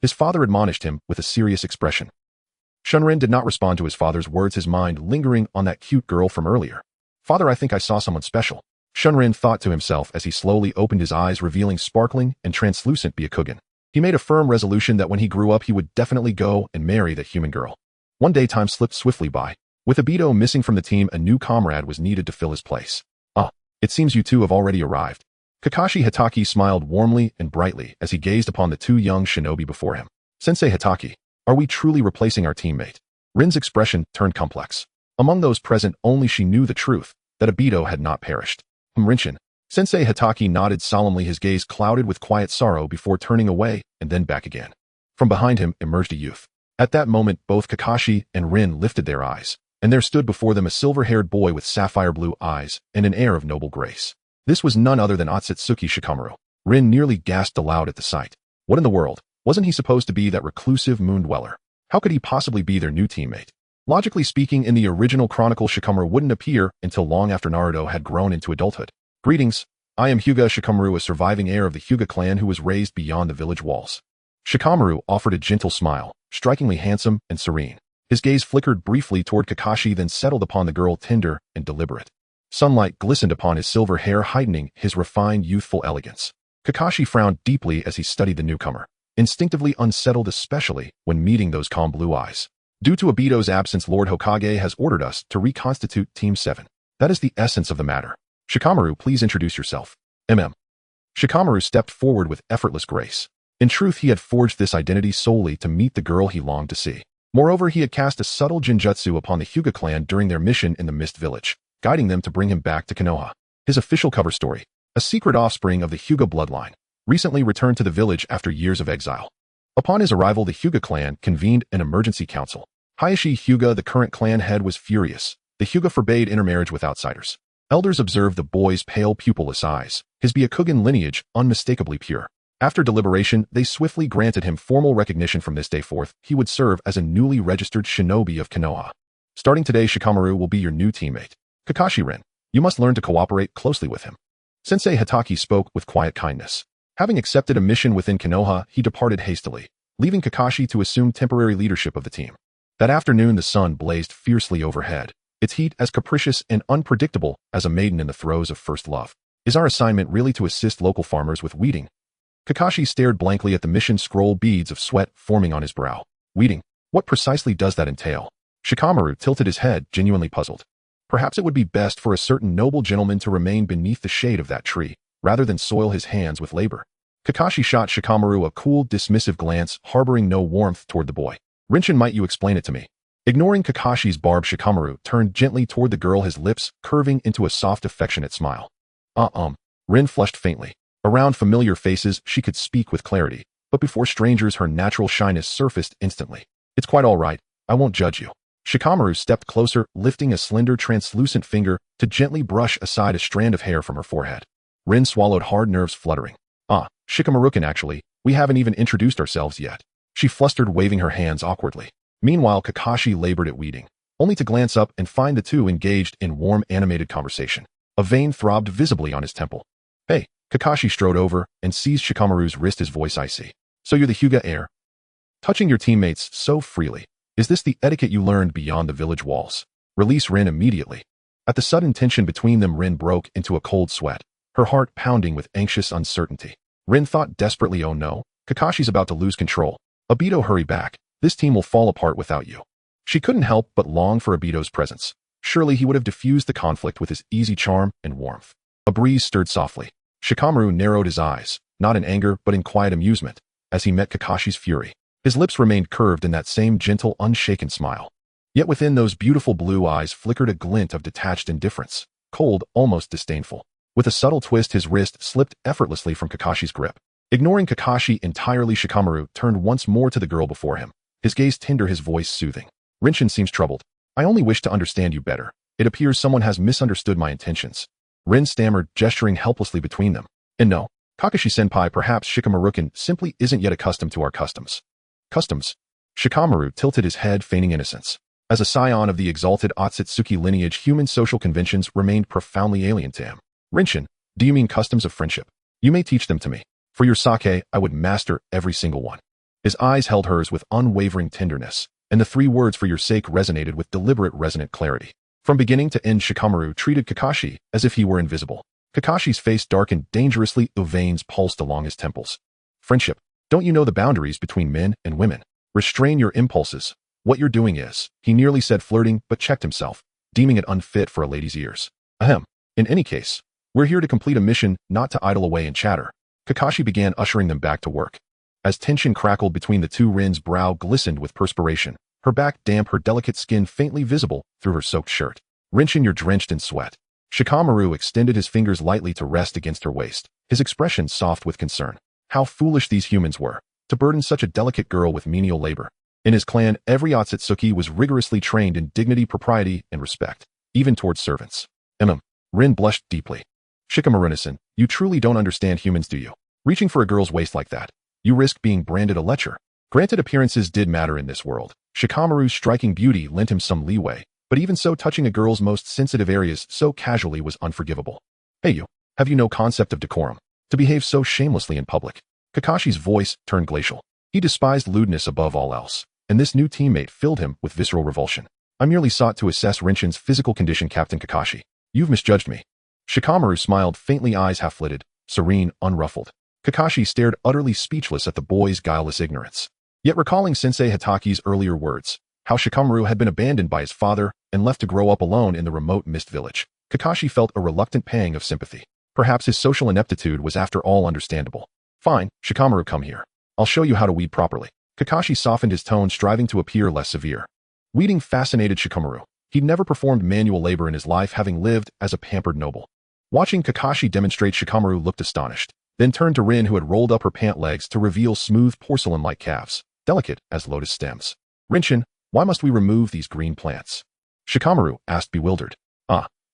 A: His father admonished him with a serious expression. Shunrin did not respond to his father's words, his mind lingering on that cute girl from earlier. Father, I think I saw someone special. Shunrin thought to himself as he slowly opened his eyes, revealing sparkling and translucent Byakugan. He made a firm resolution that when he grew up he would definitely go and marry that human girl. One day time slipped swiftly by. With Obito missing from the team, a new comrade was needed to fill his place. Ah, it seems you two have already arrived. Kakashi Hatake smiled warmly and brightly as he gazed upon the two young shinobi before him. Sensei Hatake, are we truly replacing our teammate? Rin's expression turned complex. Among those present, only she knew the truth, that Obito had not perished. Rinshin. Sensei Hatake nodded solemnly, his gaze clouded with quiet sorrow before turning away and then back again. From behind him emerged a youth. At that moment, both Kakashi and Rin lifted their eyes, and there stood before them a silver-haired boy with sapphire blue eyes and an air of noble grace. This was none other than Otsutsuki Shikamaru. Rin nearly gasped aloud at the sight. What in the world? Wasn't he supposed to be that reclusive moon dweller? How could he possibly be their new teammate? Logically speaking, in the original chronicle, Shikamaru wouldn't appear until long after Naruto had grown into adulthood. Greetings. I am Hyuga Shikamaru, a surviving heir of the Hyuga clan who was raised beyond the village walls. Shikamaru offered a gentle smile, strikingly handsome and serene. His gaze flickered briefly toward Kakashi, then settled upon the girl, tender and deliberate. Sunlight glistened upon his silver hair, heightening his refined, youthful elegance. Kakashi frowned deeply as he studied the newcomer, instinctively unsettled, especially when meeting those calm blue eyes. Due to Obito's absence, Lord Hokage has ordered us to reconstitute Team 7. That is the essence of the matter. Shikamaru, please introduce yourself. Shikamaru stepped forward with effortless grace. In truth, he had forged this identity solely to meet the girl he longed to see. Moreover, he had cast a subtle genjutsu upon the Hyuga clan during their mission in the Mist Village, guiding them to bring him back to Konoha. His official cover story, a secret offspring of the Hyuga bloodline, recently returned to the village after years of exile. Upon his arrival, the Hyuga clan convened an emergency council. Hayashi Hyuga, the current clan head, was furious. The Hyuga forbade intermarriage with outsiders. Elders observed the boy's pale pupilless eyes, his Byakugan lineage unmistakably pure. After deliberation, they swiftly granted him formal recognition. From this day forth, he would serve as a newly registered shinobi of Konoha. Starting today, Shikamaru will be your new teammate. Kakashi-ren, you must learn to cooperate closely with him. Sensei Hatake spoke with quiet kindness. Having accepted a mission within Konoha, he departed hastily, leaving Kakashi to assume temporary leadership of the team. That afternoon the sun blazed fiercely overhead, its heat as capricious and unpredictable as a maiden in the throes of first love. Is our assignment really to assist local farmers with weeding? Kakashi stared blankly at the mission scroll, beads of sweat forming on his brow. Weeding? What precisely does that entail? Shikamaru tilted his head, genuinely puzzled. Perhaps it would be best for a certain noble gentleman to remain beneath the shade of that tree, rather than soil his hands with labor. Kakashi shot Shikamaru a cool, dismissive glance, harboring no warmth toward the boy. Rinshin, might you explain it to me? Ignoring Kakashi's barb, Shikamaru turned gently toward the girl, his lips curving into a soft, affectionate smile. Rin flushed faintly. Around familiar faces, she could speak with clarity, but before strangers, her natural shyness surfaced instantly. It's quite all right. I won't judge you. Shikamaru stepped closer, lifting a slender, translucent finger to gently brush aside a strand of hair from her forehead. Rin swallowed hard, nerves fluttering. Shikamaru-kun, actually, we haven't even introduced ourselves yet. She flustered, waving her hands awkwardly. Meanwhile, Kakashi labored at weeding, only to glance up and find the two engaged in warm, animated conversation. A vein throbbed visibly on his temple. Hey, Kakashi strode over and seized Shikamaru's wrist, his voice icy. So you're the Hyuga heir? Touching your teammates so freely. Is this the etiquette you learned beyond the village walls? Release Rin immediately. At the sudden tension between them, Rin broke into a cold sweat, her heart pounding with anxious uncertainty. Rin thought desperately, oh no, Kakashi's about to lose control. Obito, hurry back. This team will fall apart without you. She couldn't help but long for Obito's presence. Surely he would have diffused the conflict with his easy charm and warmth. A breeze stirred softly. Shikamaru narrowed his eyes, not in anger but in quiet amusement, as he met Kakashi's fury. His lips remained curved in that same gentle, unshaken smile. Yet within those beautiful blue eyes flickered a glint of detached indifference, cold, almost disdainful. With a subtle twist, his wrist slipped effortlessly from Kakashi's grip. Ignoring Kakashi entirely, Shikamaru turned once more to the girl before him, his gaze tender, his voice soothing. Rinshin seems troubled. I only wish to understand you better. It appears someone has misunderstood my intentions. Rin stammered, gesturing helplessly between them. And no, Kakashi-senpai, perhaps Shikamaru-kun simply isn't yet accustomed to our customs. Customs? Shikamaru tilted his head, feigning innocence. As a scion of the exalted Otsutsuki lineage, human social conventions remained profoundly alien to him. Rinshin, do you mean customs of friendship? You may teach them to me. For your sake, I would master every single one. His eyes held hers with unwavering tenderness, and the three words "for your sake" resonated with deliberate, resonant clarity. From beginning to end, Shikamaru treated Kakashi as if he were invisible. Kakashi's face darkened dangerously, veins pulsed along his temples. Friendship. Don't you know the boundaries between men and women? Restrain your impulses. What you're doing is, he nearly said, flirting, but checked himself, deeming it unfit for a lady's ears. Ahem. In any case, we're here to complete a mission, not to idle away and chatter. Kakashi began ushering them back to work. As tension crackled between the two, Rin's brow glistened with perspiration, her back damp, her delicate skin faintly visible through her soaked shirt. Rinshin, you're drenched in sweat. Shikamaru extended his fingers lightly to rest against her waist, his expression soft with concern. How foolish these humans were, to burden such a delicate girl with menial labor. In his clan, every Otsutsuki was rigorously trained in dignity, propriety, and respect, even towards servants. Rin blushed deeply. Shikamaru-san, you truly don't understand humans, do you? Reaching for a girl's waist like that, you risk being branded a lecher. Granted, appearances did matter in this world. Shikamaru's striking beauty lent him some leeway, but even so, touching a girl's most sensitive areas so casually was unforgivable. Hey you, have you no concept of decorum? To behave so shamelessly in public. Kakashi's voice turned glacial. He despised lewdness above all else, and this new teammate filled him with visceral revulsion. I merely sought to assess Rinshin's physical condition, Captain Kakashi. You've misjudged me. Shikamaru smiled faintly, eyes half-lidded, serene, unruffled. Kakashi stared utterly speechless at the boy's guileless ignorance. Yet recalling Sensei Hitaki's earlier words, how Shikamaru had been abandoned by his father and left to grow up alone in the remote mist village, Kakashi felt a reluctant pang of sympathy. Perhaps his social ineptitude was after all understandable. Fine, Shikamaru, come here. I'll show you how to weed properly. Kakashi softened his tone, striving to appear less severe. Weeding fascinated Shikamaru. He'd never performed manual labor in his life, having lived as a pampered noble. Watching Kakashi demonstrate, Shikamaru looked astonished, then turned to Rin, who had rolled up her pant legs to reveal smooth porcelain-like calves, delicate as lotus stems. Rinshin, why must we remove these green plants? Shikamaru asked, bewildered.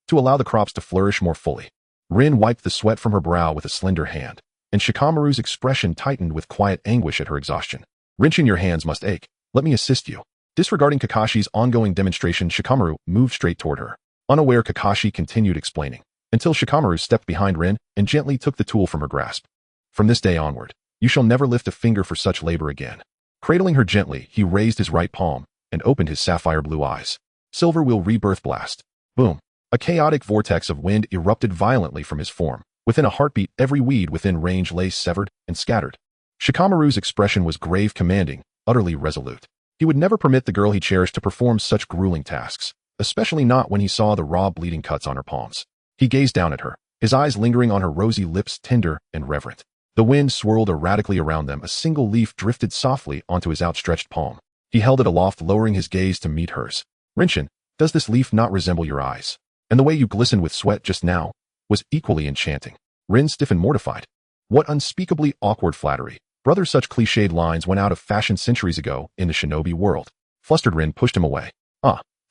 A: To allow the crops to flourish more fully. Rin wiped the sweat from her brow with a slender hand, and Shikamaru's expression tightened with quiet anguish at her exhaustion. Rinshin, your hands must ache. Let me assist you. Disregarding Kakashi's ongoing demonstration, Shikamaru moved straight toward her. Unaware, Kakashi continued explaining, until Shikamaru stepped behind Rin and gently took the tool from her grasp. From this day onward, you shall never lift a finger for such labor again. Cradling her gently, he raised his right palm, and opened his sapphire blue eyes. Silver Wheel Rebirth Blast. Boom. A chaotic vortex of wind erupted violently from his form. Within a heartbeat, every weed within range lay severed and scattered. Shikamaru's expression was grave, commanding, utterly resolute. He would never permit the girl he cherished to perform such grueling tasks, especially not when he saw the raw bleeding cuts on her palms. He gazed down at her, his eyes lingering on her rosy lips, tender and reverent. The wind swirled erratically around them. A single leaf drifted softly onto his outstretched palm. He held it aloft, lowering his gaze to meet hers. Rinshin, does this leaf not resemble your eyes? And the way you glistened with sweat just now was equally enchanting. Rin stiffened, mortified. What unspeakably awkward flattery. Brother, such cliched lines went out of fashion centuries ago in the shinobi world. Flustered, Rin pushed him away.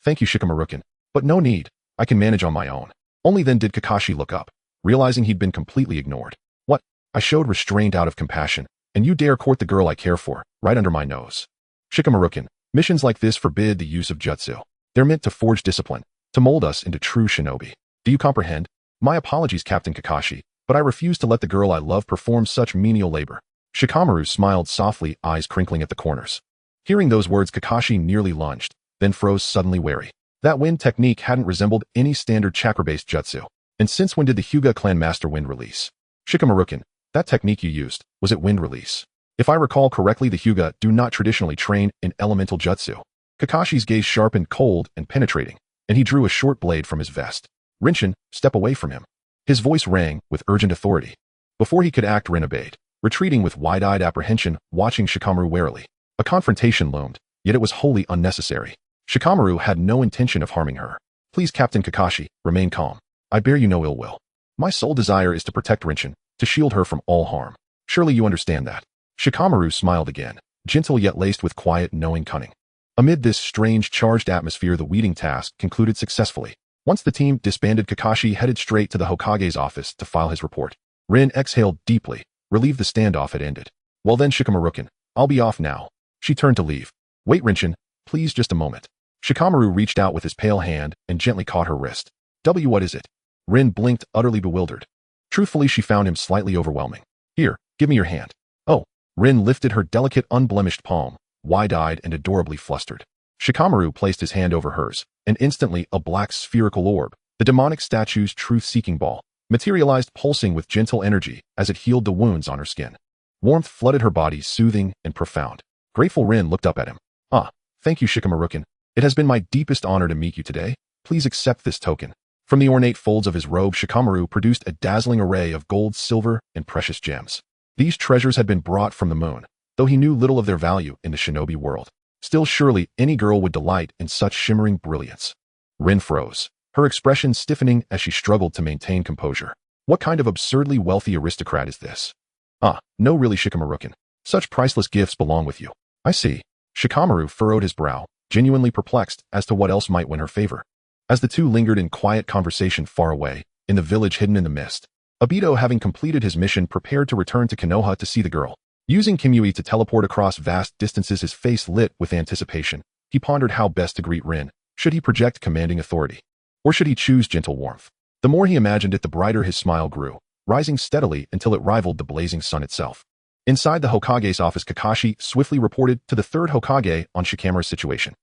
A: Thank you, Shikamaru-kun. But no need. I can manage on my own. Only then did Kakashi look up, realizing he'd been completely ignored. What? I showed restraint out of compassion, and you dare court the girl I care for, right under my nose. Shikamaru-kun, missions like this forbid the use of jutsu. They're meant to forge discipline, to mold us into true shinobi. Do you comprehend? My apologies, Captain Kakashi, but I refuse to let the girl I love perform such menial labor. Shikamaru smiled softly, eyes crinkling at the corners. Hearing those words, Kakashi nearly lunged, then froze, suddenly wary. That wind technique hadn't resembled any standard chakra-based jutsu. And since when did the Hyuga clan master wind release? Shikamaru-kun, that technique you used, was it wind release? If I recall correctly, the Hyuga do not traditionally train in elemental jutsu. Kakashi's gaze sharpened, cold and penetrating, and he drew a short blade from his vest. Rinshin, step away from him. His voice rang with urgent authority. Before he could act, Rin obeyed, retreating with wide-eyed apprehension, watching Shikamaru warily. A confrontation loomed, yet it was wholly unnecessary. Shikamaru had no intention of harming her. Please, Captain Kakashi, remain calm. I bear you no ill will. My sole desire is to protect Rinshin, to shield her from all harm. Surely you understand that. Shikamaru smiled again, gentle yet laced with quiet, knowing cunning. Amid this strange, charged atmosphere, the weeding task concluded successfully. Once the team disbanded, Kakashi headed straight to the Hokage's office to file his report. Rin exhaled deeply, relieved the standoff had ended. Well then, Shikamaru-kun, I'll be off now. She turned to leave. Wait, Rinshin, please, just a moment. Shikamaru reached out with his pale hand and gently caught her wrist. What is it? Rin blinked, utterly bewildered. Truthfully, she found him slightly overwhelming. Here, give me your hand. Oh. Rin lifted her delicate, unblemished palm, wide-eyed and adorably flustered. Shikamaru placed his hand over hers, and instantly a black spherical orb, the demonic statue's truth-seeking ball, materialized, pulsing with gentle energy as it healed the wounds on her skin. Warmth flooded her body, soothing and profound. Grateful, Rin looked up at him. Thank you, Shikamaru-kun. It has been my deepest honor to meet you today. Please accept this token. From the ornate folds of his robe, Shikamaru produced a dazzling array of gold, silver, and precious gems. These treasures had been brought from the moon, though he knew little of their value in the shinobi world. Still, surely any girl would delight in such shimmering brilliance. Rin froze, her expression stiffening as she struggled to maintain composure. What kind of absurdly wealthy aristocrat is this? No, really, Shikamaru-kun. Such priceless gifts belong with you. I see. Shikamaru furrowed his brow, genuinely perplexed as to what else might win her favor. As the two lingered in quiet conversation far away, in the village hidden in the mist, Obito, having completed his mission, prepared to return to Konoha to see the girl. Using Kimui to teleport across vast distances, his face lit with anticipation. He pondered how best to greet Rin. Should he project commanding authority? Or should he choose gentle warmth? The more he imagined it, the brighter his smile grew, rising steadily until it rivaled the blazing sun itself. Inside the Hokage's office, Kakashi swiftly reported to the Third Hokage on Shikamaru's situation.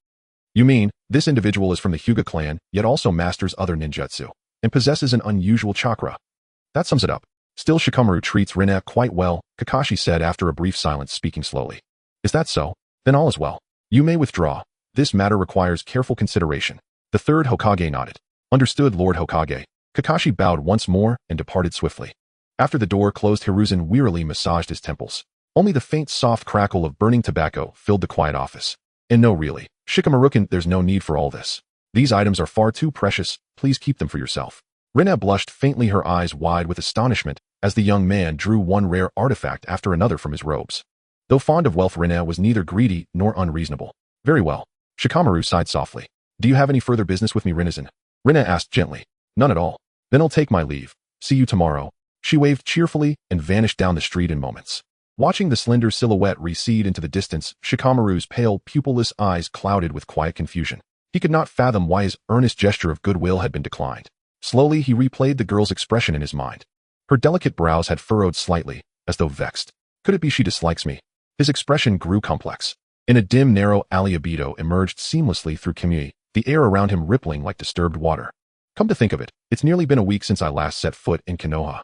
A: You mean, this individual is from the Hyuga clan, yet also masters other ninjutsu, and possesses an unusual chakra. That sums it up. Still, Shikamaru treats Rin quite well, Kakashi said after a brief silence, speaking slowly. Is that so? Then all is well. You may withdraw. This matter requires careful consideration. The Third Hokage nodded. Understood, Lord Hokage. Kakashi bowed once more and departed swiftly. After the door closed, Hiruzen wearily massaged his temples. Only the faint, soft crackle of burning tobacco filled the quiet office. And no, really, Shikamaru-kun, there's no need for all this. These items are far too precious. Please keep them for yourself. Rin blushed faintly, her eyes wide with astonishment, as the young man drew one rare artifact after another from his robes. Though fond of wealth, Rin was neither greedy nor unreasonable. Very well. Shikamaru sighed softly. Do you have any further business with me, Rin asked gently. None at all. Then I'll take my leave. See you tomorrow. She waved cheerfully and vanished down the street in moments. Watching the slender silhouette recede into the distance, Shikamaru's pale, pupilless eyes clouded with quiet confusion. He could not fathom why his earnest gesture of goodwill had been declined. Slowly, he replayed the girl's expression in his mind. Her delicate brows had furrowed slightly, as though vexed. Could it be she dislikes me? His expression grew complex. In a dim, narrow alley, Obito emerged seamlessly through Kimi, the air around him rippling like disturbed water. Come to think of it, it's nearly been a week since I last set foot in Konoha.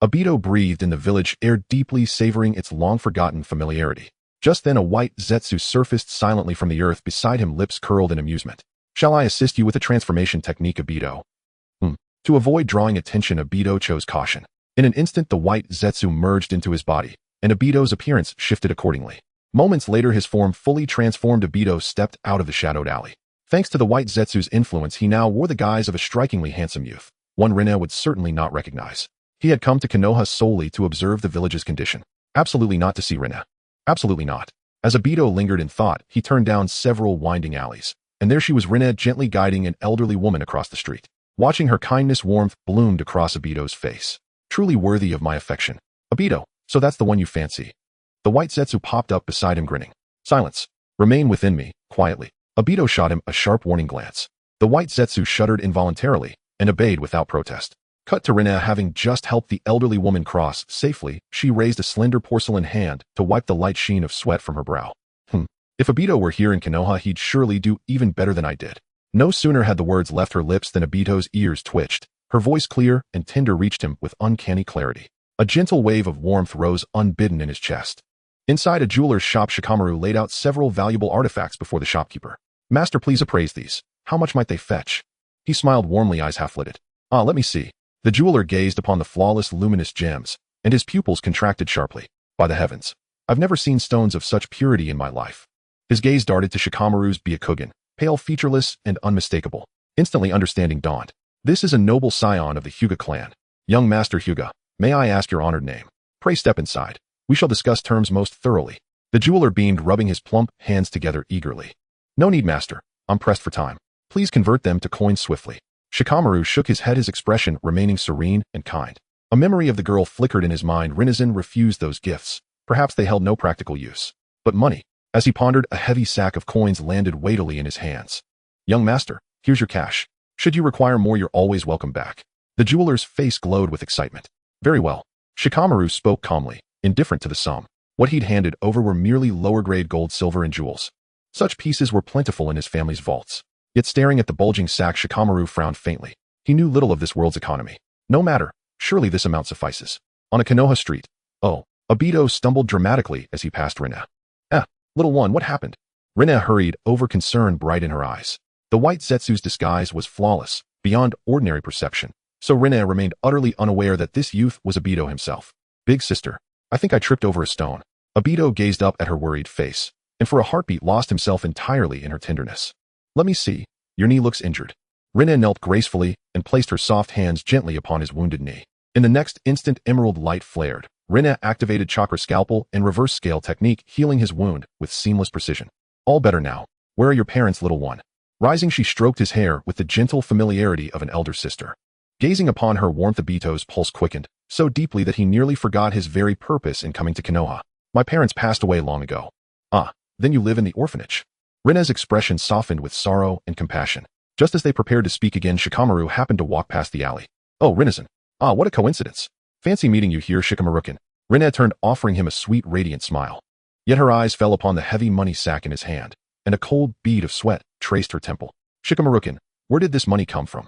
A: Obito breathed in the village air deeply, savoring its long-forgotten familiarity. Just then a white Zetsu surfaced silently from the earth beside him, lips curled in amusement. Shall I assist you with a transformation technique, Obito? To avoid drawing attention, Obito chose caution. In an instant, the white Zetsu merged into his body, and Obito's appearance shifted accordingly. Moments later, his form fully transformed. Obito stepped out of the shadowed alley. Thanks to the white Zetsu's influence, he now wore the guise of a strikingly handsome youth, one Rinne would certainly not recognize. He had come to Konoha solely to observe the village's condition. Absolutely not to see Rinne. Absolutely not. As Obito lingered in thought, he turned down several winding alleys, and there she was, Rinne, gently guiding an elderly woman across the street. Watching her, kindness warmth bloomed across Obito's face. Truly worthy of my affection. Obito, so that's the one you fancy. The white Zetsu popped up beside him, grinning. Silence. Remain within me, quietly. Obito shot him a sharp warning glance. The white Zetsu shuddered involuntarily and obeyed without protest. Cut to Rinne having just helped the elderly woman cross safely. She raised a slender porcelain hand to wipe the light sheen of sweat from her brow. If Obito were here in Konoha, he'd surely do even better than I did. No sooner had the words left her lips than Obito's ears twitched. Her voice, clear and tender, reached him with uncanny clarity. A gentle wave of warmth rose unbidden in his chest. Inside a jeweler's shop, Shikamaru laid out several valuable artifacts before the shopkeeper. Master, please appraise these. How much might they fetch? He smiled warmly, eyes half-lidded. Let me see. The jeweler gazed upon the flawless, luminous gems, and his pupils contracted sharply. By the heavens, I've never seen stones of such purity in my life. His gaze darted to Shikamaru's Byakugan, pale, featureless, and unmistakable. Instantly understanding dawned. This is a noble scion of the Hyuga clan. Young Master Hyuga, may I ask your honored name? Pray step inside. We shall discuss terms most thoroughly. The jeweler beamed, rubbing his plump hands together eagerly. No need, master. I'm pressed for time. Please convert them to coins swiftly. Shikamaru shook his head, his expression remaining serene and kind. A memory of the girl flickered in his mind. Hiruzen refused those gifts. Perhaps they held no practical use. But money. As he pondered, a heavy sack of coins landed weightily in his hands. Young master, here's your cash. Should you require more, you're always welcome back. The jeweler's face glowed with excitement. Very well. Shikamaru spoke calmly, indifferent to the sum. What he'd handed over were merely lower-grade gold, silver, and jewels. Such pieces were plentiful in his family's vaults. Yet staring at the bulging sack, Shikamaru frowned faintly. He knew little of this world's economy. No matter, surely this amount suffices. On a Konoha street. Oh, Obito stumbled dramatically as he passed Rinne. Little one, what happened? Rinne hurried, over concern bright in her eyes. The white Zetsu's disguise was flawless, beyond ordinary perception, so Rinne remained utterly unaware that this youth was Obito himself. Big sister, I think I tripped over a stone. Obito gazed up at her worried face, and for a heartbeat lost himself entirely in her tenderness. Let me see. Your knee looks injured. Rinne knelt gracefully and placed her soft hands gently upon his wounded knee. In the next instant, emerald light flared. Rinne activated chakra scalpel and reverse scale technique, healing his wound with seamless precision. All better now. Where are your parents, little one? Rising, she stroked his hair with the gentle familiarity of an elder sister. Gazing upon her warmth, Obito's pulse quickened, so deeply that he nearly forgot his very purpose in coming to Konoha. My parents passed away long ago. Then you live in the orphanage. Rinne's expression softened with sorrow and compassion. Just as they prepared to speak again, Shikamaru happened to walk past the alley. Oh, Hiruzen. What a coincidence. Fancy meeting you here, Shikamaru-kun. Rinne turned, offering him a sweet, radiant smile. Yet her eyes fell upon the heavy money sack in his hand, and a cold bead of sweat traced her temple. Shikamaru-kun, where did this money come from?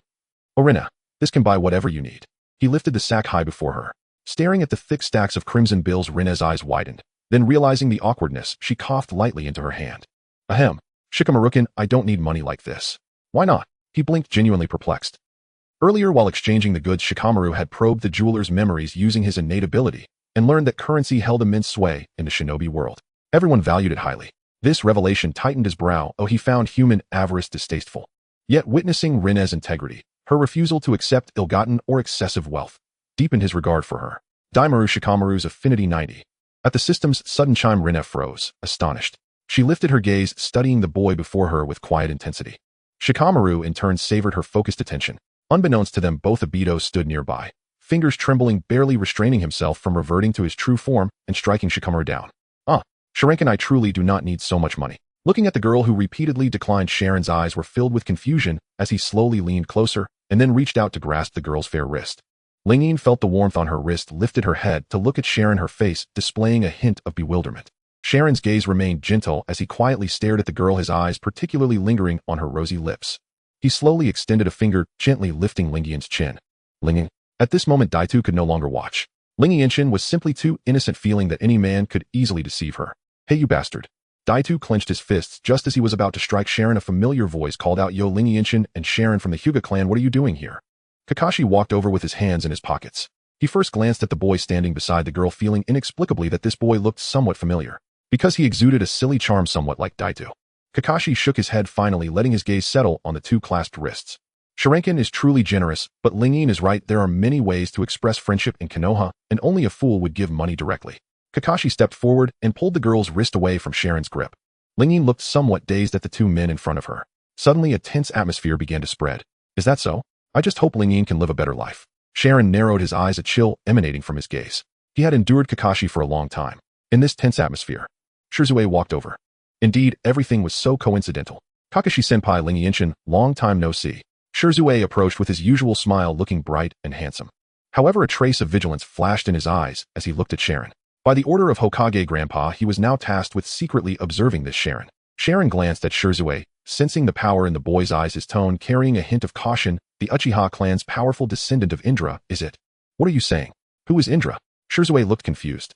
A: Oh, Rinne, this can buy whatever you need. He lifted the sack high before her. Staring at the thick stacks of crimson bills, Rinne's eyes widened. Then, realizing the awkwardness, she coughed lightly into her hand. Ahem. Shikamaru-kun, I don't need money like this. Why not? He blinked, genuinely perplexed. Earlier, while exchanging the goods, Shikamaru had probed the jeweler's memories using his innate ability, and learned that currency held immense sway in the shinobi world. Everyone valued it highly. This revelation tightened his brow. He found human avarice distasteful. Yet witnessing Rinne's integrity, her refusal to accept ill-gotten or excessive wealth, deepened his regard for her. Daimaru Shikamaru's affinity 90. At the system's sudden chime, Rinne froze, astonished. She lifted her gaze, studying the boy before her with quiet intensity. Shikamaru in turn savored her focused attention. Unbeknownst to them both, Obito stood nearby, fingers trembling, barely restraining himself from reverting to his true form and striking Shikamaru down. Sharinkan, I truly do not need so much money. Looking at the girl who repeatedly declined, Sharon's eyes were filled with confusion as he slowly leaned closer and then reached out to grasp the girl's fair wrist. Lingyin felt the warmth on her wrist, lifted her head to look at Sharon, her face displaying a hint of bewilderment. Sharon's gaze remained gentle as he quietly stared at the girl, his eyes particularly lingering on her rosy lips. He slowly extended a finger, gently lifting Ling Yin's chin. Ling Yin. At this moment, Daitu could no longer watch. Ling Yinshin was simply too innocent, feeling that any man could easily deceive her. Hey, you bastard. Daitu clenched his fists just as he was about to strike Sharon. A familiar voice called out, Yo, Ling Yinshin and Sharon from the Hyuga clan, what are you doing here? Kakashi walked over with his hands in his pockets. He first glanced at the boy standing beside the girl, feeling inexplicably that this boy looked somewhat familiar, because he exuded a silly charm somewhat like Daitu. Kakashi shook his head, finally letting his gaze settle on the two clasped wrists. Sharingan is truly generous, but Ling Yin is right. There are many ways to express friendship in Konoha, and only a fool would give money directly. Kakashi stepped forward and pulled the girl's wrist away from Sharon's grip. Ling Yin looked somewhat dazed at the two men in front of her. Suddenly, a tense atmosphere began to spread. Is that so? I just hope Ling Yin can live a better life. Sharon narrowed his eyes, a chill emanating from his gaze. He had endured Kakashi for a long time. In this tense atmosphere, Shirzue walked over. Indeed, everything was so coincidental. Kakashi-senpai, Ling Yinshin, long time no see. Shirzue approached with his usual smile, looking bright and handsome. However, a trace of vigilance flashed in his eyes as he looked at Sharon. By the order of Hokage Grandpa, he was now tasked with secretly observing this Sharon. Sharon glanced at Shirzue, sensing the power in the boy's eyes, his tone carrying a hint of caution. The Uchiha clan's powerful descendant of Indra, is it? What are you saying? Who is Indra? Shirzue looked confused.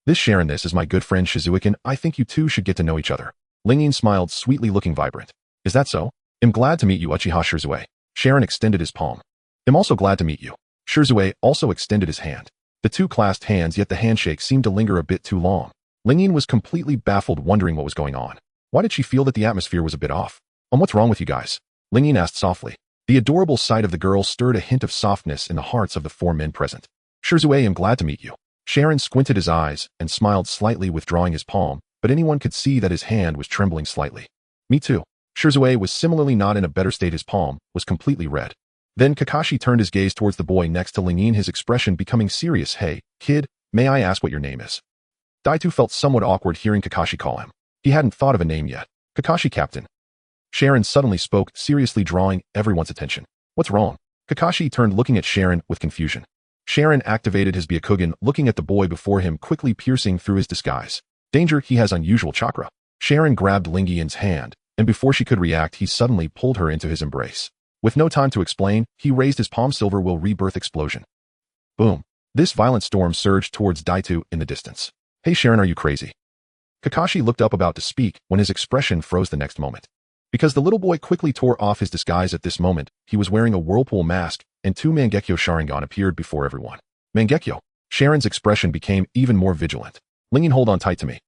A: This Sharon, this is my good friend Shizuikin. I think you two should get to know each other. Ling Yin smiled, sweetly looking vibrant. Is that so? I'm glad to meet you, Uchiha Shirzue. Sharon extended his palm. I'm also glad to meet you. Shirzue also extended his hand. The two clasped hands, yet the handshake seemed to linger a bit too long. Ling Yin was completely baffled, wondering what was going on. Why did she feel that the atmosphere was a bit off? What's wrong with you guys? Ling Yin asked softly. The adorable sight of the girl stirred a hint of softness in the hearts of the four men present. Shirzue, I'm glad to meet you. Sharon squinted his eyes and smiled slightly, withdrawing his palm, but anyone could see that his hand was trembling slightly. Me too. Shirzue was similarly not in a better state. His palm was completely red. Then Kakashi turned his gaze towards the boy next to Ling Yin, his expression becoming serious. Hey, kid, may I ask what your name is? Daitu felt somewhat awkward hearing Kakashi call him. He hadn't thought of a name yet. Kakashi, captain. Sharon suddenly spoke, seriously drawing everyone's attention. What's wrong? Kakashi turned, looking at Sharon with confusion. Sharon activated his Byakugan, looking at the boy before him, quickly piercing through his disguise. Danger, he has unusual chakra. Sharon grabbed Ling Yin's hand, and before she could react, he suddenly pulled her into his embrace. With no time to explain, he raised his palm. Silver will rebirth explosion. Boom. This violent storm surged towards Daitu in the distance. Hey Sharon, are you crazy? Kakashi looked up, about to speak, when his expression froze the next moment. Because the little boy quickly tore off his disguise. At this moment, he was wearing a whirlpool mask, and two Mangekyo Sharingan appeared before everyone. Mangekyo. Sharon's expression became even more vigilant. Ling Yin, hold on tight to me.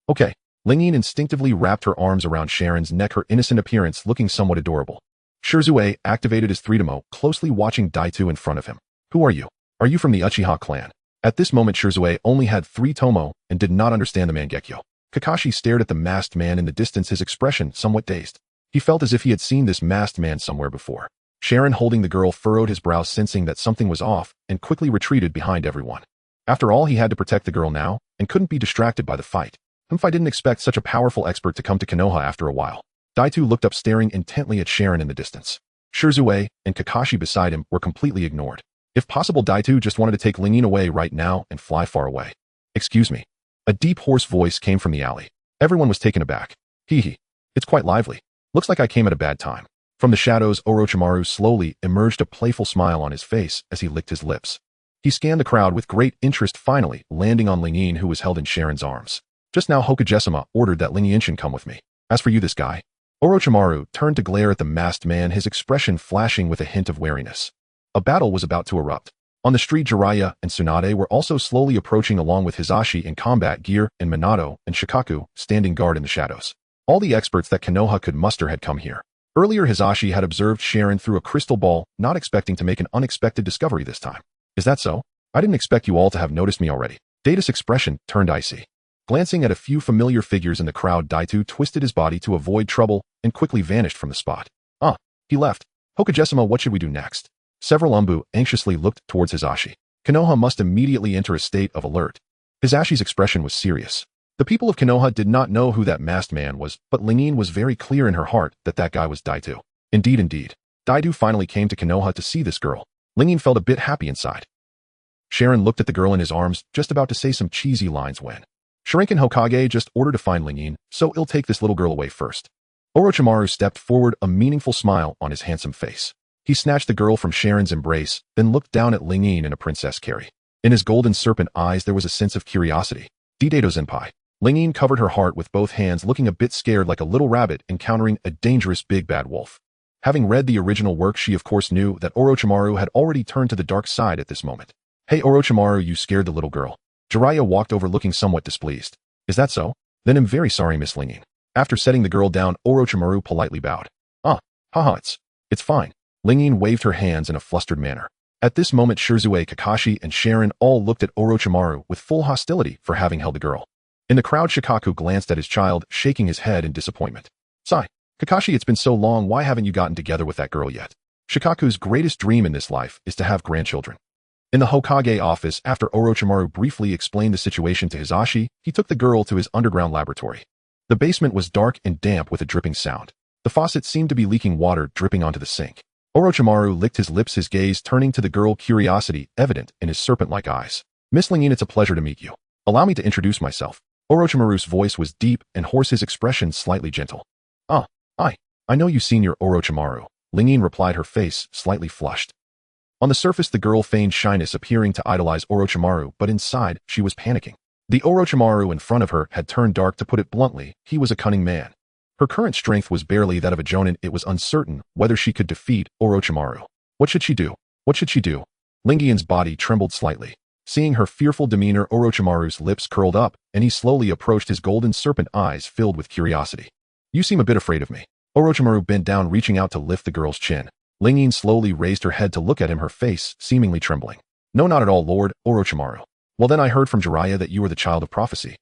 A: Okay. Ling Yin instinctively wrapped her arms around Sharon's neck, her innocent appearance looking somewhat adorable. Shirzue activated his 3-demo, closely watching Daitu in front of him. Who are you? Are you from the Uchiha clan? At this moment, Shirzue only had 3 tomo and did not understand the Mangekyo. Kakashi stared at the masked man in the distance, his expression somewhat dazed. He felt as if he had seen this masked man somewhere before. Sharon, holding the girl, furrowed his brow, sensing that something was off, and quickly retreated behind everyone. After all, he had to protect the girl now, and couldn't be distracted by the fight. I didn't expect such a powerful expert to come to Konoha after a while. Daitu looked up, staring intently at Sharon in the distance. Shirzue and Kakashi beside him were completely ignored. If possible, Daitu just wanted to take Ling Yin away right now and fly far away. Excuse me. A deep, hoarse voice came from the alley. Everyone was taken aback. Hee. It's quite lively. Looks like I came at a bad time. From the shadows, Orochimaru slowly emerged, a playful smile on his face as he licked his lips. He scanned the crowd with great interest, finally landing on Ling Yin, who was held in Sharon's arms. Just now, Hokage-sama ordered that Ling Yinshin come with me. As for you, this guy. Orochimaru turned to glare at the masked man, his expression flashing with a hint of wariness. A battle was about to erupt. On the street, Jiraiya and Tsunade were also slowly approaching, along with Hisashi in combat gear and Minato and Shikaku standing guard in the shadows. All the experts that Konoha could muster had come here. Earlier, Hisashi had observed Sharon through a crystal ball, not expecting to make an unexpected discovery this time. Is that so? I didn't expect you all to have noticed me already. Data's expression turned icy. Glancing at a few familiar figures in the crowd, Daitu twisted his body to avoid trouble and quickly vanished from the spot. He left. Hokage-sama, what should we do next? Several Umbu anxiously looked towards Hisashi. Konoha must immediately enter a state of alert. Hisashi's expression was serious. The people of Konoha did not know who that masked man was, but Ling Yin was very clear in her heart that that guy was Daitu. Indeed. Daitu finally came to Konoha to see this girl. Ling Yin felt a bit happy inside. Sharon looked at the girl in his arms, just about to say some cheesy lines when Shuriken Hokage just ordered to find Lingyin, so it'll take this little girl away first. Orochimaru stepped forward, a meaningful smile on his handsome face. He snatched the girl from Sharon's embrace, then looked down at Lingyin in a princess carry. In his golden serpent eyes there was a sense of curiosity. Didato Senpai. Lingyin covered her heart with both hands, looking a bit scared like a little rabbit encountering a dangerous big bad wolf. Having read the original work, she of course knew that Orochimaru had already turned to the dark side at this moment. Hey Orochimaru, you scared the little girl. Jiraiya walked over looking somewhat displeased. Is that so? Then I'm very sorry, Miss Lingyin. After setting the girl down, Orochimaru politely bowed. Haha, it's fine. Lingyin waved her hands in a flustered manner. At this moment, Shirzue, Kakashi, and Sharon all looked at Orochimaru with full hostility for having held the girl. In the crowd, Shikaku glanced at his child, shaking his head in disappointment. Sigh. Kakashi, it's been so long, why haven't you gotten together with that girl yet? Shikaku's greatest dream in this life is to have grandchildren. In the Hokage office, after Orochimaru briefly explained the situation to Hisashi, he took the girl to his underground laboratory. The basement was dark and damp with a dripping sound. The faucet seemed to be leaking water dripping onto the sink. Orochimaru licked his lips, his gaze turning to the girl, curiosity evident in his serpent-like eyes. Miss Lingyin, it's a pleasure to meet you. Allow me to introduce myself. Orochimaru's voice was deep and hoarse, his expression slightly gentle. I know you, Senior Orochimaru. Lingyin replied, her face slightly flushed. On the surface, the girl feigned shyness, appearing to idolize Orochimaru, but inside, she was panicking. The Orochimaru in front of her had turned dark. To put it bluntly, he was a cunning man. Her current strength was barely that of a jonin. It was uncertain whether she could defeat Orochimaru. What should she do? What should she do? Lingyin's body trembled slightly. Seeing her fearful demeanor, Orochimaru's lips curled up, and he slowly approached, his golden serpent eyes filled with curiosity. You seem a bit afraid of me. Orochimaru bent down, reaching out to lift the girl's chin. Lingyin slowly raised her head to look at him, her face seemingly trembling. No, not at all, Lord Orochimaru. Well then, I heard from Jiraiya that you were the child of prophecy.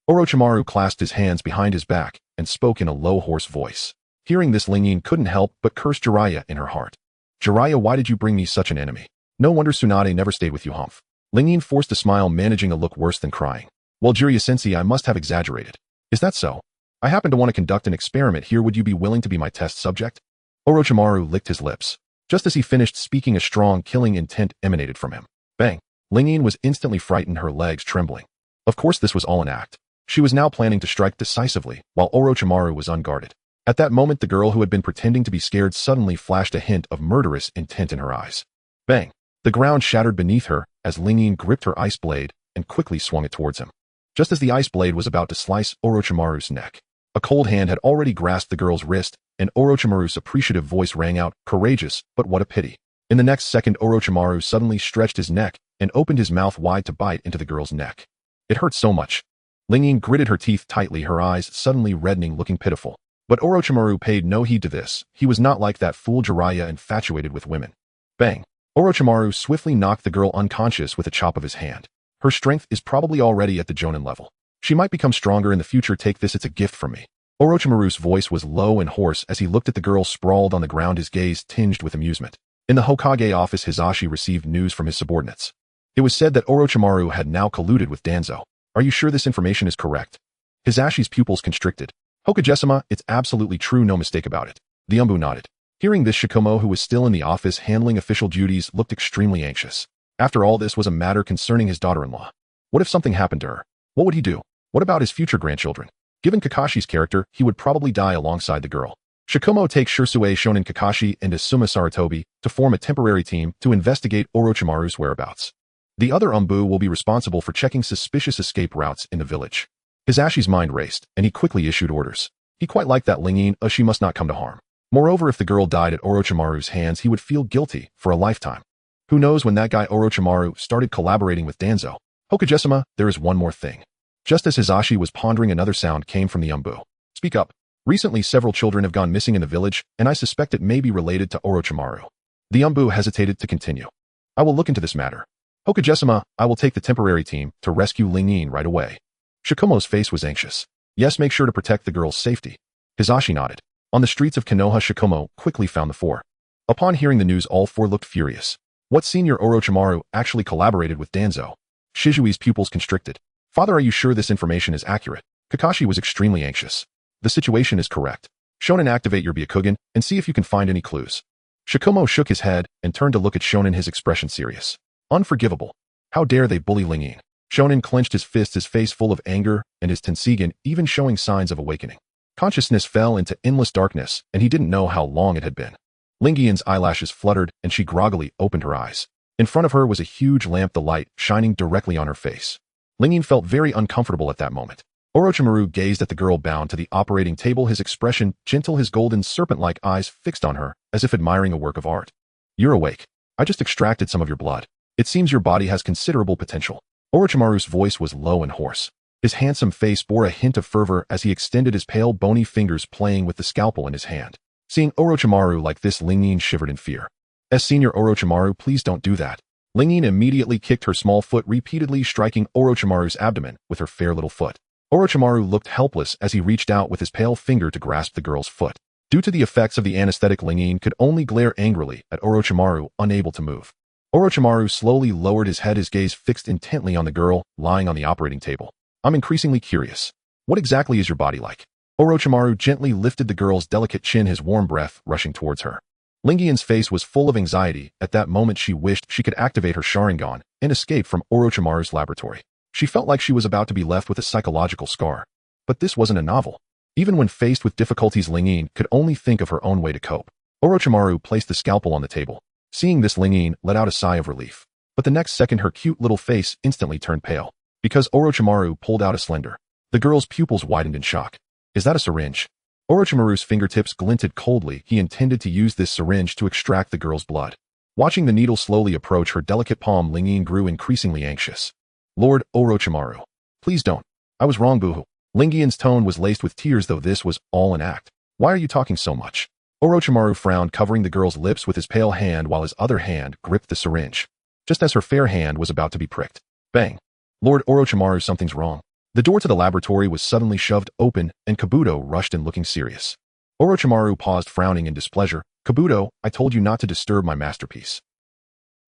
A: Orochimaru clasped his hands behind his back and spoke in a low, hoarse voice. Hearing this, Lingyin couldn't help but curse Jiraiya in her heart. Jiraiya, why did you bring me such an enemy? No wonder Tsunade never stayed with you, humph. Lingyin forced a smile, managing a look worse than crying. Well, Jiraiya-sensei, I must have exaggerated. Is that so? I happen to want to conduct an experiment here. Would you be willing to be my test subject? Orochimaru licked his lips. Just as he finished speaking, a strong, killing intent emanated from him. Bang! Lingyin was instantly frightened, her legs trembling. Of course, this was all an act. She was now planning to strike decisively, while Orochimaru was unguarded. At that moment, the girl who had been pretending to be scared suddenly flashed a hint of murderous intent in her eyes. Bang! The ground shattered beneath her as Lingyin gripped her ice blade and quickly swung it towards him. Just as the ice blade was about to slice Orochimaru's neck, a cold hand had already grasped the girl's wrist, and Orochimaru's appreciative voice rang out, courageous, but what a pity. In the next second, Orochimaru suddenly stretched his neck and opened his mouth wide to bite into the girl's neck. It hurt so much. Lingyin gritted her teeth tightly, her eyes suddenly reddening, looking pitiful. But Orochimaru paid no heed to this. He was not like that fool Jiraiya, infatuated with women. Bang! Orochimaru swiftly knocked the girl unconscious with a chop of his hand. Her strength is probably already at the jonin level. She might become stronger in the future. Take this, it's a gift from me. Orochimaru's voice was low and hoarse as he looked at the girl sprawled on the ground, his gaze tinged with amusement. In the Hokage office, Hisashi received news from his subordinates. It was said that Orochimaru had now colluded with Danzo. Are you sure this information is correct? Hisashi's pupils constricted. Hokage-sama, it's absolutely true, no mistake about it. The Umbu nodded. Hearing this, Sakumo, who was still in the office handling official duties, looked extremely anxious. After all, this was a matter concerning his daughter-in-law. What if something happened to her? What would he do? What about his future grandchildren? Given Kakashi's character, he would probably die alongside the girl. Sakumo takes Shirzue, Shonen Kakashi, and Asuma Sarutobi to form a temporary team to investigate Orochimaru's whereabouts. The other Umbu will be responsible for checking suspicious escape routes in the village. Hisashi's mind raced, and he quickly issued orders. He quite liked that Lingyin, she must not come to harm. Moreover, if the girl died at Orochimaru's hands, he would feel guilty for a lifetime. Who knows when that guy Orochimaru started collaborating with Danzo? Hokage-sama, there is one more thing. Just as Hisashi was pondering, another sound came from the Umbu. Speak up. Recently, several children have gone missing in the village, and I suspect it may be related to Orochimaru. The Umbu hesitated to continue. I will look into this matter. Hokage-sama, I will take the temporary team to rescue Lingyin right away. Sakumo's face was anxious. Yes, make sure to protect the girl's safety. Hisashi nodded. On the streets of Konoha, Sakumo quickly found the four. Upon hearing the news, all four looked furious. What, Senior Orochimaru actually collaborated with Danzo? Shizui's pupils constricted. Father, are you sure this information is accurate? Kakashi was extremely anxious. The situation is correct. Shonen, activate your Byakugan and see if you can find any clues. Sakumo shook his head and turned to look at Shonen, his expression serious. Unforgivable. How dare they bully Lingyin? Shonen clenched his fist, his face full of anger, and his tensigen even showing signs of awakening. Consciousness fell into endless darkness, and he didn't know how long it had been. Lingian's eyelashes fluttered, and she groggily opened her eyes. In front of her was a huge lamp, the light shining directly on her face. Lingian felt very uncomfortable at that moment. Orochimaru gazed at the girl bound to the operating table, his expression gentle, his golden serpent-like eyes fixed on her, as if admiring a work of art. You're awake. I just extracted some of your blood. It seems your body has considerable potential. Orochimaru's voice was low and hoarse. His handsome face bore a hint of fervor as he extended his pale, bony fingers playing with the scalpel in his hand. Seeing Orochimaru like this, Lingian shivered in fear. Senior Orochimaru, please don't do that. Lingian immediately kicked her small foot, repeatedly striking Orochimaru's abdomen with her fair little foot. Orochimaru looked helpless as he reached out with his pale finger to grasp the girl's foot. Due to the effects of the anesthetic, Lingian could only glare angrily at Orochimaru, unable to move. Orochimaru slowly lowered his head, his gaze fixed intently on the girl lying on the operating table. I'm increasingly curious. What exactly is your body like? Orochimaru gently lifted the girl's delicate chin, his warm breath rushing towards her. Lingian's face was full of anxiety. At that moment she wished she could activate her Sharingan and escape from Orochimaru's laboratory. She felt like she was about to be left with a psychological scar. But this wasn't a novel. Even when faced with difficulties, Lingian could only think of her own way to cope. Orochimaru placed the scalpel on the table. Seeing this, Lingian let out a sigh of relief. But the next second her cute little face instantly turned pale. Because Orochimaru pulled out a slender. The girl's pupils widened in shock. Is that a syringe? Orochimaru's fingertips glinted coldly. He intended to use this syringe to extract the girl's blood. Watching the needle slowly approach her delicate palm, Lingian grew increasingly anxious. Lord Orochimaru. Please don't. I was wrong, boohoo. Lingian's tone was laced with tears, though this was all an act. Why are you talking so much? Orochimaru frowned, covering the girl's lips with his pale hand while his other hand gripped the syringe. Just as her fair hand was about to be pricked. Bang. Lord Orochimaru, something's wrong. The door to the laboratory was suddenly shoved open, and Kabuto rushed in looking serious. Orochimaru paused, frowning in displeasure. Kabuto, I told you not to disturb my masterpiece.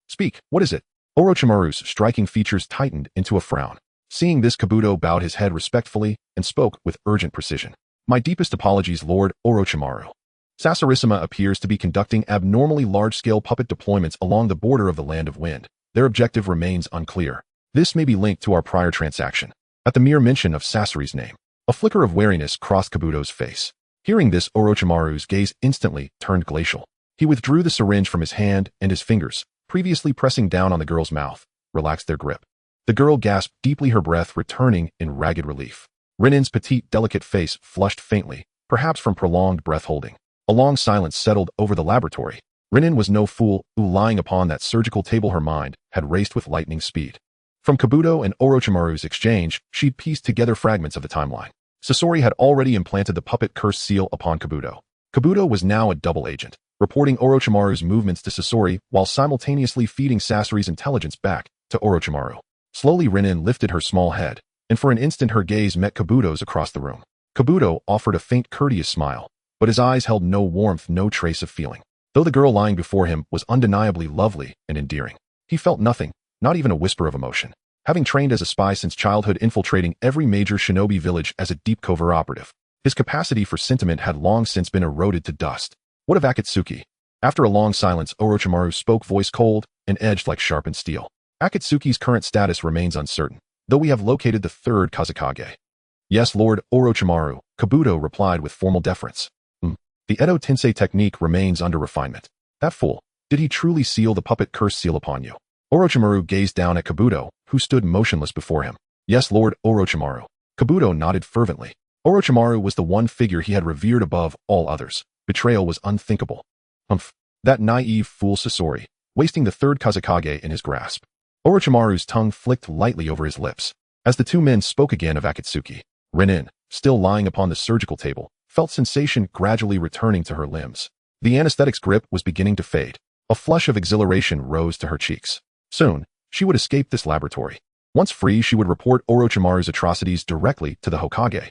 A: Speak, what is it? Orochimaru's striking features tightened into a frown. Seeing this, Kabuto bowed his head respectfully and spoke with urgent precision. My deepest apologies, Lord Orochimaru. Sasarissima appears to be conducting abnormally large-scale puppet deployments along the border of the Land of Wind. Their objective remains unclear. This may be linked to our prior transaction. At the mere mention of Sasori's name, a flicker of wariness crossed Kabuto's face. Hearing this, Orochimaru's gaze instantly turned glacial. He withdrew the syringe from his hand, and his fingers, previously pressing down on the girl's mouth, relaxed their grip. The girl gasped deeply, her breath returning in ragged relief. Rinin's petite, delicate face flushed faintly, perhaps from prolonged breath-holding. A long silence settled over the laboratory. Rinin was no fool, who lying upon that surgical table, her mind had raced with lightning speed. From Kabuto and Orochimaru's exchange, she'd pieced together fragments of the timeline. Sasori had already implanted the puppet curse seal upon Kabuto. Kabuto was now a double agent, reporting Orochimaru's movements to Sasori while simultaneously feeding Sasori's intelligence back to Orochimaru. Slowly, Rinin lifted her small head, and for an instant her gaze met Kabuto's across the room. Kabuto offered a faint, courteous smile, but his eyes held no warmth, no trace of feeling. Though the girl lying before him was undeniably lovely and endearing, he felt nothing, not even a whisper of emotion. Having trained as a spy since childhood, infiltrating every major shinobi village as a deep covert operative, his capacity for sentiment had long since been eroded to dust. What of Akatsuki? After a long silence, Orochimaru spoke, voice cold and edged like sharpened steel. Akatsuki's current status remains uncertain, though we have located the third Kazekage. Yes, Lord Orochimaru, Kabuto replied with formal deference. The Edo Tensei technique remains under refinement. That fool, did he truly seal the puppet curse seal upon you? Orochimaru gazed down at Kabuto, who stood motionless before him. Yes, Lord Orochimaru. Kabuto nodded fervently. Orochimaru was the one figure he had revered above all others. Betrayal was unthinkable. That naive fool Sasori, wasting the third Kazekage in his grasp. Orochimaru's tongue flicked lightly over his lips. As the two men spoke again of Akatsuki, Rinin, still lying upon the surgical table, felt sensation gradually returning to her limbs. The anesthetic's grip was beginning to fade. A flush of exhilaration rose to her cheeks. Soon, she would escape this laboratory. Once free, she would report Orochimaru's atrocities directly to the Hokage.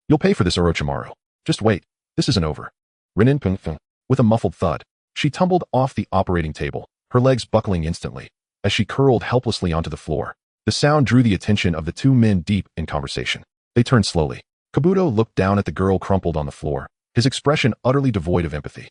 A: You'll pay for this, Orochimaru. Just wait, this isn't over. Rinin, with a muffled thud, she tumbled off the operating table, her legs buckling instantly, as she curled helplessly onto the floor. The sound drew the attention of the two men deep in conversation. They turned slowly. Kabuto looked down at the girl crumpled on the floor, his expression utterly devoid of empathy.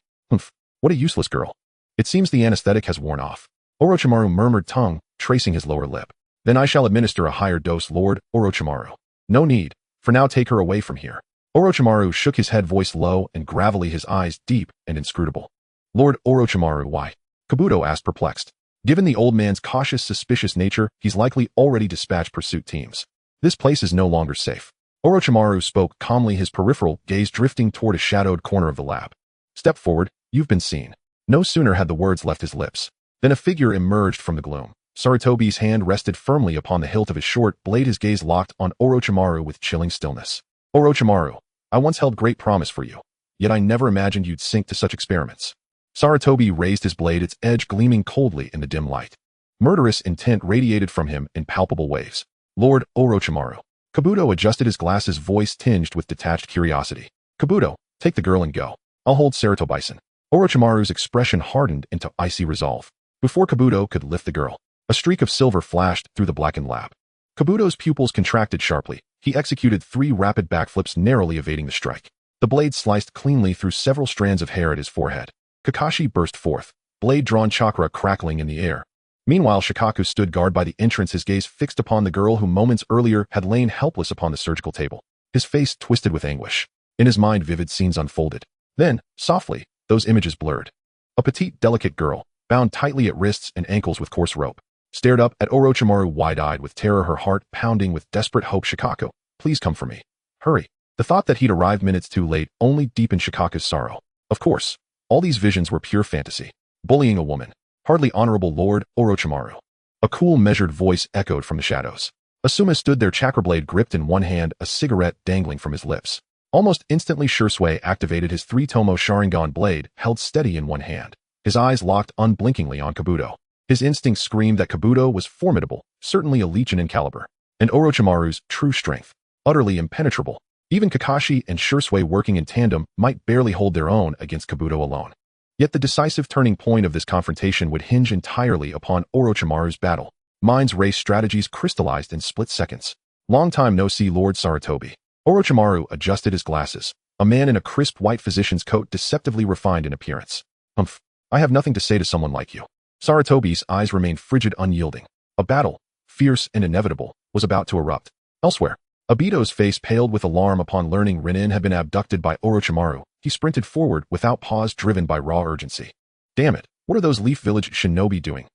A: What a useless girl. It seems the anesthetic has worn off. Orochimaru murmured, tongue tracing his lower lip. Then I shall administer a higher dose, Lord Orochimaru. No need. For now, take her away from here. Orochimaru shook his head, voice low and gravelly, his eyes deep and inscrutable. Lord Orochimaru, why? Kabuto asked, perplexed. Given the old man's cautious, suspicious nature, he's likely already dispatched pursuit teams. This place is no longer safe. Orochimaru spoke calmly, his peripheral gaze drifting toward a shadowed corner of the lab. Step forward, you've been seen. No sooner had the words left his lips than a figure emerged from the gloom. Sarutobi's hand rested firmly upon the hilt of his short blade, his gaze locked on Orochimaru with chilling stillness. Orochimaru, I once held great promise for you, yet I never imagined you'd sink to such experiments. Sarutobi raised his blade, its edge gleaming coldly in the dim light. Murderous intent radiated from him in palpable waves. Lord Orochimaru. Kabuto adjusted his glasses, voice tinged with detached curiosity. Kabuto, take the girl and go. I'll hold Sarutobi-san. Orochimaru's expression hardened into icy resolve. Before Kabuto could lift the girl, a streak of silver flashed through the blackened lab. Kabuto's pupils contracted sharply. He executed 3 rapid backflips, narrowly evading the strike. The blade sliced cleanly through several strands of hair at his forehead. Kakashi burst forth, blade-drawn chakra crackling in the air. Meanwhile, Shikaku stood guard by the entrance, his gaze fixed upon the girl who moments earlier had lain helpless upon the surgical table. His face twisted with anguish. In his mind, vivid scenes unfolded. Then, softly, those images blurred. A petite, delicate girl, bound tightly at wrists and ankles with coarse rope, stared up at Orochimaru wide-eyed with terror, her heart pounding with desperate hope. Shikaku, please come for me. Hurry. The thought that he'd arrived minutes too late only deepened Shikaku's sorrow. Of course, all these visions were pure fantasy. Bullying a woman. Hardly honorable, Lord Orochimaru. A cool, measured voice echoed from the shadows. Asuma stood there, chakra blade gripped in one hand, a cigarette dangling from his lips. Almost instantly, Shursui activated his 3-tomo Sharingan blade, held steady in one hand. His eyes locked unblinkingly on Kabuto. His instincts screamed that Kabuto was formidable, certainly a legion in caliber. And Orochimaru's true strength, utterly impenetrable. Even Kakashi and Shursui working in tandem might barely hold their own against Kabuto alone. Yet the decisive turning point of this confrontation would hinge entirely upon Orochimaru's battle. Minds race, strategies crystallized in split seconds. Long time no see, Lord Sarutobi. Orochimaru adjusted his glasses. A man in a crisp white physician's coat, deceptively refined in appearance. Humph. I have nothing to say to someone like you. Sarutobi's eyes remained frigid, unyielding. A battle, fierce and inevitable, was about to erupt. Elsewhere, Obito's face paled with alarm upon learning Renin had been abducted by Orochimaru. He sprinted forward without pause, driven by raw urgency. Damn it, what are those Leaf Village shinobi doing?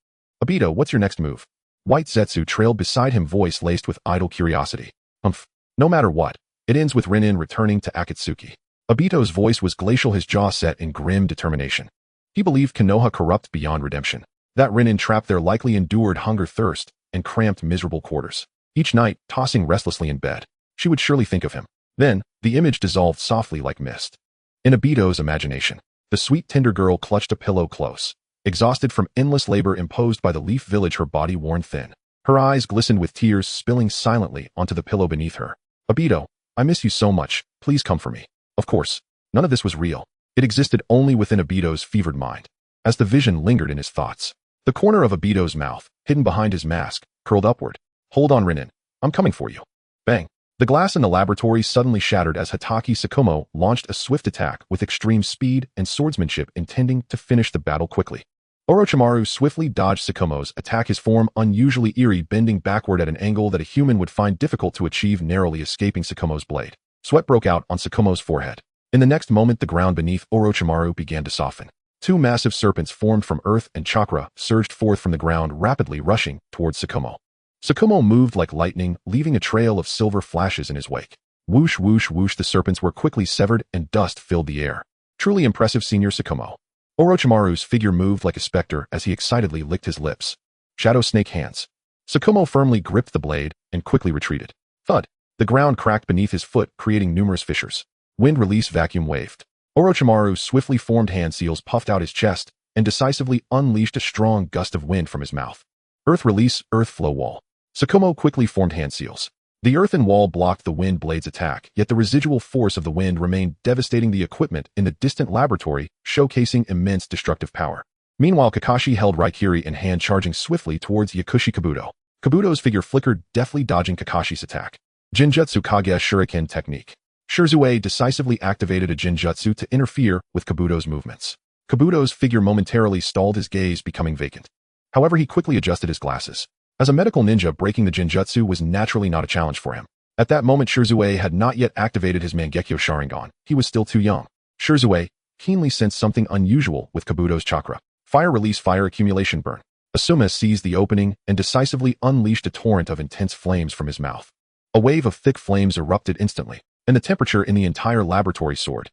A: Obito, what's your next move? White Zetsu trailed beside him, voice laced with idle curiosity. Humph. No matter what, it ends with Renin returning to Akatsuki. Obito's voice was glacial, his jaw set in grim determination. He believed Konoha corrupt beyond redemption. That Renin trapped there likely endured hunger, thirst, and cramped, miserable quarters. Each night, tossing restlessly in bed, she would surely think of him. Then, the image dissolved softly like mist. In Obito's imagination, the sweet, tender girl clutched a pillow close. Exhausted from endless labor imposed by the Leaf Village, her body worn thin. Her eyes glistened with tears spilling silently onto the pillow beneath her. Obito, I miss you so much, please come for me. Of course, none of this was real. It existed only within Obito's fevered mind. As the vision lingered in his thoughts, the corner of Obito's mouth, hidden behind his mask, curled upward. Hold on, Renin. I'm coming for you. Bang. The glass in the laboratory suddenly shattered as Sakumo launched a swift attack with extreme speed and swordsmanship, intending to finish the battle quickly. Orochimaru swiftly dodged Sakumo's attack, his form unusually eerie, bending backward at an angle that a human would find difficult to achieve, narrowly escaping Sakumo's blade. Sweat broke out on Sakumo's forehead. In the next moment, the ground beneath Orochimaru began to soften. 2 massive serpents formed from earth and chakra surged forth from the ground, rapidly rushing towards Sakumo. Sakumo moved like lightning, leaving a trail of silver flashes in his wake. Whoosh, whoosh, whoosh, the serpents were quickly severed and dust filled the air. Truly impressive, Senior Sakumo. Orochimaru's figure moved like a specter as he excitedly licked his lips. Shadow snake hands. Sakumo firmly gripped the blade and quickly retreated. Thud. The ground cracked beneath his foot, creating numerous fissures. Wind release vacuum waved. Orochimaru's swiftly formed hand seals puffed out his chest and decisively unleashed a strong gust of wind from his mouth. Earth release, earth flow wall. Sakumo quickly formed hand seals. The earthen wall blocked the wind blade's attack, yet the residual force of the wind remained, devastating the equipment in the distant laboratory, showcasing immense destructive power. Meanwhile, Kakashi held Raikiri in hand, charging swiftly towards Yakushi Kabuto. Kabuto's figure flickered, deftly dodging Kakashi's attack. Jinjutsu Kage Shuriken technique. Shurzue decisively activated a Jinjutsu to interfere with Kabuto's movements. Kabuto's figure momentarily stalled, his gaze becoming vacant. However, he quickly adjusted his glasses. As a medical ninja, breaking the Jinjutsu was naturally not a challenge for him. At that moment, Shirzue had not yet activated his Mangekyo Sharingan. He was still too young. Shirzue keenly sensed something unusual with Kabuto's chakra. Fire release, fire accumulation, burn. Asuma seized the opening and decisively unleashed a torrent of intense flames from his mouth. A wave of thick flames erupted instantly, and the temperature in the entire laboratory soared.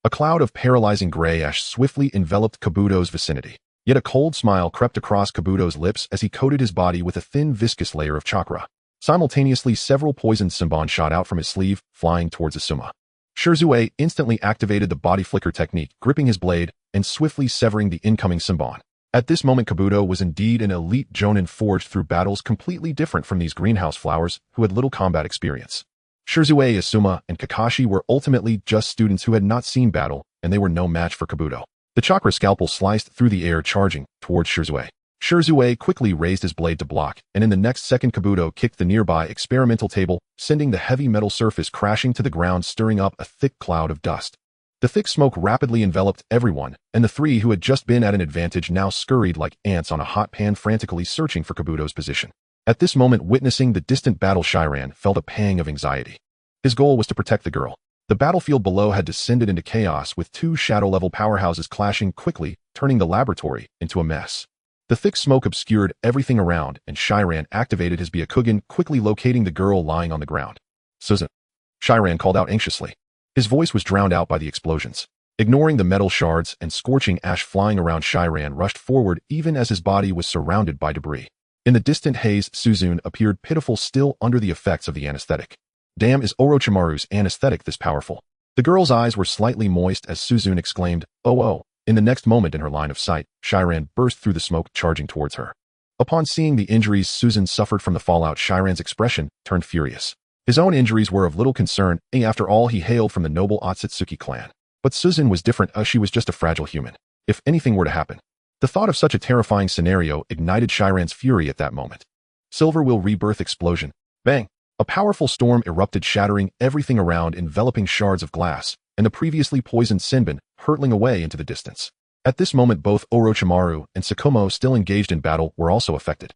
A: A cloud of paralyzing gray ash swiftly enveloped Kabuto's vicinity. Yet a cold smile crept across Kabuto's lips as he coated his body with a thin, viscous layer of chakra. Simultaneously, several poisoned Senbon shot out from his sleeve, flying towards Asuma. Shirzue instantly activated the body flicker technique, gripping his blade and swiftly severing the incoming Senbon. At this moment, Kabuto was indeed an elite jonin forged through battles completely different from these greenhouse flowers who had little combat experience. Shirzue, Asuma, and Kakashi were ultimately just students who had not seen battle, and they were no match for Kabuto. The chakra scalpel sliced through the air, charging towards Shirzue. Shirzue quickly raised his blade to block, and in the next second Kabuto kicked the nearby experimental table, sending the heavy metal surface crashing to the ground, stirring up a thick cloud of dust. The thick smoke rapidly enveloped everyone, and the three who had just been at an advantage now scurried like ants on a hot pan, frantically searching for Kabuto's position. At this moment, witnessing the distant battle, Shiran felt a pang of anxiety. His goal was to protect the girl. The battlefield below had descended into chaos, with two shadow-level powerhouses clashing quickly, turning the laboratory into a mess. The thick smoke obscured everything around, and Shiran activated his Byakugan, quickly locating the girl lying on the ground. "Suzu," Shiran called out anxiously. His voice was drowned out by the explosions. Ignoring the metal shards and scorching ash flying around, Shiran rushed forward even as his body was surrounded by debris. In the distant haze, Suzu appeared pitiful, still under the effects of the anesthetic. "Damn, is Orochimaru's anesthetic this powerful?" The girl's eyes were slightly moist as Suzu exclaimed, "Oh oh." In the next moment, in her line of sight, Shiran burst through the smoke, charging towards her. Upon seeing the injuries Suzu suffered from the fallout, Shiran's expression turned furious. His own injuries were of little concern, after all he hailed from the noble Otsutsuki clan. But Suzu was different, she was just a fragile human. If anything were to happen. The thought of such a terrifying scenario ignited Shiran's fury at that moment. Silver Wheel Rebirth Explosion. Bang! A powerful storm erupted, shattering everything around, enveloping shards of glass, and the previously poisoned Senbon hurtling away into the distance. At this moment, both Orochimaru and Sakumo, still engaged in battle, were also affected.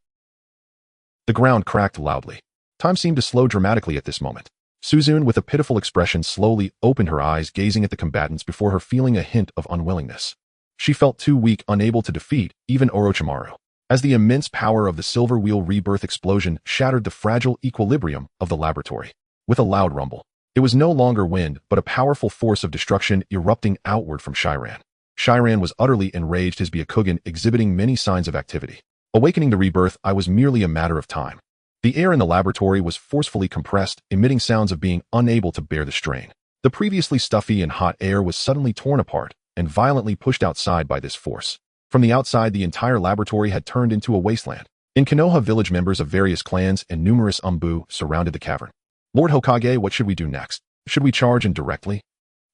A: The ground cracked loudly. Time seemed to slow dramatically at this moment. Suzu, with a pitiful expression, slowly opened her eyes, gazing at the combatants before her, feeling a hint of unwillingness. She felt too weak, unable to defeat even Orochimaru. As the immense power of the Silver Wheel Rebirth Explosion shattered the fragile equilibrium of the laboratory. With a loud rumble, it was no longer wind, but a powerful force of destruction erupting outward from Shiran. Shiran was utterly enraged, his Byakugan exhibiting many signs of activity. Awakening the rebirth, I was merely a matter of time. The air in the laboratory was forcefully compressed, emitting sounds of being unable to bear the strain. The previously stuffy and hot air was suddenly torn apart and violently pushed outside by this force. From the outside, the entire laboratory had turned into a wasteland. In Konoha village, members of various clans and numerous umbu surrounded the cavern. "Lord Hokage, what should we do next? Should we charge in directly?"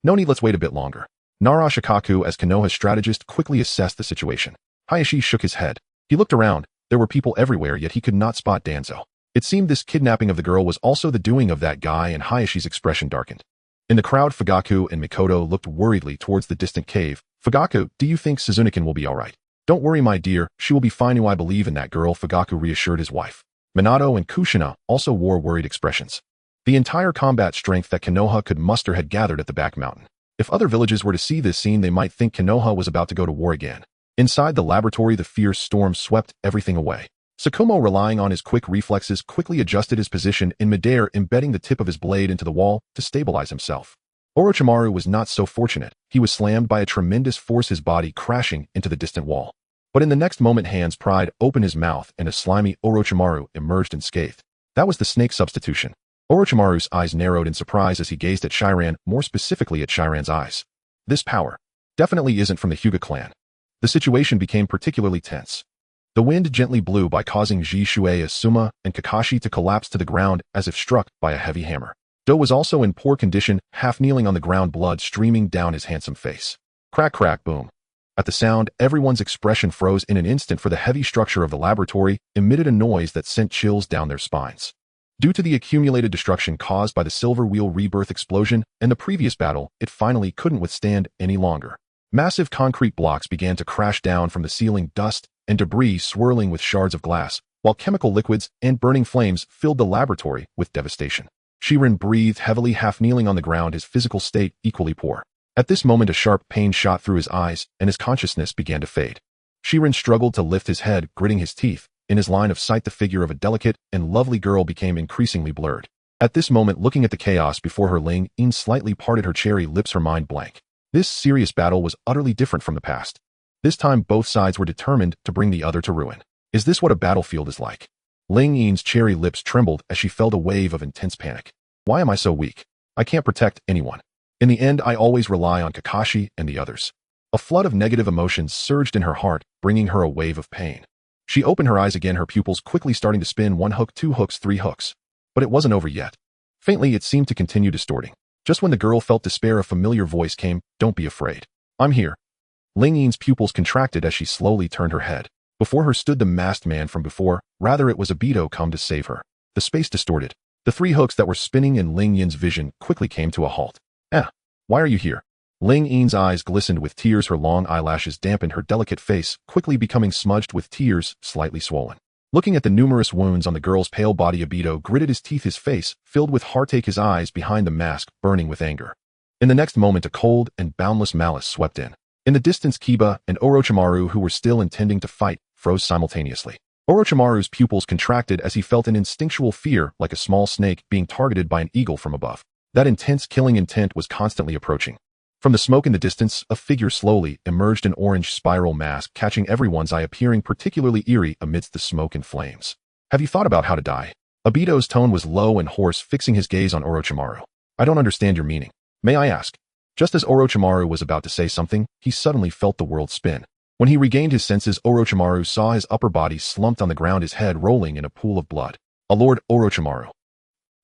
A: "No need, let's wait a bit longer." Nara Shikaku, as Konoha's strategist, quickly assessed the situation. Hayashi shook his head. He looked around. There were people everywhere, yet he could not spot Danzo. It seemed this kidnapping of the girl was also the doing of that guy, and Hayashi's expression darkened. In the crowd, Fugaku and Mikoto looked worriedly towards the distant cave. "Fugaku, do you think Suzuki will be alright?" "Don't worry, my dear, she will be fine. I believe in that girl," Fugaku reassured his wife. Minato and Kushina also wore worried expressions. The entire combat strength that Konoha could muster had gathered at the back mountain. If other villages were to see this scene, they might think Konoha was about to go to war again. Inside the laboratory, the fierce storm swept everything away. Sakumo, relying on his quick reflexes, quickly adjusted his position in midair, embedding the tip of his blade into the wall to stabilize himself. Orochimaru was not so fortunate. He was slammed by a tremendous force, his body crashing into the distant wall. But in the next moment, hands pried open his mouth, and a slimy Orochimaru emerged unscathed. That was the snake substitution. Orochimaru's eyes narrowed in surprise as he gazed at Shiran, more specifically at Shiran's eyes. This power definitely isn't from the Hyuga clan. The situation became particularly tense. The wind gently blew by, causing Jisue, Asuma, and Kakashi to collapse to the ground as if struck by a heavy hammer. Do was also in poor condition, half kneeling on the ground, blood streaming down his handsome face. Crack, crack, boom. At the sound, everyone's expression froze in an instant, for the heavy structure of the laboratory emitted a noise that sent chills down their spines. Due to the accumulated destruction caused by the Silver Wheel Rebirth Explosion and the previous battle, it finally couldn't withstand any longer. Massive concrete blocks began to crash down from the ceiling, dust and debris swirling with shards of glass, while chemical liquids and burning flames filled the laboratory with devastation. Hiruzen breathed heavily, half kneeling on the ground, his physical state equally poor. At this moment, a sharp pain shot through his eyes, and his consciousness began to fade. Hiruzen struggled to lift his head, gritting his teeth. In his line of sight, the figure of a delicate and lovely girl became increasingly blurred. At this moment, looking at the chaos before her, Ling-in slightly parted her cherry lips, her mind blank. This serious battle was utterly different from the past. This time, both sides were determined to bring the other to ruin. Is this what a battlefield is like? Ling-in's cherry lips trembled as she felt a wave of intense panic. Why am I so weak? I can't protect anyone. In the end, I always rely on Kakashi and the others. A flood of negative emotions surged in her heart, bringing her a wave of pain. She opened her eyes again, her pupils quickly starting to spin, 1 hook, 2 hooks, 3 hooks. But it wasn't over yet. Faintly, it seemed to continue distorting. Just when the girl felt despair, a familiar voice came, "Don't be afraid. I'm here." Ling-in's pupils contracted as she slowly turned her head. Before her stood the masked man from before, rather it was Obito come to save her. The space distorted. The 3 hooks that were spinning in Ling-in's vision quickly came to a halt. Why are you here?" Ling-in's eyes glistened with tears, her long eyelashes dampened her delicate face, quickly becoming smudged with tears, slightly swollen. Looking at the numerous wounds on the girl's pale body, Obito gritted his teeth, his face filled with heartache, his eyes behind the mask burning with anger. In the next moment, a cold and boundless malice swept in. In the distance, Kiba and Orochimaru, who were still intending to fight, froze simultaneously. Orochimaru's pupils contracted as he felt an instinctual fear, like a small snake being targeted by an eagle from above. That intense killing intent was constantly approaching. From the smoke in the distance, a figure slowly emerged, an orange spiral mask catching everyone's eye, appearing particularly eerie amidst the smoke and flames. "Have you thought about how to die?" Obito's tone was low and hoarse, fixing his gaze on Orochimaru. "I don't understand your meaning. May I ask?" Just as Orochimaru was about to say something, he suddenly felt the world spin. When he regained his senses, Orochimaru saw his upper body slumped on the ground, his head rolling in a pool of blood. "A Lord Orochimaru."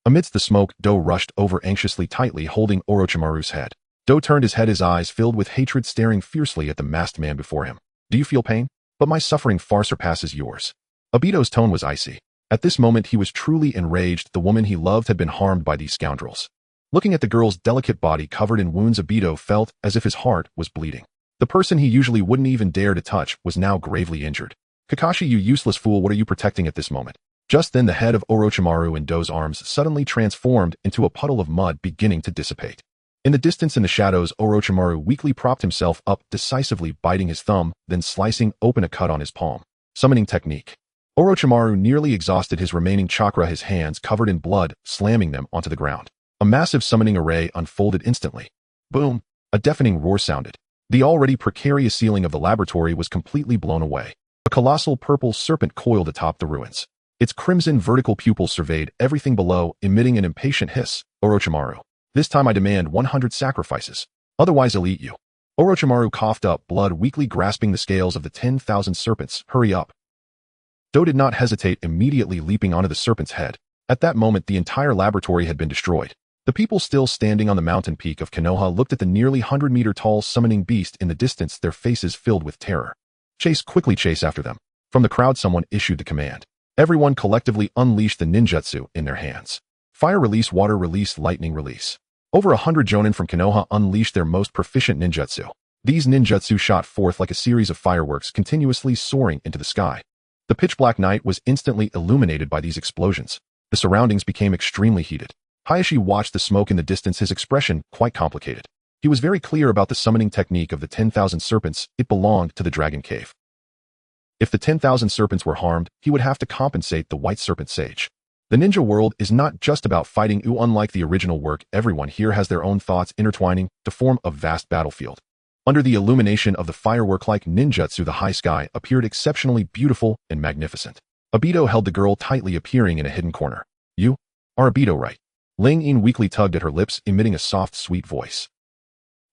A: Amidst the smoke, Do rushed over anxiously, tightly holding Orochimaru's head. Do turned his head, his eyes filled with hatred, staring fiercely at the masked man before him. "Do you feel pain? But my suffering far surpasses yours." Obito's tone was icy. At this moment, he was truly enraged. The woman he loved had been harmed by these scoundrels. Looking at the girl's delicate body covered in wounds, Obito felt as if his heart was bleeding. The person he usually wouldn't even dare to touch was now gravely injured. "Kakashi, you useless fool, what are you protecting at this moment?" Just then, the head of Orochimaru in Do's arms suddenly transformed into a puddle of mud, beginning to dissipate. In the distance, in the shadows, Orochimaru weakly propped himself up, decisively biting his thumb, then slicing open a cut on his palm. Summoning technique. Orochimaru nearly exhausted his remaining chakra, his hands covered in blood, slamming them onto the ground. A massive summoning array unfolded instantly. Boom! A deafening roar sounded. The already precarious ceiling of the laboratory was completely blown away. A colossal purple serpent coiled atop the ruins. Its crimson vertical pupils surveyed everything below, emitting an impatient hiss. "Orochimaru. This time I demand 100 sacrifices. Otherwise I'll eat you." Orochimaru coughed up blood, weakly grasping the scales of the 10,000 serpents. "Hurry up." Do did not hesitate, immediately leaping onto the serpent's head. At that moment, the entire laboratory had been destroyed. The people still standing on the mountain peak of Konoha looked at the nearly 100-meter-tall summoning beast in the distance, their faces filled with terror. "Chase, quickly chase after them." From the crowd, someone issued the command. Everyone collectively unleashed the ninjutsu in their hands. Fire release, water release, lightning release. Over 100 jonin from Konoha unleashed their most proficient ninjutsu. These ninjutsu shot forth like a series of fireworks, continuously soaring into the sky. The pitch-black night was instantly illuminated by these explosions. The surroundings became extremely heated. Hayashi watched the smoke in the distance, his expression quite complicated. He was very clear about the summoning technique of the 10,000 serpents. It belonged to the Dragon Cave. If the 10,000 serpents were harmed, he would have to compensate the White Serpent Sage. The ninja world is not just about fighting. Unlike the original work, everyone here has their own thoughts intertwining to form a vast battlefield. Under the illumination of the firework-like ninjutsu, the high sky appeared exceptionally beautiful and magnificent. Obito held the girl tightly, appearing in a hidden corner. "You are Obito, right?" Ling-in weakly tugged at her lips, emitting a soft, sweet voice.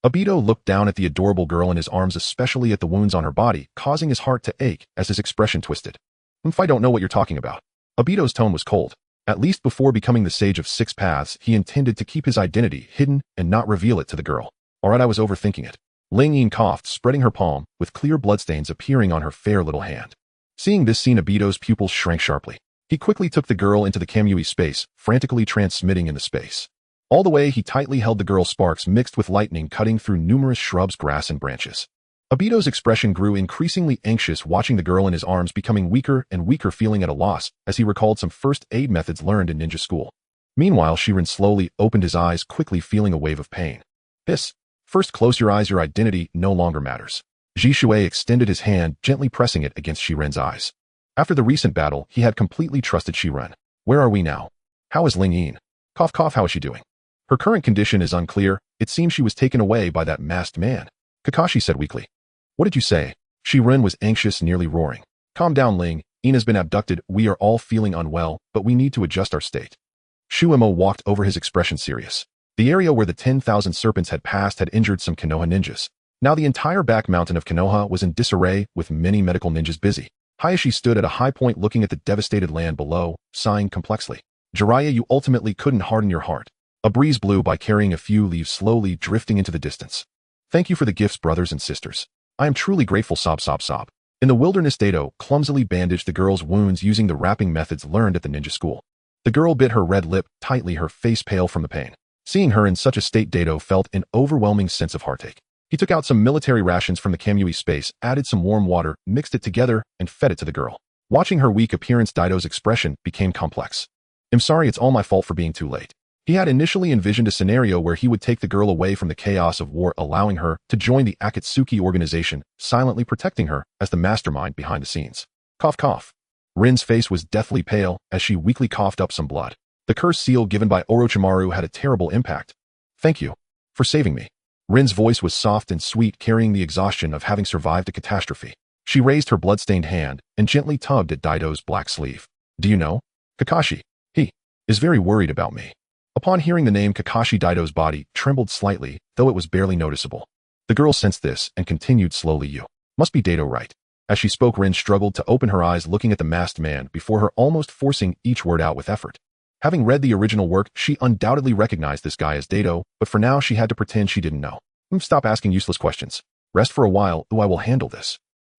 A: Obito looked down at the adorable girl in his arms, especially at the wounds on her body, causing his heart to ache as his expression twisted. "I don't know what you're talking about." Obito's tone was cold. At least before becoming the Sage of Six Paths, he intended to keep his identity hidden and not reveal it to the girl. "Alright, I was overthinking it." Ling-in coughed, spreading her palm, with clear bloodstains appearing on her fair little hand. Seeing this scene, Obito's pupils shrank sharply. He quickly took the girl into the Kamui space, frantically transmitting in the space. All the way, he tightly held the girl, sparks mixed with lightning cutting through numerous shrubs, grass, and branches. Obito's expression grew increasingly anxious, watching the girl in his arms becoming weaker and weaker, feeling at a loss as he recalled some first aid methods learned in ninja school. Meanwhile, Shirin slowly opened his eyes, quickly feeling a wave of pain. First close your eyes, your identity no longer matters. Ji Shui extended his hand, gently pressing it against Shiren's eyes. After the recent battle, he had completely trusted Shiren. Where are we now? How is Ling Yin? Cough cough, how is she doing? Her current condition is unclear. It seems she was taken away by that masked man, Kakashi said weakly. What did you say? Shiren was anxious, nearly roaring. Calm down, Ling. Ina's been abducted. We are all feeling unwell, but we need to adjust our state. Shuemo walked over, his expression serious. The area where the 10,000 serpents had passed had injured some Konoha ninjas. Now the entire back mountain of Konoha was in disarray, with many medical ninjas busy. Hayashi stood at a high point looking at the devastated land below, sighing complexly. Jiraiya, you ultimately couldn't harden your heart. A breeze blew by, carrying a few leaves slowly drifting into the distance. Thank you for the gifts, brothers and sisters. I am truly grateful, sob sob sob. In the wilderness, Dato clumsily bandaged the girl's wounds using the wrapping methods learned at the ninja school. The girl bit her red lip tightly, her face pale from the pain. Seeing her in such a state, Dato felt an overwhelming sense of heartache. He took out some military rations from the Kamui space, added some warm water, mixed it together, and fed it to the girl. Watching her weak appearance, Daido's expression became complex. I'm sorry, it's all my fault for being too late. He had initially envisioned a scenario where he would take the girl away from the chaos of war, allowing her to join the Akatsuki organization, silently protecting her as the mastermind behind the scenes. Cough cough. Rin's face was deathly pale as she weakly coughed up some blood. The curse seal given by Orochimaru had a terrible impact. Thank you for saving me. Rin's voice was soft and sweet, carrying the exhaustion of having survived a catastrophe. She raised her blood-stained hand and gently tugged at Daido's black sleeve. Do you know? Kakashi. He is very worried about me. Upon hearing the name Kakashi, Daido's body trembled slightly, though it was barely noticeable. The girl sensed this and continued slowly. You must be Daito, right? As she spoke, Rin struggled to open her eyes, looking at the masked man before her, almost forcing each word out with effort. Having read the original work, she undoubtedly recognized this guy as Daito, but for now she had to pretend she didn't know. Stop asking useless questions. Rest for a while, I will handle this.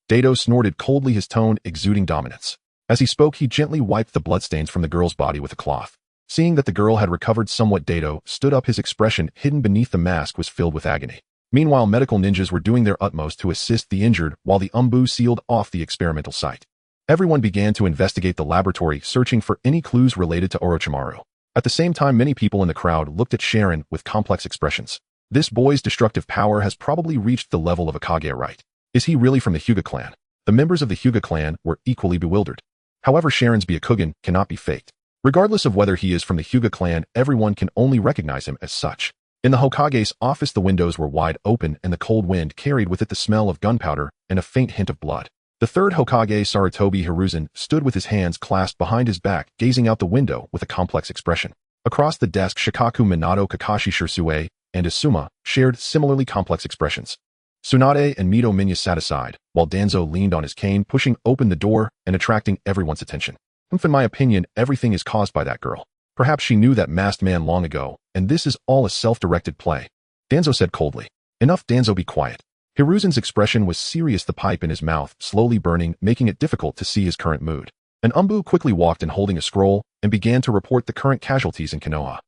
A: Daito snorted coldly, his tone exuding dominance. As he spoke, he gently wiped the bloodstains from the girl's body with a cloth. Seeing that the girl had recovered somewhat, Daito stood up, his expression hidden beneath the mask was filled with agony. Meanwhile, medical ninjas were doing their utmost to assist the injured while the Umbu sealed off the experimental site. Everyone began to investigate the laboratory, searching for any clues related to Orochimaru. At the same time, many people in the crowd looked at Sharon with complex expressions. This boy's destructive power has probably reached the level of a Kage, right? Is he really from the Hyuga clan? The members of the Hyuga clan were equally bewildered. However, Sharon's Byakugan cannot be faked. Regardless of whether he is from the Hyuga clan, everyone can only recognize him as such. In the Hokage's office, the windows were wide open and the cold wind carried with it the smell of gunpowder and a faint hint of blood. The third Hokage, Sarutobi Hiruzen, stood with his hands clasped behind his back, gazing out the window with a complex expression. Across the desk, Shikaku, Minato, Kakashi, Shirsue, and Asuma shared similarly complex expressions. Tsunade and Mito Minya sat aside, while Danzo leaned on his cane, pushing open the door and attracting everyone's attention. In my opinion, everything is caused by that girl. Perhaps she knew that masked man long ago, and this is all a self-directed play. Danzo said coldly. Enough, Danzo, be quiet. Hiruzen's expression was serious, the pipe in his mouth slowly burning, making it difficult to see his current mood. An Umbu quickly walked in holding a scroll and began to report the current casualties in Konoha.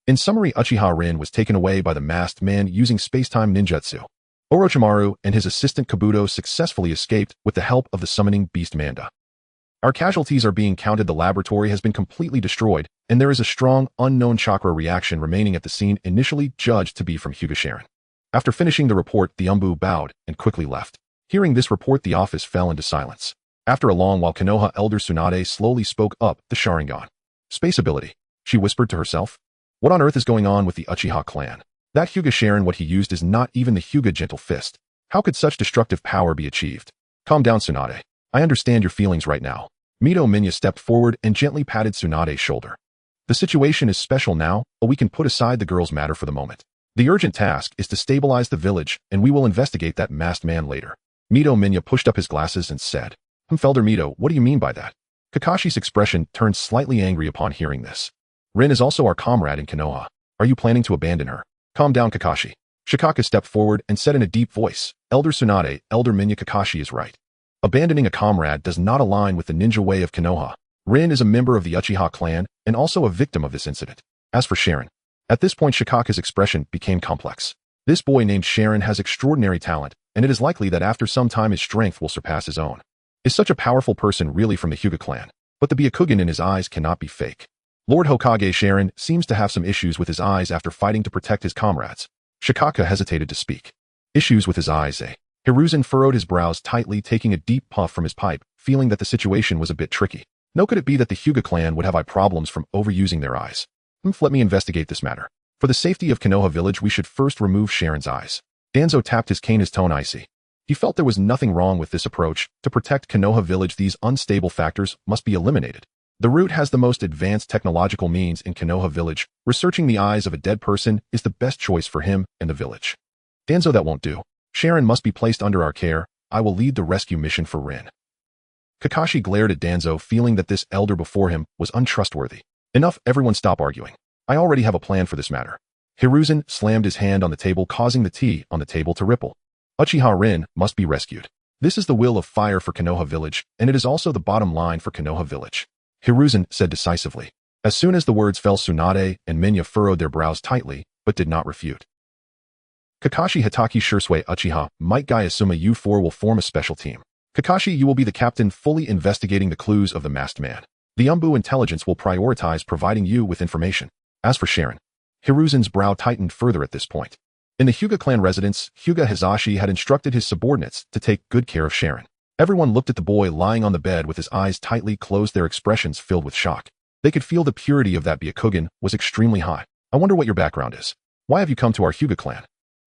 A: In summary, Uchiha Rin was taken away by the masked man using space-time ninjutsu. Orochimaru and his assistant Kabuto successfully escaped with the help of the summoning beast Manda. Our casualties are being counted. The laboratory has been completely destroyed, and there is a strong, unknown chakra reaction remaining at the scene, initially judged to be from Hyuga Sharon. After finishing the report, the Umbu bowed and quickly left. Hearing this report, the office fell into silence. After a long while, Konoha elder Tsunade slowly spoke up, the Sharingan. Space ability, she whispered to herself. What on earth is going on with the Uchiha clan? That Hyuga Sharon, what he used is not even the Hyuga gentle fist. How could such destructive power be achieved? Calm down, Tsunade. I understand your feelings right now. Mito Minya stepped forward and gently patted Tsunade's shoulder. The situation is special now, but we can put aside the girl's matter for the moment. The urgent task is to stabilize the village, and we will investigate that masked man later. Mito Minya pushed up his glasses and said, Felder Mito, what do you mean by that? Kakashi's expression turned slightly angry upon hearing this. Rin is also our comrade in Konoha. Are you planning to abandon her? Calm down, Kakashi. Shikaka stepped forward and said in a deep voice, Elder Tsunade, Elder Minya, Kakashi is right. Abandoning a comrade does not align with the ninja way of Konoha. Rin is a member of the Uchiha clan and also a victim of this incident. As for Sharon, at this point Shikaka's expression became complex. This boy named Sharon has extraordinary talent, and it is likely that after some time his strength will surpass his own. Is such a powerful person really from the Hyuga clan? But the Byakugan in his eyes cannot be fake. Lord Hokage Sharon seems to have some issues with his eyes after fighting to protect his comrades. Shikaka hesitated to speak. Issues with his eyes, eh? Hiruzen furrowed his brows tightly, taking a deep puff from his pipe, feeling that the situation was a bit tricky. No, could it be that the Hyuga clan would have eye problems from overusing their eyes? Let me investigate this matter. For the safety of Konoha village, we should first remove Sharon's eyes. Danzo tapped his cane, his tone icy. He felt there was nothing wrong with this approach. To protect Konoha village, these unstable factors must be eliminated. The root has the most advanced technological means in Konoha village. Researching the eyes of a dead person is the best choice for him and the village. Danzo, that won't do. Sharon must be placed under our care. I will lead the rescue mission for Rin. Kakashi glared at Danzo, feeling that this elder before him was untrustworthy. Enough, everyone stop arguing. I already have a plan for this matter. Hiruzen slammed his hand on the table, causing the tea on the table to ripple. Uchiha Rin must be rescued. This is the will of fire for Konoha village, and it is also the bottom line for Konoha village. Hiruzen said decisively. As soon as the words fell, Tsunade and Minya furrowed their brows tightly, but did not refute. Kakashi, Hatake, Shursui, Uchiha, Might Guy, Asuma, you four will form a special team. Kakashi, you will be the captain, fully investigating the clues of the masked man. The Umbu intelligence will prioritize providing you with information. As for Sharon, Hiruzen's brow tightened further at this point. In the Hyuga clan residence, Hyuga Hizashi had instructed his subordinates to take good care of Sharon. Everyone looked at the boy lying on the bed with his eyes tightly closed, their expressions filled with shock. They could feel the purity of that Byakugan was extremely high. I wonder what your background is. Why have you come to our Hyuga clan?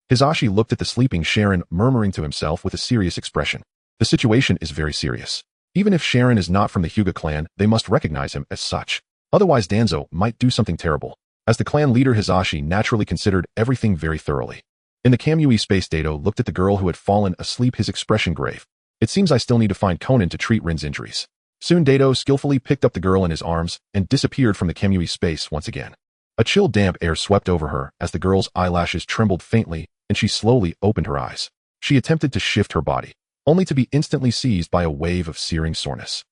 A: Hizashi looked at the sleeping Sharon, murmuring to himself with a serious expression. The situation is very serious. Even if Sharon is not from the Hyuga clan, they must recognize him as such. Otherwise Danzo might do something terrible. As the clan leader, Hizashi naturally considered everything very thoroughly. In the Kamui space, Dato looked at the girl who had fallen asleep, his expression grave. It seems I still need to find Konan to treat Rin's injuries. Soon Dato skillfully picked up the girl in his arms and disappeared from the Kamui space once again. A chill, damp air swept over her as the girl's eyelashes trembled faintly and she slowly opened her eyes. She attempted to shift her body, only to be instantly seized by a wave of searing soreness.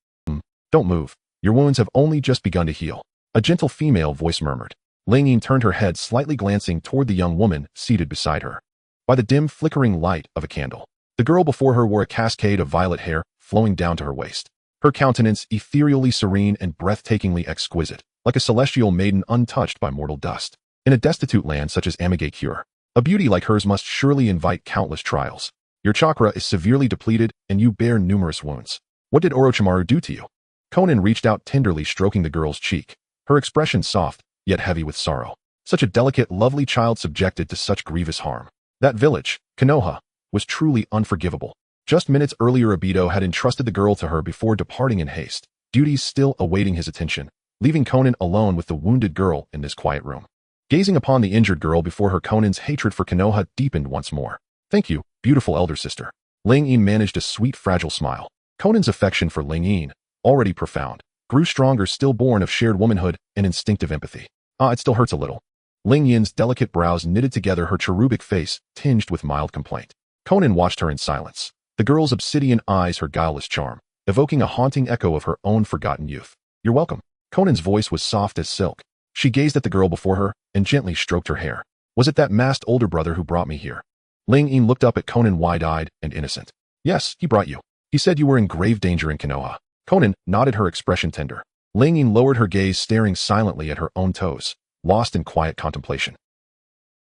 A: Don't move. Your wounds have only just begun to heal. A gentle female voice murmured. Ling Yin turned her head, slightly glancing toward the young woman seated beside her. By the dim, flickering light of a candle, the girl before her wore a cascade of violet hair flowing down to her waist. Her countenance ethereally serene and breathtakingly exquisite, like a celestial maiden untouched by mortal dust. In a destitute land such as Amigakure, a beauty like hers must surely invite countless trials. Your chakra is severely depleted and you bear numerous wounds. What did Orochimaru do to you? Konan reached out tenderly, stroking the girl's cheek, her expression soft, yet heavy with sorrow. Such a delicate, lovely child subjected to such grievous harm. That village, Konoha, was truly unforgivable. Just minutes earlier, Obito had entrusted the girl to her before departing in haste, duties still awaiting his attention, leaving Konan alone with the wounded girl in this quiet room. Gazing upon the injured girl before her, Konan's hatred for Konoha deepened once more. Thank you, beautiful elder sister. Ling Yin managed a sweet, fragile smile. Konan's affection for Ling Yin, already profound, grew stronger, still born of shared womanhood and instinctive empathy. It still hurts a little. Ling Yin's delicate brows knitted together, her cherubic face tinged with mild complaint. Konan watched her in silence, the girl's obsidian eyes her guileless charm, evoking a haunting echo of her own forgotten youth. You're welcome. Konan's voice was soft as silk. She gazed at the girl before her and gently stroked her hair. Was it that masked older brother who brought me here? Ling Yin looked up at Konan, wide-eyed and innocent. Yes, he brought you. He said you were in grave danger in Konoha. Konan nodded, her expression tender. Ling Yin lowered her gaze, staring silently at her own toes, lost in quiet contemplation.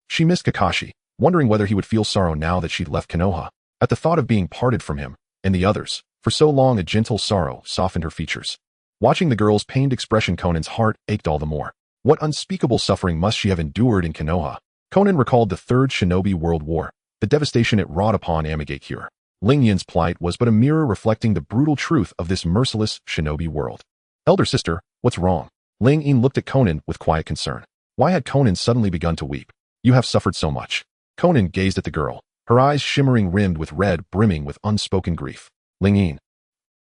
A: She missed Kakashi, wondering whether he would feel sorrow now that she'd left Konoha. At the thought of being parted from him and the others, for so long, a gentle sorrow softened her features. Watching the girl's pained expression, Konan's heart ached all the more. What unspeakable suffering must she have endured in Konoha? Konan recalled the Third Shinobi World War, the devastation it wrought upon Amigakure. Ling Yin's plight was but a mirror reflecting the brutal truth of this merciless shinobi world. Elder sister, what's wrong? Ling Yin looked at Konan with quiet concern. Why had Konan suddenly begun to weep? You have suffered so much. Konan gazed at the girl, her eyes shimmering, rimmed with red, brimming with unspoken grief. Ling Yin.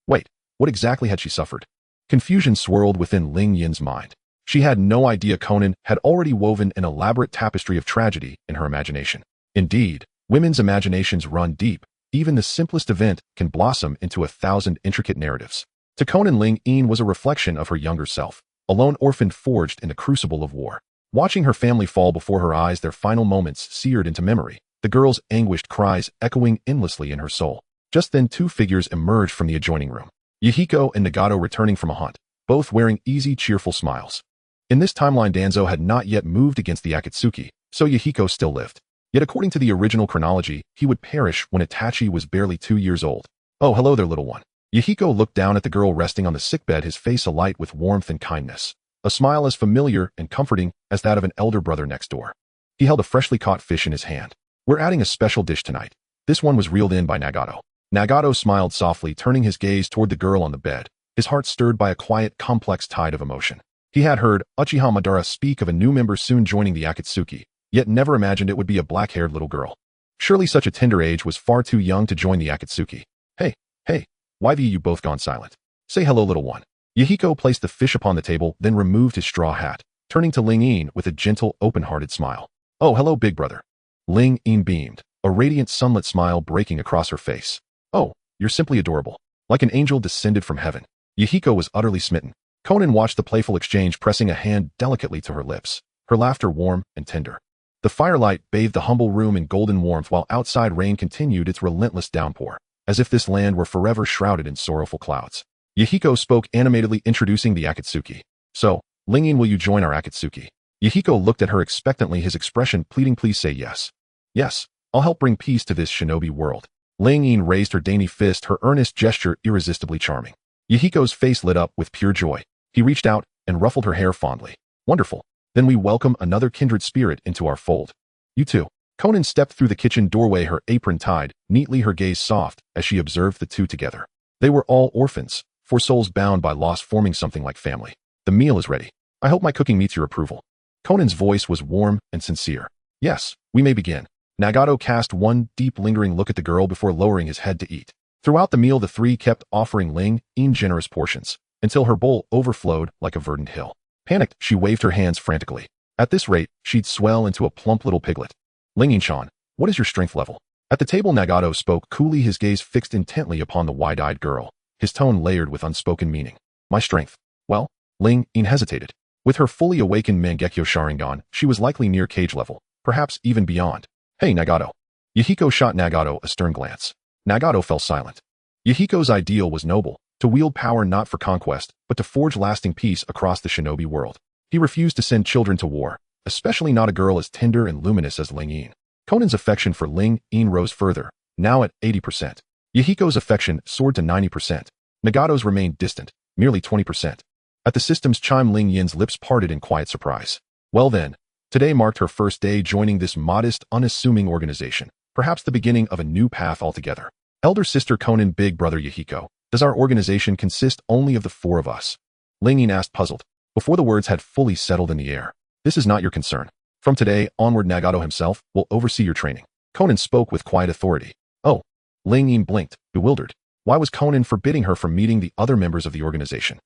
A: Wait, what exactly had she suffered? Confusion swirled within Ling Yin's mind. She had no idea Konan had already woven an elaborate tapestry of tragedy in her imagination. Indeed, women's imaginations run deep. Even the simplest event can blossom into 1,000 intricate narratives. To Konan, Ling Yin was a reflection of her younger self, a lone orphan forged in the crucible of war. Watching her family fall before her eyes, their final moments seared into memory. the girl's anguished cries echoing endlessly in her soul. Just then 2 figures emerged from the adjoining room. Yahiko and Nagato returning from a hunt, both wearing easy, cheerful smiles. In this timeline, Danzo had not yet moved against the Akatsuki, so Yahiko still lived. Yet according to the original chronology, he would perish when Itachi was barely 2 years old. Oh, hello there, little one. Yahiko looked down at the girl resting on the sickbed, his face alight with warmth and kindness. A smile as familiar and comforting as that of an elder brother next door. He held a freshly caught fish in his hand. We're adding a special dish tonight. This one was reeled in by Nagato. Nagato smiled softly, turning his gaze toward the girl on the bed, his heart stirred by a quiet, complex tide of emotion. He had heard Uchiha Madara speak of a new member soon joining the Akatsuki, yet never imagined it would be a black-haired little girl. Surely such a tender age was far too young to join the Akatsuki. Hey, why have you both gone silent? Say hello, little one. Yahiko placed the fish upon the table, then removed his straw hat, turning to Ling Yin with a gentle, open-hearted smile. Oh, hello, big brother. Ling Yin beamed, a radiant sunlit smile breaking across her face. Oh, you're simply adorable. Like an angel descended from heaven. Yahiko was utterly smitten. Conan watched the playful exchange, pressing a hand delicately to her lips, her laughter warm and tender. The firelight bathed the humble room in golden warmth while outside rain continued its relentless downpour, as if this land were forever shrouded in sorrowful clouds. Yahiko spoke animatedly, introducing the Akatsuki. So, Ling Yin, will you join our Akatsuki? Yahiko looked at her expectantly, his expression pleading. Please say yes. Yes, I'll help bring peace to this shinobi world. Ling Yin raised her dainty fist, her earnest gesture irresistibly charming. Yahiko's face lit up with pure joy. He reached out and ruffled her hair fondly. Wonderful. Then we welcome another kindred spirit into our fold. You too. Conan stepped through the kitchen doorway, her apron tied, neatly, her gaze soft, as she observed the two together. They were all orphans, for souls bound by loss forming something like family. The meal is ready. I hope my cooking meets your approval. Conan's voice was warm and sincere. Yes, we may begin. Nagato cast one deep lingering look at the girl before lowering his head to eat. Throughout the meal, the three kept offering Ling Yin generous portions, until her bowl overflowed like a verdant hill. Panicked, she waved her hands frantically. At this rate, she'd swell into a plump little piglet. Ling Yin-chan, what is your strength level? At the table, Nagato spoke coolly, his gaze fixed intently upon the wide-eyed girl, his tone layered with unspoken meaning. My strength. Well, Ling Yin hesitated. With her fully awakened Mangekyo Sharingan, she was likely near cage level, perhaps even beyond. Hey, Nagato. Yahiko shot Nagato a stern glance. Nagato fell silent. Yahiko's ideal was noble, to wield power not for conquest, but to forge lasting peace across the shinobi world. He refused to send children to war, especially not a girl as tender and luminous as Ling Yin. Conan's affection for Ling Yin rose further, now at 80%. Yahiko's affection soared to 90%. Nagato's remained distant, merely 20%. At the system's chime, Ling Yin's lips parted in quiet surprise. Well then, today marked her first day joining this modest, unassuming organization, perhaps the beginning of a new path altogether. Elder sister Conan, big brother Yahiko, does our organization consist only of the four of us? Ling Yin asked, puzzled, before the words had fully settled in the air. This is not your concern. From today onward, Nagato himself will oversee your training. Conan spoke with quiet authority. Oh. Ling Yin blinked, bewildered. Why was Conan forbidding her from meeting the other members of the organization?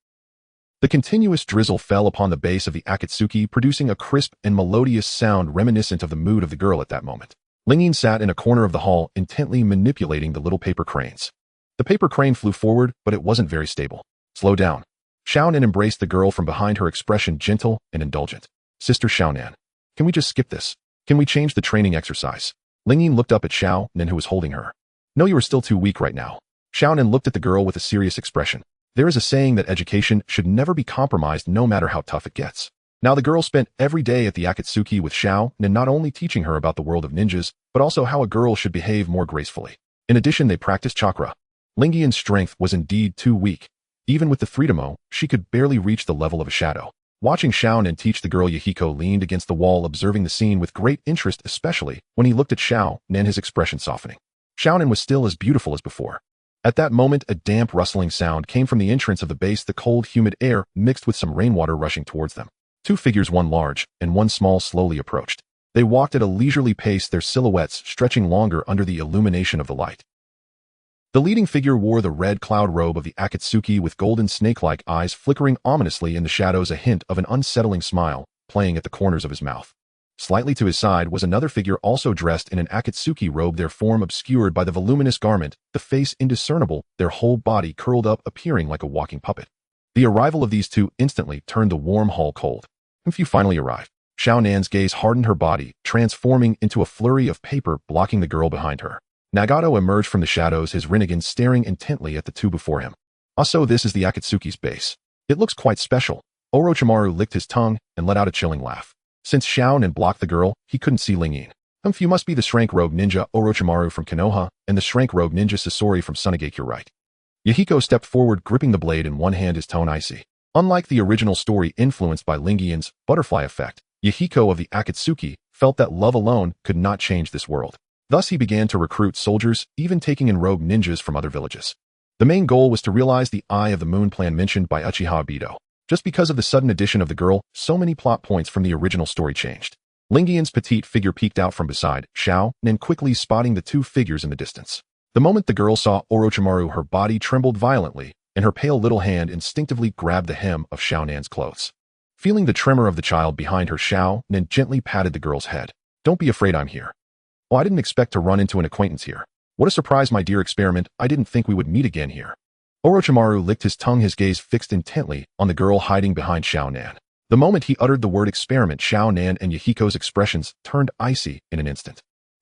A: The continuous drizzle fell upon the base of the Akatsuki, producing a crisp and melodious sound reminiscent of the mood of the girl at that moment. Ling Yin sat in a corner of the hall, intently manipulating the little paper cranes. The paper crane flew forward, but it wasn't very stable. Slow down. Xiaonan embraced the girl from behind, her expression gentle and indulgent. Sister Xiaonan, can we just skip this? Can we change the training exercise? Ling Yin looked up at Xiaonan, who was holding her. No, you are still too weak right now. Xiaonan looked at the girl with a serious expression. There is a saying that education should never be compromised, no matter how tough it gets. Now the girl spent every day at the Akatsuki with Xiaonan, not only teaching her about the world of ninjas, but also how a girl should behave more gracefully. In addition, they practiced chakra. Ling Yin's strength was indeed too weak. Even with the Freedomo, she could barely reach the level of a shadow. Watching Xiaonan teach the girl, Yahiko leaned against the wall, observing the scene with great interest, especially when he looked at Xiaonan, his expression softening. Xiaonan was still as beautiful as before. At that moment, a damp rustling sound came from the entrance of the base, the cold, humid air mixed with some rainwater rushing towards them. Two figures, one large and one small, slowly approached. They walked at a leisurely pace, their silhouettes stretching longer under the illumination of the light. The leading figure wore the red cloud robe of the Akatsuki, with golden snake-like eyes flickering ominously in the shadows, a hint of an unsettling smile playing at the corners of his mouth. Slightly to his side was another figure, also dressed in an Akatsuki robe, their form obscured by the voluminous garment, the face indiscernible, their whole body curled up, appearing like a walking puppet. The arrival of these two instantly turned the warm hall cold. "If you finally arrived." Xiao Nan's gaze hardened her body, transforming into a flurry of paper blocking the girl behind her. Nagato emerged from the shadows, his Rinnegan staring intently at the two before him. Also, this is the Akatsuki's base. It looks quite special. Orochimaru licked his tongue and let out a chilling laugh. Since Xiao Nan blocked the girl, he couldn't see Lingyin. You must be the Shrank Rogue Ninja Orochimaru from Konoha and the Shrank Rogue Ninja Sasori from Sunagate. You're right. Yahiko stepped forward, gripping the blade in one hand, his tone icy. Unlike the original story influenced by Lingyin's butterfly effect, Yahiko of the Akatsuki felt that love alone could not change this world. Thus he began to recruit soldiers, even taking in rogue ninjas from other villages. The main goal was to realize the Eye of the Moon plan mentioned by Uchiha Obito. Just because of the sudden addition of the girl, so many plot points from the original story changed. Lingyin's petite figure peeked out from beside Xiao Nan, quickly spotting the two figures in the distance. The moment the girl saw Orochimaru, her body trembled violently, and her pale little hand instinctively grabbed the hem of Xiao Nan's clothes. Feeling the tremor of the child behind her, Xiao Nan gently patted the girl's head. Don't be afraid, I'm here. Oh, I didn't expect to run into an acquaintance here. What a surprise, my dear experiment, I didn't think we would meet again here. Orochimaru licked his tongue, his gaze fixed intently on the girl hiding behind Xiao Nan. The moment he uttered the word experiment, Xiao Nan and Yahiko's expressions turned icy in an instant.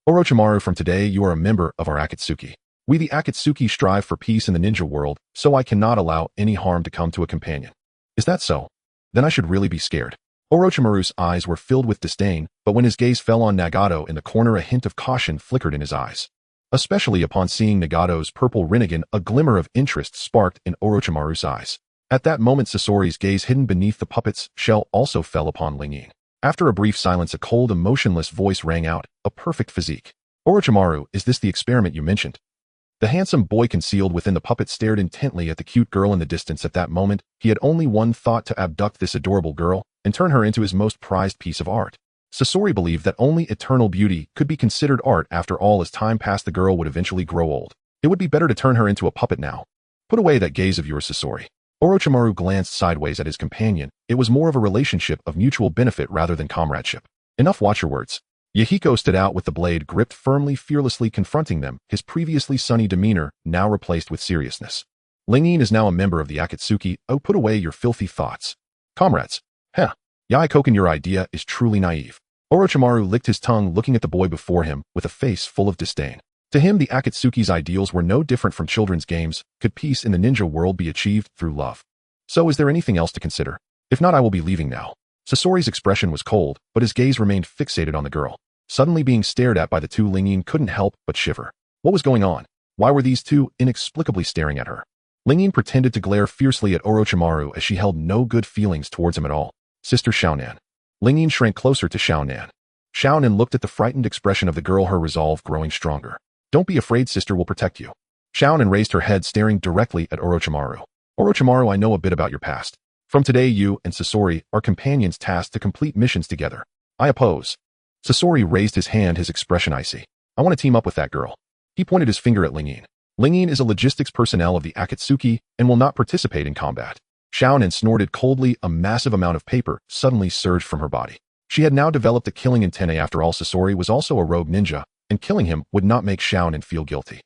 A: Orochimaru, from today you are a member of our Akatsuki. We the Akatsuki strive for peace in the ninja world, so I cannot allow any harm to come to a companion. Is that so? Then I should really be scared. Orochimaru's eyes were filled with disdain, but when his gaze fell on Nagato in the corner, a hint of caution flickered in his eyes. Especially upon seeing Nagato's purple Rinnegan, a glimmer of interest sparked in Orochimaru's eyes. At that moment, Sasori's gaze hidden beneath the puppet's shell also fell upon Lingyin. After a brief silence, a cold, emotionless voice rang out, a perfect physique. Orochimaru, is this the experiment you mentioned? The handsome boy concealed within the puppet stared intently at the cute girl in the distance. At that moment, he had only one thought: to abduct this adorable girl and turn her into his most prized piece of art. Sasori believed that only eternal beauty could be considered art. After all, as time passed, the girl would eventually grow old. It would be better to turn her into a puppet now. Put away that gaze of yours, Sasori. Orochimaru glanced sideways at his companion. It was more of a relationship of mutual benefit rather than comradeship. Enough, watch your words. Yahiko stood out with the blade gripped firmly, fearlessly confronting them, his previously sunny demeanor now replaced with seriousness. Lingyin is now a member of the Akatsuki. Oh, put away your filthy thoughts. Comrades. Yaikoken, your idea is truly naive. Orochimaru licked his tongue, looking at the boy before him with a face full of disdain. To him, the Akatsuki's ideals were no different from children's games. Could peace in the ninja world be achieved through love? So is there anything else to consider? If not, I will be leaving now. Sasori's expression was cold, but his gaze remained fixated on the girl. Suddenly being stared at by the two, Lingyin couldn't help but shiver. What was going on? Why were these two inexplicably staring at her? Lingyin pretended to glare fiercely at Orochimaru as she held no good feelings towards him at all. Sister Xiao Nan. Lingyin shrank closer to Xiao Nan. Xiao Nan looked at the frightened expression of the girl, her resolve growing stronger. Don't be afraid, sister will protect you. Xiao Nan raised her head, staring directly at Orochimaru. Orochimaru, I know a bit about your past. From today, you and Sasori are companions tasked to complete missions together. I oppose. Sasori raised his hand, his expression icy. I want to team up with that girl. He pointed his finger at Lingyin. Lingyin is a logistics personnel of the Akatsuki and will not participate in combat. Xiao Nan snorted coldly. A massive amount of paper suddenly surged from her body. She had now developed a killing intent. After all, Sasori was also a rogue ninja, and killing him would not make Xiao Nan feel guilty.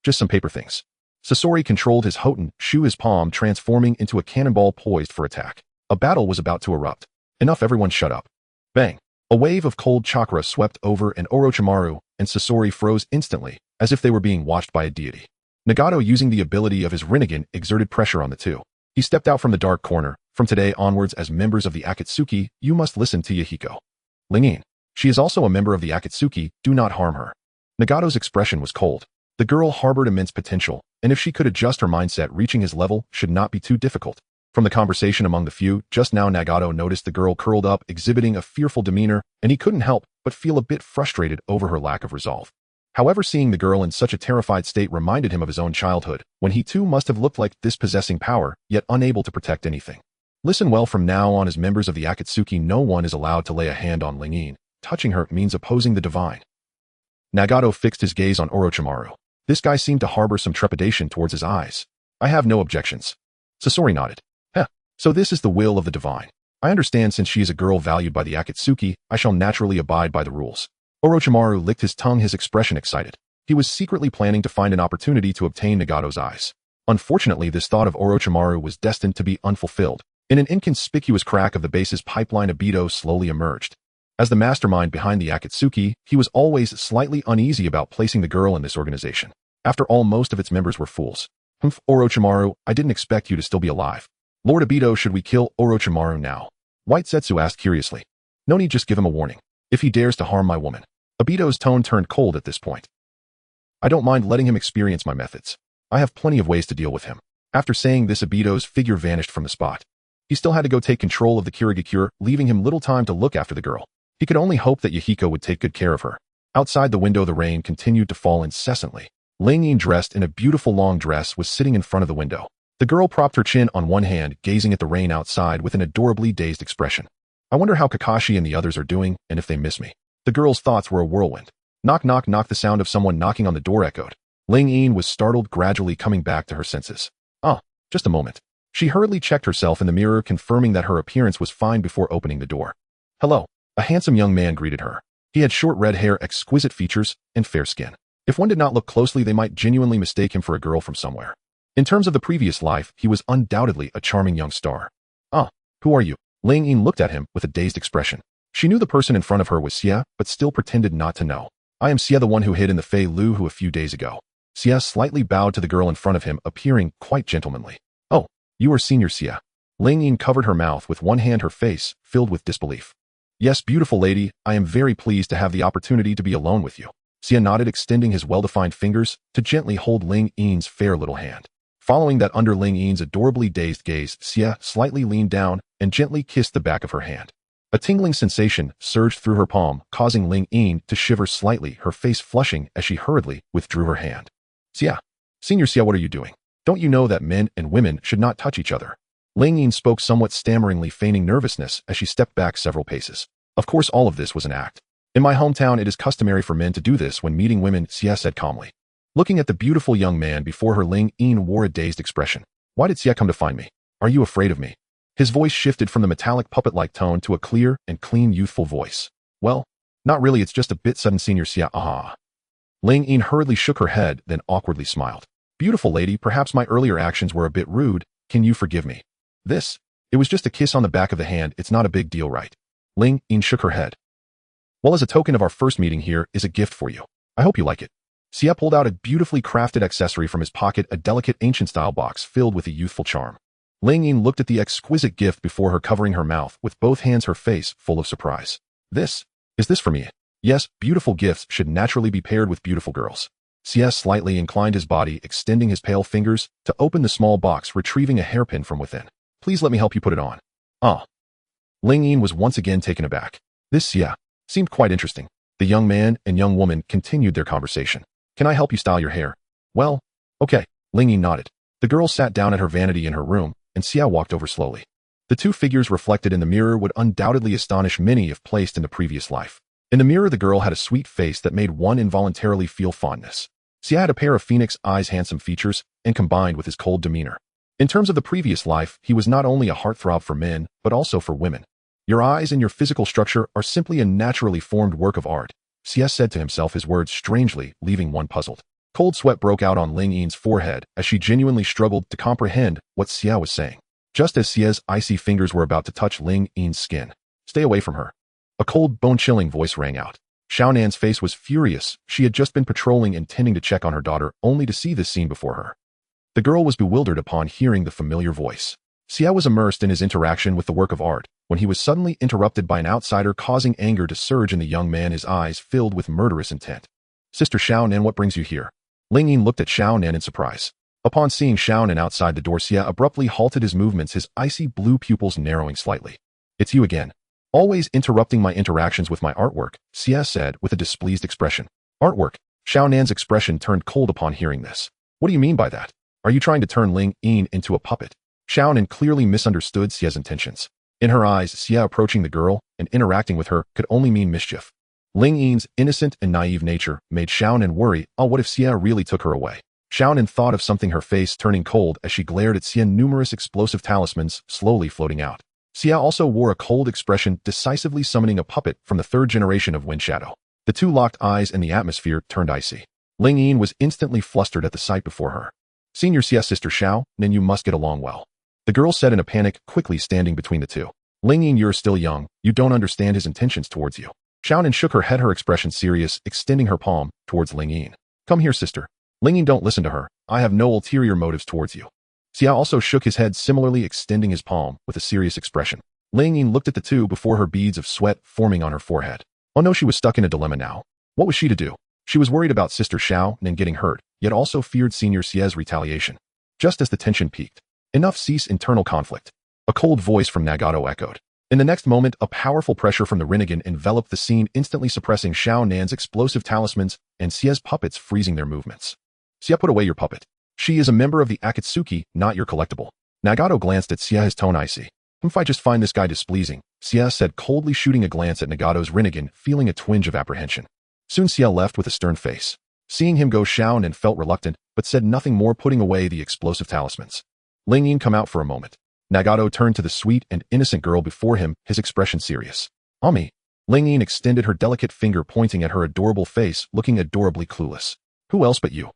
A: Just some paper things. Sasori controlled his Hoten Shu, his palm transforming into a cannonball poised for attack. A battle was about to erupt. Enough, everyone shut up. Bang! A wave of cold chakra swept over, and Orochimaru and Sasori froze instantly, as if they were being watched by a deity. Nagato, using the ability of his Rinnegan, exerted pressure on the two. He stepped out from the dark corner. From today onwards, as members of the Akatsuki, you must listen to Yahiko. Lingyin. She is also a member of the Akatsuki, do not harm her. Nagato's expression was cold. The girl harbored immense potential, and if she could adjust her mindset, reaching his level should not be too difficult. From the conversation among the few, just now Nagato noticed the girl curled up, exhibiting a fearful demeanor, and he couldn't help but feel a bit frustrated over her lack of resolve. However, seeing the girl in such a terrified state reminded him of his own childhood, when he too must have looked like this, possessing power, yet unable to protect anything. Listen well, from now on, as members of the Akatsuki, no one is allowed to lay a hand on Lingyin. Touching her means opposing the divine. Nagato fixed his gaze on Orochimaru. This guy seemed to harbor some trepidation towards his eyes. I have no objections. Sasori nodded. So this is the will of the divine. I understand. Since she is a girl valued by the Akatsuki, I shall naturally abide by the rules. Orochimaru licked his tongue, his expression excited. He was secretly planning to find an opportunity to obtain Nagato's eyes. Unfortunately, this thought of Orochimaru was destined to be unfulfilled. In an inconspicuous crack of the base's pipeline, Obito slowly emerged. As the mastermind behind the Akatsuki, he was always slightly uneasy about placing the girl in this organization. After all, most of its members were fools. Orochimaru, I didn't expect you to still be alive. Lord Obito, should we kill Orochimaru now? White Setsu asked curiously. No need, just give him a warning. If he dares to harm my woman. Obito's tone turned cold at this point. I don't mind letting him experience my methods. I have plenty of ways to deal with him. After saying this, Obito's figure vanished from the spot. He still had to go take control of the Kirigakure, leaving him little time to look after the girl. He could only hope that Yahiko would take good care of her. Outside the window, the rain continued to fall incessantly. Ling Yin, dressed in a beautiful long dress, was sitting in front of the window. The girl propped her chin on one hand, gazing at the rain outside with an adorably dazed expression. I wonder how Kakashi and the others are doing, and if they miss me. The girl's thoughts were a whirlwind. Knock, knock, knock. The sound of someone knocking on the door echoed. Ling Yin was startled, gradually coming back to her senses. Just a moment. She hurriedly checked herself in the mirror, confirming that her appearance was fine before opening the door. Hello. A handsome young man greeted her. He had short red hair, exquisite features, and fair skin. If one did not look closely, they might genuinely mistake him for a girl from somewhere. In terms of the previous life, he was undoubtedly a charming young star. Who are you? Ling Yin looked at him with a dazed expression. She knew the person in front of her was Xia, but still pretended not to know. I am Xia, the one who hid in the Fei Lu Hu a few days ago. Xia slightly bowed to the girl in front of him, appearing quite gentlemanly. Oh, you are Senior Xia. Ling Yin covered her mouth with one hand, her face filled with disbelief. Yes, beautiful lady, I am very pleased to have the opportunity to be alone with you. Xia nodded, extending his well-defined fingers to gently hold Ling Yin's fair little hand. Following that, under Ling Yin's adorably dazed gaze, Xia slightly leaned down and gently kissed the back of her hand. A tingling sensation surged through her palm, causing Ling Yin to shiver slightly, her face flushing as she hurriedly withdrew her hand. Xia. Senior Xia, what are you doing? Don't you know that men and women should not touch each other? Ling Yin spoke somewhat stammeringly, feigning nervousness as she stepped back several paces. Of course, all of this was an act. In my hometown, it is customary for men to do this when meeting women, Xia said calmly. Looking at the beautiful young man before her, Ling Yin wore a dazed expression. Why did Xia come to find me? Are you afraid of me? His voice shifted from the metallic puppet-like tone to a clear and clean youthful voice. Well, not really, it's just a bit sudden, Senior Xia. Ling Yin hurriedly shook her head, then awkwardly smiled. Beautiful lady, perhaps my earlier actions were a bit rude. Can you forgive me? It was just a kiss on the back of the hand, it's not a big deal, right? Ling Yin shook her head. Well, as a token of our first meeting, here is a gift for you. I hope you like it. Xia pulled out a beautifully crafted accessory from his pocket, a delicate ancient-style box filled with a youthful charm. Ling Yin looked at the exquisite gift before her, covering her mouth with both hands, her face full of surprise. Is this for me? Yes, beautiful gifts should naturally be paired with beautiful girls. Xia slightly inclined his body, extending his pale fingers to open the small box, retrieving a hairpin from within. Please let me help you put it on. Ling Yin was once again taken aback. This Xia seemed quite interesting. The young man and young woman continued their conversation. Can I help you style your hair? Well, okay. Ling Yin nodded. The girl sat down at her vanity in her room, and Xia walked over slowly. The two figures reflected in the mirror would undoubtedly astonish many if placed in the previous life. In the mirror, the girl had a sweet face that made one involuntarily feel fondness. Xia had a pair of phoenix eyes, handsome features, and combined with his cold demeanor. In terms of the previous life, he was not only a heartthrob for men, but also for women. Your eyes and your physical structure are simply a naturally formed work of art, Xia said to himself, his words strangely leaving one puzzled. Cold sweat broke out on Ling Yin's forehead as she genuinely struggled to comprehend what Xia was saying. Just as Xia's icy fingers were about to touch Ling Yin's skin. Stay away from her. A cold, bone-chilling voice rang out. Xiaonan's face was furious. She had just been patrolling, intending to check on her daughter, only to see this scene before her. The girl was bewildered upon hearing the familiar voice. Xia was immersed in his interaction with the work of art when he was suddenly interrupted by an outsider, causing anger to surge in the young man, his eyes filled with murderous intent. Sister Xiaonan, what brings you here? Ling Yin looked at Xiaonan in surprise. Upon seeing Xiaonan outside the door, Xia abruptly halted his movements, his icy blue pupils narrowing slightly. It's you again. Always interrupting my interactions with my artwork, Xia said with a displeased expression. Artwork? Xiaonan's expression turned cold upon hearing this. What do you mean by that? Are you trying to turn Ling Yin into a puppet? Xiaonan clearly misunderstood Xia's intentions. In her eyes, Xia approaching the girl and interacting with her could only mean mischief. Ling Yin's innocent and naive nature made Xiaonan worry, what if Xia really took her away? Xiaonan thought of something, her face turning cold as she glared at Xia, numerous explosive talismans slowly floating out. Xia also wore a cold expression, decisively summoning a puppet from the third generation of Wind Shadow. The two locked eyes and the atmosphere turned icy. Ling Yin was instantly flustered at the sight before her. Senior Xia, Sister Xiao, then you must get along well. The girl said in a panic, quickly standing between the two. Ling Yin, you're still young. You don't understand his intentions towards you. Xiaonan shook her head, her expression serious, extending her palm towards Ling Yin. Come here, sister. Ling Yin, don't listen to her. I have no ulterior motives towards you. Xia also shook his head, similarly extending his palm with a serious expression. Ling Yin looked at the two before her beads of sweat forming on her forehead. Oh no, she was stuck in a dilemma now. What was she to do? She was worried about Sister Xiaonan getting hurt, yet also feared Senior Xie's retaliation. Just as the tension peaked, enough, cease internal conflict. A cold voice from Nagato echoed. In the next moment, a powerful pressure from the Rinnegan enveloped the scene, instantly suppressing Xiaonan's explosive talismans and Xie's puppets, freezing their movements. Xie, put away your puppet. She is a member of the Akatsuki, not your collectible. Nagato glanced at Xie, his tone icy. If I just find this guy displeasing, Xie said coldly, shooting a glance at Nagato's Rinnegan, feeling a twinge of apprehension. Soon Xie left with a stern face. Seeing him go, Xiaonan felt reluctant, but said nothing more, putting away the explosive talismans. Ling Yin, come out for a moment. Nagato turned to the sweet and innocent girl before him, his expression serious. Ami. Ling Yin extended her delicate finger, pointing at her adorable face, looking adorably clueless. Who else but you?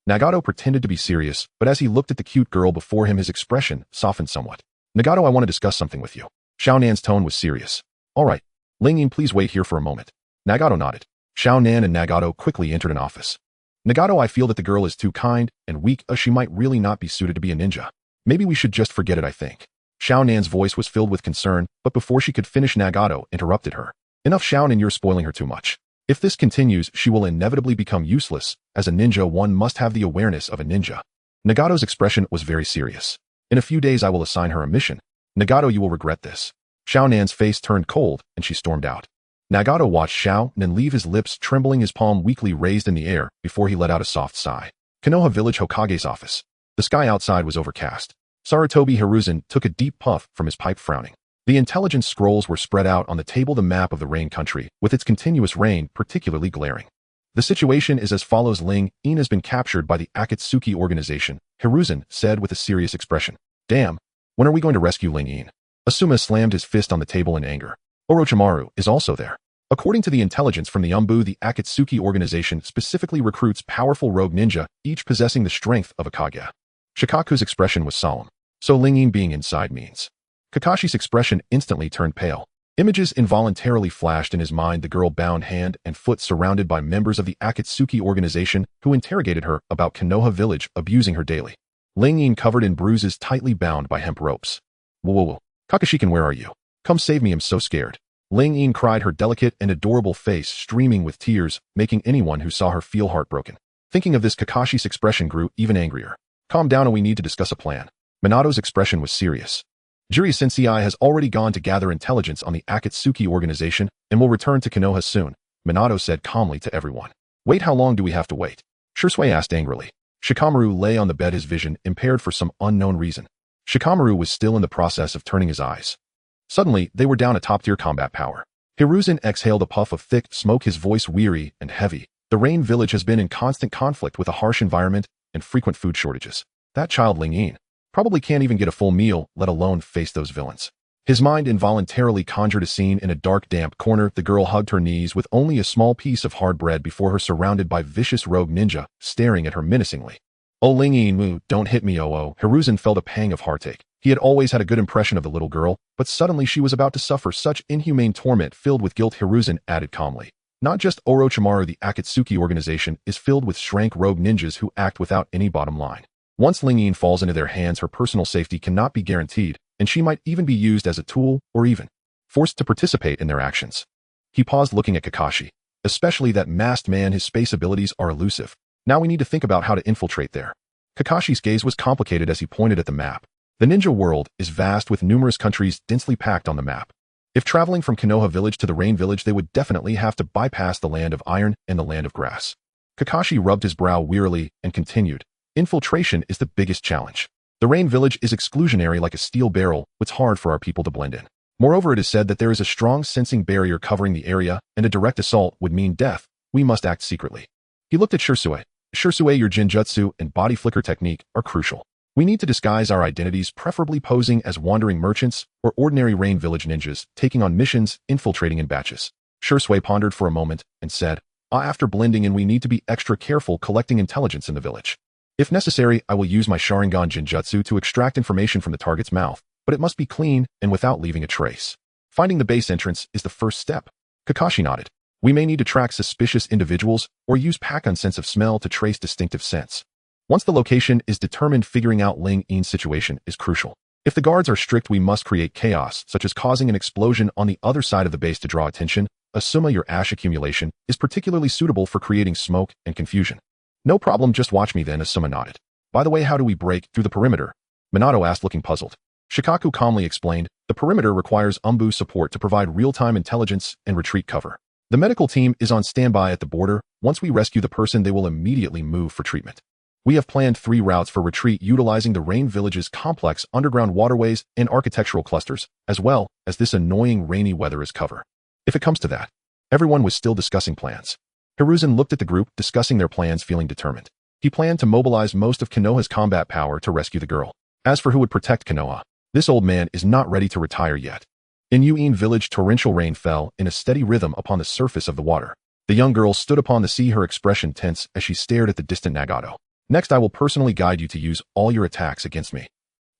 A: Nagato pretended to be serious, but as he looked at the cute girl before him, his expression softened somewhat. Nagato, I want to discuss something with you. Xiaonan's tone was serious. All right. Ling Yin, please wait here for a moment. Nagato nodded. Xiaonan and Nagato quickly entered an office. Nagato, I feel that the girl is too kind and weak, she might really not be suited to be a ninja. Maybe we should just forget it, I think. Xiaonan's voice was filled with concern, but before she could finish, Nagato interrupted her. Enough, Xiaonan, you're spoiling her too much. If this continues, she will inevitably become useless. As a ninja, one must have the awareness of a ninja. Nagato's expression was very serious. In a few days I will assign her a mission. Nagato, you will regret this. Xiaonan's face turned cold, and she stormed out. Nagato watched Xiaonan leave, his lips trembling, his palm weakly raised in the air, before he let out a soft sigh. Konoha Village Hokage's office. The sky outside was overcast. Sarutobi Hiruzen took a deep puff from his pipe, frowning. The intelligence scrolls were spread out on the table, the map of the rain country, with its continuous rain particularly glaring. The situation is as follows. Ling Yin has been captured by the Akatsuki organization, Hiruzen said with a serious expression. Damn, when are we going to rescue Ling Yin? Asuma slammed his fist on the table in anger. Orochimaru is also there. According to the intelligence from the Umbu, the Akatsuki organization specifically recruits powerful rogue ninja, each possessing the strength of a Kage. Shikaku's expression was solemn. So Ling Yin being inside means. Kakashi's expression instantly turned pale. Images involuntarily flashed in his mind, the girl bound hand and foot surrounded by members of the Akatsuki organization who interrogated her about Konoha village, abusing her daily. Ling Yin covered in bruises, tightly bound by hemp ropes. Whoa. Kakashi-kun, where are you? Come save me, I'm so scared. Ling Yin cried, her delicate and adorable face streaming with tears, making anyone who saw her feel heartbroken. Thinking of this, Kakashi's expression grew even angrier. Calm down, and we need to discuss a plan. Minato's expression was serious. Jiri Sensei has already gone to gather intelligence on the Akatsuki organization and will return to Konoha soon, Minato said calmly to everyone. Wait, how long do we have to wait? Shursui asked angrily. Shikamaru lay on the bed, his vision impaired for some unknown reason. Shikamaru was still in the process of turning his eyes. Suddenly, they were down a top-tier combat power. Hiruzen exhaled a puff of thick smoke, his voice weary and heavy. The Rain Village has been in constant conflict with a harsh environment and frequent food shortages. That child Ling Yin probably can't even get a full meal, let alone face those villains. His mind involuntarily conjured a scene in a dark, damp corner. The girl hugged her knees with only a small piece of hard bread before her, surrounded by vicious rogue ninja, staring at her menacingly. Oh, Ling Yin, don't hit me, oh. Hiruzen felt a pang of heartache. He had always had a good impression of the little girl, but suddenly she was about to suffer such inhumane torment. Filled with guilt, Hiruzen added calmly. Not just Orochimaru, the Akatsuki organization is filled with shrank rogue ninjas who act without any bottom line. Once Ling Yin falls into their hands, her personal safety cannot be guaranteed, and she might even be used as a tool or even forced to participate in their actions. He paused, looking at Kakashi. Especially that masked man, his space abilities are elusive. Now we need to think about how to infiltrate there. Kakashi's gaze was complicated as he pointed at the map. The ninja world is vast, with numerous countries densely packed on the map. If traveling from Konoha village to the Rain village, they would definitely have to bypass the land of iron and the land of grass. Kakashi rubbed his brow wearily and continued. Infiltration is the biggest challenge. The Rain village is exclusionary like a steel barrel, it's hard for our people to blend in. Moreover, it is said that there is a strong sensing barrier covering the area, and a direct assault would mean death. We must act secretly. He looked at Shursui. Shursui, your Jinjutsu and body flicker technique are crucial. We need to disguise our identities, preferably posing as wandering merchants or ordinary Rain village ninjas, taking on missions, infiltrating in batches. Shursui pondered for a moment and said, after blending in, we need to be extra careful collecting intelligence in the village. If necessary, I will use my Sharingan Jinjutsu to extract information from the target's mouth, but but it must be clean and without leaving a trace. Finding the base entrance is the first step. Kakashi nodded. We may need to track suspicious individuals or use Pakun's sense of smell to trace distinctive scents. Once the location is determined, figuring out Ling Yin's situation is crucial. If the guards are strict, we must create chaos, such as causing an explosion on the other side of the base to draw attention. Asuma, your ash accumulation is particularly suitable for creating smoke and confusion. No problem, just watch me then, Asuma nodded. By the way, how do we break through the perimeter? Minato asked, looking puzzled. Shikaku calmly explained, the perimeter requires Umbu support to provide real-time intelligence and retreat cover. The medical team is on standby at the border. Once we rescue the person, they will immediately move for treatment. We have planned 3 routes for retreat utilizing the Rain Village's complex underground waterways and architectural clusters, as well as this annoying rainy weather as cover. If it comes to that, everyone was still discussing plans. Hiruzen looked at the group, discussing their plans, feeling determined. He planned to mobilize most of Konoha's combat power to rescue the girl. As for who would protect Konoha, this old man is not ready to retire yet. In Uin village, torrential rain fell in a steady rhythm upon the surface of the water. The young girl stood upon the sea, her expression tense as she stared at the distant Nagato. Next, I will personally guide you to use all your attacks against me.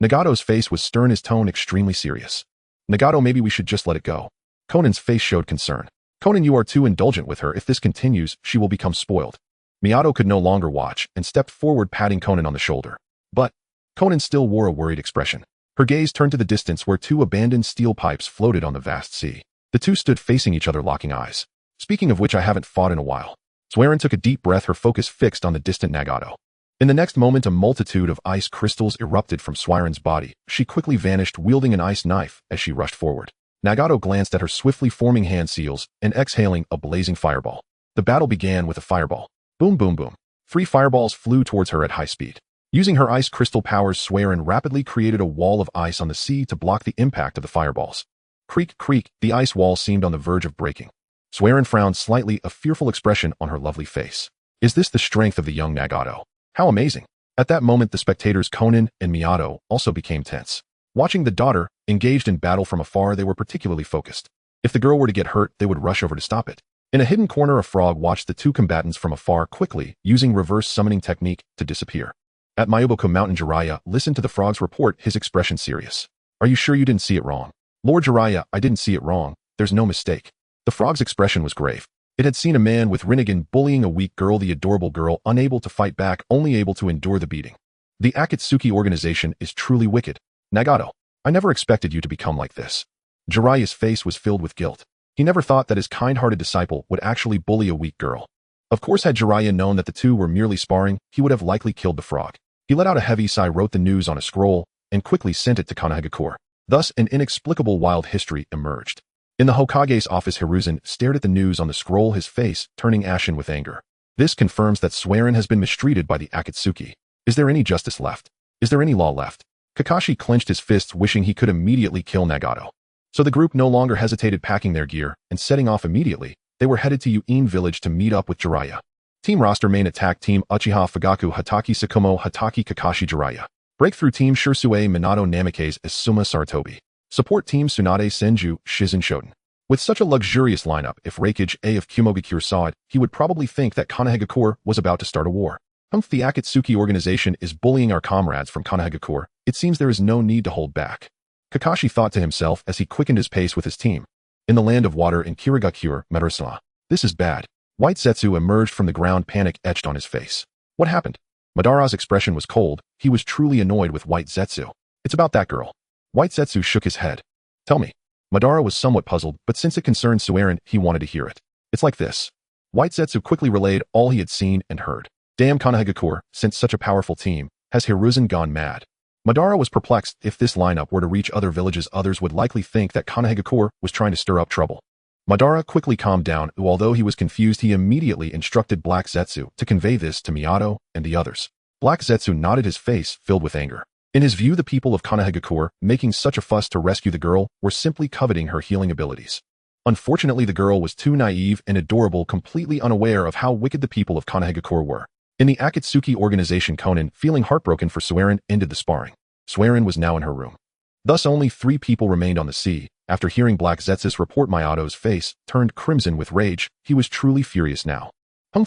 A: Nagato's face was stern, his tone extremely serious. Nagato, maybe we should just let it go. Konan's face showed concern. Konan, you are too indulgent with her. If this continues, she will become spoiled. Miyato could no longer watch and stepped forward, patting Konan on the shoulder. But Konan still wore a worried expression. Her gaze turned to the distance where 2 abandoned steel pipes floated on the vast sea. The 2 stood facing each other, locking eyes. Speaking of which, I haven't fought in a while. Sueren took a deep breath, her focus fixed on the distant Nagato. In the next moment, a multitude of ice crystals erupted from Sueren's body. She quickly vanished, wielding an ice knife as she rushed forward. Nagato glanced at her swiftly forming hand seals and exhaling a blazing fireball. The battle began with a fireball. Boom, boom, boom. 3 fireballs flew towards her at high speed. Using her ice crystal powers, Sueren rapidly created a wall of ice on the sea to block the impact of the fireballs. Creak, creak, the ice wall seemed on the verge of breaking. Sueren frowned slightly, a fearful expression on her lovely face. Is this the strength of the young Nagato? How amazing! At that moment, the spectators Konan and Miyato also became tense. Watching the daughter engaged in battle from afar, they were particularly focused. If the girl were to get hurt, they would rush over to stop it. In a hidden corner, a frog watched the 2 combatants from afar, quickly using reverse summoning technique to disappear. At Mayuboku Mountain, Jiraiya listened to the frog's report, his expression serious. Are you sure you didn't see it wrong? Lord Jiraiya, I didn't see it wrong. There's no mistake. The frog's expression was grave. It had seen a man with Rinnegan bullying a weak girl, the adorable girl unable to fight back, only able to endure the beating. The Akatsuki organization is truly wicked. Nagato, I never expected you to become like this. Jiraiya's face was filled with guilt. He never thought that his kind-hearted disciple would actually bully a weak girl. Of course, had Jiraiya known that the 2 were merely sparring, he would have likely killed the frog. He let out a heavy sigh, wrote the news on a scroll, and quickly sent it to Konoha. Thus, an inexplicable wild history emerged. In the Hokage's office, Hiruzen stared at the news on the scroll, his face turning ashen with anger. This confirms that Sueren has been mistreated by the Akatsuki. Is there any justice left? Is there any law left? Kakashi clenched his fists, wishing he could immediately kill Nagato. So the group no longer hesitated, packing their gear and setting off immediately. They were headed to Uin village to meet up with Jiraiya. Team roster: main attack team Uchiha Fugaku, Hatake Sakumo, Hatake Kakashi, Jiraiya. Breakthrough team Shursue, Minato, Namikaze, Asuma, Sarutobi. Support team Tsunade, Senju, Shizen, Shoten. With such a luxurious lineup, if Raikage A of Kumogakure saw it, he would probably think that Konoha was about to start a war. The Akatsuki organization is bullying our comrades from Konoha. It seems there is no need to hold back. Kakashi thought to himself as he quickened his pace with his team. In the land of water in Kirigakure, Madarasama. This is bad. White Zetsu emerged from the ground, panic etched on his face. What happened? Madara's expression was cold. He was truly annoyed with White Zetsu. It's about that girl. White Zetsu shook his head. Tell me. Madara was somewhat puzzled, but since it concerned Sueren, he wanted to hear it. It's like this. White Zetsu quickly relayed all he had seen and heard. Damn, Konoha sent such a powerful team. Has Hiruzen gone mad? Madara was perplexed. If this lineup were to reach other villages, others would likely think that Konoha was trying to stir up trouble. Madara quickly calmed down. Although he was confused, he immediately instructed Black Zetsu to convey this to Miyato and the others. Black Zetsu nodded, his face filled with anger. In his view, the people of Konoha, making such a fuss to rescue the girl, were simply coveting her healing abilities. Unfortunately, the girl was too naive and adorable, completely unaware of how wicked the people of Konoha were. In the Akatsuki organization, Konan, feeling heartbroken for Sueren, ended the sparring. Sueren was now in her room. Thus, only 3 people remained on the sea. After hearing Black Zetsu's report, Mayato's face turned crimson with rage. He was truly furious now.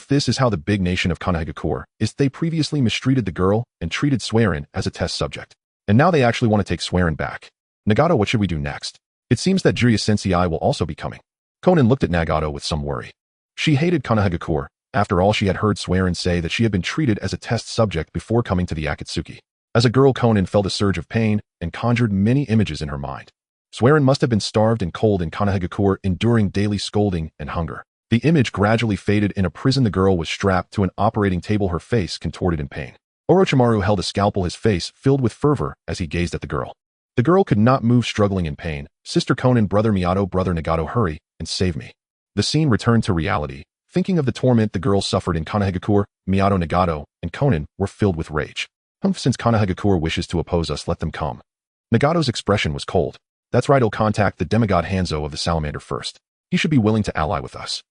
A: This is how the big nation of Konoha is. They previously mistreated the girl and treated Sueren as a test subject. And now they actually want to take Sueren back. Nagato, what should we do next? It seems that Jiraiya-sensei will also be coming. Konan looked at Nagato with some worry. She hated Konoha. After all, she had heard Swearin say that she had been treated as a test subject before coming to the Akatsuki. As a girl, Konan felt a surge of pain and conjured many images in her mind. Swearin must have been starved and cold in Konoha, enduring daily scolding and hunger. The image gradually faded. In a prison, the girl was strapped to an operating table, her face contorted in pain. Orochimaru held a scalpel, his face filled with fervor as he gazed at the girl. The girl could not move, struggling in pain. Sister Konan, brother Miyato, brother Nagato, hurry and save me. The scene returned to reality. Thinking of the torment the girl suffered in Konoha, Miyato, Nagato, and Konan were filled with rage. Since Konoha wishes to oppose us, let them come. Nagato's expression was cold. That's right, I'll contact the demigod Hanzo of the Salamander first. He should be willing to ally with us.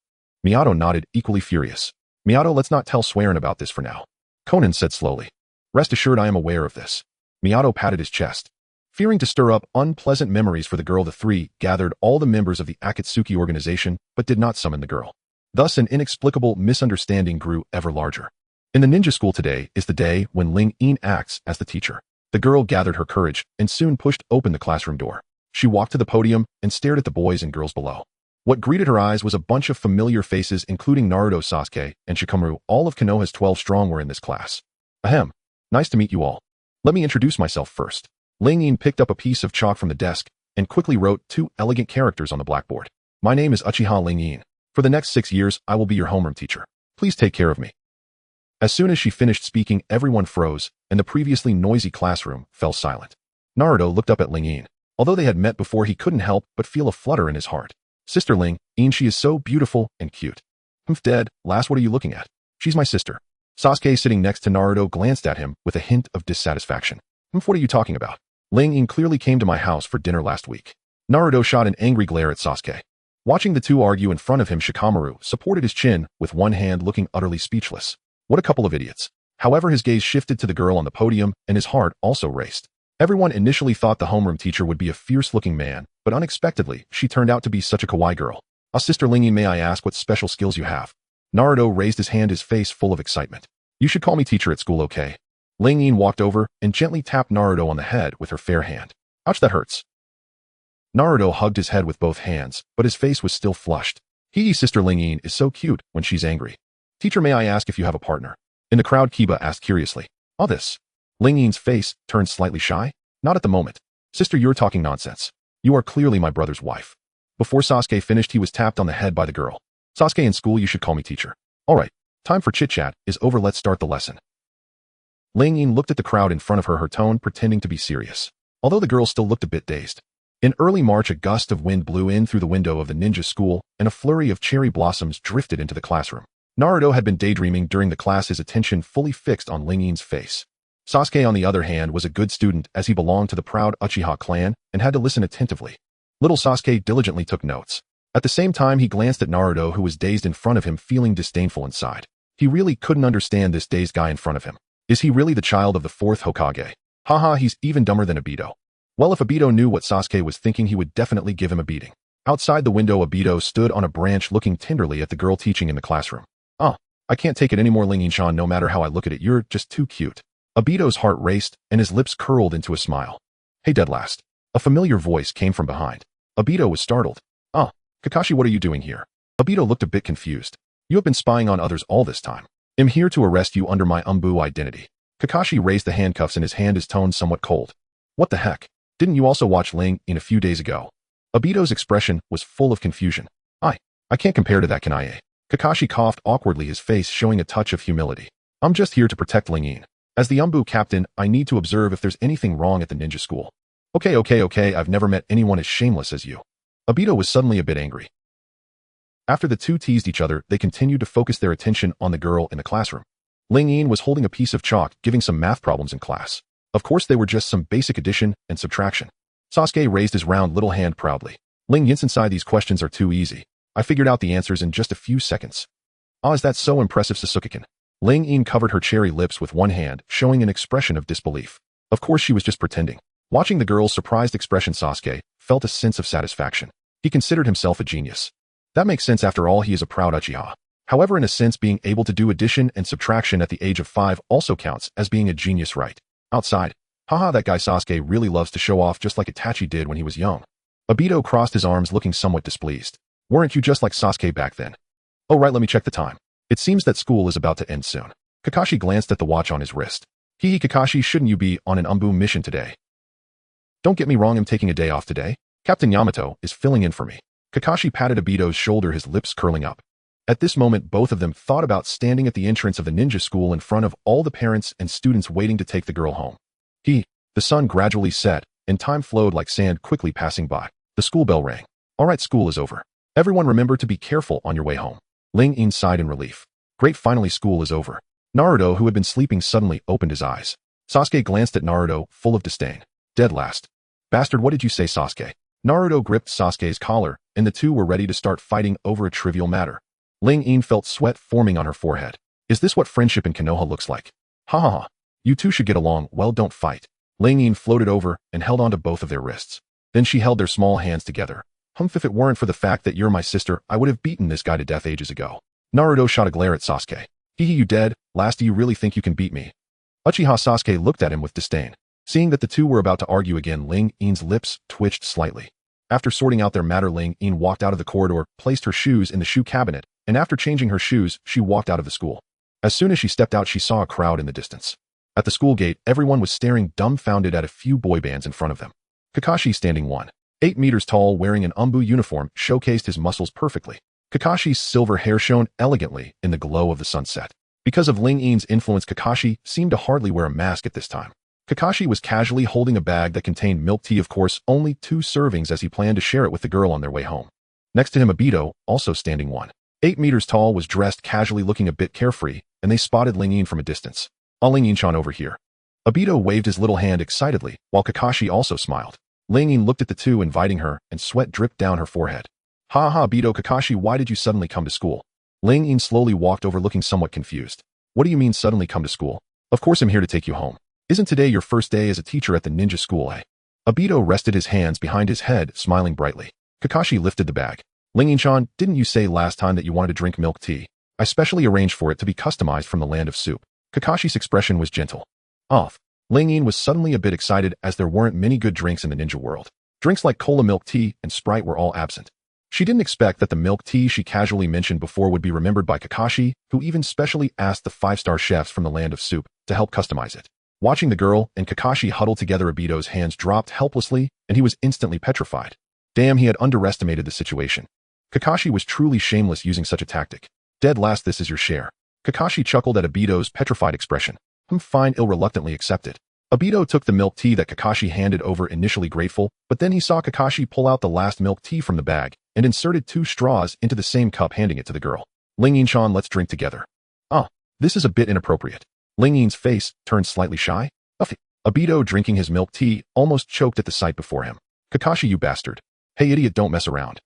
A: Miyato nodded, equally furious. Miyato, let's not tell Swearin about this for now. Konan said slowly. Rest assured, I am aware of this. Miyato patted his chest. Fearing to stir up unpleasant memories for the girl, the three gathered all the members of the Akatsuki organization but did not summon the girl. Thus, an inexplicable misunderstanding grew ever larger. In the ninja school, today is the day when Ling Yin acts as the teacher. The girl gathered her courage and soon pushed open the classroom door. She walked to the podium and stared at the boys and girls below. What greeted her eyes was a bunch of familiar faces, including Naruto, Sasuke, and Shikamaru. All of Konoha's 12 strong were in this class. Ahem. Nice to meet you all. Let me introduce myself first. Ling Yin picked up a piece of chalk from the desk and quickly wrote 2 elegant characters on the blackboard. My name is Uchiha Ling Yin. For the next 6 years, I will be your homeroom teacher. Please take care of me. As soon as she finished speaking, everyone froze, and the previously noisy classroom fell silent. Naruto looked up at Ling Yin. Although they had met before, he couldn't help but feel a flutter in his heart. Sister Ling Yin, she is so beautiful and cute. Dead. Last, what are you looking at? She's my sister. Sasuke, sitting next to Naruto, glanced at him with a hint of dissatisfaction. What are you talking about? Ling Yin clearly came to my house for dinner last week. Naruto shot an angry glare at Sasuke. Watching the two argue in front of him, Shikamaru supported his chin with one hand, looking utterly speechless. What a couple of idiots. However, his gaze shifted to the girl on the podium, and his heart also raced. Everyone initially thought the homeroom teacher would be a fierce-looking man, but unexpectedly, she turned out to be such a kawaii girl. Sister Ling Yin, may I ask what special skills you have? Naruto raised his hand, his face full of excitement. You should call me teacher at school, okay? Ling Yin walked over and gently tapped Naruto on the head with her fair hand. Ouch, that hurts. Naruto hugged his head with both hands, but his face was still flushed. Sister Ling Yin is so cute when she's angry. Teacher, may I ask if you have a partner? In the crowd, Kiba asked curiously. All this. Ling Yin's face turned slightly shy. Not at the moment. Sister, you're talking nonsense. You are clearly my brother's wife. Before Sasuke finished, he was tapped on the head by the girl. Sasuke, in school, you should call me teacher. All right. Time for chit-chat is over. Let's start the lesson. Ling Yin looked at the crowd in front of her, her tone pretending to be serious. Although the girl still looked a bit dazed. In early March, a gust of wind blew in through the window of the ninja school, and a flurry of cherry blossoms drifted into the classroom. Naruto had been daydreaming during the class, his attention fully fixed on Ling Yin's face. Sasuke, on the other hand, was a good student as he belonged to the proud Uchiha clan and had to listen attentively. Little Sasuke diligently took notes. At the same time, he glanced at Naruto, who was dazed in front of him, feeling disdainful inside. He really couldn't understand this dazed guy in front of him. Is he really the child of the fourth Hokage? Haha, he's even dumber than Obito. Well, if Obito knew what Sasuke was thinking, he would definitely give him a beating. Outside the window, Obito stood on a branch looking tenderly at the girl teaching in the classroom. I can't take it anymore, Ling Yin-chan, no matter how I look at it, you're just too cute. Obito's heart raced and his lips curled into a smile. Hey, dead last. A familiar voice came from behind. Obito was startled. Kakashi, what are you doing here? Obito looked a bit confused. You have been spying on others all this time. I'm here to arrest you under my Umbu identity. Kakashi raised the handcuffs in his hand, his tone somewhat cold. What the heck? Didn't you also watch Ling Yin a few days ago? Obito's expression was full of confusion. I can't compare to that, can I? Kakashi coughed awkwardly, his face showing a touch of humility. I'm just here to protect Ling Yin. As the Umbu captain, I need to observe if there's anything wrong at the ninja school. Okay, I've never met anyone as shameless as you. Obito was suddenly a bit angry. After the two teased each other, they continued to focus their attention on the girl in the classroom. Ling Yin was holding a piece of chalk, giving some math problems in class. Of course, they were just some basic addition and subtraction. Sasuke raised his round little hand proudly. Ling Yin, inside these questions are too easy. I figured out the answers in just a few seconds. Is that so impressive, Sasuke-kun? Ling Yin covered her cherry lips with one hand, showing an expression of disbelief. Of course, she was just pretending. Watching the girl's surprised expression, Sasuke felt a sense of satisfaction. He considered himself a genius. That makes sense, after all, he is a proud Uchiha. However, in a sense, being able to do addition and subtraction at the age of 5 also counts as being a genius, right? Outside, Haha, that guy Sasuke really loves to show off just like Itachi did when he was young. Obito crossed his arms looking somewhat displeased. Weren't you just like Sasuke back then? Oh right, let me check the time. It seems that school is about to end soon. Kakashi glanced at the watch on his wrist. Hehe, Kakashi, shouldn't you be on an Umbu mission today? Don't get me wrong, I'm taking a day off today. Captain Yamato is filling in for me. Kakashi patted Obito's shoulder, his lips curling up. At this moment, both of them thought about standing at the entrance of the ninja school in front of all the parents and students waiting to take the girl home. The sun gradually set, and time flowed like sand, quickly passing by. The school bell rang. All right, school is over. Everyone remember to be careful on your way home. Ling Yin sighed in relief. Great, finally school is over. Naruto, who had been sleeping, suddenly opened his eyes. Sasuke glanced at Naruto, full of disdain. Dead last. Bastard, what did you say, Sasuke? Naruto gripped Sasuke's collar, and the two were ready to start fighting over a trivial matter. Ling Yin felt sweat forming on her forehead. Is this what friendship in Konoha looks like? Ha ha ha. You two should get along, well, don't fight. Ling Yin floated over and held onto both of their wrists. Then she held their small hands together. Humph, if it weren't for the fact that you're my sister, I would have beaten this guy to death ages ago. Naruto shot a glare at Sasuke. Hehe, you dead? Last, do you really think you can beat me? Uchiha Sasuke looked at him with disdain. Seeing that the two were about to argue again, Ling Yin's lips twitched slightly. After sorting out their matter, Ling Yin walked out of the corridor, placed her shoes in the shoe cabinet, and after changing her shoes, she walked out of the school. As soon as she stepped out, she saw a crowd in the distance. At the school gate, everyone was staring dumbfounded at a few boy bands in front of them. Kakashi, standing 1.8 meters tall, wearing an Umbu uniform, showcased his muscles perfectly. Kakashi's silver hair shone elegantly in the glow of the sunset. Because of Ling Yin's influence, Kakashi seemed to hardly wear a mask at this time. Kakashi was casually holding a bag that contained milk tea, of course, only 2 servings, as he planned to share it with the girl on their way home. Next to him, Obito, also standing 1.8 meters tall, was dressed casually, looking a bit carefree, and they spotted Ling Yin from a distance. Ling Yin-chan, over here. Obito waved his little hand excitedly, while Kakashi also smiled. Ling Yin looked at the two, inviting her, and sweat dripped down her forehead. Ha ha, Obito, Kakashi, why did you suddenly come to school? Ling Yin slowly walked over, looking somewhat confused. What do you mean suddenly come to school? Of course I'm here to take you home. Isn't today your first day as a teacher at the ninja school, eh? Obito rested his hands behind his head, smiling brightly. Kakashi lifted the bag. Ling Yin-chan, didn't you say last time that you wanted to drink milk tea? I specially arranged for it to be customized from the land of soup. Kakashi's expression was gentle. Off. Ling Yin was suddenly a bit excited, as there weren't many good drinks in the ninja world. Drinks like cola, milk tea, and Sprite were all absent. She didn't expect that the milk tea she casually mentioned before would be remembered by Kakashi, who even specially asked the 5-star chefs from the land of soup to help customize it. Watching the girl and Kakashi huddle together, Obito's hands dropped helplessly, and he was instantly petrified. Damn, he had underestimated the situation. Kakashi was truly shameless using such a tactic. Dead last, this is your share. Kakashi chuckled at Obito's petrified expression. Fine, ill reluctantly accepted. Obito took the milk tea that Kakashi handed over, initially grateful, but then he saw Kakashi pull out the last milk tea from the bag and inserted 2 straws into the same cup, handing it to the girl. Ling Yin-chan, let's drink together. This is a bit inappropriate. Ling Yin's face turned slightly shy. Obito, drinking his milk tea, almost choked at the sight before him. Kakashi, you bastard. Hey idiot, don't mess around.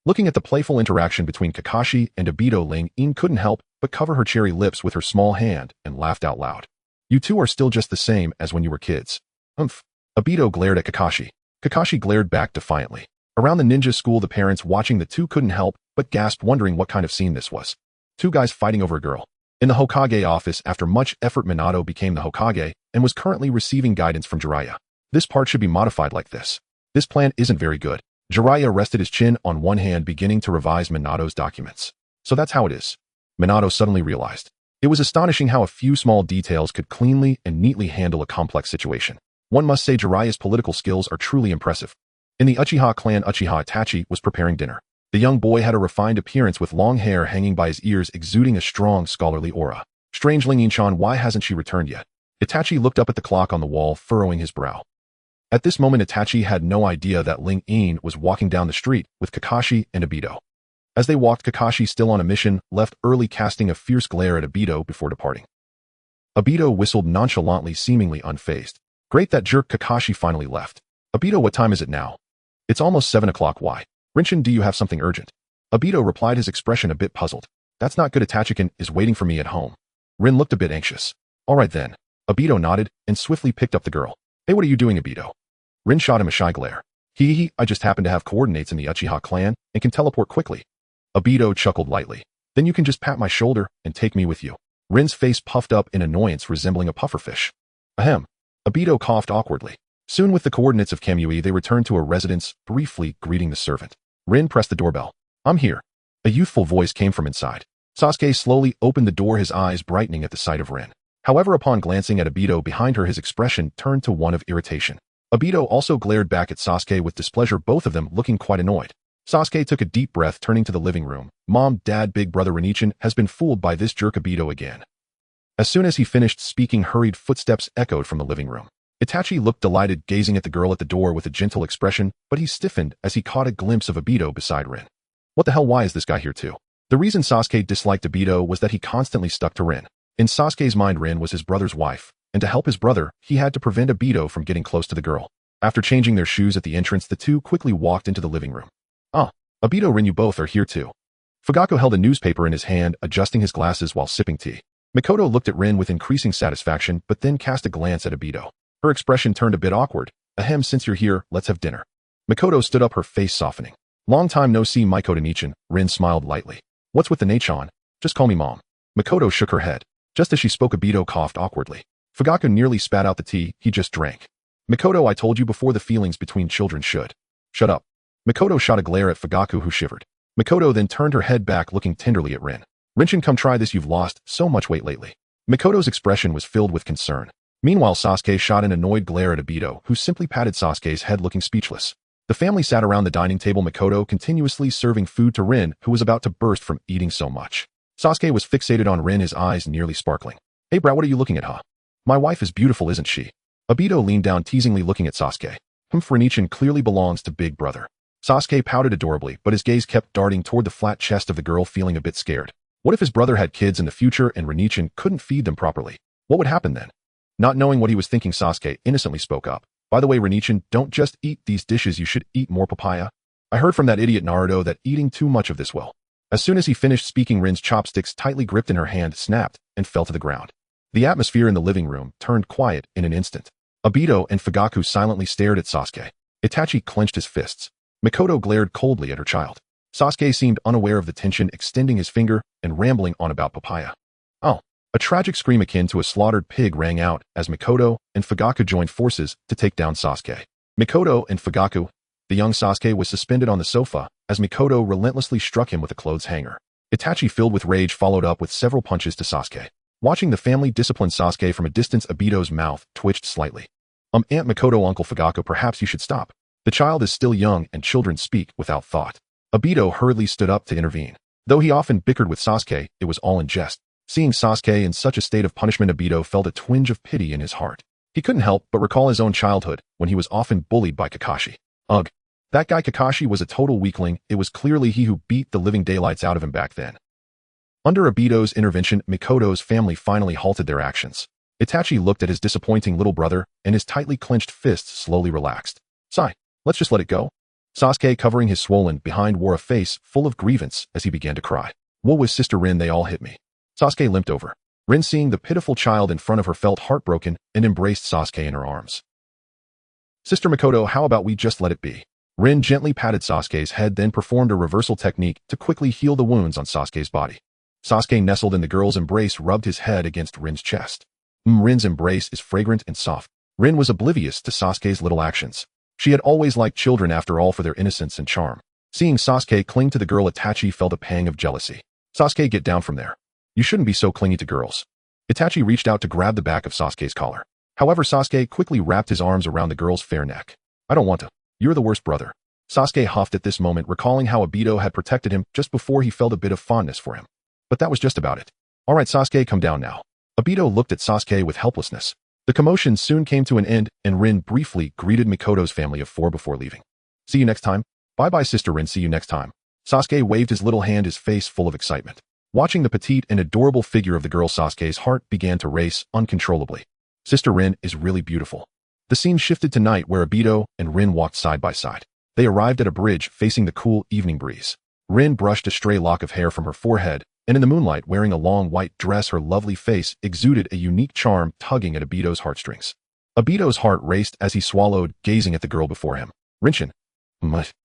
A: Looking at the playful interaction between Kakashi and Obito, Ling Yin couldn't help but cover her cherry lips with her small hand and laughed out loud. You two are still just the same as when you were kids. Obito glared at Kakashi. Kakashi glared back defiantly. Around the ninja school, the parents watching the two couldn't help but gasp, wondering what kind of scene this was. 2 guys fighting over a girl. In the Hokage office, after much effort, Minato became the Hokage and was currently receiving guidance from Jiraiya. This part should be modified like this. This plan isn't very good. Jiraiya rested his chin on one hand, beginning to revise Minato's documents. So that's how it is. Minato suddenly realized. It was astonishing how a few small details could cleanly and neatly handle a complex situation. One must say Jiraiya's political skills are truly impressive. In the Uchiha clan, Uchiha Itachi was preparing dinner. The young boy had a refined appearance with long hair hanging by his ears, exuding a strong scholarly aura. Strange, Ling Yin-chan, why hasn't she returned yet? Itachi looked up at the clock on the wall, furrowing his brow. At this moment, Itachi had no idea that Ling Yin was walking down the street with Kakashi and Obito. As they walked, Kakashi, still on a mission, left early, casting a fierce glare at Obito before departing. Obito whistled nonchalantly, seemingly unfazed. Great, that jerk Kakashi finally left. Obito, what time is it now? It's almost 7 o'clock. Why? Rinshin, do you have something urgent? Obito replied, his expression a bit puzzled. That's not good. Itachi-kun is waiting for me at home. Rin looked a bit anxious. All right then. Obito nodded and swiftly picked up the girl. Hey, what are you doing, Obito? Rin shot him a shy glare. I just happen to have coordinates in the Uchiha clan and can teleport quickly. Obito chuckled lightly. Then you can just pat my shoulder and take me with you. Rin's face puffed up in annoyance, resembling a pufferfish. Ahem. Obito coughed awkwardly. Soon with the coordinates of Kamui, they returned to a residence, briefly greeting the servant. Rin pressed the doorbell. I'm here. A youthful voice came from inside. Sasuke slowly opened the door, his eyes brightening at the sight of Rin. However, upon glancing at Obito behind her, his expression turned to one of irritation. Obito also glared back at Sasuke with displeasure, both of them looking quite annoyed. Sasuke took a deep breath, turning to the living room. Mom, Dad, big brother Renichin has been fooled by this jerk Obito again. As soon as he finished speaking, hurried footsteps echoed from the living room. Itachi looked delighted, gazing at the girl at the door with a gentle expression, but he stiffened as he caught a glimpse of Obito beside Rin. What the hell, why is this guy here too? The reason Sasuke disliked Obito was that he constantly stuck to Rin. In Sasuke's mind, Rin was his brother's wife, and to help his brother, he had to prevent Obito from getting close to the girl. After changing their shoes at the entrance, the two quickly walked into the living room. Ah, Obito, Rin, you both are here too. Fugaku held a newspaper in his hand, adjusting his glasses while sipping tea. Mikoto looked at Rin with increasing satisfaction, but then cast a glance at Obito. Her expression turned a bit awkward. Ahem, since you're here, let's have dinner. Mikoto stood up, her face softening. Long time no see, Mikoto Nichan. Rin smiled lightly. What's with the Nachon? Just call me Mom. Mikoto shook her head. Just as she spoke, Obito coughed awkwardly. Fugaku nearly spat out the tea he just drank. Mikoto, I told you before, the feelings between children should. Shut up. Mikoto shot a glare at Fugaku, who shivered. Mikoto then turned her head back, looking tenderly at Rin. Rinchin, come try this, you've lost so much weight lately. Mikoto's expression was filled with concern. Meanwhile, Sasuke shot an annoyed glare at Obito, who simply patted Sasuke's head, looking speechless. The family sat around the dining table, Mikoto continuously serving food to Rin, who was about to burst from eating so much. Sasuke was fixated on Rin, his eyes nearly sparkling. Hey brat, what are you looking at, huh? My wife is beautiful, isn't she? Obito leaned down, teasingly looking at Sasuke. Renichin clearly belongs to big brother. Sasuke pouted adorably, but his gaze kept darting toward the flat chest of the girl, feeling a bit scared. What if his brother had kids in the future and Renichin couldn't feed them properly? What would happen then? Not knowing what he was thinking, Sasuke innocently spoke up. By the way, Renichin, don't just eat these dishes, you should eat more papaya. I heard from that idiot Naruto that eating too much of this will. As soon as he finished speaking, Rin's chopsticks, tightly gripped in her hand, snapped and fell to the ground. The atmosphere in the living room turned quiet in an instant. Obito and Fugaku silently stared at Sasuke. Itachi clenched his fists. Mikoto glared coldly at her child. Sasuke seemed unaware of the tension, extending his finger and rambling on about papaya. Oh. A tragic scream akin to a slaughtered pig rang out as Mikoto and Fugaku joined forces to take down Sasuke. Mikoto and Fugaku. The young Sasuke was suspended on the sofa as Mikoto relentlessly struck him with a clothes hanger. Itachi, filled with rage, followed up with several punches to Sasuke. Watching the family discipline Sasuke from a distance, Obito's mouth twitched slightly. Aunt Mikoto, Uncle Fugaku, perhaps you should stop. The child is still young and children speak without thought. Obito hurriedly stood up to intervene. Though he often bickered with Sasuke, it was all in jest. Seeing Sasuke in such a state of punishment, Obito felt a twinge of pity in his heart. He couldn't help but recall his own childhood, when he was often bullied by Kakashi. Ugh. That guy Kakashi was a total weakling. It was clearly he who beat the living daylights out of him back then. Under Obito's intervention, Mikoto's family finally halted their actions. Itachi looked at his disappointing little brother, and his tightly clenched fists slowly relaxed. Sigh, let's just let it go. Sasuke, covering his swollen behind, wore a face full of grievance as he began to cry. What was Sister Rin? They all hit me. Sasuke limped over. Rin, seeing the pitiful child in front of her, felt heartbroken and embraced Sasuke in her arms. Sister Mikoto, how about we just let it be? Rin gently patted Sasuke's head, then performed a reversal technique to quickly heal the wounds on Sasuke's body. Sasuke nestled in the girl's embrace, rubbed his head against Rin's chest. Rin's embrace is fragrant and soft. Rin was oblivious to Sasuke's little actions. She had always liked children, after all, for their innocence and charm. Seeing Sasuke cling to the girl, Itachi felt a pang of jealousy. Sasuke, get down from there. You shouldn't be so clingy to girls. Itachi reached out to grab the back of Sasuke's collar. However, Sasuke quickly wrapped his arms around the girl's fair neck. I don't want to. You're the worst brother. Sasuke huffed at this moment, recalling how Obito had protected him just before he felt a bit of fondness for him. But that was just about it. Alright Sasuke, come down now. Obito looked at Sasuke with helplessness. The commotion soon came to an end, and Rin briefly greeted Mikoto's family of 4 before leaving. See you next time. Bye-bye Sister Rin, see you next time. Sasuke waved his little hand, his face full of excitement. Watching the petite and adorable figure of the girl, Sasuke's heart began to race uncontrollably. Sister Rin is really beautiful. The scene shifted to night, where Obito and Rin walked side by side. They arrived at a bridge facing the cool evening breeze. Rin brushed a stray lock of hair from her forehead, and in the moonlight, wearing a long white dress, her lovely face exuded a unique charm, tugging at Obito's heartstrings. Obito's heart raced as he swallowed, gazing at the girl before him. Rinchin.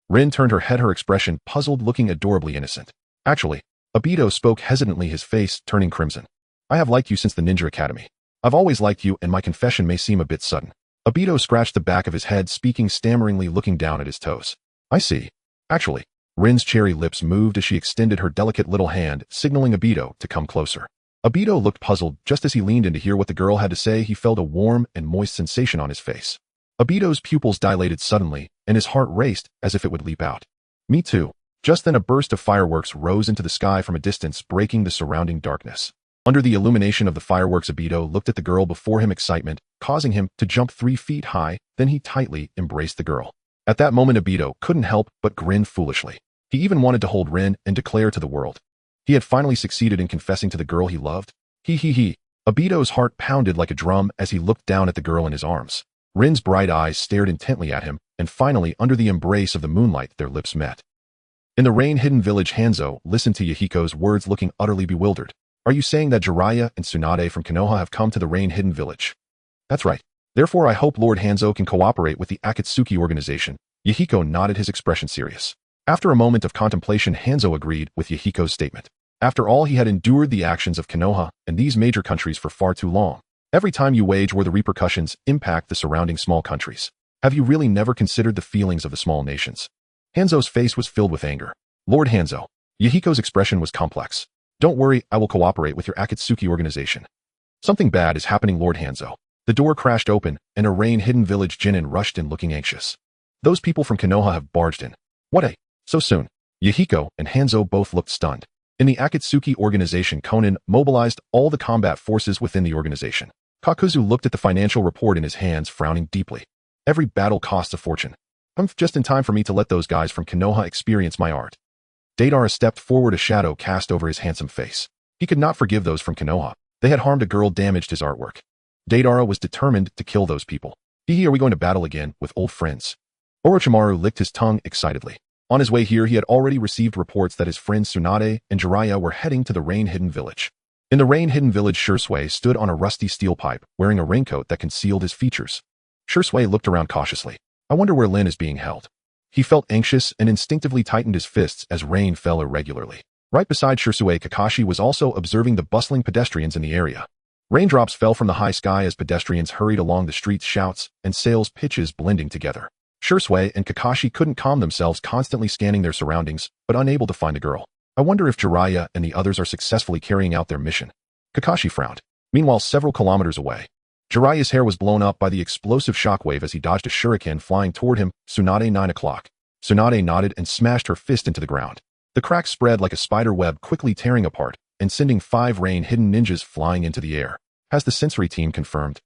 A: Rin turned her head, her expression puzzled, looking adorably innocent. Actually, Obito spoke hesitantly, his face turning crimson. I have liked you since the Ninja Academy. I've always liked you and my confession may seem a bit sudden. Obito scratched the back of his head, speaking stammeringly, looking down at his toes. I see. Actually. Rin's cherry lips moved as she extended her delicate little hand, signaling Obito to come closer. Obito looked puzzled. Just as he leaned in to hear what the girl had to say, he felt a warm and moist sensation on his face. Obito's pupils dilated suddenly, and his heart raced as if it would leap out. Me too. Just then a burst of fireworks rose into the sky from a distance, breaking the surrounding darkness. Under the illumination of the fireworks, Obito looked at the girl before him, excitement causing him to jump 3 feet high, then he tightly embraced the girl. At that moment, Obito couldn't help but grin foolishly. He even wanted to hold Rin and declare to the world he had finally succeeded in confessing to the girl he loved. He. Obito's heart pounded like a drum as he looked down at the girl in his arms. Rin's bright eyes stared intently at him, and finally, under the embrace of the moonlight, their lips met. In the rain-hidden village, Hanzo listened to Yahiko's words, looking utterly bewildered. Are you saying that Jiraiya and Tsunade from Konoha have come to the rain-hidden village? That's right. Therefore, I hope Lord Hanzo can cooperate with the Akatsuki organization. Yahiko nodded, his expression serious. After a moment of contemplation, Hanzo agreed with Yahiko's statement. After all, he had endured the actions of Konoha and these major countries for far too long. Every time you wage war, the repercussions impact the surrounding small countries. Have you really never considered the feelings of the small nations? Hanzo's face was filled with anger. Lord Hanzo. Yahiko's expression was complex. Don't worry, I will cooperate with your Akatsuki organization. Something bad is happening, Lord Hanzo. The door crashed open, and a rain-hidden village genin rushed in, looking anxious. Those people from Konoha have barged in. What? So soon? Yahiko and Hanzo both looked stunned. In the Akatsuki organization, Konan mobilized all the combat forces within the organization. Kakuzu looked at the financial report in his hands, frowning deeply. Every battle costs a fortune. Just in time for me to let those guys from Konoha experience my art. Deidara stepped forward, a shadow cast over his handsome face. He could not forgive those from Konoha. They had harmed a girl, damaged his artwork. Deidara was determined to kill those people. Are we going to battle again with old friends? Orochimaru licked his tongue excitedly. On his way here, he had already received reports that his friends Tsunade and Jiraiya were heading to the rain-hidden village. In the rain-hidden village, Shursui stood on a rusty steel pipe, wearing a raincoat that concealed his features. Shursui looked around cautiously. I wonder where Lin is being held. He felt anxious and instinctively tightened his fists as rain fell irregularly. Right beside Shursui, Kakashi was also observing the bustling pedestrians in the area. Raindrops fell from the high sky as pedestrians hurried along the streets, shouts and sales pitches blending together. Shursui and Kakashi couldn't calm themselves, constantly scanning their surroundings, but unable to find the girl. I wonder if Jiraiya and the others are successfully carrying out their mission. Kakashi frowned. Meanwhile, several kilometers away, Jiraiya's hair was blown up by the explosive shockwave as he dodged a shuriken flying toward him. Tsunade, 9 o'clock. Tsunade nodded and smashed her fist into the ground. The cracks spread like a spider web, quickly tearing apart and sending 5 rain-hidden ninjas flying into the air. Has the sensory team confirmed?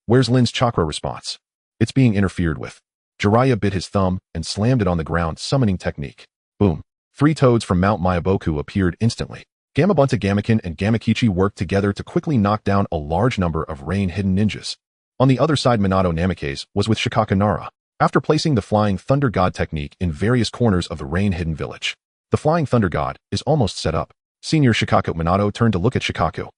A: Where's Lin's chakra response? It's being interfered with. Jiraiya bit his thumb and slammed it on the ground, summoning technique. Boom. 3 toads from Mount Myaboku appeared instantly. Gamabunta, Gamakin, and Gamakichi worked together to quickly knock down a large number of rain-hidden ninjas. On the other side, Minato Namikaze was with Shikaka Nara. After placing the Flying Thunder God technique in various corners of the rain-hidden village, the Flying Thunder God is almost set up. Senior Shikaku. Minato turned to look at Shikaku.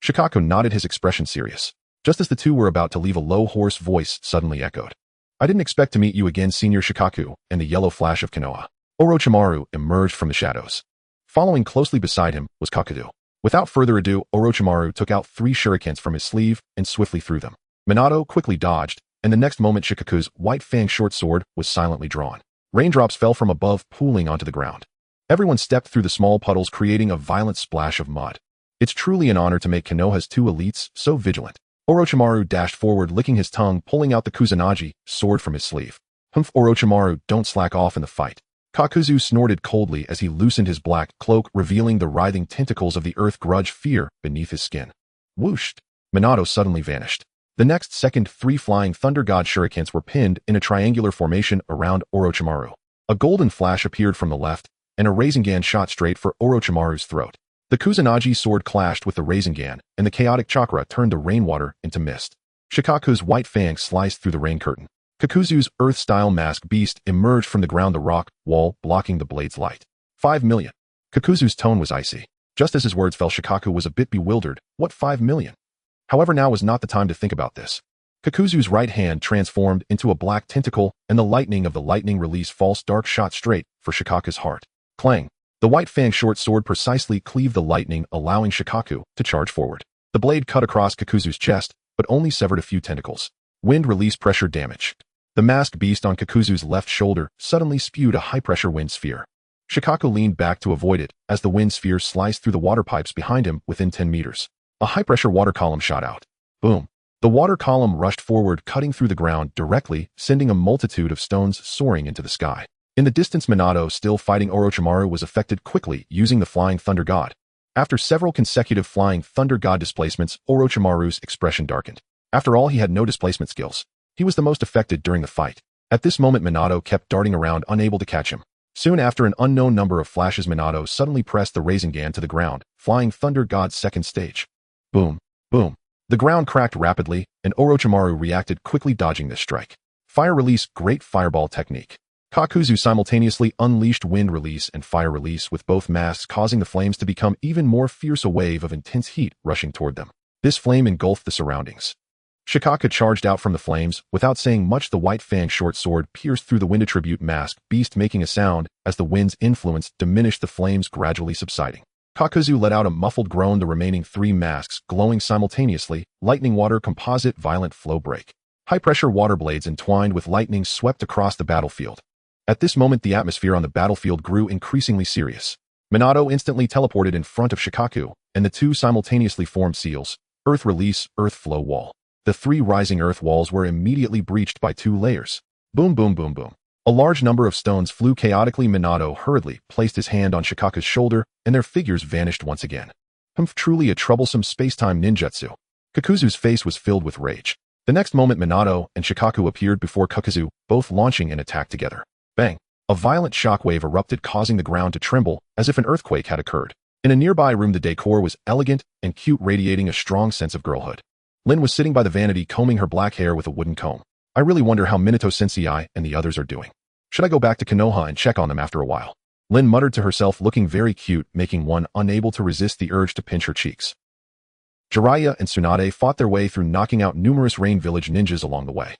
A: Shikaku nodded, his expression serious. Just as the two were about to leave, a low, hoarse voice suddenly echoed. I didn't expect to meet you again, Senior Shikaku, and the yellow flash of Konoha. Orochimaru emerged from the shadows. Following closely beside him was Kakuzu. Without further ado, Orochimaru took out 3 shurikens from his sleeve and swiftly threw them. Minato quickly dodged, and the next moment Shikaku's white fang short sword was silently drawn. Raindrops fell from above, pooling onto the ground. Everyone stepped through the small puddles, creating a violent splash of mud. It's truly an honor to make Konoha's 2 elites so vigilant. Orochimaru dashed forward, licking his tongue, pulling out the Kusanagi sword from his sleeve. Humph, Orochimaru, don't slack off in the fight. Kakuzu snorted coldly as he loosened his black cloak, revealing the writhing tentacles of the earth grudge fear beneath his skin. Whoosh! Minato suddenly vanished. The next second, 3 Flying Thunder God shurikens were pinned in a triangular formation around Orochimaru. A golden flash appeared from the left, and a Rasengan shot straight for Orochimaru's throat. The Kusanagi sword clashed with the Rasengan, and the chaotic chakra turned the rainwater into mist. Shikaku's white fang sliced through the rain curtain. Kakuzu's earth-style mask beast emerged from the ground, the rock wall blocking the blade's light. 5 million. Kakuzu's tone was icy. Just as his words fell, Shikaku was a bit bewildered. What 5 million? However, now was not the time to think about this. Kakuzu's right hand transformed into a black tentacle, and the lightning of the lightning released false dark shot straight for Shikaku's heart. Clang! The white fang short sword precisely cleaved the lightning, allowing Shikaku to charge forward. The blade cut across Kakuzu's chest, but only severed a few tentacles. Wind release pressure damage. The masked beast on Kakuzu's left shoulder suddenly spewed a high-pressure wind sphere. Shikaku leaned back to avoid it as the wind sphere sliced through the water pipes behind him within 10 meters. A high-pressure water column shot out. Boom. The water column rushed forward, cutting through the ground directly, sending a multitude of stones soaring into the sky. In the distance, Minato, still fighting Orochimaru, was affected quickly, using the Flying Thunder God. After several consecutive Flying Thunder God displacements, Orochimaru's expression darkened. After all, he had no displacement skills. He was the most affected during the fight. At this moment, Minato kept darting around, unable to catch him. Soon after an unknown number of flashes, Minato suddenly pressed the Rasengan to the ground, Flying Thunder God's second stage. Boom. Boom. The ground cracked rapidly, and Orochimaru reacted quickly, dodging this strike. Fire release, great fireball technique. Kakuzu simultaneously unleashed wind release and fire release with both masks, causing the flames to become even more fierce, a wave of intense heat rushing toward them. This flame engulfed the surroundings. Shikaku charged out from the flames. Without saying much, the white fang short sword pierced through the wind attribute mask beast, making a sound as the wind's influence diminished, the flames gradually subsiding. Kakuzu let out a muffled groan, the remaining 3 masks glowing simultaneously, lightning water composite violent flow break. High-pressure water blades entwined with lightning swept across the battlefield. At this moment, the atmosphere on the battlefield grew increasingly serious. Minato instantly teleported in front of Shikaku, and the two simultaneously formed seals, earth release, earth flow wall. The 3 rising earth walls were immediately breached by 2 layers. Boom, boom, boom, boom. A large number of stones flew chaotically. Minato hurriedly placed his hand on Shikaku's shoulder, and their figures vanished once again. Truly a troublesome space-time ninjutsu. Kakuzu's face was filled with rage. The next moment, Minato and Shikaku appeared before Kakuzu, both launching an attack together. Bang! A violent shockwave erupted, causing the ground to tremble as if an earthquake had occurred. In a nearby room, the decor was elegant and cute, radiating a strong sense of girlhood. Lin was sitting by the vanity, combing her black hair with a wooden comb. I really wonder how Minato Sensei and the others are doing. Should I go back to Konoha and check on them after a while? Lin muttered to herself, looking very cute, making one unable to resist the urge to pinch her cheeks. Jiraiya and Tsunade fought their way through, knocking out numerous Rain Village ninjas along the way.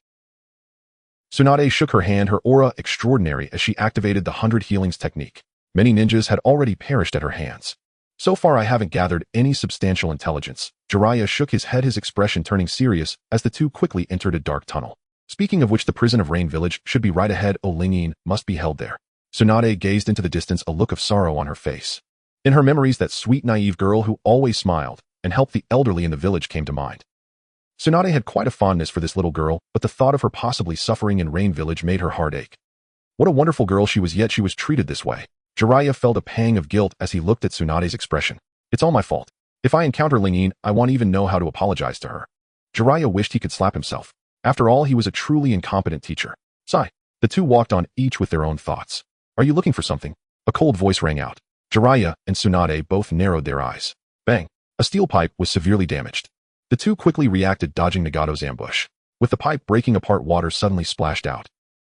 A: Tsunade shook her hand, her aura extraordinary as she activated the 100 healings technique. Many ninjas had already perished at her hands. So far, I haven't gathered any substantial intelligence. Jiraiya shook his head, his expression turning serious as the two quickly entered a dark tunnel. Speaking of which, the prison of Rain Village should be right ahead. Lingyin must be held there. Tsunade gazed into the distance, a look of sorrow on her face. In her memories, that sweet, naive girl who always smiled and helped the elderly in the village came to mind. Tsunade had quite a fondness for this little girl, but the thought of her possibly suffering in Rain Village made her heart ache. What a wonderful girl she was, yet she was treated this way. Jiraiya felt a pang of guilt as he looked at Tsunade's expression. It's all my fault. If I encounter Lingyin, I won't even know how to apologize to her. Jiraiya wished he could slap himself. After all, he was a truly incompetent teacher. Sigh. The two walked on, each with their own thoughts. Are you looking for something? A cold voice rang out. Jiraiya and Tsunade both narrowed their eyes. Bang. A steel pipe was severely damaged. The two quickly reacted, dodging Nagato's ambush. With the pipe breaking apart, water suddenly splashed out.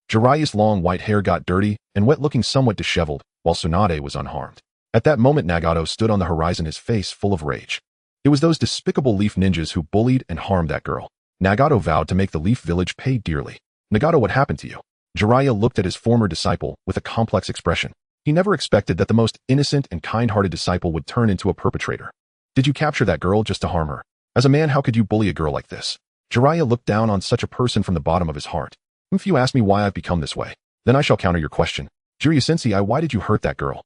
A: Jiraiya's long white hair got dirty and wet, looking somewhat disheveled, while Tsunade was unharmed. At that moment, Nagato stood on the horizon, his face full of rage. It was those despicable Leaf ninjas who bullied and harmed that girl. Nagato vowed to make the Leaf village pay dearly. Nagato, what happened to you? Jiraiya looked at his former disciple with a complex expression. He never expected that the most innocent and kind-hearted disciple would turn into a perpetrator. Did you capture that girl just to harm her? As a man, how could you bully a girl like this? Jiraiya looked down on such a person from the bottom of his heart. If you ask me why I've become this way, then I shall counter your question. Jiraiya-sensei, why did you hurt that girl?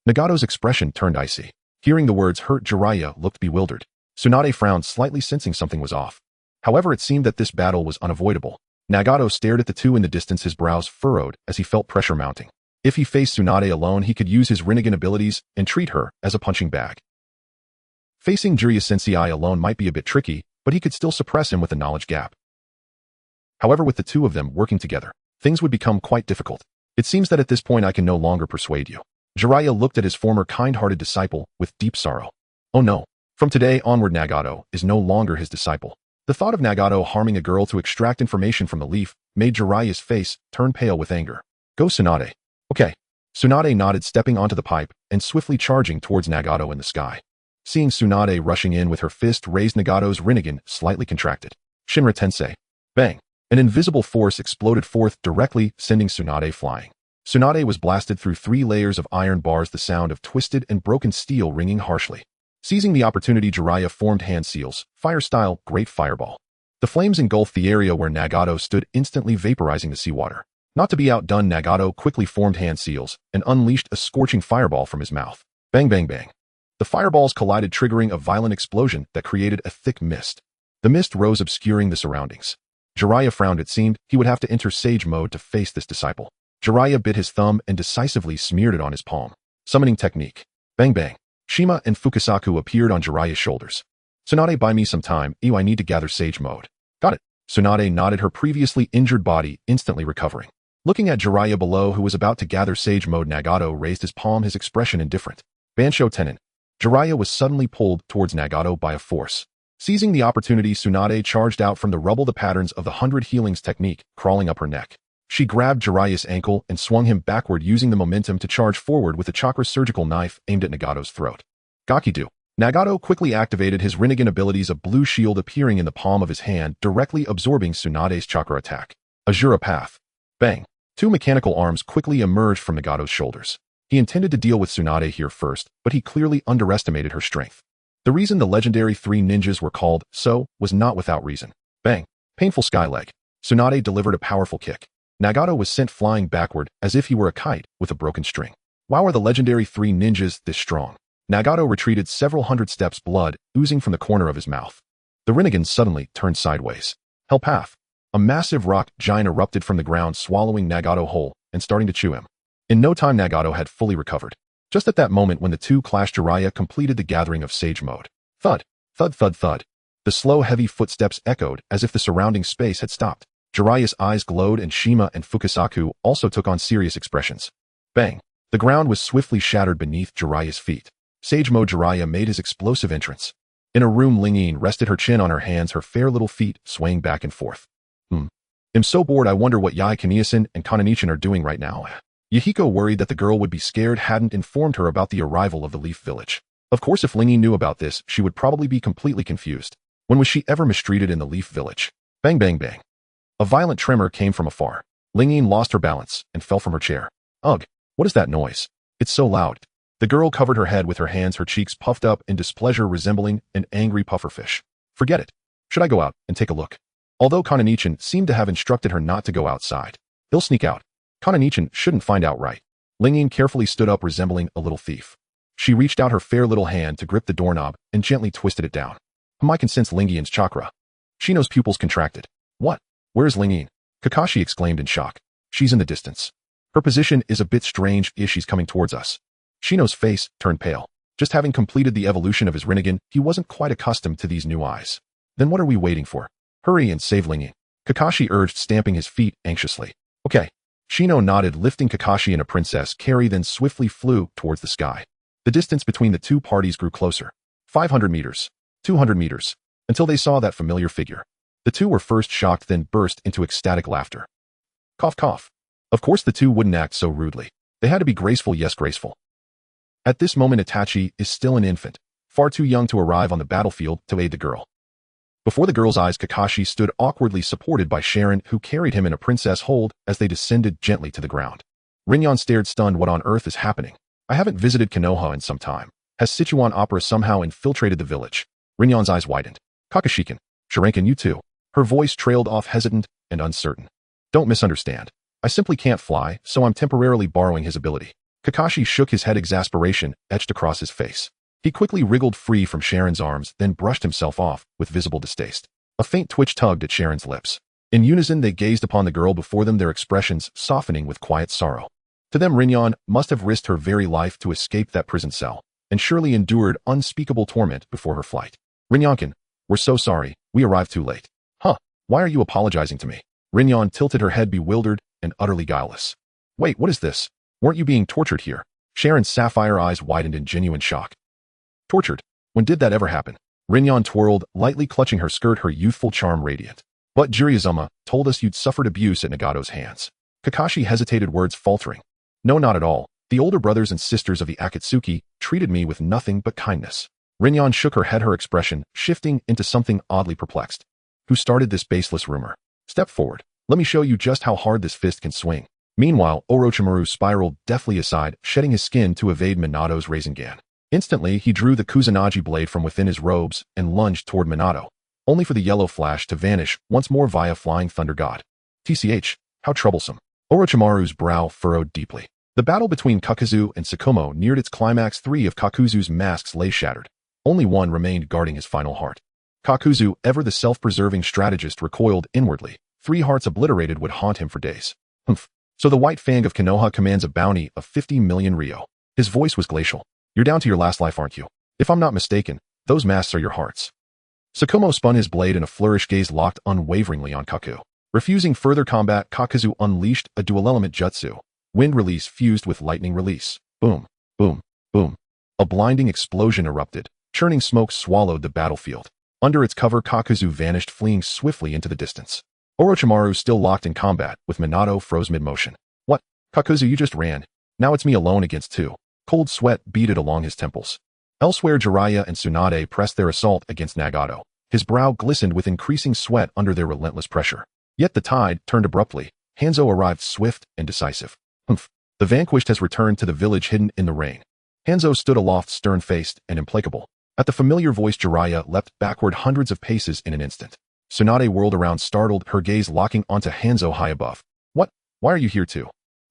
A: Nagato's expression turned icy. Hearing the words hurt, Jiraiya looked bewildered. Tsunade frowned slightly, sensing something was off. However, it seemed that this battle was unavoidable. Nagato stared at the two in the distance, his brows furrowed as he felt pressure mounting. If he faced Tsunade alone, he could use his Rinnegan abilities and treat her as a punching bag. Facing Jiraiya-sensei alone might be a bit tricky, but he could still suppress him with a knowledge gap. However, with the two of them working together, things would become quite difficult. It seems that at this point I can no longer persuade you. Jiraiya looked at his former kind-hearted disciple with deep sorrow. Oh no. From today onward, Nagato is no longer his disciple. The thought of Nagato harming a girl to extract information from the Leaf made Jiraiya's face turn pale with anger. Go, Tsunade. Okay. Tsunade nodded, stepping onto the pipe and swiftly charging towards Nagato in the sky. Seeing Tsunade rushing in with her fist raised, Nagato's Rinnegan slightly contracted. Shinra Tensei. Bang. An invisible force exploded forth directly, sending Tsunade flying. Tsunade was blasted through 3 layers of iron bars, the sound of twisted and broken steel ringing harshly. Seizing the opportunity, Jiraiya formed hand seals, fire-style, great fireball. The flames engulfed the area where Nagato stood, instantly vaporizing the seawater. Not to be outdone, Nagato quickly formed hand seals and unleashed a scorching fireball from his mouth. Bang bang bang. The fireballs collided, triggering a violent explosion that created a thick mist. The mist rose, obscuring the surroundings. Jiraiya frowned. It seemed he would have to enter sage mode to face this disciple. Jiraiya bit his thumb and decisively smeared it on his palm. Summoning technique. Bang bang. Shima and Fukasaku appeared on Jiraiya's shoulders. Tsunade, buy me some time. I need to gather sage mode. Got it. Tsunade nodded, her previously injured body instantly recovering. Looking at Jiraiya below, who was about to gather sage mode, Nagato raised his palm, his expression indifferent. Bansho Tenin. Jiraiya was suddenly pulled towards Nagato by a force. Seizing the opportunity, Tsunade charged out from the rubble, the patterns of the 100 healings technique crawling up her neck. She grabbed Jiraiya's ankle and swung him backward, using the momentum to charge forward with a chakra surgical knife aimed at Nagato's throat. Gakido. Nagato quickly activated his Rinnegan abilities, a blue shield appearing in the palm of his hand, directly absorbing Tsunade's chakra attack. Azura Path. Bang. Two mechanical arms quickly emerged from Nagato's shoulders. He intended to deal with Tsunade here first, but he clearly underestimated her strength. The reason the legendary three ninjas were called so was not without reason. Bang. Painful sky leg. Tsunade delivered a powerful kick. Nagato was sent flying backward as if he were a kite with a broken string. Why are the legendary three ninjas this strong? Nagato retreated several hundred steps, blood oozing from the corner of his mouth. The Rinnegan suddenly turned sideways. Hell Path. A massive rock giant erupted from the ground, swallowing Nagato whole and starting to chew him. In no time, Nagato had fully recovered. Just at that moment when the two clashed, Jiraiya completed the gathering of sage mode. Thud, thud, thud, thud. The slow, heavy footsteps echoed as if the surrounding space had stopped. Jiraiya's eyes glowed, and Shima and Fukasaku also took on serious expressions. Bang. The ground was swiftly shattered beneath Jiraiya's feet. Sage mode Jiraiya made his explosive entrance. In a room, Lingyin rested her chin on her hands, her fair little feet swaying back and forth. I'm so bored. I wonder what Yae Kaniasen and Kananichan are doing right now. Yahiko, worried that the girl would be scared, hadn't informed her about the arrival of the Leaf Village. Of course, if Lingyin knew about this, she would probably be completely confused. When was she ever mistreated in the Leaf Village? Bang bang bang. A violent tremor came from afar. Lingyin lost her balance and fell from her chair. Ugh, what is that noise? It's so loud. The girl covered her head with her hands, her cheeks puffed up in displeasure, resembling an angry pufferfish. Forget it. Should I go out and take a look? Although Kananichan seemed to have instructed her not to go outside. He'll sneak out. Kananichan shouldn't find out, right? Lingyin carefully stood up, resembling a little thief. She reached out her fair little hand to grip the doorknob and gently twisted it down. I can sense Lingyan's chakra. Shino's pupils contracted. What? Where's Lingyin? Kakashi exclaimed in shock. She's in the distance. Her position is a bit strange. She's coming towards us. Shino's face turned pale. Just having completed the evolution of his Rinnegan, he wasn't quite accustomed to these new eyes. Then what are we waiting for? Hurry and save Lingyin. Kakashi urged, stamping his feet anxiously. Okay. Shino nodded, lifting Kakashi and a princess carry, then swiftly flew towards the sky. The distance between the two parties grew closer. 500 meters. 200 meters. Until they saw that familiar figure. The two were first shocked, then burst into ecstatic laughter. Cough cough. Of course the two wouldn't act so rudely. They had to be graceful, yes, graceful. At this moment, Itachi is still an infant, far too young to arrive on the battlefield to aid the girl. Before the girl's eyes, Kakashi stood awkwardly, supported by Sharon, who carried him in a princess hold as they descended gently to the ground. Rinyan stared, stunned. What on earth is happening? I haven't visited Konoha in some time. Has Sichuan opera somehow infiltrated the village? Rinyan's eyes widened. Kakashikin, Sharinkan, you too. Her voice trailed off, hesitant and uncertain. Don't misunderstand. I simply can't fly, so I'm temporarily borrowing his ability. Kakashi shook his head, exasperation etched across his face. He quickly wriggled free from Sharon's arms, then brushed himself off with visible distaste. A faint twitch tugged at Sharon's lips. In unison, they gazed upon the girl before them, their expressions softening with quiet sorrow. To them, Rinyan must have risked her very life to escape that prison cell, and surely endured unspeakable torment before her flight. Rinyankin, we're so sorry, we arrived too late. Huh, why are you apologizing to me? Rinyan tilted her head, bewildered and utterly guileless. Wait, what is this? Weren't you being tortured here? Sharon's sapphire eyes widened in genuine shock. Tortured? When did that ever happen? Rinyan twirled, lightly clutching her skirt, her youthful charm radiant. But Jiraiya told us you'd suffered abuse at Nagato's hands. Kakashi hesitated, words faltering. No, not at all. The older brothers and sisters of the Akatsuki treated me with nothing but kindness. Rinyan shook her head, her expression shifting into something oddly perplexed. Who started this baseless rumor? Step forward. Let me show you just how hard this fist can swing. Meanwhile, Orochimaru spiraled deftly aside, shedding his skin to evade Minato's Rasengan. Instantly, he drew the Kusanagi blade from within his robes and lunged toward Minato, only for the yellow flash to vanish once more via Flying Thunder God. TCH, how troublesome. Orochimaru's brow furrowed deeply. The battle between Kakuzu and Sakumo neared its climax. 3 of Kakuzu's masks lay shattered. Only one remained guarding his final heart. Kakuzu, ever the self-preserving strategist, recoiled inwardly. 3 hearts obliterated would haunt him for days. Humph. So the White Fang of Konoha commands a bounty of 50 million ryo. His voice was glacial. You're down to your last life, aren't you? If I'm not mistaken, those masks are your hearts. Sakumo spun his blade in a flourish, gaze locked unwaveringly on Kaku. Refusing further combat, Kakuzu unleashed a dual-element jutsu. Wind release fused with lightning release. Boom, boom, boom. A blinding explosion erupted. Churning smoke swallowed the battlefield. Under its cover, Kakuzu vanished, fleeing swiftly into the distance. Orochimaru, still locked in combat with Minato, froze mid-motion. What? Kakuzu, you just ran. Now it's me alone against 2. Cold sweat beaded along his temples. Elsewhere, Jiraiya and Tsunade pressed their assault against Nagato. His brow glistened with increasing sweat under their relentless pressure. Yet the tide turned abruptly. Hanzo arrived swift and decisive. Humph. The vanquished has returned to the village hidden in the rain. Hanzo stood aloft, stern-faced and implacable. At the familiar voice, Jiraiya leapt backward hundreds of paces in an instant. Tsunade whirled around, startled, her gaze locking onto Hanzo high above. What? Why are you here too?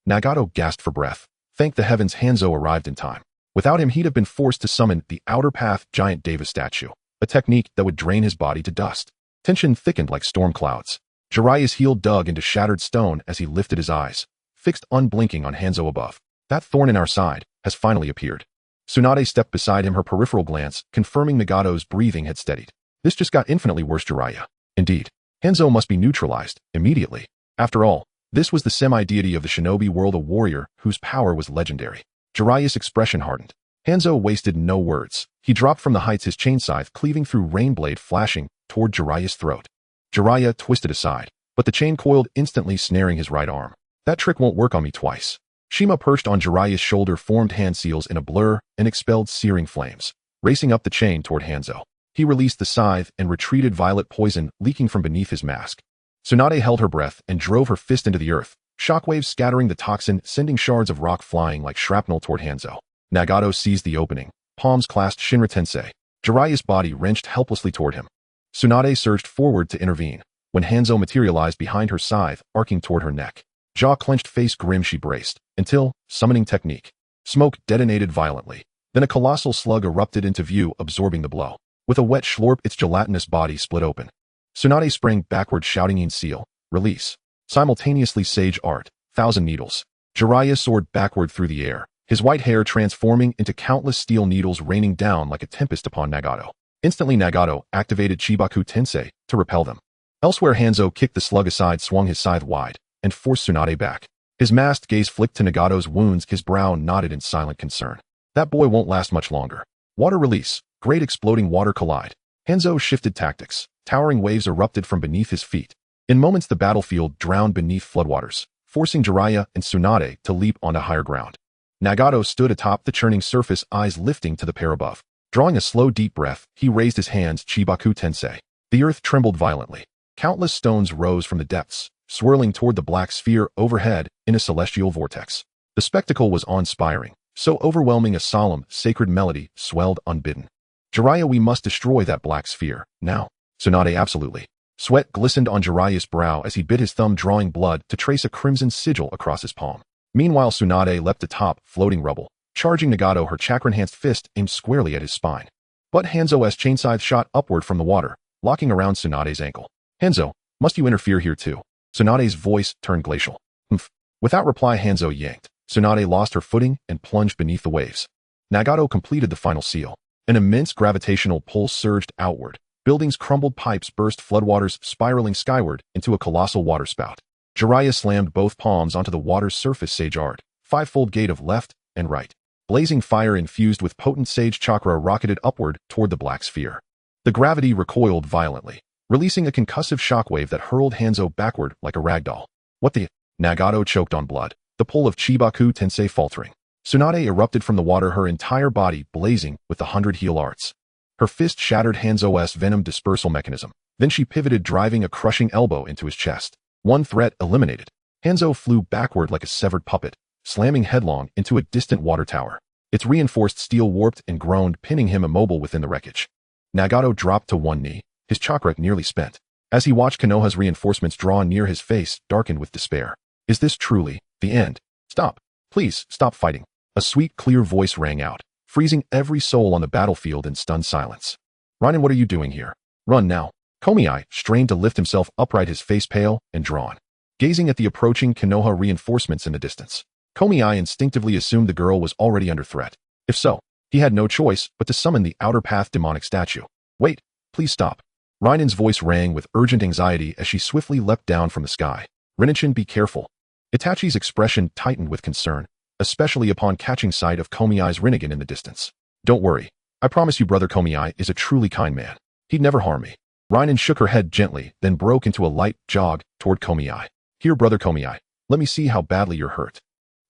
A: Nagato gasped for breath. Thank the heavens Hanzo arrived in time. Without him, he'd have been forced to summon the Outer Path giant Deva statue, a technique that would drain his body to dust. Tension thickened like storm clouds. Jiraiya's heel dug into shattered stone as he lifted his eyes, fixed unblinking on Hanzo above. That thorn in our side has finally appeared. Tsunade stepped beside him, her peripheral glance confirming Nagato's breathing had steadied. This just got infinitely worse, Jiraiya. Indeed. Hanzo must be neutralized immediately. After all, this was the semi-deity of the shinobi world, a warrior whose power was legendary. Jiraiya's expression hardened. Hanzo wasted no words. He dropped from the heights, his chain scythe cleaving through rainblade flashing toward Jiraiya's throat. Jiraiya twisted aside, but the chain coiled instantly, snaring his right arm. That trick won't work on me twice. Shima perched on Jiraiya's shoulder, formed hand seals in a blur and expelled searing flames, racing up the chain toward Hanzo. He released the scythe and retreated, violet poison leaking from beneath his mask. Tsunade held her breath and drove her fist into the earth, shockwaves scattering the toxin, sending shards of rock flying like shrapnel toward Hanzo. Nagato seized the opening, palms clasped Shinra Tensei. Jiraiya's body wrenched helplessly toward him. Tsunade surged forward to intervene, when Hanzo materialized behind her, scythe arcing toward her neck. Jaw clenched, face grim, she braced, until, summoning technique, smoke detonated violently. Then a colossal slug erupted into view, absorbing the blow. With a wet slurp, its gelatinous body split open. Tsunade sprang backward, shouting in seal, release. Simultaneously, sage art, 1,000 needles. Jiraiya soared backward through the air, his white hair transforming into countless steel needles raining down like a tempest upon Nagato. Instantly, Nagato activated Chibaku Tensei to repel them. Elsewhere, Hanzo kicked the slug aside, swung his scythe wide, and forced Tsunade back. His masked gaze flicked to Nagato's wounds, his brow knotted in silent concern. That boy won't last much longer. Water release. Great exploding water collide. Hanzo shifted tactics. Towering waves erupted from beneath his feet. In moments, the battlefield drowned beneath floodwaters, forcing Jiraiya and Tsunade to leap onto higher ground. Nagato stood atop the churning surface, eyes lifting to the pair above. Drawing a slow, deep breath, he raised his hands, Chibaku Tensei. The earth trembled violently. Countless stones rose from the depths, swirling toward the black sphere overhead in a celestial vortex. The spectacle was awe-inspiring, so overwhelming a solemn, sacred melody swelled unbidden. Jiraiya, we must destroy that black sphere, now. Tsunade, absolutely. Sweat glistened on Jiraiya's brow as he bit his thumb, drawing blood to trace a crimson sigil across his palm. Meanwhile, Tsunade leapt atop floating rubble, charging Nagato, her chakra-enhanced fist aimed squarely at his spine. But Hanzo's chain scythe shot upward from the water, locking around Tsunade's ankle. Hanzo, must you interfere here too? Tsunade's voice turned glacial. Humph. Without reply, Hanzo yanked. Tsunade lost her footing and plunged beneath the waves. Nagato completed the final seal. An immense gravitational pull surged outward. Buildings crumbled, pipes burst, floodwaters spiraling skyward into a colossal waterspout. Jiraiya slammed both palms onto the water's surface, sage art, fivefold gate of left and right. Blazing fire infused with potent sage chakra rocketed upward toward the black sphere. The gravity recoiled violently, releasing a concussive shockwave that hurled Hanzo backward like a ragdoll. What the? Nagato choked on blood, the pull of Chibaku Tensei faltering. Tsunade erupted from the water, her entire body blazing with the 100 heal arts. Her fist shattered Hanzo's venom dispersal mechanism. Then she pivoted, driving a crushing elbow into his chest. One threat eliminated. Hanzo flew backward like a severed puppet, slamming headlong into a distant water tower. Its reinforced steel warped and groaned, pinning him immobile within the wreckage. Nagato dropped to one knee, his chakra nearly spent. As he watched Konoha's reinforcements draw near, his face darkened with despair. Is this truly the end? Stop. Please, stop fighting. A sweet, clear voice rang out, freezing every soul on the battlefield in stunned silence. Rainen, what are you doing here? Run now. Komiai strained to lift himself upright, his face pale and drawn, gazing at the approaching Konoha reinforcements in the distance. Komiai instinctively assumed the girl was already under threat. If so, he had no choice but to summon the Outer Path demonic statue. Wait, please stop. Rainen's voice rang with urgent anxiety as she swiftly leapt down from the sky. Rinnechen, be careful. Itachi's expression tightened with concern, especially upon catching sight of Komiai's Rinnegan in the distance. Don't worry. I promise you, brother Komiai is a truly kind man. He'd never harm me. Rainen shook her head gently, then broke into a light jog toward Komiai. Here, brother Komiai, let me see how badly you're hurt.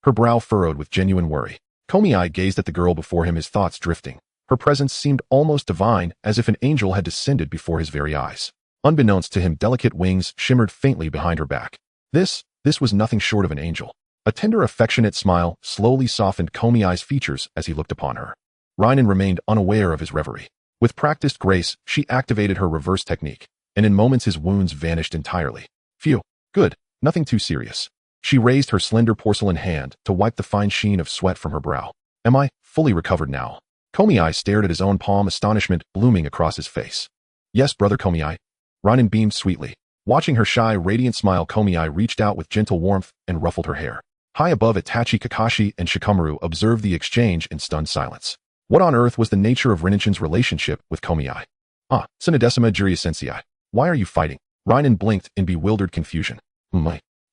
A: Her brow furrowed with genuine worry. Komiai gazed at the girl before him, his thoughts drifting. Her presence seemed almost divine, as if an angel had descended before his very eyes. Unbeknownst to him, delicate wings shimmered faintly behind her back. This was nothing short of an angel. A tender, affectionate smile slowly softened Komiai's features as he looked upon her. Rainen remained unaware of his reverie. With practiced grace, she activated her reverse technique, and in moments his wounds vanished entirely. Phew, good, nothing too serious. She raised her slender porcelain hand to wipe the fine sheen of sweat from her brow. Am I fully recovered now? Komiai stared at his own palm, astonishment blooming across his face. Yes, brother Komiai. Rainen beamed sweetly. Watching her shy, radiant smile, Komiai reached out with gentle warmth and ruffled her hair. High above, Itachi, Kakashi, and Shikamaru observed the exchange in stunned silence. What on earth was the nature of Rinnechen's relationship with Komiai? Sunadesima Jiraiya Sensei. Why are you fighting? Rainen blinked in bewildered confusion.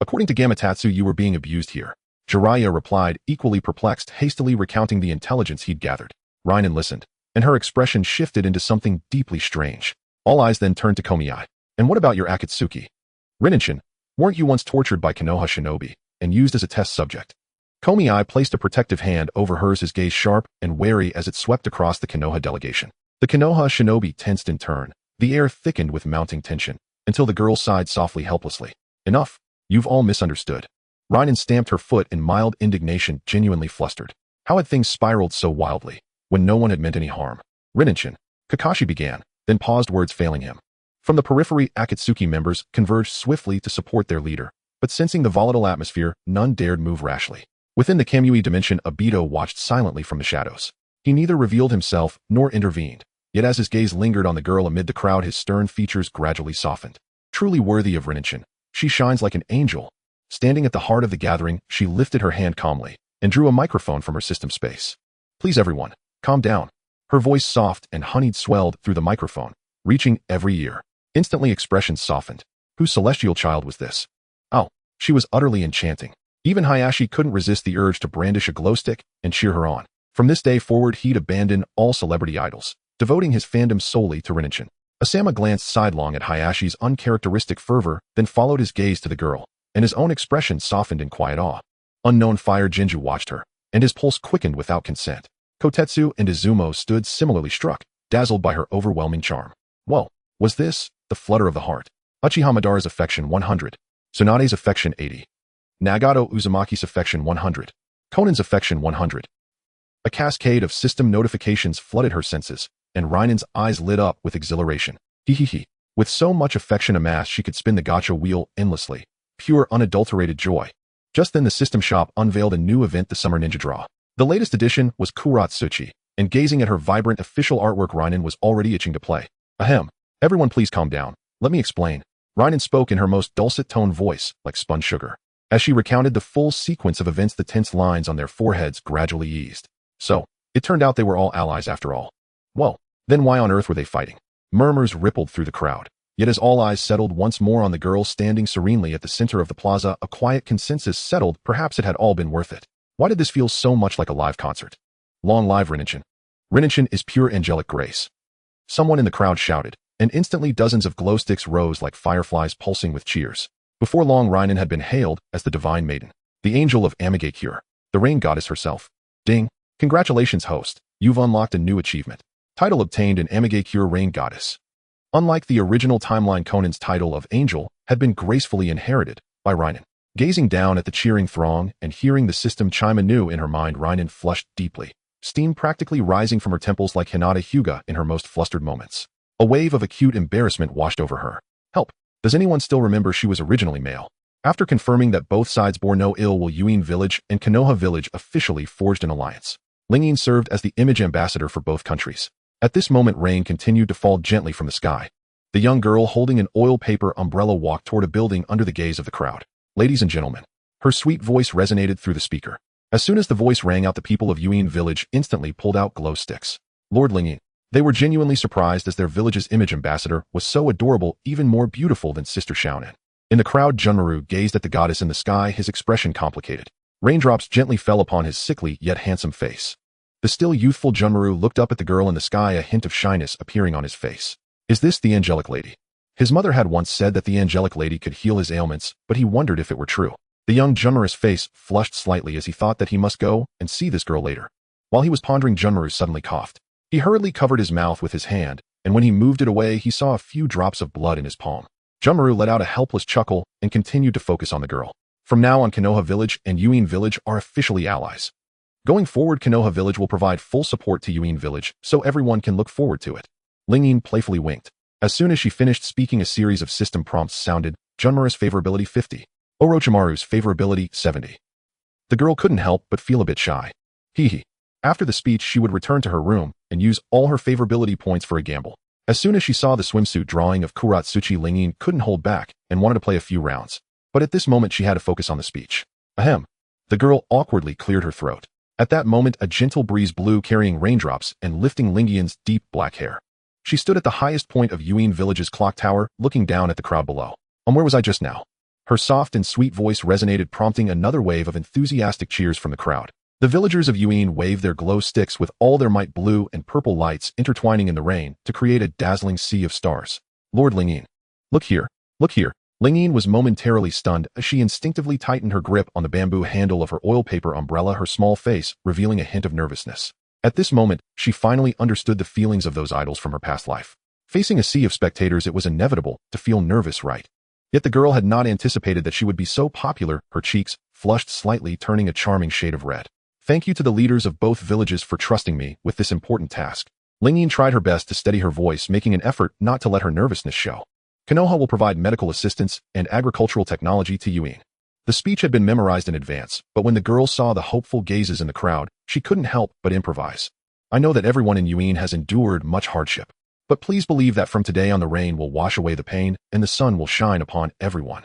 A: According to Gamatatsu, you were being abused here. Jiraiya replied, equally perplexed, hastily recounting the intelligence he'd gathered. Rainen listened, and her expression shifted into something deeply strange. All eyes then turned to Komiai. And what about your Akatsuki? Rinnechen, weren't you once tortured by Konoha shinobi and used as a test subject? Komiai placed a protective hand over hers, his gaze sharp and wary as it swept across the Konoha delegation. The Konoha shinobi tensed in turn. The air thickened with mounting tension, until the girl sighed softly, helplessly. Enough. You've all misunderstood. Rainen stamped her foot in mild indignation, genuinely flustered. How had things spiraled so wildly, when no one had meant any harm? Rinnechen, Kakashi began, then paused, words failing him. From the periphery, Akatsuki members converged swiftly to support their leader, but sensing the volatile atmosphere, none dared move rashly. Within the Kamui dimension, Obito watched silently from the shadows. He neither revealed himself nor intervened, yet as his gaze lingered on the girl amid the crowd, his stern features gradually softened. Truly worthy of Rinnechen, she shines like an angel. Standing at the heart of the gathering, she lifted her hand calmly and drew a microphone from her system space. Please everyone, calm down. Her voice, soft and honeyed, swelled through the microphone, reaching every ear. Instantly expressions softened. Whose celestial child was this? Oh, she was utterly enchanting. Even Hayashi couldn't resist the urge to brandish a glow stick and cheer her on. From this day forward, he'd abandon all celebrity idols, devoting his fandom solely to Rinnechen. Asama glanced sidelong at Hayashi's uncharacteristic fervor, then followed his gaze to the girl, and his own expression softened in quiet awe. Unknown Fire Jinju watched her, and his pulse quickened without consent. Kotetsu and Izumo stood similarly struck, dazzled by her overwhelming charm. Whoa, was this the flutter of the heart? Uchiha Madara's affection 100. Tsunade's affection 80. Nagato Uzumaki's affection 100. Konan's affection 100. A cascade of system notifications flooded her senses, and Rainen's eyes lit up with exhilaration. He. With so much affection amassed, she could spin the gacha wheel endlessly. Pure, unadulterated joy. Just then the system shop unveiled a new event, the Summer Ninja Draw. The latest edition was Kuratsuchi, and gazing at her vibrant official artwork, Rainen was already itching to play. Ahem. Everyone please calm down. Let me explain. Rainen spoke in her most dulcet tone voice, like spun sugar. As she recounted the full sequence of events, the tense lines on their foreheads gradually eased. So, it turned out they were all allies after all. Well, then why on earth were they fighting? Murmurs rippled through the crowd. Yet as all eyes settled once more on the girl standing serenely at the center of the plaza, a quiet consensus settled. Perhaps it had all been worth it. Why did this feel so much like a live concert? Long live Rinnechen. Rinnechen is pure angelic grace. Someone in the crowd shouted, and instantly dozens of glow sticks rose like fireflies, pulsing with cheers. Before long, Rainen had been hailed as the divine maiden, the angel of Amigakure, the rain goddess herself. Ding! Congratulations, host. You've unlocked a new achievement. Title obtained in Amigakure, rain goddess. Unlike the original timeline, Konan's title of angel had been gracefully inherited by Rainen. Gazing down at the cheering throng and hearing the system chime anew in her mind, Rainen flushed deeply. steam practically rising from her temples like Hinata Hyuga in her most flustered moments. A wave of acute embarrassment washed over her. Help! Does anyone still remember she was originally male? After confirming that both sides bore no ill will, Yuin Village and Konoha Village officially forged an alliance. Lingyin served as the image ambassador for both countries. At this moment, rain continued to fall gently from the sky. The young girl holding an oil paper umbrella walked toward a building under the gaze of the crowd. Ladies and gentlemen. Her sweet voice resonated through the speaker. As soon as the voice rang out, the people of Yuin Village instantly pulled out glow sticks. Lord Lingyin. They were genuinely surprised as their village's image ambassador was so adorable, even more beautiful than Sister Xiaonan. In the crowd, Junmaru gazed at the goddess in the sky, his expression complicated. Raindrops gently fell upon his sickly yet handsome face. The still youthful Junmaru looked up at the girl in the sky, a hint of shyness appearing on his face. Is this the angelic lady? His mother had once said that the angelic lady could heal his ailments, but he wondered if it were true. The young Junmaru's face flushed slightly as he thought that he must go and see this girl later. While he was pondering, Junmaru suddenly coughed. He hurriedly covered his mouth with his hand, and when he moved it away, he saw a few drops of blood in his palm. Junmaru let out a helpless chuckle and continued to focus on the girl. From now on, Konoha Village and Yuin Village are officially allies. Going forward, Konoha Village will provide full support to Yuin Village, so everyone can look forward to it. Lingyin playfully winked. As soon as she finished speaking, a series of system prompts sounded. Junmaru's favorability 50. Orochimaru's favorability 70. The girl couldn't help but feel a bit shy. Hee. After the speech, she would return to her room and use all her favorability points for a gamble. As soon as she saw the swimsuit drawing of Kuratsuchi, Lingyin couldn't hold back and wanted to play a few rounds. But at this moment, she had to focus on the speech. Ahem. The girl awkwardly cleared her throat. At that moment, a gentle breeze blew, carrying raindrops and lifting Lingyin's deep black hair. She stood at the highest point of Yuin Village's clock tower, looking down at the crowd below. Where was I just now? Her soft and sweet voice resonated, prompting another wave of enthusiastic cheers from the crowd. The villagers of Yuin waved their glow sticks with all their might, blue and purple lights intertwining in the rain to create a dazzling sea of stars. Lord Lingyin. Look here. Look here. Lingyin was momentarily stunned as she instinctively tightened her grip on the bamboo handle of her oil paper umbrella, her small face revealing a hint of nervousness. At this moment, she finally understood the feelings of those idols from her past life. Facing a sea of spectators, it was inevitable to feel nervous, right? Yet the girl had not anticipated that she would be so popular. Her cheeks flushed slightly, turning a charming shade of red. Thank you to the leaders of both villages for trusting me with this important task. Lingyin tried her best to steady her voice, making an effort not to let her nervousness show. Konoha will provide medical assistance and agricultural technology to Yuin. The speech had been memorized in advance, but when the girl saw the hopeful gazes in the crowd, she couldn't help but improvise. I know that everyone in Yuin has endured much hardship, but please believe that from today on the rain will wash away the pain and the sun will shine upon everyone.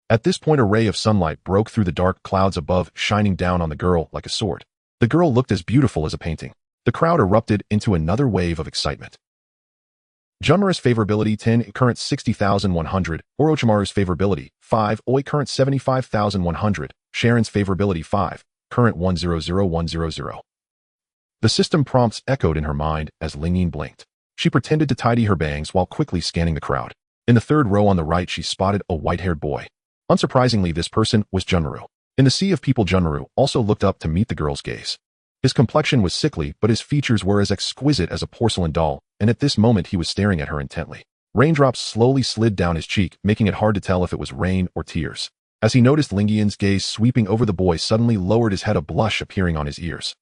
A: At this point, a ray of sunlight broke through the dark clouds above, shining down on the girl like a sword. The girl looked as beautiful as a painting. The crowd erupted into another wave of excitement. Junmaru's favorability 10, current 60,100. Orochimaru's favorability 5, Oi current 75,100. Sharon's favorability 5, current 100,100. The system prompts echoed in her mind as Lingyin blinked. She pretended to tidy her bangs while quickly scanning the crowd. In the third row on the right, she spotted a white-haired boy. Unsurprisingly, this person was Junmaru. In the sea of people, Junmaru also looked up to meet the girl's gaze. His complexion was sickly, but his features were as exquisite as a porcelain doll, and at this moment he was staring at her intently. Raindrops slowly slid down his cheek, making it hard to tell if it was rain or tears. As he noticed Lingyin's gaze sweeping over the boy, suddenly lowered his head, a blush appearing on his ears.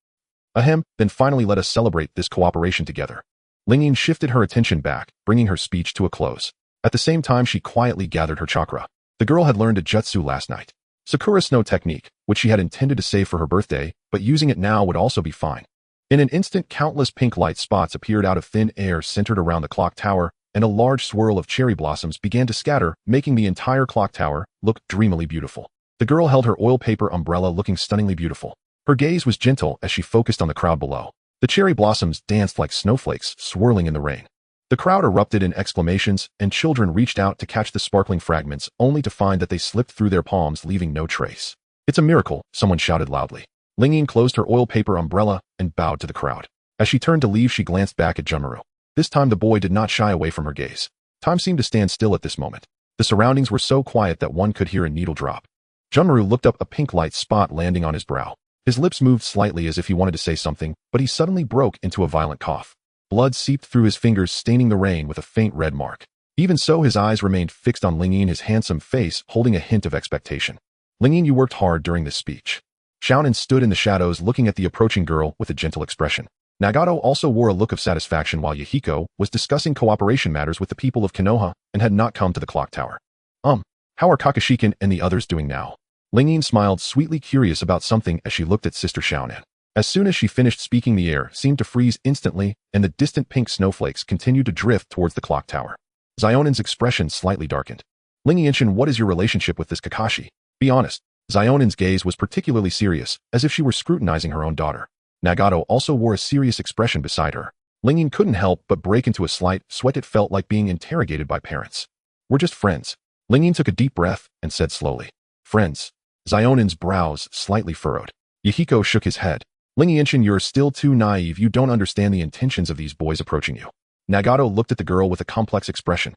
A: Ahem, then finally let us celebrate this cooperation together. Lingyin shifted her attention back, bringing her speech to a close. At the same time, she quietly gathered her chakra. The girl had learned a jutsu last night. Sakura Snow technique, which she had intended to save for her birthday, but using it now would also be fine. In an instant, countless pink light spots appeared out of thin air centered around the clock tower, and a large swirl of cherry blossoms began to scatter, making the entire clock tower look dreamily beautiful. The girl held her oil paper umbrella, looking stunningly beautiful. Her gaze was gentle as she focused on the crowd below. The cherry blossoms danced like snowflakes, swirling in the rain. The crowd erupted in exclamations, and children reached out to catch the sparkling fragments, only to find that they slipped through their palms, leaving no trace. It's a miracle, someone shouted loudly. Lingyin closed her oil paper umbrella and bowed to the crowd. As she turned to leave, she glanced back at Junmaru. This time the boy did not shy away from her gaze. Time seemed to stand still at this moment. The surroundings were so quiet that one could hear a needle drop. Junmaru looked up, a pink light spot landing on his brow. His lips moved slightly as if he wanted to say something, but he suddenly broke into a violent cough. Blood seeped through his fingers, staining the rain with a faint red mark. Even so, his eyes remained fixed on Lingyin, his handsome face holding a hint of expectation. Lingyin, you worked hard during this speech. Xiaonan stood in the shadows looking at the approaching girl with a gentle expression. Nagato also wore a look of satisfaction while Yahiko was discussing cooperation matters with the people of Konoha and had not come to the clock tower. How are Kakashi and the others doing now? Lingyin smiled, sweetly curious about something as she looked at Sister Xiaonan. As soon as she finished speaking, the air seemed to freeze instantly, and the distant pink snowflakes continued to drift towards the clock tower. Xiaonan's expression slightly darkened. Lingyin, what is your relationship with this Kakashi? Be honest. Xiaonan's gaze was particularly serious, as if she were scrutinizing her own daughter. Nagato also wore a serious expression beside her. Lingyin couldn't help but break into a slight sweat. It felt like being interrogated by parents. We're just friends. Lingyin took a deep breath and said slowly. Friends. Xiaonan's brows slightly furrowed. Yahiko shook his head. Lingyin, you're still too naive. You don't understand the intentions of these boys approaching you. Nagato looked at the girl with a complex expression.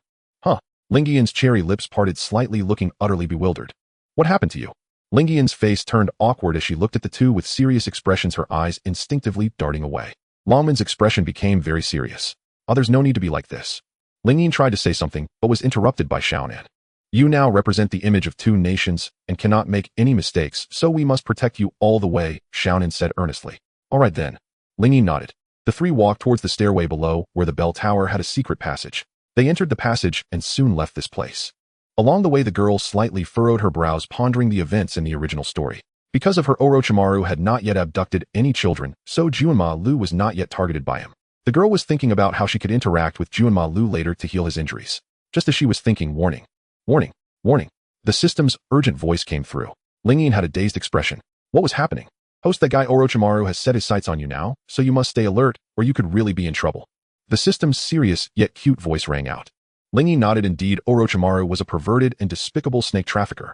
A: Lingyin's cherry lips parted slightly, looking utterly bewildered. What happened to you? Lingyin's face turned awkward as she looked at the two with serious expressions, her eyes instinctively darting away. Longman's expression became very serious. There's no need to be like this. Lingyin tried to say something, but was interrupted by Xiaonan. You now represent the image of two nations and cannot make any mistakes, so we must protect you all the way, Xiaonan said earnestly. All right then. Lingyin nodded. The three walked towards the stairway below, where the bell tower had a secret passage. They entered the passage and soon left this place. Along the way, the girl slightly furrowed her brows, pondering the events in the original story. Because of her, Orochimaru had not yet abducted any children, so Juanma Lu was not yet targeted by him. The girl was thinking about how she could interact with Juanma Lu later to heal his injuries. Just as she was thinking, warning. Warning. Warning. The system's urgent voice came through. Lingyin had a dazed expression. What was happening? Host, that guy Orochimaru has set his sights on you now, so you must stay alert, or you could really be in trouble. The system's serious yet cute voice rang out. Lingyin nodded. Indeed, Orochimaru was a perverted and despicable snake trafficker.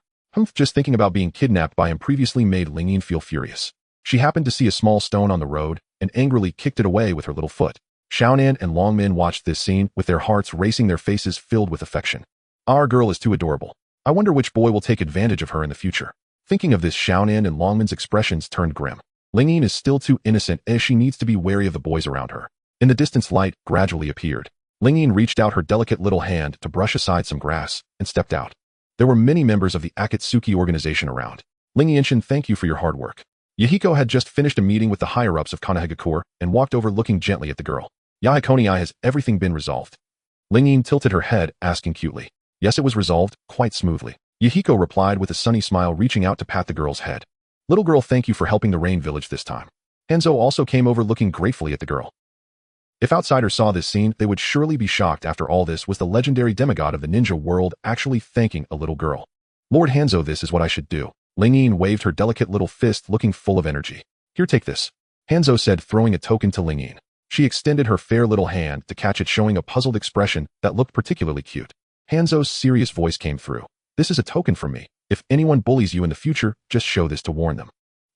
A: Just thinking about being kidnapped by him previously made Lingyin feel furious. She happened to see a small stone on the road and angrily kicked it away with her little foot. Xiaonan and Longmin watched this scene with their hearts racing, their faces filled with affection. Our girl is too adorable. I wonder which boy will take advantage of her in the future. Thinking of this, Xiaonan and Longmin's expressions turned grim. Lingyin is still too innocent, as she needs to be wary of the boys around her. In the distance, light gradually appeared. Lingyin reached out her delicate little hand to brush aside some grass and stepped out. There were many members of the Akatsuki organization around. Lingyin, thank you for your hard work. Yahiko had just finished a meeting with the higher-ups of Konoha and walked over looking gently at the girl. Yahikoni, has everything been resolved? Lingyin tilted her head, asking cutely. Yes, it was resolved, quite smoothly. Yahiko replied with a sunny smile, reaching out to pat the girl's head. Little girl, thank you for helping the Rain Village this time. Hanzo also came over looking gratefully at the girl. If outsiders saw this scene, they would surely be shocked. After all, this was the legendary demigod of the ninja world actually thanking a little girl. Lord Hanzo, this is what I should do. Lingyin waved her delicate little fist, looking full of energy. Here, take this. Hanzo said, throwing a token to Lingyin. She extended her fair little hand to catch it, showing a puzzled expression that looked particularly cute. Hanzo's serious voice came through. This is a token from me. If anyone bullies you in the future, just show this to warn them.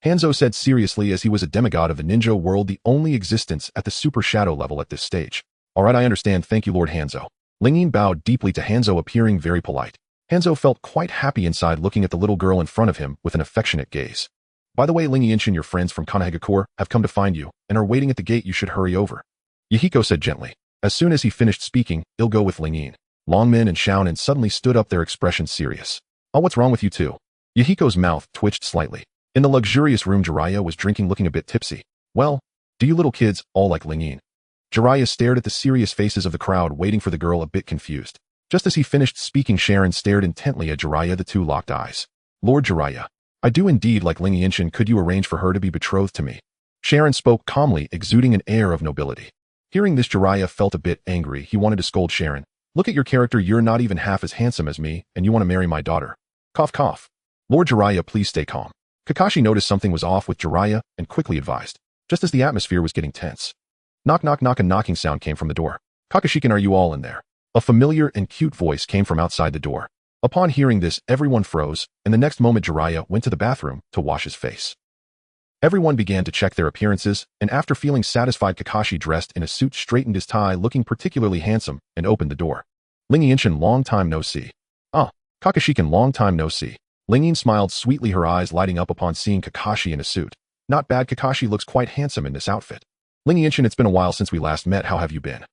A: Hanzo said seriously, as he was a demigod of the ninja world, the only existence at the super shadow level at this stage. Alright, I understand, thank you, Lord Hanzo. Lingyin bowed deeply to Hanzo, appearing very polite. Hanzo felt quite happy inside, looking at the little girl in front of him with an affectionate gaze. By the way, Lingyin, your friends from Konoha have come to find you and are waiting at the gate. You should hurry over. Yahiko said gently. As soon as he finished speaking, he'll go with Lingyin. Longmin and Xiaonan suddenly stood up, their expressions serious. Oh, what's wrong with you two? Yahiko's mouth twitched slightly. In the luxurious room, Jiraiya was drinking, looking a bit tipsy. Well, do you little kids all like Lingyin? Jiraiya stared at the serious faces of the crowd, waiting for the girl, a bit confused. Just as he finished speaking, Sharon stared intently at Jiraiya. The two locked eyes. Lord Jiraiya, I do indeed like Lingyin. Could you arrange for her to be betrothed to me? Sharon spoke calmly, exuding an air of nobility. Hearing this, Jiraiya felt a bit angry. He wanted to scold Sharon. Look at your character, you're not even half as handsome as me, and you want to marry my daughter. Cough cough. Lord Jiraiya, please stay calm. Kakashi noticed something was off with Jiraiya and quickly advised, just as the atmosphere was getting tense. Knock knock knock, a knocking sound came from the door. Kakashi, are you all in there? A familiar and cute voice came from outside the door. Upon hearing this, everyone froze, and the next moment Jiraiya went to the bathroom to wash his face. Everyone began to check their appearances, and after feeling satisfied, Kakashi, dressed in a suit, straightened his tie, looking particularly handsome, and opened the door. Lingyin, long time no see. Kakashi, long time no see. Lingyin smiled sweetly, her eyes lighting up upon seeing Kakashi in a suit. Not bad, Kakashi looks quite handsome in this outfit. Lingyin, it's been a while since we last met, how have you been?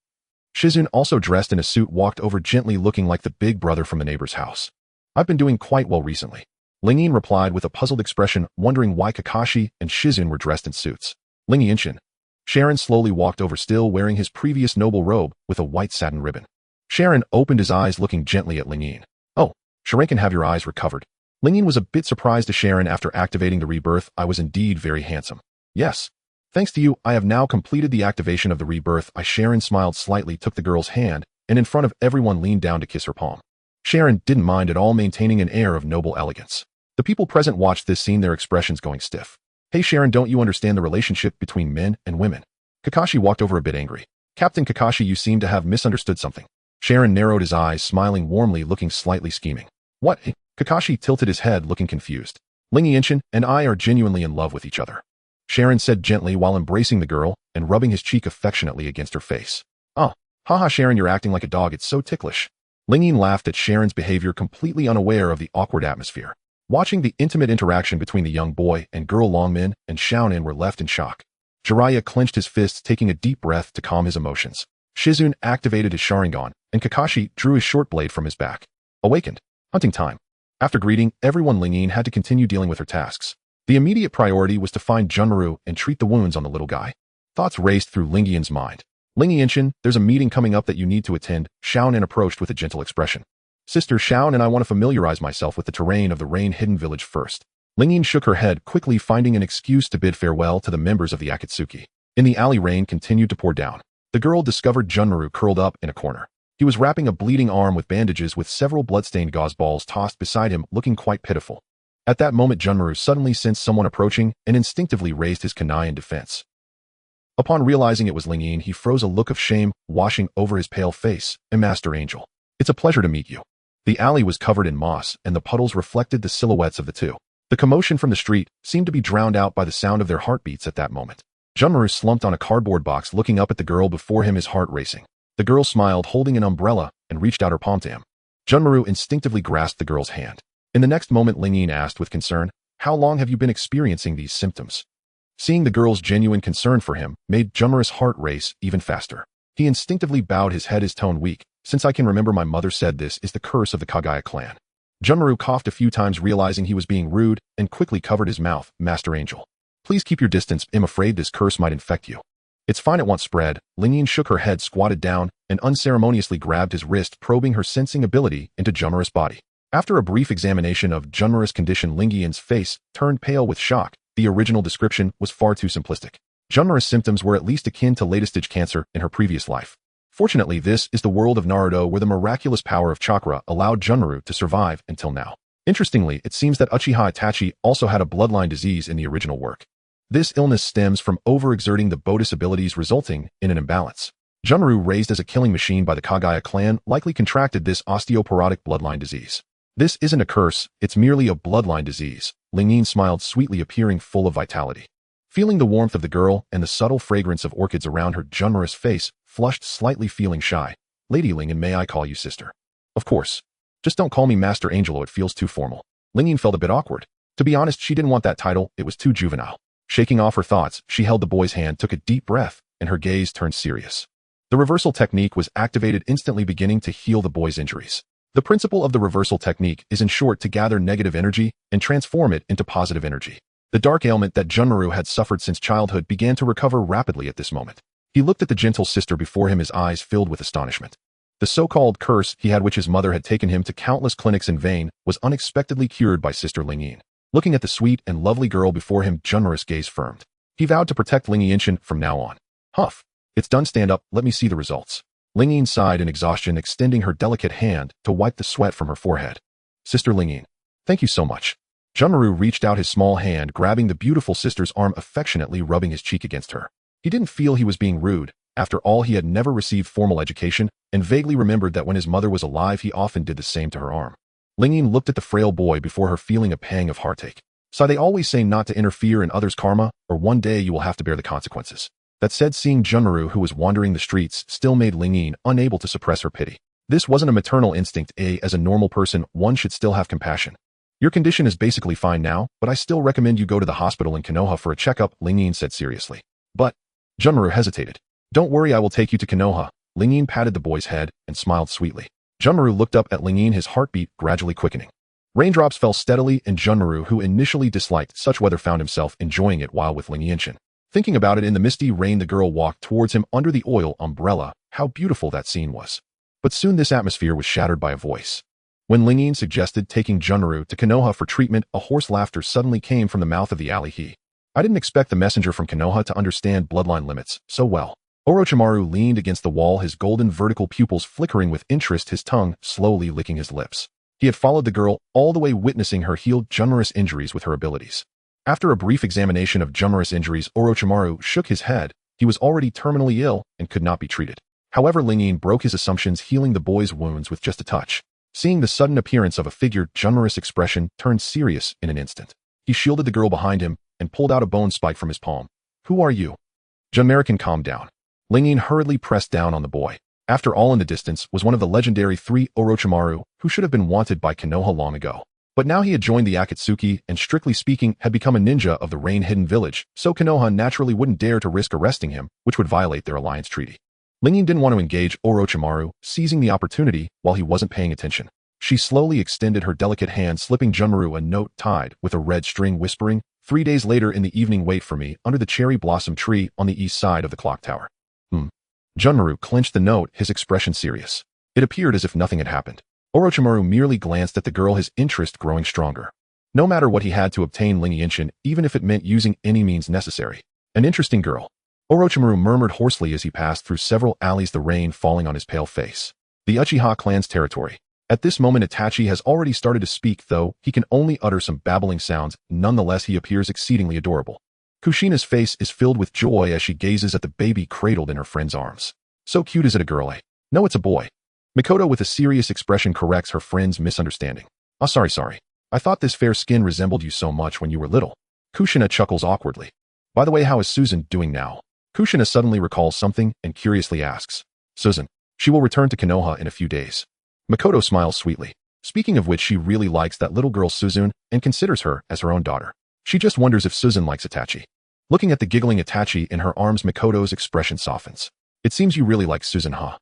A: Shizun, also dressed in a suit, walked over gently, looking like the big brother from the neighbor's house. I've been doing quite well recently. Ling replied with a puzzled expression, wondering why Kakashi and Hiruzen were dressed in suits. Ling Yinshin. Sharon slowly walked over, still wearing his previous noble robe with a white satin ribbon. Sharon opened his eyes, looking gently at Ling. Oh, Sharon, can have your eyes recovered. Ling was a bit surprised to Sharon after activating the rebirth. I was indeed very handsome. Yes. Thanks to you, I have now completed the activation of the rebirth. Sharon smiled slightly, took the girl's hand, and in front of everyone leaned down to kiss her palm. Sharon didn't mind at all, maintaining an air of noble elegance. The people present watched this scene, their expressions going stiff. Hey Sharon, don't you understand the relationship between men and women? Kakashi walked over a bit angry. Captain Kakashi, you seem to have misunderstood something. Sharon narrowed his eyes, smiling warmly, looking slightly scheming. What? Kakashi tilted his head, looking confused. Ling Yinshin and I are genuinely in love with each other, Sharon said gently while embracing the girl and rubbing his cheek affectionately against her face. Oh, haha Sharon, you're acting like a dog, it's so ticklish. Ling laughed at Sharon's behavior, completely unaware of the awkward atmosphere. Watching the intimate interaction between the young boy and girl, Longmin and Xiaonin were left in shock. Jiraiya clenched his fists, taking a deep breath to calm his emotions. Hiruzen activated his Sharingan, and Kakashi drew his short blade from his back. Awakened. Hunting time. After greeting everyone, Ling had to continue dealing with her tasks. The immediate priority was to find Junmaru and treat the wounds on the little guy. Thoughts raced through Ling Yin's mind. Ling Yinshin, there's a meeting coming up that you need to attend. Xiaonin approached with a gentle expression. Sister Xiaonin and I want to familiarize myself with the terrain of the rain-hidden village first. Ling Yin shook her head, quickly finding an excuse to bid farewell to the members of the Akatsuki. In the alley, rain continued to pour down. The girl discovered Junmaru curled up in a corner. He was wrapping a bleeding arm with bandages, with several blood-stained gauze balls tossed beside him, looking quite pitiful. At that moment, Junmaru suddenly sensed someone approaching and instinctively raised his kunai in defense. Upon realizing it was Ling Yin, he froze, a look of shame washing over his pale face. Master Angel. It's a pleasure to meet you. The alley was covered in moss, and the puddles reflected the silhouettes of the two. The commotion from the street seemed to be drowned out by the sound of their heartbeats at that moment. Junmaru slumped on a cardboard box, looking up at the girl before him, his heart racing. The girl smiled, holding an umbrella, and reached out her palm to him. Junmaru instinctively grasped the girl's hand. In the next moment, Ling Yin asked with concern, how long have you been experiencing these symptoms? Seeing the girl's genuine concern for him made Junmaru's heart race even faster. He instinctively bowed his head, his tone weak. Since I can remember, my mother said this is the curse of the Kagaya clan. Junmaru coughed a few times, realizing he was being rude, and quickly covered his mouth. Master Angel. Please keep your distance. I'm afraid this curse might infect you. It's fine, it won't spread. Ling Yin shook her head, squatted down, and unceremoniously grabbed his wrist, probing her sensing ability into Junmaru's body. After a brief examination of Junmaru's condition, Ling Yin's face turned pale with shock. The original description was far too simplistic. Junmaru's symptoms were at least akin to late-stage cancer in her previous life. Fortunately, this is the world of Naruto, where the miraculous power of chakra allowed Junmaru to survive until now. Interestingly, it seems that Uchiha Itachi also had a bloodline disease in the original work. This illness stems from overexerting the Bodis abilities, resulting in an imbalance. Junmaru, raised as a killing machine by the Kagaya clan, likely contracted this osteoporotic bloodline disease. This isn't a curse, it's merely a bloodline disease. Ling Yin smiled sweetly, appearing full of vitality. Feeling the warmth of the girl and the subtle fragrance of orchids around her, Junmaru's face flushed slightly, feeling shy. Lady Ling, and may I call you sister? Of course. Just don't call me Master Angelo, it feels too formal. Ling Yin felt a bit awkward. To be honest, she didn't want that title, it was too juvenile. Shaking off her thoughts, she held the boy's hand, took a deep breath, and her gaze turned serious. The reversal technique was activated, instantly beginning to heal the boy's injuries. The principle of the reversal technique is, in short, to gather negative energy and transform it into positive energy. The dark ailment that Junmaru had suffered since childhood began to recover rapidly at this moment. He looked at the gentle sister before him, his eyes filled with astonishment. The so-called curse he had, which his mother had taken him to countless clinics in vain, was unexpectedly cured by Sister Ling Yin. Looking at the sweet and lovely girl before him, Junmaru's gaze firmed. He vowed to protect Ling Yinshin from now on. Huff. It's done, stand up, let me see the results. Ling Yin sighed in exhaustion, extending her delicate hand to wipe the sweat from her forehead. Sister Ling Yin. Thank you so much. Junmaru reached out his small hand, grabbing the beautiful sister's arm, affectionately rubbing his cheek against her. He didn't feel he was being rude. After all, he had never received formal education, and vaguely remembered that when his mother was alive, he often did the same to her arm. Ling Yin looked at the frail boy before her, feeling a pang of heartache. So they always say not to interfere in others' karma, or one day you will have to bear the consequences. That said, seeing Junmaru, who was wandering the streets, still made Ling Yin unable to suppress her pity. This wasn't a maternal instinct. As a normal person, one should still have compassion. Your condition is basically fine now, but I still recommend you go to the hospital in Konoha for a checkup, Ling Yin said seriously. But, Junmaru hesitated. Don't worry, I will take you to Konoha. Ling Yin patted the boy's head and smiled sweetly. Junmaru looked up at Ling Yin, his heartbeat gradually quickening. Raindrops fell steadily, and Junmaru, who initially disliked such weather, found himself enjoying it while with Ling Yinshin. Thinking about it, in the misty rain the girl walked towards him under the oil umbrella. How beautiful that scene was. But soon this atmosphere was shattered by a voice. When Ling Yin suggested taking Junmaru to Konoha for treatment, a hoarse laughter suddenly came from the mouth of the alley. I didn't expect the messenger from Konoha to understand bloodline limits so well. Orochimaru leaned against the wall, his golden vertical pupils flickering with interest, his tongue slowly licking his lips. He had followed the girl all the way, witnessing her heal Junmaru's injuries with her abilities. After a brief examination of Junmaru's injuries, Orochimaru shook his head. He was already terminally ill and could not be treated. However, Ling Yin broke his assumptions, healing the boy's wounds with just a touch. Seeing the sudden appearance of a figure, Junmaru's expression turned serious in an instant. He shielded the girl behind him and pulled out a bone spike from his palm. "Who are you?" Junmaru calmed down. Ling Yin hurriedly pressed down on the boy. After all, in the distance was one of the legendary three, Orochimaru, who should have been wanted by Konoha long ago. But now he had joined the Akatsuki and, strictly speaking, had become a ninja of the Rain-Hidden Village, so Konoha naturally wouldn't dare to risk arresting him, which would violate their alliance treaty. Ling Yin didn't want to engage Orochimaru, seizing the opportunity while he wasn't paying attention. She slowly extended her delicate hand, slipping Junmaru a note tied with a red string, whispering, 3 days later in the evening, wait for me under the cherry blossom tree on the east side of the clock tower. Junmaru clenched the note, his expression serious. It appeared as if nothing had happened. Orochimaru merely glanced at the girl, his interest growing stronger. No matter what, he had to obtain Ling Yinshin, even if it meant using any means necessary. An interesting girl. Orochimaru murmured hoarsely as he passed through several alleys, the rain falling on his pale face. The Uchiha clan's territory. At this moment Itachi has already started to speak, though he can only utter some babbling sounds. Nonetheless, he appears exceedingly adorable. Kushina's face is filled with joy as she gazes at the baby cradled in her friend's arms. So cute. Is it a girl? No, it's a boy. Mikoto, with a serious expression, corrects her friend's misunderstanding. Oh, sorry. I thought this fair skin resembled you so much when you were little. Kushina chuckles awkwardly. By the way, how is Susan doing now? Kushina suddenly recalls something and curiously asks. Susan. She will return to Konoha in a few days. Mikoto smiles sweetly. Speaking of which, she really likes that little girl Suzu and considers her as her own daughter. She just wonders if Susan likes Itachi. Looking at the giggling Itachi in her arms, Mikoto's expression softens. It seems you really like Susan, huh?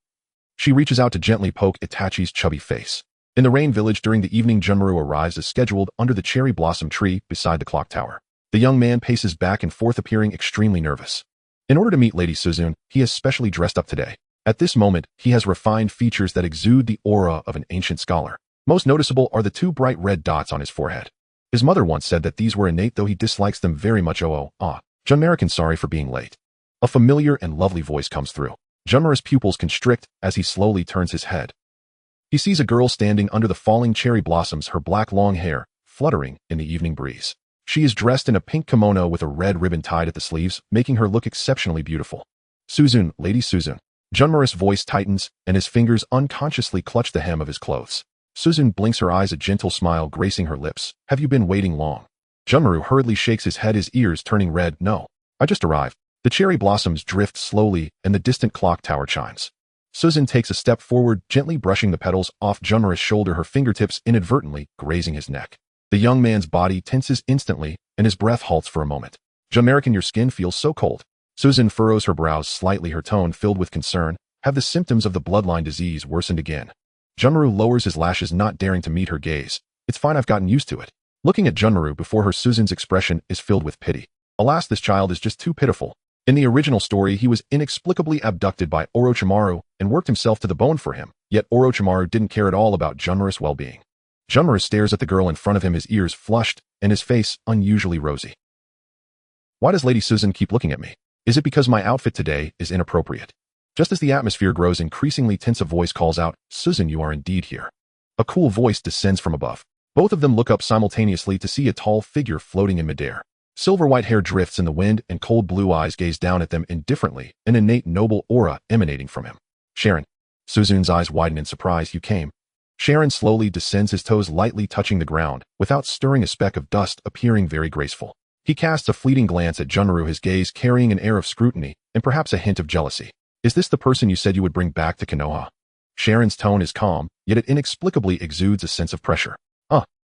A: She reaches out to gently poke Itachi's chubby face. In the Rain Village during the evening, Junmaru arrives as scheduled under the cherry blossom tree beside the clock tower. The young man paces back and forth, appearing extremely nervous. In order to meet Lady Suzu, he has specially dressed up today. At this moment, he has refined features that exude the aura of an ancient scholar. Most noticeable are the 2 bright red dots on his forehead. His mother once said that these were innate, though he dislikes them very much. Junmaru, sorry for being late. A familiar and lovely voice comes through. Junmaru's pupils constrict as he slowly turns his head. He sees a girl standing under the falling cherry blossoms, her black long hair fluttering in the evening breeze. She is dressed in a pink kimono with a red ribbon tied at the sleeves, making her look exceptionally beautiful. Suzu, Lady Suzu. Junmaru's voice tightens, and his fingers unconsciously clutch the hem of his clothes. Suzu blinks her eyes, a gentle smile gracing her lips. Have you been waiting long? Junmaru hurriedly shakes his head, his ears turning red. No. I just arrived. The cherry blossoms drift slowly, and the distant clock tower chimes. Suzu takes a step forward, gently brushing the petals off Junmaru's shoulder, her fingertips inadvertently grazing his neck. The young man's body tenses instantly, and his breath halts for a moment. Junmaru, your skin feels so cold. Suzu furrows her brows slightly, her tone filled with concern. Have the symptoms of the bloodline disease worsened again? Junmaru lowers his lashes, not daring to meet her gaze. It's fine, I've gotten used to it. Looking at Junmaru before her, Suzu's expression is filled with pity. Alas, this child is just too pitiful. In the original story, he was inexplicably abducted by Orochimaru and worked himself to the bone for him, yet Orochimaru didn't care at all about Junmaru's well-being. Junmaru stares at the girl in front of him, his ears flushed and his face unusually rosy. Why does Lady Suzu keep looking at me? Is it because my outfit today is inappropriate? Just as the atmosphere grows increasingly tense, a voice calls out, Suzu, you are indeed here. A cool voice descends from above. Both of them look up simultaneously to see a tall figure floating in midair. Silver-white hair drifts in the wind, and cold blue eyes gaze down at them indifferently, an innate noble aura emanating from him. Sharon. Suzu's eyes widen in surprise. You came. Sharon slowly descends, his toes lightly touching the ground, without stirring a speck of dust, appearing very graceful. He casts a fleeting glance at Junmaru, his gaze carrying an air of scrutiny, and perhaps a hint of jealousy. Is this the person you said you would bring back to Konoha? Sharon's tone is calm, yet it inexplicably exudes a sense of pressure.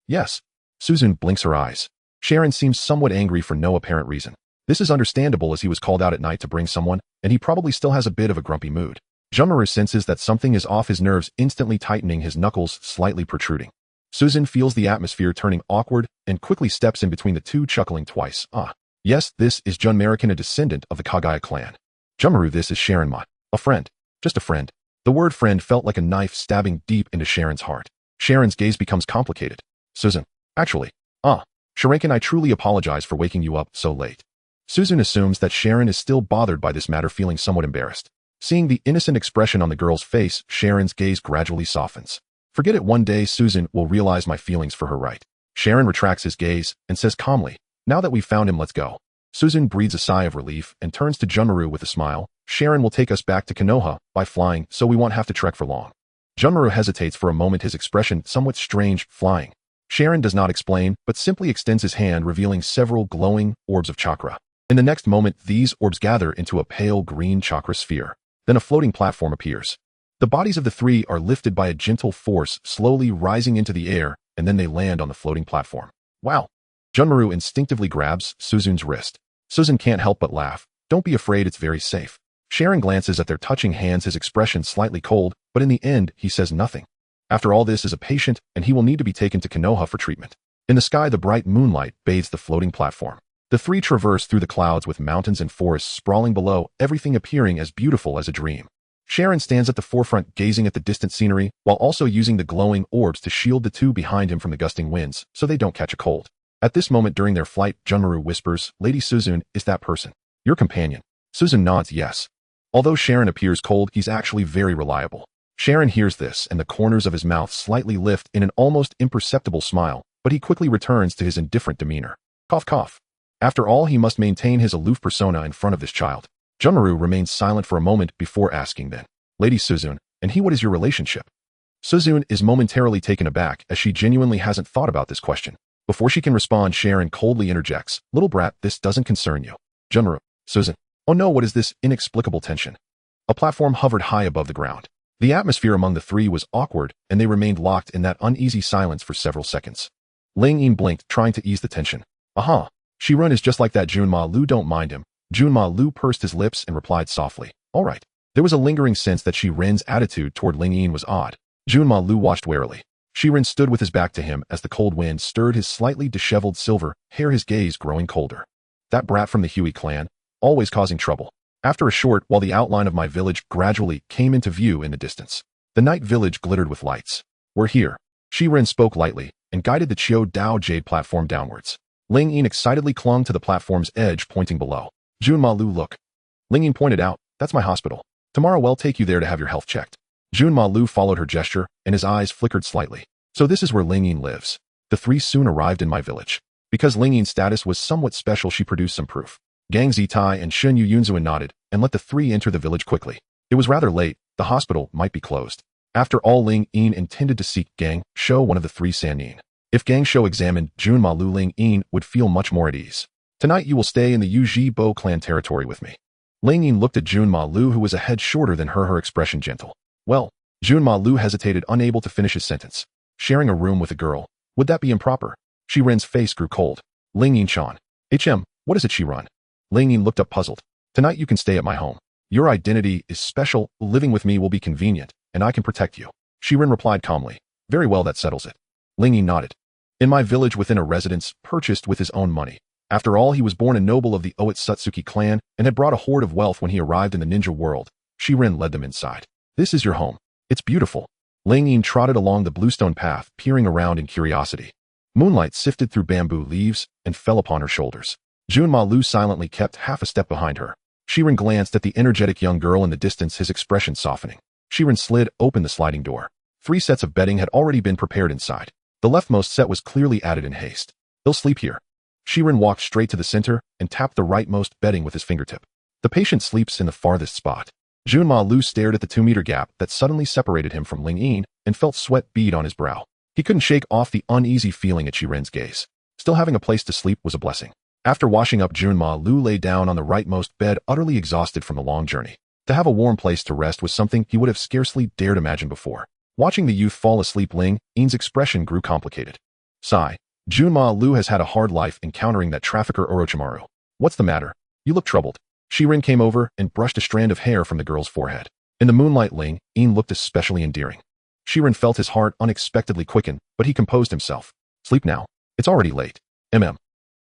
A: Yes. Suzu blinks her eyes. Sharon seems somewhat angry for no apparent reason. This is understandable, as he was called out at night to bring someone, and he probably still has a bit of a grumpy mood. Junmaru senses that something is off, his nerves instantly tightening, his knuckles slightly protruding. Suzu feels the atmosphere turning awkward and quickly steps in between the two, chuckling twice. Ah, yes, this is Junmarican, a descendant of the Kagaya clan. Junmaru, this is Sharon Mott. A friend. Just a friend. The word friend felt like a knife stabbing deep into Sharon's heart. Sharon's gaze becomes complicated. Suzu. Actually. Sharankin, I truly apologize for waking you up so late. Suzu assumes that Sharon is still bothered by this matter, feeling somewhat embarrassed. Seeing the innocent expression on the girl's face, Sharon's gaze gradually softens. Forget it, one day Suzu will realize my feelings for her, right? Sharon retracts his gaze and says calmly, now that we've found him, let's go. Suzu breathes a sigh of relief and turns to Junmaru with a smile. Sharon will take us back to Konoha by flying, so we won't have to trek for long. Junmaru hesitates for a moment, his expression somewhat strange. Flying. Sharon does not explain, but simply extends his hand, revealing several glowing orbs of chakra. In the next moment, these orbs gather into a pale green chakra sphere. Then a floating platform appears. The bodies of the three are lifted by a gentle force, slowly rising into the air, and then they land on the floating platform. Wow! Junmaru instinctively grabs Suzu's wrist. Suzu can't help but laugh. Don't be afraid, it's very safe. Sharon glances at their touching hands, his expression slightly cold, but in the end, he says nothing. After all, this is a patient, and he will need to be taken to Konoha for treatment. In the sky, the bright moonlight bathes the floating platform. The three traverse through the clouds with mountains and forests sprawling below, everything appearing as beautiful as a dream. Sharon stands at the forefront, gazing at the distant scenery, while also using the glowing orbs to shield the two behind him from the gusting winds, so they don't catch a cold. At this moment during their flight, Junmaru whispers, Lady Suzu, is that person your companion? Suzu nods yes. Although Sharon appears cold, he's actually very reliable. Sharon hears this, and the corners of his mouth slightly lift in an almost imperceptible smile, but he quickly returns to his indifferent demeanor. Cough cough. After all, he must maintain his aloof persona in front of this child. Junmaru remains silent for a moment before asking then, Lady Suzu, and he, what is your relationship? Suzu is momentarily taken aback, as she genuinely hasn't thought about this question. Before she can respond, Sharon coldly interjects, little brat, this doesn't concern you. Junmaru. Suzu. Oh no, what is this inexplicable tension? A platform hovered high above the ground. The atmosphere among the three was awkward, and they remained locked in that uneasy silence for several seconds. Ling Yin blinked, trying to ease the tension. Aha. Shirun is just like that, Junma Lu, don't mind him. Junma Lu pursed his lips and replied softly, all right. There was a lingering sense that Shiren's attitude toward Ling Yin was odd. Junma Lu watched warily. Shiren stood with his back to him as the cold wind stirred his slightly disheveled silver hair, his gaze growing colder. That brat from the Hui clan, always causing trouble. After a short while, the outline of my village gradually came into view in the distance. The night village glittered with lights. We're here. Shiren spoke lightly and guided the Chiu Dao jade platform downwards. Ling Yin excitedly clung to the platform's edge, pointing below. Junma Lu, look. Ling Yin pointed out, that's my hospital. Tomorrow we'll take you there to have your health checked. Junma Lu followed her gesture, and his eyes flickered slightly. So this is where Ling Yin lives. The three soon arrived in my village. Because Ling Yin's status was somewhat special, she produced some proof. Gang Zitai and Shun Yu Yunzuan nodded, and let the three enter the village quickly. It was rather late, the hospital might be closed. After all, Ling Yin intended to seek Gang Shou, one of the three Sannin. If Gang Shou examined Junma Lu, Ling Yin would feel much more at ease. Tonight you will stay in the Yuji Bo clan territory with me. Ling Yin looked at Junma Lu, who was a head shorter than her expression gentle. Well, Junma Lu hesitated, unable to finish his sentence. Sharing a room with a girl, would that be improper? Shiren's face grew cold. Ling Yin-chan. What is it, Shiren? Ling Yin looked up puzzled. Tonight you can stay at my home. Your identity is special, living with me will be convenient, and I can protect you. Shiren replied calmly. Very well, that settles it. Ling Yin nodded. In my village, within a residence purchased with his own money. After all, he was born a noble of the Oitsutsuki clan and had brought a hoard of wealth when he arrived in the ninja world. Shiren led them inside. This is your home. It's beautiful. Ling Yin trotted along the bluestone path, peering around in curiosity. Moonlight sifted through bamboo leaves and fell upon her shoulders. Junma Lu silently kept half a step behind her. Shiren glanced at the energetic young girl in the distance, his expression softening. Shiren slid open the sliding door. 3 sets of bedding had already been prepared inside. The leftmost set was clearly added in haste. They'll sleep here. Shiren walked straight to the center and tapped the rightmost bedding with his fingertip. The patient sleeps in the farthest spot. Junma Lu stared at the 2-meter gap that suddenly separated him from Ling Yin and felt sweat bead on his brow. He couldn't shake off the uneasy feeling at Shiren's gaze. Still having a place to sleep was a blessing. After washing up, Junma Lu lay down on the rightmost bed, utterly exhausted from the long journey. To have a warm place to rest was something he would have scarcely dared imagine before. Watching the youth fall asleep, Ling Yin's expression grew complicated. Sigh. Junma Lu has had a hard life encountering that trafficker Orochimaru. What's the matter? You look troubled. Shiren came over and brushed a strand of hair from the girl's forehead. In the moonlight, Ling Yin looked especially endearing. Shirin felt his heart unexpectedly quicken, but he composed himself. Sleep now. It's already late.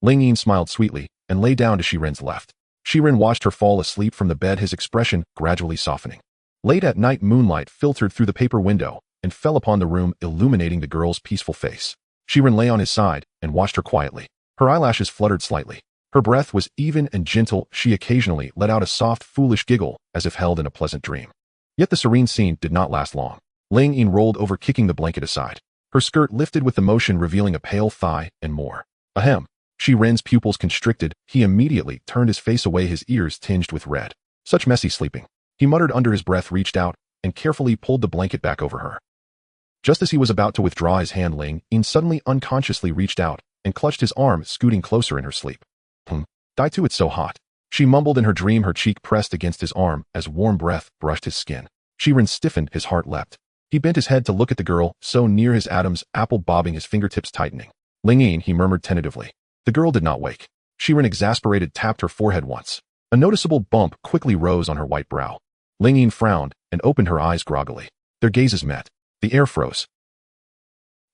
A: Ling Yin smiled sweetly and lay down to Shirin's left. Shirin watched her fall asleep from the bed, his expression gradually softening. Late at night, moonlight filtered through the paper window and fell upon the room, illuminating the girl's peaceful face. Shirin lay on his side and watched her quietly. Her eyelashes fluttered slightly. Her breath was even and gentle. She occasionally let out a soft, foolish giggle as if held in a pleasant dream. Yet the serene scene did not last long. Ling Yin rolled over, kicking the blanket aside. Her skirt lifted with the motion, revealing a pale thigh and more. Ahem. Shirin's pupils constricted. He immediately turned his face away, his ears tinged with red. Such messy sleeping. He muttered under his breath, reached out, and carefully pulled the blanket back over her. Just as he was about to withdraw his hand, Ling Yin suddenly unconsciously reached out and clutched his arm, scooting closer in her sleep. Die too, it's so hot. She mumbled in her dream, her cheek pressed against his arm as warm breath brushed his skin. Shirin stiffened, his heart leapt. He bent his head to look at the girl, so near, his Adam's apple bobbing, his fingertips tightening. Ling Yin, he murmured tentatively. The girl did not wake. Shirin, exasperated, tapped her forehead once. A noticeable bump quickly rose on her white brow. Ling Yin frowned and opened her eyes groggily. Their gazes met. The air froze.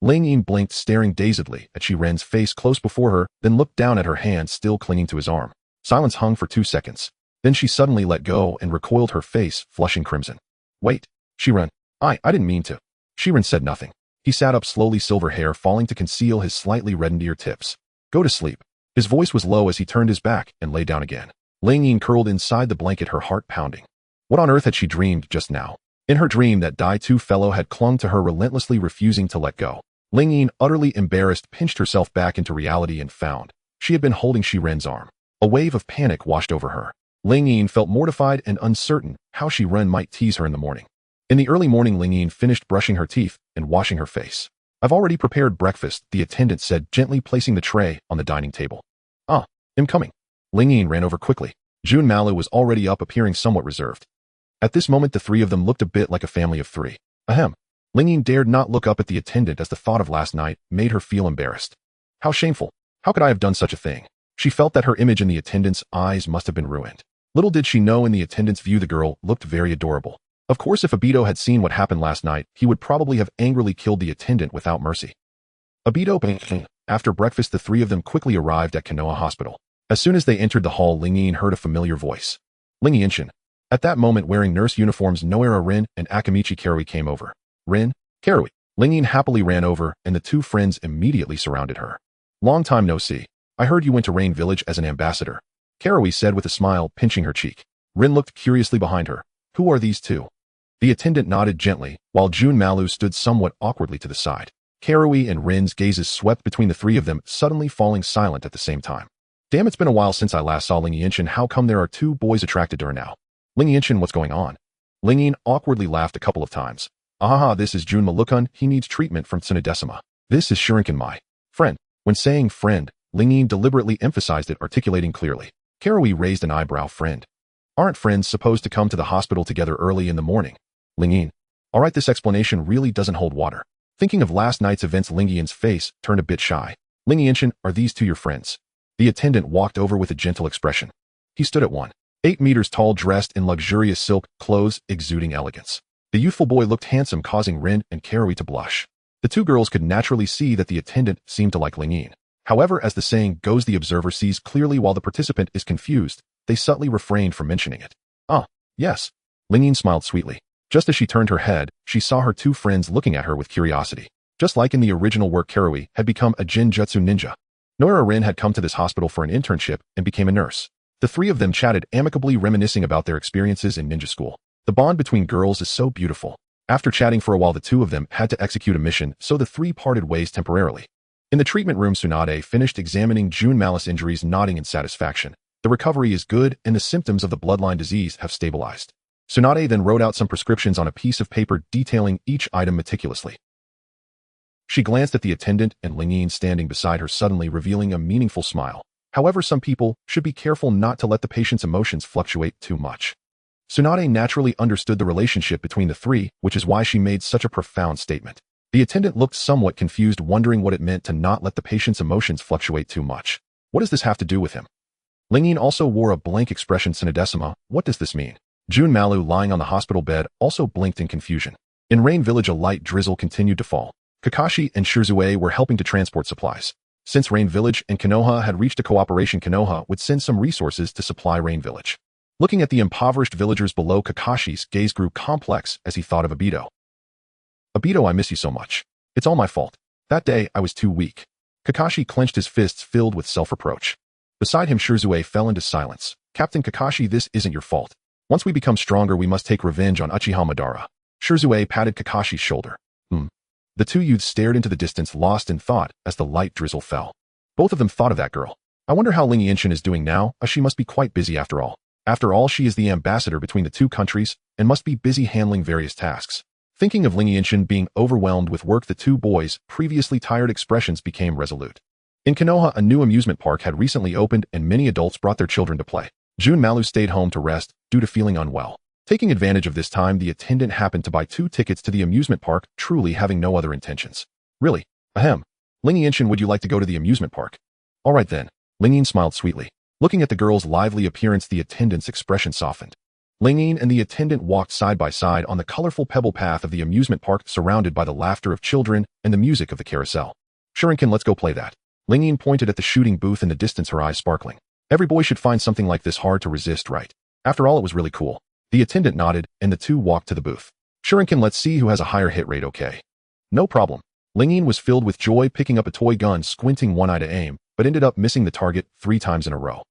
A: Ling Yin blinked, staring dazedly at Shirin's face close before her, then looked down at her hand still clinging to his arm. Silence hung for 2 seconds. Then she suddenly let go and recoiled, her face flushing crimson. Wait, Shirin. I didn't mean to. Shirin said nothing. He sat up slowly, silver hair falling to conceal his slightly reddened ear tips. Go to sleep. His voice was low as he turned his back and lay down again. Ling Yin curled inside the blanket, her heart pounding. What on earth had she dreamed just now? In her dream, that Dai Tu fellow had clung to her, relentlessly refusing to let go. Ling Yin, utterly embarrassed, pinched herself back into reality and found she had been holding Shirin's arm. A wave of panic washed over her. Ling Yin felt mortified and uncertain how Shirin might tease her in the morning. In the early morning, Ling Yin finished brushing her teeth and washing her face. I've already prepared breakfast, the attendant said, gently placing the tray on the dining table. I'm coming. Ling Yin ran over quickly. Jun Malu was already up, appearing somewhat reserved. At this moment, the three of them looked a bit like a family of three. Ahem. Ling Yin dared not look up at the attendant as the thought of last night made her feel embarrassed. How shameful. How could I have done such a thing? She felt that her image in the attendant's eyes must have been ruined. Little did she know, in the attendant's view, the girl looked very adorable. Of course, if Obito had seen what happened last night, he would probably have angrily killed the attendant without mercy. Obito. After breakfast, the three of them quickly arrived at Konoha Hospital. As soon as they entered the hall, Ling Yin heard a familiar voice. Ling Yinshin. At that moment, wearing nurse uniforms, Noara Rin and Akamichi Karui came over. Rin, Karui. Ling Yin happily ran over, and the two friends immediately surrounded her. Long time no see. I heard you went to Rain Village as an ambassador, Karui said with a smile, pinching her cheek. Rin looked curiously behind her. Who are these two? The attendant nodded gently, while Jun Malu stood somewhat awkwardly to the side. Karui and Rin's gazes swept between the three of them, suddenly falling silent at the same time. Damn, it's been a while since I last saw Ling Yinshin. How come there are two boys attracted to her now? Ling Yinshin, what's going on? Ling Yin awkwardly laughed a couple of times. Ahaha, this is Jun Malukun. He needs treatment from Tsunadesima. This is Shuriken, my friend. When saying friend, Ling Yin deliberately emphasized it, articulating clearly. Karui raised an eyebrow. Friend? Aren't friends supposed to come to the hospital together early in the morning? Ling Yin. Alright, this explanation really doesn't hold water. Thinking of last night's events, Ling Yin's face turned a bit shy. Ling Yinshin, are these two your friends? The attendant walked over with a gentle expression. He stood at 1.8 meters tall, dressed in luxurious silk clothes, exuding elegance. The youthful boy looked handsome, causing Rin and Karui to blush. The two girls could naturally see that the attendant seemed to like Ling Yin. However, as the saying goes, the observer sees clearly while the participant is confused. They subtly refrained from mentioning it. Yes. Ling Yin smiled sweetly. Just as she turned her head, she saw her two friends looking at her with curiosity. Just like in the original work, Karui had become a Jinjutsu ninja. Noara Rin had come to this hospital for an internship and became a nurse. The three of them chatted amicably, reminiscing about their experiences in ninja school. The bond between girls is so beautiful. After chatting for a while, the two of them had to execute a mission, so the three parted ways temporarily. In the treatment room, Tsunade finished examining Jun Malu's injuries, nodding in satisfaction. The recovery is good, and the symptoms of the bloodline disease have stabilized. Tsunade then wrote out some prescriptions on a piece of paper, detailing each item meticulously. She glanced at the attendant and Ling Yin standing beside her, suddenly revealing a meaningful smile. However, some people should be careful not to let the patient's emotions fluctuate too much. Tsunade naturally understood the relationship between the three, which is why she made such a profound statement. The attendant looked somewhat confused, wondering what it meant to not let the patient's emotions fluctuate too much. What does this have to do with him? Ling Yin also wore a blank expression. Tsunadesima, what does this mean? Jun Malu, lying on the hospital bed, also blinked in confusion. In Rain Village, a light drizzle continued to fall. Kakashi and Hiruzen were helping to transport supplies. Since Rain Village and Konoha had reached a cooperation, Konoha would send some resources to supply Rain Village. Looking at the impoverished villagers below, Kakashi's gaze grew complex as he thought of Obito. Obito, I miss you so much. It's all my fault. That day, I was too weak. Kakashi clenched his fists filled with self-reproach. Beside him, Hiruzen fell into silence. Captain Kakashi, this isn't your fault. Once we become stronger, we must take revenge on Uchiha Madara. Hiruzen patted Kakashi's shoulder. The two youths stared into the distance, lost in thought as the light drizzle fell. Both of them thought of that girl. I wonder how Ling Yinshin is doing now, as she must be quite busy after all. After all, she is the ambassador between the two countries and must be busy handling various tasks. Thinking of Ling Yinshin being overwhelmed with work, the two boys' previously tired expressions became resolute. In Konoha, a new amusement park had recently opened and many adults brought their children to play. Jun Malu stayed home to rest due to feeling unwell. Taking advantage of this time, the attendant happened to buy 2 tickets to the amusement park, truly having no other intentions. Really? Ahem. Ling Yinshin, would you like to go to the amusement park? All right then. Ling Yin smiled sweetly. Looking at the girl's lively appearance, the attendant's expression softened. Ling Yin and the attendant walked side by side on the colorful pebble path of the amusement park, surrounded by the laughter of children and the music of the carousel. Shuriken, let's go play that. Ling Yin pointed at the shooting booth in the distance, her eyes sparkling. Every boy should find something like this hard to resist, right? After all, it was really cool. The attendant nodded, and the two walked to the booth. Shuriken, let's see who has a higher hit rate, okay? No problem. Ling Yin was filled with joy, picking up a toy gun, squinting one eye to aim, but ended up missing the target 3 times in a row.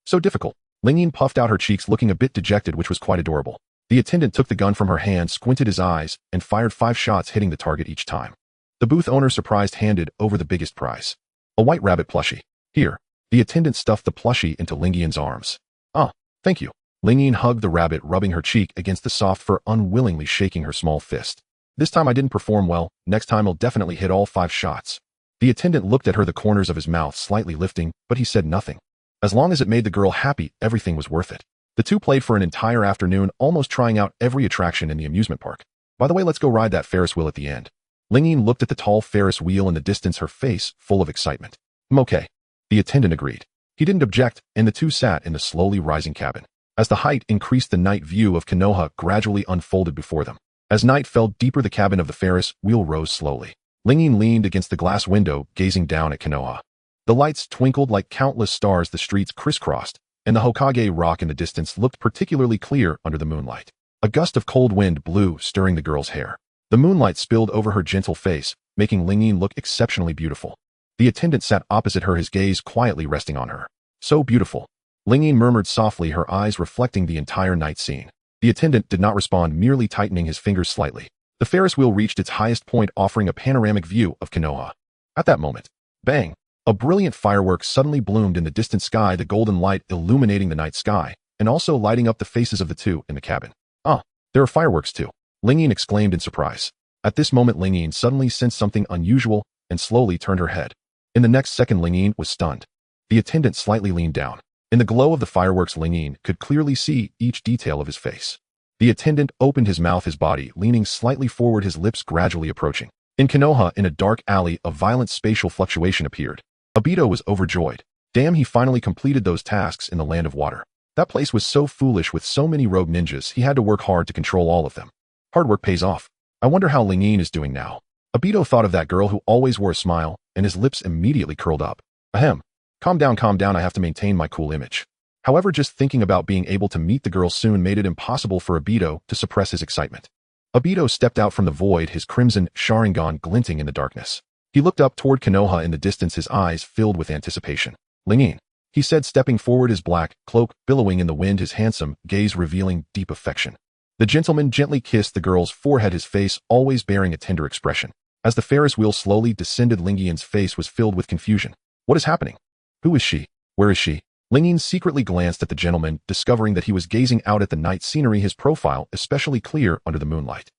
A: So difficult. Ling Yin puffed out her cheeks, looking a bit dejected, which was quite adorable. The attendant took the gun from her hand, squinted his eyes, and fired 5 shots, hitting the target each time. The booth owner, surprised, handed over the biggest prize. A white rabbit plushie. Here. The attendant stuffed the plushie into Ling Yin's arms. Ah, thank you. Ling Yin hugged the rabbit, rubbing her cheek against the soft fur, unwillingly shaking her small fist. This time I didn't perform well. Next time I'll definitely hit all 5 shots. The attendant looked at her, the corners of his mouth slightly lifting, but he said nothing. As long as it made the girl happy, everything was worth it. The two played for an entire afternoon, almost trying out every attraction in the amusement park. By the way, let's go ride that Ferris wheel at the end. Ling Yin looked at the tall Ferris wheel in the distance, her face full of excitement. Okay. The attendant agreed. He didn't object, and the two sat in the slowly rising cabin. As the height increased, the night view of Konoha gradually unfolded before them. As night fell deeper, the cabin of the Ferris wheel rose slowly. Ling Yin leaned against the glass window, gazing down at Konoha. The lights twinkled like countless stars, the streets crisscrossed, and the Hokage rock in the distance looked particularly clear under the moonlight. A gust of cold wind blew, stirring the girl's hair. The moonlight spilled over her gentle face, making Ling Yin look exceptionally beautiful. The attendant sat opposite her, his gaze quietly resting on her. So beautiful. Ling Yin murmured softly, her eyes reflecting the entire night scene. The attendant did not respond, merely tightening his fingers slightly. The Ferris wheel reached its highest point, offering a panoramic view of Konoha. At that moment, bang! A brilliant firework suddenly bloomed in the distant sky, the golden light illuminating the night sky, and also lighting up the faces of the two in the cabin. Ah, there are fireworks too! Ling Yin exclaimed in surprise. At this moment, Ling Yin suddenly sensed something unusual and slowly turned her head. In the next second, Ling Yin was stunned. The attendant slightly leaned down. In the glow of the fireworks, Ling Yin could clearly see each detail of his face. The attendant opened his mouth, his body leaning slightly forward, his lips gradually approaching. In Konoha, in a dark alley, a violent spatial fluctuation appeared. Obito was overjoyed. Damn, he finally completed those tasks in the land of water. That place was so foolish with so many rogue ninjas, he had to work hard to control all of them. Hard work pays off. I wonder how Ling Yin is doing now. Obito thought of that girl who always wore a smile, and his lips immediately curled up. Ahem. Calm down, I have to maintain my cool image. However, just thinking about being able to meet the girl soon made it impossible for Obito to suppress his excitement. Obito stepped out from the void, his crimson Sharingan glinting in the darkness. He looked up toward Konoha in the distance, his eyes filled with anticipation. Ling Yin, he said, stepping forward, his black cloak billowing in the wind, his handsome gaze revealing deep affection. The gentleman gently kissed the girl's forehead, his face always bearing a tender expression. As the Ferris wheel slowly descended, Ling Yin's face was filled with confusion. What is happening? Who is she? Where is she? Ling Yin secretly glanced at the gentleman, discovering that he was gazing out at the night scenery, his profile especially clear under the moonlight.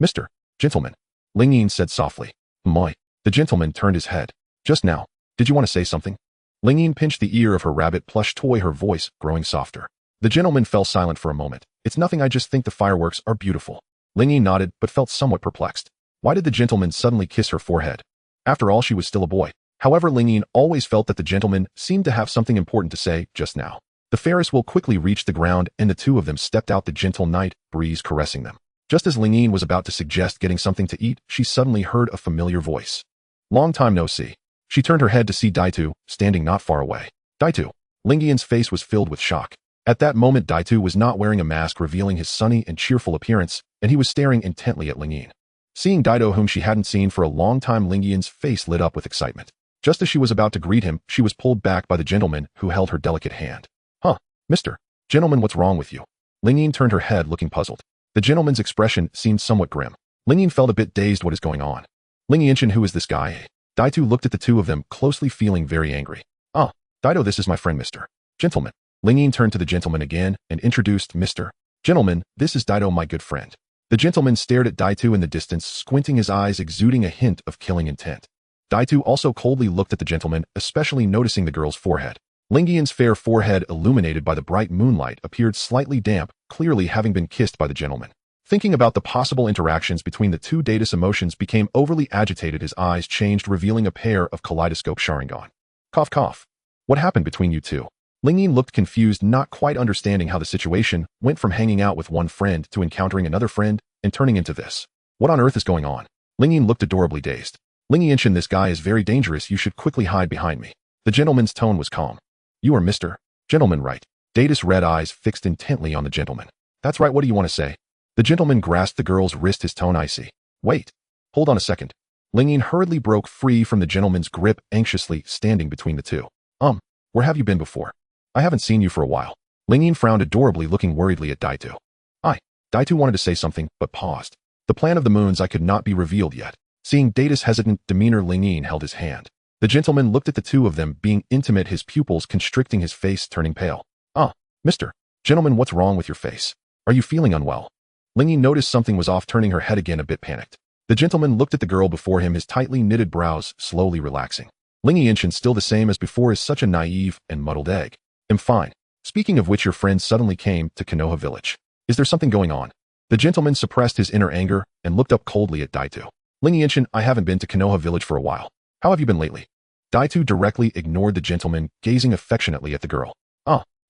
A: Mr. Gentleman, Ling Yin said softly. My. The gentleman turned his head. Just now. Did you want to say something? Ling Yin pinched the ear of her rabbit plush toy, her voice growing softer. The gentleman fell silent for a moment. It's nothing, I just think the fireworks are beautiful. Ling Yin nodded, but felt somewhat perplexed. Why did the gentleman suddenly kiss her forehead? After all, she was still a boy. However, Ling Yin always felt that the gentleman seemed to have something important to say just now. The Ferris wheel quickly reached the ground, and the two of them stepped out, the gentle night breeze caressing them. Just as Ling was about to suggest getting something to eat, she suddenly heard a familiar voice. Long time no see. She turned her head to see Daitu, standing not far away. Daitu. Ling face was filled with shock. At that moment Daitu was not wearing a mask revealing his sunny and cheerful appearance, and he was staring intently at Ling. Seeing Daitu whom she hadn't seen for a long time, Ling face lit up with excitement. Just as she was about to greet him, she was pulled back by the gentleman who held her delicate hand. Huh, Mr. Gentleman, what's wrong with you? Ling turned her head looking puzzled. The gentleman's expression seemed somewhat grim. Ling felt a bit dazed. What is going on? Ling Yinshin, who is this guy? Daitu looked at the two of them closely, feeling very angry. Ah, Daitu, this is my friend Mr. Gentleman. Ling turned to the gentleman again and introduced Mr. Gentleman, this is Daitu, my good friend. The gentleman stared at Daitu in the distance, squinting his eyes, exuding a hint of killing intent. Daitu also coldly looked at the gentleman, especially noticing the girl's forehead. Ling fair forehead, illuminated by the bright moonlight, appeared slightly damp, clearly having been kissed by the gentleman. Thinking about the possible interactions between the two, Data's emotions became overly agitated. His eyes changed, revealing a pair of kaleidoscope Sharingan. Cough cough. What happened between you two? Ling looked confused, not quite understanding how the situation went from hanging out with one friend to encountering another friend and turning into this. What on earth is going on? Ling looked adorably dazed. Ling Yinshin, this guy is very dangerous. You should quickly hide behind me. The gentleman's tone was calm. You are Mr. Gentleman, right? Data's red eyes fixed intently on the gentleman. That's right, what do you want to say? The gentleman grasped the girl's wrist, his tone icy. Wait. Hold on a second. Ling hurriedly broke free from the gentleman's grip, anxiously standing between the two. Where have you been before? I haven't seen you for a while. Ling frowned adorably, looking worriedly at Daitu. Daitu wanted to say something, but paused. The plan of the moons I could not be revealed yet. Seeing Data's hesitant demeanor, Ling held his hand. The gentleman looked at the two of them being intimate, his pupils constricting, his face turning pale. Mr. Gentleman, what's wrong with your face? Are you feeling unwell? Ling noticed something was off, turning her head again, a bit panicked. The gentleman looked at the girl before him, his tightly knitted brows slowly relaxing. Ling Yinshin, still the same as before, is such a naive and muddled egg. I'm fine. Speaking of which, your friend suddenly came to Konoha village. Is there something going on? The gentleman suppressed his inner anger and looked up coldly at Daitu. Ling Yinshin, I haven't been to Konoha village for a while. How have you been lately? Daitu directly ignored the gentleman, gazing affectionately at the girl.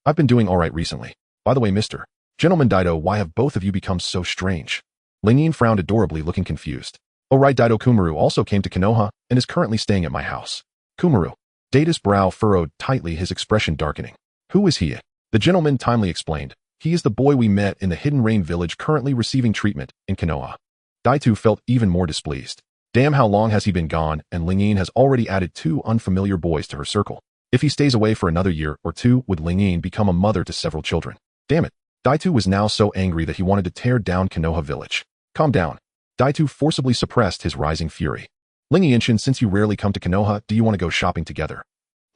A: I've been doing alright recently. By the way, Mr. Gentleman Daitu, why have both of you become so strange? Ling frowned adorably, looking confused. Oh right, Daitu Kumaru also came to Konoha and is currently staying at my house. Kumaru. Data's brow furrowed tightly, his expression darkening. Who is he? The gentleman timely explained. He is the boy we met in the Hidden Rain village, currently receiving treatment in Konoha. Daitu felt even more displeased. Damn, how long has he been gone? And Ling has already added 2 unfamiliar boys to her circle. If he stays away for another year or 2, would Ling become a mother to several children? Damn it. Daitu was now so angry that he wanted to tear down Konoha village. Calm down. Daitu forcibly suppressed his rising fury. Ling Yinshin, since you rarely come to Konoha, do you want to go shopping together?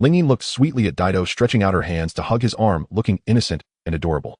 A: Ling looked sweetly at Daitu, stretching out her hands to hug his arm, looking innocent and adorable.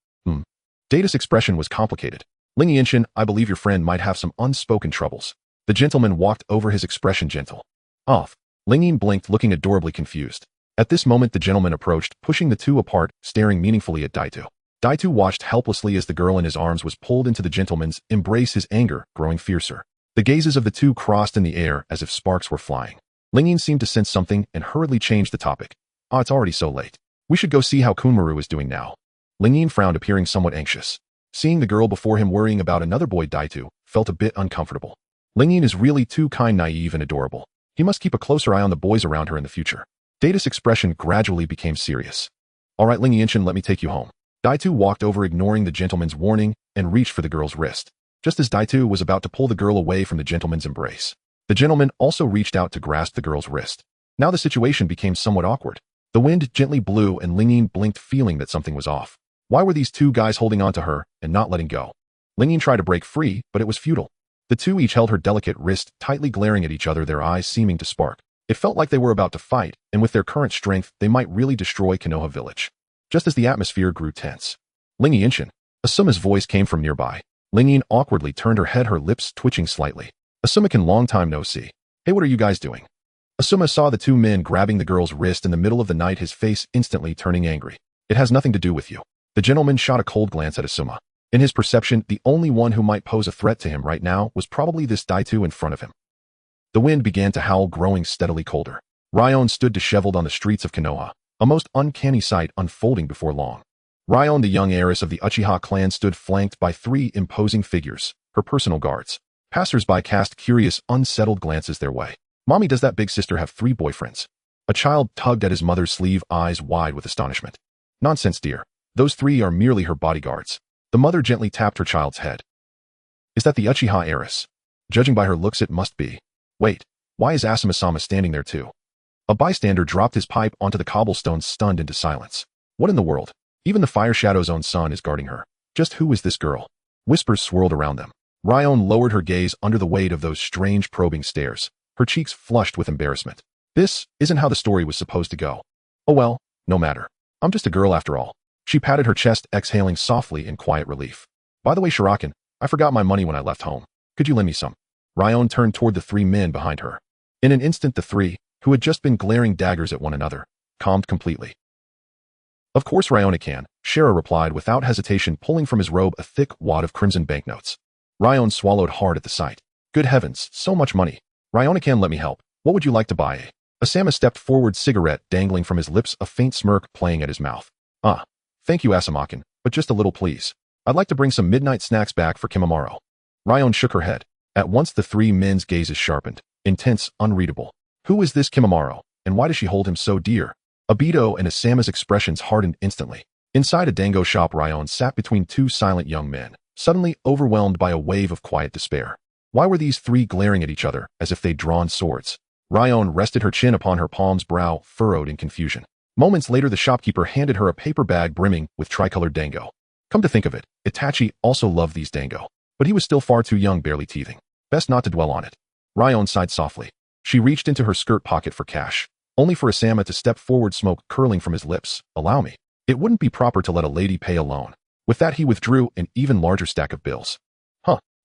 A: Data's expression was complicated. Ling Yinshin, I believe your friend might have some unspoken troubles. The gentleman walked over, his expression gentle. Off. Ling blinked, looking adorably confused. At this moment the gentleman approached, pushing the two apart, staring meaningfully at Daitu. Daitu watched helplessly as the girl in his arms was pulled into the gentleman's embrace, his anger growing fiercer. The gazes of the two crossed in the air as if sparks were flying. Ling seemed to sense something and hurriedly changed the topic. It's already so late. We should go see how Kumaru is doing now. Ling frowned, appearing somewhat anxious. Seeing the girl before him worrying about another boy, Daitu felt a bit uncomfortable. Ling is really too kind, naive, and adorable. He must keep a closer eye on the boys around her in the future. Data's expression gradually became serious. Alright Ling Yinshin, let me take you home. Daitu walked over, ignoring the gentleman's warning, and reached for the girl's wrist. Just as Daitu was about to pull the girl away from the gentleman's embrace, the gentleman also reached out to grasp the girl's wrist. Now the situation became somewhat awkward. The wind gently blew and Ling blinked, feeling that something was off. Why were these two guys holding on to her and not letting go? Ling tried to break free, but it was futile. The two each held her delicate wrist, tightly glaring at each other, their eyes seeming to spark. It felt like they were about to fight, and with their current strength, they might really destroy Konoha village. Just as the atmosphere grew tense, Ling Yinshin. Asuma's voice came from nearby. Ling awkwardly turned her head, her lips twitching slightly. Asuma-can, long time no see. Hey, what are you guys doing? Asuma saw the two men grabbing the girl's wrist in the middle of the night, his face instantly turning angry. It has nothing to do with you. The gentleman shot a cold glance at Asuma. In his perception, the only one who might pose a threat to him right now was probably this Daitu in front of him. The wind began to howl, growing steadily colder. Ryon stood disheveled on the streets of Konoha, a most uncanny sight unfolding before long. Ryon, the young heiress of the Uchiha clan, stood flanked by 3 imposing figures, her personal guards. Passers-by cast curious, unsettled glances their way. Mommy, does that big sister have 3 boyfriends? A child tugged at his mother's sleeve, eyes wide with astonishment. Nonsense, dear. Those 3 are merely her bodyguards. The mother gently tapped her child's head. Is that the Uchiha heiress? Judging by her looks, it must be. Wait, why is Asuma-sama standing there too? A bystander dropped his pipe onto the cobblestones, stunned into silence. What in the world? Even the Fire Shadow's own son is guarding her. Just who is this girl? Whispers swirled around them. Ryon lowered her gaze under the weight of those strange probing stares, her cheeks flushed with embarrassment. This isn't how the story was supposed to go. Oh well, no matter. I'm just a girl after all. She patted her chest, exhaling softly in quiet relief. By the way, Shiraken, I forgot my money when I left home. Could you lend me some? Ryon turned toward the 3 men behind her. In an instant, the 3, who had just been glaring daggers at one another, calmed completely. Of course, Ryon-can, Shira replied without hesitation, pulling from his robe a thick wad of crimson banknotes. Ryon swallowed hard at the sight. Good heavens, so much money. Ryon-can, let me help. What would you like to buy? Asama stepped forward, cigarette dangling from his lips, a faint smirk playing at his mouth. Thank you, Asuma-can, but just a little, please. I'd like to bring some midnight snacks back for Kimimaro. Ryon shook her head. At once the 3 men's gazes sharpened, intense, unreadable. Who is this Kimimaro, and why does she hold him so dear? Obito and Asama's expressions hardened instantly. Inside a dango shop, Ryon sat between 2 silent young men, suddenly overwhelmed by a wave of quiet despair. Why were these 3 glaring at each other as if they'd drawn swords? Ryon rested her chin upon her palms, brow furrowed in confusion. Moments later, the shopkeeper handed her a paper bag brimming with tricolored dango. Come to think of it, Itachi also loved these dango, but he was still far too young, barely teething. Best not to dwell on it. Ryon sighed softly. She reached into her skirt pocket for cash, only for Asama to step forward, smoke curling from his lips. Allow me. It wouldn't be proper to let a lady pay alone. With that, he withdrew an even larger stack of bills.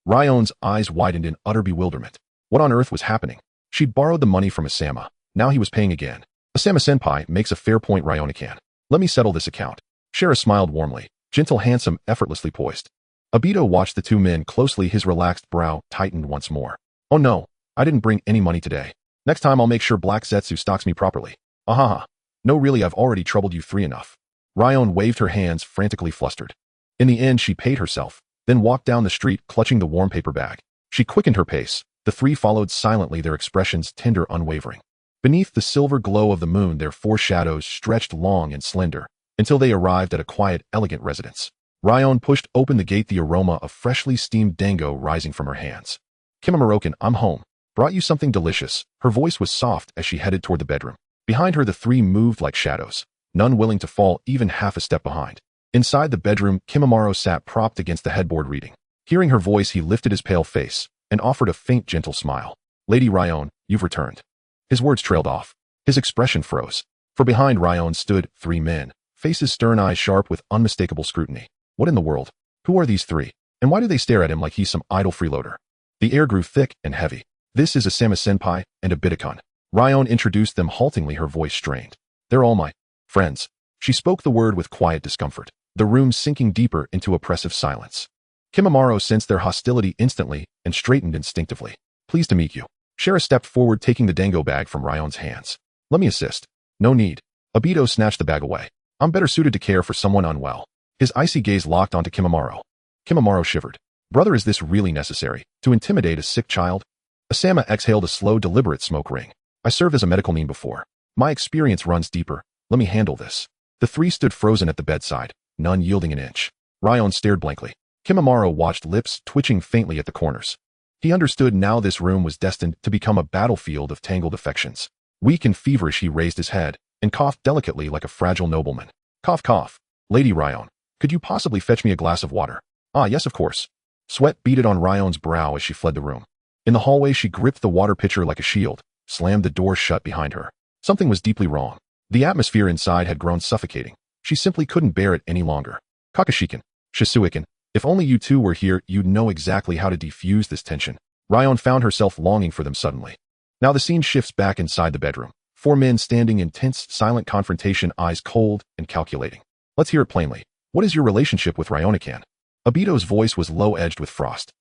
A: Ryon's eyes widened in utter bewilderment. What on earth was happening? She'd borrowed the money from Asama. Now he was paying again. Asama-senpai makes a fair point, Ryon-can. Let me settle this account. Shira smiled warmly, gentle, handsome, effortlessly poised. Obito watched the 2 men closely, his relaxed brow tightened once more. Oh no, I didn't bring any money today. Next time I'll make sure Black Zetsu stocks me properly. Ahaha. No, really, I've already troubled you 3 enough. Ryon waved her hands, frantically flustered. In the end, she paid herself, then walked down the street, clutching the warm paper bag. She quickened her pace. The 3 followed silently, their expressions tender, unwavering. Beneath the silver glow of the moon, their 4 shadows stretched long and slender, until they arrived at a quiet, elegant residence. Ryon pushed open the gate, the aroma of freshly steamed dango rising from her hands. Kimimaro-can, I'm home. Brought you something delicious. Her voice was soft as she headed toward the bedroom. Behind her, the 3 moved like shadows, none willing to fall even half a step behind. Inside the bedroom, Kimimaro sat propped against the headboard reading. Hearing her voice, he lifted his pale face and offered a faint, gentle smile. Lady Ryon, you've returned. His words trailed off. His expression froze. For behind Ryon stood 3 men, faces stern, eyes sharp with unmistakable scrutiny. What in the world? Who are these 3? And why do they stare at him like he's some idle freeloader? The air grew thick and heavy. This is Asama-senpai and Obito-kun. Ryon introduced them haltingly, her voice strained. They're all my friends. She spoke the word with quiet discomfort, the room sinking deeper into oppressive silence. Kimimaro sensed their hostility instantly and straightened instinctively. Pleased to meet you. Shira stepped forward, taking the dango bag from Ryon's hands. Let me assist. No need. Obito snatched the bag away. I'm better suited to care for someone unwell. His icy gaze locked onto Kimimaro. Kimimaro shivered. Brother, is this really necessary? To intimidate a sick child? Asama exhaled a slow, deliberate smoke ring. I served as a medical nin before. My experience runs deeper. Let me handle this. The 3 stood frozen at the bedside, none yielding an inch. Ryon stared blankly. Kimimaro watched, lips twitching faintly at the corners. He understood now this room was destined to become a battlefield of tangled affections. Weak and feverish, he raised his head and coughed delicately like a fragile nobleman. Cough, cough. Lady Ryon, could you possibly fetch me a glass of water? Ah, yes, of course. Sweat beaded on Ryon's brow as she fled the room. In the hallway, she gripped the water pitcher like a shield, slammed the door shut behind her. Something was deeply wrong. The atmosphere inside had grown suffocating. She simply couldn't bear it any longer. Kakashi-kun, Shisuikan, if only you 2 were here, you'd know exactly how to defuse this tension. Ryon found herself longing for them suddenly. Now the scene shifts back inside the bedroom. 4 men standing in tense, silent confrontation, eyes cold and calculating. Let's hear it plainly. What is your relationship with Ryon-can? Obito's voice was low-edged with frost.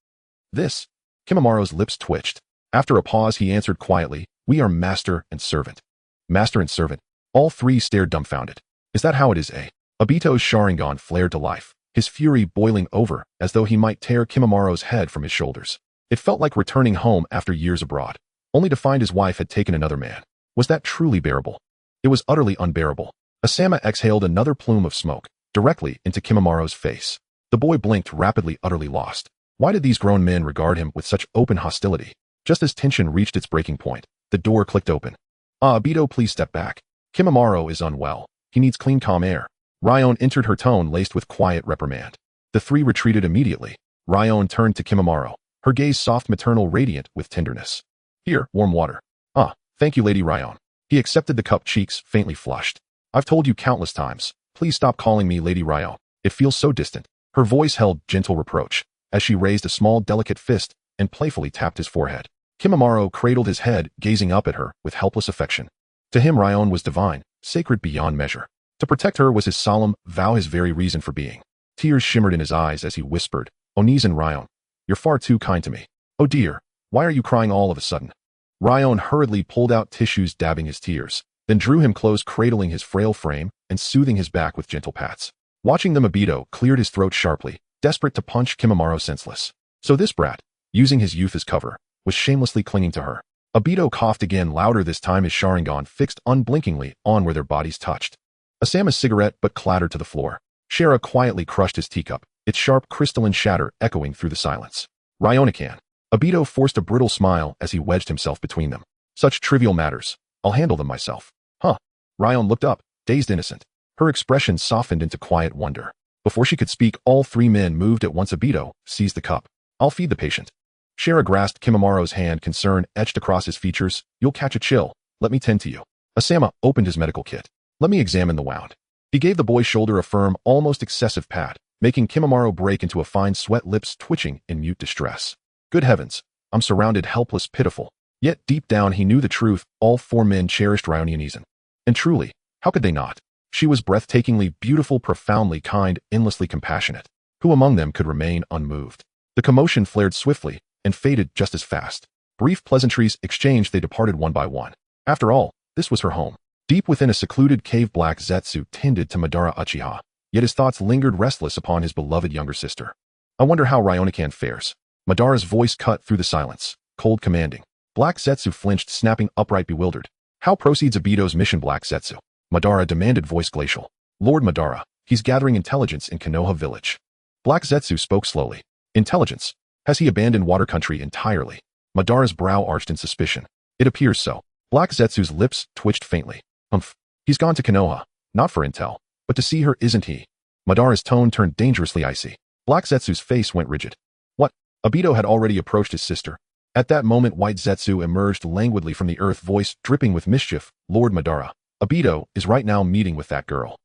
A: This. Kimimaro's lips twitched. After a pause, he answered quietly, we are master and servant. Master and servant. All 3 stared dumbfounded. Is that how it is, eh? Obito's Sharingan flared to life. his fury boiling over as though he might tear Kimamaro's head from his shoulders. It felt like returning home after years abroad, only to find his wife had taken another man. Was that truly bearable? It was utterly unbearable. Asama exhaled another plume of smoke, directly into Kimamaro's face. The boy blinked rapidly, utterly lost. Why did these grown men regard him with such open hostility? Just as tension reached its breaking point, the door clicked open. Obito, please step back. Kimamaro is unwell. He needs clean, calm air. Ryon entered, her tone laced with quiet reprimand. The three retreated immediately. Ryon turned to Kimamaro, her gaze soft, maternal, radiant with tenderness. Here, warm water. Thank you, Lady Ryon. He accepted the cup, cheeks faintly flushed. I've told you countless times. Please stop calling me Lady Ryon. It feels so distant. Her voice held gentle reproach, as she raised a small, delicate fist and playfully tapped his forehead. Kimamaro cradled his head, gazing up at her with helpless affection. To him, Ryon was divine, sacred beyond measure. To protect her was his solemn vow, his very reason for being. Tears shimmered in his eyes as he whispered, Onizen Ryon, you're far too kind to me. Oh dear, why are you crying all of a sudden? Ryon hurriedly pulled out tissues, dabbing his tears, then drew him close, cradling his frail frame and soothing his back with gentle pats. Watching them, Obito cleared his throat sharply, desperate to punch Kimamaro senseless. So this brat, using his youth as cover, was shamelessly clinging to her. Obito coughed again, louder this time, his Sharingan fixed unblinkingly on where their bodies touched. Asama's cigarette but clattered to the floor. Shara quietly crushed his teacup, its sharp crystalline shatter echoing through the silence. Ryonokan. Obito forced a brittle smile as he wedged himself between them. Such trivial matters. I'll handle them myself. Huh. Ryon looked up, dazed, innocent. Her expression softened into quiet wonder. Before she could speak, all three men moved at once. Obito seized the cup. I'll feed the patient. Shara grasped Kimamaro's hand, concern etched across his features. You'll catch a chill. Let me tend to you. Asama opened his medical kit. Let me examine the wound. He gave the boy's shoulder a firm, almost excessive pat, making Kimamaro break into a fine sweat, lips twitching in mute distress. Good heavens, I'm surrounded, helpless, pitiful. Yet deep down he knew the truth. All four men cherished Ryonokan. And truly, how could they not? She was breathtakingly beautiful, profoundly kind, endlessly compassionate. Who among them could remain unmoved? The commotion flared swiftly and faded just as fast. Brief pleasantries exchanged, they departed one by one. After all, this was her home. Deep within a secluded cave, Black Zetsu tended to Madara Uchiha, yet his thoughts lingered restless upon his beloved younger sister. I wonder how Ryonokan fares. Madara's voice cut through the silence, cold, commanding. Black Zetsu flinched, snapping upright, bewildered. How proceeds Obito's mission, Black Zetsu? Madara demanded, voice glacial. Lord Madara, he's gathering intelligence in Konoha village. Black Zetsu spoke slowly. Intelligence? Has he abandoned water country entirely? Madara's brow arched in suspicion. It appears so. Black Zetsu's lips twitched faintly. He's gone to Konoha, not for intel, but to see her, isn't he? Madara's tone turned dangerously icy. Black Zetsu's face went rigid. What? Obito had already approached his sister. At that moment, White Zetsu emerged languidly from the earth, voice dripping with mischief. Lord Madara, Obito is right now meeting with that girl.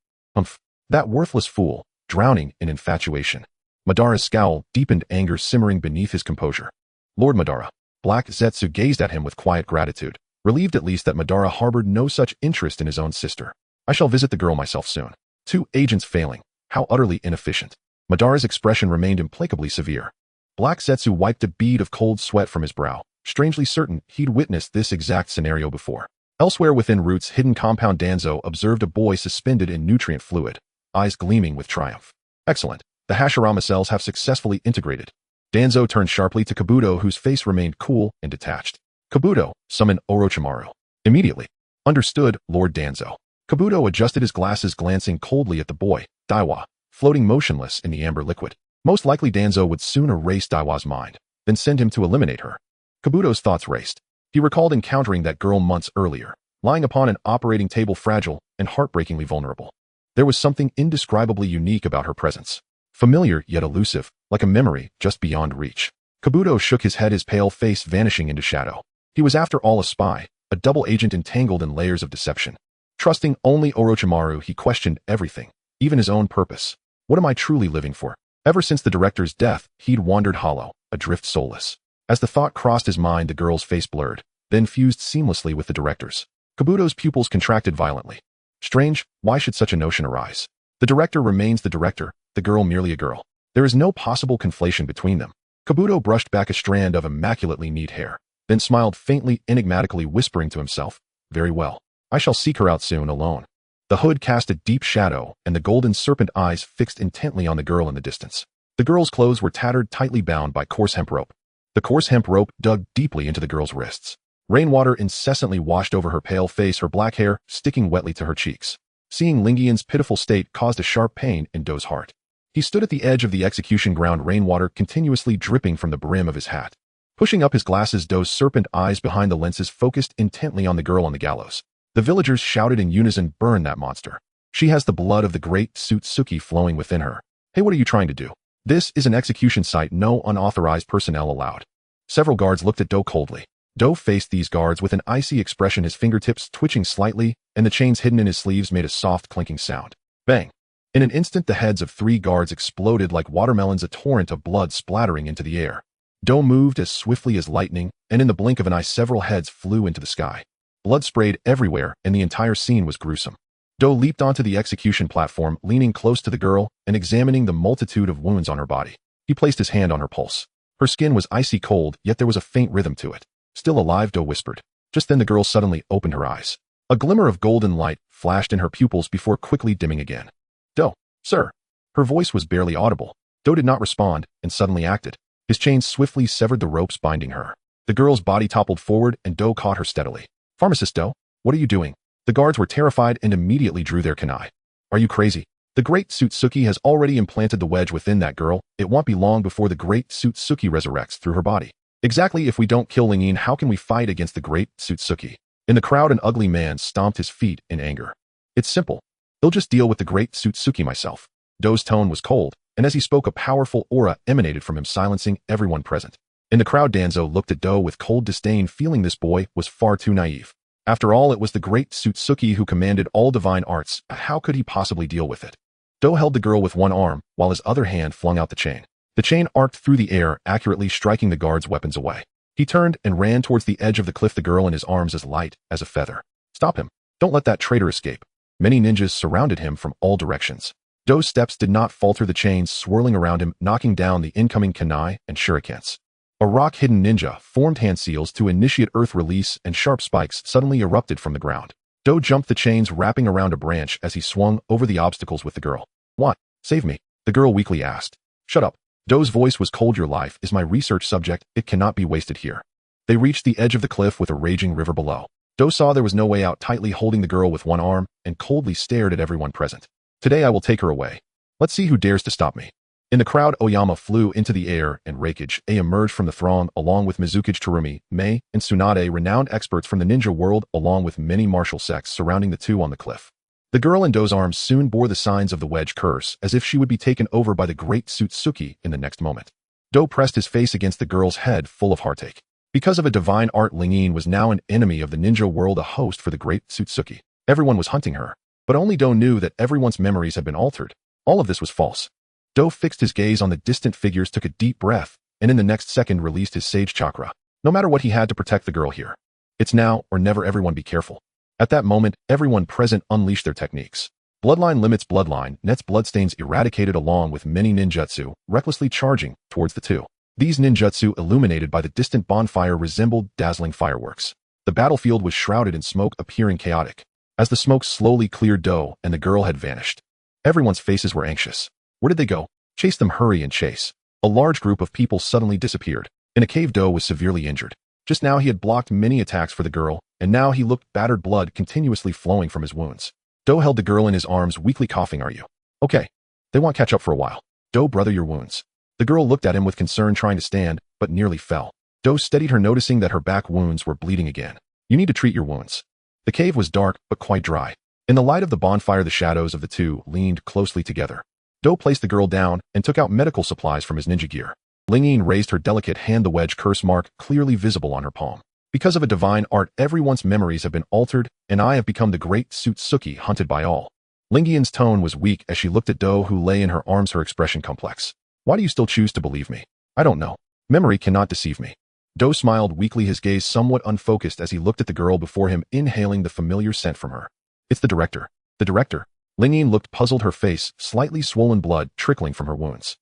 A: That worthless fool, drowning in infatuation. Madara's scowl deepened, anger simmering beneath his composure. Lord Madara. Black Zetsu gazed at him with quiet gratitude, relieved at least that Madara harbored no such interest in his own sister. I shall visit the girl myself soon. 2 agents failing. How utterly inefficient. Madara's expression remained implacably severe. Black Zetsu wiped a bead of cold sweat from his brow, strangely certain he'd witnessed this exact scenario before. Elsewhere within Root's hidden compound, Danzo observed a boy suspended in nutrient fluid, eyes gleaming with triumph. Excellent. The Hashirama cells have successfully integrated. Danzo turned sharply to Kabuto, whose face remained cool and detached. Kabuto, summon Orochimaru. Immediately. Understood, Lord Danzo. Kabuto adjusted his glasses, glancing coldly at the boy, Daiwa, floating motionless in the amber liquid. Most likely Danzo would soon erase Daiwa's mind, then send him to eliminate her. Kabuto's thoughts raced. He recalled encountering that girl months earlier, lying upon an operating table, fragile and heartbreakingly vulnerable. There was something indescribably unique about her presence. Familiar yet elusive, like a memory just beyond reach. Kabuto shook his head, his pale face vanishing into shadow. He was after all a spy, a double agent entangled in layers of deception. Trusting only Orochimaru, he questioned everything, even his own purpose. What am I truly living for? Ever since the director's death, he'd wandered hollow, adrift, soulless. As the thought crossed his mind, the girl's face blurred, then fused seamlessly with the director's. Kabuto's pupils contracted violently. Strange, why should such a notion arise? The director remains the director, the girl merely a girl. There is no possible conflation between them. Kabuto brushed back a strand of immaculately neat hair, then smiled faintly, enigmatically, whispering to himself, very well. I shall seek her out soon, alone. The hood cast a deep shadow, and the golden serpent eyes fixed intently on the girl in the distance. The girl's clothes were tattered, tightly bound by coarse hemp rope. The coarse hemp rope dug deeply into the girl's wrists. Rainwater incessantly washed over her pale face, her black hair sticking wetly to her cheeks. Seeing Lingian's pitiful state caused a sharp pain in Do's heart. He stood at the edge of the execution ground, rainwater continuously dripping from the brim of his hat. Pushing up his glasses, Do's serpent eyes behind the lenses focused intently on the girl on the gallows. The villagers shouted in unison, "Burn that monster. She has the blood of the great Suzu-chan flowing within her. Hey, what are you trying to do? This is an execution site, no unauthorized personnel allowed." Several guards looked at Do coldly. Do faced these guards with an icy expression, his fingertips twitching slightly, and the chains hidden in his sleeves made a soft clinking sound. Bang! In an instant, the heads of 3 guards exploded like watermelons, a torrent of blood splattering into the air. Do moved as swiftly as lightning, and in the blink of an eye, several heads flew into the sky. Blood sprayed everywhere, and the entire scene was gruesome. Do leaped onto the execution platform, leaning close to the girl and examining the multitude of wounds on her body. He placed his hand on her pulse. Her skin was icy cold, yet there was a faint rhythm to it. "Still alive?" Do whispered. Just then the girl suddenly opened her eyes. A glimmer of golden light flashed in her pupils before quickly dimming again. "Do, sir." Her voice was barely audible. Do did not respond and suddenly acted. His chains swiftly severed the ropes binding her. The girl's body toppled forward and Do caught her steadily. "Pharmacist Do, what are you doing?" The guards were terrified and immediately drew their kunai. "Are you crazy? The great Suzu-chan has already implanted the wedge within that girl. It won't be long before the great Suzu-chan resurrects through her body. Exactly, if we don't kill Lingyin, how can we fight against the great Suzu-chan?" In the crowd, an ugly man stomped his feet in anger. "It's simple. I'll just deal with the great Suzu-chan myself." Do's tone was cold, and as he spoke, a powerful aura emanated from him, silencing everyone present. In the crowd, Danzo looked at Do with cold disdain, feeling this boy was far too naive. After all, it was the great Suzu-chan who commanded all divine arts. How could he possibly deal with it? Do held the girl with one arm, while his other hand flung out the chain. The chain arced through the air, accurately striking the guards' weapons away. He turned and ran towards the edge of the cliff, the girl in his arms as light as a feather. "Stop him. Don't let that traitor escape." Many ninjas surrounded him from all directions. Do's steps did not falter, the chains swirling around him, knocking down the incoming kunai and shurikens. A rock-hidden ninja formed hand seals to initiate earth release, and sharp spikes suddenly erupted from the ground. Do jumped the chains wrapping around a branch as he swung over the obstacles with the girl. "What? Save me?" the girl weakly asked. "Shut up." Do's voice was cold. "Your life is my research subject. It cannot be wasted here." They reached the edge of the cliff with a raging river below. Do saw there was no way out, tightly holding the girl with one arm, and coldly stared at everyone present. "Today I will take her away. Let's see who dares to stop me." In the crowd, Oyama flew into the air, and Reikage emerged from the throng along with Mizukage, Terumi, Mei, and Tsunade, renowned experts from the ninja world, along with many martial sects surrounding the two on the cliff. The girl in Do's arms soon bore the signs of the wedge curse, as if she would be taken over by the great Suzu-chan in the next moment. Do pressed his face against the girl's head, full of heartache. Because of a divine art, Lingyin was now an enemy of the ninja world, a host for the great Suzu-chan. Everyone was hunting her, but only Do knew that everyone's memories had been altered. All of this was false. Do fixed his gaze on the distant figures, took a deep breath, and in the next second released his sage chakra. No matter what, he had to protect the girl here. It's now or never. Everyone be careful. At that moment, everyone present unleashed their techniques. Bloodline limits bloodline, nets bloodstains eradicated, along with many ninjutsu, recklessly charging towards the two. These ninjutsu, illuminated by the distant bonfire, resembled dazzling fireworks. The battlefield was shrouded in smoke, appearing chaotic. As the smoke slowly cleared, Do and the girl had vanished. Everyone's faces were anxious. Where did they go? Chase them, hurry and chase. A large group of people suddenly disappeared. In a cave, Do was severely injured. Just now he had blocked many attacks for the girl, and now he looked battered, blood continuously flowing from his wounds. Do held the girl in his arms, weakly coughing. "Are you okay? They won't catch up for a while. Do, brother, your wounds." The girl looked at him with concern, trying to stand, but nearly fell. Do steadied her, noticing that her back wounds were bleeding again. "You need to treat your wounds." The cave was dark, but quite dry. In the light of the bonfire, the shadows of the two leaned closely together. Do placed the girl down and took out medical supplies from his ninja gear. Lingyin raised her delicate hand, the wedge curse mark clearly visible on her palm. Because of a divine art, everyone's memories have been altered, and I have become the great Suzu-chan hunted by all. Lingyin's tone was weak as she looked at Do, who lay in her arms, her expression complex. "Why do you still choose to believe me?" "I don't know. Memory cannot deceive me." Do smiled weakly, his gaze somewhat unfocused as he looked at the girl before him, inhaling the familiar scent from her. "It's the director." "The director?" Lingyin looked puzzled, her face slightly swollen, blood trickling from her wounds.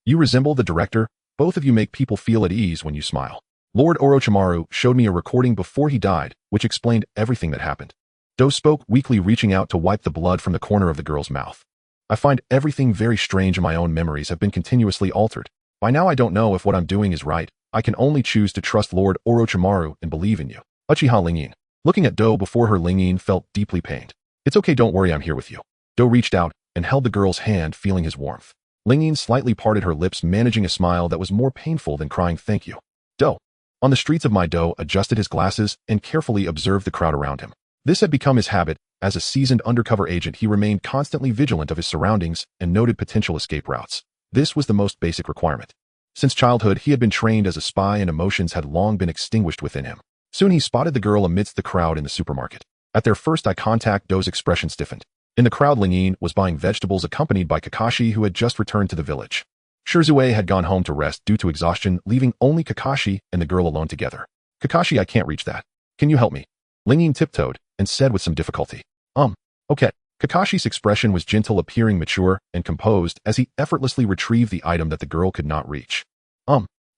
A: "You resemble the director. Both of you make people feel at ease when you smile. Lord Orochimaru showed me a recording before he died, which explained everything that happened." Do spoke weakly, reaching out to wipe the blood from the corner of the girl's mouth. I find everything very strange and my own memories have been continuously altered. By now I don't know if what I'm doing is right. I can only choose to trust Lord Orochimaru and believe in you. Uchiha Lingyin. Looking at Do before her, Lingyin felt deeply pained. It's okay, don't worry, I'm here with you. Do reached out and held the girl's hand, feeling his warmth. Lingyin slightly parted her lips, managing a smile that was more painful than crying thank you. Do. On the streets of Do adjusted his glasses and carefully observed the crowd around him. This had become his habit. As a seasoned undercover agent, he remained constantly vigilant of his surroundings and noted potential escape routes. This was the most basic requirement. Since childhood, he had been trained as a spy and emotions had long been extinguished within him. Soon he spotted the girl amidst the crowd in the supermarket. At their first eye contact, Do's expression stiffened. In the crowd, Lingyin was buying vegetables accompanied by Kakashi, who had just returned to the village. Shirzue had gone home to rest due to exhaustion, leaving only Kakashi and the girl alone together. Kakashi, I can't reach that. Can you help me? Lingyin tiptoed and said with some difficulty. Okay. Kakashi's expression was gentle, appearing mature and composed as he effortlessly retrieved the item that the girl could not reach.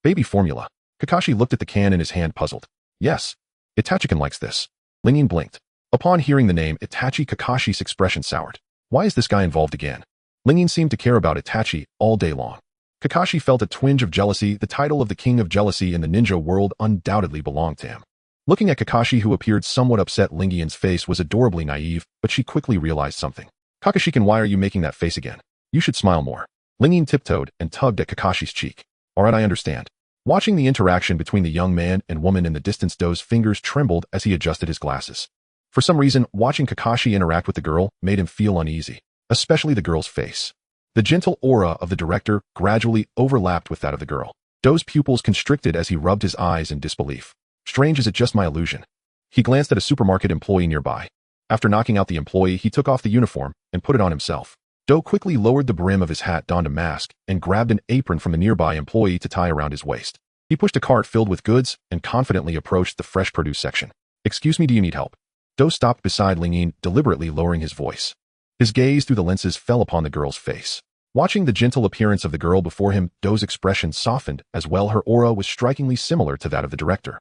A: Baby formula. Kakashi looked at the can in his hand, puzzled. Yes. Itachi-can likes this. Lingyin blinked. Upon hearing the name Itachi, Kakashi's expression soured. Why is this guy involved again? Lingyin seemed to care about Itachi all day long. Kakashi felt a twinge of jealousy. The title of the king of jealousy in the ninja world undoubtedly belonged to him. Looking at Kakashi, who appeared somewhat upset, Lingyin's face was adorably naive, but she quickly realized something. Kakashi-can, why are you making that face again? You should smile more. Lingyin tiptoed and tugged at Kakashi's cheek. Alright, I understand. Watching the interaction between the young man and woman in the distance, Do's fingers trembled as he adjusted his glasses. For some reason, watching Kakashi interact with the girl made him feel uneasy, especially the girl's face. The gentle aura of the director gradually overlapped with that of the girl. Do's pupils constricted as he rubbed his eyes in disbelief. Strange, is it just my illusion? He glanced at a supermarket employee nearby. After knocking out the employee, he took off the uniform and put it on himself. Do quickly lowered the brim of his hat, donned a mask, and grabbed an apron from a nearby employee to tie around his waist. He pushed a cart filled with goods and confidently approached the fresh produce section. Excuse me, do you need help? Do stopped beside Lingyin, deliberately lowering his voice. His gaze through the lenses fell upon the girl's face. Watching the gentle appearance of the girl before him, Do's expression softened as well. Her aura was strikingly similar to that of the director.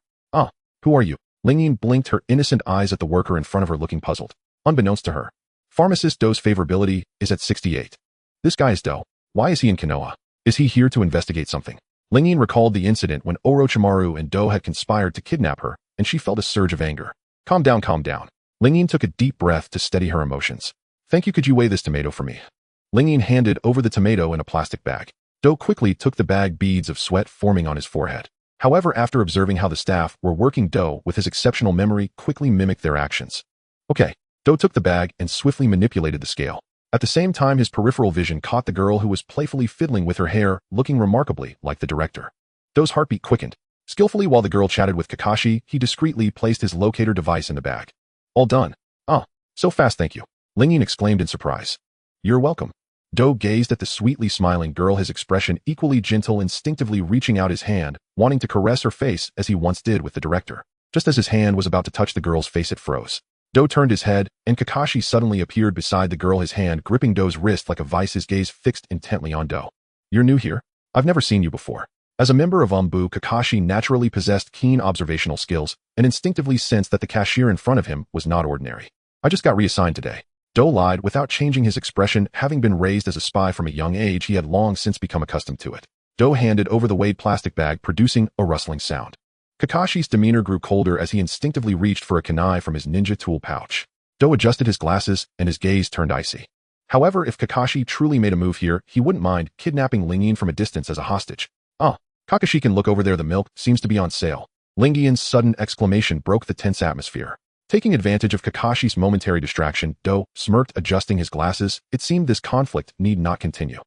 A: Who are you? Lingyin blinked, her innocent eyes at the worker in front of her, looking puzzled. Unbeknownst to her, pharmacist Do's favorability is at 68. This guy is Do. Why is he in Konoha? Is he here to investigate something? Lingyin recalled the incident when Orochimaru and Do had conspired to kidnap her, and she felt a surge of anger. Calm down, calm down. Lingyin took a deep breath to steady her emotions. Thank you, could you weigh this tomato for me? Lingyin handed over the tomato in a plastic bag. Do quickly took the bag, beads of sweat forming on his forehead. However, after observing how the staff were working, Do, with his exceptional memory, quickly mimicked their actions. Okay. Do took the bag and swiftly manipulated the scale. At the same time, his peripheral vision caught the girl who was playfully fiddling with her hair, looking remarkably like the director. Do's heartbeat quickened. Skillfully, while the girl chatted with Kakashi, he discreetly placed his locator device in the bag. All done. So fast, thank you. Lingyin exclaimed in surprise. You're welcome. Do gazed at the sweetly smiling girl, his expression equally gentle, instinctively reaching out his hand, wanting to caress her face as he once did with the director. Just as his hand was about to touch the girl's face, it froze. Do turned his head, and Kakashi suddenly appeared beside the girl, his hand gripping Do's wrist like a vice, his gaze fixed intently on Do. You're new here? I've never seen you before. As a member of Umbu, Kakashi naturally possessed keen observational skills and instinctively sensed that the cashier in front of him was not ordinary. I just got reassigned today. Do lied without changing his expression. Having been raised as a spy from a young age, he had long since become accustomed to it. Do handed over the weighed plastic bag, producing a rustling sound. Kakashi's demeanor grew colder as he instinctively reached for a kunai from his ninja tool pouch. Do adjusted his glasses and his gaze turned icy. However, if Kakashi truly made a move here, he wouldn't mind kidnapping Lingyin from a distance as a hostage. Kakashi can look over there, the milk seems to be on sale. Lingyin's sudden exclamation broke the tense atmosphere. Taking advantage of Kakashi's momentary distraction, Do smirked, adjusting his glasses. It seemed this conflict need not continue.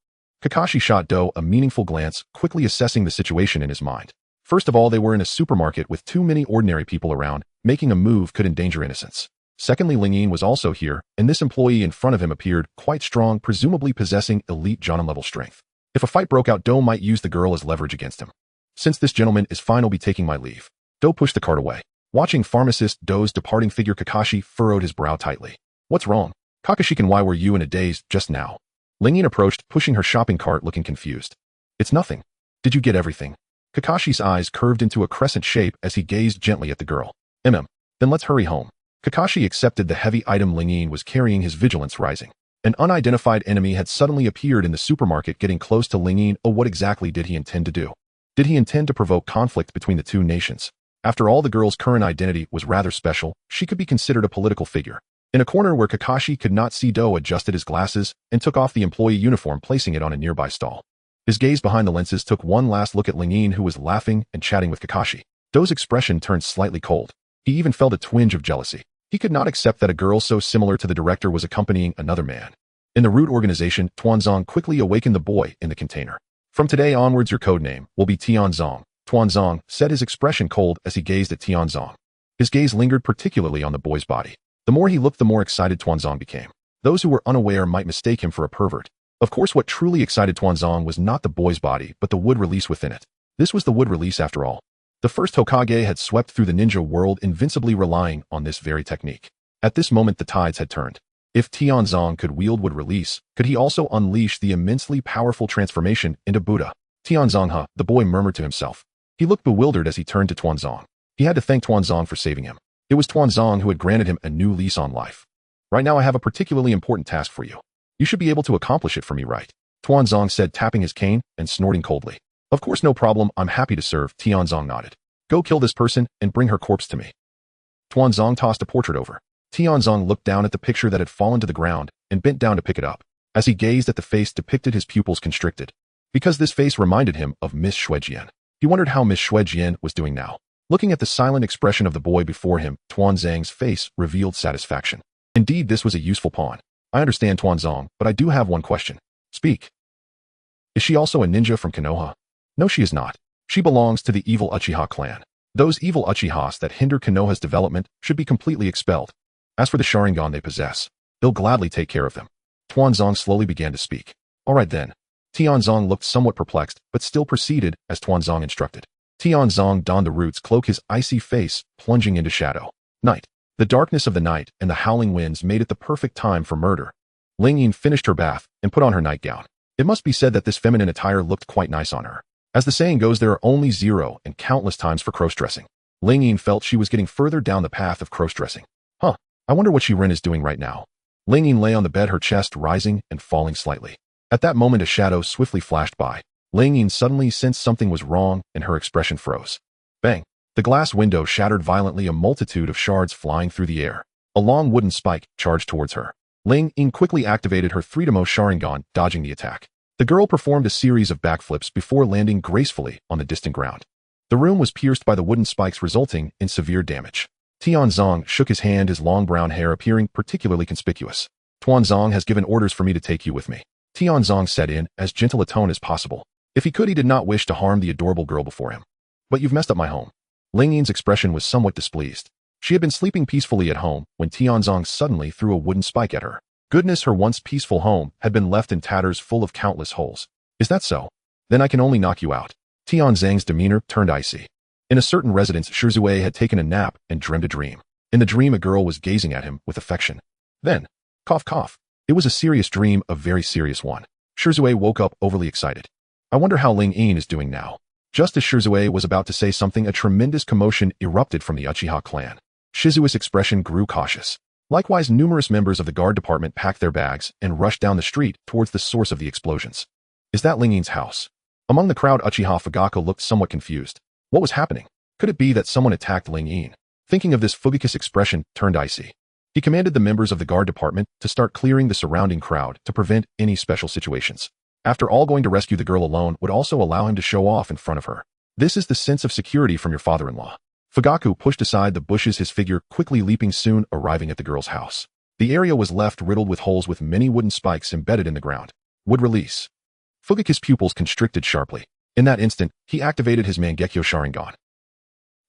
A: Kakashi shot Do a meaningful glance, quickly assessing the situation in his mind. First of all, they were in a supermarket with too many ordinary people around. Making a move could endanger innocence. Secondly, Lingyin was also here, and this employee in front of him appeared quite strong, presumably possessing elite Jonin-level strength. If a fight broke out, Do might use the girl as leverage against him. Since this gentleman is fine, I'll be taking my leave. Do pushed the cart away. Watching pharmacist Do's departing figure, Kakashi furrowed his brow tightly. What's wrong? Kakashi-can, why were you in a daze just now? Lingyin approached, pushing her shopping cart, looking confused. It's nothing. Did you get everything? Kakashi's eyes curved into a crescent shape as he gazed gently at the girl. Then let's hurry home. Kakashi accepted the heavy item Ling Yin was carrying, his vigilance rising. An unidentified enemy had suddenly appeared in the supermarket, getting close to Ling Yin. Oh, what exactly did he intend to do? Did he intend to provoke conflict between the two nations? After all, the girl's current identity was rather special. She could be considered a political figure. In a corner where Kakashi could not see, Do adjusted his glasses and took off the employee uniform, placing it on a nearby stall. His gaze behind the lenses took one last look at Ling Yin, who was laughing and chatting with Kakashi. Do's expression turned slightly cold. He even felt a twinge of jealousy. He could not accept that a girl so similar to the director was accompanying another man. In the root organization, Tuanzong quickly awakened the boy in the container. From today onwards, your code name will be Tianzong. Tuanzong said, his expression cold as he gazed at Tianzong. His gaze lingered particularly on the boy's body. The more he looked, the more excited Tuanzong became. Those who were unaware might mistake him for a pervert. Of course, what truly excited Tuanzong was not the boy's body, but the wood release within it. This was the wood release after all. The first Hokage had swept through the ninja world, invincibly relying on this very technique. At this moment, the tides had turned. If Tianzong could wield wood release, could he also unleash the immensely powerful transformation into Buddha? Tianzong, huh? The boy murmured to himself. He looked bewildered as he turned to Tuanzong. He had to thank Tuanzong for saving him. It was Tuanzong who had granted him a new lease on life. Right now, I have a particularly important task for you. You should be able to accomplish it for me, right? Tuanzong said, tapping his cane and snorting coldly. Of course, no problem. I'm happy to serve. Tianzong nodded. Go kill this person and bring her corpse to me. Tuanzong tossed a portrait over. Tianzong looked down at the picture that had fallen to the ground and bent down to pick it up. As he gazed at the face depicted, his pupils constricted. Because this face reminded him of Miss Xuejian. He wondered how Miss Xuejian was doing now. Looking at the silent expression of the boy before him, Tuanzong's face revealed satisfaction. Indeed, this was a useful pawn. I understand, Tuanzong, but I do have one question. Speak. Is she also a ninja from Konoha? No, she is not. She belongs to the evil Uchiha clan. Those evil Uchihas that hinder Konoha's development should be completely expelled. As for the Sharingan they possess, they'll gladly take care of them. Tuanzong slowly began to speak. All right then. Tianzong looked somewhat perplexed, but still proceeded as Tuanzong instructed. Tianzong donned the root's cloak, his icy face plunging into shadow. Night. The darkness of the night and the howling winds made it the perfect time for murder. Ling Yin finished her bath and put on her nightgown. It must be said that this feminine attire looked quite nice on her. As the saying goes, there are only zero and countless times for cross-dressing. Ling Yin felt she was getting further down the path of cross-dressing. Huh, I wonder what Shirin is doing right now. Ling Yin lay on the bed, her chest rising and falling slightly. At that moment, a shadow swiftly flashed by. Ling Yin suddenly sensed something was wrong and her expression froze. Bang! The glass window shattered violently, a multitude of shards flying through the air. A long wooden spike charged towards her. Ling Yin quickly activated her three-demo Sharingan, dodging the attack. The girl performed a series of backflips before landing gracefully on the distant ground. The room was pierced by the wooden spikes, resulting in severe damage. Tianzong shook his hand, his long brown hair appearing particularly conspicuous. Tuanzong has given orders for me to take you with me. Tianzong said in as gentle a tone as possible. If he could, he did not wish to harm the adorable girl before him. But you've messed up my home. Ling Yin's expression was somewhat displeased. She had been sleeping peacefully at home when Tianzong suddenly threw a wooden spike at her. Goodness, her once peaceful home had been left in tatters, full of countless holes. Is that so? Then I can only knock you out. Tianzong's demeanor turned icy. In a certain residence, Shirzue had taken a nap and dreamed a dream. In the dream, a girl was gazing at him with affection. Then, cough cough. It was a serious dream, a very serious one. Shirzue woke up overly excited. I wonder how Ling Yin is doing now. Just as Shirzue was about to say something, a tremendous commotion erupted from the Uchiha clan. Shizue's expression grew cautious. Likewise, numerous members of the guard department packed their bags and rushed down the street towards the source of the explosions. Is that Ling Yin's house? Among the crowd, Uchiha Fugaku looked somewhat confused. What was happening? Could it be that someone attacked Ling Yin? Thinking of this, Fugaku's expression turned icy. He commanded the members of the guard department to start clearing the surrounding crowd to prevent any special situations. After all, going to rescue the girl alone would also allow him to show off in front of her. This is the sense of security from your father-in-law. Fugaku pushed aside the bushes, his figure quickly leaping, soon arriving at the girl's house. The area was left riddled with holes with many wooden spikes embedded in the ground. Would release. Fugaku's pupils constricted sharply. In that instant, he activated his Mangekyo Sharingan.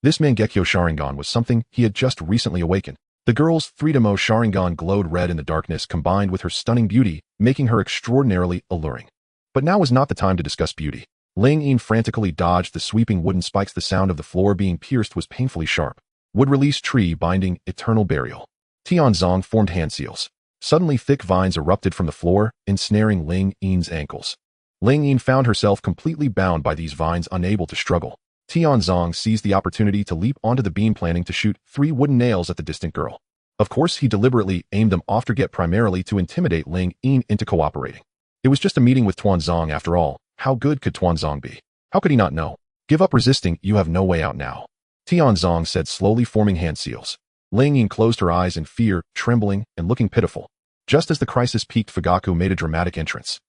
A: This Mangekyo Sharingan was something he had just recently awakened. The girl's three-demo Sharingan glowed red in the darkness, combined with her stunning beauty, making her extraordinarily alluring. But now was not the time to discuss beauty. Ling Yin frantically dodged the sweeping wooden spikes. The sound of the floor being pierced was painfully sharp. Would release tree binding, eternal burial. Tianzong formed hand seals. Suddenly thick vines erupted from the floor, ensnaring Ling Yin's ankles. Ling Yin found herself completely bound by these vines, unable to struggle. Tianzong seized the opportunity to leap onto the beam, planning to shoot 3 wooden nails at the distant girl. Of course, he deliberately aimed them off target primarily to intimidate Ling Yin into cooperating. It was just a meeting with Tuanzong after all. How good could Tuanzong be? How could he not know? Give up resisting, you have no way out now. Tuanzong said, slowly forming hand seals. Ling Yin closed her eyes in fear, trembling and looking pitiful. Just as the crisis peaked, Fugaku made a dramatic entrance.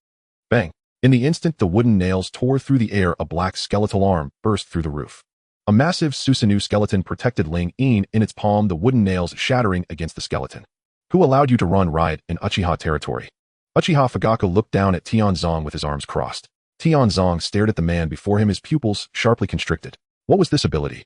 A: Bang! In the instant the wooden nails tore through the air, a black skeletal arm burst through the roof. A massive Susanoo skeleton protected Ling Yin in its palm, the wooden nails shattering against the skeleton. Who allowed you to run riot in Uchiha territory? Uchiha Fugaku looked down at Tuanzong with his arms crossed. Tuanzong stared at the man before him, his pupils sharply constricted. What was this ability?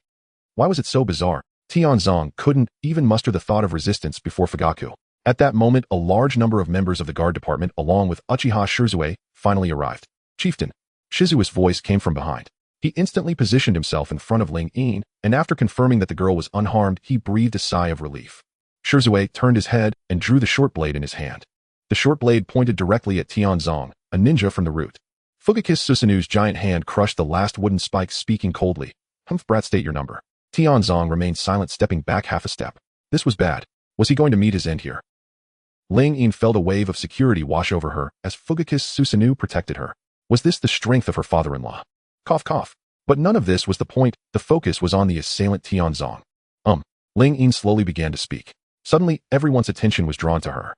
A: Why was it so bizarre? Tuanzong couldn't even muster the thought of resistance before Fugaku. At that moment, a large number of members of the guard department, along with Uchiha Shizue, finally arrived. Chieftain. Shizue's voice came from behind. He instantly positioned himself in front of Ling Yin, and after confirming that the girl was unharmed, he breathed a sigh of relief. Shizue turned his head and drew the short blade in his hand. The short blade pointed directly at Tuanzong, a ninja from the root. Fugaku's Susanoo's giant hand crushed the last wooden spike, speaking coldly. Humph, brat, state your number. Tuanzong remained silent, stepping back half a step. This was bad. Was he going to meet his end here? Ling Yin felt a wave of security wash over her as Fugaku's Susanoo protected her. Was this the strength of her father-in-law? Cough, cough. But none of this was the point. The focus was on the assailant Tuanzong. Ling Yin slowly began to speak. Suddenly, everyone's attention was drawn to her.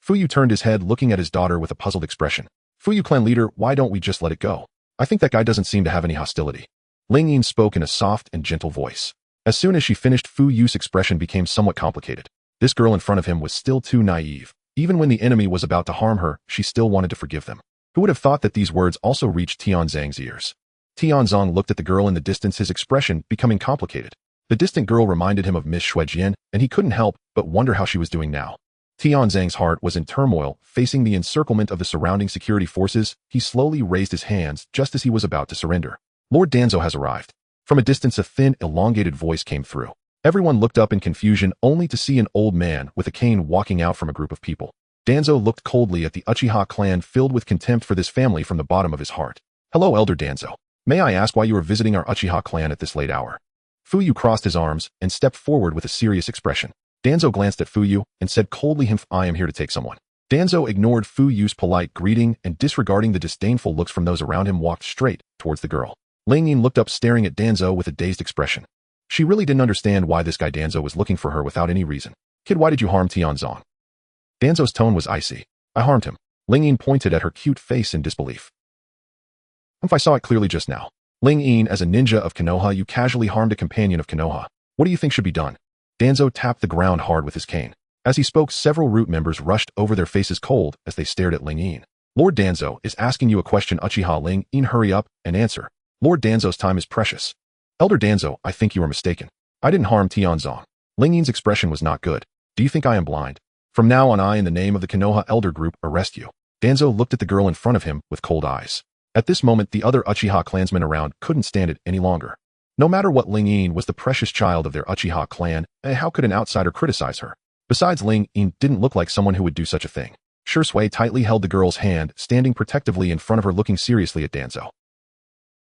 A: Fuyu turned his head, looking at his daughter with a puzzled expression. Fuyu clan leader, why don't we just let it go? I think that guy doesn't seem to have any hostility. Ling Yin spoke in a soft and gentle voice. As soon as she finished, Fuyu's expression became somewhat complicated. This girl in front of him was still too naive. Even when the enemy was about to harm her, she still wanted to forgive them. Who would have thought that these words also reached Tianzang's ears? Tianzong looked at the girl in the distance, his expression becoming complicated. The distant girl reminded him of Miss Xuejian, and he couldn't help but wonder how she was doing now. Tianzang's heart was in turmoil, facing the encirclement of the surrounding security forces. He slowly raised his hands just as he was about to surrender. Lord Danzo has arrived. From a distance, a thin, elongated voice came through. Everyone looked up in confusion, only to see an old man with a cane walking out from a group of people. Danzo looked coldly at the Uchiha clan, filled with contempt for this family from the bottom of his heart. Hello, Elder Danzo. May I ask why you are visiting our Uchiha clan at this late hour? Fuyu crossed his arms and stepped forward with a serious expression. Danzo glanced at Fuyu and said coldly, I am here to take someone. Danzo ignored Fuyu's polite greeting and, disregarding the disdainful looks from those around him, walked straight towards the girl. Ling Yin looked up, staring at Danzo with a dazed expression. She really didn't understand why this guy Danzo was looking for her without any reason. Kid, why did you harm Tianzong? Danzo's tone was icy. I harmed him. Ling Yin pointed at her cute face in disbelief. I saw it clearly just now. Ling Yin, as a ninja of Konoha, you casually harmed a companion of Konoha. What do you think should be done? Danzo tapped the ground hard with his cane. As he spoke, several root members rushed over, their faces cold as they stared at Ling Yin. Lord Danzo is asking you a question. Uchiha Ling Yin, hurry up and answer. Lord Danzo's time is precious. Elder Danzo, I think you are mistaken. I didn't harm Tianzong. Ling Yin's expression was not good. Do you think I am blind? From now on, I, in the name of the Konoha Elder Group, arrest you. Danzo looked at the girl in front of him with cold eyes. At this moment, the other Uchiha clansmen around couldn't stand it any longer. No matter what, Ling Yin was the precious child of their Uchiha clan, and how could an outsider criticize her? Besides, Ling Yin didn't look like someone who would do such a thing. Shizue tightly held the girl's hand, standing protectively in front of her, looking seriously at Danzo.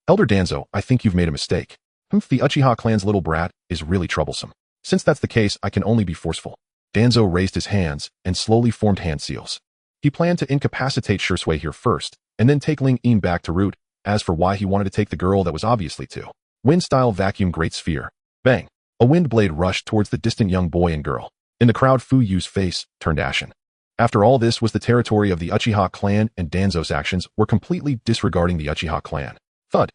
A: Elder Danzo, I think you've made a mistake. The Uchiha clan's little brat is really troublesome. Since that's the case, I can only be forceful. Danzo raised his hands and slowly formed hand seals. He planned to incapacitate Shizue here first, and then take Ling Yin back to root. As for why he wanted to take the girl, that was obviously to wind-style vacuum great sphere. Bang! A wind blade rushed towards the distant young boy and girl. In the crowd, Fuyu's face turned ashen. After all, this was the territory of the Uchiha clan, and Danzo's actions were completely disregarding the Uchiha clan. Thud!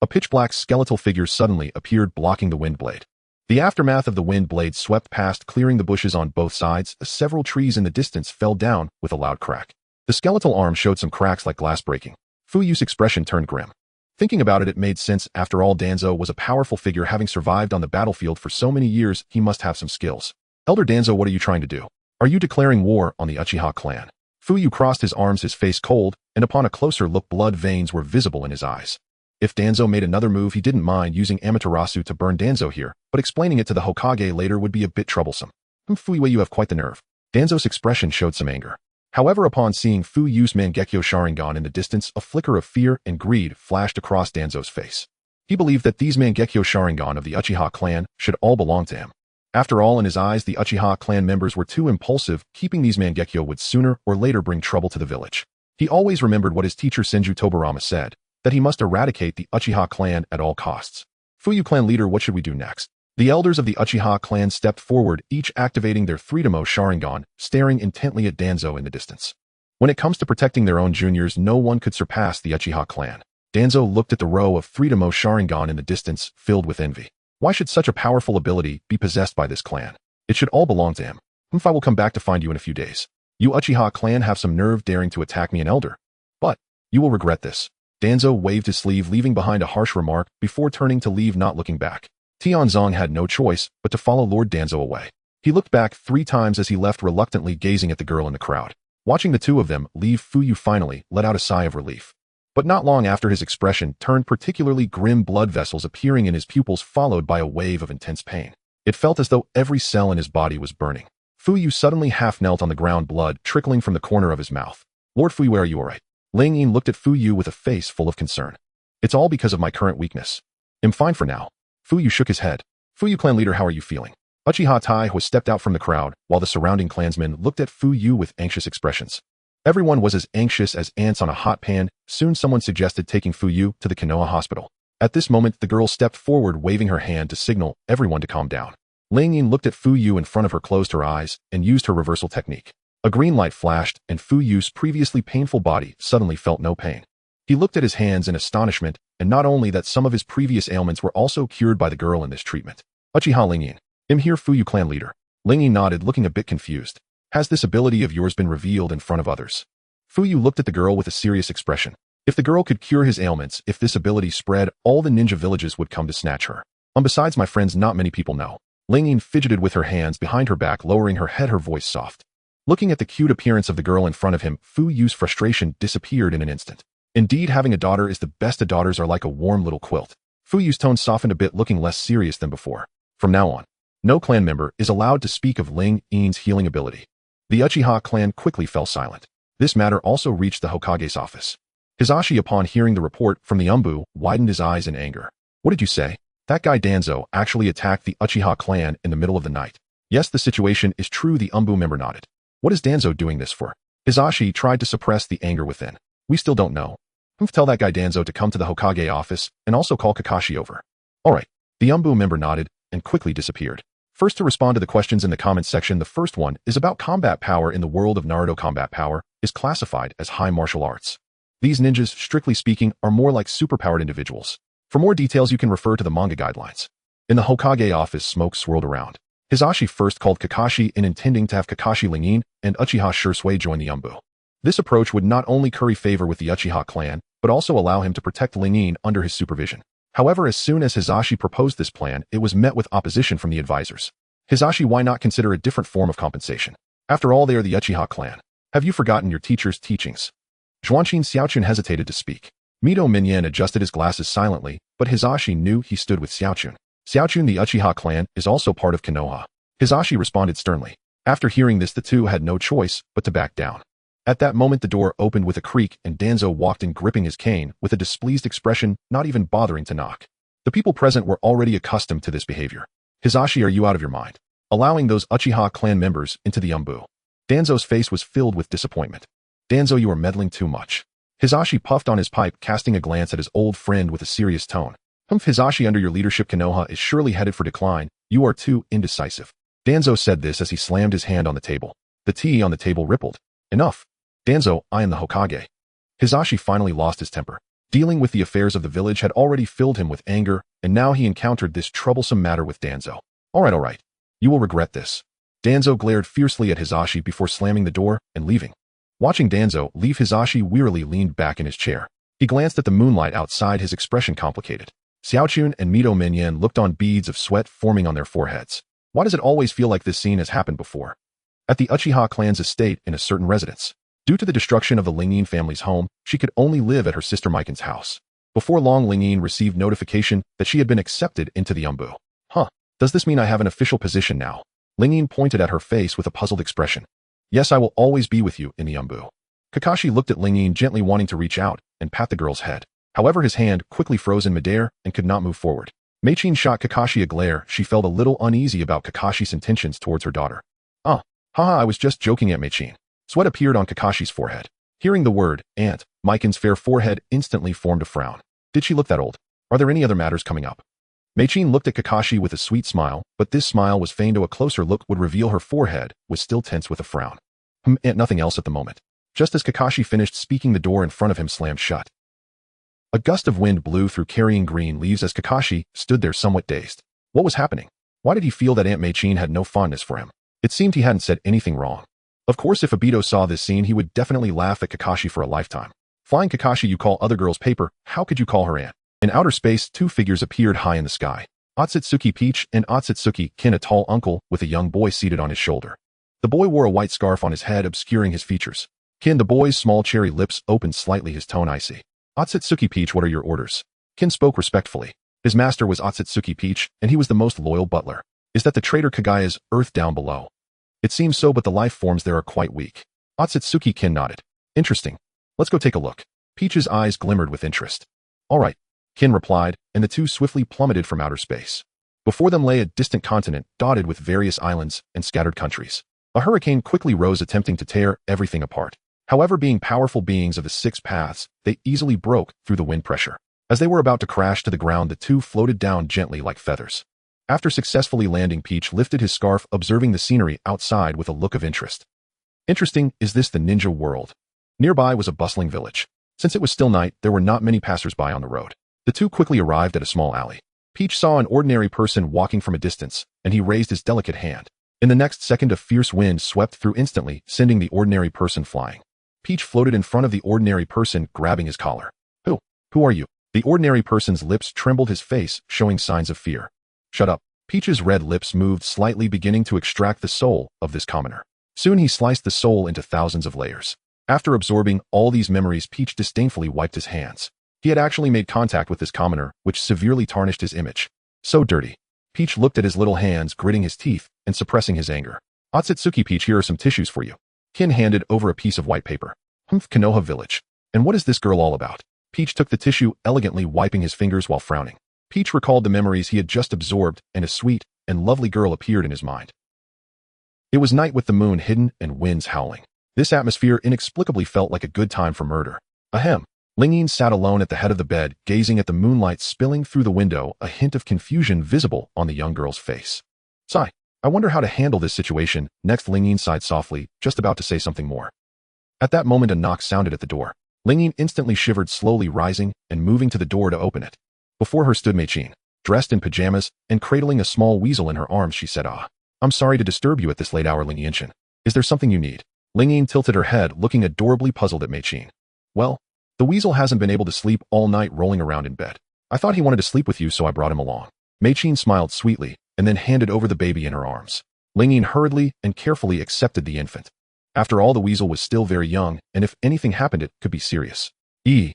A: A pitch-black skeletal figure suddenly appeared, blocking the wind blade. The aftermath of the wind blade swept past, clearing the bushes on both sides. Several trees in the distance fell down with a loud crack. The skeletal arm showed some cracks like glass breaking. Fuyu's expression turned grim. Thinking about it, it made sense. After all, Danzo was a powerful figure, having survived on the battlefield for so many years. He must have some skills. Elder Danzo, what are you trying to do? Are you declaring war on the Uchiha clan? Fuyu crossed his arms, his face cold, and upon a closer look, blood veins were visible in his eyes. If Danzo made another move, he didn't mind using Amaterasu to burn Danzo here, but explaining it to the Hokage later would be a bit troublesome. Fuyu, you have quite the nerve. Danzo's expression showed some anger. However, upon seeing Fuyu's Mangekyo Sharingan in the distance, a flicker of fear and greed flashed across Danzo's face. He believed that these Mangekyo Sharingan of the Uchiha clan should all belong to him. After all, in his eyes, the Uchiha clan members were too impulsive, keeping these Mangekyo would sooner or later bring trouble to the village. He always remembered what his teacher Senju Tobarama said, that he must eradicate the Uchiha clan at all costs. Fuyu clan leader, what should we do next? The elders of the Uchiha clan stepped forward, each activating their 3-mo Sharingan, staring intently at Danzo in the distance. When it comes to protecting their own juniors, no one could surpass the Uchiha clan. Danzo looked at the row of 3-mo Sharingan in the distance, filled with envy. Why should such a powerful ability be possessed by this clan? It should all belong to him. I will come back to find you in a few days. You Uchiha clan have some nerve daring to attack me, an elder. But you will regret this. Danzo waved his sleeve, leaving behind a harsh remark before turning to leave, not looking back. Tianzong had no choice but to follow Lord Danzo away. He looked back 3 times as he left, reluctantly gazing at the girl in the crowd. Watching the two of them leave, Fuyu finally let out a sigh of relief. But not long after, his expression turned particularly grim, blood vessels appearing in his pupils, followed by a wave of intense pain. It felt as though every cell in his body was burning. Fuyu suddenly half knelt on the ground, blood trickling from the corner of his mouth. Lord Fuyu, are you alright? Ling Yin looked at Fuyu with a face full of concern. It's all because of my current weakness. I'm fine for now. Fuyu shook his head. Fuyu clan leader, how are you feeling? Uchiha Taiho stepped out from the crowd, while the surrounding clansmen looked at Fuyu with anxious expressions. Everyone was as anxious as ants on a hot pan. Soon someone suggested taking Fuyu to the Konoha hospital. At this moment, the girl stepped forward, waving her hand to signal everyone to calm down. Ling Yin looked at Fuyu in front of her, closed her eyes, and used her reversal technique. A green light flashed, and Fuyu's previously painful body suddenly felt no pain. He looked at his hands in astonishment, and not only that, some of his previous ailments were also cured by the girl in this treatment. Uchiha Ling Yin. I'm here, Fuyu clan leader. Ling Yin nodded, looking a bit confused. Has this ability of yours been revealed in front of others? Fuyu looked at the girl with a serious expression. If the girl could cure his ailments, if this ability spread, all the ninja villages would come to snatch her. Besides, my friends, not many people know. Ling Yin fidgeted with her hands behind her back, lowering her head, her voice soft. Looking at the cute appearance of the girl in front of him, Fuyu's frustration disappeared in an instant. Indeed, having a daughter is the best. The daughters are like a warm little quilt. Fuyu's tone softened a bit, looking less serious than before. From now on, no clan member is allowed to speak of Ling Yin's healing ability. The Uchiha clan quickly fell silent. This matter also reached the Hokage's office. Hizashi, upon hearing the report from the Umbu, widened his eyes in anger. What did you say? That guy Danzo actually attacked the Uchiha clan in the middle of the night. Yes, the situation is true, the Umbu member nodded. What is Danzo doing this for? Hizashi tried to suppress the anger within. We still don't know. Tell that guy Danzo to come to the Hokage office and also call Kakashi over. Alright. The Umbu member nodded and quickly disappeared. First, to respond to the questions in the comments section, the first one is about combat power. In the world of Naruto, combat power is classified as high martial arts. These ninjas, strictly speaking, are more like superpowered individuals. For more details, you can refer to the manga guidelines. In the Hokage office, smoke swirled around. Hizashi first called Kakashi in, intending to have Kakashi, Ling Yin, and Uchiha Shursui join the Umbu. This approach would not only curry favor with the Uchiha clan, but also allow him to protect Ling Yin under his supervision. However, as soon as Hizashi proposed this plan, it was met with opposition from the advisors. Hizashi, why not consider a different form of compensation? After all, they are the Uchiha clan. Have you forgotten your teacher's teachings? Zhuanqin Xiaochun hesitated to speak. Mito Minyan adjusted his glasses silently, but Hizashi knew he stood with Xiaochun. Xiaochun, the Uchiha clan, is also part of Konoha. Hizashi responded sternly. After hearing this, the two had no choice but to back down. At that moment, the door opened with a creak, and Danzo walked in, gripping his cane with a displeased expression, not even bothering to knock. The people present were already accustomed to this behavior. Hizashi, are you out of your mind? Allowing those Uchiha clan members into the Umbu. Danzo's face was filled with disappointment. Danzo, you are meddling too much. Hizashi puffed on his pipe, casting a glance at his old friend with a serious tone. Hizashi, under your leadership, Konoha is surely headed for decline. You are too indecisive. Danzo said this as he slammed his hand on the table. The tea on the table rippled. Enough. Danzo, I am the Hokage. Hizashi finally lost his temper. Dealing with the affairs of the village had already filled him with anger, and now he encountered this troublesome matter with Danzo. Alright. You will regret this. Danzo glared fiercely at Hizashi before slamming the door and leaving. Watching Danzo leave, Hizashi wearily leaned back in his chair. He glanced at the moonlight outside, his expression complicated. Xiaochun and Mito Minyan looked on, beads of sweat forming on their foreheads. Why does it always feel like this scene has happened before? At the Uchiha clan's estate in a certain residence. Due to the destruction of the Ling Yin family's home, she could only live at her sister Miken's house. Before long, Ling Yin received notification that she had been accepted into the Umbu. Does this mean I have an official position now? Ling Yin pointed at her face with a puzzled expression. Yes, I will always be with you in the Umbu. Kakashi looked at Ling Yin, gently wanting to reach out and pat the girl's head. However, his hand quickly froze in midair and could not move forward. Meichin shot Kakashi a glare. She felt a little uneasy about Kakashi's intentions towards her daughter. Haha, I was just joking, Aunt Meichin. Sweat appeared on Kakashi's forehead. Hearing the word, Aunt, Meikin's fair forehead instantly formed a frown. Did she look that old? Are there any other matters coming up? Meichin looked at Kakashi with a sweet smile, but this smile was feigned. A closer look would reveal her forehead was still tense with a frown. Aunt, nothing else at the moment. Just as Kakashi finished speaking, the door in front of him slammed shut. A gust of wind blew through carrying green leaves as Kakashi stood there somewhat dazed. What was happening? Why did he feel that Aunt Meichin had no fondness for him? It seemed he hadn't said anything wrong. Of course, if Obito saw this scene, he would definitely laugh at Kakashi for a lifetime. Flying Kakashi, you call other girls paper, how could you call her aunt? In outer space, two figures appeared high in the sky. Otsutsuki Peach and Otsutsuki Kin, a tall uncle with a young boy seated on his shoulder. The boy wore a white scarf on his head, obscuring his features. Kin, the boy's small cherry lips opened slightly, his tone icy. Otsutsuki Peach, what are your orders? Kin spoke respectfully. His master was Otsutsuki Peach, and he was the most loyal butler. Is that the traitor Kagaya's earth down below? It seems so, but the life forms there are quite weak. Otsutsuki Kin nodded. Interesting. Let's go take a look. Peach's eyes glimmered with interest. All right, Kin replied, and the two swiftly plummeted from outer space. Before them lay a distant continent dotted with various islands and scattered countries. A hurricane quickly rose, attempting to tear everything apart. However, being powerful beings of the six paths, they easily broke through the wind pressure. As they were about to crash to the ground, the two floated down gently like feathers. After successfully landing, Peach lifted his scarf, observing the scenery outside with a look of interest. Interesting, is this the ninja world? Nearby was a bustling village. Since it was still night, there were not many passers-by on the road. The two quickly arrived at a small alley. Peach saw an ordinary person walking from a distance, and he raised his delicate hand. In the next second, a fierce wind swept through instantly, sending the ordinary person flying. Peach floated in front of the ordinary person, grabbing his collar. Who are you? The ordinary person's lips trembled, his face showing signs of fear. Shut up. Peach's red lips moved slightly, beginning to extract the soul of this commoner. Soon he sliced the soul into thousands of layers. After absorbing all these memories, Peach disdainfully wiped his hands. He had actually made contact with this commoner, which severely tarnished his image. So dirty. Peach looked at his little hands, gritting his teeth and suppressing his anger. Otsutsuki Peach, here are some tissues for you. Kin handed over a piece of white paper. Konoha village. And what is this girl all about? Peach took the tissue, elegantly wiping his fingers while frowning. Peach recalled the memories he had just absorbed, and a sweet and lovely girl appeared in his mind. It was night with the moon hidden and winds howling. This atmosphere inexplicably felt like a good time for murder. Ahem. Lingyin sat alone at the head of the bed, gazing at the moonlight spilling through the window, a hint of confusion visible on the young girl's face. Sigh. I wonder how to handle this situation. Next, Lingyin sighed softly, just about to say something more. At that moment, a knock sounded at the door. Lingyin instantly shivered, slowly rising and moving to the door to open it. Before her stood Meichin. Dressed in pajamas and cradling a small weasel in her arms, she said, I'm sorry to disturb you at this late hour, Lingyin. Is there something you need? Lingyin tilted her head, looking adorably puzzled at Meichin. Well, the weasel hasn't been able to sleep all night, rolling around in bed. I thought he wanted to sleep with you, so I brought him along. Meichin smiled sweetly and then handed over the baby in her arms. Lingyin hurriedly and carefully accepted the infant. After all, the weasel was still very young, and if anything happened, it could be serious. The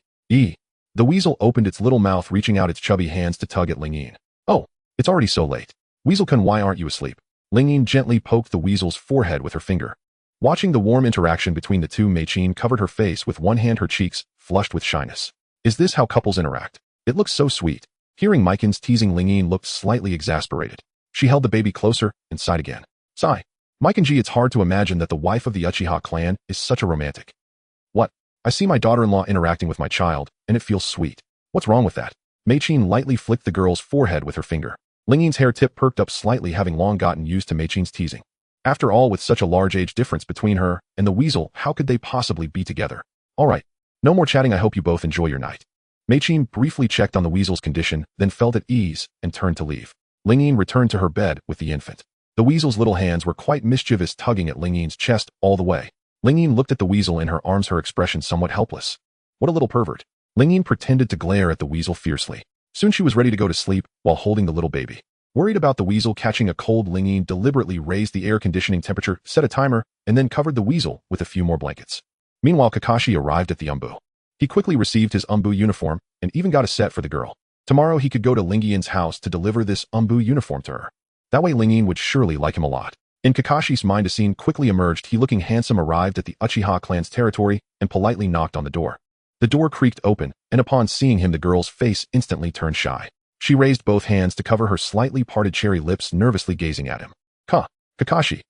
A: weasel opened its little mouth, reaching out its chubby hands to tug at Lingyin. Oh, it's already so late. Weaselkun, why aren't you asleep? Lingyin gently poked the weasel's forehead with her finger. Watching the warm interaction between the two, Meichin covered her face with one hand, her cheeks flushed with shyness. Is this how couples interact? It looks so sweet. Hearing Meikin's teasing, Lingyin looked slightly exasperated. She held the baby closer and sighed again. Sigh. Meikin-ji, it's hard to imagine that the wife of the Uchiha clan is such a romantic. What? I see my daughter-in-law interacting with my child, and it feels sweet. What's wrong with that? Meichin lightly flicked the girl's forehead with her finger. Lingyin's hair tip perked up slightly, having long gotten used to Meichin's teasing. After all, with such a large age difference between her and the weasel, how could they possibly be together? All right. No more chatting. I hope you both enjoy your night. Meichin briefly checked on the weasel's condition, then felt at ease and turned to leave. Lingyin returned to her bed with the infant. The weasel's little hands were quite mischievous, tugging at Lingyin's chest all the way. Lingyin looked at the weasel in her arms, her expression somewhat helpless. What a little pervert. Lingyin pretended to glare at the weasel fiercely. Soon she was ready to go to sleep while holding the little baby. Worried about the weasel catching a cold, Lingyin deliberately raised the air conditioning temperature, set a timer, and then covered the weasel with a few more blankets. Meanwhile, Kakashi arrived at the umbu. He quickly received his umbu uniform and even got a set for the girl. Tomorrow he could go to Lingyin's house to deliver this umbu uniform to her. That way Lingyin would surely like him a lot. In Kakashi's mind, a scene quickly emerged. He, looking handsome, arrived at the Uchiha clan's territory and politely knocked on the door. The door creaked open, and upon seeing him, the girl's face instantly turned shy. She raised both hands to cover her slightly parted cherry lips, nervously gazing at him. Kakashi.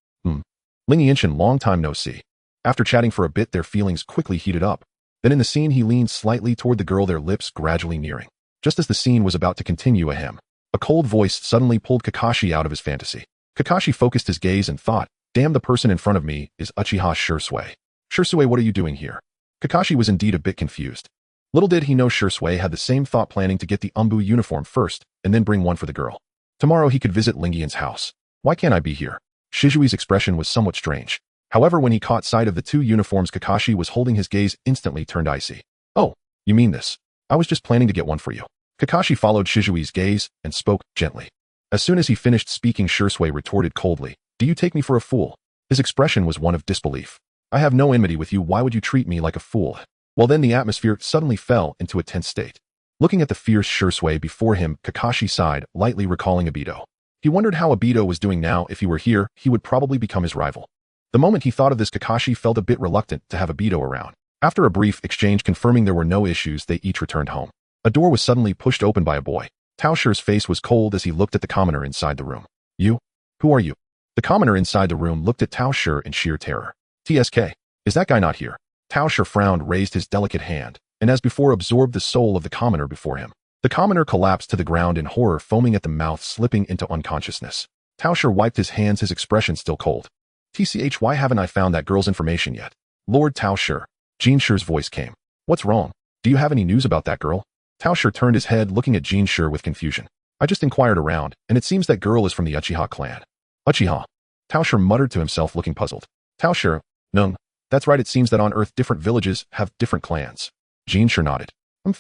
A: Ling Yinshin, long time no see. After chatting for a bit, their feelings quickly heated up. Then in the scene, he leaned slightly toward the girl, their lips gradually nearing. Just as the scene was about to continue, a cold voice suddenly pulled Kakashi out of his fantasy. Kakashi focused his gaze and thought, damn, the person in front of me is Uchiha Shursui. Shursui, what are you doing here? Kakashi was indeed a bit confused. Little did he know Shursui had the same thought, planning to get the Umbu uniform first, and then bring one for the girl. Tomorrow he could visit Lingian's house. Why can't I be here? Shizui's expression was somewhat strange. However, when he caught sight of the two uniforms Kakashi was holding, his gaze instantly turned icy. Oh, you mean this? I was just planning to get one for you. Kakashi followed Shizui's gaze and spoke gently. As soon as he finished speaking, Shursui retorted coldly, do you take me for a fool? His expression was one of disbelief. I have no enmity with you, why would you treat me like a fool? Well, then the atmosphere suddenly fell into a tense state. Looking at the fierce Shursui before him, Kakashi sighed, lightly recalling Obito. He wondered how Obito was doing now. If he were here, he would probably become his rival. The moment he thought of this, Kakashi felt a bit reluctant to have Obito around. After a brief exchange confirming there were no issues, they each returned home. A door was suddenly pushed open by a boy. Taoshi's face was cold as he looked at the commoner inside the room. You? Who are you? The commoner inside the room looked at Taoshi in sheer terror. TSK. Is that guy not here? Taoshi frowned, raised his delicate hand, and as before absorbed the soul of the commoner before him. The commoner collapsed to the ground in horror, foaming at the mouth, slipping into unconsciousness. Taoshi wiped his hands, his expression still cold. TCH, why haven't I found that girl's information yet? Lord Taoshi. Jinshir's voice came. What's wrong? Do you have any news about that girl? Taoshi turned his head, looking at Jinshir with confusion. I just inquired around, and it seems that girl is from the Uchiha clan. Uchiha? Taoshi muttered to himself, looking puzzled. Taoshi, Nung. That's right, it seems that on Earth different villages have different clans. Jinshir nodded.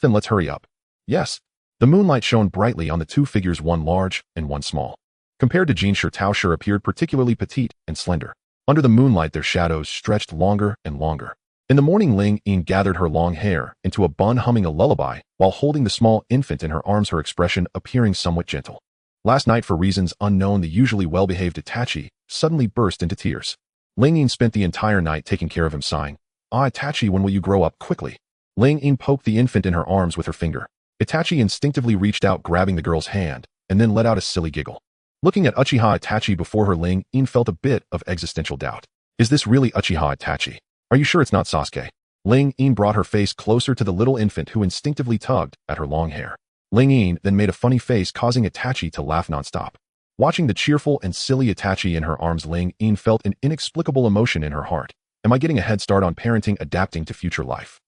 A: Then let's hurry up. Yes. The moonlight shone brightly on the two figures, one large and one small. Compared to Jinshir, Taoshi appeared particularly petite and slender. Under the moonlight, their shadows stretched longer and longer. In the morning, Ling Yin gathered her long hair into a bun, humming a lullaby while holding the small infant in her arms, her expression appearing somewhat gentle. Last night, for reasons unknown, the usually well-behaved Itachi suddenly burst into tears. Ling Yin spent the entire night taking care of him, sighing. Itachi, when will you grow up? Quickly. Ling Yin poked the infant in her arms with her finger. Itachi instinctively reached out, grabbing the girl's hand, and then let out a silly giggle. Looking at Uchiha Itachi before her, Ling Yin felt a bit of existential doubt. Is this really Uchiha Itachi? Are you sure it's not Sasuke? Ling Yin brought her face closer to the little infant, who instinctively tugged at her long hair. Ling Yin then made a funny face, causing Itachi to laugh nonstop. Watching the cheerful and silly Itachi in her arms, Ling Yin felt an inexplicable emotion in her heart. Am I getting a head start on parenting, adapting to future life?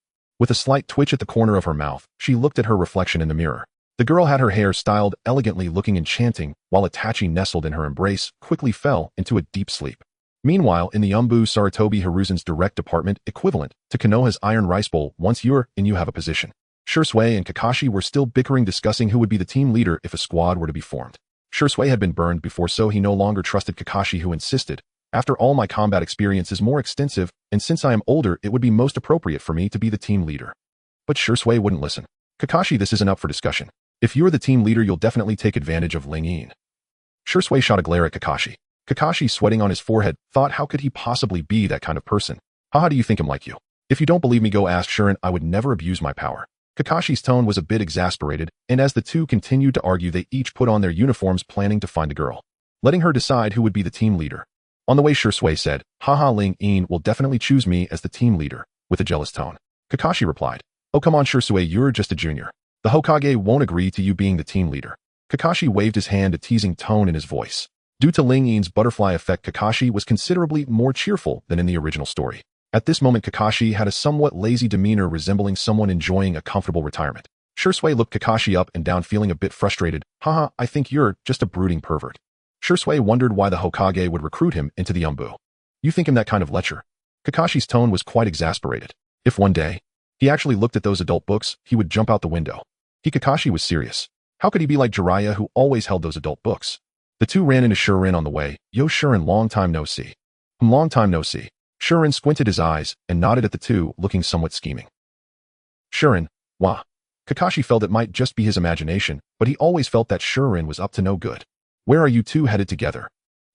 A: With a slight twitch at the corner of her mouth, she looked at her reflection in the mirror. The girl had her hair styled elegantly, looking enchanting, while Itachi, nestled in her embrace, quickly fell into a deep sleep. Meanwhile, in the Umbu Sarutobi, Hiruzen's direct department, equivalent to Konoha's iron rice bowl, once you're in, you have a position. Shursui and Kakashi were still bickering, discussing who would be the team leader if a squad were to be formed. Shursui had been burned before, so he no longer trusted Kakashi, who insisted, after all, my combat experience is more extensive, and since I am older, it would be most appropriate for me to be the team leader. But Shursui wouldn't listen. Kakashi, this isn't up for discussion. If you're the team leader, you'll definitely take advantage of Ling Yin. Shursui shot a glare at Kakashi. Kakashi, sweating on his forehead, thought, how could he possibly be that kind of person? Haha, do you think I'm like you? If you don't believe me, go ask Shuren. I would never abuse my power. Kakashi's tone was a bit exasperated, and as the two continued to argue, they each put on their uniforms, planning to find a girl, letting her decide who would be the team leader. On the way, Shursui said, haha, Ling Yin will definitely choose me as the team leader, with a jealous tone. Kakashi replied, oh come on Shursui, you're just a junior. The Hokage won't agree to you being the team leader. Kakashi waved his hand, a teasing tone in his voice. Due to Ling Yin's butterfly effect, Kakashi was considerably more cheerful than in the original story. At this moment, Kakashi had a somewhat lazy demeanor, resembling someone enjoying a comfortable retirement. Shursui looked Kakashi up and down, feeling a bit frustrated. Haha, I think you're just a brooding pervert. Shursui wondered why the Hokage would recruit him into the Umbu. You think him that kind of lecher? Kakashi's tone was quite exasperated. If one day he actually looked at those adult books, he would jump out the window. Kakashi was serious. How could he be like Jiraiya, who always held those adult books? The two ran into Shuren on the way. Yo Shuren, long time no see. Long time no see. Shuren squinted his eyes and nodded at the two, looking somewhat scheming. Shuren, wah. Kakashi felt it might just be his imagination, but he always felt that Shuren was up to no good. Where are you two headed together?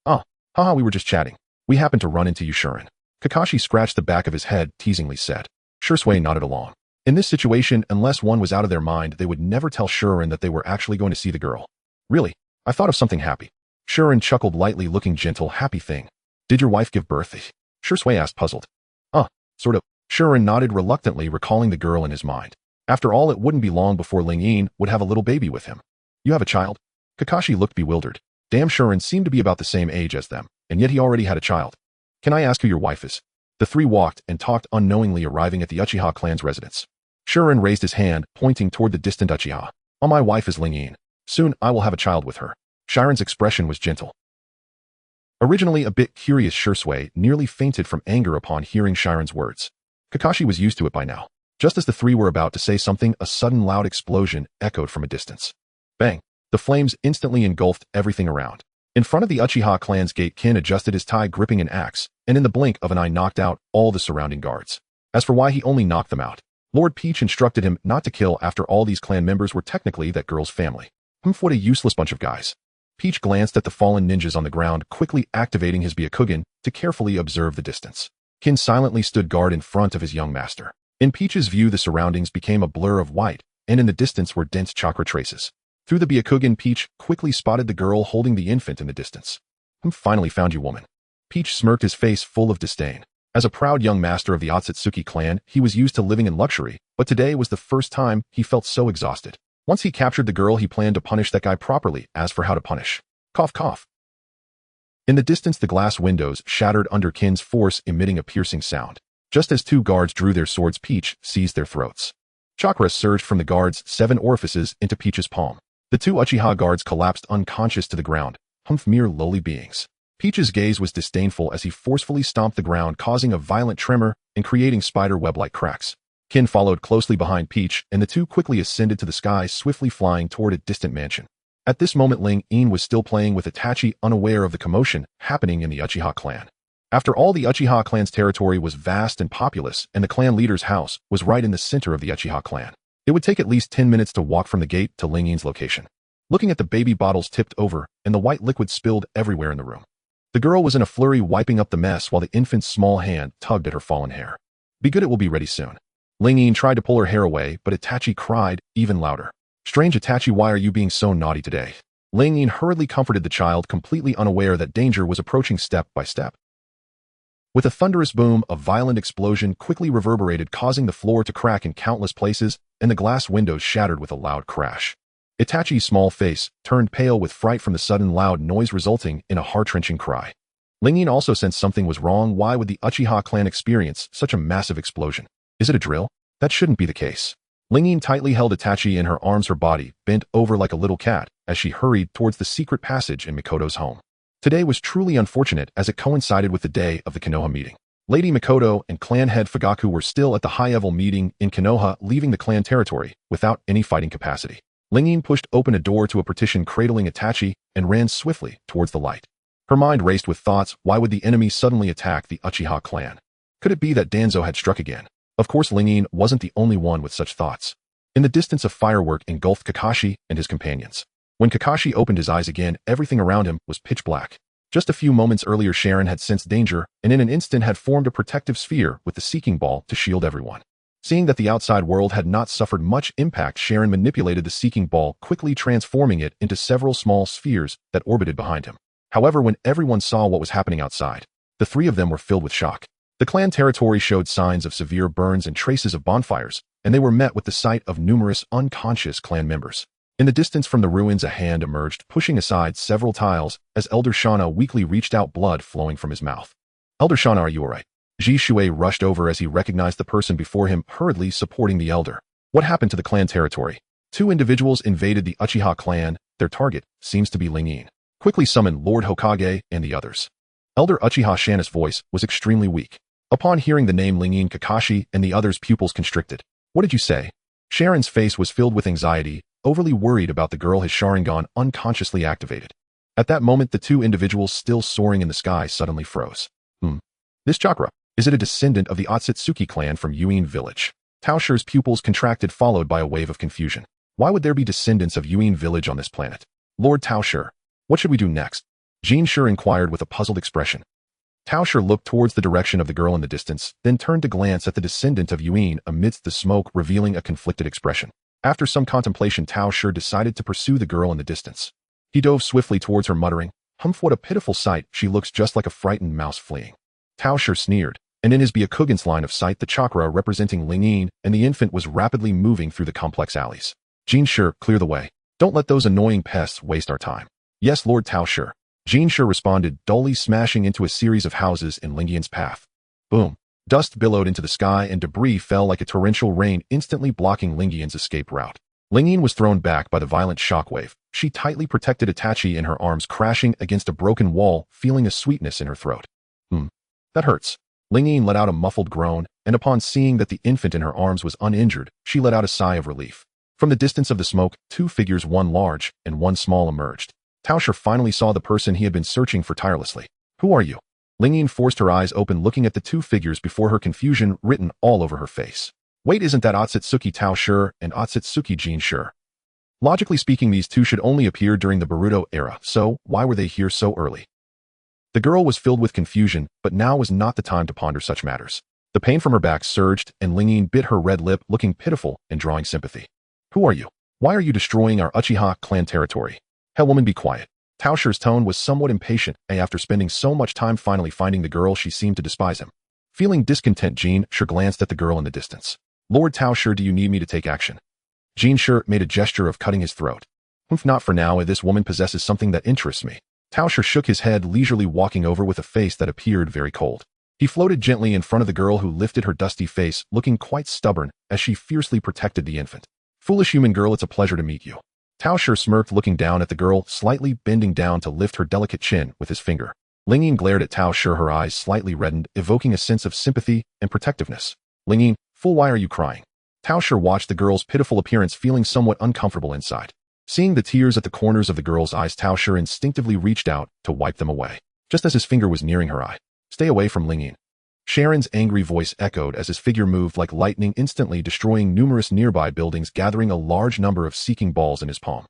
A: Haha, we were just chatting. We happened to run into you, Shuren. Kakashi scratched the back of his head, teasingly said. Shursui nodded along. In this situation, unless one was out of their mind, they would never tell Shirin that they were actually going to see the girl. Really? I thought of something happy. Shirin chuckled lightly, looking gentle. Happy thing. Did your wife give birth? Shursui asked, puzzled. Sort of. Shirin nodded reluctantly, recalling the girl in his mind. After all, it wouldn't be long before Ling Yin would have a little baby with him. You have a child? Kakashi looked bewildered. Damn, Shirin seemed to be about the same age as them, and yet he already had a child. Can I ask who your wife is? The three walked and talked, unknowingly arriving at the Uchiha clan's residence. Shirin raised his hand, pointing toward the distant Uchiha. Oh, my wife is Ling Yin. Soon, I will have a child with her. Shirin's expression was gentle. Originally a bit curious, Shursui nearly fainted from anger upon hearing Shirin's words. Kakashi was used to it by now. Just as the three were about to say something, a sudden loud explosion echoed from a distance. Bang! The flames instantly engulfed everything around. In front of the Uchiha clan's gate, Kin adjusted his tie, gripping an axe, and in the blink of an eye knocked out all the surrounding guards. As for why he only knocked them out, Lord Peach instructed him not to kill. After all, these clan members were technically that girl's family. What a useless bunch of guys. Peach glanced at the fallen ninjas on the ground, quickly activating his Byakugan to carefully observe the distance. Kin silently stood guard in front of his young master. In Peach's view, the surroundings became a blur of white, and in the distance were dense chakra traces. Through the Byakugan, Peach quickly spotted the girl holding the infant in the distance. Finally found you, woman. Peach smirked, his face full of disdain. As a proud young master of the Otsutsuki clan, he was used to living in luxury, but today was the first time he felt so exhausted. Once he captured the girl, he planned to punish that guy properly. As for how to punish, cough cough. In the distance, the glass windows shattered under Kin's force, emitting a piercing sound. Just as two guards drew their swords, Peach seized their throats. Chakra surged from the guards' 7 orifices into Peach's palm. The two Uchiha guards collapsed unconscious to the ground, mere lowly beings. Peach's gaze was disdainful as he forcefully stomped the ground, causing a violent tremor and creating spider web-like cracks. Kin followed closely behind Peach, and the two quickly ascended to the sky, swiftly flying toward a distant mansion. At this moment, Ling Yin was still playing with Itachi, unaware of the commotion happening in the Uchiha clan. After all, the Uchiha clan's territory was vast and populous, and the clan leader's house was right in the center of the Uchiha clan. It would take at least 10 minutes to walk from the gate to Ling Yin's location. Looking at the baby bottles tipped over and the white liquid spilled everywhere in the room, the girl was in a flurry, wiping up the mess while the infant's small hand tugged at her fallen hair. Be good, it will be ready soon. Ling Yin tried to pull her hair away, but Itachi cried even louder. Strange, Itachi, why are you being so naughty today? Ling Yin hurriedly comforted the child, completely unaware that danger was approaching step by step. With a thunderous boom, a violent explosion quickly reverberated, causing the floor to crack in countless places, and the glass windows shattered with a loud crash. Itachi's small face turned pale with fright from the sudden loud noise, resulting in a heart-wrenching cry. Ling Yin also sensed something was wrong. Why would the Uchiha clan experience such a massive explosion? Is it a drill? That shouldn't be the case. Ling Yin tightly held Itachi in her arms, her body bent over like a little cat as she hurried towards the secret passage in Mikoto's home. Today was truly unfortunate as it coincided with the day of the Konoha meeting. Lady Mikoto and clan head Fugaku were still at the high-level meeting in Konoha, leaving the clan territory without any fighting capacity. Ling Yin pushed open a door to a partition cradling Itachi and ran swiftly towards the light. Her mind raced with thoughts. Why would the enemy suddenly attack the Uchiha clan? Could it be that Danzo had struck again? Of course, Ling Yin wasn't the only one with such thoughts. In the distance, a firework engulfed Kakashi and his companions. When Kakashi opened his eyes again, everything around him was pitch black. Just a few moments earlier, Sharon had sensed danger and in an instant had formed a protective sphere with the seeking ball to shield everyone. Seeing that the outside world had not suffered much impact, Sharon manipulated the seeking ball, quickly transforming it into several small spheres that orbited behind him. However, when everyone saw what was happening outside, the three of them were filled with shock. The clan territory showed signs of severe burns and traces of bonfires, and they were met with the sight of numerous unconscious clan members. In the distance from the ruins, a hand emerged, pushing aside several tiles as Elder Shana weakly reached out, blood flowing from his mouth. Elder Shana, are you alright? Ji Shui rushed over as he recognized the person before him, hurriedly supporting the elder. What happened to the clan territory? 2 individuals invaded the Uchiha clan. Their target seems to be Ling Yin. Quickly summon Lord Hokage and the others. Elder Uchiha Shana's voice was extremely weak. Upon hearing the name Ling Yin, Kakashi and the others' pupils constricted. What did you say? Sharon's face was filled with anxiety, overly worried about the girl his Sharingan unconsciously activated. At that moment, the 2 individuals still soaring in the sky suddenly froze. This chakra, is it a descendant of the Otsutsuki clan from Yuin village? Tao Shi's pupils contracted, followed by a wave of confusion. Why would there be descendants of Yuin village on this planet? Lord Tao Shi, what should we do next? Jin Shi inquired with a puzzled expression. Taosher looked towards the direction of the girl in the distance, then turned to glance at the descendant of Yuan amidst the smoke, revealing a conflicted expression. After some contemplation, Taosher decided to pursue the girl in the distance. He dove swiftly towards her, muttering, "Humph, what a pitiful sight, she looks just like a frightened mouse fleeing." Taosher sneered, and in his Byakugan's line of sight the chakra representing Lingyin and the infant was rapidly moving through the complex alleys. "Jinshi, clear the way. Don't let those annoying pests waste our time." "Yes, Lord Taosher," Jinshi responded, dully smashing into a series of houses in Lingyin's path. Boom. Dust billowed into the sky and debris fell like a torrential rain, instantly blocking Lingyin's escape route. Lingyin was thrown back by the violent shockwave. She tightly protected Itachi in her arms, crashing against a broken wall, feeling a sweetness in her throat. That hurts." Lingyin let out a muffled groan, and upon seeing that the infant in her arms was uninjured, she let out a sigh of relief. From the distance of the smoke, two figures, one large and one small, emerged. Taosher finally saw the person he had been searching for tirelessly. "Who are you?" Lingyin forced her eyes open, looking at the two figures before her, confusion written all over her face. "Wait, isn't that Otsutsuki Taosher and Otsutsuki Jinshi?" Logically speaking, these two should only appear during the Boruto era, so why were they here so early? The girl was filled with confusion, but now was not the time to ponder such matters. The pain from her back surged, and Lingyin bit her red lip, looking pitiful and drawing sympathy. "Who are you? Why are you destroying our Uchiha clan territory?" "Hell, woman, be quiet." Taosher's tone was somewhat impatient, and after spending so much time finally finding the girl, she seemed to despise him. Feeling discontent, Jinshi glanced at the girl in the distance. "Lord Taosher, do you need me to take action?" Jinshi made a gesture of cutting his throat. "Not for now, this woman possesses something that interests me." Taosher shook his head, leisurely walking over with a face that appeared very cold. He floated gently in front of the girl, who lifted her dusty face, looking quite stubborn as she fiercely protected the infant. "Foolish human girl, it's a pleasure to meet you." Taosher smirked, looking down at the girl, slightly bending down to lift her delicate chin with his finger. Lingyin glared at Taosher, her eyes slightly reddened, evoking a sense of sympathy and protectiveness. "Lingyin, fool, why are you crying?" Taosher watched the girl's pitiful appearance, feeling somewhat uncomfortable inside. Seeing the tears at the corners of the girl's eyes, Taosher instinctively reached out to wipe them away, just as his finger was nearing her eye. "Stay away from Lingyin." Sharon's angry voice echoed as his figure moved like lightning, instantly destroying numerous nearby buildings, gathering a large number of seeking balls in his palm.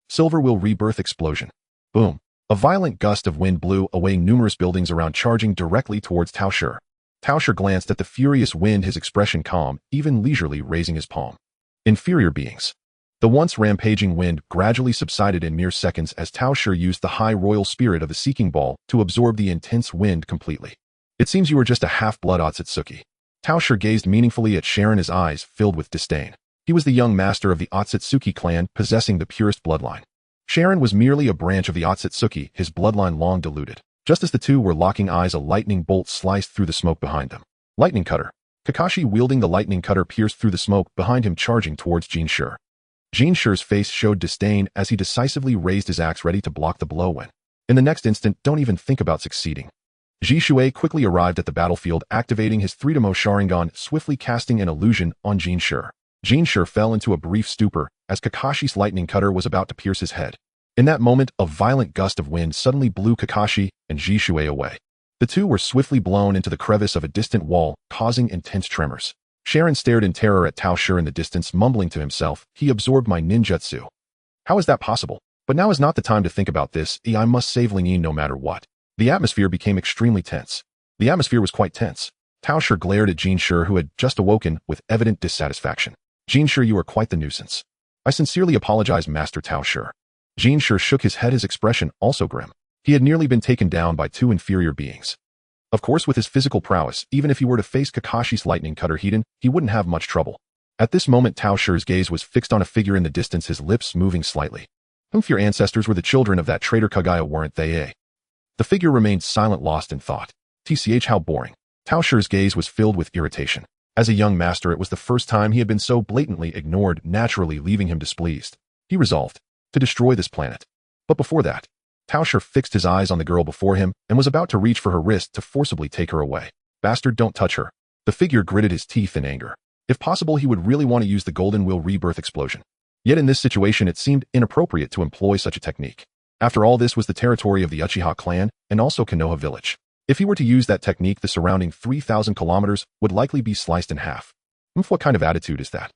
A: Silver will rebirth explosion. Boom. A violent gust of wind blew away numerous buildings around, charging directly towards Taosher. Taosher glanced at the furious wind, his expression calm, even leisurely raising his palm. Inferior beings. The once rampaging wind gradually subsided in mere seconds as Taosher used the high royal spirit of the seeking ball to absorb the intense wind completely. "It seems you are just a half-blood Otsutsuki." Taosher gazed meaningfully at Sharon, his eyes filled with disdain. He was the young master of the Otsutsuki clan, possessing the purest bloodline. Sharon was merely a branch of the Otsutsuki, his bloodline long diluted. Just as the two were locking eyes, a lightning bolt sliced through the smoke behind them. Lightning cutter. Kakashi, wielding the lightning cutter, pierced through the smoke behind him, charging towards Jinshi. Jinshi's face showed disdain as he decisively raised his axe, ready to block the blow when, in the next instant, don't even think about succeeding. Jishui quickly arrived at the battlefield, activating his 3-Demo Sharingan, swiftly casting an illusion on Jinshi. Jinshi fell into a brief stupor as Kakashi's lightning cutter was about to pierce his head. In that moment, a violent gust of wind suddenly blew Kakashi and Jishui away. The two were swiftly blown into the crevice of a distant wall, causing intense tremors. Sharon stared in terror at Taosher in the distance, mumbling to himself, "He absorbed my ninjutsu. How is that possible? But now is not the time to think about this. I must save Lingyin no matter what." The atmosphere became extremely tense. The atmosphere was quite tense. Taosher glared at Jinshi, who had just awoken, with evident dissatisfaction. "Jinshi, you are quite the nuisance." "I sincerely apologize, Master Taosher." Jinshi shook his head, his expression also grim. He had nearly been taken down by two inferior beings. Of course, with his physical prowess, even if he were to face Kakashi's lightning cutter Hiden, he wouldn't have much trouble. At this moment, Taosher's gaze was fixed on a figure in the distance, his lips moving slightly. "Your ancestors were the children of that traitor Kaguya, weren't they, eh?" The figure remained silent, lost in thought. "Tch, how boring." Taosher's gaze was filled with irritation. As a young master, it was the first time he had been so blatantly ignored, naturally leaving him displeased. He resolved to destroy this planet. But before that, Taosher fixed his eyes on the girl before him and was about to reach for her wrist to forcibly take her away. "Bastard, don't touch her." The figure gritted his teeth in anger. If possible, he would really want to use the Golden Will Rebirth explosion. Yet in this situation, it seemed inappropriate to employ such a technique. After all, this was the territory of the Uchiha clan and also Konoha village. If he were to use that technique, the surrounding 3,000 kilometers would likely be sliced in half. What kind of attitude is that?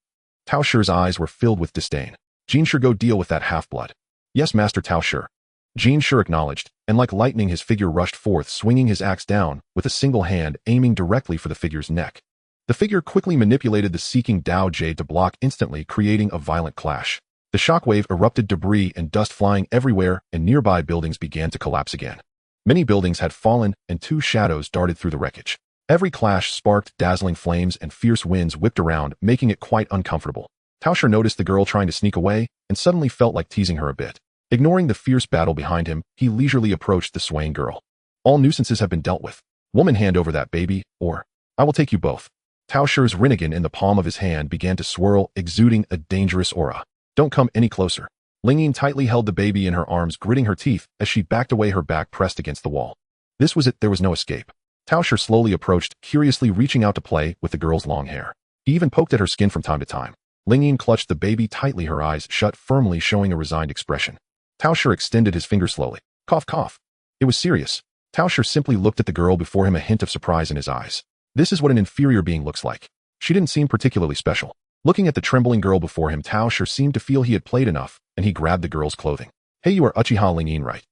A: Taosher's eyes were filled with disdain. "Jinshi, go deal with that half-blood." "Yes, Master Taosher." Jean sure acknowledged, and like lightning his figure rushed forth, swinging his axe down, with a single hand aiming directly for the figure's neck. The figure quickly manipulated the seeking Dao Jade to block instantly, creating a violent clash. The shockwave erupted, debris and dust flying everywhere, and nearby buildings began to collapse again. Many buildings had fallen, and two shadows darted through the wreckage. Every clash sparked dazzling flames, and fierce winds whipped around, making it quite uncomfortable. Tauscher noticed the girl trying to sneak away, and suddenly felt like teasing her a bit. Ignoring the fierce battle behind him, he leisurely approached the swaying girl. All nuisances have been dealt with. Woman, hand over that baby, or I will take you both. Tauscher's Rinnegan in the palm of his hand began to swirl, exuding a dangerous aura. Don't come any closer. Lingyin tightly held the baby in her arms, gritting her teeth as she backed away, her back pressed against the wall. This was it, there was no escape. Tauscher slowly approached, curiously reaching out to play with the girl's long hair. He even poked at her skin from time to time. Lingyin clutched the baby tightly, her eyes shut firmly, showing a resigned expression. Tauscher extended his finger slowly. Cough, cough. It was serious. Tauscher simply looked at the girl before him, a hint of surprise in his eyes. This is what an inferior being looks like. She didn't seem particularly special. Looking at the trembling girl before him, Tauscher seemed to feel he had played enough, and he grabbed the girl's clothing. Hey, you are Uchiha Lingyin, right?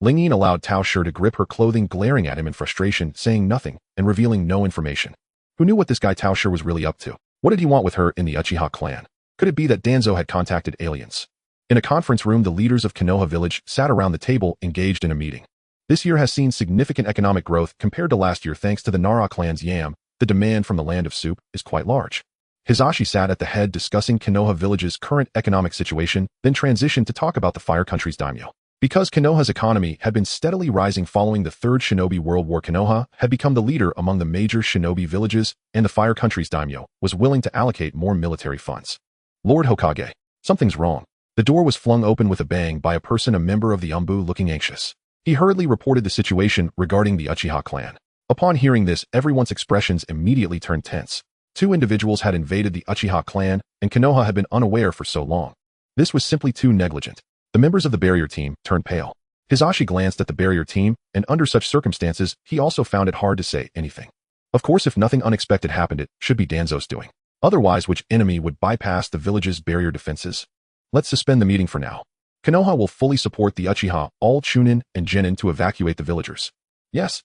A: Lingyin allowed Tauscher to grip her clothing, glaring at him in frustration, saying nothing, and revealing no information. Who knew what this guy Tauscher was really up to? What did he want with her in the Uchiha clan? Could it be that Danzo had contacted aliens? In a conference room, the leaders of Konoha village sat around the table, engaged in a meeting. This year has seen significant economic growth compared to last year thanks to the Nara clan's yam. The demand from the land of soup is quite large. Hizashi sat at the head discussing Konoha village's current economic situation, then transitioned to talk about the Fire Country's daimyo. Because Konoha's economy had been steadily rising following the Third Shinobi World War, Konoha had become the leader among the major shinobi villages, and the Fire Country's daimyo was willing to allocate more military funds. Lord Hokage, something's wrong. The door was flung open with a bang by a person, a member of the Umbu, looking anxious. He hurriedly reported the situation regarding the Uchiha clan. Upon hearing this, everyone's expressions immediately turned tense. Two individuals had invaded the Uchiha clan, and Konoha had been unaware for so long. This was simply too negligent. The members of the barrier team turned pale. Hizashi glanced at the barrier team, and under such circumstances, he also found it hard to say anything. Of course, if nothing unexpected happened, it should be Danzo's doing. Otherwise, which enemy would bypass the village's barrier defenses? Let's suspend the meeting for now. Konoha will fully support the Uchiha, all Chunin and Genin, to evacuate the villagers. Yes.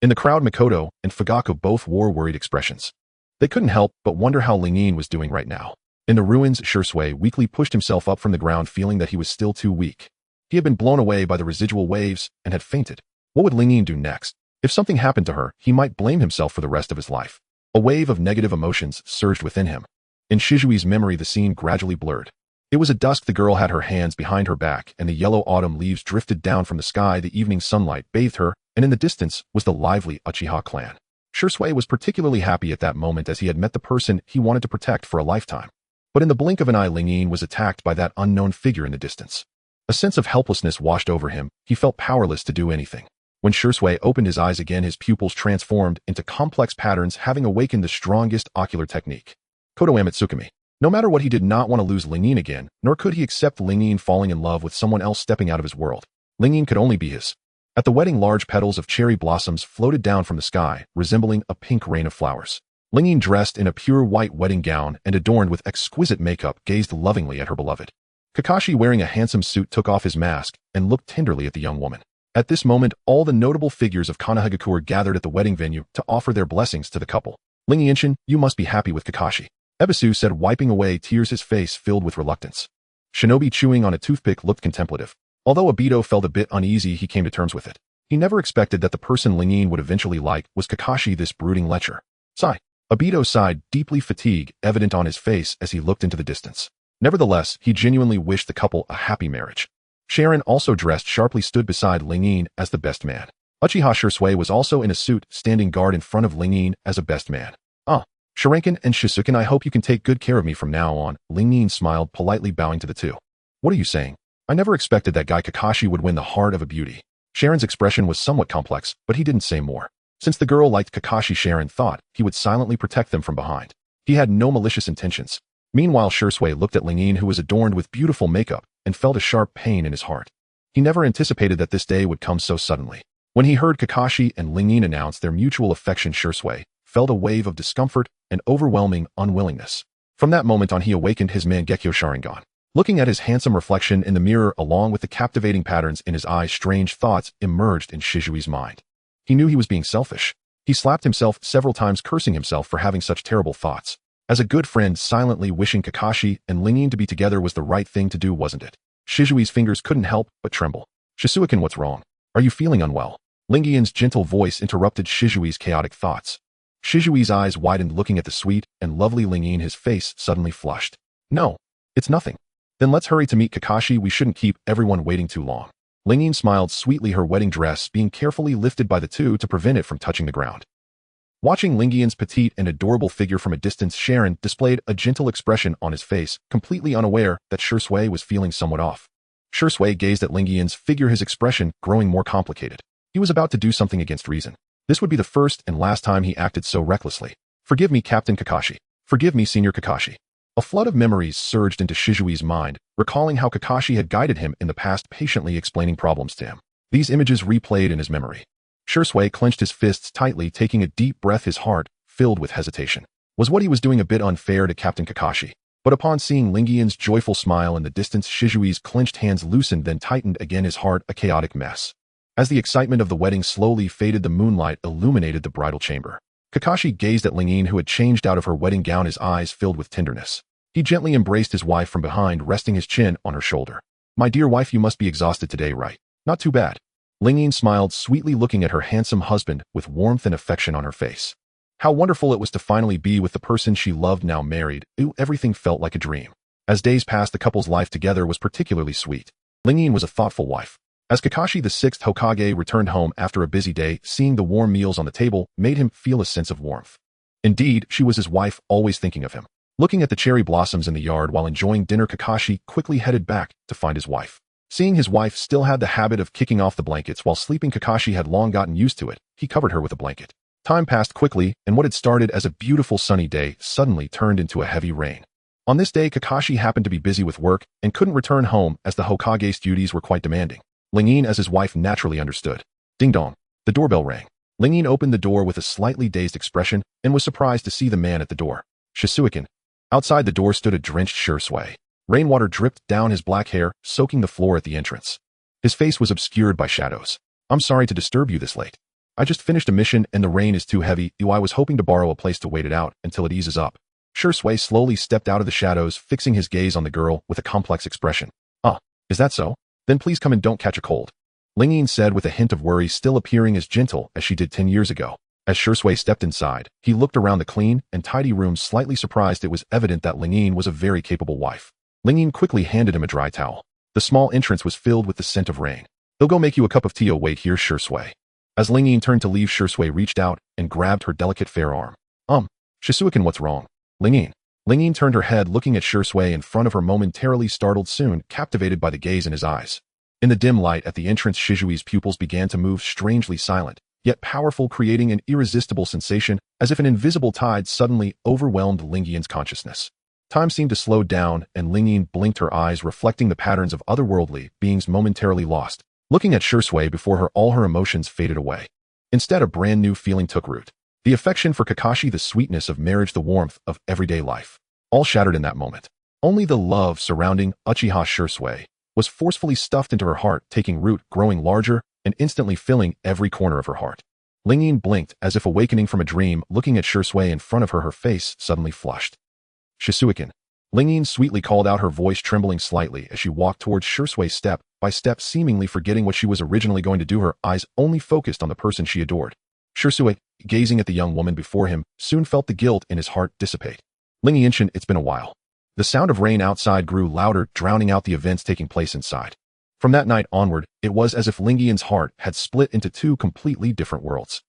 A: In the crowd, Mikoto and Fugaku both wore worried expressions. They couldn't help but wonder how Lingyin was doing right now. In the ruins, Shursui weakly pushed himself up from the ground, feeling that he was still too weak. He had been blown away by the residual waves and had fainted. What would Lingyin do next? If something happened to her, he might blame himself for the rest of his life. A wave of negative emotions surged within him. In Shizui's memory, the scene gradually blurred. It was at dusk. The girl had her hands behind her back, and the yellow autumn leaves drifted down from the sky. The evening sunlight bathed her, and in the distance was the lively Uchiha clan. Shursui was particularly happy at that moment, as he had met the person he wanted to protect for a lifetime. But in the blink of an eye, Lingyin was attacked by that unknown figure in the distance. A sense of helplessness washed over him. He felt powerless to do anything. When Shursui opened his eyes again, his pupils transformed into complex patterns, having awakened the strongest ocular technique. Kodo Amitsukami. No matter what, he did not want to lose Lingyin again, nor could he accept Lingyin falling in love with someone else stepping out of his world. Lingyin could only be his. At the wedding, large petals of cherry blossoms floated down from the sky, resembling a pink rain of flowers. Lingyin, dressed in a pure white wedding gown and adorned with exquisite makeup, gazed lovingly at her beloved. Kakashi, wearing a handsome suit, took off his mask and looked tenderly at the young woman. At this moment, all the notable figures of Konohagakure gathered at the wedding venue to offer their blessings to the couple. Lingyin, you must be happy with Kakashi, Ebisu said, wiping away tears, his face filled with reluctance. Shinobi, chewing on a toothpick, looked contemplative. Although Obito felt a bit uneasy, he came to terms with it. He never expected that the person Lingyin would eventually like was Kakashi, this brooding lecher. Sigh. Obito sighed, deeply, fatigue evident on his face as he looked into the distance. Nevertheless, he genuinely wished the couple a happy marriage. Sharon, also dressed sharply, stood beside Lingyin as the best man. Uchiha Shursui was also in a suit, standing guard in front of Lingyin as a best man. Sharinkan and Shizuken, I hope you can take good care of me from now on. Lingyin smiled, politely bowing to the two. What are you saying? I never expected that guy Kakashi would win the heart of a beauty. Sharon's expression was somewhat complex, but he didn't say more. Since the girl liked Kakashi, Sharon thought he would silently protect them from behind. He had no malicious intentions. Meanwhile, Shursui looked at Lingyin, who was adorned with beautiful makeup, and felt a sharp pain in his heart. He never anticipated that this day would come so suddenly. When he heard Kakashi and Lingyin announce their mutual affection, Shursui felt a wave of discomfort and overwhelming unwillingness. From that moment on, he awakened his Mangekyo Sharingan. Looking at his handsome reflection in the mirror along with the captivating patterns in his eyes, strange thoughts emerged in Shizui's mind. He knew he was being selfish. He slapped himself several times, cursing himself for having such terrible thoughts. As a good friend, silently wishing Kakashi and Lingyin to be together was the right thing to do, wasn't it? Shizui's fingers couldn't help but tremble. Suzu-chan, what's wrong? Are you feeling unwell? Lingyi's gentle voice interrupted Shizui's chaotic thoughts. Shizui's eyes widened, looking at the sweet and lovely Lingyin. His face suddenly flushed. No, it's nothing. Then let's hurry to meet Kakashi. We shouldn't keep everyone waiting too long. Lingyin smiled sweetly, her wedding dress being carefully lifted by the two to prevent it from touching the ground. Watching Lingyin's petite and adorable figure from a distance, Sharon displayed a gentle expression on his face, completely unaware that Shui was feeling somewhat off. Shui gazed at Lingyin's figure, his expression growing more complicated. He was about to do something against reason. This would be the first and last time he acted so recklessly. Forgive me, Captain Kakashi. Forgive me, Senior Kakashi. A flood of memories surged into Shizui's mind, recalling how Kakashi had guided him in the past, patiently explaining problems to him. These images replayed in his memory. Shui clenched his fists tightly, taking a deep breath, his heart filled with hesitation. Was what he was doing a bit unfair to Captain Kakashi? But upon seeing Lingyin's joyful smile in the distance, Shizui's clenched hands loosened, then tightened again, his heart a chaotic mess. As the excitement of the wedding slowly faded, the moonlight illuminated the bridal chamber. Kakashi gazed at Lingyin, who had changed out of her wedding gown, his eyes filled with tenderness. He gently embraced his wife from behind, resting his chin on her shoulder. My dear wife, you must be exhausted today, right? Not too bad. Lingyin smiled sweetly, looking at her handsome husband with warmth and affection on her face. How wonderful it was to finally be with the person she loved, now married. Everything felt like a dream. As days passed, the couple's life together was particularly sweet. Lingyin was a thoughtful wife. As Kakashi, the 6th Hokage, returned home after a busy day, seeing the warm meals on the table made him feel a sense of warmth. Indeed, she was his wife, always thinking of him. Looking at the cherry blossoms in the yard while enjoying dinner, Kakashi quickly headed back to find his wife. Seeing his wife still had the habit of kicking off the blankets while sleeping, Kakashi had long gotten used to it. He covered her with a blanket. Time passed quickly, and what had started as a beautiful sunny day suddenly turned into a heavy rain. On this day, Kakashi happened to be busy with work and couldn't return home as the Hokage's duties were quite demanding. Lingyin, as his wife, naturally understood. Ding dong. The doorbell rang. Lingyin opened the door with a slightly dazed expression and was surprised to see the man at the door. Suzu-chan. Outside the door stood a drenched Shui. Rainwater dripped down his black hair, soaking the floor at the entrance. His face was obscured by shadows. I'm sorry to disturb you this late. I just finished a mission and the rain is too heavy. I was hoping to borrow a place to wait it out until it eases up. Shui slowly stepped out of the shadows, fixing his gaze on the girl with a complex expression. Is that so? Then please come and don't catch a cold. Lingyin said with a hint of worry, still appearing as gentle as she did 10 years ago. As Shui stepped inside, he looked around the clean and tidy room, slightly surprised. It was evident that Lingyin was a very capable wife. Lingyin quickly handed him a dry towel. The small entrance was filled with the scent of rain. They'll go make you a cup of tea. Wait here, Shui. As Lingyin turned to leave, Shui reached out and grabbed her delicate fair arm. Suzu-chan, what's wrong? Lingyin turned her head, looking at Shui in front of her, momentarily startled, soon captivated by the gaze in his eyes. In the dim light at the entrance, Shizui's pupils began to move, strangely silent, yet powerful, creating an irresistible sensation, as if an invisible tide suddenly overwhelmed Lingyin's consciousness. Time seemed to slow down, and Lingyin blinked, her eyes reflecting the patterns of otherworldly beings, momentarily lost. Looking at Shui before her, all her emotions faded away. Instead, a brand new feeling took root. The affection for Kakashi, the sweetness of marriage, the warmth of everyday life. All shattered in that moment. Only the love surrounding Uchiha Shui was forcefully stuffed into her heart, taking root, growing larger, and instantly filling every corner of her heart. Lingyin blinked, as if awakening from a dream, looking at Shui in front of her, her face suddenly flushed. Suzu-chan. Lingyin sweetly called out, her voice trembling slightly as she walked towards Shui, step by step, seemingly forgetting what she was originally going to do, her eyes only focused on the person she adored. Shui, gazing at the young woman before him, soon felt the guilt in his heart dissipate. Lingyin, it's been a while. The sound of rain outside grew louder, drowning out the events taking place inside. From that night onward, it was as if Lingyin's heart had split into two completely different worlds.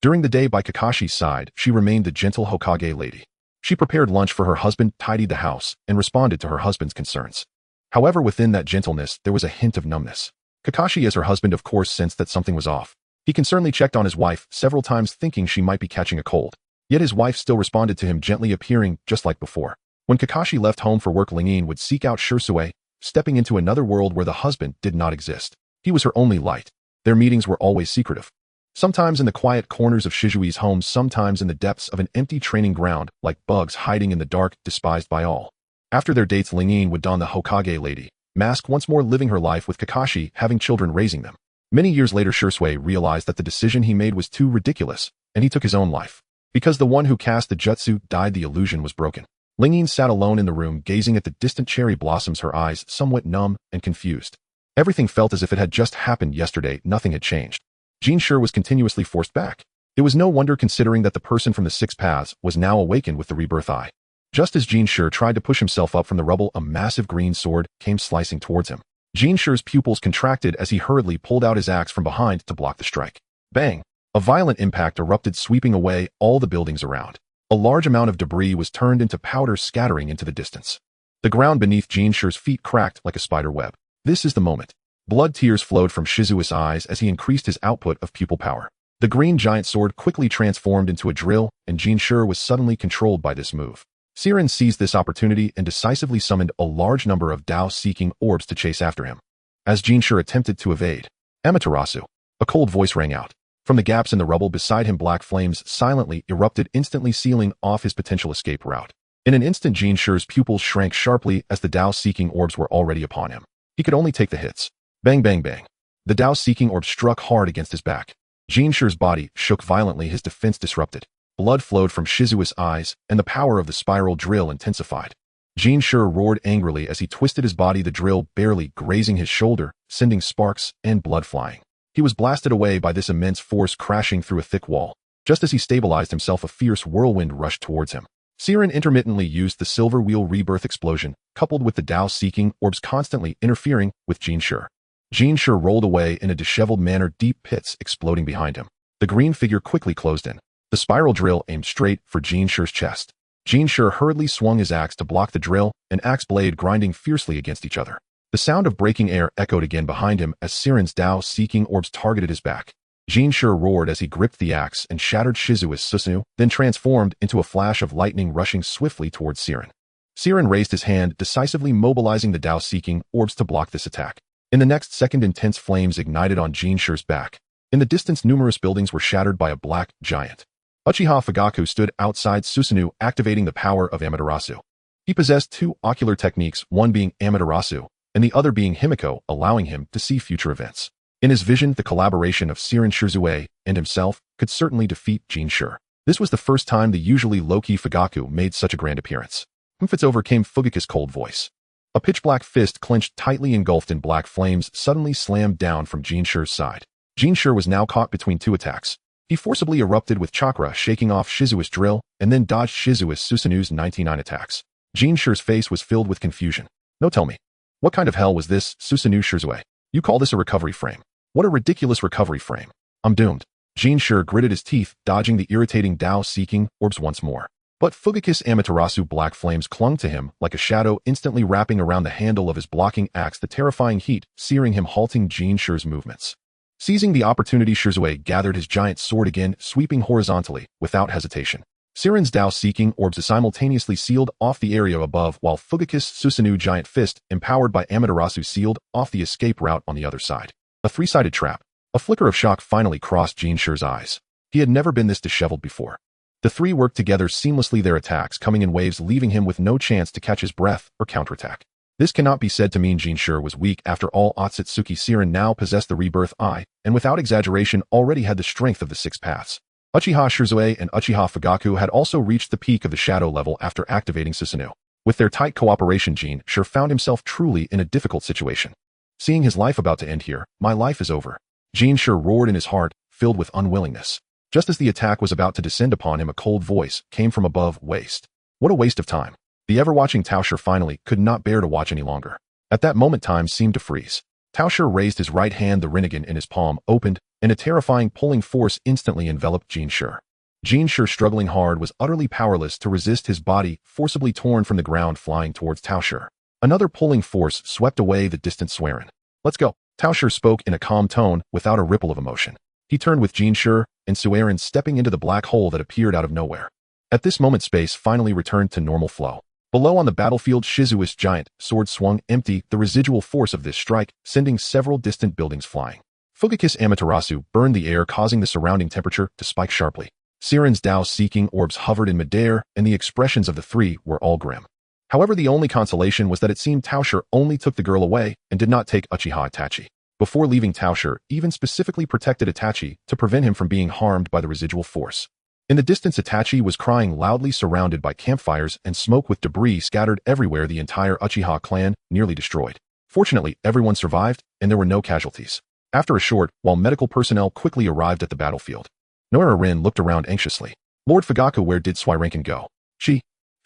A: During the day by Kakashi's side, she remained the gentle Hokage lady. She prepared lunch for her husband, tidied the house, and responded to her husband's concerns. However, within that gentleness, there was a hint of numbness. Kakashi, as her husband, of course, sensed that something was off. He concernedly checked on his wife several times, thinking she might be catching a cold. Yet his wife still responded to him, gently, appearing just like before. When Kakashi left home for work, Lingyin would seek out Shui, stepping into another world where the husband did not exist. He was her only light. Their meetings were always secretive. Sometimes in the quiet corners of Shizui's home, sometimes in the depths of an empty training ground, like bugs hiding in the dark, despised by all. After their dates, Lingyin would don the Hokage lady mask, once more living her life with Kakashi, having children, raising them. Many years later, Shisui realized that the decision he made was too ridiculous, and he took his own life. Because the one who cast the jutsu died, the illusion was broken. Lingyin sat alone in the room, gazing at the distant cherry blossoms, her eyes somewhat numb and confused. Everything felt as if it had just happened yesterday. Nothing had changed. Jinshi was continuously forced back. It was no wonder, considering that the person from the six paths was now awakened with the rebirth eye. Just as Jinshi tried to push himself up from the rubble, a massive green sword came slicing towards him. Jinshi's pupils contracted as he hurriedly pulled out his axe from behind to block the strike. Bang! A violent impact erupted, sweeping away all the buildings around. A large amount of debris was turned into powder, scattering into the distance. The ground beneath Jinshi's feet cracked like a spider web. This is the moment. Blood tears flowed from Shizuo's eyes as he increased his output of pupil power. The green giant sword quickly transformed into a drill, and Jinshi was suddenly controlled by this move. Siren seized this opportunity and decisively summoned a large number of Tao-seeking orbs to chase after him. As Jinshi attempted to evade, Amaterasu, a cold voice rang out. From the gaps in the rubble beside him, black flames silently erupted, instantly sealing off his potential escape route. In an instant, Jinshi's pupils shrank sharply as the Tao-seeking orbs were already upon him. He could only take the hits. Bang, bang, bang. The Tao-seeking orb struck hard against his back. Jinshi's body shook violently, his defense disrupted. Blood flowed from Shizuo's eyes, and the power of the spiral drill intensified. Jinshi roared angrily as he twisted his body, the drill barely grazing his shoulder, sending sparks and blood flying. He was blasted away by this immense force, crashing through a thick wall. Just as he stabilized himself, a fierce whirlwind rushed towards him. Siren intermittently used the silver wheel rebirth explosion, coupled with the Tao-seeking orbs constantly interfering with Jinshi. Jinshi rolled away in a disheveled manner, deep pits exploding behind him. The green figure quickly closed in. The spiral drill aimed straight for Jinshi's chest. Jinshi hurriedly swung his axe to block the drill, an axe blade grinding fiercely against each other. The sound of breaking air echoed again behind him as Siren's Tao-seeking orbs targeted his back. Jinshi roared as he gripped the axe and shattered Shizuo's Suzu, then transformed into a flash of lightning, rushing swiftly towards Siren. Siren raised his hand, decisively mobilizing the Tao-seeking orbs to block this attack. In the next second, intense flames ignited on Jinshi's back. In the distance, numerous buildings were shattered by a black giant. Uchiha Fugaku stood outside Susanoo, activating the power of Amaterasu. He possessed two ocular techniques, one being Amaterasu, and the other being Himiko, allowing him to see future events. In his vision, the collaboration of Siren Shizue and himself could certainly defeat Jinshi. This was the first time the usually low-key Fugaku made such a grand appearance. It's over, came Fugaku's cold voice. A pitch-black fist, clenched tightly engulfed in black flames, suddenly slammed down from Jinshi's side. Jinshi was now caught between two attacks. He forcibly erupted with chakra, shaking off Shizuo's drill, and then dodged Shizuo's Susanoo's 99 attacks. Jinshi's face was filled with confusion. No, tell me. What kind of hell was this, Susanoo Shizue? You call this a recovery frame? What a ridiculous recovery frame. I'm doomed. Jinshi gritted his teeth, dodging the irritating Tao-seeking orbs once more. But Fugaku's Amaterasu black flames clung to him like a shadow, instantly wrapping around the handle of his blocking axe, the terrifying heat searing him, halting Jinshi's movements. Seizing the opportunity, Shizue gathered his giant sword again, sweeping horizontally, without hesitation. Siren's Tao-seeking orbs simultaneously sealed off the area above, while Fugaku's Susanoo giant fist, empowered by Amaterasu, sealed off the escape route on the other side. A three-sided trap. A flicker of shock finally crossed Jinshi's eyes. He had never been this disheveled before. The three worked together seamlessly, their attacks coming in waves, leaving him with no chance to catch his breath or counterattack. This cannot be said to mean Jinshi was weak. After all, Otsutsuki Siren now possessed the rebirth eye, and without exaggeration already had the strength of the six paths. Uchiha Shizue and Uchiha Fugaku had also reached the peak of the shadow level after activating Susanoo. With their tight cooperation, Jinshi found himself truly in a difficult situation. Seeing his life about to end here, my life is over. Jinshi roared in his heart, filled with unwillingness. Just as the attack was about to descend upon him, a cold voice came from above. Waste. What a waste of time. The ever-watching Taosher finally could not bear to watch any longer. At that moment, time seemed to freeze. Taosher raised his right hand, the Rinnegan in his palm opened, and a terrifying pulling force instantly enveloped Jinshi. Jinshi, struggling hard, was utterly powerless to resist, his body forcibly torn from the ground, flying towards Taosher. Another pulling force swept away the distant Swearin. Let's go. Taosher spoke in a calm tone, without a ripple of emotion. He turned with Jinshi and Swearin stepping into the black hole that appeared out of nowhere. At this moment, space finally returned to normal flow. Below on the battlefield, Shizuo's giant sword swung empty, the residual force of this strike sending several distant buildings flying. Fugaku's Amaterasu burned the air, causing the surrounding temperature to spike sharply. Siren's Tao-seeking orbs hovered in midair, and the expressions of the three were all grim. However, the only consolation was that it seemed Taosher only took the girl away and did not take Uchiha Itachi. Before leaving, Taosher even specifically protected Itachi to prevent him from being harmed by the residual force. In the distance, Itachi was crying loudly, surrounded by campfires and smoke with debris scattered everywhere, the entire Uchiha clan nearly destroyed. Fortunately, everyone survived and there were no casualties. After a short while, medical personnel quickly arrived at the battlefield. Noira Rin looked around anxiously. Lord Fugaku, where did Suiranken go?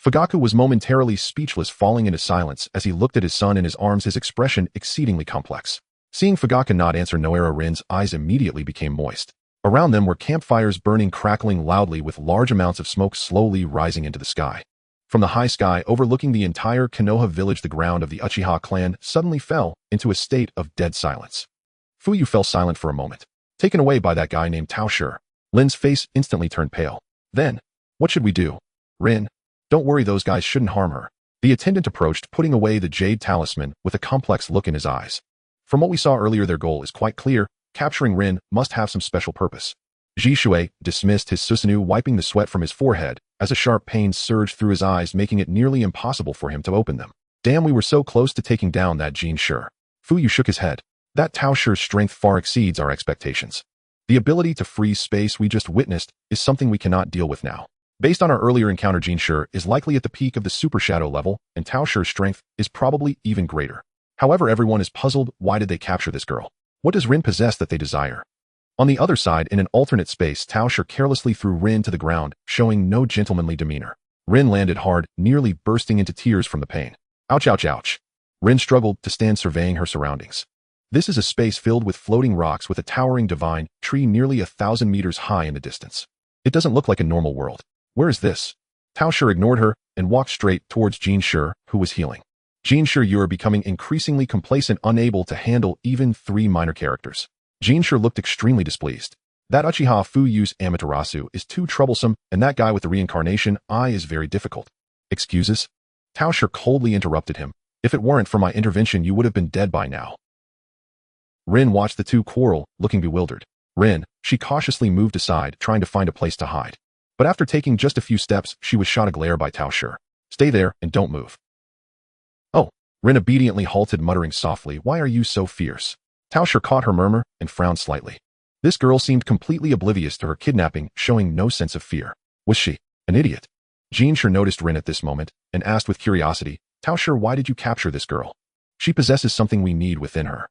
A: Fugaku was momentarily speechless, falling into silence as he looked at his son in his arms, his expression exceedingly complex. Seeing Fugaku not answer, Noira Rin's eyes immediately became moist. Around them were campfires burning, crackling loudly with large amounts of smoke slowly rising into the sky. From the high sky overlooking the entire Konoha village, the ground of the Uchiha clan suddenly fell into a state of dead silence. Fuyu fell silent for a moment, taken away by that guy named Taosher. Lin's face instantly turned pale. Then, what should we do? Rin, don't worry, those guys shouldn't harm her. The attendant approached, putting away the jade talisman with a complex look in his eyes. From what we saw earlier, their goal is quite clear. Capturing Rin must have some special purpose. Ji Shui dismissed his Susanoo, wiping the sweat from his forehead as a sharp pain surged through his eyes, making it nearly impossible for him to open them. Damn, we were so close to taking down that Jin Shi. Fuyu shook his head. That Taosher's strength far exceeds our expectations. The ability to freeze space we just witnessed is something we cannot deal with now. Based on our earlier encounter, Jin Shi is likely at the peak of the Super Shadow level, and Taosher's strength is probably even greater. However, everyone is puzzled. Why did they capture this girl? What does Rin possess that they desire? On the other side, in an alternate space, Taosher carelessly threw Rin to the ground, showing no gentlemanly demeanor. Rin landed hard, nearly bursting into tears from the pain. Ouch, ouch, ouch. Rin struggled to stand, surveying her surroundings. This is a space filled with floating rocks with a towering divine tree nearly 1,000 meters high in the distance. It doesn't look like a normal world. Where is this? Taosher ignored her and walked straight towards Jin Shi, who was healing. Jin Shi, you are becoming increasingly complacent, unable to handle even 3 minor characters. Jin Shi looked extremely displeased. That Uchiha Fuyu's Amaterasu is too troublesome, and that guy with the reincarnation eye is very difficult. Excuses? Taosher coldly interrupted him. If it weren't for my intervention, you would have been dead by now. Rin watched the two quarrel, looking bewildered. Rin, she cautiously moved aside, trying to find a place to hide. But after taking just a few steps, she was shot a glare by Taosher. Stay there and don't move. Oh, Rin obediently halted, muttering softly, why are you so fierce? Taosher caught her murmur and frowned slightly. This girl seemed completely oblivious to her kidnapping, showing no sense of fear. Was she an idiot? Jin Shi noticed Rin at this moment and asked with curiosity, Taosher, why did you capture this girl? She possesses something we need within her.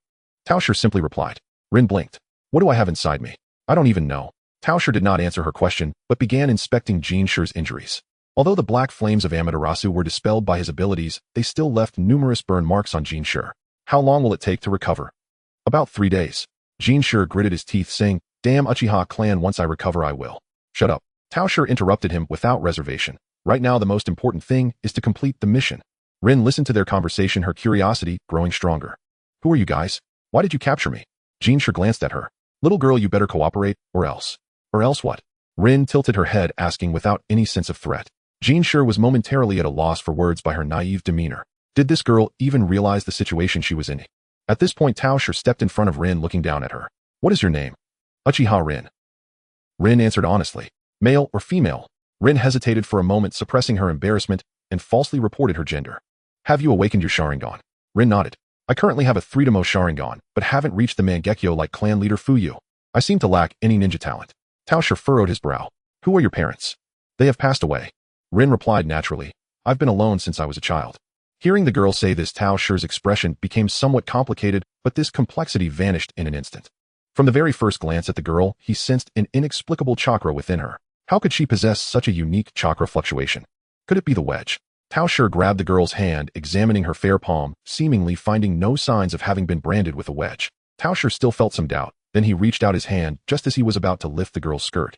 A: Taosher simply replied. Rin blinked. What do I have inside me? I don't even know. Taosher did not answer her question, but began inspecting Jin Shi's injuries. Although the black flames of Amaterasu were dispelled by his abilities, they still left numerous burn marks on Jin Shi. How long will it take to recover? About 3 days. Jin Shi gritted his teeth, saying, damn Uchiha clan, once I recover I will. Shut up. Taosher interrupted him without reservation. Right now the most important thing is to complete the mission. Rin listened to their conversation, her curiosity growing stronger. Who are you guys? Why did you capture me? Jin Shi glanced at her. Little girl, you better cooperate, or else. Or else what? Rin tilted her head, asking without any sense of threat. Jin Shi was momentarily at a loss for words by her naive demeanor. Did this girl even realize the situation she was in? At this point, Taosher stepped in front of Rin, looking down at her. What is your name? Uchiha Rin. Rin answered honestly. Male or female? Rin hesitated for a moment, suppressing her embarrassment, and falsely reported her gender. Have you awakened your Sharingan? Rin nodded. I currently have a 3-Demo Sharingan, but haven't reached the Mangekyo like clan leader Fuyu. I seem to lack any ninja talent. Taosher furrowed his brow. Who are your parents? They have passed away. Rin replied naturally. I've been alone since I was a child. Hearing the girl say this, Taosher's expression became somewhat complicated, but this complexity vanished in an instant. From the very first glance at the girl, he sensed an inexplicable chakra within her. How could she possess such a unique chakra fluctuation? Could it be the wedge? Taosher grabbed the girl's hand, examining her fair palm, seemingly finding no signs of having been branded with a wedge. Taosher still felt some doubt. Then he reached out his hand just as he was about to lift the girl's skirt.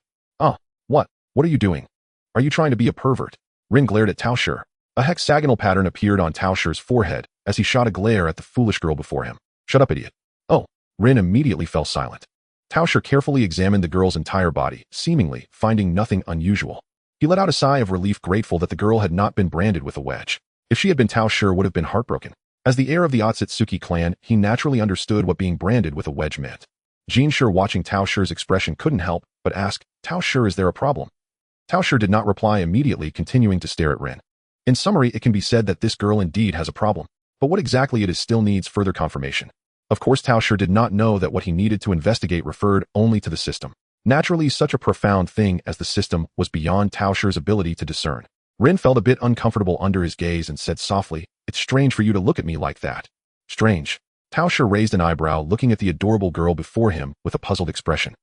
A: What? What are you doing? Are you trying to be a pervert? Rin glared at Taosher. A hexagonal pattern appeared on Taosher's forehead as he shot a glare at the foolish girl before him. Shut up, idiot. Oh. Rin immediately fell silent. Taosher carefully examined the girl's entire body, seemingly finding nothing unusual. He let out a sigh of relief, grateful that the girl had not been branded with a wedge. If she had been, Taosher would have been heartbroken. As the heir of the Otsutsuki clan, he naturally understood what being branded with a wedge meant. Jin Shi, watching Taosher's expression, couldn't help but ask, Taosher, is there a problem? Taosher did not reply immediately, continuing to stare at Rin. In summary, it can be said that this girl indeed has a problem, but what exactly it is still needs further confirmation. Of course, Tao Shi did not know that what he needed to investigate referred only to the system. Naturally, such a profound thing as the system was beyond Tao Shi's ability to discern. Rin felt a bit uncomfortable under his gaze and said softly, "It's strange for you to look at me like that." Strange. Tao Shi raised an eyebrow, looking at the adorable girl before him with a puzzled expression.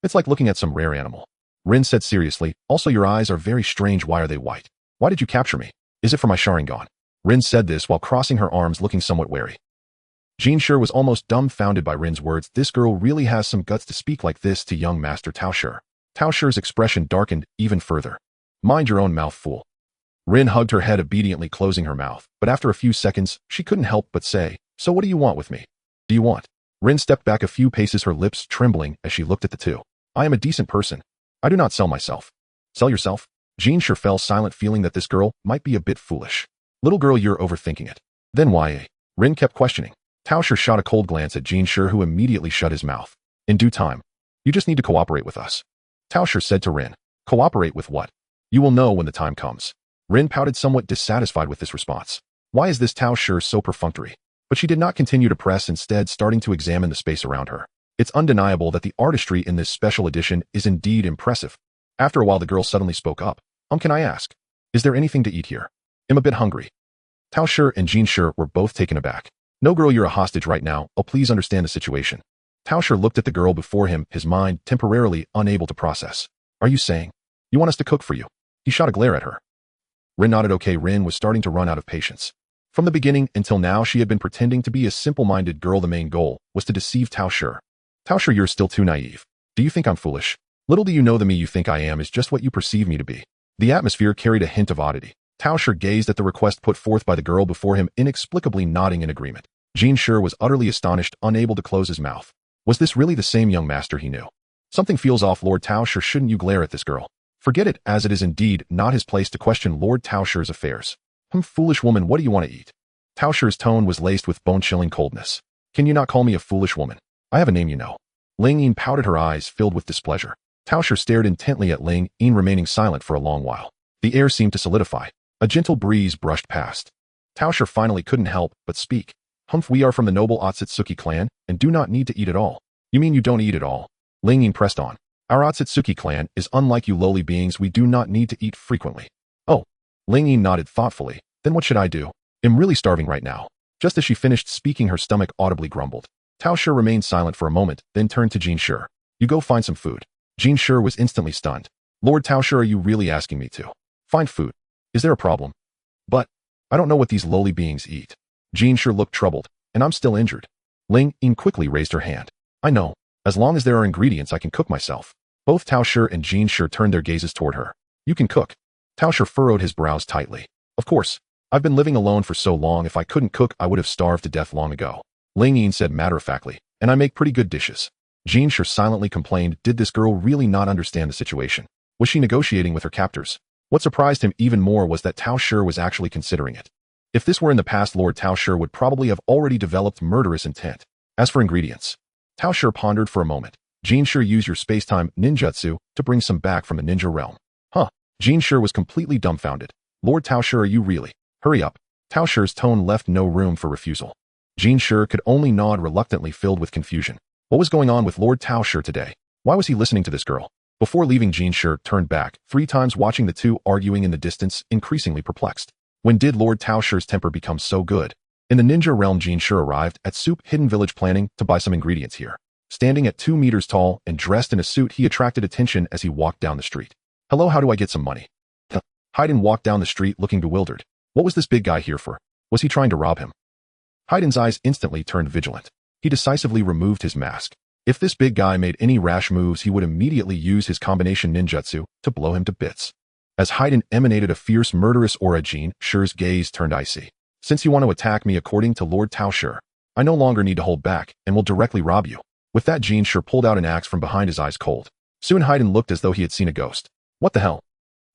A: It's like looking at some rare animal. Rin said seriously, "Also, your eyes are very strange. Why are they white? Why did you capture me? Is it for my Sharingan?" Rin said this while crossing her arms, looking somewhat wary. Jin Shi was almost dumbfounded by Rin's words. This girl really has some guts to speak like this to young Master Tao Shi. Tao Shi's expression darkened even further. "Mind your own mouth, fool." Rin hugged her head, obediently closing her mouth, but after a few seconds, she couldn't help but say, "So what do you want with me? Do you want?" Rin stepped back a few paces, her lips trembling as she looked at the two. "I am a decent person. I do not sell myself." "Sell yourself?" Jin Shi fell silent, feeling that this girl might be a bit foolish. "Little girl, you're overthinking it." "Then why?" Rin kept questioning. Tao Shi shot a cold glance at Jin Shi, who immediately shut his mouth. "In due time. You just need to cooperate with us." Tao Shi said to Rin. "Cooperate with what?" "You will know when the time comes." Rin pouted, somewhat dissatisfied with this response. Why is this Tao Shi so perfunctory? But she did not continue to press, instead starting to examine the space around her. It's undeniable that the artistry in this special edition is indeed impressive. After a while, the girl suddenly spoke up. Can I ask? Is there anything to eat here? I'm a bit hungry." Tao Shi and Jin Shi were both taken aback. "No, girl, you're a hostage right now. Oh, please understand the situation." Tao Shi looked at the girl before him, his mind temporarily unable to process. "Are you saying you want us to cook for you?" He shot a glare at her. Rin nodded. Okay. Rin was starting to run out of patience. From the beginning until now, she had been pretending to be a simple-minded girl. The main goal was to deceive Tao Shi. "Tao Shi, you're still too naive. Do you think I'm foolish? Little do you know the me you think I am is just what you perceive me to be." The atmosphere carried a hint of oddity. Tao Shi gazed at the request put forth by the girl before him, inexplicably nodding in agreement. Jin Shi was utterly astonished, unable to close his mouth. Was this really the same young master he knew? "Something feels off, Lord Tao Shi. Shouldn't you glare at this girl?" "Forget it, as it is indeed not his place to question Lord Tao Shi's affairs." Foolish woman, what do you want to eat?" Tao Shi's tone was laced with bone-chilling coldness. "Can you not call me a foolish woman? I have a name, you know." Ling Yin pouted, her eyes filled with displeasure. Tao Shi stared intently at Ling Yin, remaining silent for a long while. The air seemed to solidify. A gentle breeze brushed past. Tao Shi finally couldn't help but speak. "We are from the noble Otsutsuki clan, and do not need to eat at all." "You mean you don't eat at all?" Ling Yin pressed on. "Our Otsutsuki clan is unlike you lowly beings. We do not need to eat frequently." "Oh." Ling Yin nodded thoughtfully. "Then what should I do? I'm really starving right now." Just as she finished speaking, her stomach audibly grumbled. Tao Shi remained silent for a moment, then turned to Jin Shi. "You go find some food." Jin Shi was instantly stunned. "Lord Tao Shi, are you really asking me to find food? Is there a problem?" "But I don't know what these lowly beings eat." Jin Shi looked troubled. "And I'm still injured." Ling Yin quickly raised her hand. "I know. As long as there are ingredients, I can cook myself." Both Tao Shi and Jin Shi turned their gazes toward her. "You can cook?" Tao Shi furrowed his brows tightly. "Of course. I've been living alone for so long. If I couldn't cook, I would have starved to death long ago." Ling Yin said matter-of-factly. "And I make pretty good dishes." Jin Shi silently complained. Did this girl really not understand the situation? Was she negotiating with her captors? What surprised him even more was that Tao Shi was actually considering it. If this were in the past, Lord Tao Shi would probably have already developed murderous intent. As for ingredients, Tao Shi pondered for a moment. Jin Shi, use your space-time ninjutsu to bring some back from the ninja realm. Jin Shi was completely dumbfounded. "Lord Tao Shi, are you really? Hurry up." Tao Shi's tone left no room for refusal. Jin Shi could only nod reluctantly, filled with confusion. What was going on with Lord Tao Shi today? Why was he listening to this girl? Before leaving, Jin Shi turned back 3 times, watching the two arguing in the distance, increasingly perplexed. When did Lord Tao Shi's temper become so good? In the ninja realm, Jin Shi arrived at Soup Hidden Village, planning to buy some ingredients here. Standing at 2 meters tall and dressed in a suit, he attracted attention as he walked down the street. "Hello, how do I get some money?" Haiden walked down the street looking bewildered. What was this big guy here for? Was he trying to rob him? Haiden's eyes instantly turned vigilant. He decisively removed his mask. If this big guy made any rash moves, he would immediately use his combination ninjutsu to blow him to bits. As Haiden emanated a fierce, murderous aura, Jin Shi's gaze turned icy. "Since you want to attack me, according to Lord Tao Shi, I no longer need to hold back and will directly rob you." With that, Jin Shi pulled out an axe from behind, his eyes cold. Soon Haiden looked as though he had seen a ghost. What the hell?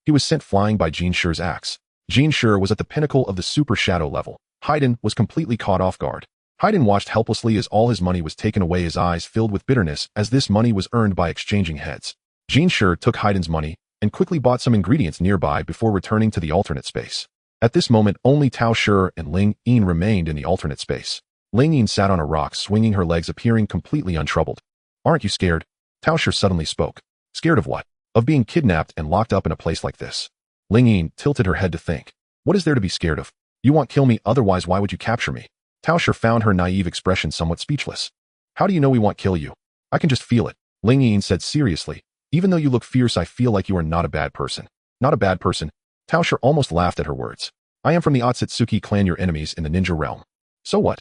A: He was sent flying by Jin Shi's axe. Jin Shi was at the pinnacle of the super shadow level. Haiden was completely caught off guard. Haiden watched helplessly as all his money was taken away, his eyes filled with bitterness, as this money was earned by exchanging heads. Jin Shi took Haiden's money and quickly bought some ingredients nearby before returning to the alternate space. At this moment, only Tao Shi and Ling Yin remained in the alternate space. Ling Yin sat on a rock, swinging her legs, appearing completely untroubled. Aren't you scared? Tao Shi suddenly spoke. Scared of what? Of being kidnapped and locked up in a place like this. Ling Yin tilted her head to think. What is there to be scared of? You won't kill me, otherwise why would you capture me? Tao Shi found her naive expression somewhat speechless. How do you know we won't kill you? I can just feel it. Ling Yin said seriously. Even though you look fierce, I feel like you are not a bad person. Not a bad person? Tao Shi almost laughed at her words. I am from the Otsutsuki clan, your enemies in the ninja realm. So what?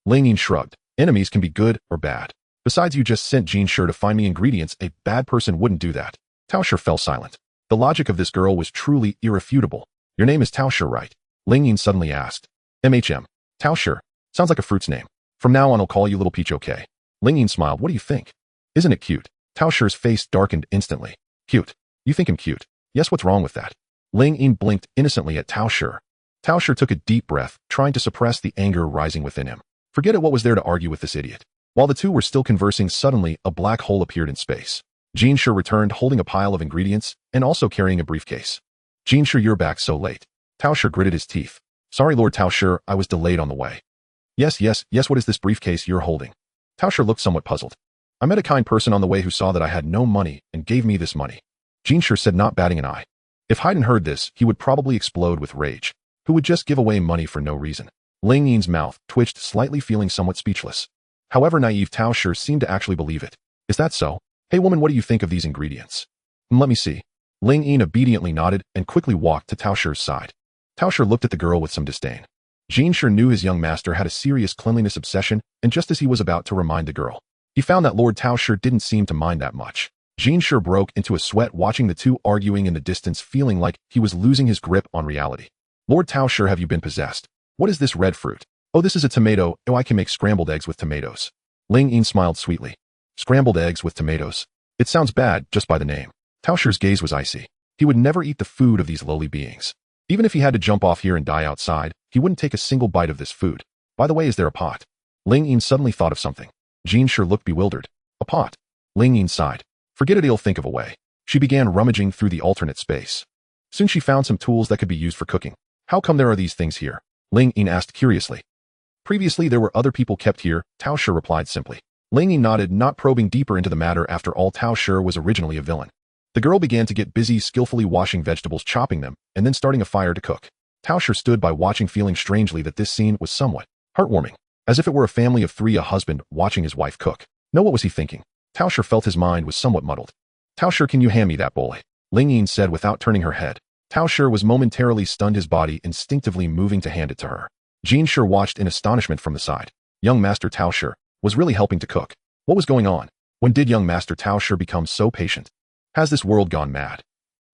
A: Ling Yin shrugged. Enemies can be good or bad. Besides, you just sent Jin Shi to find me ingredients. A bad person wouldn't do that. Tao Shi fell silent. The logic of this girl was truly irrefutable. Your name is Tao Shi, right? Ling Yin suddenly asked. MHM. Tao Shi. Sounds like a fruit's name. From now on I'll call you Little Peach, okay? Ling Yin smiled. What do you think? Isn't it cute? Tao Shi's face darkened instantly. Cute. You think I'm cute? Yes, what's wrong with that? Ling Yin blinked innocently at Tao Shi. Tao Shi took a deep breath, trying to suppress the anger rising within him. Forget it, what was there to argue with this idiot? While the two were still conversing, suddenly a black hole appeared in space. Jin Shi returned holding a pile of ingredients and also carrying a briefcase. Jin Shi, you're back so late. Tao Shi gritted his teeth. Sorry, Lord Tao Shi, I was delayed on the way. Yes, what is this briefcase you're holding? Tao Shi looked somewhat puzzled. I met a kind person on the way who saw that I had no money and gave me this money. Jin Shi said, not batting an eye. If Haiden heard this, he would probably explode with rage. Who would just give away money for no reason? Ling Yin's mouth twitched slightly, feeling somewhat speechless. However, naive Tao Shi seemed to actually believe it. Is that so? Hey woman, what do you think of these ingredients? Let me see. Ling Yin obediently nodded and quickly walked to Tao Shi's side. Tao Shi looked at the girl with some disdain. Jin Shi knew his young master had a serious cleanliness obsession, and just as he was about to remind the girl, he found that Lord Tao Shi didn't seem to mind that much. Jin Shi broke into a sweat watching the two arguing in the distance, feeling like he was losing his grip on reality. Lord Tao Shi, have you been possessed? What is this red fruit? Oh, this is a tomato. Oh, I can make scrambled eggs with tomatoes. Ling Yin smiled sweetly. Scrambled eggs with tomatoes. It sounds bad just by the name. Tao Shi's gaze was icy. He would never eat the food of these lowly beings. Even if he had to jump off here and die outside, he wouldn't take a single bite of this food. By the way, is there a pot? Ling Yin suddenly thought of something. Jin Shi looked bewildered. A pot? Ling Yin sighed. Forget it, he'll think of a way. She began rummaging through the alternate space. Soon she found some tools that could be used for cooking. How come there are these things here? Ling Yin asked curiously. Previously there were other people kept here, Tao Shi replied simply. Ling Yin nodded, not probing deeper into the matter. After all, Tao Shi was originally a villain. The girl began to get busy skillfully washing vegetables, chopping them, and then starting a fire to cook. Tao Shi stood by watching, feeling strangely that this scene was somewhat heartwarming, as if it were a family of three, a husband watching his wife cook. No, what was he thinking? Tao Shi felt his mind was somewhat muddled. Tao Shi, can you hand me that bowl? Ling Yin said without turning her head. Tao Shi was momentarily stunned, his body instinctively moving to hand it to her. Jin Shi watched in astonishment from the side. Young Master Tao Shi was really helping to cook. What was going on? When did young Master Tao Shi become so patient? Has this world gone mad?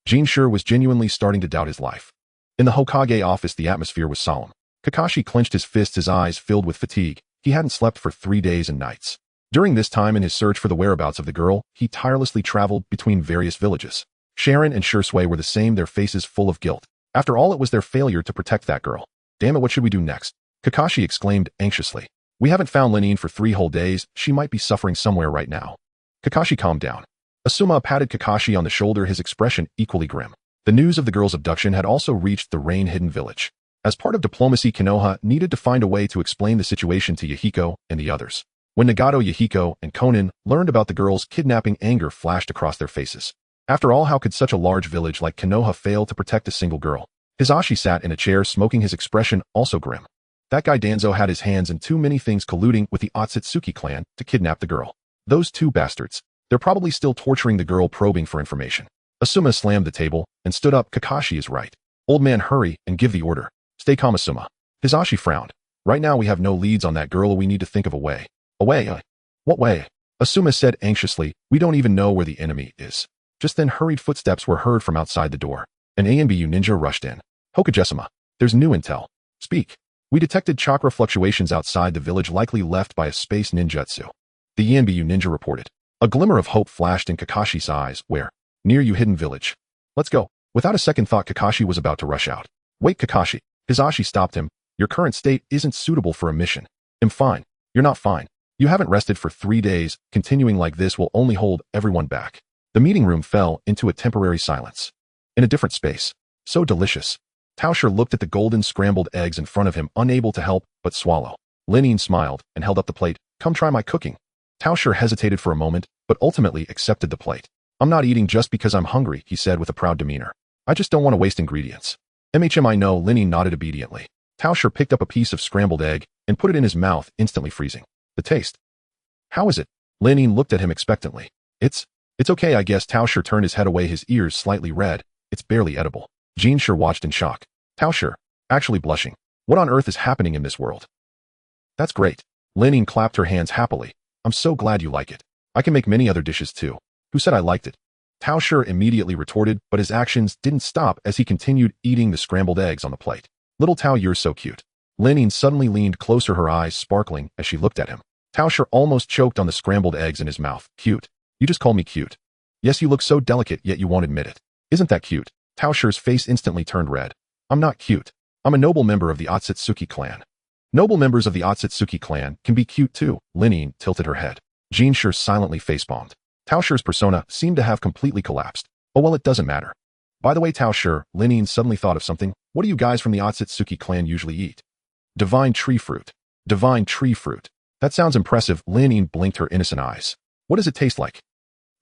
A: Jin Shi was genuinely starting to doubt his life. In the Hokage office, the atmosphere was solemn. Kakashi clenched his fists, his eyes filled with fatigue. He hadn't slept for 3 days and nights. During this time, in his search for the whereabouts of the girl, he tirelessly traveled between various villages. Sharon and Shursui were the same, their faces full of guilt. After all, it was their failure to protect that girl. Damn it, what should we do next? Kakashi exclaimed anxiously. We haven't found Lin Yin for 3 whole days. She might be suffering somewhere right now. Kakashi calmed down. Asuma patted Kakashi on the shoulder, his expression equally grim. The news of the girl's abduction had also reached the rain-hidden village. As part of diplomacy, Konoha needed to find a way to explain the situation to Yahiko and the others. When Nagato, Yahiko, and Konin learned about the girl's kidnapping, anger flashed across their faces. After all, how could such a large village like Konoha fail to protect a single girl? Hisashi sat in a chair smoking, his expression also grim. That guy Danzo had his hands in too many things, colluding with the Otsutsuki clan to kidnap the girl. Those two bastards. They're probably still torturing the girl, probing for information. Asuma slammed the table and stood up. Kakashi is right. Old man, hurry and give the order. Stay calm, Asuma. Hisashi frowned. Right now we have no leads on that girl. We need to think of a way. A way? What way? Asuma said anxiously. We don't even know where the enemy is. Just then hurried footsteps were heard from outside the door. An ANBU ninja rushed in. Hokage-sama, there's new intel. Speak. We detected chakra fluctuations outside the village, likely left by a space ninjutsu. The ANBU ninja reported. A glimmer of hope flashed in Kakashi's eyes. Where? Near you, hidden village. Let's go. Without a second thought, Kakashi was about to rush out. Wait, Kakashi. Hisashi stopped him. Your current state isn't suitable for a mission. I'm fine. You're not fine. You haven't rested for 3 days. Continuing like this will only hold everyone back. The meeting room fell into a temporary silence. In a different space. So delicious. Taosher looked at the golden scrambled eggs in front of him, unable to help but swallow. Lin smiled and held up the plate. Come try my cooking. Taosher hesitated for a moment, but ultimately accepted the plate. I'm not eating just because I'm hungry, he said with a proud demeanor. I just don't want to waste ingredients. I know. Lin nodded obediently. Taosher picked up a piece of scrambled egg and put it in his mouth, instantly freezing. The taste. How is it? Lin looked at him expectantly. It's okay, I guess. Taosher turned his head away, his ears slightly red. It's barely edible. Jinshi watched in shock. Taosher, actually blushing. What on earth is happening in this world? That's great. Lin clapped her hands happily. I'm so glad you like it. I can make many other dishes too. Who said I liked it? Taosher immediately retorted, but his actions didn't stop as he continued eating the scrambled eggs on the plate. Little Tao, you're so cute. Lin suddenly leaned closer, her eyes sparkling as she looked at him. Taosher almost choked on the scrambled eggs in his mouth. Cute. You just call me cute. Yes, you look so delicate, yet you won't admit it. Isn't that cute? Taosher's face instantly turned red. I'm not cute. I'm a noble member of the Otsutsuki clan. Noble members of the Otsutsuki clan can be cute too. Lin tilted her head. Jinshi silently facepalmed. Taosher's persona seemed to have completely collapsed. Oh well, it doesn't matter. By the way, Taosher, Lin suddenly thought of something. What do you guys from the Otsutsuki clan usually eat? Divine tree fruit. Divine tree fruit. That sounds impressive. Lin blinked her innocent eyes. What does it taste like?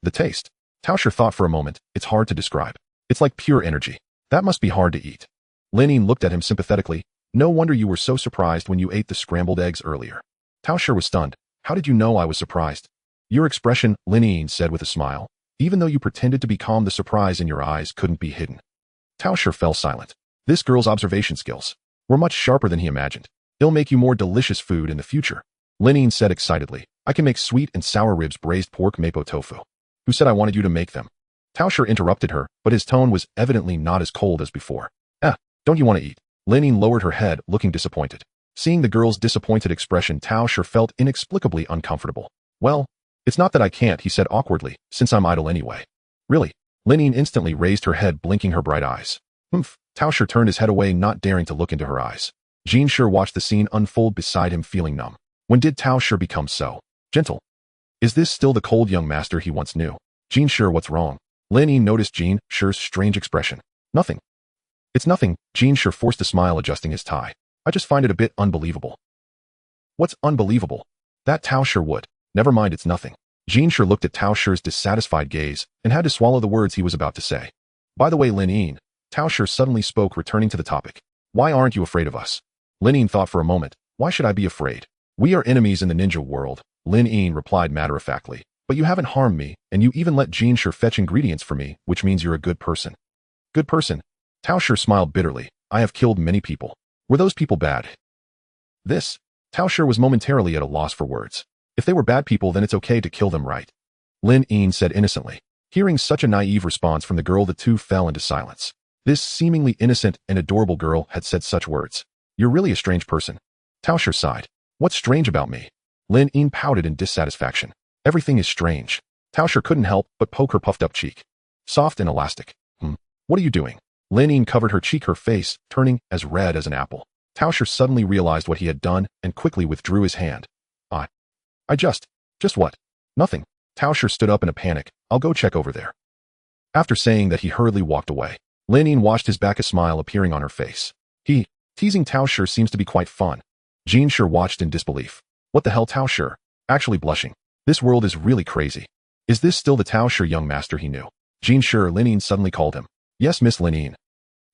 A: The taste. Taosher thought for a moment. It's hard to describe. It's like pure energy. That must be hard to eat. Lin looked at him sympathetically. No wonder you were so surprised when you ate the scrambled eggs earlier. Taosher was stunned. How did you know I was surprised? Your expression, Lin said with a smile. Even though you pretended to be calm, the surprise in your eyes couldn't be hidden. Taosher fell silent. This girl's observation skills were much sharper than he imagined. It'll make you more delicious food in the future. Lin said excitedly. I can make sweet and sour ribs, braised pork, mapo tofu. Who said I wanted you to make them? Taosher interrupted her, but his tone was evidently not as cold as before. Don't you want to eat? Lin lowered her head, looking disappointed. Seeing the girl's disappointed expression, Taosher felt inexplicably uncomfortable. Well, it's not that I can't, he said awkwardly, since I'm idle anyway. Really? Lin instantly raised her head, blinking her bright eyes. Humph. Taosher turned his head away, not daring to look into her eyes. Jinshi watched the scene unfold beside him, feeling numb. When did Taosher become so gentle? Is this still the cold young master he once knew? Jinshi, what's wrong? Lin noticed Jinshi's strange expression. Nothing. It's nothing. Jinshi forced a smile, adjusting his tie. I just find it a bit unbelievable. What's unbelievable? That Taosher would. Never mind, it's nothing. Jinshi looked at Taosher's dissatisfied gaze and had to swallow the words he was about to say. By the way, Lin, Taosher suddenly spoke, returning to the topic. Why aren't you afraid of us? Lin thought for a moment. Why should I be afraid? We are enemies in the ninja world, Lin replied matter-of-factly. But you haven't harmed me, and you even let Jinshi fetch ingredients for me, which means you're a good person. Good person? Taosher smiled bitterly. I have killed many people. Were those people bad? Taosher was momentarily at a loss for words. If they were bad people, then it's okay to kill them, right? Lin said innocently. Hearing such a naive response from the girl, the two fell into silence. This seemingly innocent and adorable girl had said such words. You're really a strange person. Taosher sighed. What's strange about me? Lin pouted in dissatisfaction. Everything is strange. Taosher couldn't help but poke her puffed up cheek. Soft and elastic. What are you doing? Lin covered her cheek, her face turning as red as an apple. Taosher suddenly realized what he had done and quickly withdrew his hand. I just what? Nothing. Taosher stood up in a panic. I'll go check over there. After saying that, he hurriedly walked away. Lin watched his back, a smile appearing on her face. Teasing Taosher seems to be quite fun. Jinshi watched in disbelief. What the hell, Taosher? Actually blushing. This world is really crazy. Is this still the Taosher young master he knew? Jinshi, Lin suddenly called him. Yes, Miss Lin.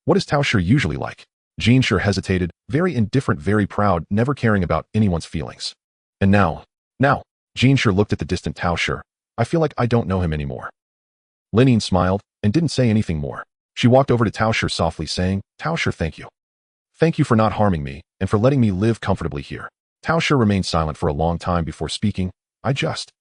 A: What is Taosher usually like? Jinshi hesitated, very indifferent, very proud, never caring about anyone's feelings. And now, Jinshi looked at the distant Taosher. I feel like I don't know him anymore. Lin smiled and didn't say anything more. She walked over to Taosher softly, saying, Taosher, thank you. Thank you for not harming me and for letting me live comfortably here. Taosher remained silent for a long time before speaking. I just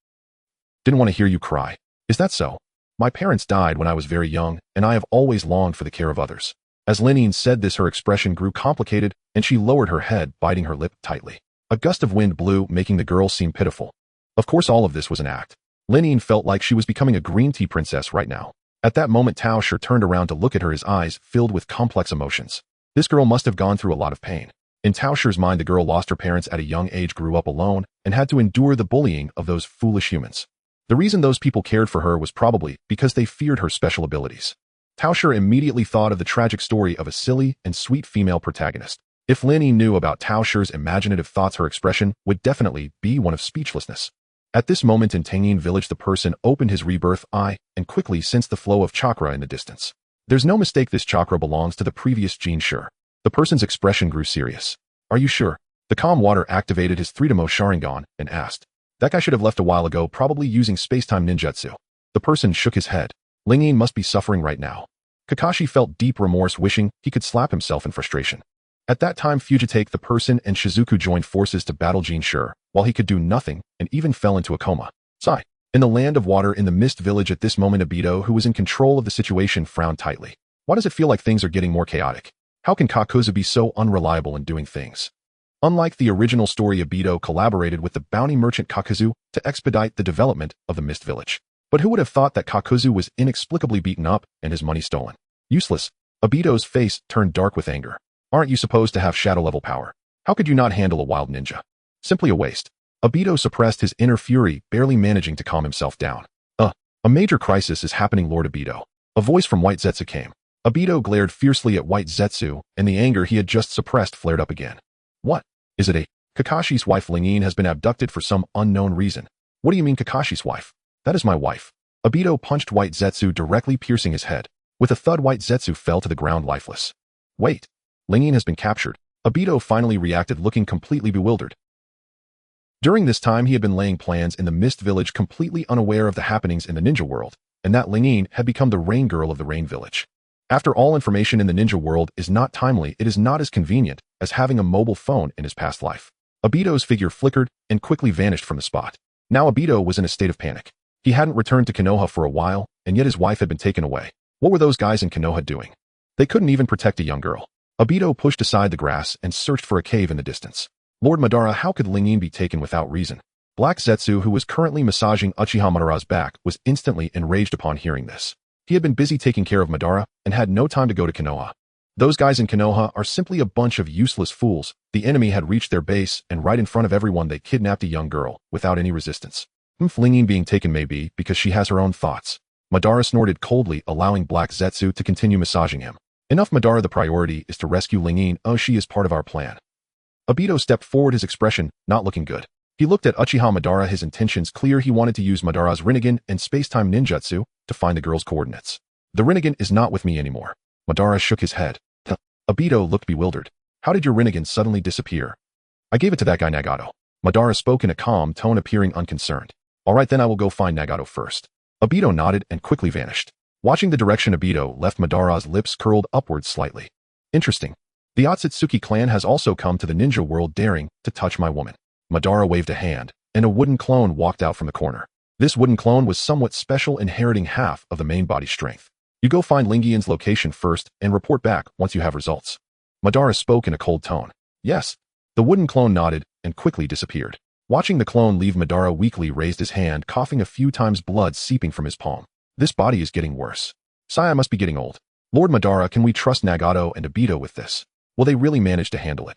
A: didn't want to hear you cry. Is that so? My parents died when I was very young, and I have always longed for the care of others. As Lin said this, her expression grew complicated, and she lowered her head, biting her lip tightly. A gust of wind blew, making the girl seem pitiful. Of course, all of this was an act. Lin felt like she was becoming a green tea princess right now. At that moment, Taosher turned around to look at her, his eyes filled with complex emotions. This girl must have gone through a lot of pain. In Taosher's mind, the girl lost her parents at a young age, grew up alone, and had to endure the bullying of those foolish humans. The reason those people cared for her was probably because they feared her special abilities. Taosher immediately thought of the tragic story of a silly and sweet female protagonist. If Linny knew about Taosher's imaginative thoughts, her expression would definitely be one of speechlessness. At this moment in Tangyin village, the person opened his rebirth eye and quickly sensed the flow of chakra in the distance. There's no mistake, this chakra belongs to the previous Jin Sure. The person's expression grew serious. Are you sure? The calm water activated his 3-Demo Sharingan and asked. That guy should have left a while ago, probably using space-time ninjutsu. The person shook his head. Lingyin must be suffering right now. Kakashi felt deep remorse, wishing he could slap himself in frustration. At that time, Fujitake, the person, and Shizuku joined forces to battle Jin Sure, while he could do nothing and even fell into a coma. Sigh. In the land of water in the mist village at this moment, Obito, who was in control of the situation, frowned tightly. Why does it feel like things are getting more chaotic? How can Kakuzu be so unreliable in doing things? Unlike the original story, Obito collaborated with the bounty merchant Kakuzu to expedite the development of the mist village. But who would have thought that Kakuzu was inexplicably beaten up and his money stolen? Useless. Obito's face turned dark with anger. Aren't you supposed to have shadow-level power? How could you not handle a wild ninja? Simply a waste. Obito suppressed his inner fury, barely managing to calm himself down. A major crisis is happening, Lord Obito. A voice from White Zetsu came. Obito glared fiercely at White Zetsu, and the anger he had just suppressed flared up again. What? Is it Kakashi's wife Lingyin has been abducted for some unknown reason? What do you mean Kakashi's wife? That is my wife. Obito punched White Zetsu, directly piercing his head. With a thud, White Zetsu fell to the ground lifeless. Wait. Lingyin has been captured. Obito finally reacted, looking completely bewildered. During this time, he had been laying plans in the Mist Village, completely unaware of the happenings in the ninja world, and that Lingyin had become the Rain Girl of the Rain Village. After all, information in the ninja world is not timely, it is not as convenient as having a mobile phone in his past life. Obito's figure flickered and quickly vanished from the spot. Now Obito was in a state of panic. He hadn't returned to Konoha for a while, and yet his wife had been taken away. What were those guys in Konoha doing? They couldn't even protect a young girl. Obito pushed aside the grass and searched for a cave in the distance. Lord Madara, how could Lingyin be taken without reason? Black Zetsu, who was currently massaging Uchiha Madara's back, was instantly enraged upon hearing this. He had been busy taking care of Madara and had no time to go to Konoha. Those guys in Konoha are simply a bunch of useless fools. The enemy had reached their base, and right in front of everyone they kidnapped a young girl, without any resistance. Lingyin being taken may be because she has her own thoughts. Madara snorted coldly, allowing Black Zetsu to continue massaging him. Enough, Madara, the priority is to rescue Lingyin. Oh, she is part of our plan. Obito stepped forward, his expression not looking good. He looked at Uchiha Madara, his intentions clear. He wanted to use Madara's Rinnegan and space-time ninjutsu to find the girl's coordinates. The Rinnegan is not with me anymore. Madara shook his head. Obito looked bewildered. How did your Rinnegan suddenly disappear? I gave it to that guy Nagato. Madara spoke in a calm tone, appearing unconcerned. All right, then I will go find Nagato first. Obito nodded and quickly vanished. Watching the direction Obito left, Madara's lips curled upwards slightly. Interesting. The Otsutsuki clan has also come to the ninja world, daring to touch my woman. Madara waved a hand, and a wooden clone walked out from the corner. This wooden clone was somewhat special, inheriting half of the main body strength. You go find Lingyin's location first and report back once you have results. Madara spoke in a cold tone. Yes. The wooden clone nodded and quickly disappeared. Watching the clone leave, Madara weakly raised his hand, coughing a few times, blood seeping from his palm. This body is getting worse. Sigh, I must be getting old. Lord Madara, can we trust Nagato and Obito with this? Will they really manage to handle it?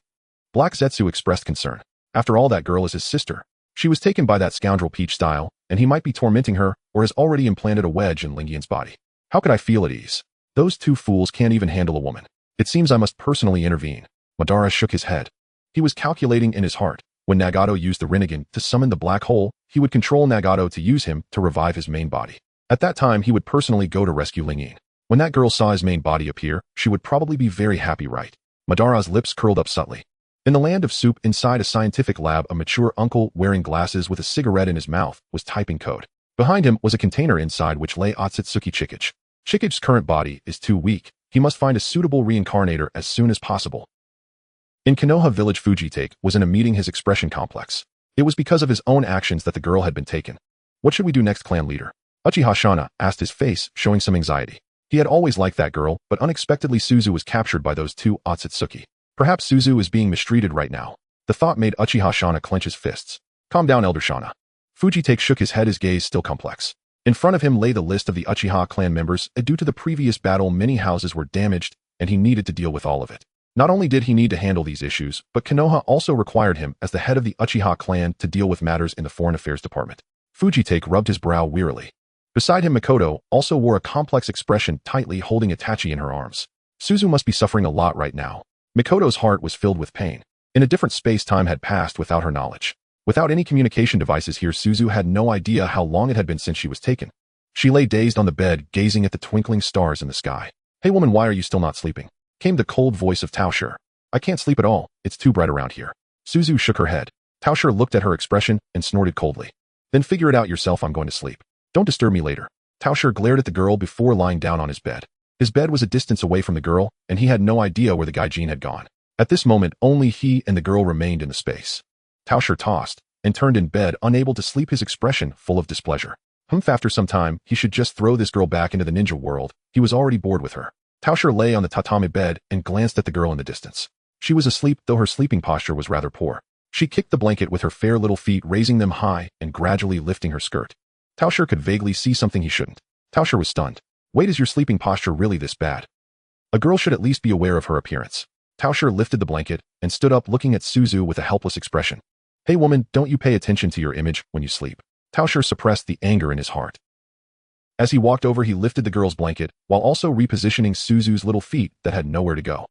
A: Black Zetsu expressed concern. After all, that girl is his sister. She was taken by that scoundrel Peach Style, and he might be tormenting her or has already implanted a wedge in Lingyin's body. How could I feel at ease? Those two fools can't even handle a woman. It seems I must personally intervene. Madara shook his head. He was calculating in his heart. When Nagato used the Rinnegan to summon the black hole, he would control Nagato to use him to revive his main body. At that time, he would personally go to rescue Lingyin. When that girl saw his main body appear, she would probably be very happy, right? Madara's lips curled up subtly. In the land of soup, inside a scientific lab, a mature uncle wearing glasses with a cigarette in his mouth was typing code. Behind him was a container inside which lay Otsutsuki Chikage. Chikage's current body is too weak. He must find a suitable reincarnator as soon as possible. In Konoha village, Fujitake was in a meeting, his expression complex. It was because of his own actions that the girl had been taken. What should we do next, clan leader? Uchiha Shana asked, his face showing some anxiety. He had always liked that girl, but unexpectedly Suzu was captured by those two Otsutsuki. Perhaps Suzu is being mistreated right now. The thought made Uchiha Shana clench his fists. Calm down, Elder Shana. Fujitake shook his head, his gaze still complex. In front of him lay the list of the Uchiha clan members. Due to the previous battle, many houses were damaged, and he needed to deal with all of it. Not only did he need to handle these issues, but Konoha also required him as the head of the Uchiha clan to deal with matters in the Foreign Affairs Department. Fujitake rubbed his brow wearily. Beside him, Mikoto also wore a complex expression, tightly holding Itachi in her arms. Suzu must be suffering a lot right now. Mikoto's heart was filled with pain. In a different space, time had passed without her knowledge. Without any communication devices here, Suzu had no idea how long it had been since she was taken. She lay dazed on the bed, gazing at the twinkling stars in the sky. "Hey woman, why are you still not sleeping?" came the cold voice of Taosher. "I can't sleep at all. It's too bright around here." Suzu shook her head. Taosher looked at her expression and snorted coldly. "Then figure it out yourself. I'm going to sleep. Don't disturb me later." Taosher glared at the girl before lying down on his bed. His bed was a distance away from the girl, and he had no idea where the gaijin had gone. At this moment, only he and the girl remained in the space. Taosher tossed and turned in bed, unable to sleep, his expression full of displeasure. After some time, he should just throw this girl back into the ninja world. He was already bored with her. Taosher lay on the tatami bed and glanced at the girl in the distance. She was asleep, though her sleeping posture was rather poor. She kicked the blanket with her fair little feet, raising them high and gradually lifting her skirt. Taosher could vaguely see something he shouldn't. Taosher was stunned. "Wait, is your sleeping posture really this bad? A girl should at least be aware of her appearance." Taosher lifted the blanket and stood up, looking at Suzu with a helpless expression. "Hey woman, don't you pay attention to your image when you sleep?" Taosher suppressed the anger in his heart. As he walked over, he lifted the girl's blanket, while also repositioning Suzu's little feet that had nowhere to go.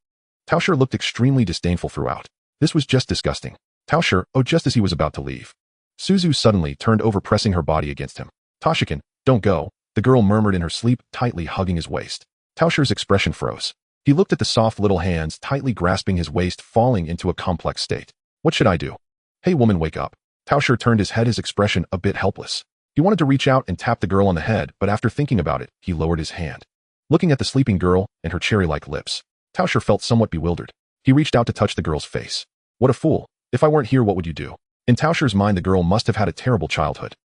A: Taosher looked extremely disdainful throughout. This was just disgusting. Taosher, just as he was about to leave, Suzu suddenly turned over, pressing her body against him. "Toshikin, don't go," the girl murmured in her sleep, tightly hugging his waist. Taosher's expression froze. He looked at the soft little hands tightly grasping his waist, falling into a complex state. "What should I do?" "Hey woman, wake up." Taosher turned his head, his expression a bit helpless. He wanted to reach out and tap the girl on the head, but after thinking about it, he lowered his hand. Looking at the sleeping girl and her cherry-like lips, Taosher felt somewhat bewildered. He reached out to touch the girl's face. What a fool. "If I weren't here, what would you do?" In Taosher's mind, the girl must have had a terrible childhood.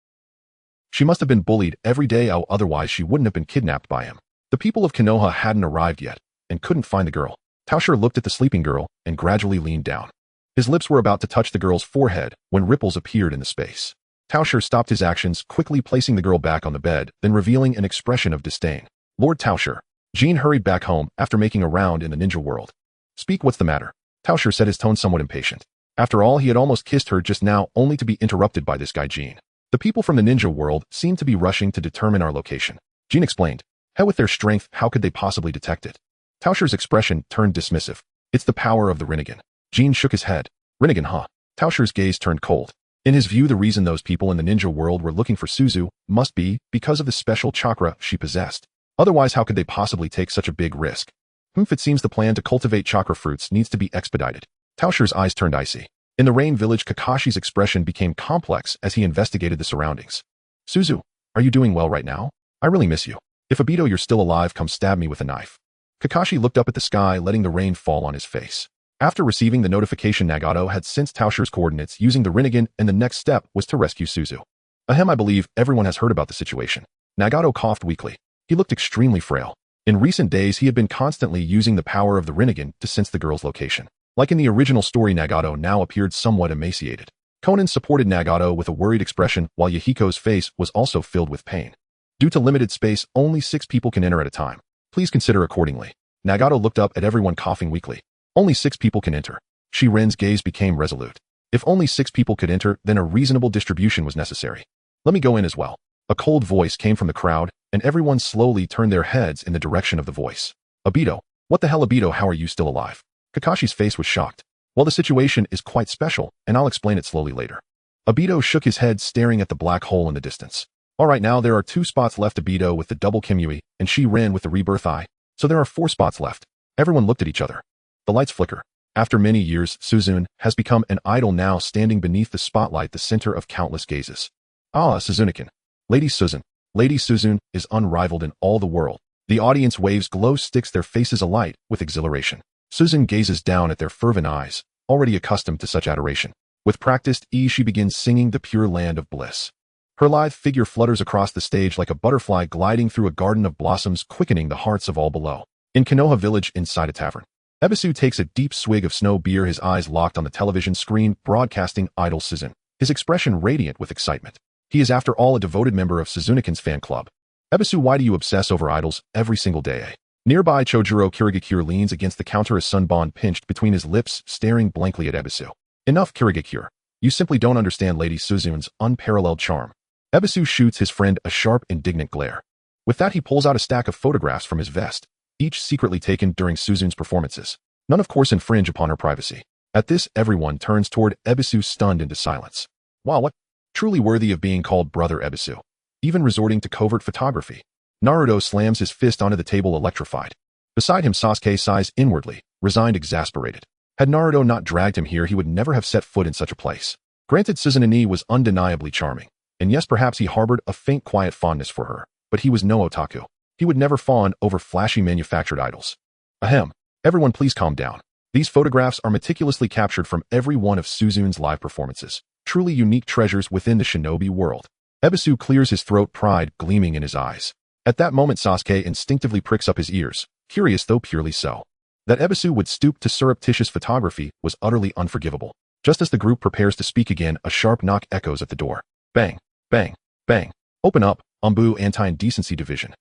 A: She must have been bullied every day, otherwise she wouldn't have been kidnapped by him. The people of Konoha hadn't arrived yet and couldn't find the girl. Taosher looked at the sleeping girl and gradually leaned down. His lips were about to touch the girl's forehead when ripples appeared in the space. Taosher stopped his actions, quickly placing the girl back on the bed, then revealing an expression of disdain. "Lord Taosher." Jean hurried back home after making a round in the ninja world. "Speak, what's the matter?" Taosher said, his tone somewhat impatient. After all, he had almost kissed her just now, only to be interrupted by this guy Jean. "The people from the ninja world seem to be rushing to determine our location," Jean explained. "With their strength, how could they possibly detect it?" Taosher's expression turned dismissive. "It's the power of the Rinnegan." Jean shook his head. "Rinnegan, huh?" Taosher's gaze turned cold. In his view, the reason those people in the ninja world were looking for Suzu must be because of the special chakra she possessed. Otherwise, how could they possibly take such a big risk? It seems the plan to cultivate chakra fruits needs to be expedited. Taosher's eyes turned icy. In the rain village, Kakashi's expression became complex as he investigated the surroundings. "Suzu, are you doing well right now? I really miss you. If Obito, you're still alive, come stab me with a knife." Kakashi looked up at the sky, letting the rain fall on his face. After receiving the notification, Nagato had sensed Taosher's coordinates using the Rinnegan, and the next step was to rescue Suzu. I believe everyone has heard about the situation." Nagato coughed weakly. He looked extremely frail. In recent days, he had been constantly using the power of the Rinnegan to sense the girl's location. Like in the original story, Nagato now appeared somewhat emaciated. Konan supported Nagato with a worried expression, while Yahiko's face was also filled with pain. "Due to limited space, only 6 people can enter at a time. Please consider accordingly." Nagato looked up at everyone, coughing weakly. "Only 6 people can enter." Shiren's gaze became resolute. If only 6 people could enter, then a reasonable distribution was necessary. "Let me go in as well." A cold voice came from the crowd, and everyone slowly turned their heads in the direction of the voice. "Obito. What the hell, Obito, how are you still alive?" Kakashi's face was shocked. "Well, the situation is quite special, and I'll explain it slowly later." Obito shook his head, staring at the black hole in the distance. "Alright, now there are 2 spots left, Obito with the double Kimui, and Shiren with the rebirth eye. So there are 4 spots left." Everyone looked at each other. The lights flicker. After many years, Suzu has become an idol, now standing beneath the spotlight, the center of countless gazes. Suzu-chan. Lady Suzu. Lady Suzu is unrivaled in all the world. The audience waves glow sticks, their faces alight with exhilaration. Suzu gazes down at their fervent eyes, already accustomed to such adoration. With practiced ease, she begins singing the pure land of bliss. Her lithe figure flutters across the stage like a butterfly gliding through a garden of blossoms, quickening the hearts of all below. In Konoha village, inside a tavern, Ebisu takes a deep swig of snow beer, his eyes locked on the television screen broadcasting Idol Suzu, his expression radiant with excitement. He is, after all, a devoted member of Suzu-chan's fan club. "Ebisu, why do you obsess over idols every single day?" Nearby, Chojuro Kirigakure leans against the counter, a sunbon pinched between his lips, staring blankly at Ebisu. "Enough, Kirigakure. You simply don't understand Lady Suzu's unparalleled charm." Ebisu shoots his friend a sharp, indignant glare. With that, he pulls out a stack of photographs from his vest, each secretly taken during Suzu's performances. None, of course, infringe upon her privacy. At this, everyone turns toward Ebisu, stunned into silence. Wow, what? Truly worthy of being called Brother Ebisu. Even resorting to covert photography. Naruto slams his fist onto the table, electrified. Beside him, Sasuke sighs inwardly, resigned, exasperated. Had Naruto not dragged him here, he would never have set foot in such a place. Granted, Suzu was undeniably charming. And yes, perhaps he harbored a faint, quiet fondness for her. But he was no otaku. He would never fawn over flashy manufactured idols. Ahem. Everyone please calm down. These photographs are meticulously captured from every one of Suzu's live performances. Truly unique treasures within the shinobi world. Ebisu clears his throat, pride gleaming in his eyes. At that moment, Sasuke instinctively pricks up his ears, curious though purely so. That Ebisu would stoop to surreptitious photography was utterly unforgivable. Just as the group prepares to speak again, a sharp knock echoes at the door. Bang, bang, bang. Open up, Umbu Anti-Indecency Division.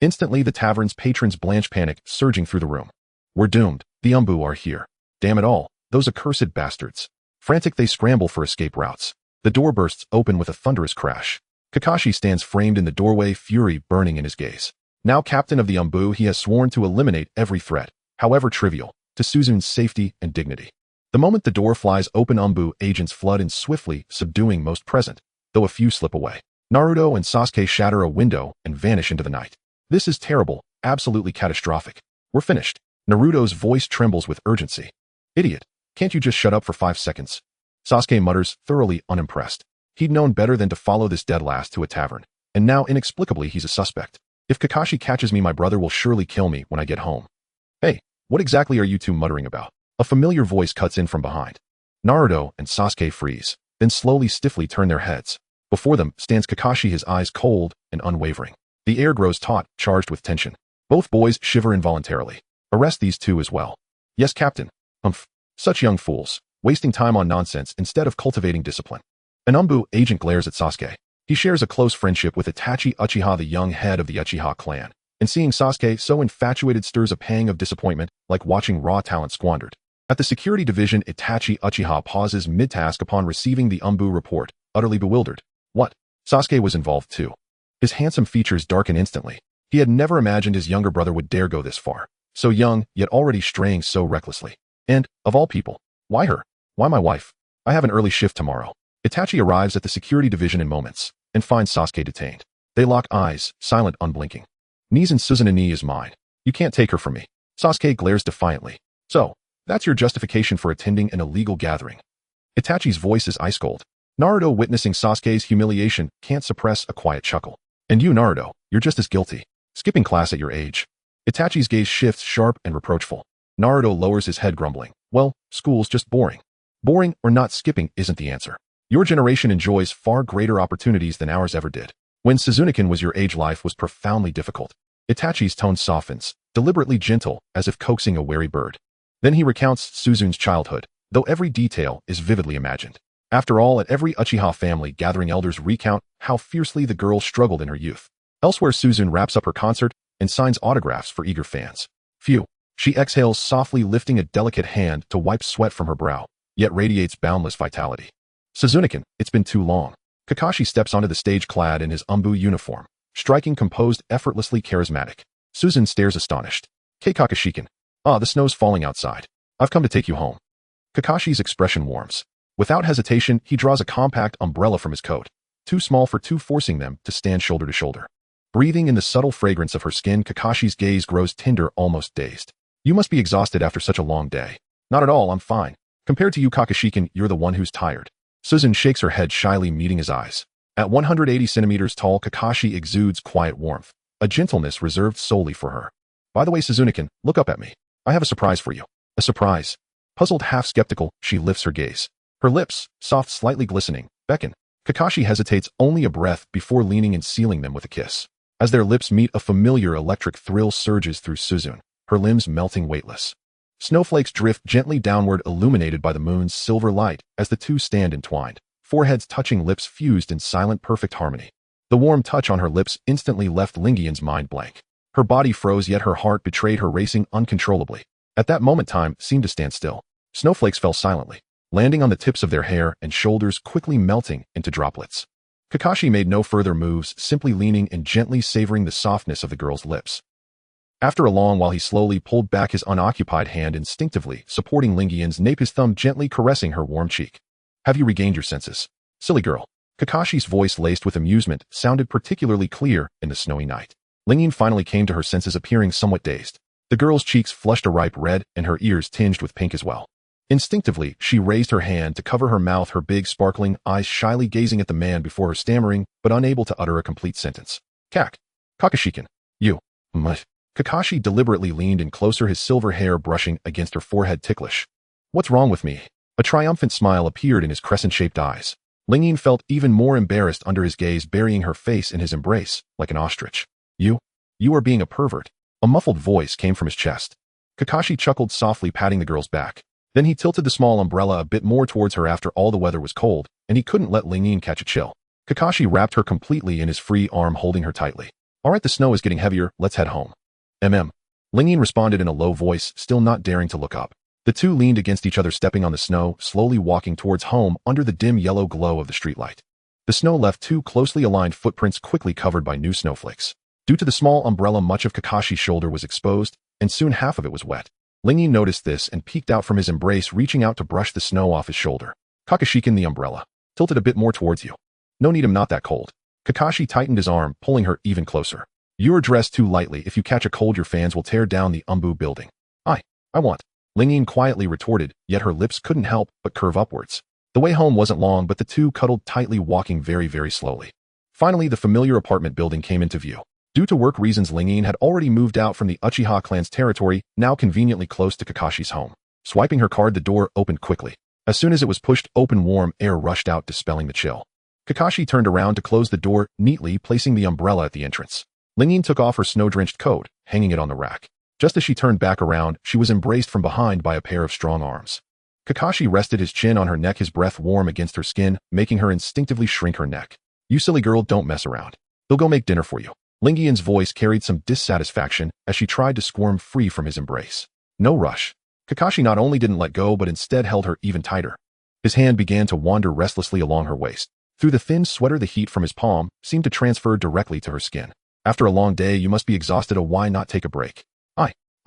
A: Instantly, the tavern's patrons blanch, panic surging through the room. We're doomed. The Umbu are here. Damn it all, those accursed bastards. Frantic, they scramble for escape routes. The door bursts open with a thunderous crash. Kakashi stands framed in the doorway, fury burning in his gaze. Now captain of the Umbu, he has sworn to eliminate every threat, however trivial, to Suzu's safety and dignity. The moment the door flies open, Umbu agents flood in swiftly, subduing most present, though a few slip away. Naruto and Sasuke shatter a window and vanish into the night. This is terrible, absolutely catastrophic. We're finished. Naruto's voice trembles with urgency. Idiot, can't you just shut up for 5 seconds? Sasuke mutters, thoroughly unimpressed. He'd known better than to follow this dead last to a tavern, and now inexplicably he's a suspect. If Kakashi catches me, my brother will surely kill me when I get home. Hey, what exactly are you two muttering about? A familiar voice cuts in from behind. Naruto and Sasuke freeze, then slowly, stiffly turn their heads. Before them stands Kakashi, his eyes cold and unwavering. The air grows taut, charged with tension. Both boys shiver involuntarily. Arrest these two as well. Yes, Captain. Humph. Such young fools, wasting time on nonsense instead of cultivating discipline. An Umbu agent glares at Sasuke. He shares a close friendship with Itachi Uchiha, the young head of the Uchiha clan, and seeing Sasuke so infatuated stirs a pang of disappointment, like watching raw talent squandered. At the security division, Itachi Uchiha pauses mid-task upon receiving the Umbu report, utterly bewildered. What? Sasuke was involved too. His handsome features darken instantly. He had never imagined his younger brother would dare go this far. So young, yet already straying so recklessly. And, of all people, why her? Why my wife? I have an early shift tomorrow. Itachi arrives at the security division in moments, and finds Sasuke detained. They lock eyes, silent, unblinking. Nizen Suzu is mine. You can't take her from me. Sasuke glares defiantly. So, that's your justification for attending an illegal gathering. Itachi's voice is ice cold. Naruto, witnessing Sasuke's humiliation, can't suppress a quiet chuckle. And you, Naruto, you're just as guilty. Skipping class at your age. Itachi's gaze shifts, sharp and reproachful. Naruto lowers his head, grumbling. Well, school's just boring. Boring or not, skipping isn't the answer. Your generation enjoys far greater opportunities than ours ever did. When Suzu-chan was your age, life was profoundly difficult. Itachi's tone softens, deliberately gentle, as if coaxing a wary bird. Then he recounts Suzu's childhood, though every detail is vividly imagined. After all, at every Uchiha family gathering, elders recount how fiercely the girl struggled in her youth. Elsewhere, Suzu wraps up her concert and signs autographs for eager fans. Phew. She exhales softly, lifting a delicate hand to wipe sweat from her brow, yet radiates boundless vitality. Suzu-chan, it's been too long. Kakashi steps onto the stage clad in his Umbu uniform, striking, composed, effortlessly charismatic. Suzu stares astonished. Kakashi-chan. Ah, the snow's falling outside. I've come to take you home. Kakashi's expression warms. Without hesitation, he draws a compact umbrella from his coat, too small for two, forcing them to stand shoulder to shoulder. Breathing in the subtle fragrance of her skin, Kakashi's gaze grows tender, almost dazed. You must be exhausted after such a long day. Not at all, I'm fine. Compared to you, Kakashi-chan, you're the one who's tired. Suzu shakes her head shyly, meeting his eyes. At 180 centimeters tall, Kakashi exudes quiet warmth, a gentleness reserved solely for her. By the way, Suzu-chan, look up at me. I have a surprise for you. A surprise. Puzzled, half skeptical, she lifts her gaze. Her lips, soft, slightly glistening, beckon. Kakashi hesitates only a breath before leaning and sealing them with a kiss. As their lips meet, a familiar electric thrill surges through Suzu, her limbs melting weightless. Snowflakes drift gently downward, illuminated by the moon's silver light, as the two stand entwined, foreheads touching, lips fused in silent, perfect harmony. The warm touch on her lips instantly left Lingian's mind blank. Her body froze, yet her heart betrayed her, racing uncontrollably. At that moment, time seemed to stand still. Snowflakes fell silently, landing on the tips of their hair and shoulders, quickly melting into droplets. Kakashi made no further moves, simply leaning and gently savoring the softness of the girl's lips. After a long while he slowly pulled back his unoccupied hand instinctively, supporting Lingian's nape, his thumb gently caressing her warm cheek. Have you regained your senses? Silly girl. Kakashi's voice, laced with amusement, sounded particularly clear in the snowy night. Lingian finally came to her senses, appearing somewhat dazed. The girl's cheeks flushed a ripe red and her ears tinged with pink as well. Instinctively, she raised her hand to cover her mouth, her big sparkling eyes shyly gazing at the man before her, stammering, but unable to utter a complete sentence. Kakashi-kun. You. Kakashi deliberately leaned in closer, his silver hair brushing against her forehead, ticklish. What's wrong with me? A triumphant smile appeared in his crescent-shaped eyes. Lingian felt even more embarrassed under his gaze, burying her face in his embrace, like an ostrich. You are being a pervert. A muffled voice came from his chest. Kakashi chuckled softly, patting the girl's back. Then he tilted the small umbrella a bit more towards her. After all, the weather was cold, and he couldn't let Lingian catch a chill. Kakashi wrapped her completely in his free arm, holding her tightly. All right, the snow is getting heavier, let's head home. Lingian responded in a low voice, still not daring to look up. The two leaned against each other, stepping on the snow, slowly walking towards home under the dim yellow glow of the streetlight. The snow left two closely aligned footprints, quickly covered by new snowflakes. Due to the small umbrella, much of Kakashi's shoulder was exposed, and soon half of it was wet. Lingian noticed this and peeked out from his embrace, reaching out to brush the snow off his shoulder. Kakashi-kun, the umbrella. Tilted a bit more towards you. No need, I'm not that cold. Kakashi tightened his arm, pulling her even closer. You're dressed too lightly. If you catch a cold, your fans will tear down the Umbu building. I want. Lingian quietly retorted, yet her lips couldn't help but curve upwards. The way home wasn't long, but the two cuddled tightly, walking very, very slowly. Finally, the familiar apartment building came into view. Due to work reasons, Lingian had already moved out from the Uchiha clan's territory, now conveniently close to Kakashi's home. Swiping her card, the door opened quickly. As soon as it was pushed open, warm air rushed out, dispelling the chill. Kakashi turned around to close the door, neatly placing the umbrella at the entrance. Lingian took off her snow-drenched coat, hanging it on the rack. Just as she turned back around, she was embraced from behind by a pair of strong arms. Kakashi rested his chin on her neck, his breath warm against her skin, making her instinctively shrink her neck. You silly girl, don't mess around. They'll go make dinner for you. Lingian's voice carried some dissatisfaction as she tried to squirm free from his embrace. No rush. Kakashi not only didn't let go, but instead held her even tighter. His hand began to wander restlessly along her waist. Through the thin sweater, the heat from his palm seemed to transfer directly to her skin. After a long day, you must be exhausted. Oh, why not take a break?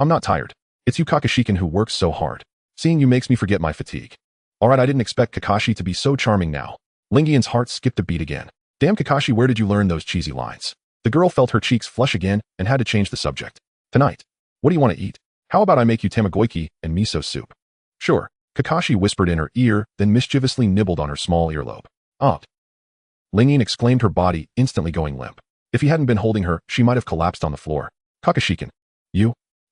A: I'm not tired. It's you, Kakashi-kun, who works so hard. Seeing you makes me forget my fatigue. Alright, I didn't expect Kakashi to be so charming now. Lingian's heart skipped a beat again. Damn, Kakashi, where did you learn those cheesy lines? The girl felt her cheeks flush again and had to change the subject. Tonight. What do you want to eat? How about I make you tamagoyaki and miso soup? Sure. Kakashi whispered in her ear, then mischievously nibbled on her small earlobe. Lingian exclaimed, her body instantly going limp. If he hadn't been holding her, she might have collapsed on the floor. Kakashi-kun.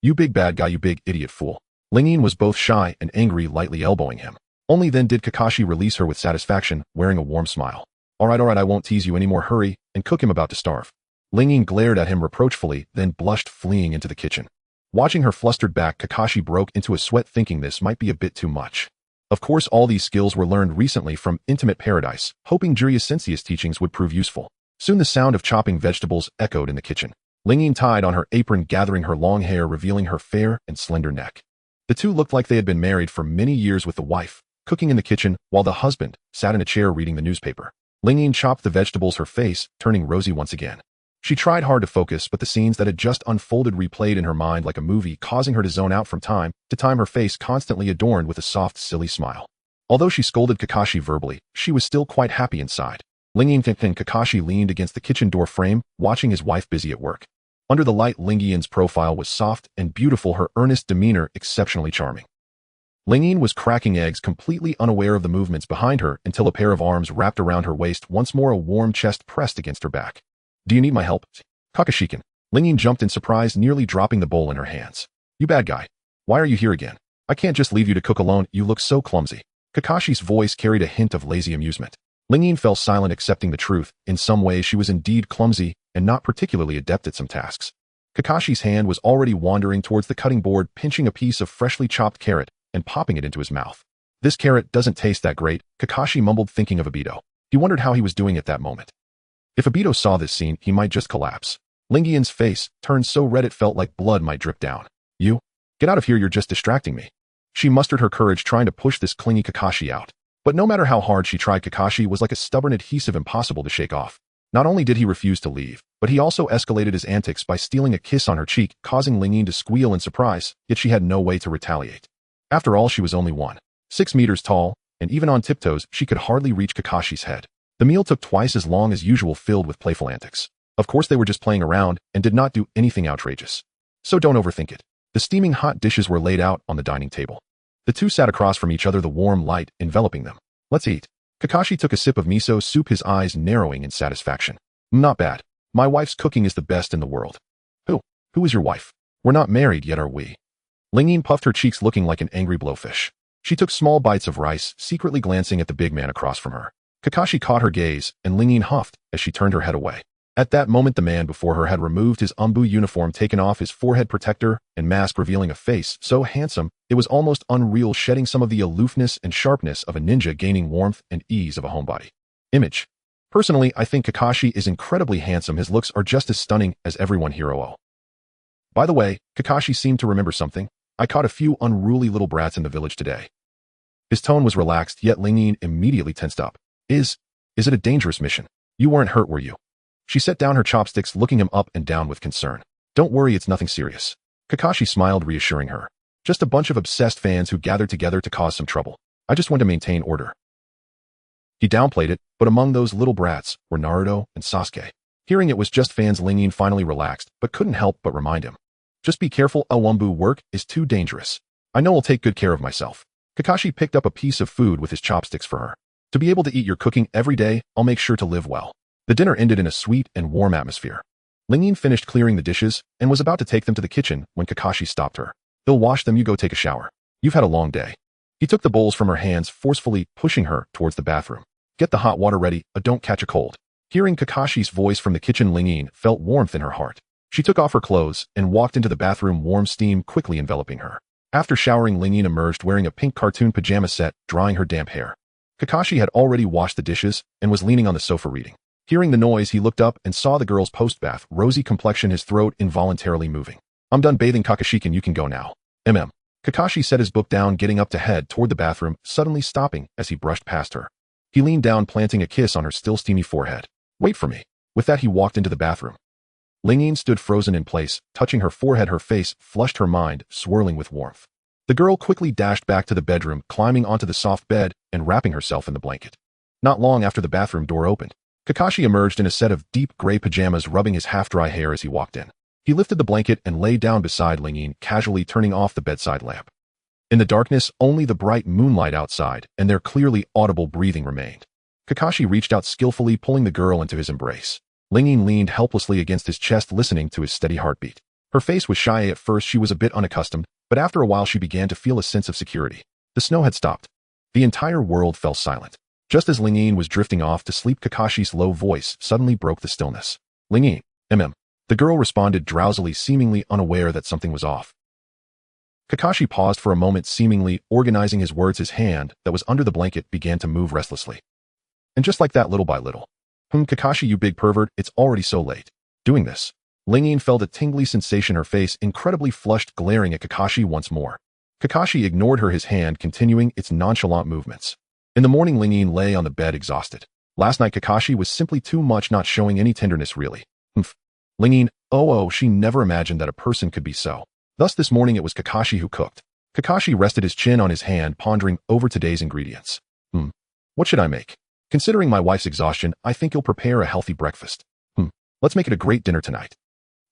A: You big bad guy, you big idiot fool. Lingian was both shy and angry, lightly elbowing him. Only then did Kakashi release her with satisfaction, wearing a warm smile. Alright, I won't tease you anymore, hurry, and cook him, about to starve. Lingian glared at him reproachfully, then blushed, fleeing into the kitchen. Watching her flustered back, Kakashi broke into a sweat, thinking this might be a bit too much. Of course, all these skills were learned recently from Intimate Paradise, hoping Jiraiya Sensei's teachings would prove useful. Soon the sound of chopping vegetables echoed in the kitchen. Lingian tied on her apron, gathering her long hair, revealing her fair and slender neck. The two looked like they had been married for many years, with the wife cooking in the kitchen while the husband sat in a chair reading the newspaper. Lingian chopped the vegetables, her face turning rosy once again. She tried hard to focus, but the scenes that had just unfolded replayed in her mind like a movie, causing her to zone out from time to time, her face constantly adorned with a soft, silly smile. Although she scolded Kakashi verbally, she was still quite happy inside. Lingian and Kakashi leaned against the kitchen door frame, watching his wife busy at work. Under the light, Lingian's profile was soft and beautiful, her earnest demeanor exceptionally charming. Lingian was cracking eggs, completely unaware of the movements behind her, until a pair of arms wrapped around her waist, once more a warm chest pressed against her back. Do you need my help? Kakashi-kun. Lingian jumped in surprise, nearly dropping the bowl in her hands. You bad guy. Why are you here again? I can't just leave you to cook alone, you look so clumsy. Kakashi's voice carried a hint of lazy amusement. Lingian fell silent, accepting the truth. In some ways she was indeed clumsy, and not particularly adept at some tasks. Kakashi's hand was already wandering towards the cutting board, pinching a piece of freshly chopped carrot and popping it into his mouth. This carrot doesn't taste that great, Kakashi mumbled, thinking of Obito. He wondered how he was doing at that moment. If Obito saw this scene, he might just collapse. Lingian's face turned so red it felt like blood might drip down. You? Get out of here, you're just distracting me. She mustered her courage, trying to push this clingy Kakashi out. But no matter how hard she tried, Kakashi was like a stubborn adhesive impossible to shake off. Not only did he refuse to leave, but he also escalated his antics by stealing a kiss on her cheek, causing Ling Yin to squeal in surprise, yet she had no way to retaliate. After all, she was only 1.6 meters tall, and even on tiptoes, she could hardly reach Kakashi's head. The meal took twice as long as usual, filled with playful antics. Of course, they were just playing around and did not do anything outrageous. So don't overthink it. The steaming hot dishes were laid out on the dining table. The two sat across from each other, the warm light enveloping them. Let's eat. Kakashi took a sip of miso soup, his eyes narrowing in satisfaction. Not bad. My wife's cooking is the best in the world. Who is your wife? We're not married yet, are we? Ling Yin puffed her cheeks, looking like an angry blowfish. She took small bites of rice, secretly glancing at the big man across from her. Kakashi caught her gaze, and Ling Yin huffed as she turned her head away. At that moment, the man before her had removed his umbu uniform, taken off his forehead protector and mask, revealing a face so handsome it was almost unreal, shedding some of the aloofness and sharpness of a ninja, gaining warmth and ease of a homebody. Image. Personally, I think Kakashi is incredibly handsome. His looks are just as stunning as everyone here. By the way, Kakashi seemed to remember something. I caught a few unruly little brats in the village today. His tone was relaxed, yet Ling Yin immediately tensed up. Is it a dangerous mission? You weren't hurt, were you? She set down her chopsticks, looking him up and down with concern. Don't worry, it's nothing serious. Kakashi smiled, reassuring her. Just a bunch of obsessed fans who gathered together to cause some trouble. I just want to maintain order. He downplayed it, but among those little brats were Naruto and Sasuke. Hearing it was just fans, Ling Yin finally relaxed, but couldn't help but remind him. Just be careful, Awumbu work is too dangerous. I know I'll take good care of myself. Kakashi picked up a piece of food with his chopsticks for her. To be able to eat your cooking every day, I'll make sure to live well. The dinner ended in a sweet and warm atmosphere. Ling Yin finished clearing the dishes and was about to take them to the kitchen when Kakashi stopped her. He'll wash them, you go take a shower. You've had a long day. He took the bowls from her hands, forcefully pushing her towards the bathroom. Get the hot water ready, don't catch a cold. Hearing Kakashi's voice from the kitchen, Ling Yin felt warmth in her heart. She took off her clothes and walked into the bathroom, warm steam quickly enveloping her. After showering, Ling Yin emerged wearing a pink cartoon pajama set, drying her damp hair. Kakashi had already washed the dishes and was leaning on the sofa reading. Hearing the noise, he looked up and saw the girl's post-bath, rosy complexion, his throat involuntarily moving. I'm done bathing, Kakashi, you can go now. Kakashi set his book down, getting up to head toward the bathroom, suddenly stopping as he brushed past her. He leaned down, planting a kiss on her still steamy forehead. Wait for me. With that, he walked into the bathroom. Ling Yin stood frozen in place, touching her forehead. Her face flushed, her mind swirling with warmth. The girl quickly dashed back to the bedroom, climbing onto the soft bed and wrapping herself in the blanket. Not long after the bathroom door opened, Kakashi emerged in a set of deep gray pajamas, rubbing his half-dry hair as he walked in. He lifted the blanket and lay down beside Ling Yin, casually turning off the bedside lamp. In the darkness, only the bright moonlight outside and their clearly audible breathing remained. Kakashi reached out skillfully, pulling the girl into his embrace. Ling Yin leaned helplessly against his chest, listening to his steady heartbeat. Her face was shy at first. She was a bit unaccustomed, but after a while she began to feel a sense of security. The snow had stopped. The entire world fell silent. Just as Ling Yin was drifting off to sleep, Kakashi's low voice suddenly broke the stillness. Ling Yin, The girl responded drowsily, seemingly unaware that something was off. Kakashi paused for a moment, seemingly organizing his words. His hand that was under the blanket began to move restlessly. And just like that, little by little. Kakashi, you big pervert, it's already so late. Doing this. Ling Yin felt a tingly sensation, her face incredibly flushed, glaring at Kakashi once more. Kakashi ignored her, his hand continuing its nonchalant movements. In the morning, Ling Yin lay on the bed exhausted. Last night, Kakashi was simply too much, not showing any tenderness really. Ling Yin, she never imagined that a person could be so. Thus this morning it was Kakashi who cooked. Kakashi rested his chin on his hand, pondering over today's ingredients. What should I make? Considering my wife's exhaustion, I think you'll prepare a healthy breakfast. Let's make it a great dinner tonight.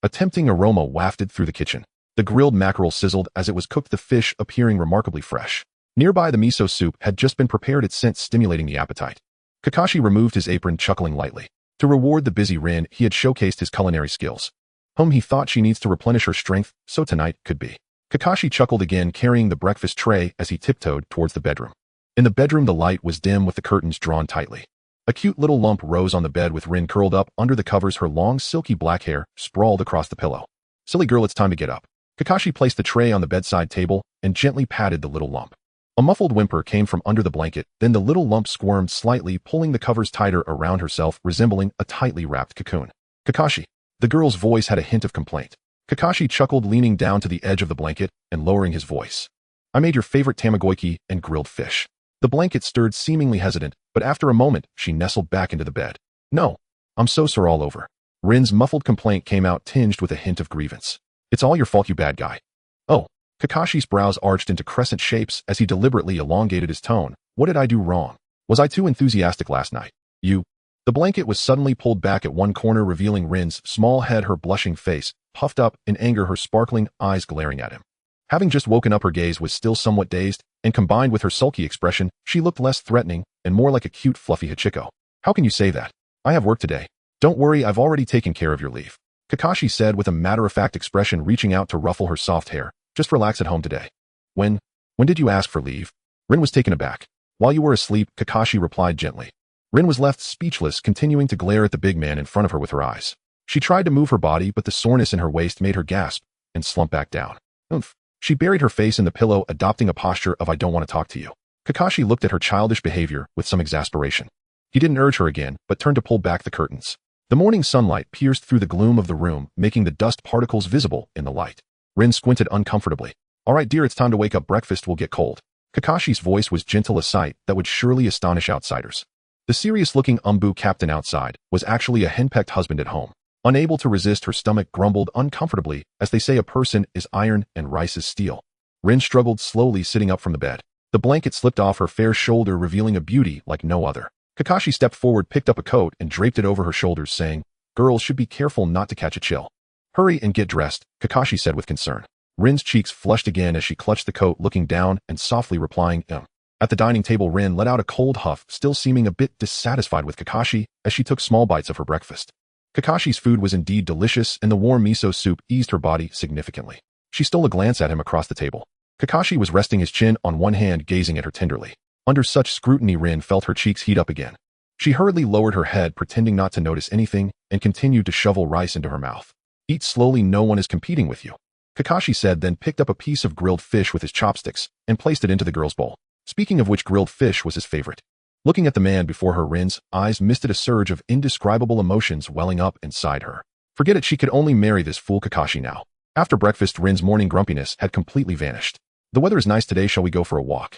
A: A tempting aroma wafted through the kitchen. The grilled mackerel sizzled as it was cooked, the fish appearing remarkably fresh. Nearby, the miso soup had just been prepared, its scent stimulating the appetite. Kakashi removed his apron, chuckling lightly. To reward the busy Rin, he had showcased his culinary skills. He thought she needs to replenish her strength, so tonight could be. Kakashi chuckled again, carrying the breakfast tray as he tiptoed towards the bedroom. In the bedroom, the light was dim with the curtains drawn tightly. A cute little lump rose on the bed with Rin curled up under the covers, her long silky black hair sprawled across the pillow. Silly girl, it's time to get up. Kakashi placed the tray on the bedside table and gently patted the little lump. A muffled whimper came from under the blanket, then the little lump squirmed slightly, pulling the covers tighter around herself, resembling a tightly wrapped cocoon. Kakashi. The girl's voice had a hint of complaint. Kakashi chuckled, leaning down to the edge of the blanket and lowering his voice. I made your favorite tamagoyaki and grilled fish. The blanket stirred, seemingly hesitant, but after a moment, she nestled back into the bed. No, I'm so sore all over. Rin's muffled complaint came out tinged with a hint of grievance. It's all your fault, you bad guy. Oh, Kakashi's brows arched into crescent shapes as he deliberately elongated his tone. What did I do wrong? Was I too enthusiastic last night? You. The blanket was suddenly pulled back at one corner, revealing Rin's small head, her blushing face, puffed up in anger, her sparkling eyes glaring at him. Having just woken up, her gaze was still somewhat dazed, and combined with her sulky expression, she looked less threatening and more like a cute, fluffy Hachiko. How can you say that? I have work today. Don't worry, I've already taken care of your leave. Kakashi said with a matter-of-fact expression, reaching out to ruffle her soft hair. Just relax at home today. When did you ask for leave? Rin was taken aback. While you were asleep, Kakashi replied gently. Rin was left speechless, continuing to glare at the big man in front of her with her eyes. She tried to move her body, but the soreness in her waist made her gasp and slump back down. Oomph. She buried her face in the pillow, adopting a posture of I don't want to talk to you. Kakashi looked at her childish behavior with some exasperation. He didn't urge her again, but turned to pull back the curtains. The morning sunlight pierced through the gloom of the room, making the dust particles visible in the light. Rin squinted uncomfortably. All right, dear, it's time to wake up. Breakfast will get cold. Kakashi's voice was gentle, a sight that would surely astonish outsiders. The serious-looking Umbu captain outside was actually a henpecked husband at home. Unable to resist, her stomach grumbled uncomfortably, as they say a person is iron and rice is steel. Rin struggled slowly, sitting up from the bed. The blanket slipped off her fair shoulder, revealing a beauty like no other. Kakashi stepped forward, picked up a coat, and draped it over her shoulders, saying, Girls should be careful not to catch a chill. Hurry and get dressed, Kakashi said with concern. Rin's cheeks flushed again as she clutched the coat, looking down and softly replying, At the dining table, Rin let out a cold huff, still seeming a bit dissatisfied with Kakashi, as she took small bites of her breakfast. Kakashi's food was indeed delicious, and the warm miso soup eased her body significantly. She stole a glance at him across the table. Kakashi was resting his chin on one hand, gazing at her tenderly. Under such scrutiny, Rin felt her cheeks heat up again. She hurriedly lowered her head, pretending not to notice anything, and continued to shovel rice into her mouth. Eat slowly, no one is competing with you, Kakashi said, then picked up a piece of grilled fish with his chopsticks and placed it into the girl's bowl. Speaking of which, grilled fish was his favorite. Looking at the man before her, Rin's eyes misted a surge of indescribable emotions welling up inside her. Forget it, she could only marry this fool Kakashi now. After breakfast, Rin's morning grumpiness had completely vanished. The weather is nice today, shall we go for a walk?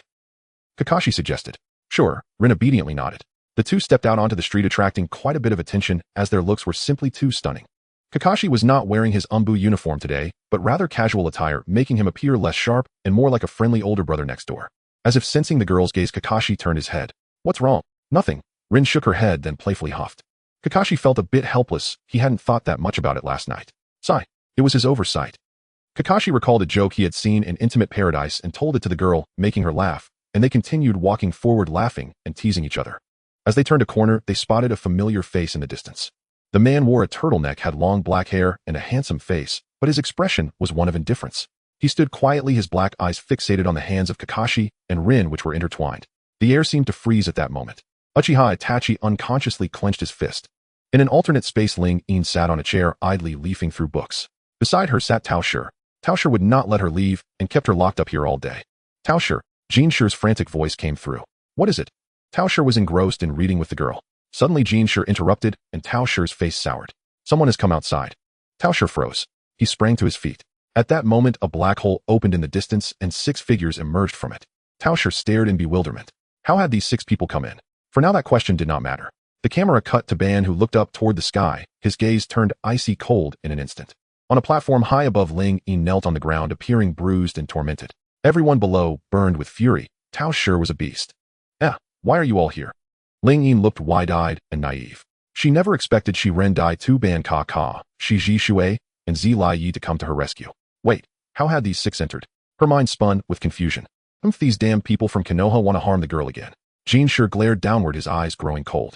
A: Kakashi suggested. Sure, Rin obediently nodded. The two stepped out onto the street, attracting quite a bit of attention as their looks were simply too stunning. Kakashi was not wearing his Umbu uniform today, but rather casual attire, making him appear less sharp and more like a friendly older brother next door. As if sensing the girl's gaze, Kakashi turned his head. What's wrong? Nothing. Rin shook her head, then playfully huffed. Kakashi felt a bit helpless. He hadn't thought that much about it last night. Sigh. It was his oversight. Kakashi recalled a joke he had seen in Intimate Paradise and told it to the girl, making her laugh, and they continued walking forward, laughing and teasing each other. As they turned a corner, they spotted a familiar face in the distance. The man wore a turtleneck, had long black hair, and a handsome face, but his expression was one of indifference. He stood quietly, his black eyes fixated on the hands of Kakashi and Rin, which were intertwined. The air seemed to freeze at that moment. Uchiha Itachi unconsciously clenched his fist. In an alternate space, Ling Yin sat on a chair, idly leafing through books. Beside her sat Tao Shi. Tao Shi would not let her leave and kept her locked up here all day. Tao Shi, Jin Shi's frantic voice came through. What is it? Tao Shi was engrossed in reading with the girl. Suddenly Jin Shi interrupted, and Tao Shi's face soured. Someone has come outside. Tao Shi froze. He sprang to his feet. At that moment, a black hole opened in the distance, and 6 figures emerged from it. Tao Shi stared in bewilderment. How had these 6 people come in? For now, that question did not matter. The camera cut to Ban, who looked up toward the sky. His gaze turned icy cold in an instant. On a platform high above, Ling Yin knelt on the ground, appearing bruised and tormented. Everyone below burned with fury. Tao Shi was a beast. Why are you all here? Ling Yin looked wide-eyed and naive. She never expected Shi Ren Dai Tu Ban Ka Ka, Shi Ji Shui, and Zi Lai Yi to come to her rescue. Wait, how had these 6 entered? Her mind spun with confusion. These damn people from Konoha want to harm the girl again. Jin Shi glared downward, his eyes growing cold.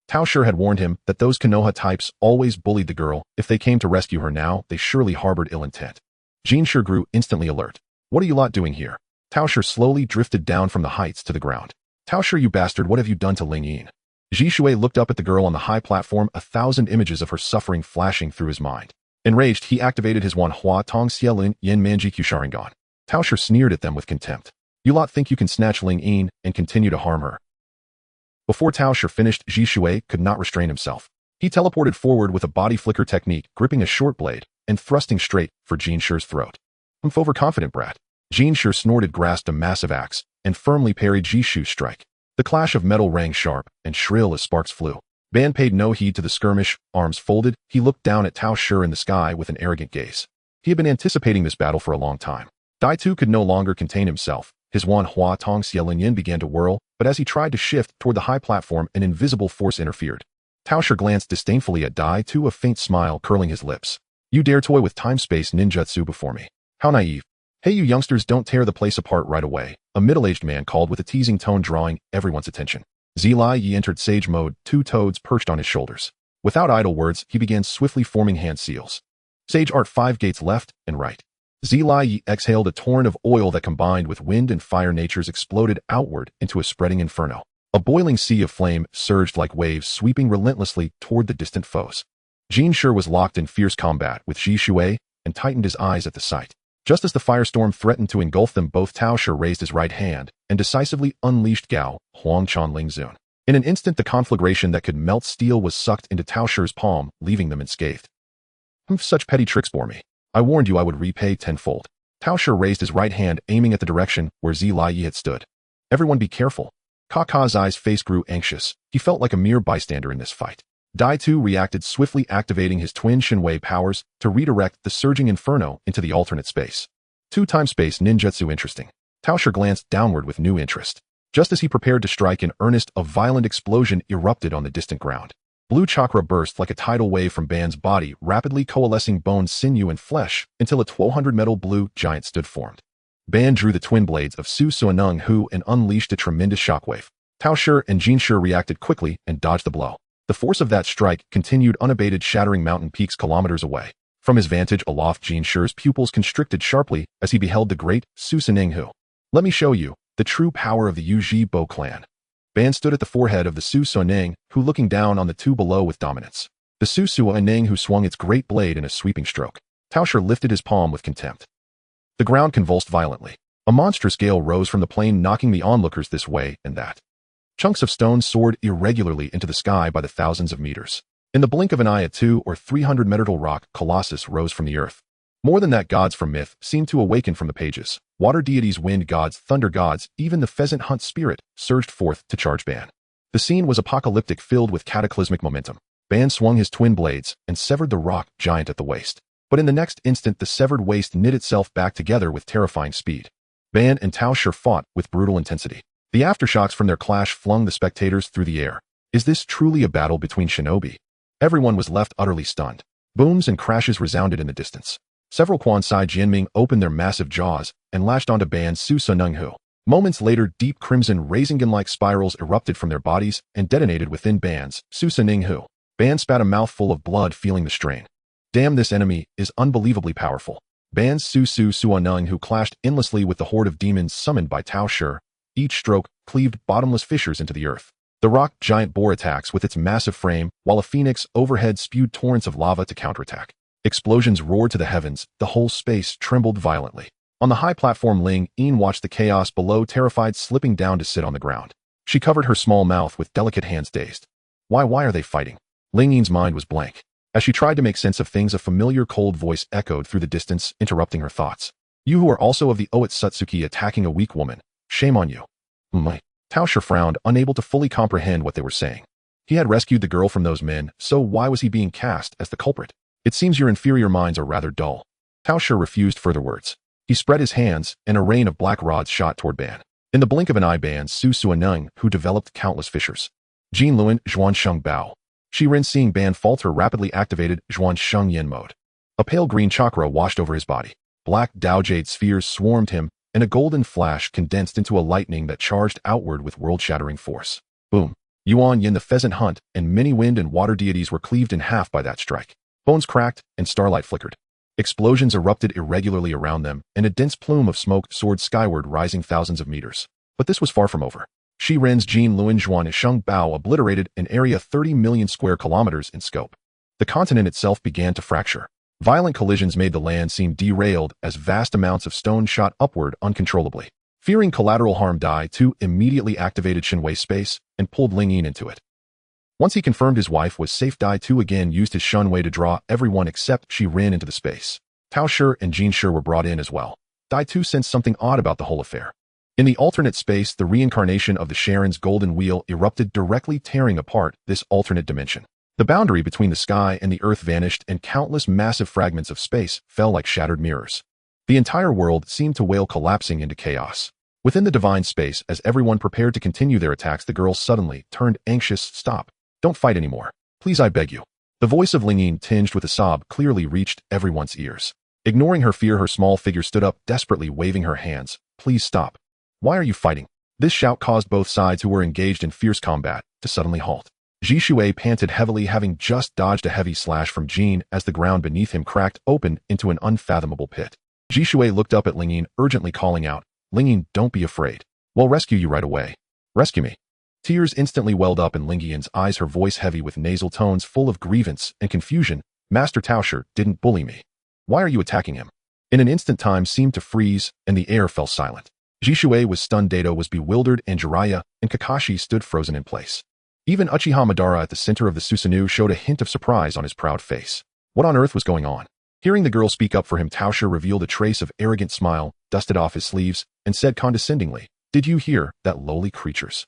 A: Tao Shi had warned him that those Konoha types always bullied the girl. If they came to rescue her now, they surely harbored ill intent. Jin Shi grew instantly alert. What are you lot doing here? Tao Shi slowly drifted down from the heights to the ground. Tao Shi, you bastard, what have you done to Ling Yin? Ji Shui looked up at the girl on the high platform, 1,000 images of her suffering flashing through his mind. Enraged, he activated his Wan Hua Tong Xielin Yin Manjikyu Sharingan. Tao Shi sneered at them with contempt. You lot think you can snatch Ling Yin and continue to harm her. Before Tao Shi finished, Ji Shui could not restrain himself. He teleported forward with a body flicker technique, gripping a short blade and thrusting straight for Jin Shi's throat. Overconfident brat. Jin Shi snorted, grasped a massive axe, and firmly parried Jishu's strike. The clash of metal rang sharp and shrill as sparks flew. Ban paid no heed to the skirmish. Arms folded, he looked down at Tao Shi in the sky with an arrogant gaze. He had been anticipating this battle for a long time. Dai Tu could no longer contain himself. His Wan Hua Tong Xie Yin began to whirl, but as he tried to shift toward the high platform, an invisible force interfered. Tao Shi glanced disdainfully at Dai Tu, a faint smile curling his lips. You dare toy with time-space ninjutsu before me? How naive. Hey, you youngsters, don't tear the place apart right away, a middle-aged man called with a teasing tone, drawing everyone's attention. Zilai Yi entered sage mode, 2 toads perched on his shoulders. Without idle words, he began swiftly forming hand seals. Sage art 5 gates left and right. Zilai Yi exhaled a torrent of oil that combined with wind and fire natures exploded outward into a spreading inferno. A boiling sea of flame surged like waves, sweeping relentlessly toward the distant foes. Jin Shi was locked in fierce combat with Ji Shui and tightened his eyes at the sight. Just as the firestorm threatened to engulf them both, Tao Shi raised his right hand and decisively unleashed Gao, Huang Chan Ling Zun. In an instant, the conflagration that could melt steel was sucked into Tao Shi's palm, leaving them unscathed. Such petty tricks for me. I warned you I would repay tenfold. Tao Shi raised his right hand, aiming at the direction where Zilai Yi had stood. Everyone be careful. Kakashi's face grew anxious. He felt like a mere bystander in this fight. Dai Tu reacted swiftly, activating his twin Shinwei powers to redirect the surging inferno into the alternate space. 2-time space ninjutsu, interesting. Tao Shi glanced downward with new interest. Just as he prepared to strike in earnest, a violent explosion erupted on the distant ground. Blue chakra burst like a tidal wave from Ban's body, rapidly coalescing bone, sinew, and flesh until a 1200 metal blue giant stood formed. Ban drew the twin blades of Su Suaneng Hu and unleashed a tremendous shockwave. Tao Shi and Jin Shi reacted quickly and dodged the blow. The force of that strike continued unabated, shattering mountain peaks kilometers away. From his vantage aloft, Jin Shi's pupils constricted sharply as he beheld the great Su Suaneng Hu. Let me show you the true power of the Yuji Bo clan. Ban stood at the forehead of the Su Suaneng Hu, looking down on the two below with dominance. The Su Suaneng Hu swung its great blade in a sweeping stroke. Tao Shi lifted his palm with contempt. The ground convulsed violently. A monstrous gale rose from the plain, knocking the onlookers this way and that. Chunks of stone soared irregularly into the sky by the thousands of meters. In the blink of an eye, a 200 or 300 metal rock colossus rose from the earth. More than that, gods from myth seemed to awaken from the pages. Water deities, wind gods, thunder gods, even the pheasant hunt spirit surged forth to charge Ban. The scene was apocalyptic, filled with cataclysmic momentum. Ban swung his twin blades and severed the rock giant at the waist. But in the next instant, the severed waist knit itself back together with terrifying speed. Ban and Tao Shi fought with brutal intensity. The aftershocks from their clash flung the spectators through the air. Is this truly a battle between shinobi? Everyone was left utterly stunned. Booms and crashes resounded in the distance. Several Kwansai Jianming opened their massive jaws and lashed onto Ban's Su Suaneng Hu. Moments later, deep crimson Rasengan-like spirals erupted from their bodies and detonated within Ban's Su Suaneng Hu. Ban spat a mouthful of blood, feeling the strain. Damn, this enemy is unbelievably powerful. Ban's Su Suaneng Hu clashed endlessly with the horde of demons summoned by Tao Shi. Each stroke cleaved bottomless fissures into the earth. The rock giant bore attacks with its massive frame, while a phoenix overhead spewed torrents of lava to counterattack. Explosions roared to the heavens. The whole space trembled violently. On the high platform, Ling Yin watched the chaos below, terrified, slipping down to sit on the ground. She covered her small mouth with delicate hands, dazed. Why are they fighting? Ling Yin's mind was blank. As she tried to make sense of things, a familiar cold voice echoed through the distance, interrupting her thoughts. You who are also of the Otsutsuki, attacking a weak woman. Shame on you. Tao Shi frowned, unable to fully comprehend what they were saying. He had rescued the girl from those men, so why was he being cast as the culprit? It seems your inferior minds are rather dull. Tao Shi refused further words. He spread his hands, and a rain of black rods shot toward Ban. In the blink of an eye, Ban's Su Suaneng Hu developed countless fissures. Jin Luan Zhuan Sheng Bao. Shi Ren, seeing Ban falter, rapidly activated Zhuan Sheng Yin mode. A pale green chakra washed over his body. Black Dao Jade spheres swarmed him, and a golden flash condensed into a lightning that charged outward with world-shattering force. Boom. Yuan Yin, the pheasant hunt, and many wind and water deities were cleaved in half by that strike. Bones cracked, and starlight flickered. Explosions erupted irregularly around them, and a dense plume of smoke soared skyward, rising thousands of meters. But this was far from over. Shi Ren's Jin Luan Zhuan Sheng Bao obliterated an area 30 million square kilometers in scope. The continent itself began to fracture. Violent collisions made the land seem derailed as vast amounts of stone shot upward uncontrollably. Fearing collateral harm, Dai Tu immediately activated Shinwei space and pulled Ling Yin into it. Once he confirmed his wife was safe, Dai Tu again used his Shinwei to draw everyone except Shi Ren into the space. Tao Shi and Jin Shi were brought in as well. Dai Tu sensed something odd about the whole affair. In the alternate space, the reincarnation of the Sharon's golden wheel erupted, directly tearing apart this alternate dimension. The boundary between the sky and the earth vanished, and countless massive fragments of space fell like shattered mirrors. The entire world seemed to wail, collapsing into chaos. Within the divine space, as everyone prepared to continue their attacks, the girl suddenly turned anxious. "Stop. Don't fight anymore. Please, I beg you." The voice of Lingyin, tinged with a sob, clearly reached everyone's ears. Ignoring her fear, her small figure stood up, desperately waving her hands. "Please stop. Why are you fighting?" This shout caused both sides, who were engaged in fierce combat, to suddenly halt. Jishui panted heavily, having just dodged a heavy slash from Jin as the ground beneath him cracked open into an unfathomable pit. Jishui looked up at Lingyin, urgently calling out, "Lingyin, don't be afraid. We'll rescue you right away. Rescue me." Tears instantly welled up in Lingyin's eyes, her voice heavy with nasal tones full of grievance and confusion. "Master Taosher didn't bully me. Why are you attacking him?" In an instant, time seemed to freeze, and the air fell silent. Jishui was stunned, Dato was bewildered, and Jiraiya and Kakashi stood frozen in place. Even Uchiha Madara at the center of the Susanoo showed a hint of surprise on his proud face. What on earth was going on? Hearing the girl speak up for him, Taosher revealed a trace of arrogant smile, dusted off his sleeves, and said condescendingly, "Did you hear that, lowly creatures?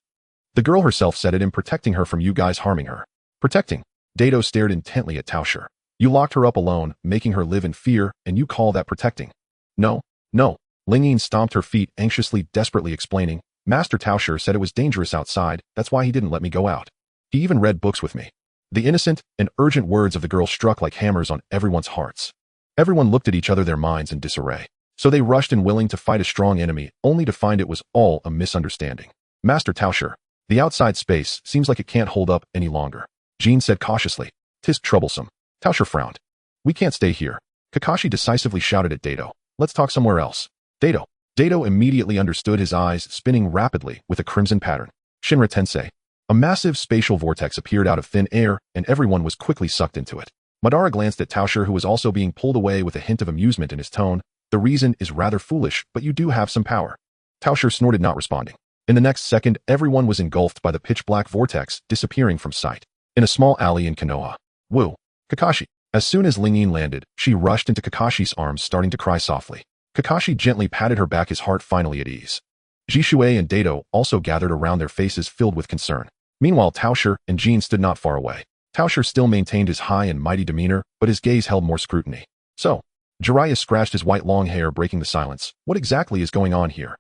A: The girl herself said it. "I'm protecting her from you guys harming her." "Protecting?" Dato stared intently at Taosher. "You locked her up alone, making her live in fear, and you call that protecting?" "No, no." Lingyin stomped her feet, anxiously, desperately explaining, "Master Taosher said it was dangerous outside, that's why he didn't let me go out. He even read books with me." The innocent and urgent words of the girl struck like hammers on everyone's hearts. Everyone looked at each other, their minds in disarray. So they rushed in, willing to fight a strong enemy, only to find it was all a misunderstanding. "Master Taosher, the outside space seems like it can't hold up any longer," Jin said cautiously. "'Tis troublesome." Taosher frowned. "We can't stay here." Kakashi decisively shouted at Dato, "Let's talk somewhere else." Dato immediately understood, his eyes spinning rapidly with a crimson pattern. Shinra Tensei. A massive spatial vortex appeared out of thin air, and everyone was quickly sucked into it. Madara glanced at Taosher, who was also being pulled away, with a hint of amusement in his tone. "The reason is rather foolish, but you do have some power." Taosher snorted, not responding. In the next second, everyone was engulfed by the pitch-black vortex, disappearing from sight. In a small alley in Konoha. "Woo! Kakashi!" As soon as Lingyin landed, she rushed into Kakashi's arms, starting to cry softly. Kakashi gently patted her back, his heart finally at ease. Jishui and Dato also gathered around, their faces filled with concern. Meanwhile, Taosher and Jin stood not far away. Taosher still maintained his high and mighty demeanor, but his gaze held more scrutiny. "So," Jiraiya scratched his white long hair, breaking the silence, "what exactly is going on here?"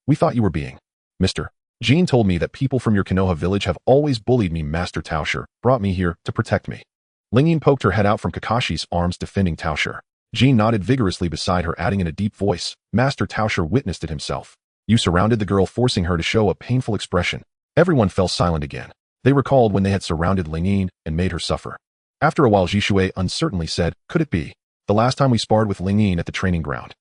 A: "We thought you were being Mr. Jin told me that people from your Konoha village have always bullied me. Master Taosher brought me here to protect me." Lingyin poked her head out from Kakashi's arms, defending Taosher. Jin nodded vigorously beside her, adding in a deep voice, "Master Taosher witnessed it himself. You surrounded the girl, forcing her to show a painful expression." Everyone fell silent again. They recalled when they had surrounded Lingyin and made her suffer. After a while, Jishui uncertainly said, "Could it be the last time we sparred with Lingyin at the training ground?"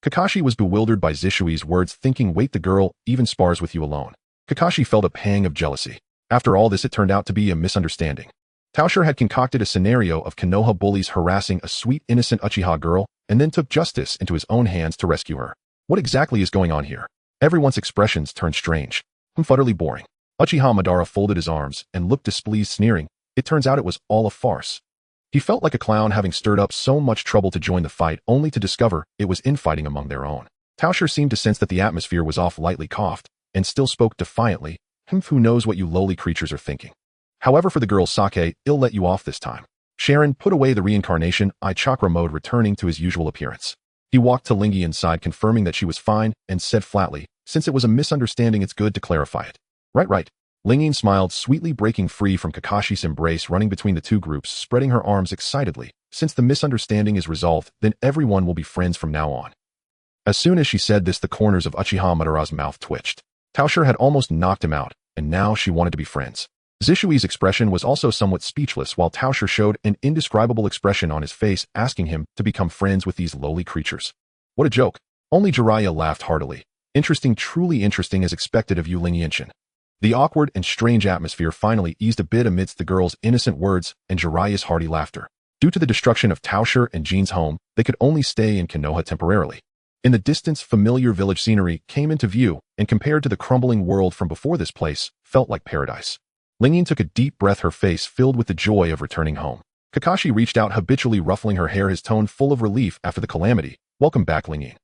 A: Kakashi was bewildered by Zishui's words, thinking, "Wait, the girl even spars with you alone." Kakashi felt a pang of jealousy. After all this, it turned out to be a misunderstanding. Taosher had concocted a scenario of Konoha bullies harassing a sweet, innocent Uchiha girl, and then took justice into his own hands to rescue her. What exactly is going on here? Everyone's expressions turned strange. Utterly boring. Uchiha Madara folded his arms and looked displeased, sneering. It turns out it was all a farce. He felt like a clown, having stirred up so much trouble to join the fight, only to discover it was infighting among their own. Taosher seemed to sense that the atmosphere was off, lightly coughed, and still spoke defiantly. "Who knows what you lowly creatures are thinking? However, for the girl's sake, I'll let you off this time." Sharon put away the reincarnation eye chakra mode, returning to his usual appearance. He walked to Lingyin's side, confirming that she was fine, and said flatly, "Since it was a misunderstanding, it's good to clarify it." Right. Lingyin smiled, sweetly, breaking free from Kakashi's embrace, running between the two groups, spreading her arms excitedly. "Since the misunderstanding is resolved, then everyone will be friends from now on." As soon as she said this, the corners of Uchiha Madara's mouth twitched. Taosher had almost knocked him out, and now she wanted to be friends. Zishui's expression was also somewhat speechless, while Taosher showed an indescribable expression on his face, asking him to become friends with these lowly creatures. What a joke. Only Jiraiya laughed heartily. "Interesting, truly interesting, as expected of you, Lingyin." The awkward and strange atmosphere finally eased a bit amidst the girl's innocent words and Jiraiya's hearty laughter. Due to the destruction of Taosher and Jin's home, they could only stay in Konoha temporarily. In the distance, familiar village scenery came into view, and compared to the crumbling world from before, this place felt like paradise. Lingyin took a deep breath, her face filled with the joy of returning home. Kakashi reached out, habitually ruffling her hair, his tone full of relief after the calamity. "Welcome back, Lingyin."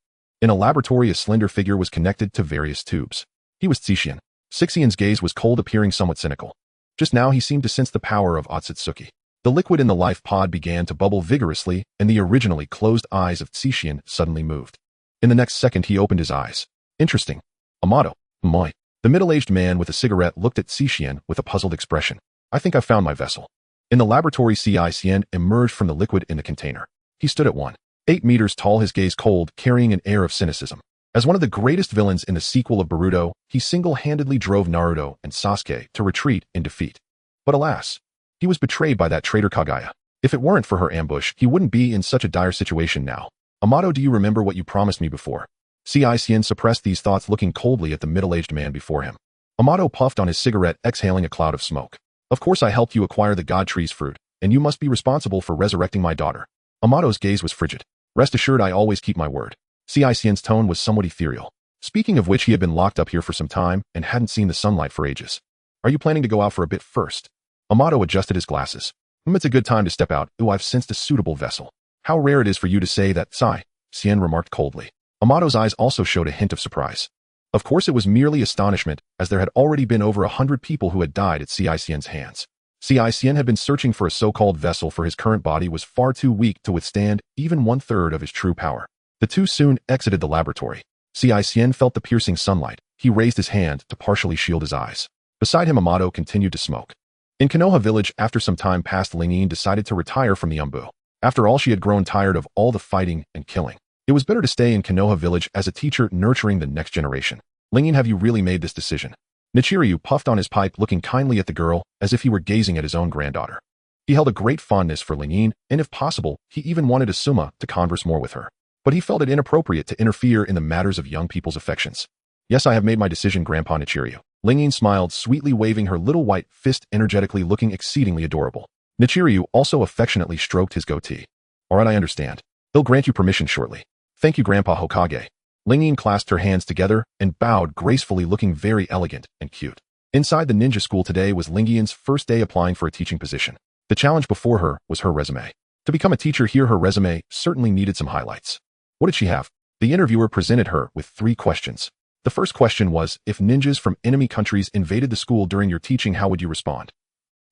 A: In a laboratory, a slender figure was connected to various tubes. He was Tsishian. Sixian's gaze was cold, appearing somewhat cynical. Just now he seemed to sense the power of Otsutsuki. The liquid in the life pod began to bubble vigorously, and the originally closed eyes of Tsishian suddenly moved. In the next second he opened his eyes. Interesting. Amato. Moi. The middle-aged man with a cigarette looked at Tsishian with a puzzled expression. I think I found my vessel. In the laboratory, Tsishian emerged from the liquid in the container. He stood at 1.8 meters tall, his gaze cold, carrying an air of cynicism. As one of the greatest villains in the sequel of Boruto, he single-handedly drove Naruto and Sasuke to retreat in defeat. But alas, he was betrayed by that traitor Kaguya. If it weren't for her ambush, he wouldn't be in such a dire situation now. Amato, do you remember what you promised me before? Tsishian suppressed these thoughts, looking coldly at the middle-aged man before him. Amato puffed on his cigarette, exhaling a cloud of smoke. Of course I helped you acquire the God Tree's fruit, and you must be responsible for resurrecting my daughter. Amato's gaze was frigid. Rest assured, I always keep my word. Tsishian's tone was somewhat ethereal. Speaking of which, he had been locked up here for some time and hadn't seen the sunlight for ages. Are you planning to go out for a bit first? Amato adjusted his glasses. It's a good time to step out. I've sensed a suitable vessel. How rare it is for you to say that, Tsishian remarked coldly. Amato's eyes also showed a hint of surprise. Of course it was merely astonishment, as there had already been over 100 people who had died at Tsishian's hands. Tsishian had been searching for a so-called vessel, for his current body was far too weak to withstand even 1/3 of his true power. The two soon exited the laboratory. Tsishian felt the piercing sunlight. He raised his hand to partially shield his eyes. Beside him, Amato continued to smoke. In Konoha village, after some time passed, Lingyin decided to retire from the Umbu. After all, she had grown tired of all the fighting and killing. It was better to stay in Konoha village as a teacher, nurturing the next generation. Lingyin, have you really made this decision? Nichiryu puffed on his pipe, looking kindly at the girl, as if he were gazing at his own granddaughter. He held a great fondness for Lingyin, and if possible, he even wanted Asuma to converse more with her. But he felt it inappropriate to interfere in the matters of young people's affections. Yes, I have made my decision, Grandpa Nichiryu. Lingyin smiled, sweetly waving her little white fist energetically, looking exceedingly adorable. Nichiryu also affectionately stroked his goatee. Alright, I understand. They'll grant you permission shortly. Thank you, Grandpa Hokage. Lingyin clasped her hands together and bowed gracefully, looking very elegant and cute. Inside the ninja school today was Lingyin's first day applying for a teaching position. The challenge before her was her resume. To become a teacher here, her resume certainly needed some highlights. What did she have? The interviewer presented her with 3 questions. The first question was, if ninjas from enemy countries invaded the school during your teaching, how would you respond?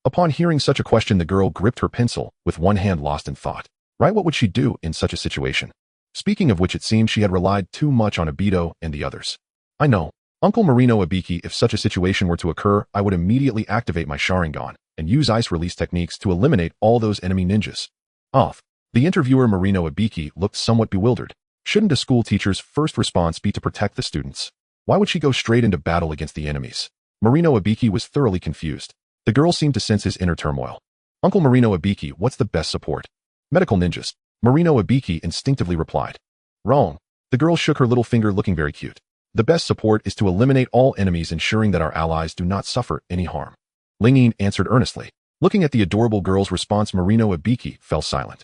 A: Upon hearing such a question, the girl gripped her pencil, with one hand lost in thought. Right, what would she do in such a situation? Speaking of which, it seemed she had relied too much on Obito and the others. I know. Uncle Marino Ibiki, if such a situation were to occur, I would immediately activate my Sharingan and use ice release techniques to eliminate all those enemy ninjas. Off. The interviewer Marino Ibiki looked somewhat bewildered. Shouldn't a school teacher's first response be to protect the students? Why would she go straight into battle against the enemies? Marino Ibiki was thoroughly confused. The girl seemed to sense his inner turmoil. Uncle Marino Ibiki, what's the best support? Medical ninjas. Marino Ibiki instinctively replied. Wrong. The girl shook her little finger, looking very cute. The best support is to eliminate all enemies, ensuring that our allies do not suffer any harm. Lingyin answered earnestly. Looking at the adorable girl's response, Marino Ibiki fell silent.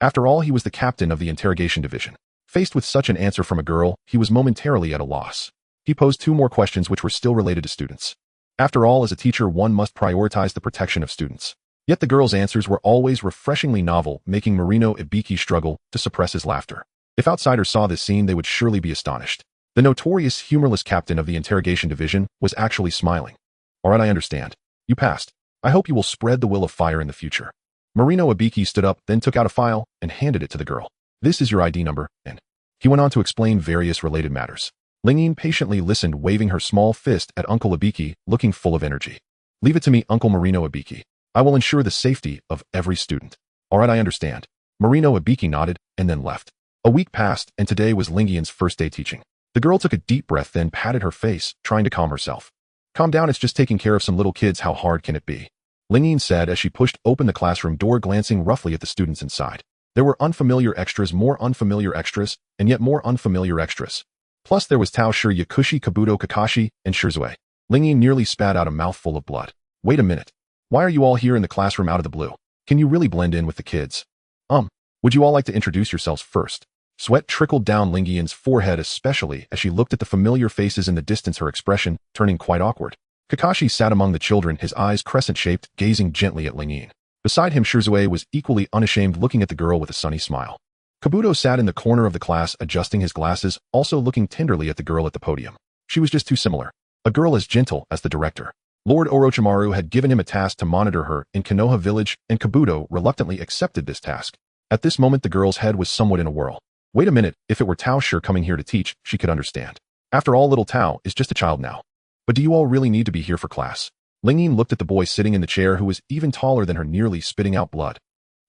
A: After all, he was the captain of the interrogation division. Faced with such an answer from a girl, he was momentarily at a loss. He posed 2 more questions which were still related to students. After all, as a teacher, one must prioritize the protection of students. Yet the girl's answers were always refreshingly novel, making Marino Ibiki struggle to suppress his laughter. If outsiders saw this scene, they would surely be astonished. The notorious humorless captain of the interrogation division was actually smiling. Alright, I understand. You passed. I hope you will spread the will of fire in the future. Marino Ibiki stood up, then took out a file and handed it to the girl. This is your ID number, and he went on to explain various related matters. Lingyin patiently listened, waving her small fist at Uncle Ibiki, looking full of energy. Leave it to me, Uncle Marino Ibiki. I will ensure the safety of every student. Alright, I understand. Marino Ibiki nodded and then left. A week passed, and today was Lingyin's first day teaching. The girl took a deep breath, then patted her face, trying to calm herself. Calm down, it's just taking care of some little kids, how hard can it be? Lingyin said as she pushed open the classroom door, glancing roughly at the students inside. There were unfamiliar extras, more unfamiliar extras, and yet more unfamiliar extras. Plus there was Tao Shi, Yakushi, Kabuto, Kakashi, and Shirzue. Lingyin nearly spat out a mouthful of blood. Wait a minute. Why are you all here in the classroom out of the blue? Can you really blend in with the kids? Would you all like to introduce yourselves first? Sweat trickled down Lingyin's forehead, especially as she looked at the familiar faces in the distance, her expression turning quite awkward. Kakashi sat among the children, his eyes crescent-shaped, gazing gently at Lingyin. Beside him, Shirzue was equally unashamed, looking at the girl with a sunny smile. Kabuto sat in the corner of the class adjusting his glasses, also looking tenderly at the girl at the podium. She was just too similar. A girl as gentle as the director. Lord Orochimaru had given him a task to monitor her in Konoha village, and Kabuto reluctantly accepted this task. At this moment the girl's head was somewhat in a whirl. Wait a minute, if it were Tao Shi coming here to teach, she could understand. After all, little Tao is just a child now. But do you all really need to be here for class? Lingyin looked at the boy sitting in the chair who was even taller than her, nearly spitting out blood.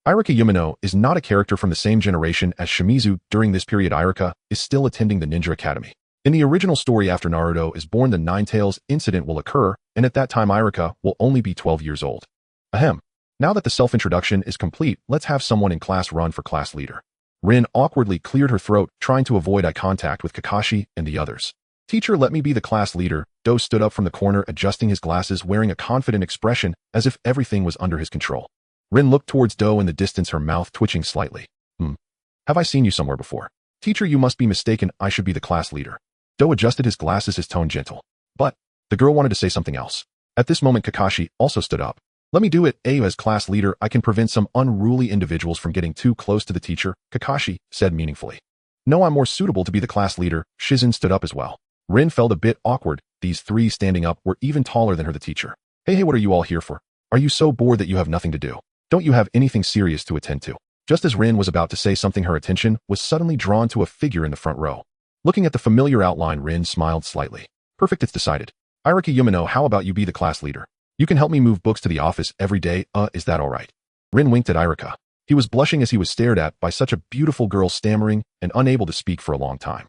A: Irika Yumino is not a character from the same generation as Shimizu. During this period Irika is still attending the Ninja Academy. In the original story, after Naruto is born, the Nine Tails incident will occur, and at that time Irika will only be 12 years old. Ahem. Now that the self-introduction is complete, let's have someone in class run for class leader. Rin awkwardly cleared her throat, trying to avoid eye contact with Kakashi and the others. Teacher, let me be the class leader. Do stood up from the corner, adjusting his glasses, wearing a confident expression, as if everything was under his control. Rin looked towards Do in the distance, her mouth twitching slightly. Have I seen you somewhere before? Teacher, you must be mistaken, I should be the class leader. Do adjusted his glasses, his tone gentle. But the girl wanted to say something else. At this moment Kakashi also stood up. Let me do it. As class leader, I can prevent some unruly individuals from getting too close to the teacher, Kakashi said meaningfully. No, I'm more suitable to be the class leader. Hiruzen stood up as well. Rin felt a bit awkward. These three standing up were even taller than her, the teacher. Hey, what are you all here for? Are you so bored that you have nothing to do? Don't you have anything serious to attend to? Just as Rin was about to say something, her attention was suddenly drawn to a figure in the front row. Looking at the familiar outline, Rin smiled slightly. Perfect, it's decided. Irika Yumino, how about you be the class leader? You can help me move books to the office every day, is that alright? Rin winked at Irika. He was blushing as he was stared at by such a beautiful girl, stammering and unable to speak for a long time.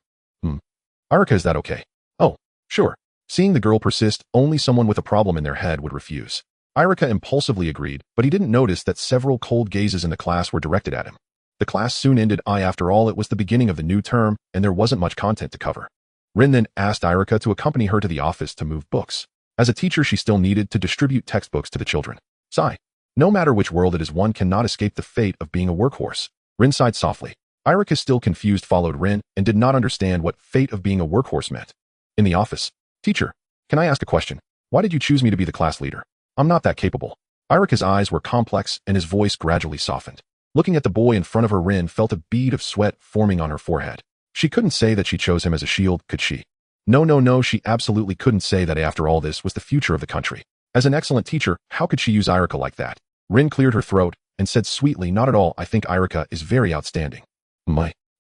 A: Irika, is that okay? Oh, sure. Seeing the girl persist, only someone with a problem in their head would refuse. Irika impulsively agreed, but he didn't notice that several cold gazes in the class were directed at him. The class soon ended. After all, it was the beginning of the new term, and there wasn't much content to cover. Rin then asked Irika to accompany her to the office to move books. As a teacher, she still needed to distribute textbooks to the children. Sigh. No matter which world it is, one cannot escape the fate of being a workhorse. Rin sighed softly. Irika, still confused, followed Rin and did not understand what fate of being a workhorse meant. In the office. Teacher, can I ask a question? Why did you choose me to be the class leader? I'm not that capable. Irika's eyes were complex and his voice gradually softened. Looking at the boy in front of her, Rin felt a bead of sweat forming on her forehead. She couldn't say that she chose him as a shield, could she? No, she absolutely couldn't say that. After all, this was the future of the country. As an excellent teacher, how could she use Irika like that? Rin cleared her throat and said sweetly, not at all, I think Irika is very outstanding.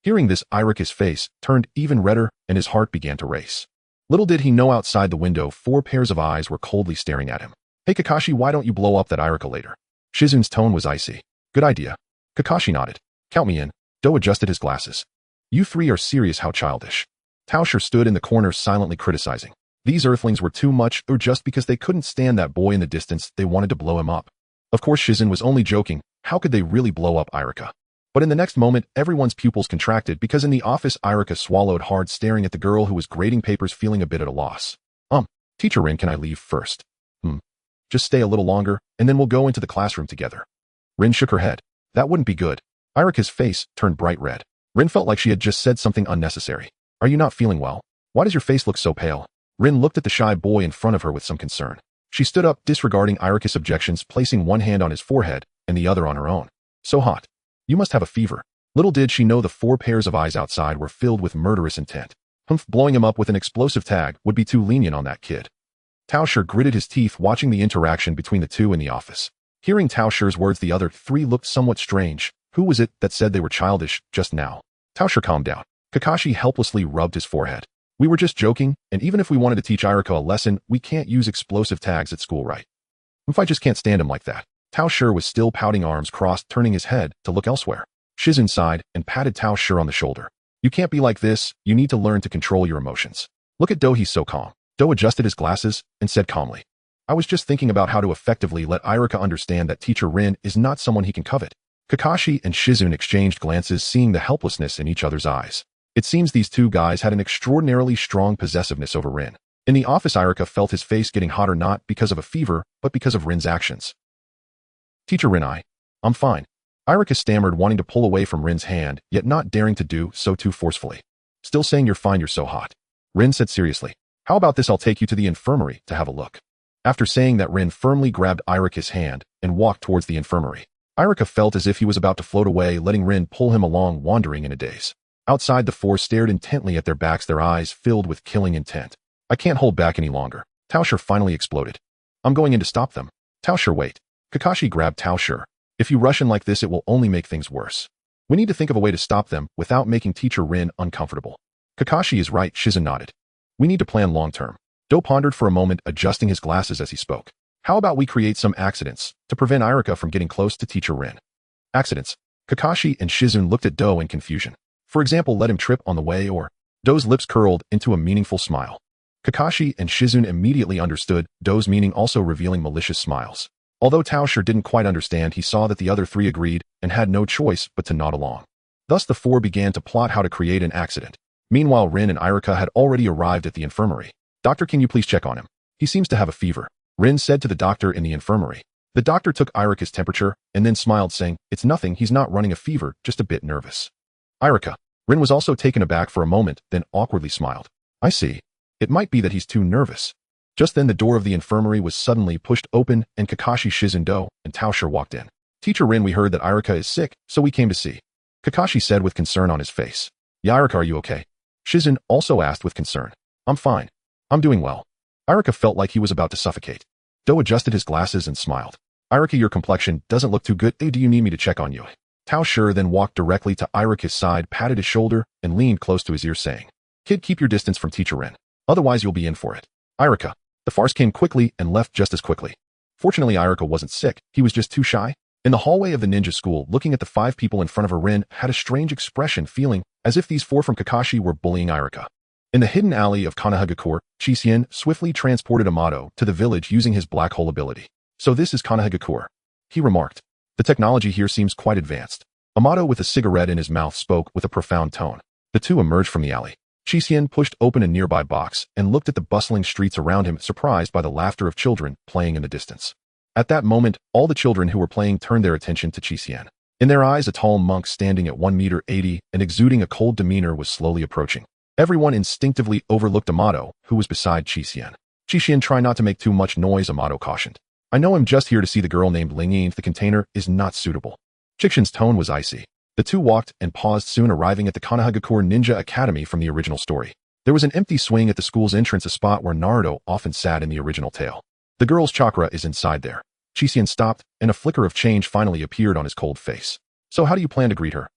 A: Hearing this, Irika's face turned even redder and his heart began to race. Little did he know, outside the window, 4 pairs of eyes were coldly staring at him. Hey Kakashi, why don't you blow up that Irika later? Shizun's tone was icy. Good idea. Kakashi nodded. Count me in. Do adjusted his glasses. You three are serious, how childish. Tao Shi stood in the corner silently criticizing. These earthlings were too much, or just because they couldn't stand that boy in the distance, they wanted to blow him up. Of course Shizun was only joking. How could they really blow up Irika? But in the next moment, everyone's pupils contracted because in the office Irika swallowed hard, staring at the girl who was grading papers, feeling a bit at a loss. Teacher Rin, can I leave first? Just stay a little longer, and then we'll go into the classroom together. Rin shook her head. That wouldn't be good. Irika's face turned bright red. Rin felt like she had just said something unnecessary. Are you not feeling well? Why does your face look so pale? Rin looked at the shy boy in front of her with some concern. She stood up, disregarding Irika's objections, placing one hand on his forehead and the other on her own. So hot. You must have a fever. Little did she know the 4 pairs of eyes outside were filled with murderous intent. Blowing him up with an explosive tag would be too lenient on that kid. Tao Shi gritted his teeth, watching the interaction between the two in the office. Hearing Tao Shi's words, the other 3 looked somewhat strange. Who was it that said they were childish just now? Tao Shi calmed down. Kakashi helplessly rubbed his forehead. We were just joking, and even if we wanted to teach Irika a lesson, we can't use explosive tags at school, right? I just can't stand him like that. Tao Shi was still pouting, arms crossed, turning his head to look elsewhere. Shizun sighed and patted Tao Shi on the shoulder. You can't be like this, you need to learn to control your emotions. Look at Do, he's so calm. Do adjusted his glasses and said calmly. I was just thinking about how to effectively let Irika understand that Teacher Rin is not someone he can covet. Kakashi and Shizun exchanged glances, seeing the helplessness in each other's eyes. It seems these 2 guys had an extraordinarily strong possessiveness over Rin. In the office, Irika felt his face getting hotter, not because of a fever, but because of Rin's actions. Teacher Rin, I'm fine. Irika stammered, wanting to pull away from Rin's hand, yet not daring to do so too forcefully. Still saying you're fine, you're so hot. Rin said seriously. How about this, I'll take you to the infirmary to have a look. After saying that, Rin firmly grabbed Irika's hand and walked towards the infirmary. Irika felt as if he was about to float away, letting Rin pull him along, wandering in a daze. Outside, the four stared intently at their backs, their eyes filled with killing intent. I can't hold back any longer. Taosher finally exploded. I'm going in to stop them. Taosher, wait. Kakashi grabbed Taosher. If you rush in like this, it will only make things worse. We need to think of a way to stop them without making teacher Rin uncomfortable. Kakashi is right, Hiruzen nodded. We need to plan long-term. Do pondered for a moment, adjusting his glasses as he spoke. How about we create some accidents to prevent Irika from getting close to teacher Rin? Accidents. Kakashi and Hiruzen looked at Do in confusion. For example, let him trip on the way, or... Do's lips curled into a meaningful smile. Kakashi and Hiruzen immediately understood Do's meaning, also revealing malicious smiles. Although Taosher didn't quite understand, he saw that the other three agreed and had no choice but to nod along. Thus the four began to plot how to create an accident. Meanwhile, Rin and Irika had already arrived at the infirmary. Doctor, can you please check on him? He seems to have a fever, Rin said to the doctor in the infirmary. The doctor took Irika's temperature and then smiled, saying, It's nothing, he's not running a fever, just a bit nervous. Irika. Rin was also taken aback for a moment, then awkwardly smiled. I see. It might be that he's too nervous. Just then the door of the infirmary was suddenly pushed open and Kakashi, Hiruzen, Do, and Taosher walked in. Teacher Rin, we heard that Irika is sick, so we came to see. Kakashi said with concern on his face. Yeah, Irika, are you okay? Hiruzen also asked with concern. I'm fine. I'm doing well. Irika felt like he was about to suffocate. Do adjusted his glasses and smiled. Irika, your complexion doesn't look too good. Hey, do you need me to check on you? Taosher then walked directly to Irika's side, patted his shoulder, and leaned close to his ear, saying, Kid, keep your distance from teacher Rin. Otherwise you'll be in for it. Irika. The farce came quickly and left just as quickly. Fortunately, Irika wasn't sick. He was just too shy. In the hallway of the ninja school, looking at the five people in front of her, Rin had a strange expression, feeling as if these four from Kakashi were bullying Irika. In the hidden alley of Konoha, Chixian swiftly transported Amato to the village using his black hole ability. So this is Konoha, he remarked. The technology here seems quite advanced. Amato, with a cigarette in his mouth, spoke with a profound tone. The two emerged from the alley. Chixian pushed open a nearby box and looked at the bustling streets around him, surprised by the laughter of children playing in the distance. At that moment, all the children who were playing turned their attention to Chixian. In their eyes, a tall monk standing at 1.80 meters and exuding a cold demeanor was slowly approaching. Everyone instinctively overlooked Amato, who was beside Chixian. Chixian, try not to make too much noise, Amato cautioned. I know I'm just here to see the girl named Lingyin. If the container is not suitable. Chixian's tone was icy. The two walked and paused, soon arriving at the Konoha Ninja Academy from the original story. There was an empty swing at the school's entrance, a spot where Naruto often sat in the original tale. The girl's chakra is inside there. Chixian stopped, and a flicker of change finally appeared on his cold face. So how do you plan to greet her?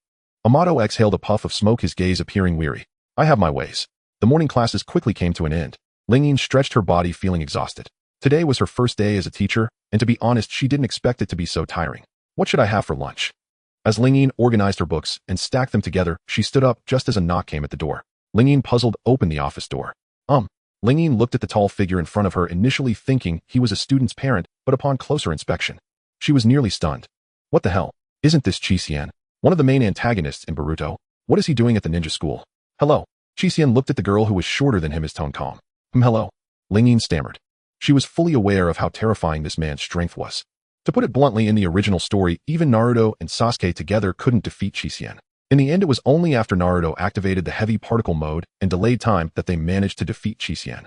A: Amato exhaled a puff of smoke, his gaze appearing weary. I have my ways. The morning classes quickly came to an end. Lingyin stretched her body, feeling exhausted. Today was her first day as a teacher, and to be honest, she didn't expect it to be so tiring. What should I have for lunch? As Lingyin organized her books and stacked them together, she stood up just as a knock came at the door. Lingyin, puzzled, opened the office door. Lingyin looked at the tall figure in front of her, initially thinking he was a student's parent, but upon closer inspection, she was nearly stunned. What the hell? Isn't this Chixian, one of the main antagonists in Naruto? What is he doing at the ninja school? Hello. Chixian looked at the girl who was shorter than him, his tone calm. Hello. Lingyin stammered. She was fully aware of how terrifying this man's strength was. To put it bluntly, in the original story, even Naruto and Sasuke together couldn't defeat Chixian. In the end, it was only after Naruto activated the heavy particle mode and delayed time that they managed to defeat Chixian.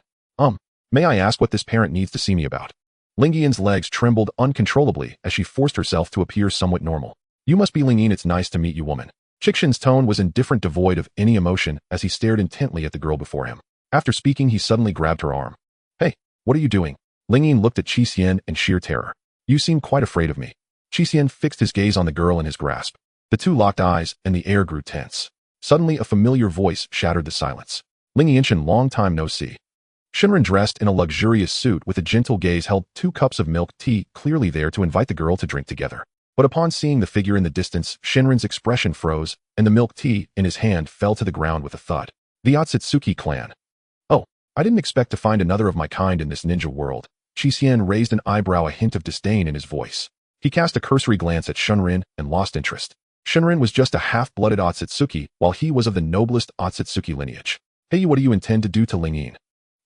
A: May I ask what this parent needs to see me about? Lingyian's legs trembled uncontrollably as she forced herself to appear somewhat normal. You must be Lingyin, it's nice to meet you, woman. Chixian's tone was indifferent, devoid of any emotion, as he stared intently at the girl before him. After speaking, he suddenly grabbed her arm. Hey, what are you doing? Lingyin looked at Chixian in sheer terror. You seem quite afraid of me. Chixian fixed his gaze on the girl in his grasp. The two locked eyes, and the air grew tense. Suddenly, a familiar voice shattered the silence. Lingyin, long time no see. Shinran, dressed in a luxurious suit with a gentle gaze, held 2 cups of milk tea, clearly there to invite the girl to drink together. But upon seeing the figure in the distance, Shinran's expression froze, and the milk tea in his hand fell to the ground with a thud. The Otsutsuki clan. Oh, I didn't expect to find another of my kind in this ninja world. Chixian raised an eyebrow, a hint of disdain in his voice. He cast a cursory glance at Shinran and lost interest. Shinran was just a half-blooded Otsutsuki, while he was of the noblest Otsutsuki lineage. Hey, what do you intend to do to Lingyin?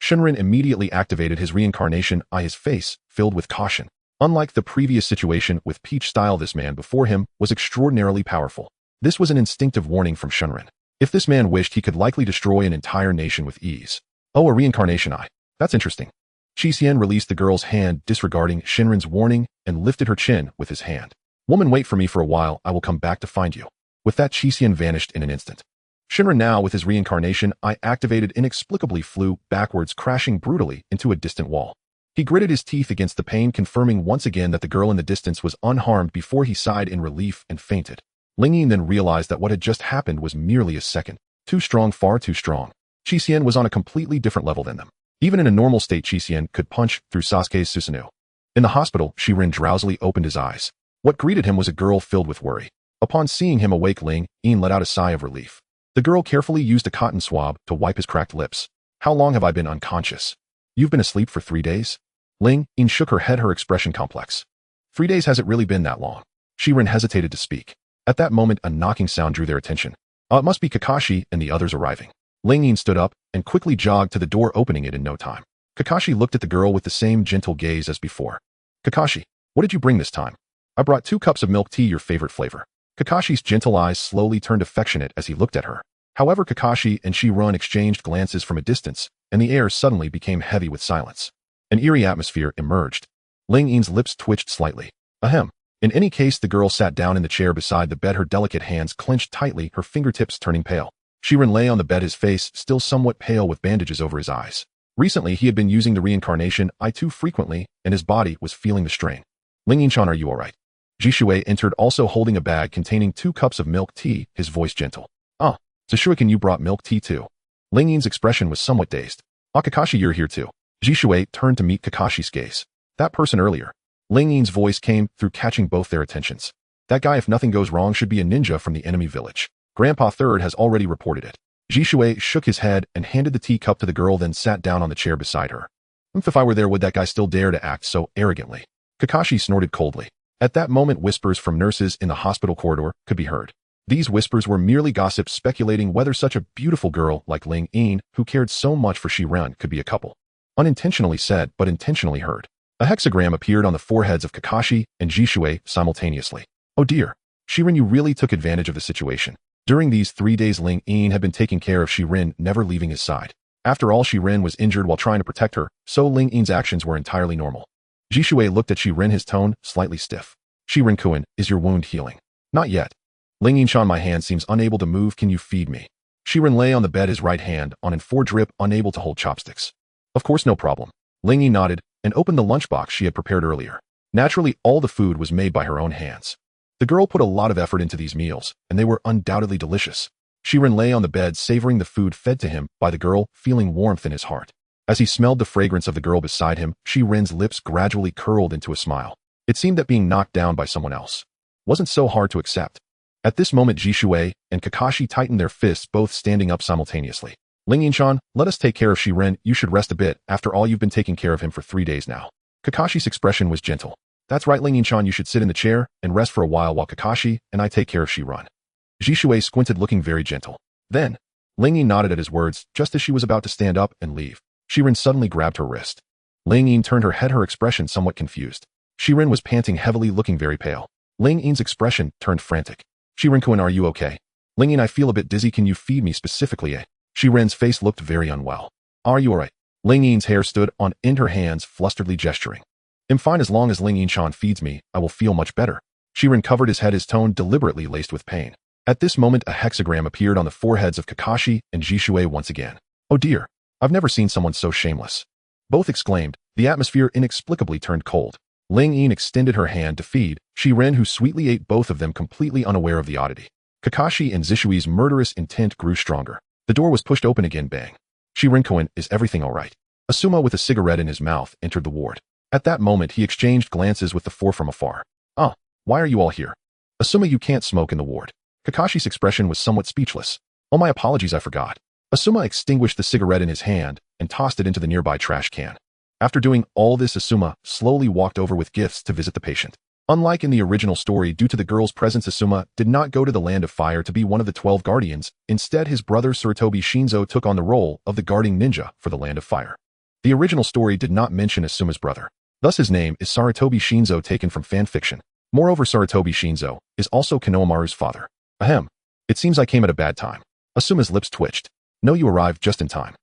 A: Shinran immediately activated his reincarnation eye, his face filled with caution. Unlike the previous situation with Peach Style, this man before him was extraordinarily powerful. This was an instinctive warning from Shinran. If this man wished, he could likely destroy an entire nation with ease. Oh, a reincarnation eye. That's interesting. Chixian released the girl's hand, disregarding Shinran's warning, and lifted her chin with his hand. Woman, wait for me for a while, I will come back to find you. With that, Chisian vanished in an instant. Shinra now, with his reincarnation, eye activated, inexplicably flew backwards, crashing brutally into a distant wall. He gritted his teeth against the pain, confirming once again that the girl in the distance was unharmed before he sighed in relief and fainted. Ling Yin then realized that what had just happened was merely a second. Too strong, far too strong. Chisian was on a completely different level than them. Even in a normal state, Chisian could punch through Sasuke's Susanoo. In the hospital, Shirin drowsily opened his eyes. What greeted him was a girl filled with worry. Upon seeing him awake, Ling Yin let out a sigh of relief. The girl carefully used a cotton swab to wipe his cracked lips. How long have I been unconscious? You've been asleep for 3 days? Ling Yin shook her head, her expression complex. 3 days, has it really been that long? Shirin hesitated to speak. At that moment, a knocking sound drew their attention. It must be Kakashi and the others arriving. Ling Yin stood up and quickly jogged to the door, opening it in no time. Kakashi looked at the girl with the same gentle gaze as before. Kakashi, what did you bring this time? I brought 2 cups of milk tea, your favorite flavor. Kakashi's gentle eyes slowly turned affectionate as he looked at her. However, Kakashi and Shirin exchanged glances from a distance, and the air suddenly became heavy with silence. An eerie atmosphere emerged. Ling Yin's lips twitched slightly. Ahem. In any case, the girl sat down in the chair beside the bed, her delicate hands clenched tightly, her fingertips turning pale. Shirin lay on the bed, his face still somewhat pale with bandages over his eyes. Recently, he had been using the reincarnation eye too frequently, and his body was feeling the strain. Ling Yin-chan, are you alright? Jishui entered, also holding a bag containing 2 cups of milk tea, his voice gentle. Ah, so Shuriken, you brought milk tea too. Ling Yin's expression was somewhat dazed. Ah, Kakashi, you're here too. Jishui turned to meet Kakashi's gaze. That person earlier. Ling Yin's voice came through, catching both their attentions. That guy, if nothing goes wrong, should be a ninja from the enemy village. Grandpa Third has already reported it. Jishui shook his head and handed the teacup to the girl, then sat down on the chair beside her. If I were there, would that guy still dare to act so arrogantly? Kakashi snorted coldly. At that moment, whispers from nurses in the hospital corridor could be heard. These whispers were merely gossip, speculating whether such a beautiful girl like Ling Yin, who cared so much for Shirin, could be a couple. Unintentionally said, but intentionally heard. A hexagram appeared on the foreheads of Kakashi and Jishui simultaneously. Oh dear. Shirin, you really took advantage of the situation. During these 3 days, Ling Yin had been taking care of Shirin, never leaving his side. After all, Shirin was injured while trying to protect her, so Ling Yin's actions were entirely normal. Jishui looked at Shirin, his tone slightly stiff. Shirin-kun, is your wound healing? Not yet. Ling Yin-chan, my hand seems unable to move, can you feed me? Shirin lay on the bed, his right hand on and fore-drip, unable to hold chopsticks. Of course, no problem. Ling Yin nodded and opened the lunchbox she had prepared earlier. Naturally, all the food was made by her own hands. The girl put a lot of effort into these meals, and they were undoubtedly delicious. Shirin lay on the bed, savoring the food fed to him by the girl, feeling warmth in his heart. As he smelled the fragrance of the girl beside him, Shirin's lips gradually curled into a smile. It seemed that being knocked down by someone else wasn't so hard to accept. At this moment, Jishui and Kakashi tightened their fists, both standing up simultaneously. Ling Yin-chan, let us take care of Shirin. You should rest a bit. After all, you've been taking care of him for 3 days now. Kakashi's expression was gentle. That's right, Ling Yin-chan, you should sit in the chair and rest for a while Kakashi and I take care of Shirin. Jishui squinted, looking very gentle. Then, Ling Yin nodded at his words, just as she was about to stand up and leave. Shirin suddenly grabbed her wrist. Ling Yin turned her head, her expression somewhat confused. Shirin was panting heavily, looking very pale. Ling Yin's expression turned frantic. Shirin-kun, are you okay? Ling Yin, I feel a bit dizzy, can you feed me specifically, eh? Shirin's face looked very unwell. Are you alright? Ling Yin's hair stood on end, her hands flusteredly gesturing. I'm fine, as long as Ling Yin-chan feeds me, I will feel much better. Shirin covered his head, his tone deliberately laced with pain. At this moment, a hexagram appeared on the foreheads of Kakashi and Jishui once again. Oh dear, I've never seen someone so shameless. Both exclaimed. The atmosphere inexplicably turned cold. Ling Yin extended her hand to feed Shirin, who sweetly ate both of them, completely unaware of the oddity. Kakashi and Jishui's murderous intent grew stronger. The door was pushed open again, bang. Shirin-kun, is everything alright? Asuma, with a cigarette in his mouth, entered the ward. At that moment, he exchanged glances with the four from afar. Ah, why are you all here? Asuma, you can't smoke in the ward. Kakashi's expression was somewhat speechless. Oh, my apologies, I forgot. Asuma extinguished the cigarette in his hand and tossed it into the nearby trash can. After doing all this, Asuma slowly walked over with gifts to visit the patient. Unlike in the original story, due to the girl's presence, Asuma did not go to the Land of Fire to be one of the 12 guardians. Instead, his brother Sarutobi Shinzo took on the role of the guarding ninja for the Land of Fire. The original story did not mention Asuma's brother. Thus his name is Sarutobi Shinzo, taken from fan fiction. Moreover, Sarutobi Shinzo is also Konohamaru's father. Ahem. It seems I came at a bad time. Asuma's lips twitched. No, you arrived just in time.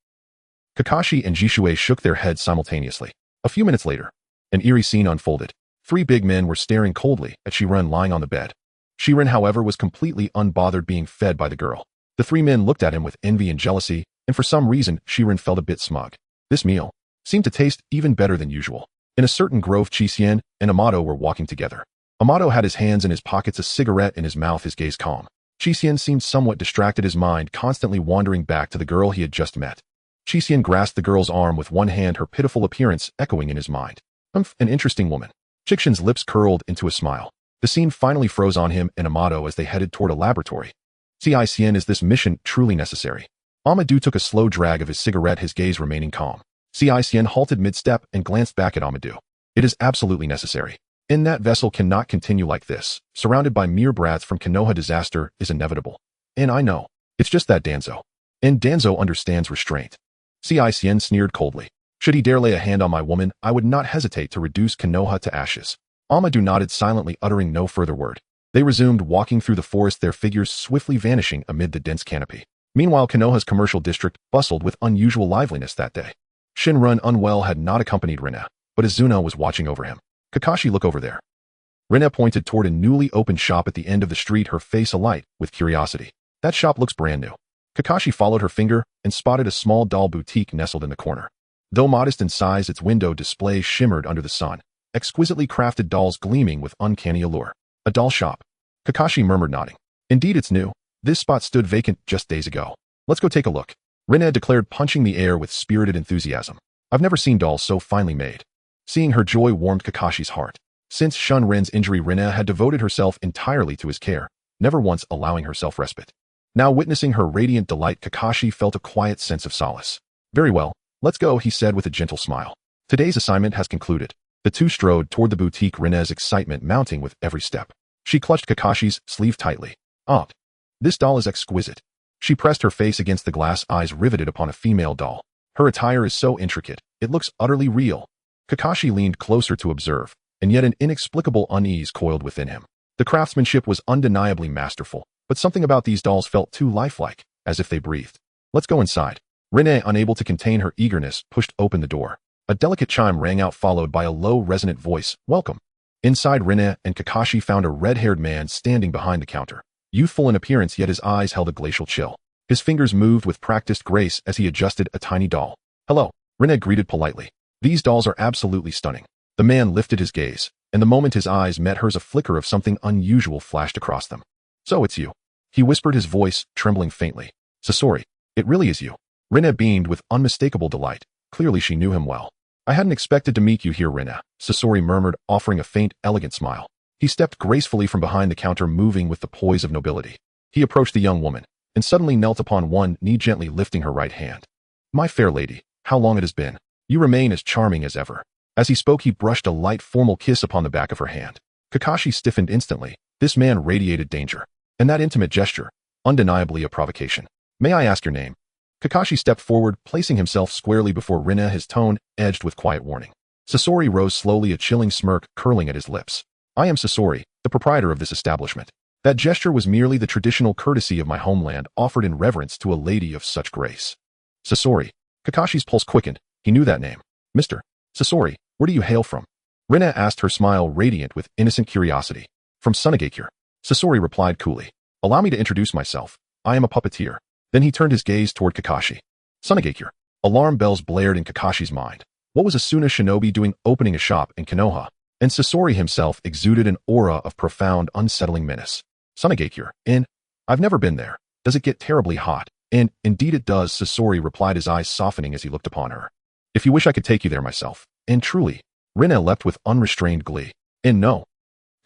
A: Kakashi and Jishui shook their heads simultaneously. A few minutes later, an eerie scene unfolded. Three big men were staring coldly at Shiren lying on the bed. Shiren, however, was completely unbothered being fed by the girl. The three men looked at him with envy and jealousy, and for some reason, Shiren felt a bit smug. This meal seemed to taste even better than usual. In a certain grove, Qixien and Amato were walking together. Amato had his hands in his pockets, a cigarette in his mouth, his gaze calm. Qixien seemed somewhat distracted, his mind constantly wandering back to the girl he had just met. Qixien grasped the girl's arm with one hand, her pitiful appearance echoing in his mind. An interesting woman. Qixien's lips curled into a smile. The scene finally froze on him and Amato as they headed toward a laboratory. Qixien, is this mission truly necessary? Amadou took a slow drag of his cigarette, his gaze remaining calm. Qixien halted mid-step and glanced back at Amadou. It is absolutely necessary. In that vessel cannot continue like this. Surrounded by mere brats from Konoha, disaster is inevitable. And I know. It's just that Danzo. And Danzo understands restraint. Qixien sneered coldly. Should he dare lay a hand on my woman, I would not hesitate to reduce Konoha to ashes. Amadou nodded silently, uttering no further word. They resumed walking through the forest, their figures swiftly vanishing amid the dense canopy. Meanwhile, Konoha's commercial district bustled with unusual liveliness that day. Shinran, unwell, had not accompanied Rina, but Izuna was watching over him. Kakashi, look over there. Rina pointed toward a newly opened shop at the end of the street, her face alight with curiosity. That shop looks brand new. Kakashi followed her finger and spotted a small doll boutique nestled in the corner. Though modest in size, its window display shimmered under the sun, exquisitely crafted dolls gleaming with uncanny allure. A doll shop. Kakashi murmured, nodding. Indeed, it's new. This spot stood vacant just days ago. Let's go take a look. Rina declared, punching the air with spirited enthusiasm. I've never seen dolls so finely made. Seeing her joy warmed Kakashi's heart. Since Shunren's injury, Rina had devoted herself entirely to his care, never once allowing herself respite. Now witnessing her radiant delight, Kakashi felt a quiet sense of solace. Very well, let's go, he said with a gentle smile. Today's assignment has concluded. The two strode toward the boutique, Rina's excitement mounting with every step. She clutched Kakashi's sleeve tightly. Aunt, this doll is exquisite. She pressed her face against the glass, eyes riveted upon a female doll. Her attire is so intricate, it looks utterly real. Kakashi leaned closer to observe, and yet an inexplicable unease coiled within him. The craftsmanship was undeniably masterful, but something about these dolls felt too lifelike, as if they breathed. Let's go inside. Rina, unable to contain her eagerness, pushed open the door. A delicate chime rang out, followed by a low, resonant voice. Welcome. Inside, Rina and Kakashi found a red-haired man standing behind the counter. Youthful in appearance, yet his eyes held a glacial chill. His fingers moved with practiced grace as he adjusted a tiny doll. Hello, Rina greeted politely. These dolls are absolutely stunning. The man lifted his gaze, and the moment his eyes met hers, a flicker of something unusual flashed across them. So it's you. He whispered, his voice trembling faintly. Sasori, it really is you. Rina beamed with unmistakable delight. Clearly she knew him well. I hadn't expected to meet you here, Rina, Sasori murmured, offering a faint, elegant smile. He stepped gracefully from behind the counter, moving with the poise of nobility. He approached the young woman, and suddenly knelt upon one knee, gently lifting her right hand. My fair lady, how long it has been. You remain as charming as ever. As he spoke, he brushed a light, formal kiss upon the back of her hand. Kakashi stiffened instantly. This man radiated danger. And that intimate gesture, undeniably a provocation. May I ask your name? Kakashi stepped forward, placing himself squarely before Rina, his tone edged with quiet warning. Sasori rose slowly, a chilling smirk curling at his lips. I am Sasori, the proprietor of this establishment. That gesture was merely the traditional courtesy of my homeland, offered in reverence to a lady of such grace. Sasori. Kakashi's pulse quickened. He knew that name. Mr. Sasori, where do you hail from? Rina asked, her smile radiant with innocent curiosity. From Sunagakure. Sasori replied coolly. Allow me to introduce myself. I am a puppeteer. Then he turned his gaze toward Kakashi. Sunagakure. Alarm bells blared in Kakashi's mind. What was Asuna shinobi doing opening a shop in Konoha? And Sasori himself exuded an aura of profound, unsettling menace. Sunagakure. I've never been there. Does it get terribly hot? And indeed it does, Sasori replied, his eyes softening as he looked upon her. If you wish, I could take you there myself. And truly. Rina leapt with unrestrained glee. And no.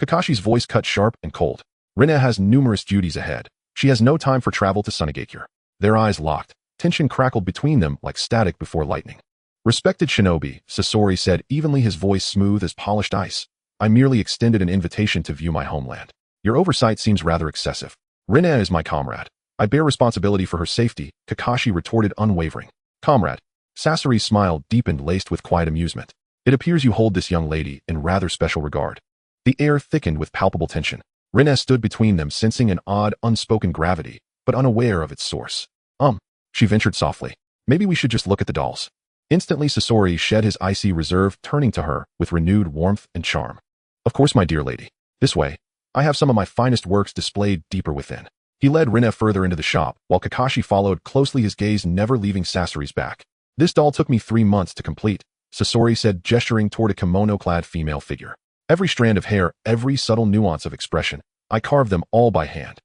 A: Kakashi's voice cut sharp and cold. Rina has numerous duties ahead. She has no time for travel to Sunagakure. Their eyes locked. Tension crackled between them like static before lightning. Respected shinobi, Sasori said evenly, his voice smooth as polished ice. I merely extended an invitation to view my homeland. Your oversight seems rather excessive. Rina is my comrade. I bear responsibility for her safety, Kakashi retorted, unwavering. Comrade. Sasori's smile deepened, laced with quiet amusement. It appears you hold this young lady in rather special regard. The air thickened with palpable tension. Rina stood between them, sensing an odd, unspoken gravity, but unaware of its source. She ventured softly. Maybe we should just look at the dolls. Instantly, Sasori shed his icy reserve, turning to her with renewed warmth and charm. Of course, my dear lady. This way. I have some of my finest works displayed deeper within. He led Rin further into the shop, while Kakashi followed closely, his gaze never leaving Sasori's back. This doll took me 3 months to complete, Sasori said, gesturing toward a kimono-clad female figure. Every strand of hair, every subtle nuance of expression, I carved them all by hand.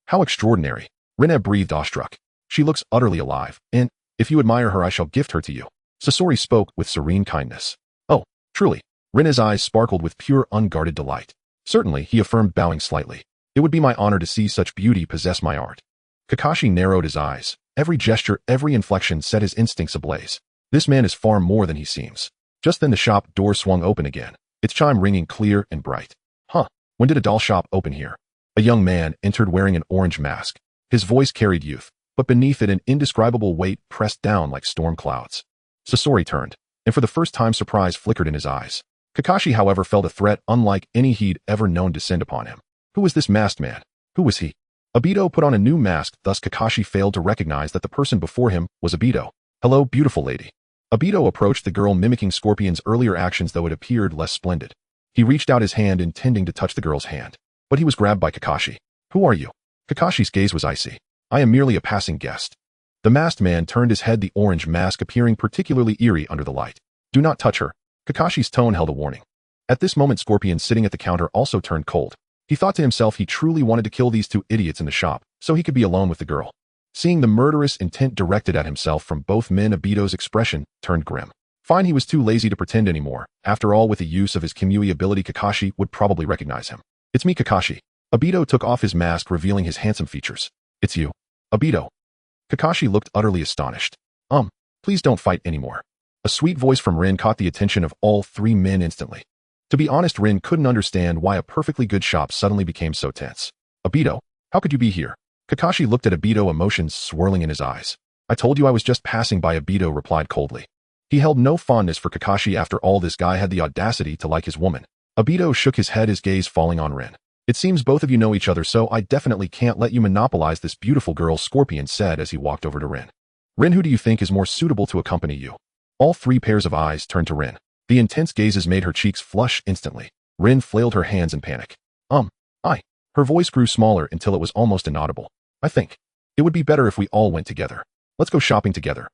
A: How extraordinary. Rin breathed awestruck. She looks utterly alive, and, if you admire her, I shall gift her to you. Sasori spoke with serene kindness. Oh, truly. Rin's eyes sparkled with pure, unguarded delight. Certainly, he affirmed, bowing slightly. It would be my honor to see such beauty possess my art. Kakashi narrowed his eyes. Every gesture, every inflection set his instincts ablaze. This man is far more than he seems. Just then the shop door swung open again, its chime ringing clear and bright. Huh, when did a doll shop open here? A young man entered wearing an orange mask. His voice carried youth, but beneath it an indescribable weight pressed down like storm clouds. Sasori turned, and for the first time surprise flickered in his eyes. Kakashi, however, felt a threat unlike any he'd ever known descend upon him. Who was this masked man? Who was he? Obito put on a new mask, thus Kakashi failed to recognize that the person before him was Obito. Hello, beautiful lady. Obito approached the girl, mimicking Scorpion's earlier actions, though it appeared less splendid. He reached out his hand, intending to touch the girl's hand, but he was grabbed by Kakashi. Who are you? Kakashi's gaze was icy. I am merely a passing guest. The masked man turned his head, the orange mask appearing particularly eerie under the light. Do not touch her. Kakashi's tone held a warning. At this moment, Scorpion sitting at the counter also turned cold. He thought to himself he truly wanted to kill these two idiots in the shop, so he could be alone with the girl. Seeing the murderous intent directed at himself from both men, Obito's expression turned grim. Fine, he was too lazy to pretend anymore. After all, with the use of his Kimui ability, Kakashi would probably recognize him. It's me, Kakashi. Obito took off his mask, revealing his handsome features. It's you. Obito. Kakashi looked utterly astonished. Please don't fight anymore. A sweet voice from Rin caught the attention of all 3 men instantly. To be honest, Rin couldn't understand why a perfectly good shop suddenly became so tense. Obito, how could you be here? Kakashi looked at Obito, emotions swirling in his eyes. I told you I was just passing by, Obito replied coldly. He held no fondness for Kakashi. After all, this guy had the audacity to like his woman. Obito shook his head, his gaze falling on Rin. It seems both of you know each other, so I definitely can't let you monopolize this beautiful girl, Scorpion said as he walked over to Rin. Rin, who do you think is more suitable to accompany you? All 3 pairs of eyes turned to Rin. The intense gazes made her cheeks flush instantly. Rin flailed her hands in panic. I. Her voice grew smaller until it was almost inaudible. I think it would be better if we all went together. Let's go shopping together.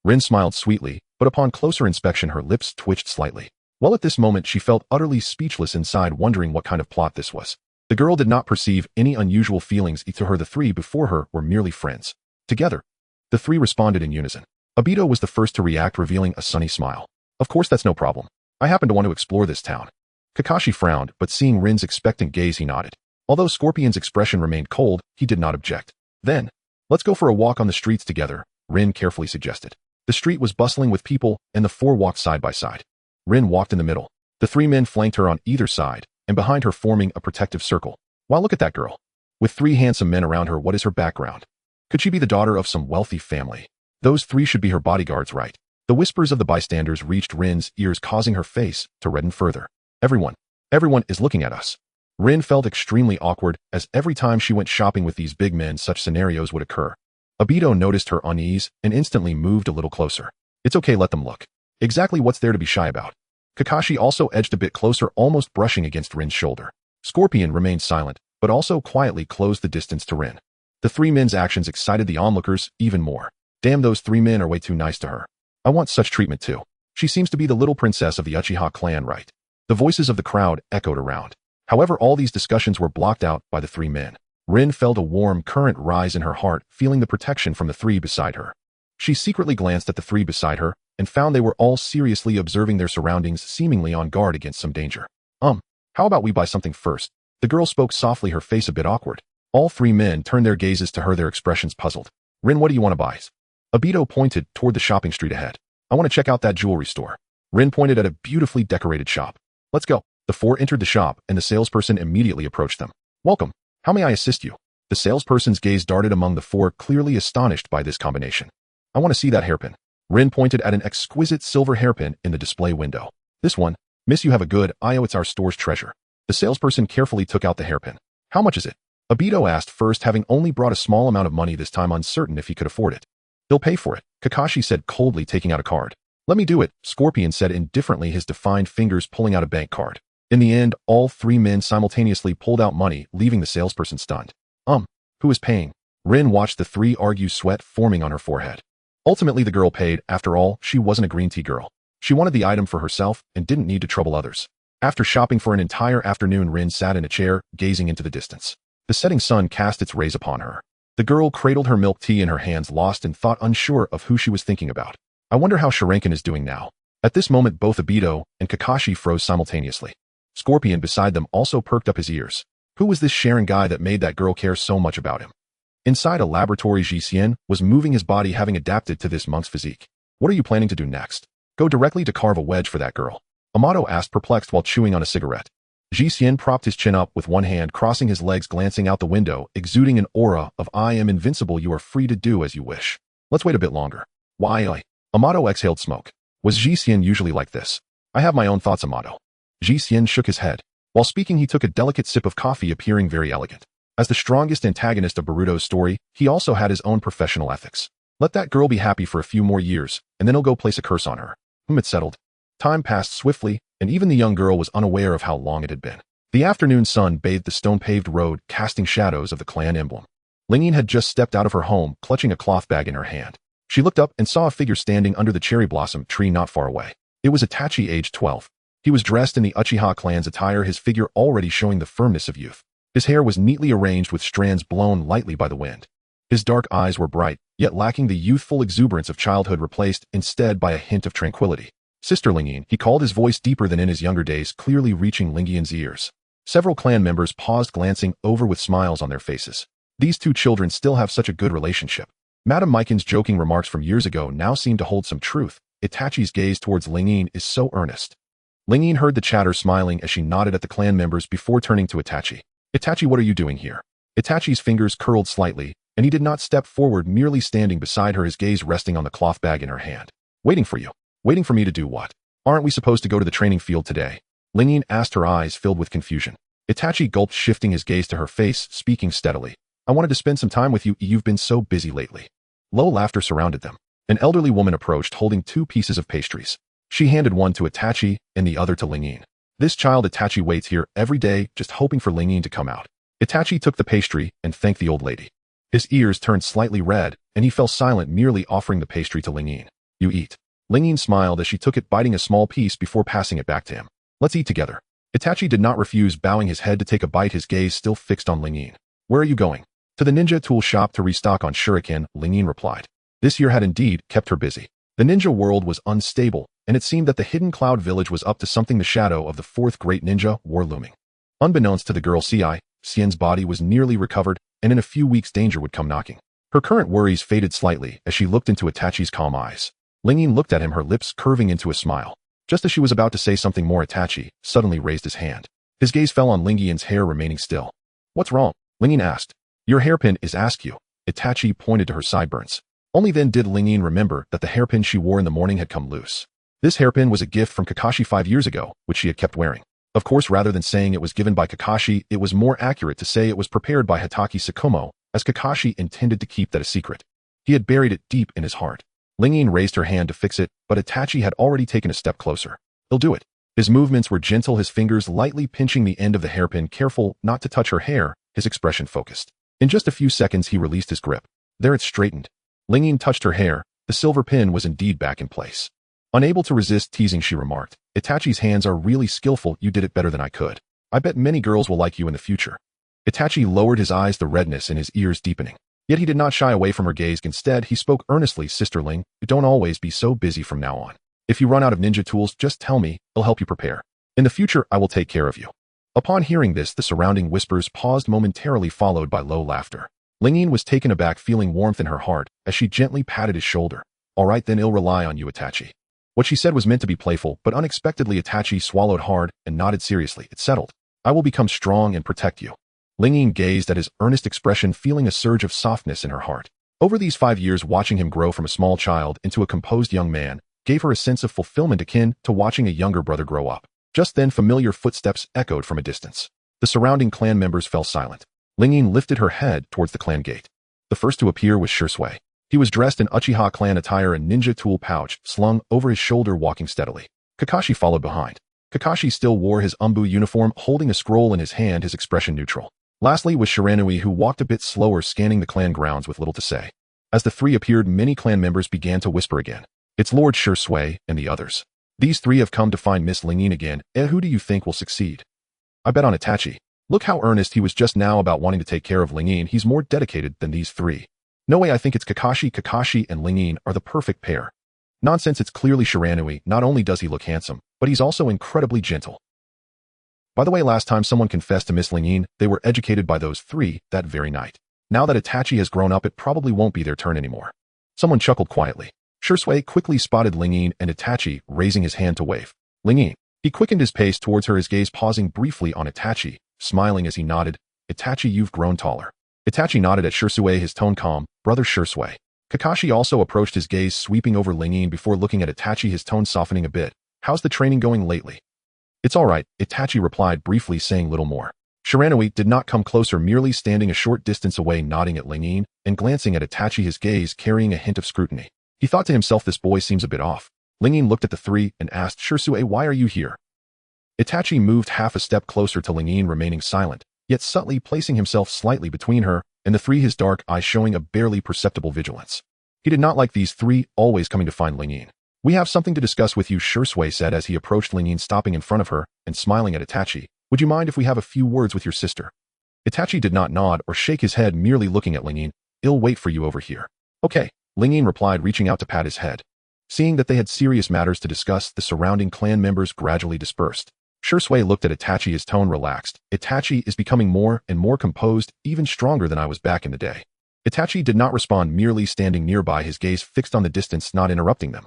A: Rin smiled sweetly, but upon closer inspection her lips twitched slightly. Well, at this moment she felt utterly speechless inside, wondering what kind of plot this was. The girl did not perceive any unusual feelings to her. The 3 before her were merely friends. Together. The 3 responded in unison. Obito was the first to react, revealing a sunny smile. Of course, that's no problem. I happen to want to explore this town. Kakashi frowned, but seeing Rin's expectant gaze, he nodded. Although Scorpion's expression remained cold, he did not object. Then, let's go for a walk on the streets together, Rin carefully suggested. The street was bustling with people, and the 4 walked side by side. Rin walked in the middle. The 3 men flanked her on either side, and behind her, forming a protective circle. Wow, look at that girl. With 3 handsome men around her, what is her background? Could she be the daughter of some wealthy family? Those 3 should be her bodyguards, right? The whispers of the bystanders reached Rin's ears, causing her face to redden further. Everyone is looking at us. Rin felt extremely awkward, as every time she went shopping with these big men, such scenarios would occur. Obito noticed her unease and instantly moved a little closer. It's okay, let them look. Exactly what's there to be shy about? Kakashi also edged a bit closer, almost brushing against Rin's shoulder. Scorpion remained silent, but also quietly closed the distance to Rin. The 3 men's actions excited the onlookers even more. Damn, those 3 men are way too nice to her. I want such treatment too. She seems to be the little princess of the Uchiha clan, right? The voices of the crowd echoed around. However, all these discussions were blocked out by the 3 men. Rin felt a warm current rise in her heart, feeling the protection from the 3 beside her. She secretly glanced at the 3 beside her and found they were all seriously observing their surroundings, seemingly on guard against some danger. How about we buy something first? The girl spoke softly, her face a bit awkward. All 3 men turned their gazes to her, their expressions puzzled. Rin, what do you want to buy? Obito pointed toward the shopping street ahead. I want to check out that jewelry store. Rin pointed at a beautifully decorated shop. Let's go. The 4 entered the shop, and the salesperson immediately approached them. Welcome. How may I assist you? The salesperson's gaze darted among the 4, clearly astonished by this combination. I want to see that hairpin. Rin pointed at an exquisite silver hairpin in the display window. This one. Miss, you have a good eye. It's our store's treasure. The salesperson carefully took out the hairpin. How much is it? Obito asked, first having only brought a small amount of money this time, uncertain if he could afford it. He'll pay for it, Kakashi said coldly, taking out a card. Let me do it, Scorpion said indifferently, his defined fingers pulling out a bank card. In the end, all three men simultaneously pulled out money, leaving the salesperson stunned. Who is paying? Rin watched the three argue, sweat forming on her forehead. Ultimately, the girl paid. After all, she wasn't a green tea girl. She wanted the item for herself and didn't need to trouble others. After shopping for an entire afternoon, Rin sat in a chair, gazing into the distance. The setting sun cast its rays upon her. The girl cradled her milk tea in her hands, lost in thought, unsure of who she was thinking about. I wonder how Sharinkan is doing now. At this moment, both Obito and Kakashi froze simultaneously. Scorpion beside them also perked up his ears. Who was this Sharon guy that made that girl care so much about him? Inside a laboratory, Ji-Xian was moving his body, having adapted to this monk's physique. What are you planning to do next? Go directly to carve a wedge for that girl? Amato asked, perplexed while chewing on a cigarette. Ji-Xian propped his chin up with one hand, crossing his legs, glancing out the window, exuding an aura of "I am invincible, you are free to do as you wish. Let's wait a bit longer." Why? Amato exhaled smoke. Was Ji-Xian usually like this? I have my own thoughts, Amato. Ji-Xian shook his head. While speaking, he took a delicate sip of coffee, appearing very elegant. As the strongest antagonist of Boruto's story, he also had his own professional ethics. Let that girl be happy for a few more years, and then he'll go place a curse on her. It settled. Time passed swiftly, and even the young girl was unaware of how long it had been. The afternoon sun bathed the stone-paved road, casting shadows of the clan emblem. Lingyin had just stepped out of her home, clutching a cloth bag in her hand. She looked up and saw a figure standing under the cherry blossom tree not far away. It was Itachi, aged 12. He was dressed in the Uchiha clan's attire, his figure already showing the firmness of youth. His hair was neatly arranged with strands blown lightly by the wind. His dark eyes were bright, yet lacking the youthful exuberance of childhood, replaced instead by a hint of tranquility. Sister Lingyin, he called, his voice deeper than in his younger days, clearly reaching Lingyi's ears. Several clan members paused, glancing over with smiles on their faces. These two children still have such a good relationship. Madame Miken's joking remarks from years ago now seemed to hold some truth. Itachi's gaze towards Lingyin is so earnest. Lingyin heard the chatter, smiling as she nodded at the clan members before turning to Itachi. Itachi, what are you doing here? Itachi's fingers curled slightly, and he did not step forward, merely standing beside her, his gaze resting on the cloth bag in her hand. Waiting for you. Waiting for me to do what? Aren't we supposed to go to the training field today? Lingyin asked, her eyes filled with confusion. Itachi gulped, shifting his gaze to her face, speaking steadily. I wanted to spend some time with you. You've been so busy lately. Low laughter surrounded them. An elderly woman approached, holding two pieces of pastries. She handed one to Itachi and the other to Lingyin. This child Itachi waits here every day, just hoping for Lingyin to come out. Itachi took the pastry and thanked the old lady. His ears turned slightly red, and he fell silent, merely offering the pastry to Lingyin. You eat. Lingyin smiled as she took it, biting a small piece before passing it back to him. Let's eat together. Itachi did not refuse, bowing his head to take a bite, his gaze still fixed on Lingyin. Where are you going? To the ninja tool shop to restock on shuriken, Lingyin replied. This year had indeed kept her busy. The ninja world was unstable, and it seemed that the hidden cloud village was up to something. The shadow of the fourth great ninja war looming. Unbeknownst to the girl, Xian's body was nearly recovered, and in a few weeks danger would come knocking. Her current worries faded slightly as she looked into Itachi's calm eyes. Lingyin looked at him, her lips curving into a smile. Just as she was about to say something more, Itachi suddenly raised his hand. His gaze fell on Lingyin's hair, remaining still. What's wrong? Lingyin asked. Your hairpin is askew. Itachi pointed to her sideburns. Only then did Lingyin remember that the hairpin she wore in the morning had come loose. This hairpin was a gift from Kakashi 5 years ago, which she had kept wearing. Of course, rather than saying it was given by Kakashi, it was more accurate to say it was prepared by Sakumo, as Kakashi intended to keep that a secret. He had buried it deep in his heart. Lingyin raised her hand to fix it, but Itachi had already taken a step closer. He'll do it. His movements were gentle, his fingers lightly pinching the end of the hairpin, careful not to touch her hair, his expression focused. In just a few seconds, he released his grip. There it straightened. Lingyin touched her hair. The silver pin was indeed back in place. Unable to resist teasing, she remarked, Itachi's hands are really skillful. You did it better than I could. I bet many girls will like you in the future. Itachi lowered his eyes, the redness in his ears deepening. Yet he did not shy away from her gaze. Instead, he spoke earnestly. Sister Ling, don't always be so busy from now on. If you run out of ninja tools, just tell me. I'll help you prepare. In the future, I will take care of you. Upon hearing this, the surrounding whispers paused momentarily, followed by low laughter. Lingyin was taken aback, feeling warmth in her heart as she gently patted his shoulder. All right then, I'll rely on you, Itachi. What she said was meant to be playful, but unexpectedly Itachi swallowed hard and nodded seriously. It's settled. I will become strong and protect you. Lingyin gazed at his earnest expression, feeling a surge of softness in her heart. Over these 5 years, watching him grow from a small child into a composed young man gave her a sense of fulfillment akin to watching a younger brother grow up. Just then, familiar footsteps echoed from a distance. The surrounding clan members fell silent. Lingyin lifted her head towards the clan gate. The first to appear was Shisui. He was dressed in Uchiha clan attire, and ninja tool pouch slung over his shoulder, walking steadily. Kakashi followed behind. Kakashi still wore his Umbu uniform, holding a scroll in his hand, his expression neutral. Lastly was Shiranui, who walked a bit slower, scanning the clan grounds with little to say. As the three appeared, many clan members began to whisper again. It's Lord Shui and the others. These three have come to find Miss Lingyin again, and who do you think will succeed? I bet on Itachi. Look how earnest he was just now about wanting to take care of Lingyin. He's more dedicated than these three. No way, I think it's Kakashi. Kakashi and Lingyin are the perfect pair. Nonsense, it's clearly Shiranui. Not only does he look handsome, but he's also incredibly gentle. By the way, last time someone confessed to Miss Lingyin, they were educated by those three that very night. Now that Itachi has grown up, it probably won't be their turn anymore. Someone chuckled quietly. Shui quickly spotted Lingyin and Itachi, raising his hand to wave. Lingyin. He quickened his pace towards her, his gaze pausing briefly on Itachi, smiling as he nodded. Itachi, you've grown taller. Itachi nodded at Shui, his tone calm. Brother Shui. Kakashi also approached, his gaze sweeping over Lingyin before looking at Itachi, his tone softening a bit. How's the training going lately? It's all right, Itachi replied briefly, saying little more. Shiranui did not come closer, merely standing a short distance away, nodding at Lingyin and glancing at Itachi, his gaze carrying a hint of scrutiny. He thought to himself, this boy seems a bit off. Lingyin looked at the three and asked, Shui, why are you here? Itachi moved half a step closer to Lingyin, remaining silent, yet subtly placing himself slightly between her and the three, his dark eyes showing a barely perceptible vigilance. He did not like these three, always coming to find Lingyin. We have something to discuss with you, Shui said as he approached Lingyin, stopping in front of her and smiling at Itachi. Would you mind if we have a few words with your sister? Itachi did not nod or shake his head, merely looking at Lingyin. I'll wait for you over here. Okay, Lingyin replied, reaching out to pat his head. Seeing that they had serious matters to discuss, the surrounding clan members gradually dispersed. Shui looked at Itachi, his tone relaxed. Itachi is becoming more and more composed, even stronger than I was back in the day. Itachi did not respond, merely standing nearby, his gaze fixed on the distance, not interrupting them.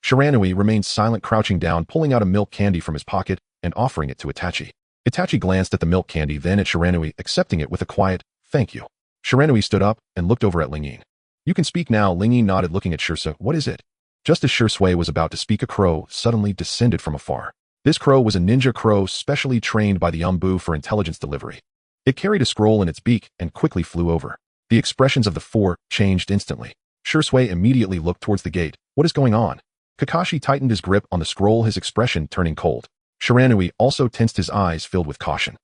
A: Shiranui remained silent, crouching down, pulling out a milk candy from his pocket and offering it to Itachi. Itachi glanced at the milk candy, then at Shiranui, accepting it with a quiet, thank you. Shiranui stood up and looked over at Lingyin. You can speak now, Lingyin nodded, looking at Shui. What is it? Just as Shui was about to speak, a crow suddenly descended from afar. This crow was a ninja crow specially trained by the Umbu for intelligence delivery. It carried a scroll in its beak and quickly flew over. The expressions of the four changed instantly. Shui immediately looked towards the gate. What is going on? Kakashi tightened his grip on the scroll, his expression turning cold. Shiranui also tensed, his eyes filled with caution.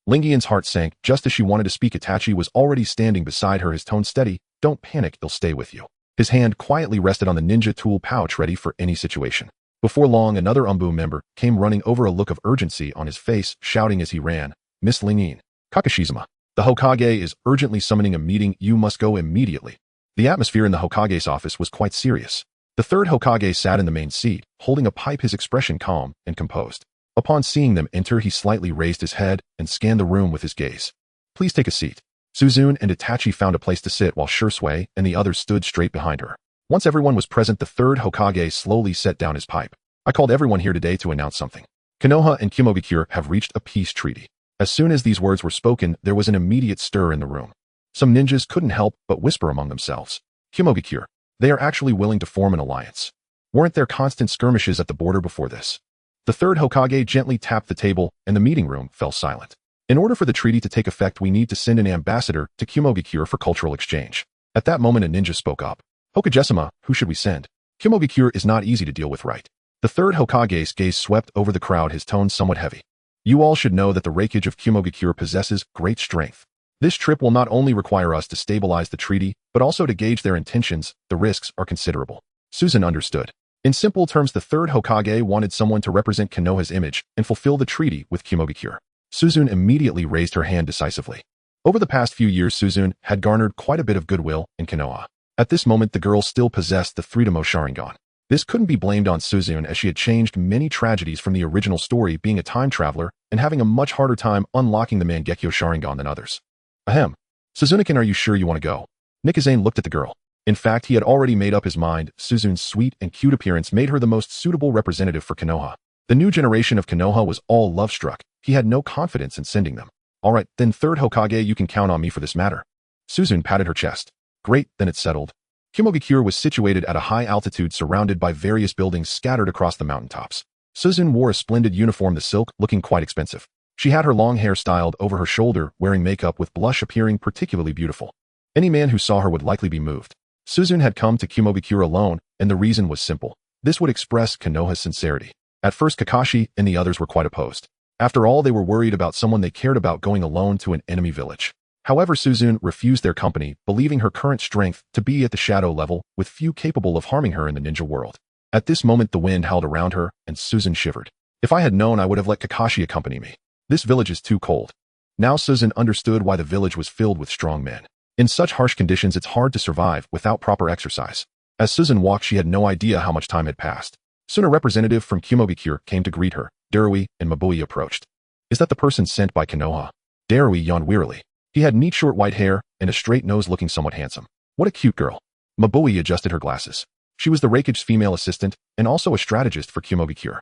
A: Lingyin's heart sank. Just as she wanted to speak, Itachi was already standing beside her, his tone steady. Don't panic, I'll stay with you. His hand quietly rested on the ninja tool pouch, ready for any situation. Before long, another Umbu member came running over, a look of urgency on his face, shouting as he ran, Miss Lingyin. Kakashizuma. The Hokage is urgently summoning a meeting. You must go immediately. The atmosphere in the Hokage's office was quite serious. The third Hokage sat in the main seat, holding a pipe, his expression calm and composed. Upon seeing them enter, he slightly raised his head and scanned the room with his gaze. Please take a seat. Suzu and Itachi found a place to sit while Shui and the others stood straight behind her. Once everyone was present, the third Hokage slowly set down his pipe. I called everyone here today to announce something. Konoha and Kyomogakure have reached a peace treaty. As soon as these words were spoken, there was an immediate stir in the room. Some ninjas couldn't help but whisper among themselves. Kyomogakure. They are actually willing to form an alliance. Weren't there constant skirmishes at the border before this? The third Hokage gently tapped the table, and the meeting room fell silent. In order for the treaty to take effect, we need to send an ambassador to Kyomogakure for cultural exchange. At that moment, a ninja spoke up. Hokage-sama, who should we send? Kyomogakure is not easy to deal with, right? The third Hokage's gaze swept over the crowd, his tone somewhat heavy. You all should know that the Raikage of Kyomogakure possesses great strength. This trip will not only require us to stabilize the treaty, but also to gauge their intentions. The risks are considerable. Suzu understood. In simple terms, the third Hokage wanted someone to represent Konoha's image and fulfill the treaty with Kyomogakure. Suzu immediately raised her hand decisively. Over the past few years, Suzu had garnered quite a bit of goodwill in Konoha. At this moment, the girl still possessed the Freedom Sharingan. This couldn't be blamed on Suzu, as she had changed many tragedies from the original story, being a time traveler and having a much harder time unlocking the Mangekyo Sharingan than others. Ahem. Suzuki-kun, are you sure you want to go? Nikazane looked at the girl. In fact, he had already made up his mind. Suzu's sweet and cute appearance made her the most suitable representative for Konoha. The new generation of Konoha was all love-struck. He had no confidence in sending them. All right, then third Hokage, you can count on me for this matter. Suzu patted her chest. Great, then it's settled. Kyomogakure was situated at a high altitude, surrounded by various buildings scattered across the mountaintops. Suzu wore a splendid uniform, the silk, looking quite expensive. She had her long hair styled over her shoulder, wearing makeup with blush, appearing particularly beautiful. Any man who saw her would likely be moved. Suzu had come to Kyomogakure alone, and the reason was simple. This would express Konoha's sincerity. At first, Kakashi and the others were quite opposed. After all, they were worried about someone they cared about going alone to an enemy village. However, Suzu refused their company, believing her current strength to be at the shadow level, with few capable of harming her in the ninja world. At this moment, the wind howled around her, and Suzu shivered. If I had known, I would have let Kakashi accompany me. This village is too cold. Now Suzu understood why the village was filled with strong men. In such harsh conditions, it's hard to survive without proper exercise. As Suzu walked, she had no idea how much time had passed. Soon a representative from Kumogakure came to greet her. Darui and Mabui approached. Is that the person sent by Konoha? Darui yawned wearily. He had neat short white hair and a straight nose, looking somewhat handsome. What a cute girl. Mabui adjusted her glasses. She was the Raikage's female assistant and also a strategist for Kumogakure.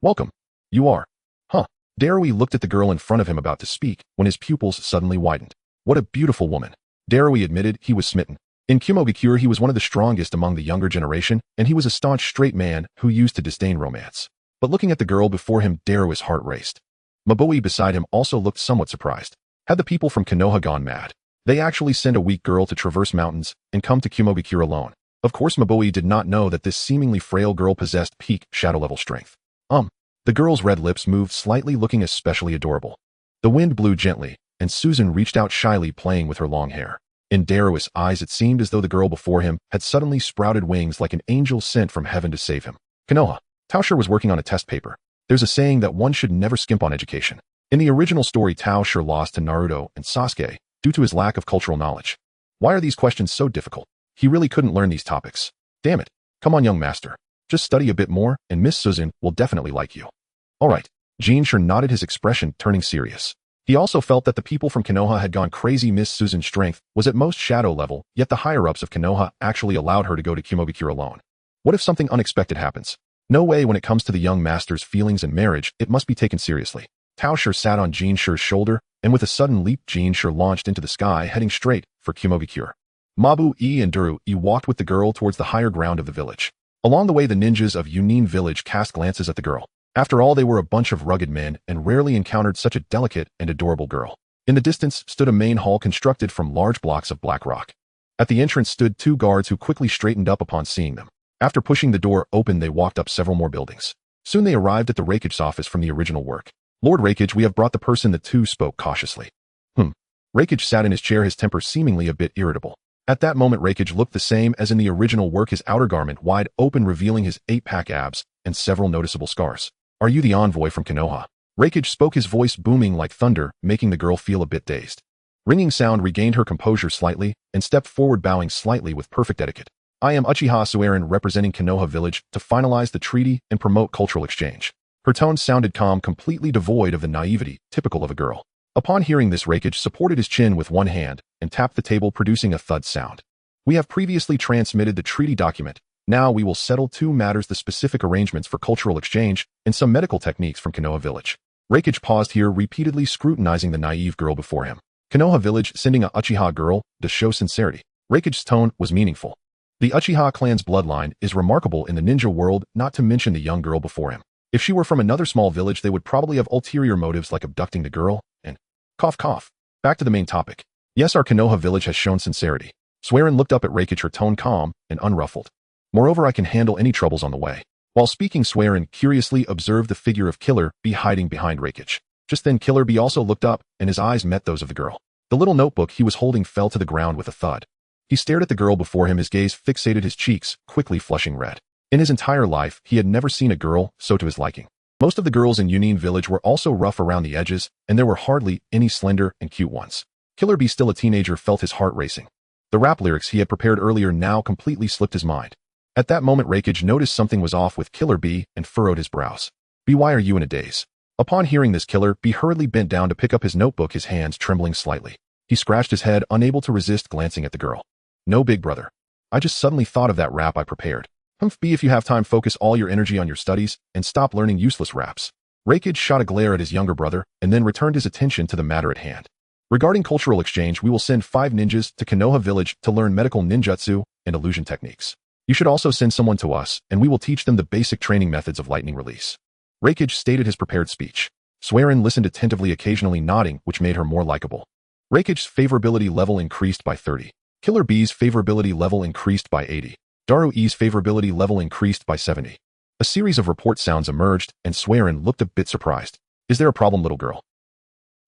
A: Welcome. You are. Huh. Darui looked at the girl in front of him about to speak when his pupils suddenly widened. What a beautiful woman. Darui admitted he was smitten. In Kumogakure, he was one of the strongest among the younger generation, and he was a staunch straight man who used to disdain romance. But looking at the girl before him, Darui's heart raced. Mabui beside him also looked somewhat surprised. Had the people from Konoha gone mad? They actually sent a weak girl to traverse mountains and come to Kumogakure alone. Of course, Mabui did not know that this seemingly frail girl possessed peak shadow-level strength. The girl's red lips moved slightly, looking especially adorable. The wind blew gently, and Suzu reached out shyly, playing with her long hair. In Darui's eyes, it seemed as though the girl before him had suddenly sprouted wings like an angel sent from heaven to save him. Konoha. Taosher was working on a test paper. There's a saying that one should never skimp on education. In the original story, Taosher lost to Naruto and Sasuke due to his lack of cultural knowledge. Why are these questions so difficult? He really couldn't learn these topics. Damn it. Come on, young master. Just study a bit more, and Miss Suzu will definitely like you. All right. Jinchur nodded, his expression turning serious. He also felt that the people from Konoha had gone crazy. Miss Suzu's strength was at most shadow level, yet the higher-ups of Konoha actually allowed her to go to Kumogakure alone. What if something unexpected happens? No way. When it comes to the young master's feelings and marriage, it must be taken seriously. Taosher sat on Jinchur's shoulder, and with a sudden leap, Jinchur launched into the sky, heading straight for Kumogakure. Mabui and Darui walked with the girl towards the higher ground of the village. Along the way, the ninjas of Yunin village cast glances at the girl. After all, they were a bunch of rugged men and rarely encountered such a delicate and adorable girl. In the distance stood a main hall constructed from large blocks of black rock. At the entrance stood two guards who quickly straightened up upon seeing them. After pushing the door open, they walked up several more buildings. Soon they arrived at the Raikage's office from the original work. Lord Raikage, we have brought the person. The two spoke cautiously. Raikage sat in his chair, his temper seemingly a bit irritable. At that moment, Raikage looked the same as in the original work, his outer garment wide open, revealing his 8-pack abs and several noticeable scars. Are you the envoy from Konoha? Raikage spoke, his voice booming like thunder, making the girl feel a bit dazed. Ringing sound regained her composure slightly and stepped forward, bowing slightly with perfect etiquette. I am Uchiha Suzu, representing Konoha village to finalize the treaty and promote cultural exchange. Her tone sounded calm, completely devoid of the naivety typical of a girl. Upon hearing this, Raikage supported his chin with one hand and tapped the table, producing a thud sound. We have previously transmitted the treaty document. Now we will settle two matters: the specific arrangements for cultural exchange and some medical techniques from Konoha village. Raikage paused here, repeatedly scrutinizing the naive girl before him. Konoha village sending a Uchiha girl to show sincerity. Raikage's tone was meaningful. The Uchiha clan's bloodline is remarkable in the ninja world, not to mention the young girl before him. If she were from another small village, they would probably have ulterior motives like abducting the girl and cough. Back to the main topic. Yes, our Konoha village has shown sincerity. Suzu looked up at Raikage, her tone calm and unruffled. Moreover, I can handle any troubles on the way. While speaking, Suzu curiously observed the figure of Killer Bee hiding behind Raikage. Just then, Killer Bee also looked up, and his eyes met those of the girl. The little notebook he was holding fell to the ground with a thud. He stared at the girl before him, his gaze fixated, his cheeks quickly flushing red. In his entire life, he had never seen a girl so to his liking. Most of the girls in Yunin village were also rough around the edges, and there were hardly any slender and cute ones. Killer Bee, still a teenager, felt his heart racing. The rap lyrics he had prepared earlier now completely slipped his mind. At that moment, Raikage noticed something was off with Killer Bee and furrowed his brows. Bee, why are you in a daze? Upon hearing this, Killer Bee hurriedly bent down to pick up his notebook, his hands trembling slightly. He scratched his head, unable to resist glancing at the girl. No, big brother. I just suddenly thought of that rap I prepared. Bee, if you have time, focus all your energy on your studies and stop learning useless raps. Raikage shot a glare at his younger brother and then returned his attention to the matter at hand. Regarding cultural exchange, we will send 5 ninjas to Konoha village to learn medical ninjutsu and illusion techniques. You should also send someone to us, and we will teach them the basic training methods of lightning release. Raikage stated his prepared speech. Suzu listened attentively, occasionally nodding, which made her more likable. Raikage's favorability level increased by 30. Killer Bee's favorability level increased by 80. Darui's favorability level increased by 70. A series of report sounds emerged, and Swearin looked a bit surprised. Is there a problem, little girl?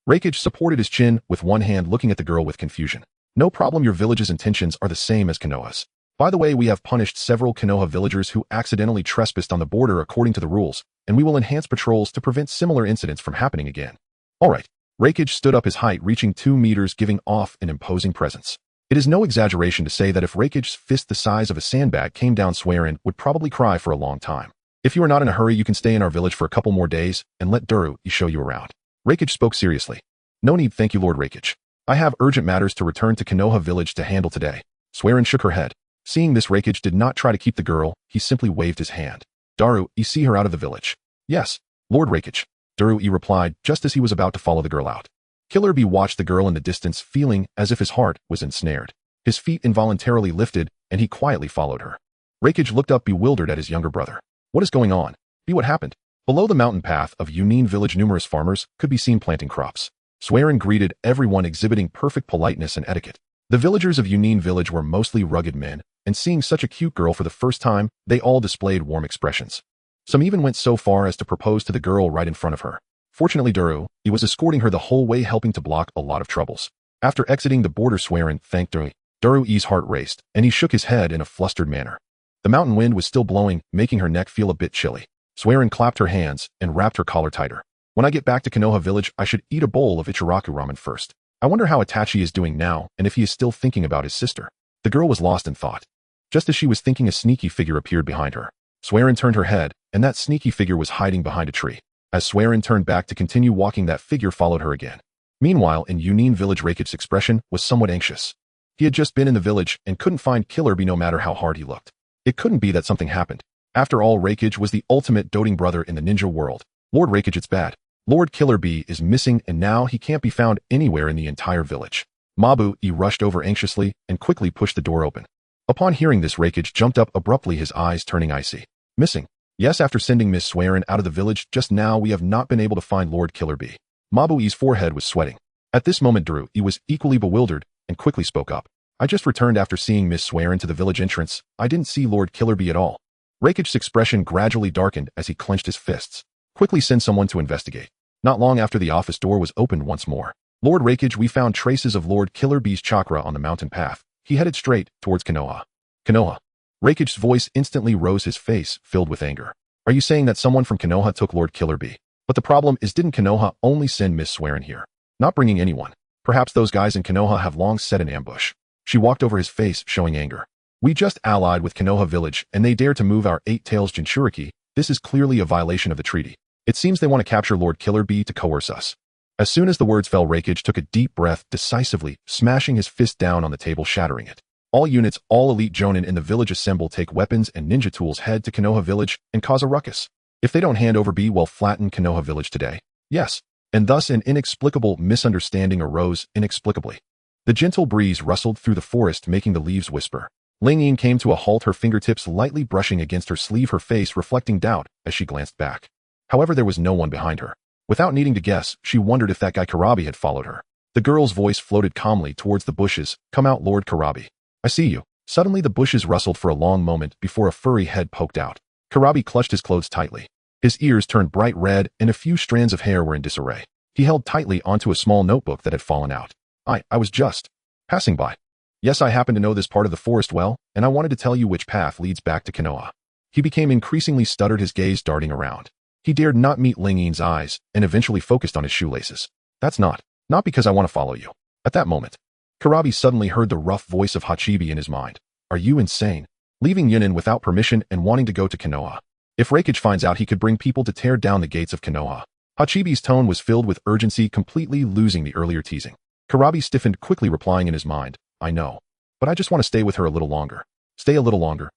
A: Raikage supported his chin with one hand, looking at the girl with confusion. No problem, your village's intentions are the same as Konoha's. By the way, we have punished several Konoha villagers who accidentally trespassed on the border according to the rules, and we will enhance patrols to prevent similar incidents from happening again. Alright. Raikage stood up, his height reaching 2 meters, giving off an imposing presence. It is no exaggeration to say that if Raikage's fist the size of a sandbag came down, Swearin would probably cry for a long time. If you are not in a hurry, you can stay in our village for a couple more days and let Duru show you around. Raikage spoke seriously. No need, thank you, Lord Raikage. I have urgent matters to return to Konoha village to handle today. Swearin shook her head. Seeing this, Raikage did not try to keep the girl, he simply waved his hand. Daru, you see her out of the village? Yes, Lord Raikage. Daru replied just as he was about to follow the girl out. Killer Bee watched the girl in the distance, feeling as if his heart was ensnared. His feet involuntarily lifted, and he quietly followed her. Raikage looked up bewildered at his younger brother. What is going on? Bee, what happened? Below the mountain path of Yunin village, numerous farmers could be seen planting crops. Swearin greeted everyone, exhibiting perfect politeness and etiquette. The villagers of Yunin village were mostly rugged men, and seeing such a cute girl for the first time, they all displayed warm expressions. Some even went so far as to propose to the girl right in front of her. Fortunately, Duru, he was escorting her the whole way, helping to block a lot of troubles. After exiting the border, Swearin thanked Duru. Duru's heart raced, and he shook his head in a flustered manner. The mountain wind was still blowing, making her neck feel a bit chilly. Swearin clapped her hands and wrapped her collar tighter. When I get back to Konoha village, I should eat a bowl of Ichiraku ramen first. I wonder how Itachi is doing now, and if he is still thinking about his sister. The girl was lost in thought. Just as she was thinking, a sneaky figure appeared behind her. Swearin turned her head, and that sneaky figure was hiding behind a tree. As Swearin turned back to continue walking, that figure followed her again. Meanwhile, in Yunin village, Raikage's expression was somewhat anxious. He had just been in the village and couldn't find Killer Bee no matter how hard he looked. It couldn't be that something happened. After all, Raikage was the ultimate doting brother in the ninja world. Lord Raikage, it's bad. Lord Killer Bee is missing, and now he can't be found anywhere in the entire village. Mabu rushed over anxiously and quickly pushed the door open. Upon hearing this, Raikage jumped up abruptly, his eyes turning icy. Missing? Yes, after sending Miss Swearin out of the village just now, we have not been able to find Lord Killer Bee. Mabu's forehead was sweating. At this moment, Duru was equally bewildered and quickly spoke up. I just returned after seeing Miss Swearin to the village entrance. I didn't see Lord Killer Bee at all. Raikage's expression gradually darkened as he clenched his fists. Quickly send someone to investigate. Not long after, the office door was opened once more. Lord Raikage, we found traces of Lord Killer Bee's chakra on the mountain path. He headed straight towards Konoha. Konoha. Raikage's voice instantly rose, his face filled with anger. Are you saying that someone from Konoha took Lord Killer Bee? But the problem is, didn't Konoha only send Miss Swearin here? Not bringing anyone. Perhaps those guys in Konoha have long set an ambush. She walked over, his face showing anger. We just allied with Konoha village, and they dare to move our 8 Tails Jinchuriki. This is clearly a violation of the treaty. It seems they want to capture Lord Killer Bee to coerce us. As soon as the words fell, Raikage took a deep breath, decisively, smashing his fist down on the table, shattering it. All units, all elite jonin in the village assemble, take weapons and ninja tools, head to Konoha village, and cause a ruckus. If they don't hand over Bee, will flatten Konoha village today. Yes. And thus an inexplicable misunderstanding arose, inexplicably. The gentle breeze rustled through the forest, making the leaves whisper. Ling came to a halt, her fingertips lightly brushing against her sleeve, her face reflecting doubt as she glanced back. However, there was no one behind her. Without needing to guess, she wondered if that guy Karabi had followed her. The girl's voice floated calmly towards the bushes. Come out, Lord Karabi. I see you. Suddenly the bushes rustled for a long moment before a furry head poked out. Karabi clutched his clothes tightly. His ears turned bright red, and a few strands of hair were in disarray. He held tightly onto a small notebook that had fallen out. I was just passing by. Yes, I happen to know this part of the forest well, and I wanted to tell you which path leads back to Konoha. He became increasingly stuttered, his gaze darting around. He dared not meet Ling Yin's eyes, and eventually focused on his shoelaces. That's not because I want to follow you. At that moment, Karabi suddenly heard the rough voice of Hachibi in his mind. Are you insane? Leaving Yunin without permission and wanting to go to Konoha. If Raikage finds out, he could bring people to tear down the gates of Konoha. Hachibi's tone was filled with urgency, completely losing the earlier teasing. Karabi stiffened, quickly replying in his mind, I know. But I just want to stay with her a little longer. Stay a little longer.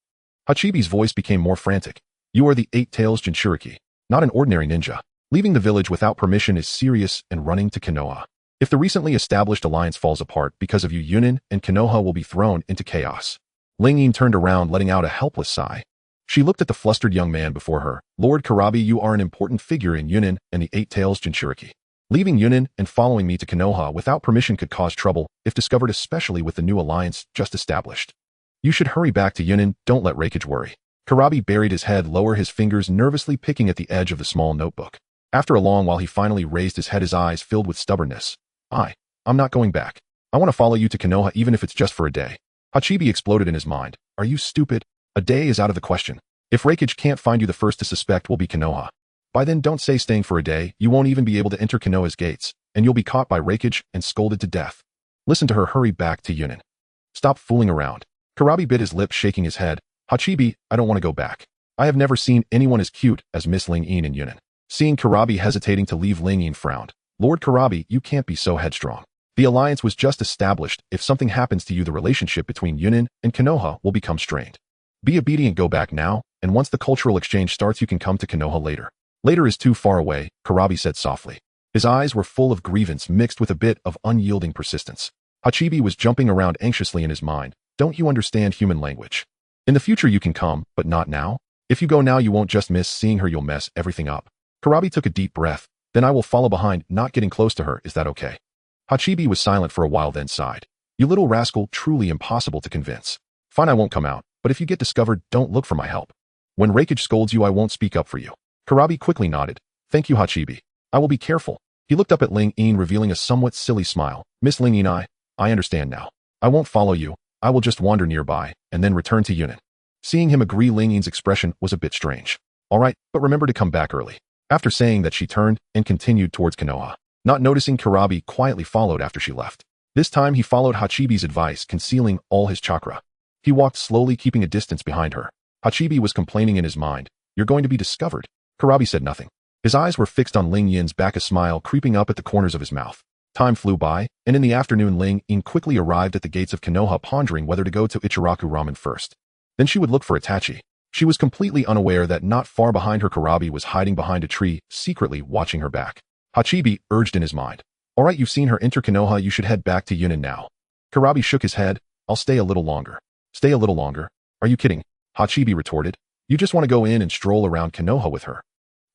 A: Hachibi's voice became more frantic. You are the 8 Tails Jinchuriki, not an ordinary ninja. Leaving the village without permission is serious, and running to Konoha. If the recently established alliance falls apart because of you, Yunin and Konoha will be thrown into chaos. Ling Yin turned around, letting out a helpless sigh. She looked at the flustered young man before her. Lord Karabi, you are an important figure in Yunin and the 8 Tails Jinchuriki. Leaving Yunin and following me to Konoha without permission could cause trouble if discovered, especially with the new alliance just established. You should hurry back to Yunin, don't let Raikage worry. Karabi buried his head lower, his fingers nervously picking at the edge of the small notebook. After a long while he finally raised his head, his eyes filled with stubbornness. I'm not going back. I want to follow you to Konoha even if it's just for a day. Hachibi exploded in his mind. Are you stupid? A day is out of the question. If Reikage can't find you, the first to suspect will be Konoha. By then don't say staying for a day, you won't even be able to enter Konoha's gates, and you'll be caught by Reikage and scolded to death. Listen to her, hurry back to Yunin. Stop fooling around. Karabi bit his lip, shaking his head. Hachibi, I don't want to go back. I have never seen anyone as cute as Miss Ling-in and Yunin. Seeing Karabi hesitating to leave, Ling-in frowned. Lord Karabi, you can't be so headstrong. The alliance was just established. If something happens to you, the relationship between Yunin and Konoha will become strained. Be obedient, go back now, and once the cultural exchange starts you can come to Konoha later. Later is too far away, Karabi said softly. His eyes were full of grievance mixed with a bit of unyielding persistence. Hachibi was jumping around anxiously in his mind. Don't you understand human language? In the future you can come, but not now. If you go now you won't just miss seeing her, you'll mess everything up. Karabi took a deep breath. Then I will follow behind, not getting close to her, is that okay? Hachibi was silent for a while, then sighed. You little rascal, truly impossible to convince. Fine, I won't come out, but if you get discovered, don't look for my help. When Reikage scolds you, I won't speak up for you. Karabi quickly nodded. Thank you, Hachibi. I will be careful. He looked up at Ling-in, revealing a somewhat silly smile. Miss Ling-in, I understand now. I won't follow you. I will just wander nearby, and then return to Yunin. Seeing him agree, Ling-in's expression was a bit strange. All right, but remember to come back early. After saying that, she turned and continued towards Konoha. Not noticing Karabi quietly followed after she left. This time he followed Hachibi's advice, concealing all his chakra. He walked slowly, keeping a distance behind her. Hachibi was complaining in his mind. You're going to be discovered. Karabi said nothing. His eyes were fixed on Ling-in's back, a smile creeping up at the corners of his mouth. Time flew by, and in the afternoon Ling-in quickly arrived at the gates of Konoha, pondering whether to go to Ichiraku Ramen first. Then she would look for Itachi. She was completely unaware that not far behind her Karabi was hiding behind a tree, secretly watching her back. Hachibi urged in his mind. All right, you've seen her enter Konoha, you should head back to Yunin now. Karabi shook his head. I'll stay a little longer. Stay a little longer? Are you kidding? Hachibi retorted. You just want to go in and stroll around Konoha with her.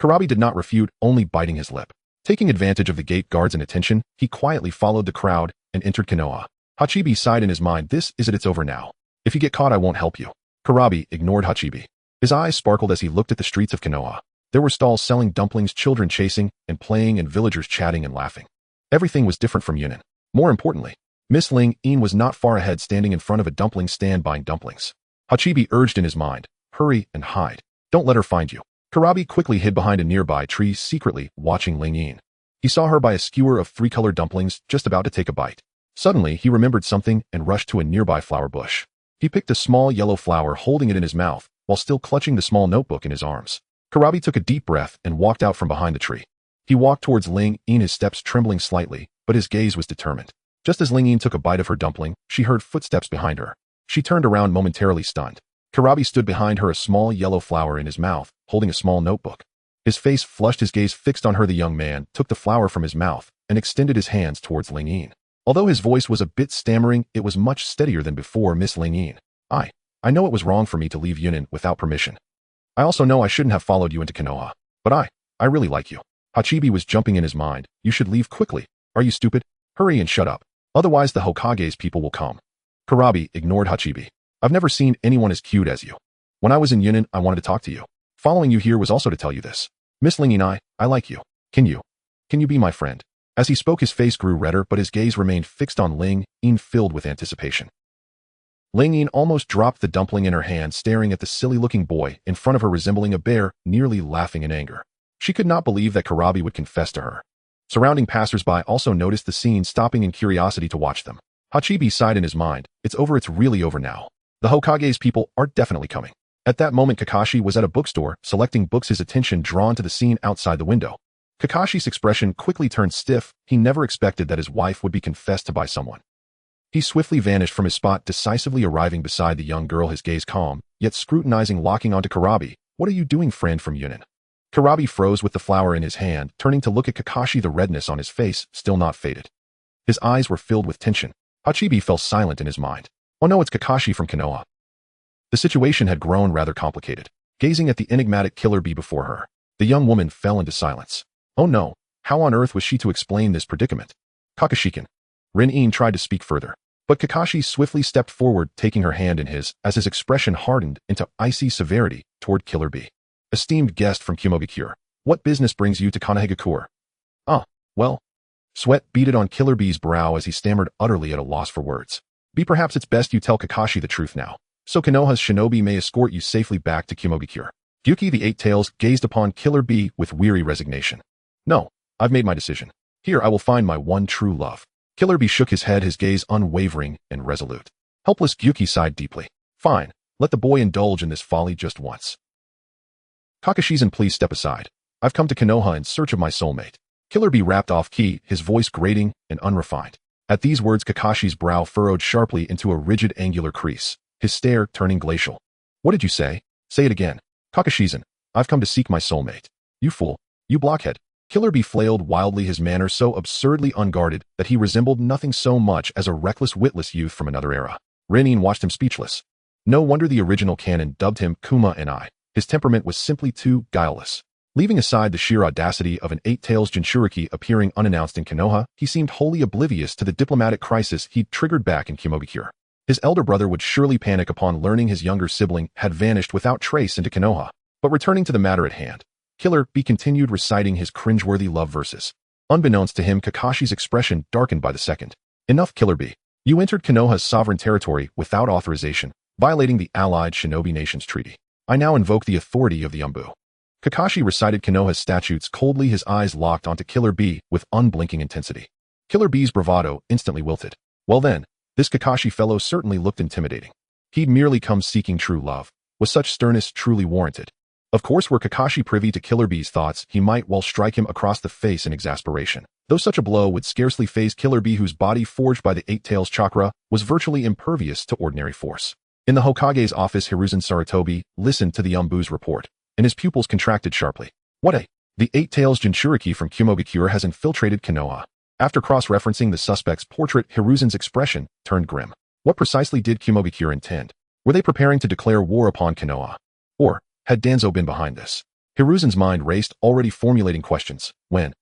A: Karabi did not refute, only biting his lip. Taking advantage of the gate guard's inattention, he quietly followed the crowd and entered Konoha. Hachibi sighed in his mind. This is it, it's over now. If you get caught, I won't help you. Karabi ignored Hachibi. His eyes sparkled as he looked at the streets of Konoha. There were stalls selling dumplings, children chasing and playing, and villagers chatting and laughing. Everything was different from Yunin. More importantly, Miss Ling-in was not far ahead, standing in front of a dumpling stand buying dumplings. Hachibi urged in his mind. Hurry and hide. Don't let her find you. Karabi quickly hid behind a nearby tree, secretly watching Ling-in. He saw her buy a skewer of 3 colored dumplings, just about to take a bite. Suddenly, he remembered something and rushed to a nearby flower bush. He picked a small yellow flower, holding it in his mouth, while still clutching the small notebook in his arms. Karabi took a deep breath and walked out from behind the tree. He walked towards Ling-in, his steps trembling slightly, but his gaze was determined. Just as Ling-in took a bite of her dumpling, she heard footsteps behind her. She turned around, momentarily stunned. Karabi stood behind her, a small yellow flower in his mouth, holding a small notebook. His face flushed, his gaze fixed on her. The young man took the flower from his mouth and extended his hands towards Ling-in. Although his voice was a bit stammering, it was much steadier than before. Miss Ling-in, I know it was wrong for me to leave Yunin without permission. I also know I shouldn't have followed you into Konoha, but I really like you. Hachibi was jumping in his mind. You should leave quickly. Are you stupid? Hurry and shut up. Otherwise the Hokage's people will come. Karabi ignored Hachibi. I've never seen anyone as cute as you. When I was in Yunin, I wanted to talk to you. Following you here was also to tell you this. Miss Ling-in, I like you. Can you be my friend? As he spoke, his face grew redder, but his gaze remained fixed on Ling-in, filled with anticipation. Ling-in almost dropped the dumpling in her hand, staring at the silly-looking boy in front of her, resembling a bear, nearly laughing in anger. She could not believe that Karabi would confess to her. Surrounding passersby also noticed the scene, stopping in curiosity to watch them. Hachibi sighed in his mind. It's over, it's really over now. The Hokage's people are definitely coming. At that moment, Kakashi was at a bookstore, selecting books, his attention drawn to the scene outside the window. Kakashi's expression quickly turned stiff. He never expected that his wife would be confessed to by someone. He swiftly vanished from his spot, decisively arriving beside the young girl, his gaze calm, yet scrutinizing, locking onto Karabi. What are you doing, friend from Yunin? Karabi froze with the flower in his hand, turning to look at Kakashi, the redness on his face still not faded. His eyes were filled with tension. Hachibi fell silent in his mind. Oh no, it's Kakashi from Konoha. The situation had grown rather complicated. Gazing at the enigmatic killer bee before her, the young woman fell into silence. Oh no, how on earth was she to explain this predicament? Kakashi-kun. Rin-in tried to speak further. But Kakashi swiftly stepped forward, taking her hand in his, as his expression hardened into icy severity toward Killer Bee. Esteemed guest from Kumogakure, what business brings you to Konohagakure? Ah, well. Sweat beaded on Killer Bee's brow as he stammered, utterly at a loss for words. Perhaps it's best you tell Kakashi the truth now, so Konoha's shinobi may escort you safely back to Kumogakure. Gyuki the Eight Tails gazed upon Killer Bee with weary resignation. No, I've made my decision. Here I will find my one true love. Killer Bee shook his head, his gaze unwavering and resolute. Helpless Gyuki sighed deeply. Fine, let the boy indulge in this folly just once. Kakashi's, please step aside. I've come to Konoha in search of my soulmate. Killer Bee rapped off key, his voice grating and unrefined. At these words, Kakashi's brow furrowed sharply into a rigid angular crease, his stare turning glacial. What did you say? Say it again. Kakashi's, I've come to seek my soulmate. You fool. You blockhead. Killer Bee flailed wildly, his manner so absurdly unguarded that he resembled nothing so much as a reckless, witless youth from another era. Renin watched him speechless. No wonder the original canon dubbed him Kuma and I. His temperament was simply too guileless. Leaving aside the sheer audacity of an Eight-Tails Jinchuriki appearing unannounced in Konoha, he seemed wholly oblivious to the diplomatic crisis he'd triggered back in Kumogakure. His elder brother would surely panic upon learning his younger sibling had vanished without trace into Konoha. But returning to the matter at hand, Killer Bee continued reciting his cringeworthy love verses. Unbeknownst to him, Kakashi's expression darkened by the second. Enough, Killer Bee. You entered Konoha's sovereign territory without authorization, violating the allied Shinobi Nations Treaty. I now invoke the authority of the Umbu. Kakashi recited Konoha's statutes coldly, his eyes locked onto Killer Bee with unblinking intensity. Killer Bee's bravado instantly wilted. Well then, this Kakashi fellow certainly looked intimidating. He'd merely come seeking true love. Was such sternness truly warranted? Of course, were Kakashi privy to Killer Bee's thoughts, he might well strike him across the face in exasperation. Though such a blow would scarcely faze Killer Bee, whose body, forged by the Eight-Tails chakra, was virtually impervious to ordinary force. In the Hokage's office, Hiruzen Sarutobi listened to the Umbu's report, and his pupils contracted sharply. The Eight-Tails Jinchuriki from Kumogakure has infiltrated Konoha. After cross-referencing the suspect's portrait, Hiruzen's expression turned grim. What precisely did Kumogakure intend? Were they preparing to declare war upon Konoha? Or had Danzo been behind this? Hiruzen's mind raced, already formulating questions, when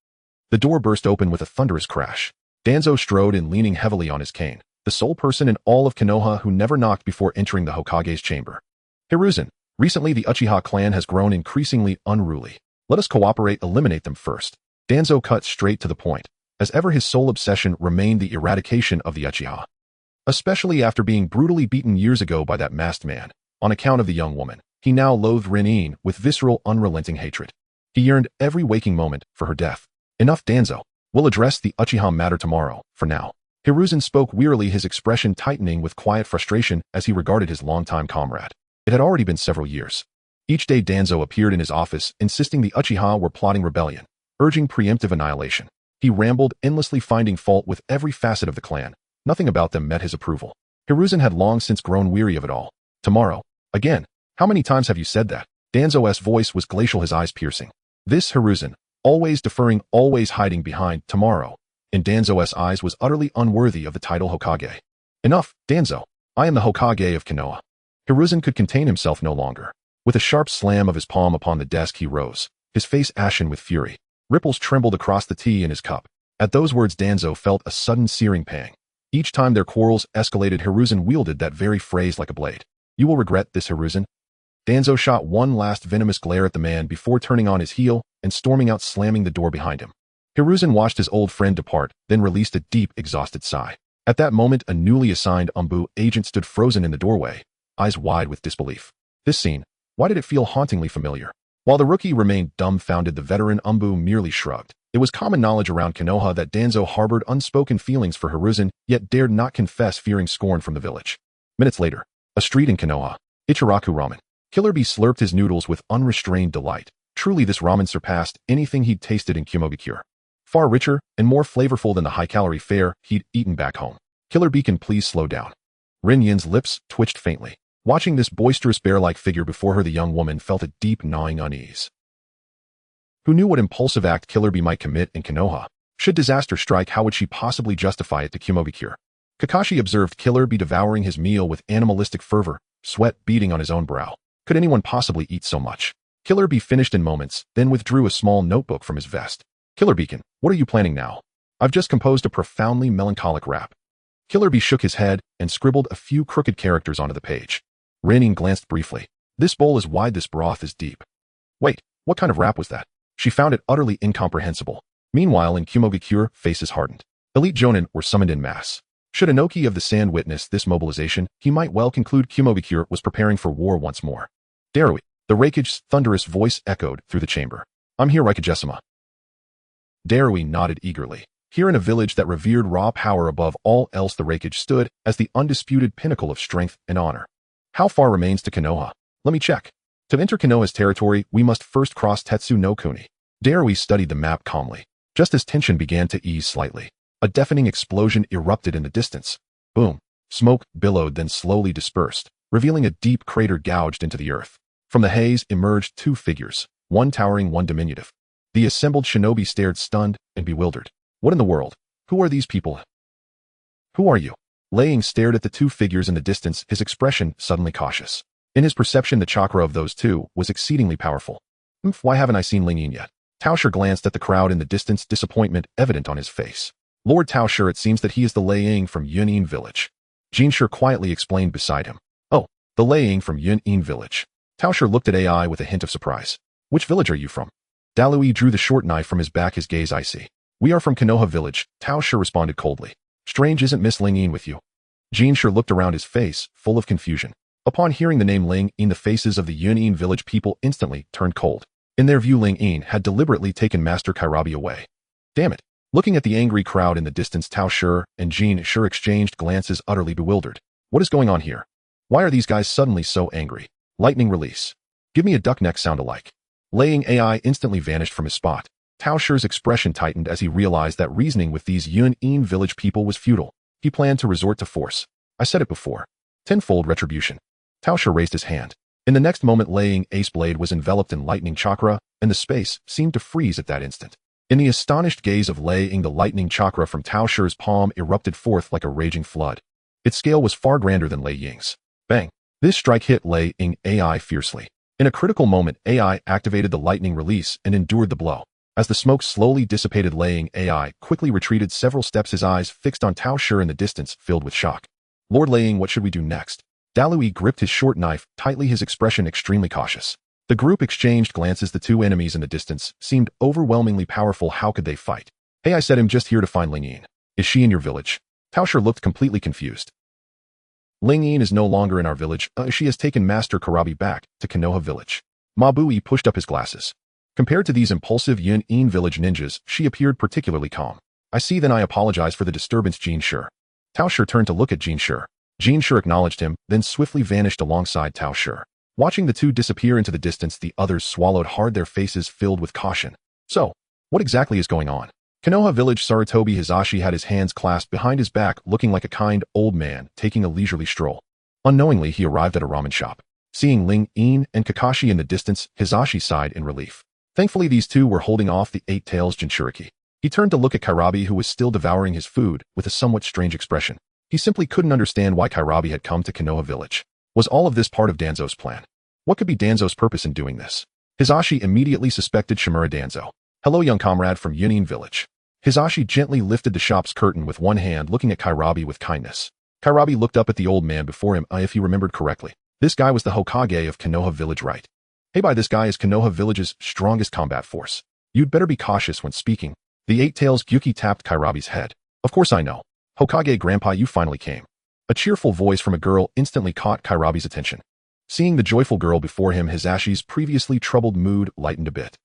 A: the door burst open with a thunderous crash. Danzo strode in, leaning heavily on his cane, the sole person in all of Konoha who never knocked before entering the Hokage's chamber. Hiruzen, recently the Uchiha clan has grown increasingly unruly. Let us cooperate, eliminate them first. Danzo cut straight to the point. As ever, his sole obsession remained the eradication of the Uchiha. Especially after being brutally beaten years ago by that masked man. On account of the young woman, he now loathed Renin with visceral, unrelenting hatred. He yearned every waking moment for her death. Enough, Danzo. We'll address the Uchiha matter tomorrow, for now. Hiruzen spoke wearily, his expression tightening with quiet frustration as he regarded his longtime comrade. It had already been several years. Each day Danzo appeared in his office, insisting the Uchiha were plotting rebellion, urging preemptive annihilation. He rambled, endlessly finding fault with every facet of the clan. Nothing about them met his approval. Hiruzen had long since grown weary of it all. Tomorrow. Again. How many times have you said that? Danzo's voice was glacial, his eyes piercing. This Hiruzen, always deferring, always hiding behind tomorrow, in Danzo's eyes was utterly unworthy of the title Hokage. Enough, Danzo. I am the Hokage of Konoha. Hiruzen could contain himself no longer. With a sharp slam of his palm upon the desk, he rose, his face ashen with fury. Ripples trembled across the tea in his cup. At those words, Danzo felt a sudden searing pang. Each time their quarrels escalated, Hiruzen wielded that very phrase like a blade. You will regret this, Hiruzen. Danzo shot one last venomous glare at the man before turning on his heel and storming out, slamming the door behind him. Hiruzen watched his old friend depart, then released a deep, exhausted sigh. At that moment, a newly assigned Umbu agent stood frozen in the doorway, eyes wide with disbelief. This scene, why did it feel hauntingly familiar? While the rookie remained dumbfounded, the veteran Umbu merely shrugged. It was common knowledge around Konoha that Danzo harbored unspoken feelings for Hiruzen, yet dared not confess, fearing scorn from the village. Minutes later, a street in Konoha. Ichiraku Ramen. Killer Bee slurped his noodles with unrestrained delight. Truly, this ramen surpassed anything he'd tasted in Kumogakure. Far richer and more flavorful than the high-calorie fare he'd eaten back home. Killer Bee, can please slow down. Rin Yin's lips twitched faintly. Watching this boisterous bear-like figure before her, the young woman felt a deep gnawing unease. Who knew what impulsive act Killer Bee might commit in Konoha? Should disaster strike, how would she possibly justify it to Kumogakure? Kakashi observed Killer Bee devouring his meal with animalistic fervor, sweat beading on his own brow. Could anyone possibly eat so much? Killer Bee finished in moments, then withdrew a small notebook from his vest. Killer Beacon, what are you planning now? I've just composed a profoundly melancholic rap. Killer Bee shook his head and scribbled a few crooked characters onto the page. Rin glanced briefly. This bowl is wide, this broth is deep. Wait, what kind of rap was that? She found it utterly incomprehensible. Meanwhile, in Kumogakure, faces hardened. Elite Jonin were summoned in mass. Should Inoki of the Sand witness this mobilization, he might well conclude Kumogakure was preparing for war once more. Darui, the Raikage's thunderous voice echoed through the chamber. I'm here, Raikage-sama. Darui nodded eagerly. Here in a village that revered raw power above all else, the Raikage stood as the undisputed pinnacle of strength and honor. How far remains to Konoha? Let me check. To enter Konoha's territory, we must first cross Tetsu no Kuni. Darui studied the map calmly. Just as tension began to ease slightly, a deafening explosion erupted in the distance. Boom. Smoke billowed, then slowly dispersed, revealing a deep crater gouged into the earth. From the haze emerged two figures, one towering, one diminutive. The assembled shinobi stared stunned and bewildered. What in the world? Who are these people? Who are you? Laying stared at the two figures in the distance, his expression suddenly cautious. In his perception, the chakra of those two was exceedingly powerful. Why haven't I seen Ling Yin yet? Taosher glanced at the crowd in the distance, disappointment evident on his face. Lord Taosher, it seems that he is the Laying from Yunin village. Jinshi quietly explained beside him. Oh, the Laying from Yunin village. Taosher looked at AI with a hint of surprise. Which village are you from? Dalui drew the short knife from his back, his gaze icy. We are from Konoha village, Taosher responded coldly. Strange, isn't Miss Ling Yin with you? Jinshi looked around, his face full of confusion. Upon hearing the name Ling Yin, the faces of the Yunin village people instantly turned cold. In their view, Ling Yin had deliberately taken Master Kairabi away. Damn it. Looking at the angry crowd in the distance, Taosher and Jinshi exchanged glances, utterly bewildered. What is going on here? Why are these guys suddenly so angry? Lightning release. Give me a duck neck sound alike. Laying AI instantly vanished from his spot. Taosher's expression tightened as he realized that reasoning with these Yunin village people was futile. He planned to resort to force. I said it before. Tenfold retribution. Taosher raised his hand. In the next moment, Laying Ace Blade was enveloped in lightning chakra, and the space seemed to freeze at that instant. In the astonished gaze of Laying, the lightning chakra from Taosher's palm erupted forth like a raging flood. Its scale was far grander than Lei Ying's. Bang! This strike hit Laying AI fiercely. In a critical moment, AI activated the lightning release and endured the blow. As the smoke slowly dissipated, Laying AI quickly retreated several steps, his eyes fixed on Taosher in the distance, filled with shock. Lord Laying, what should we do next? Dalui gripped his short knife tightly, his expression extremely cautious. The group exchanged glances. The two enemies in the distance seemed overwhelmingly powerful. How could they fight? Hey, I said, I'm just here to find Ling Yin. Is she in your village? Taosher looked completely confused. Ling Yin is no longer in our village. She has taken Master Kairabi back to Konoha village. Mabui pushed up his glasses. Compared to these impulsive Yunin village ninjas, she appeared particularly calm. I see, then I apologize for the disturbance, Jinshi. Taosher turned to look at Jinshi. Jinshi acknowledged him, then swiftly vanished alongside Taosher. Watching the two disappear into the distance, the others swallowed hard, their faces filled with caution. So, what exactly is going on? Konoha village, Sarutobi Hisashi had his hands clasped behind his back, looking like a kind old man taking a leisurely stroll. Unknowingly, he arrived at a ramen shop. Seeing Ling Yin and Kakashi in the distance, Hisashi sighed in relief. Thankfully, these two were holding off the Eight Tails Jinchuriki. He turned to look at Kairabi, who was still devouring his food, with a somewhat strange expression. He simply couldn't understand why Kairabi had come to Konoha village. Was all of this part of Danzo's plan? What could be Danzo's purpose in doing this? Hisashi immediately suspected Shimura Danzo. Hello, young comrade from Yunin village. Hisashi gently lifted the shop's curtain with one hand, looking at Kairabi with kindness. Kairabi looked up at the old man before him. If he remembered correctly, this guy was the Hokage of Konoha village, right? Hey, by this guy is Konoha village's strongest combat force. You'd better be cautious when speaking. The Eight Tails Gyuki tapped Kairabi's head. Of course I know. Hokage Grandpa, you finally came. A cheerful voice from a girl instantly caught Kairabi's attention. Seeing the joyful girl before him, Hisashi's previously troubled mood lightened a bit.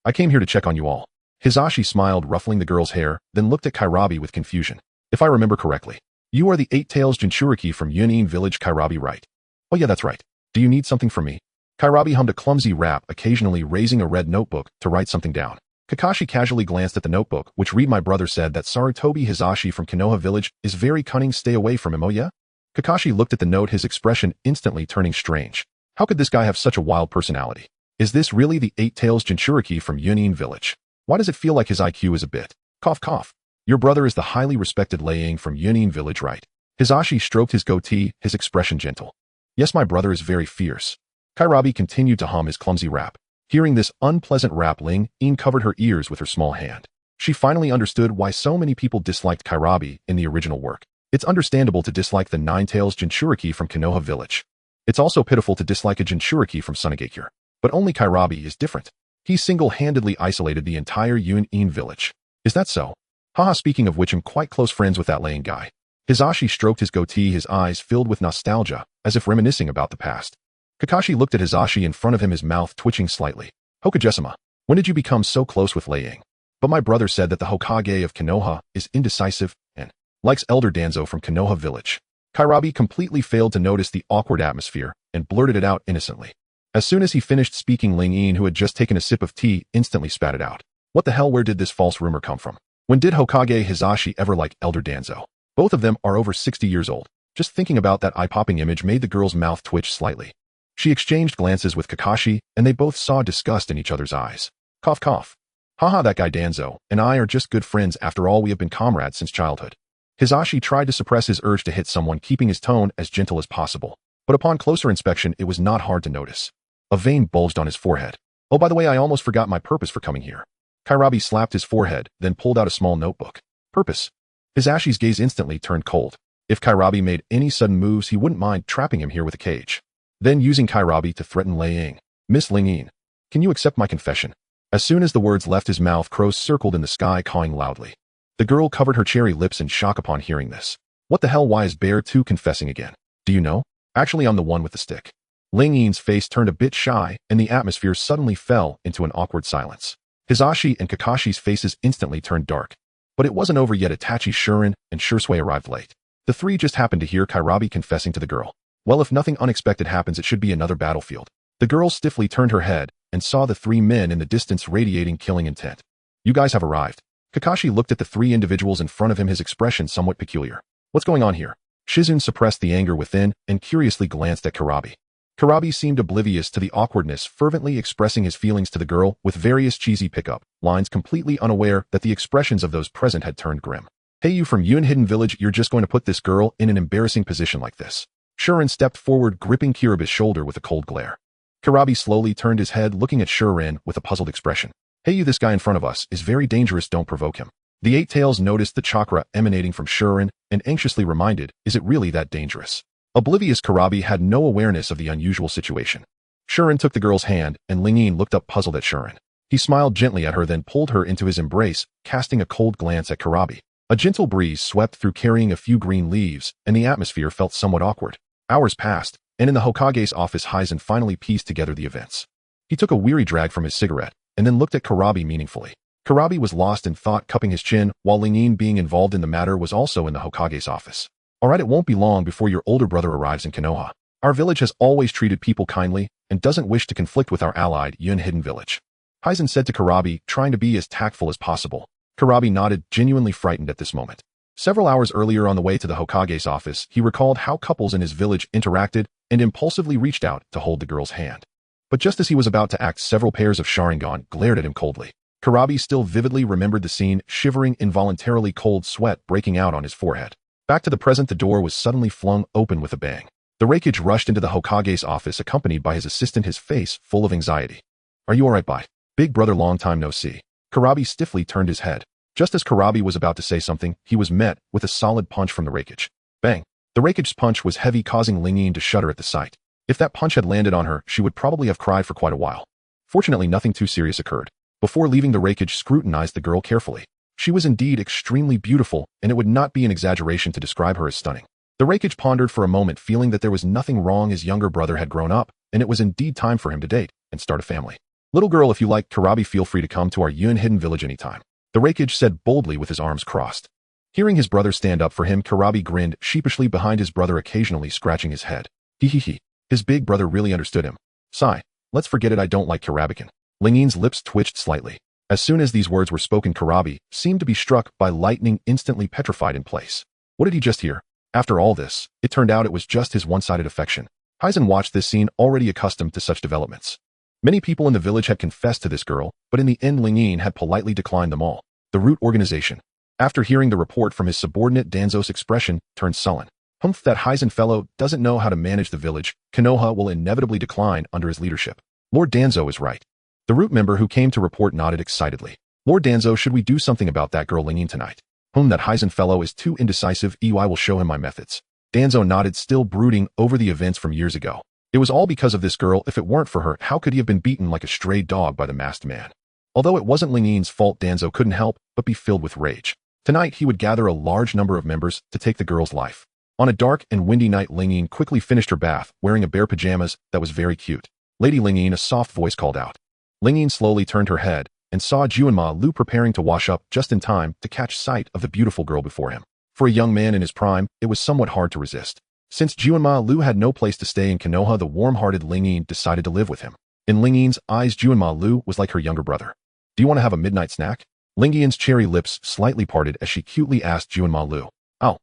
A: I came here to check on you all. Hisashi smiled, ruffling the girl's hair, then looked at Kairabi with confusion. If I remember correctly, you are the Eight Tails Jinchuriki from Yunin village, Kairabi, right? Oh yeah, that's right. Do you need something from me? Kairabi hummed a clumsy rap, occasionally raising a red notebook to write something down. Kakashi casually glanced at the notebook, which read, my brother said that Sarutobi Hisashi from Konoha village is very cunning, stay away from him, oh yeah? Kakashi looked at the note, his expression instantly turning strange. How could this guy have such a wild personality? Is this really the Eight Tails Jinchuriki from Yunin village? Why does it feel like his IQ is a bit? Cough cough. Your brother is the highly respected Laying from Yunin village, right? Hisashi stroked his goatee, his expression gentle. Yes, my brother is very fierce. Kairabi continued to hum his clumsy rap. Hearing this unpleasant rap, Ling Yin covered her ears with her small hand. She finally understood why so many people disliked Kairabi in the original work. It's understandable to dislike the Nine-Tails Jinchuriki from Konoha village. It's also pitiful to dislike a Jinchuriki from Sunagakure. But only Kairabi is different. He single-handedly isolated the entire Yun-in village. Is that so? Haha, speaking of which, I'm quite close friends with that laying guy. Hisashi stroked his goatee, his eyes filled with nostalgia, as if reminiscing about the past. Kakashi looked at Hisashi in front of him, his mouth twitching slightly. Hokage-sama, when did you become so close with Laying? But my brother said that the Hokage of Konoha is indecisive and likes Elder Danzo from Konoha village. Kairabi completely failed to notice the awkward atmosphere and blurted it out innocently. As soon as he finished speaking, Ling-in, who had just taken a sip of tea, instantly spat it out. What the hell, where did this false rumor come from? When did Hokage Hisashi ever like Elder Danzo? Both of them are over 60 years old. Just thinking about that eye-popping image made the girl's mouth twitch slightly. She exchanged glances with Kakashi, and they both saw disgust in each other's eyes. Cough cough. Haha, that guy Danzo and I are just good friends. After all, we have been comrades since childhood. Hisashi tried to suppress his urge to hit someone, keeping his tone as gentle as possible. But upon closer inspection, it was not hard to notice. A vein bulged on his forehead. Oh, by the way, I almost forgot my purpose for coming here. Kairabi slapped his forehead, then pulled out a small notebook. Purpose? Hisashi's gaze instantly turned cold. If Kairabi made any sudden moves, he wouldn't mind trapping him here with a cage. Then using Kairabi to threaten Laying. Miss Ling-in, can you accept my confession? As soon as the words left his mouth, crows circled in the sky, cawing loudly. The girl covered her cherry lips in shock upon hearing this. What the hell, why is Bear 2 confessing again? Do you know? Actually, I'm the one with the stick. Ling-in's face turned a bit shy, and the atmosphere suddenly fell into an awkward silence. Hisashi and Kakashi's faces instantly turned dark. But it wasn't over yet. Itachi, Shuren, and Shursui arrived late. The three just happened to hear Kairabi confessing to the girl. Well, if nothing unexpected happens, it should be another battlefield. The girl stiffly turned her head and saw the three men in the distance radiating killing intent. You guys have arrived. Kakashi looked at the three individuals in front of him, his expression somewhat peculiar. What's going on here? Shizune suppressed the anger within and curiously glanced at Kairabi. Kairabi seemed oblivious to the awkwardness, fervently expressing his feelings to the girl with various cheesy pickup lines, completely unaware that the expressions of those present had turned grim. Hey, you from Yun Hidden Village, you're just going to put this girl in an embarrassing position like this. Shuren stepped forward, gripping Kirabi's shoulder with a cold glare. Kairabi slowly turned his head, looking at Shuren with a puzzled expression. Hey, you, this guy in front of us is very dangerous, don't provoke him. The Eight Tails noticed the chakra emanating from Shuren and anxiously reminded, is it really that dangerous? Oblivious Kairabi had no awareness of the unusual situation. Shuren took the girl's hand, and Ling-in looked up puzzled at Shuren. He smiled gently at her, then pulled her into his embrace, casting a cold glance at Kairabi. A gentle breeze swept through, carrying a few green leaves, and the atmosphere felt somewhat awkward. Hours passed, and in the Hokage's office, Hiruzen finally pieced together the events. He took a weary drag from his cigarette, and then looked at Kairabi meaningfully. Kairabi was lost in thought, cupping his chin, while Ling-in, being involved in the matter, was also in the Hokage's office. Alright, it won't be long before your older brother arrives in Konoha. Our village has always treated people kindly, and doesn't wish to conflict with our allied Yun Hidden Village. Hiruzen said to Kairabi, trying to be as tactful as possible. Kairabi nodded, genuinely frightened at this moment. Several hours earlier, on the way to the Hokage's office, he recalled how couples in his village interacted and impulsively reached out to hold the girl's hand. But just as he was about to act, several pairs of Sharingan glared at him coldly. Kairabi still vividly remembered the scene, shivering involuntarily, cold sweat breaking out on his forehead. Back to the present, the door was suddenly flung open with a bang. The Raikage rushed into the Hokage's office, accompanied by his assistant, his face full of anxiety. Are you alright, bye? Big brother, long time no see. Kairabi stiffly turned his head. Just as Kairabi was about to say something, he was met with a solid punch from the Raikage. Bang! The Raikage's punch was heavy, causing Ling-in to shudder at the sight. If that punch had landed on her, she would probably have cried for quite a while. Fortunately, nothing too serious occurred. Before leaving, the Raikage scrutinized the girl carefully. She was indeed extremely beautiful, and it would not be an exaggeration to describe her as stunning. The Raikage pondered for a moment, feeling that there was nothing wrong. His younger brother had grown up, and it was indeed time for him to date and start a family. Little girl, if you like, Kairabi, feel free to come to our Yun Hidden Village anytime. The Raikage said boldly with his arms crossed. Hearing his brother stand up for him, Kairabi grinned sheepishly behind his brother, occasionally scratching his head. He. His big brother really understood him. Sigh. Let's forget it, I don't like Kairabikan. Ling-in's lips twitched slightly. As soon as these words were spoken, Kairabi seemed to be struck by lightning, instantly petrified in place. What did he just hear? After all this, it turned out it was just his one-sided affection. Hiruzen watched this scene, already accustomed to such developments. Many people in the village had confessed to this girl, but in the end Ling-in had politely declined them all. The root organization. After hearing the report from his subordinate, Danzo's expression turned sullen. Humph, that Hiruzen fellow doesn't know how to manage the village. Konoha will inevitably decline under his leadership. Lord Danzo is right. The root member who came to report nodded excitedly. Lord Danzo, should we do something about that girl Ling-in tonight? That Hiruzen fellow is too indecisive. I will show him my methods. Danzo nodded, still brooding over the events from years ago. It was all because of this girl. If it weren't for her, how could he have been beaten like a stray dog by the masked man? Although it wasn't Ling Yin's fault, Danzo couldn't help but be filled with rage. Tonight, he would gather a large number of members to take the girl's life. On a dark and windy night, Ling Yin quickly finished her bath, wearing a bear pajamas that was very cute. Lady Ling Yin, a soft voice called out. Ling Yin slowly turned her head and saw Juanma Lu preparing to wash up just in time to catch sight of the beautiful girl before him. For a young man in his prime, it was somewhat hard to resist. Since Juanma Lu had no place to stay in Konoha, the warm-hearted Ling Yin decided to live with him. In Ling Yin's eyes, Juanma Lu was like her younger brother. Do you want to have a midnight snack? Ling Yin's cherry lips slightly parted as she cutely asked Juanma Lu. Oh,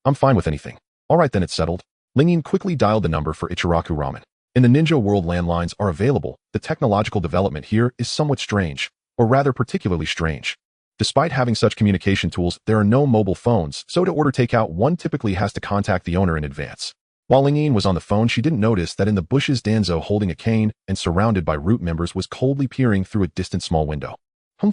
A: I'm fine with anything. All right, then, it's settled. Ling Yin quickly dialed the number for Ichiraku Ramen. In the ninja world, landlines are available. The technological development here is somewhat strange, or rather particularly strange. Despite having such communication tools, there are no mobile phones, so to order takeout, one typically has to contact the owner in advance. While Ling Yin was on the phone, she didn't notice that in the bushes, Danzo, holding a cane and surrounded by root members, was coldly peering through a distant small window.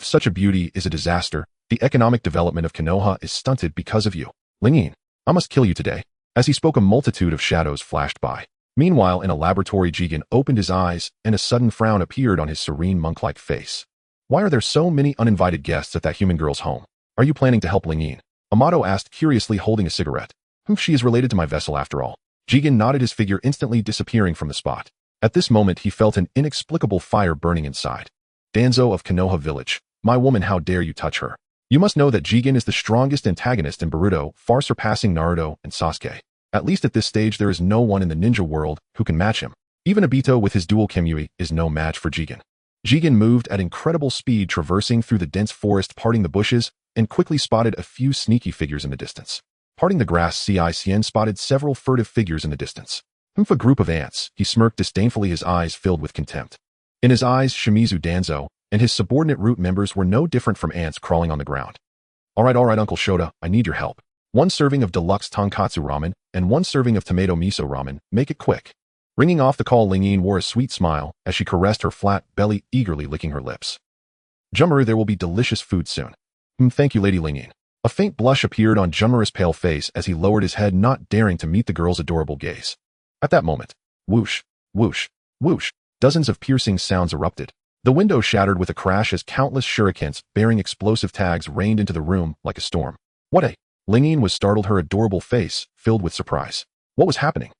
A: Such a beauty is a disaster. The economic development of Konoha is stunted because of you. Ling Yin, I must kill you today. As he spoke, a multitude of shadows flashed by. Meanwhile, in a laboratory, Jigen opened his eyes, and a sudden frown appeared on his serene monk-like face. Why are there so many uninvited guests at that human girl's home? Are you planning to help Ling Yin? Amato asked curiously, holding a cigarette. She is related to my vessel after all. Jigen nodded, his figure instantly disappearing from the spot. At this moment, he felt an inexplicable fire burning inside. Danzo of Konoha Village. My woman, how dare you touch her? You must know that Jigen is the strongest antagonist in Boruto, far surpassing Naruto and Sasuke. At least at this stage, there is no one in the ninja world who can match him. Even Obito with his dual Kimyui is no match for Jigen. Jigen moved at incredible speed, traversing through the dense forest, parting the bushes, and quickly spotted a few sneaky figures in the distance. Parting the grass, Cien spotted several furtive figures in the distance. A group of ants, he smirked disdainfully, his eyes filled with contempt. In his eyes, Shimizu Danzo and his subordinate root members were no different from ants crawling on the ground. All right, Uncle Shota, I need your help. 1 serving of deluxe tonkatsu ramen and 1 serving of tomato miso ramen. Make it quick. Ringing off the call, Ling Yin wore a sweet smile as she caressed her flat belly, eagerly licking her lips. Junmaru, there will be delicious food soon. Thank you, Lady Ling Yin. A faint blush appeared on Junmaru's pale face as he lowered his head, not daring to meet the girl's adorable gaze. At that moment, whoosh, whoosh, whoosh, dozens of piercing sounds erupted. The window shattered with a crash as countless shurikens bearing explosive tags rained into the room like a storm. What a... Ling Yin was startled, her adorable face filled with surprise. What was happening?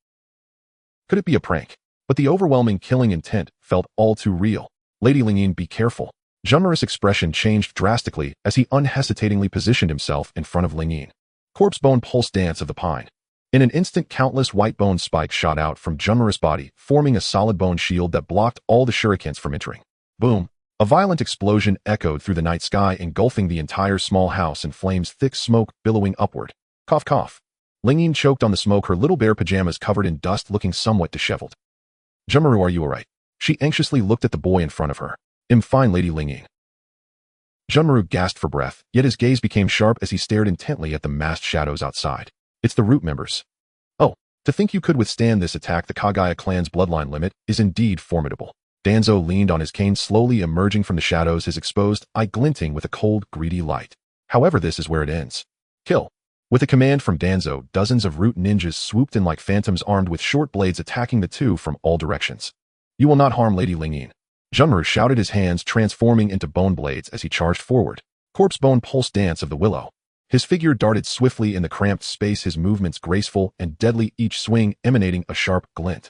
A: Could it be a prank? But the overwhelming killing intent felt all too real. Lady Ling Yin, be careful. Junmaru's expression changed drastically as he unhesitatingly positioned himself in front of Ling Yin. Corpse bone pulse dance of the pine. In an instant, countless white bone spikes shot out from Junmaru's body, forming a solid bone shield that blocked all the shurikens from entering. Boom! A violent explosion echoed through the night sky, engulfing the entire small house in flames, thick smoke billowing upward. Cough, cough. Ling Yin choked on the smoke, her little bear pajamas covered in dust, looking somewhat disheveled. Junmaru, are you alright? She anxiously looked at the boy in front of her. I'm fine, Lady Ling Yin. Junmaru gasped for breath, yet his gaze became sharp as he stared intently at the massed shadows outside. It's the root members. Oh, to think you could withstand this attack. The Kagaya clan's bloodline limit is indeed formidable. Danzo leaned on his cane, slowly emerging from the shadows, his exposed eye glinting with a cold, greedy light. However, this is where it ends. Kill. With a command from Danzo, dozens of root ninjas swooped in like phantoms, armed with short blades, attacking the two from all directions. You will not harm Lady Ling Yin. Junmaru shouted, his hands transforming into bone blades as he charged forward. Corpse bone pulse dance of the willow. His figure darted swiftly in the cramped space, his movements graceful and deadly, each swing emanating a sharp glint.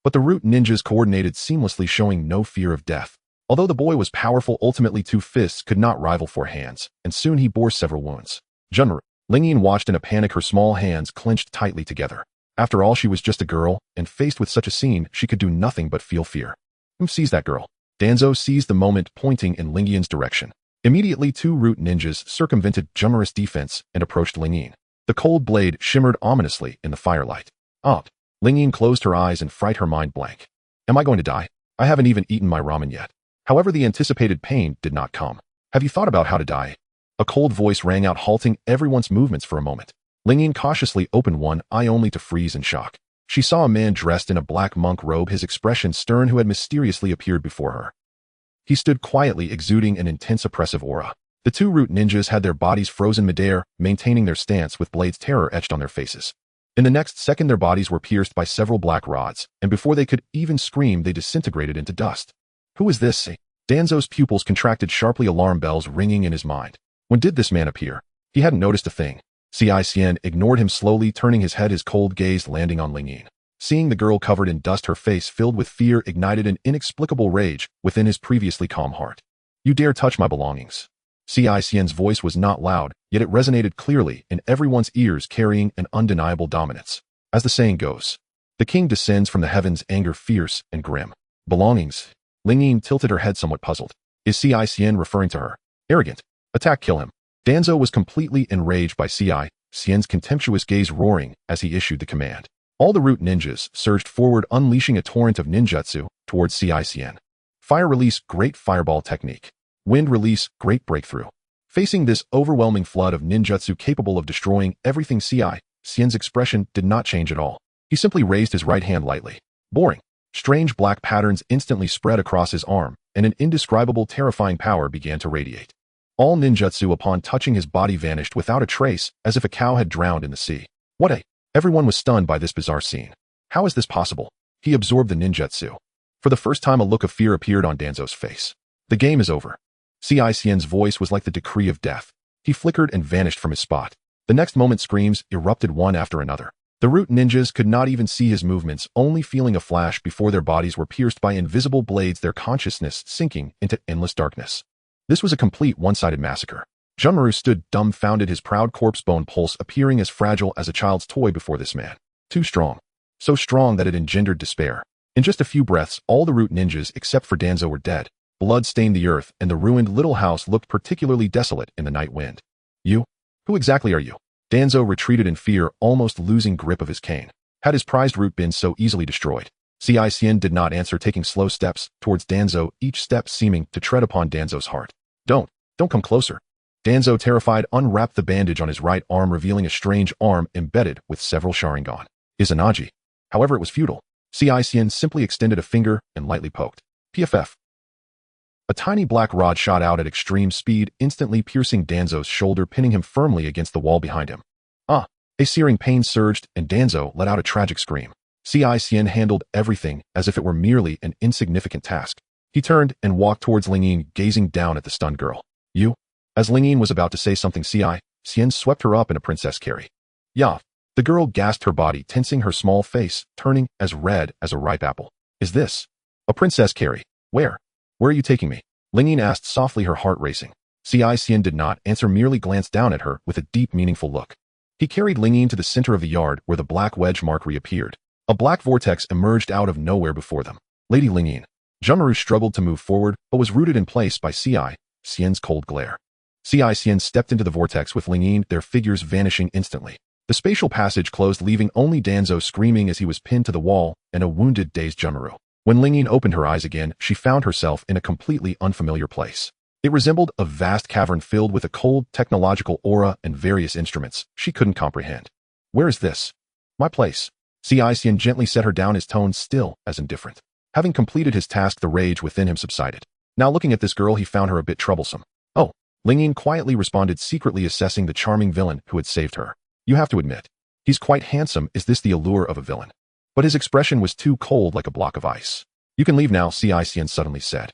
A: But the root ninjas coordinated seamlessly, showing no fear of death. Although the boy was powerful, ultimately 2 fists could not rival 4 hands, and soon he bore several wounds. Junmaru. Ling Yin watched in a panic, her small hands clenched tightly together. After all, she was just a girl, and faced with such a scene, she could do nothing but feel fear. Who sees that girl? Danzo seized the moment, pointing in Ling Yin's direction. Immediately, 2 root ninjas circumvented Junmaru's defense and approached Ling Yin. The cold blade shimmered ominously in the firelight. Up. Ling Yin closed her eyes and fried her mind blank. Am I going to die? I haven't even eaten my ramen yet. However, the anticipated pain did not come. Have you thought about how to die? A cold voice rang out, halting everyone's movements for a moment. Ling Yin cautiously opened one eye, only to freeze in shock. She saw a man dressed in a black monk robe, his expression stern, who had mysteriously appeared before her. He stood quietly, exuding an intense oppressive aura. The two root ninjas had their bodies frozen midair, maintaining their stance with blades terror etched on their faces. In the next second their bodies were pierced by several black rods, and before they could even scream they disintegrated into dust. Who is this? Danzo's pupils contracted sharply, alarm bells ringing in his mind. When did this man appear? He hadn't noticed a thing. Cixin ignored him slowly, turning his head, his cold gaze landing on Lingyin. Seeing the girl covered in dust, her face filled with fear ignited an inexplicable rage within his previously calm heart. You dare touch my belongings. Cixin's voice was not loud, yet it resonated clearly in everyone's ears, carrying an undeniable dominance. As the saying goes, the king descends from the heavens, anger fierce and grim. Belongings? Lingyin tilted her head, somewhat puzzled. Is Cixin referring to her? Arrogant. Attack, kill him. Danzo was completely enraged by Cixin's contemptuous gaze, roaring as he issued the command. All the root ninjas surged forward, unleashing a torrent of ninjutsu towards Cixin. Fire release, great fireball technique. Wind release, great breakthrough. Facing this overwhelming flood of ninjutsu capable of destroying everything, Cixin's expression did not change at all. He simply raised his right hand lightly. Boring. Strange black patterns instantly spread across his arm, and an indescribable terrifying power began to radiate. All ninjutsu upon touching his body vanished without a trace, as if a cow had drowned in the sea. Everyone was stunned by this bizarre scene. How is this possible? He absorbed the ninjutsu. For the first time a look of fear appeared on Danzo's face. The game is over. Cixin's voice was like the decree of death. He flickered and vanished from his spot. The next moment screams erupted one after another. The root ninjas could not even see his movements, only feeling a flash before their bodies were pierced by invisible blades, their consciousness sinking into endless darkness. This was a complete one-sided massacre. Junmaru stood dumbfounded, his proud corpse bone pulse appearing as fragile as a child's toy before this man. Too strong. So strong that it engendered despair. In just a few breaths, all the root ninjas except for Danzo were dead. Blood stained the earth, and the ruined little house looked particularly desolate in the night wind. You? Who exactly are you? Danzo retreated in fear, almost losing grip of his cane. Had his prized root been so easily destroyed? Cixin did not answer, taking slow steps towards Danzo, each step seeming to tread upon Danzo's heart. Don't come closer. Danzo, terrified, unwrapped the bandage on his right arm, revealing a strange arm embedded with several Sharingan. Izanagi. However, it was futile. Cixin simply extended a finger and lightly poked. PFF. A tiny black rod shot out at extreme speed, instantly piercing Danzo's shoulder, pinning him firmly against the wall behind him. A searing pain surged, and Danzo let out a tragic scream. Cixin handled everything as if it were merely an insignificant task. He turned and walked towards Lingyin, gazing down at the stunned girl. You? As Lingyin was about to say something, Cixin swept her up in a princess carry. Yeah. The girl gasped, her body tensing, her small face turning as red as a ripe apple. Is this a princess carry? Where are you taking me? Lingyin asked softly, her heart racing. Cixin did not answer, merely glanced down at her with a deep, meaningful look. He carried Lingyin to the center of the yard where the black wedge mark reappeared. A black vortex emerged out of nowhere before them. Lady Lingyin. Junmaru struggled to move forward, but was rooted in place by Cixin's cold glare. Cixin stepped into the vortex with Lingyin, their figures vanishing instantly. The spatial passage closed, leaving only Danzo screaming as he was pinned to the wall, and a wounded, dazed Junmaru. When Lingyin opened her eyes again, she found herself in a completely unfamiliar place. It resembled a vast cavern filled with a cold, technological aura and various instruments she couldn't comprehend. Where is this? My place. Cixin gently set her down, his tone still as indifferent. Having completed his task, the rage within him subsided. Now looking at this girl, he found her a bit troublesome. Oh, Lingyin quietly responded, secretly assessing the charming villain who had saved her. You have to admit, he's quite handsome. Is this the allure of a villain? But his expression was too cold, like a block of ice. You can leave now, Cixin suddenly said.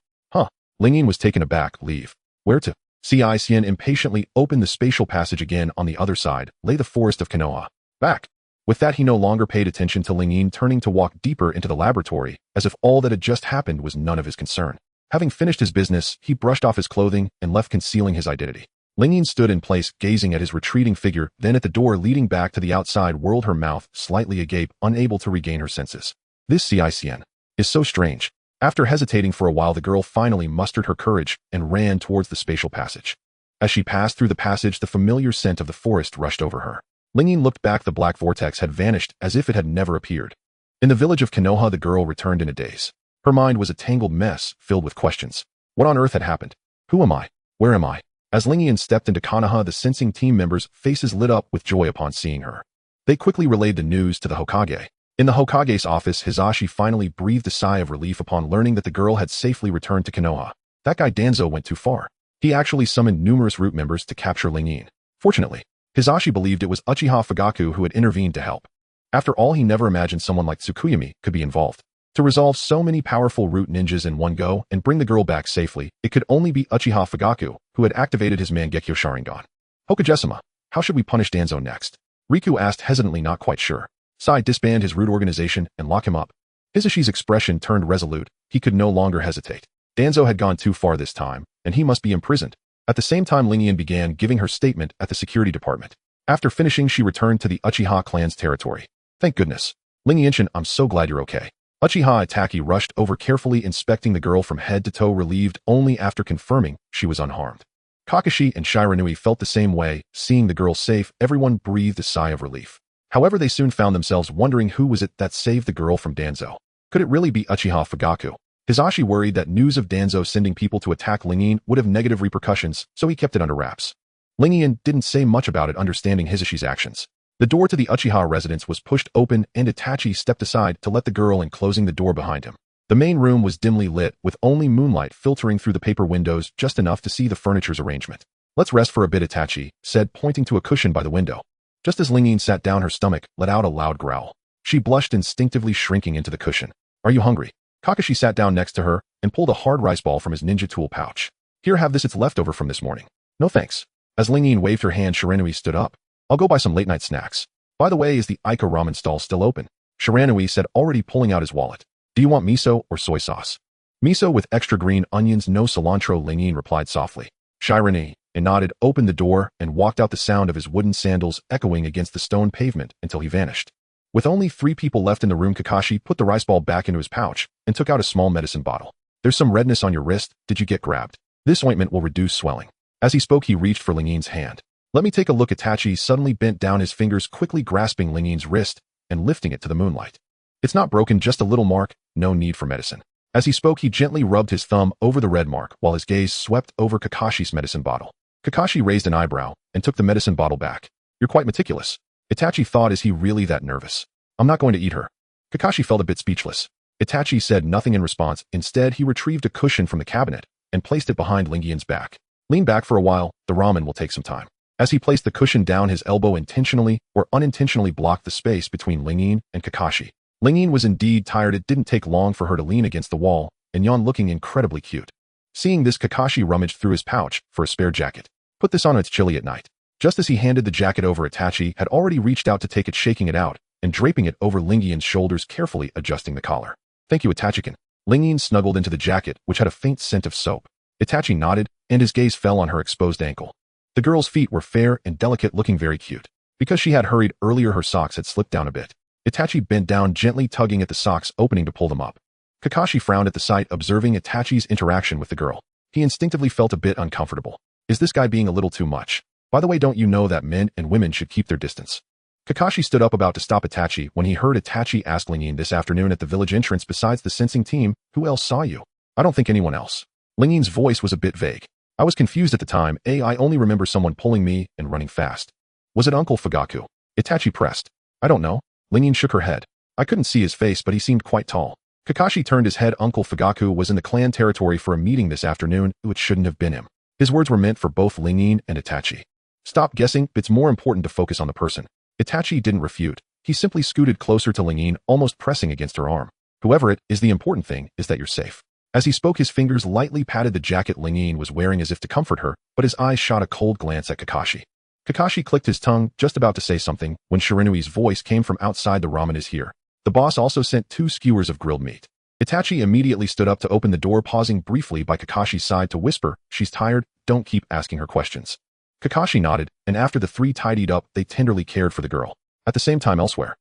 A: Lingyin was taken aback. Leave? Where to? Cixin impatiently opened the spatial passage again. On the other side lay the forest of Konoha. Back. With that, he no longer paid attention to Lingyin, turning to walk deeper into the laboratory, as if all that had just happened was none of his concern. Having finished his business, he brushed off his clothing and left, concealing his identity. Lingyin stood in place, gazing at his retreating figure, then at the door leading back to the outside world, her mouth slightly agape, unable to regain her senses. This Cixin is so strange. After hesitating for a while, the girl finally mustered her courage and ran towards the spatial passage. As she passed through the passage, the familiar scent of the forest rushed over her. Lingyin looked back. The black vortex had vanished as if it had never appeared. In the village of Konoha, the girl returned in a daze. Her mind was a tangled mess, filled with questions. What on earth had happened? Who am I? Where am I? As Lingyin stepped into Konoha, the sensing team members' faces lit up with joy upon seeing her. They quickly relayed the news to the Hokage. In the Hokage's office, Hizashi finally breathed a sigh of relief upon learning that the girl had safely returned to Konoha. That guy Danzo went too far. He actually summoned numerous root members to capture Ling. Fortunately, Hisashi believed it was Uchiha Fugaku who had intervened to help. After all, he never imagined someone like Tsukuyomi could be involved. To resolve so many powerful root ninjas in one go and bring the girl back safely, it could only be Uchiha Fugaku, who had activated his Mangekyo Sharingan. Hokage-sama, how should we punish Danzo next? Riku asked, hesitantly, not quite sure. Sai, disband his root organization and lock him up. Hisashi's expression turned resolute. He could no longer hesitate. Danzo had gone too far this time, and he must be imprisoned. At the same time, Ling began giving her statement at the security department. After finishing, she returned to the Uchiha clan's territory. Thank goodness. Ling-chan, I'm so glad you're okay. Uchiha Itachi rushed over, carefully inspecting the girl from head to toe, relieved only after confirming she was unharmed. Kakashi and Shiranui felt the same way. Seeing the girl safe, everyone breathed a sigh of relief. However, they soon found themselves wondering who was it that saved the girl from Danzo. Could it really be Uchiha Fugaku? Hisashi worried that news of Danzo sending people to attack Ling would have negative repercussions, so he kept it under wraps. Ling didn't say much about it, understanding Hisashi's actions. The door to the Uchiha residence was pushed open and Itachi stepped aside to let the girl in, closing the door behind him. The main room was dimly lit, with only moonlight filtering through the paper windows, just enough to see the furniture's arrangement. Let's rest for a bit, Itachi said, pointing to a cushion by the window. Just as Ling sat down, her stomach let out a loud growl. She blushed, instinctively shrinking into the cushion. Are you hungry? Kakashi sat down next to her and pulled a hard rice ball from his ninja tool pouch. Here, have this, it's leftover from this morning. No thanks. As Ling waved her hand, Shiranui stood up. I'll go buy some late-night snacks. By the way, is the Aika ramen stall still open? Shiranui said, already pulling out his wallet. Do you want miso or soy sauce? Miso with extra green onions, no cilantro, Ling replied softly. Shiranui nodded, opened the door, and walked out, the sound of his wooden sandals echoing against the stone pavement until he vanished. With only 3 people left in the room, Kakashi put the rice ball back into his pouch and took out a small medicine bottle. There's some redness on your wrist. Did you get grabbed? This ointment will reduce swelling. As he spoke, he reached for Ling's hand. Let me take a look. Itachi suddenly bent down, his fingers quickly grasping Ling's wrist and lifting it to the moonlight. It's not broken, just a little mark. No need for medicine. As he spoke, he gently rubbed his thumb over the red mark while his gaze swept over Kakashi's medicine bottle. Kakashi raised an eyebrow and took the medicine bottle back. You're quite meticulous. Itachi thought, is he really that nervous? I'm not going to eat her. Kakashi felt a bit speechless. Itachi said nothing in response. Instead, he retrieved a cushion from the cabinet and placed it behind Ling back. Lean back for a while. The ramen will take some time. As he placed the cushion down, his elbow intentionally or unintentionally blocked the space between Ling and Kakashi. Ling was indeed tired. It didn't take long for her to lean against the wall and yawn, looking incredibly cute. Seeing this, Kakashi rummaged through his pouch for a spare jacket. Put this on, it's chilly at night. Just as he handed the jacket over, Itachi had already reached out to take it, shaking it out and draping it over Ling shoulders, carefully adjusting the collar. Thank you, Itachi-kun. Ling snuggled into the jacket, which had a faint scent of soap. Itachi nodded, and his gaze fell on her exposed ankle. The girl's feet were fair and delicate, looking very cute. Because she had hurried earlier, her socks had slipped down a bit. Itachi bent down, gently tugging at the socks opening to pull them up. Kakashi frowned at the sight, observing Itachi's interaction with the girl. He instinctively felt a bit uncomfortable. Is this guy being a little too much? By the way, don't you know that men and women should keep their distance? Kakashi stood up, about to stop Itachi, when he heard Itachi ask Ling this afternoon at the village entrance, besides the sensing team, who else saw you? I don't think anyone else. Ling's voice was a bit vague. I was confused at the time. I only remember someone pulling me and running fast. Was it Uncle Fugaku? Itachi pressed. I don't know. Ling shook her head. I couldn't see his face, but he seemed quite tall. Kakashi turned his head. Uncle Fugaku was in the clan territory for a meeting this afternoon. It shouldn't have been him. His words were meant for both Ling and Itachi. Stop guessing. It's more important to focus on the person. Itachi didn't refute. He simply scooted closer to Ling, almost pressing against her arm. Whoever it is, the important thing is that you're safe. As he spoke, his fingers lightly patted the jacket Ling was wearing as if to comfort her, but his eyes shot a cold glance at Kakashi. Kakashi clicked his tongue, just about to say something, when Shiranui's voice came from outside. The ramen is here. The boss also sent 2 skewers of grilled meat. Itachi immediately stood up to open the door, pausing briefly by Kakashi's side to whisper, she's tired, don't keep asking her questions. Kakashi nodded, and after the 3 tidied up, they tenderly cared for the girl. At the same time, elsewhere,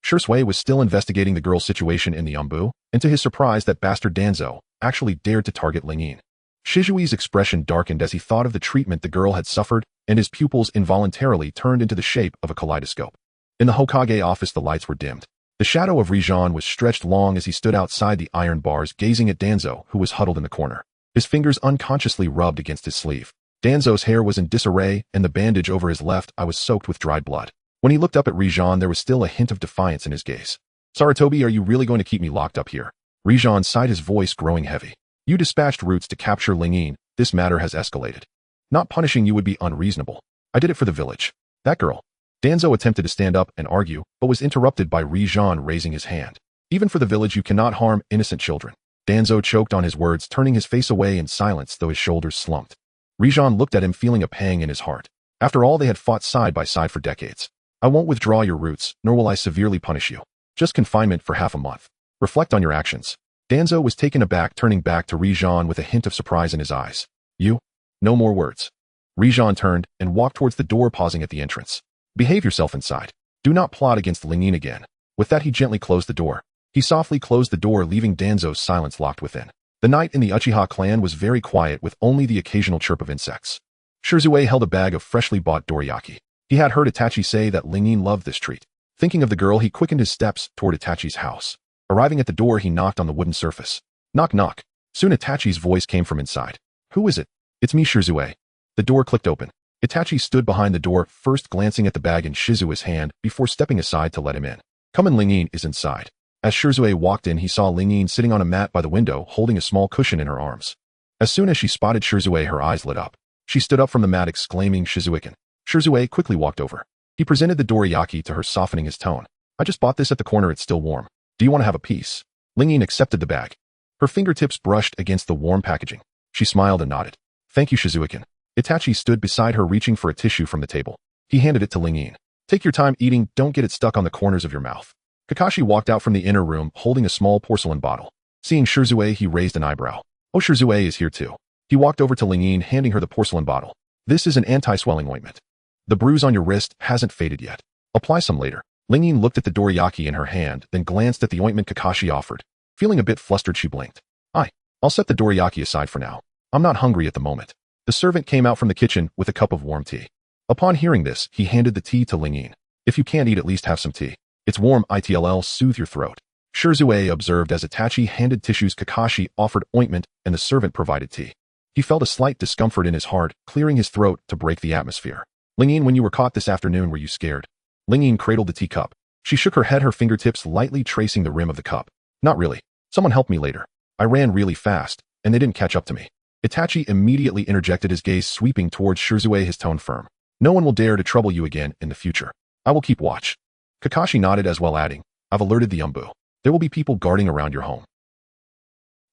A: Shursui was still investigating the girl's situation in the Umbu, and to his surprise, that bastard Danzo actually dared to target Ling. Shizui's expression darkened as he thought of the treatment the girl had suffered, and his pupils involuntarily turned into the shape of a kaleidoscope. In the Hokage office, the lights were dimmed. The shadow of Rijan was stretched long as he stood outside the iron bars, gazing at Danzo, who was huddled in the corner. His fingers unconsciously rubbed against his sleeve. Danzo's hair was in disarray, and the bandage over his left eye was soaked with dried blood. When he looked up at Rijan, there was still a hint of defiance in his gaze. Sarutobi, are you really going to keep me locked up here? Rijan sighed, his voice growing heavy. You dispatched roots to capture Ling, this matter has escalated. Not punishing you would be unreasonable. I did it for the village. That girl. Danzo attempted to stand up and argue, but was interrupted by Hiruzen raising his hand. Even for the village you cannot harm innocent children. Danzo choked on his words, turning his face away in silence though his shoulders slumped. Hiruzen looked at him, feeling a pang in his heart. After all, they had fought side by side for decades. I won't withdraw your roots, nor will I severely punish you. Just confinement for half a month. Reflect on your actions. Danzo was taken aback, turning back to Hiruzen with a hint of surprise in his eyes. You? No more words. Hiruzen turned and walked towards the door, pausing at the entrance. Behave yourself inside. Do not plot against Lingyin again. With that he gently closed the door. He softly closed the door, leaving Danzo's silence locked within. The night in the Uchiha clan was very quiet, with only the occasional chirp of insects. Shirzue held a bag of freshly bought dorayaki. He had heard Itachi say that Lingyin loved this treat. Thinking of the girl, he quickened his steps toward Itachi's house. Arriving at the door, he knocked on the wooden surface. Knock knock. Soon Itachi's voice came from inside. Who is it? It's me, Shirzue. The door clicked open. Itachi stood behind the door, first glancing at the bag in Shizue's hand before stepping aside to let him in. Come in, Lingyin is inside. As Shirzue walked in, he saw Lingyin sitting on a mat by the window, holding a small cushion in her arms. As soon as she spotted Shirzue, her eyes lit up. She stood up from the mat, exclaiming, Shizuikin. Shirzue quickly walked over. He presented the dorayaki to her, softening his tone. I just bought this at the corner, it's still warm. Do you want to have a piece? Lingyin accepted the bag. Her fingertips brushed against the warm packaging. She smiled and nodded. Thank you, Shizuikin. Itachi stood beside her, reaching for a tissue from the table. He handed it to Lingyin. Take your time eating, don't get it stuck on the corners of your mouth. Kakashi walked out from the inner room, holding a small porcelain bottle. Seeing Shirzue, he raised an eyebrow. Oh, Shirzue is here too. He walked over to Lingyin, handing her the porcelain bottle. This is an anti-swelling ointment. The bruise on your wrist hasn't faded yet. Apply some later. Lingyin looked at the dorayaki in her hand, then glanced at the ointment Kakashi offered. Feeling a bit flustered, she blinked. I'll set the dorayaki aside for now. I'm not hungry at the moment. The servant came out from the kitchen with a cup of warm tea. Upon hearing this, he handed the tea to Lingyin. If you can't eat, at least have some tea. It's warm, it'll soothe your throat. Shirzue observed as Itachi handed tissues, Kakashi offered ointment, and the servant provided tea. He felt a slight discomfort in his heart, clearing his throat to break the atmosphere. Lingyin, when you were caught this afternoon, were you scared? Lingyin cradled the teacup. She shook her head, her fingertips lightly tracing the rim of the cup. Not really. Someone helped me later. I ran really fast, and they didn't catch up to me. Itachi immediately interjected, his gaze sweeping towards Shirzue, his tone firm. No one will dare to trouble you again in the future. I will keep watch. Kakashi nodded as well, adding, I've alerted the Umbu. There will be people guarding around your home.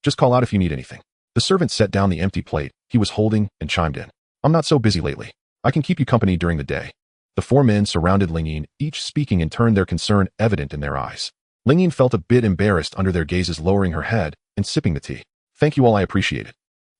A: Just call out if you need anything. The servant set down the empty plate he was holding and chimed in. I'm not so busy lately. I can keep you company during the day. The four men surrounded Lingyin, each speaking in turn, their concern evident in their eyes. Lingyin felt a bit embarrassed under their gazes, lowering her head and sipping the tea. Thank you all, I appreciate it.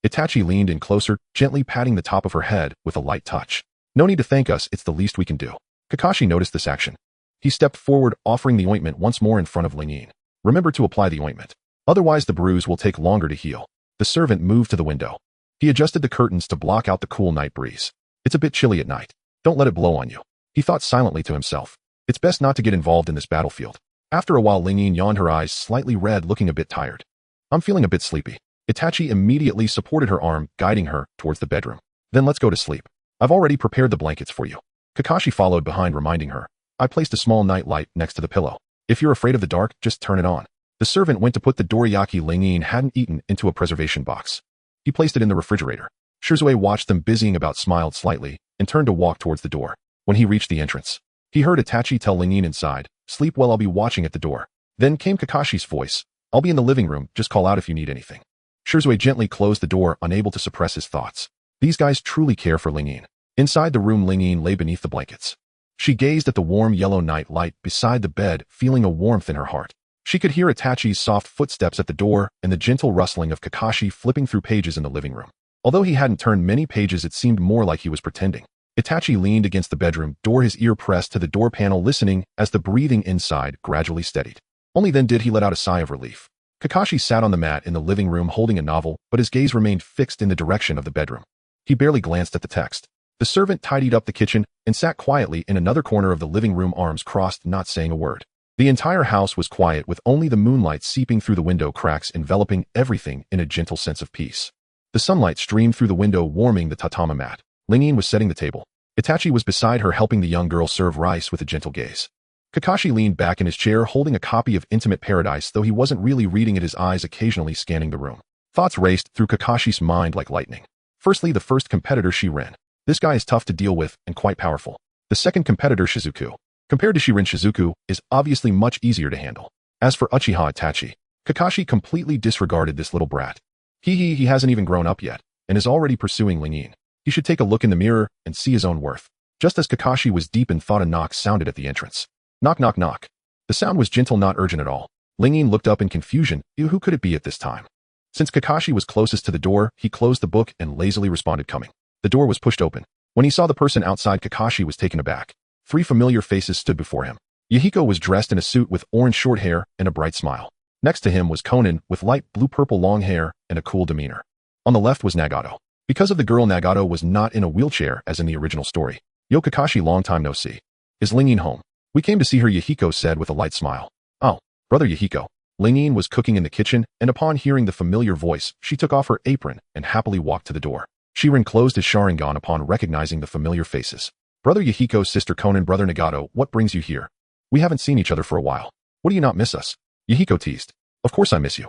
A: Itachi leaned in closer, gently patting the top of her head with a light touch. No need to thank us, it's the least we can do. Kakashi noticed this action. He stepped forward, offering the ointment once more in front of Lingyin. Remember to apply the ointment. Otherwise the bruise will take longer to heal. The servant moved to the window. He adjusted the curtains to block out the cool night breeze. It's a bit chilly at night. Don't let it blow on you. He thought silently to himself. It's best not to get involved in this battlefield. After a while, Lingyin yawned, her eyes slightly red, looking a bit tired. I'm feeling a bit sleepy. Itachi immediately supported her arm, guiding her towards the bedroom. Then let's go to sleep. I've already prepared the blankets for you. Kakashi followed behind, reminding her. I placed a small night light next to the pillow. If you're afraid of the dark, just turn it on. The servant went to put the dorayaki Lingyin hadn't eaten into a preservation box. He placed it in the refrigerator. Shirzue watched them busying about, smiled slightly, and turned to walk towards the door. When he reached the entrance, he heard Itachi tell Lingyin inside, sleep well, I'll be watching at the door. Then came Kakashi's voice. I'll be in the living room, just call out if you need anything. Shirzue gently closed the door, unable to suppress his thoughts. These guys truly care for Lingyin. Inside the room, Lingyin lay beneath the blankets. She gazed at the warm yellow night light beside the bed, feeling a warmth in her heart. She could hear Itachi's soft footsteps at the door and the gentle rustling of Kakashi flipping through pages in the living room. Although he hadn't turned many pages, it seemed more like he was pretending. Itachi leaned against the bedroom door, his ear pressed to the door panel, listening as the breathing inside gradually steadied. Only then did he let out a sigh of relief. Kakashi sat on the mat in the living room holding a novel, but his gaze remained fixed in the direction of the bedroom. He barely glanced at the text. The servant tidied up the kitchen and sat quietly in another corner of the living room, arms crossed, not saying a word. The entire house was quiet, with only the moonlight seeping through the window cracks, enveloping everything in a gentle sense of peace. The sunlight streamed through the window, warming the tatami mat. Lingyin was setting the table. Itachi was beside her, helping the young girl serve rice with a gentle gaze. Kakashi leaned back in his chair, holding a copy of Intimate Paradise, though he wasn't really reading it, his eyes occasionally scanning the room. Thoughts raced through Kakashi's mind like lightning. Firstly, the first competitor, Shirin. This guy is tough to deal with and quite powerful. The second competitor, Shizuku, compared to Shirin, Shizuku is obviously much easier to handle. As for Uchiha Itachi, Kakashi completely disregarded this little brat. He hasn't even grown up yet, and is already pursuing Lingyin. He should take a look in the mirror and see his own worth. Just as Kakashi was deep in thought, a knock sounded at the entrance. Knock, knock, knock. The sound was gentle, not urgent at all. Lingyin looked up in confusion. Who could it be at this time? Since Kakashi was closest to the door, he closed the book and lazily responded, coming. The door was pushed open. When he saw the person outside, Kakashi was taken aback. 3 familiar faces stood before him. Yahiko was dressed in a suit with orange short hair and a bright smile. Next to him was Konan with light blue-purple long hair and a cool demeanor. On the left was Nagato. Because of the girl, Nagato was not in a wheelchair as in the original story. Yo, Kakashi, long time no see. Is Lingyin home? We came to see her, Yahiko said with a light smile. Oh, brother Yahiko. Lingyin was cooking in the kitchen, and upon hearing the familiar voice, she took off her apron and happily walked to the door. Shirin closed his Sharingan upon recognizing the familiar faces. Brother Yahiko, sister Konan, brother Nagato, what brings you here? We haven't seen each other for a while. What do you not miss us? Yahiko teased. Of course I miss you.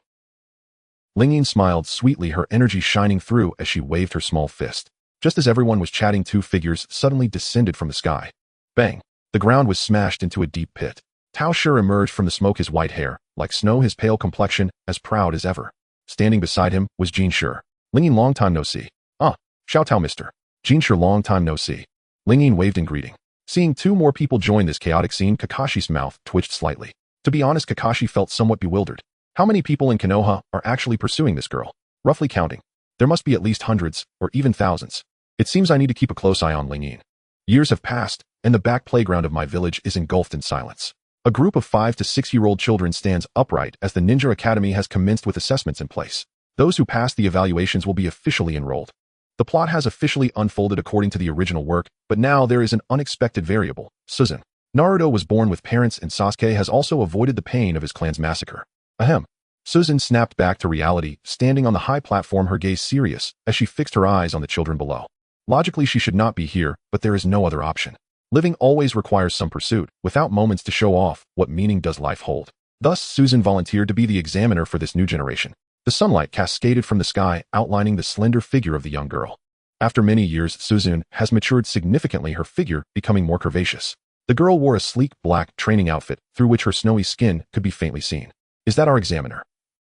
A: Lingyin smiled sweetly, her energy shining through as she waved her small fist. Just as everyone was chatting, 2 figures suddenly descended from the sky. Bang! The ground was smashed into a deep pit. Tao Shi emerged from the smoke, his white hair, like snow, his pale complexion, as proud as ever. Standing beside him was Jin Shi. Lingyin, long time no see. Ah, Xiao Tao, mister. Jin Shi, long time no see. Lingyin waved in greeting. Seeing 2 more people join this chaotic scene, Kakashi's mouth twitched slightly. To be honest, Kakashi felt somewhat bewildered. How many people in Konoha are actually pursuing this girl? Roughly counting, there must be at least hundreds, or even thousands. It seems I need to keep a close eye on Lingyin. Years have passed, and the back playground of my village is engulfed in silence. A group of 5 to 6-year-old children stands upright as the Ninja Academy has commenced with assessments in place. Those who pass the evaluations will be officially enrolled. The plot has officially unfolded according to the original work, but now there is an unexpected variable. Suzu. Naruto was born with parents, and Sasuke has also avoided the pain of his clan's massacre. Ahem. Suzu snapped back to reality, standing on the high platform, her gaze serious, as she fixed her eyes on the children below. Logically, she should not be here, but there is no other option. Living always requires some pursuit. Without moments to show off, what meaning does life hold? Thus, Suzu volunteered to be the examiner for this new generation. The sunlight cascaded from the sky, outlining the slender figure of the young girl. After many years, Suzu has matured significantly, her figure becoming more curvaceous. The girl wore a sleek black training outfit, through which her snowy skin could be faintly seen. Is that our examiner?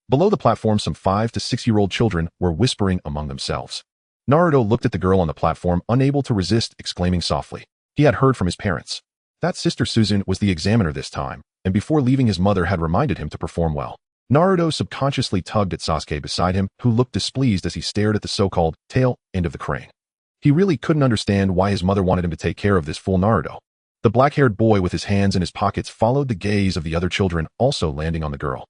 A: Below the platform, some 5 to 6-year-old children were whispering among themselves. Naruto looked at the girl on the platform, unable to resist exclaiming softly. He had heard from his parents that sister Suzu was the examiner this time, and before leaving his mother had reminded him to perform well. Naruto subconsciously tugged at Sasuke beside him, who looked displeased as he stared at the so-called tail end of the crane. He really couldn't understand why his mother wanted him to take care of this fool Naruto. The black-haired boy with his hands in his pockets followed the gaze of the other children, also landing on the girl.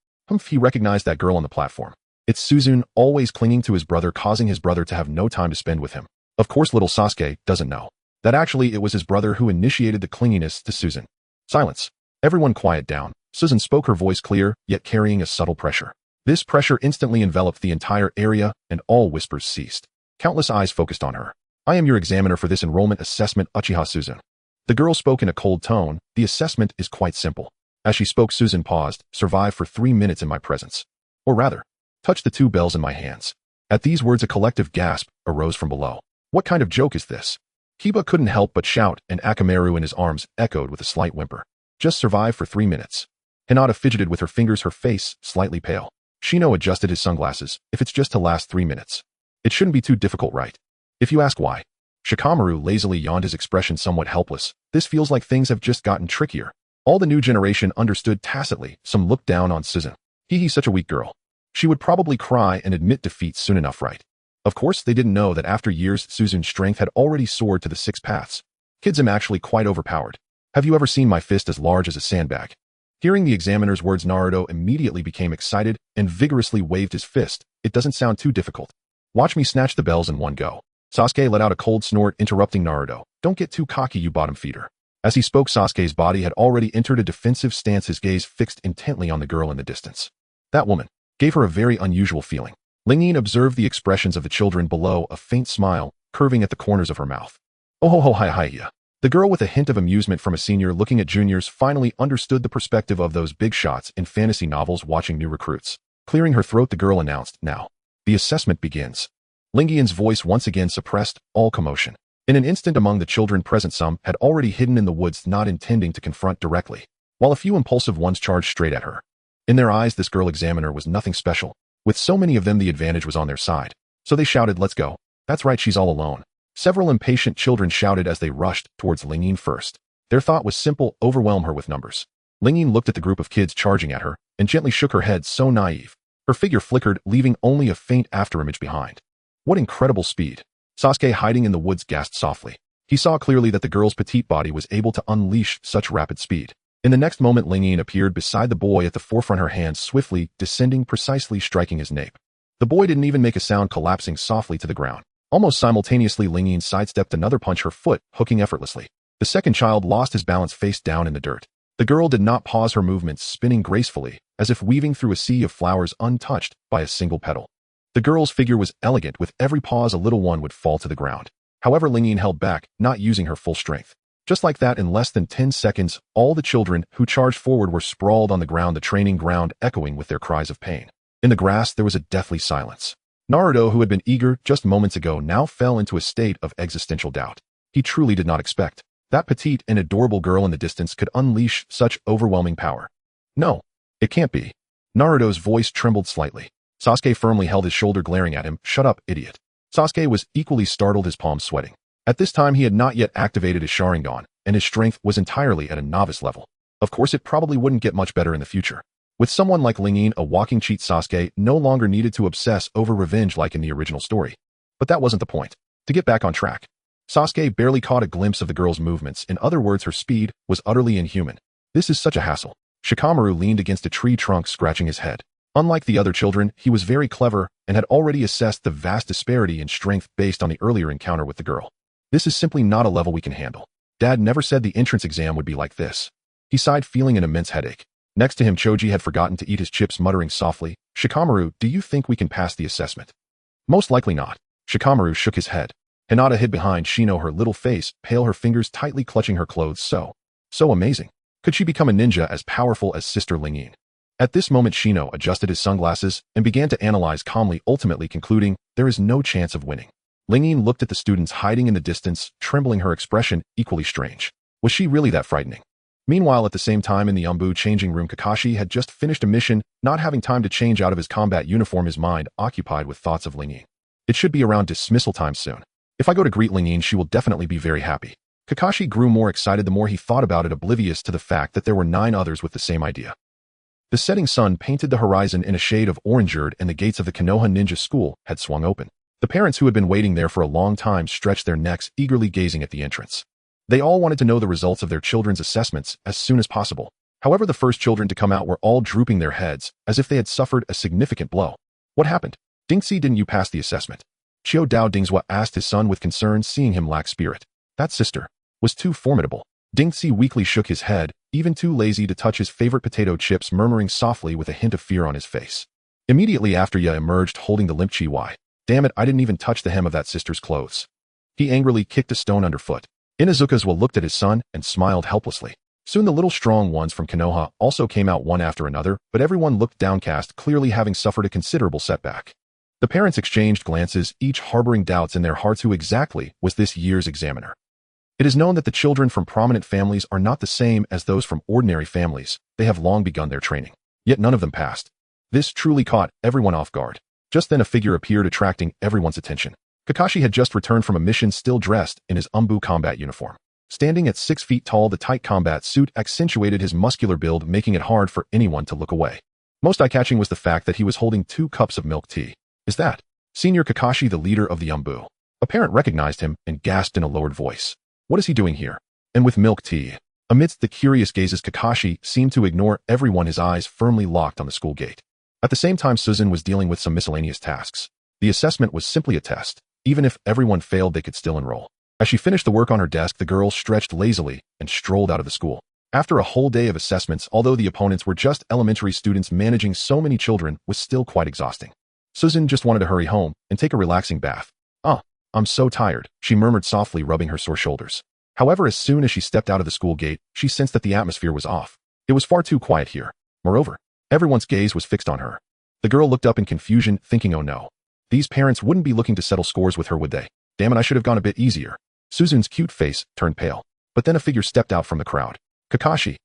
A: He recognized that girl on the platform. It's Suzu, always clinging to his brother, causing his brother to have no time to spend with him. Of course, little Sasuke doesn't know that actually it was his brother who initiated the clinginess to Suzu. Silence. Everyone quiet down. Suzu spoke, her voice clear, yet carrying a subtle pressure. This pressure instantly enveloped the entire area, and all whispers ceased. Countless eyes focused on her. I am your examiner for this enrollment assessment, Uchiha Suzu. The girl spoke in a cold tone. The assessment is quite simple. As she spoke, Suzu paused. Survive for 3 minutes in my presence. Or rather, touch the 2 bells in my hands. At these words, a collective gasp arose from below. What kind of joke is this? Kiba couldn't help but shout, and Akamaru in his arms echoed with a slight whimper. Just survive for 3 minutes. Hinata fidgeted with her fingers, her face slightly pale. Shino adjusted his sunglasses. If it's just to last 3 minutes, it shouldn't be too difficult, right? If you ask why. Shikamaru lazily yawned, his expression somewhat helpless. This feels like things have just gotten trickier. All the new generation understood tacitly. Some looked down on Suzu. He's such a weak girl. She would probably cry and admit defeat soon enough, right? Of course, they didn't know that after years, Suzu's strength had already soared to the 6 paths. Kids am actually quite overpowered. Have you ever seen my fist as large as a sandbag? Hearing the examiner's words, Naruto immediately became excited and vigorously waved his fist. It doesn't sound too difficult. Watch me snatch the bells in one go. Sasuke let out a cold snort, interrupting Naruto. Don't get too cocky, you bottom feeder. As he spoke, Sasuke's body had already entered a defensive stance, his gaze fixed intently on the girl in the distance. That woman gave her a very unusual feeling. Lingyin observed the expressions of the children below, a faint smile curving at the corners of her mouth. Oh ho ho hi ya. The girl, with a hint of amusement from a senior looking at juniors, finally understood the perspective of those big shots in fantasy novels watching new recruits. Clearing her throat, the girl announced, now, the assessment begins. Lingian's voice once again suppressed all commotion. In an instant among the children present some had already hidden in the woods not intending to confront directly, while a few impulsive ones charged straight at her. In their eyes this girl examiner was nothing special. With so many of them the advantage was on their side. So they shouted, "Let's go. That's right, she's all alone." Several impatient children shouted as they rushed towards Lingian first. Their thought was simple, overwhelm her with numbers. Lingian looked at the group of kids charging at her and gently shook her head, so naive. Her figure flickered, leaving only a faint afterimage behind. What incredible speed. Sasuke, hiding in the woods, gasped softly. He saw clearly that the girl's petite body was able to unleash such rapid speed. In the next moment Lingian appeared beside the boy at the forefront, her hands swiftly descending, precisely striking his nape. The boy didn't even make a sound, collapsing softly to the ground. Almost simultaneously Lingian sidestepped another punch, her foot hooking effortlessly. The second child lost his balance face down in the dirt. The girl did not pause her movements, spinning gracefully, as if weaving through a sea of flowers untouched by a single petal. The girl's figure was elegant, with every pause a little one would fall to the ground. However, Lingian held back, not using her full strength. Just like that, in less than 10 seconds, all the children who charged forward were sprawled on the ground, the training ground echoing with their cries of pain. In the grass there was a deathly silence. Naruto, who had been eager just moments ago, now fell into a state of existential doubt. He truly did not expect that petite and adorable girl in the distance could unleash such overwhelming power. No, it can't be. Naruto's voice trembled slightly. Sasuke firmly held his shoulder, glaring at him. "Shut up, idiot." Sasuke was equally startled, his palms sweating. At this time he had not yet activated his Sharingan, and his strength was entirely at a novice level. Of course it probably wouldn't get much better in the future. With someone like Lingian a walking cheat, Sasuke no longer needed to obsess over revenge like in the original story. But that wasn't the point. To get back on track, Sasuke barely caught a glimpse of the girl's movements. In other words, her speed was utterly inhuman. This is such a hassle. Shikamaru leaned against a tree trunk, scratching his head. Unlike the other children, he was very clever and had already assessed the vast disparity in strength based on the earlier encounter with the girl. This is simply not a level we can handle. Dad never said the entrance exam would be like this. He sighed, feeling an immense headache. Next to him, Choji had forgotten to eat his chips, muttering softly, "Shikamaru, do you think we can pass the assessment?" "Most likely not." Shikamaru shook his head. Hinata hid behind Shino, her little face pale, her fingers tightly clutching her clothes. So amazing. Could she become a ninja as powerful as Sister Lingian? At this moment Shino adjusted his sunglasses and began to analyze calmly, ultimately concluding, there is no chance of winning. Lingian looked at the students hiding in the distance, trembling, her expression equally strange. Was she really that frightening? Meanwhile, at the same time in the Umbu changing room, Kakashi had just finished a mission, not having time to change out of his combat uniform, his mind occupied with thoughts of Lingian. It should be around dismissal time soon. If I go to greet Lingian, she will definitely be very happy. Kakashi grew more excited the more he thought about it, oblivious to the fact that there were 9 others with the same idea. The setting sun painted the horizon in a shade of orange-red, and the gates of the Konoha ninja school had swung open. The parents, who had been waiting there for a long time, stretched their necks, eagerly gazing at the entrance. They all wanted to know the results of their children's assessments as soon as possible. However, the first children to come out were all drooping their heads, as if they had suffered a significant blow. "What happened? Dingxi, didn't you pass the assessment?" Xiao Dao Dingzhua asked his son with concern, seeing him lack spirit. That sister was too formidable. Dingxi weakly shook his head, even too lazy to touch his favorite potato chips, murmuring softly with a hint of fear on his face. Immediately after, Ya emerged holding the limp Chi. "Why? Damn it, I didn't even touch the hem of that sister's clothes." He angrily kicked a stone underfoot. Inazuka's looked at his son and smiled helplessly. Soon the little strong ones from Konoha also came out one after another, but everyone looked downcast, clearly having suffered a considerable setback. The parents exchanged glances, each harboring doubts in their hearts. Who exactly was this year's examiner? It is known that the children from prominent families are not the same as those from ordinary families. They have long begun their training. Yet none of them passed. This truly caught everyone off guard. Just then a figure appeared, attracting everyone's attention. Kakashi had just returned from a mission, still dressed in his Umbu combat uniform. Standing at 6 feet tall, the tight combat suit accentuated his muscular build, making it hard for anyone to look away. Most eye-catching was the fact that he was holding 2 cups of milk tea. "Is that Senior Kakashi, the leader of the Umbu?" A parent recognized him and gasped in a lowered voice. "What is he doing here? And with milk tea?" Amidst the curious gazes, Kakashi seemed to ignore everyone, his eyes firmly locked on the school gate. At the same time, Suzu was dealing with some miscellaneous tasks. The assessment was simply a test. Even if everyone failed, they could still enroll. As she finished the work on her desk, the girl stretched lazily and strolled out of the school. After a whole day of assessments, although the opponents were just elementary students, managing so many children was still quite exhausting. Suzu just wanted to hurry home and take a relaxing bath. I'm so tired," she murmured softly, rubbing her sore shoulders. However, as soon as she stepped out of the school gate, she sensed that the atmosphere was off. It was far too quiet here. Moreover, everyone's gaze was fixed on her. The girl looked up in confusion, thinking, oh no. These parents wouldn't be looking to settle scores with her, would they? Damn it, I should have gone a bit easier. Suzu's cute face turned pale. But then a figure stepped out from the crowd. Kakashi.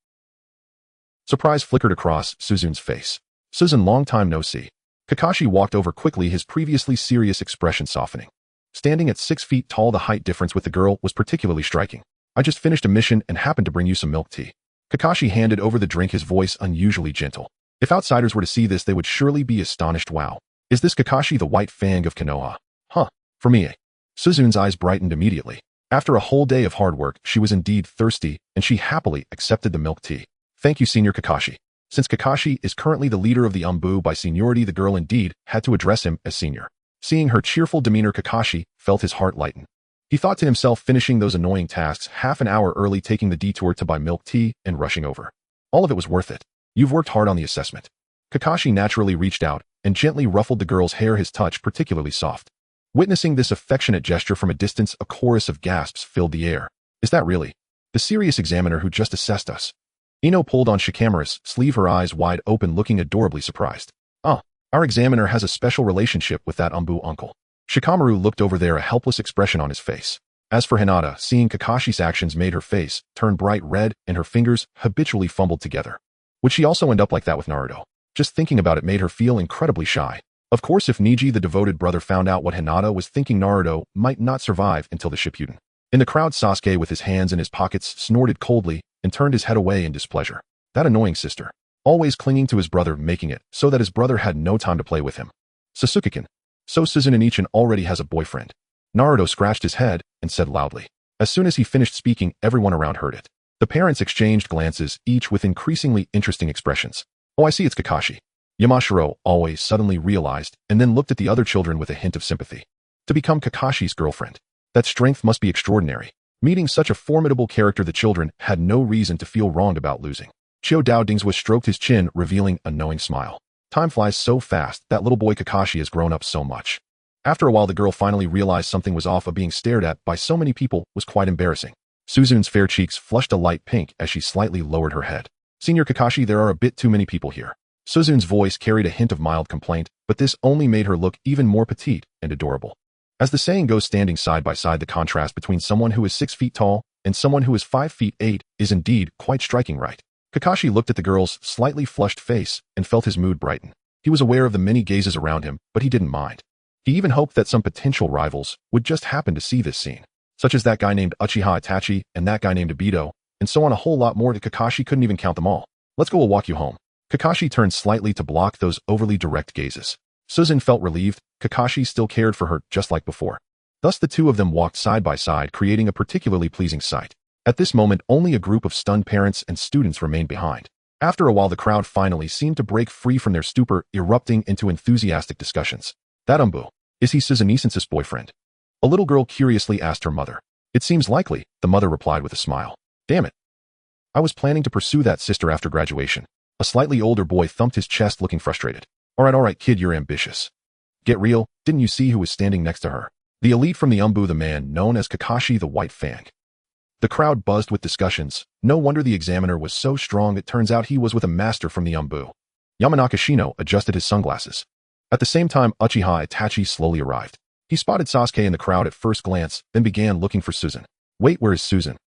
A: Surprise flickered across Suzu's face. Suzu, long time no see. Kakashi walked over quickly, his previously serious expression softening. Standing at 6 feet tall, the height difference with the girl was particularly striking. I just finished a mission and happened to bring you some milk tea. Kakashi handed over the drink, his voice unusually gentle. If outsiders were to see this, they would surely be astonished. Wow. Is this Kakashi, the white fang of Konoha? Huh. For me, eh? Suzu's eyes brightened immediately. After a whole day of hard work, she was indeed thirsty, and she happily accepted the milk tea. Thank you, Senior Kakashi. Since Kakashi is currently the leader of the Umbu by seniority, the girl indeed had to address him as senior. Seeing her cheerful demeanor, Kakashi felt his heart lighten. He thought to himself, finishing those annoying tasks half an hour early, taking the detour to buy milk tea, and rushing over. All of it was worth it. You've worked hard on the assessment. Kakashi naturally reached out and gently ruffled the girl's hair, his touch particularly soft. Witnessing this affectionate gesture from a distance, a chorus of gasps filled the air. Is that really the serious examiner who just assessed us? Ino pulled on Shikamaru's sleeve, her eyes wide open, looking adorably surprised. Our examiner has a special relationship with that Umbu uncle. Shikamaru looked over there, a helpless expression on his face. As for Hinata, seeing Kakashi's actions made her face turn bright red and her fingers habitually fumbled together. Would she also end up like that with Naruto? Just thinking about it made her feel incredibly shy. Of course, if Niji, the devoted brother, found out what Hinata was thinking, Naruto might not survive until the Shippuden. In the crowd, Sasuke, with his hands in his pockets, snorted coldly and turned his head away in displeasure. That annoying sister. Always clinging to his brother, making it so that his brother had no time to play with him. Sasuke-kun. So Suzu-chan already has a boyfriend. Naruto scratched his head and said loudly. As soon as he finished speaking, everyone around heard it. The parents exchanged glances, each with increasingly interesting expressions. Oh, I see, it's Kakashi. Yamashiro always suddenly realized, and then looked at the other children with a hint of sympathy. To become Kakashi's girlfriend. That strength must be extraordinary. Meeting such a formidable character, the children had no reason to feel wronged about losing. Chio Dowdings stroked his chin, revealing a knowing smile. Time flies so fast, that little boy Kakashi has grown up so much. After a while, the girl finally realized something was off. Being stared at by so many people was quite embarrassing. Suzu's fair cheeks flushed a light pink as she slightly lowered her head. Senior Kakashi, there are a bit too many people here. Suzu's voice carried a hint of mild complaint, but this only made her look even more petite and adorable. As the saying goes, standing side by side, the contrast between someone who is 6 feet tall and someone who is 5 feet 8 is indeed quite striking, right? Kakashi looked at the girl's slightly flushed face and felt his mood brighten. He was aware of the many gazes around him, but he didn't mind. He even hoped that some potential rivals would just happen to see this scene, such as that guy named Uchiha Itachi and that guy named Obito, and so on, a whole lot more that Kakashi couldn't even count them all. Let's go, we'll walk you home. Kakashi turned slightly to block those overly direct gazes. Suzu felt relieved. Kakashi still cared for her just like before. Thus the two of them walked side by side, creating a particularly pleasing sight. At this moment, only a group of stunned parents and students remained behind. After a while, the crowd finally seemed to break free from their stupor, erupting into enthusiastic discussions. That Umbu, is he Suzu's boyfriend? A little girl curiously asked her mother. It seems likely, the mother replied with a smile. Damn it. I was planning to pursue that sister after graduation. A slightly older boy thumped his chest, looking frustrated. All right, kid, you're ambitious. Get real, didn't you see who was standing next to her? The elite from the Umbu, the man known as Kakashi the White Fang. The crowd buzzed with discussions. No wonder the examiner was so strong. It turns out he was with a master from the Umbu. Yamanaka Shino adjusted his sunglasses. At the same time, Uchiha Itachi slowly arrived. He spotted Sasuke in the crowd at first glance, then began looking for Suzu. Wait, where is Suzu?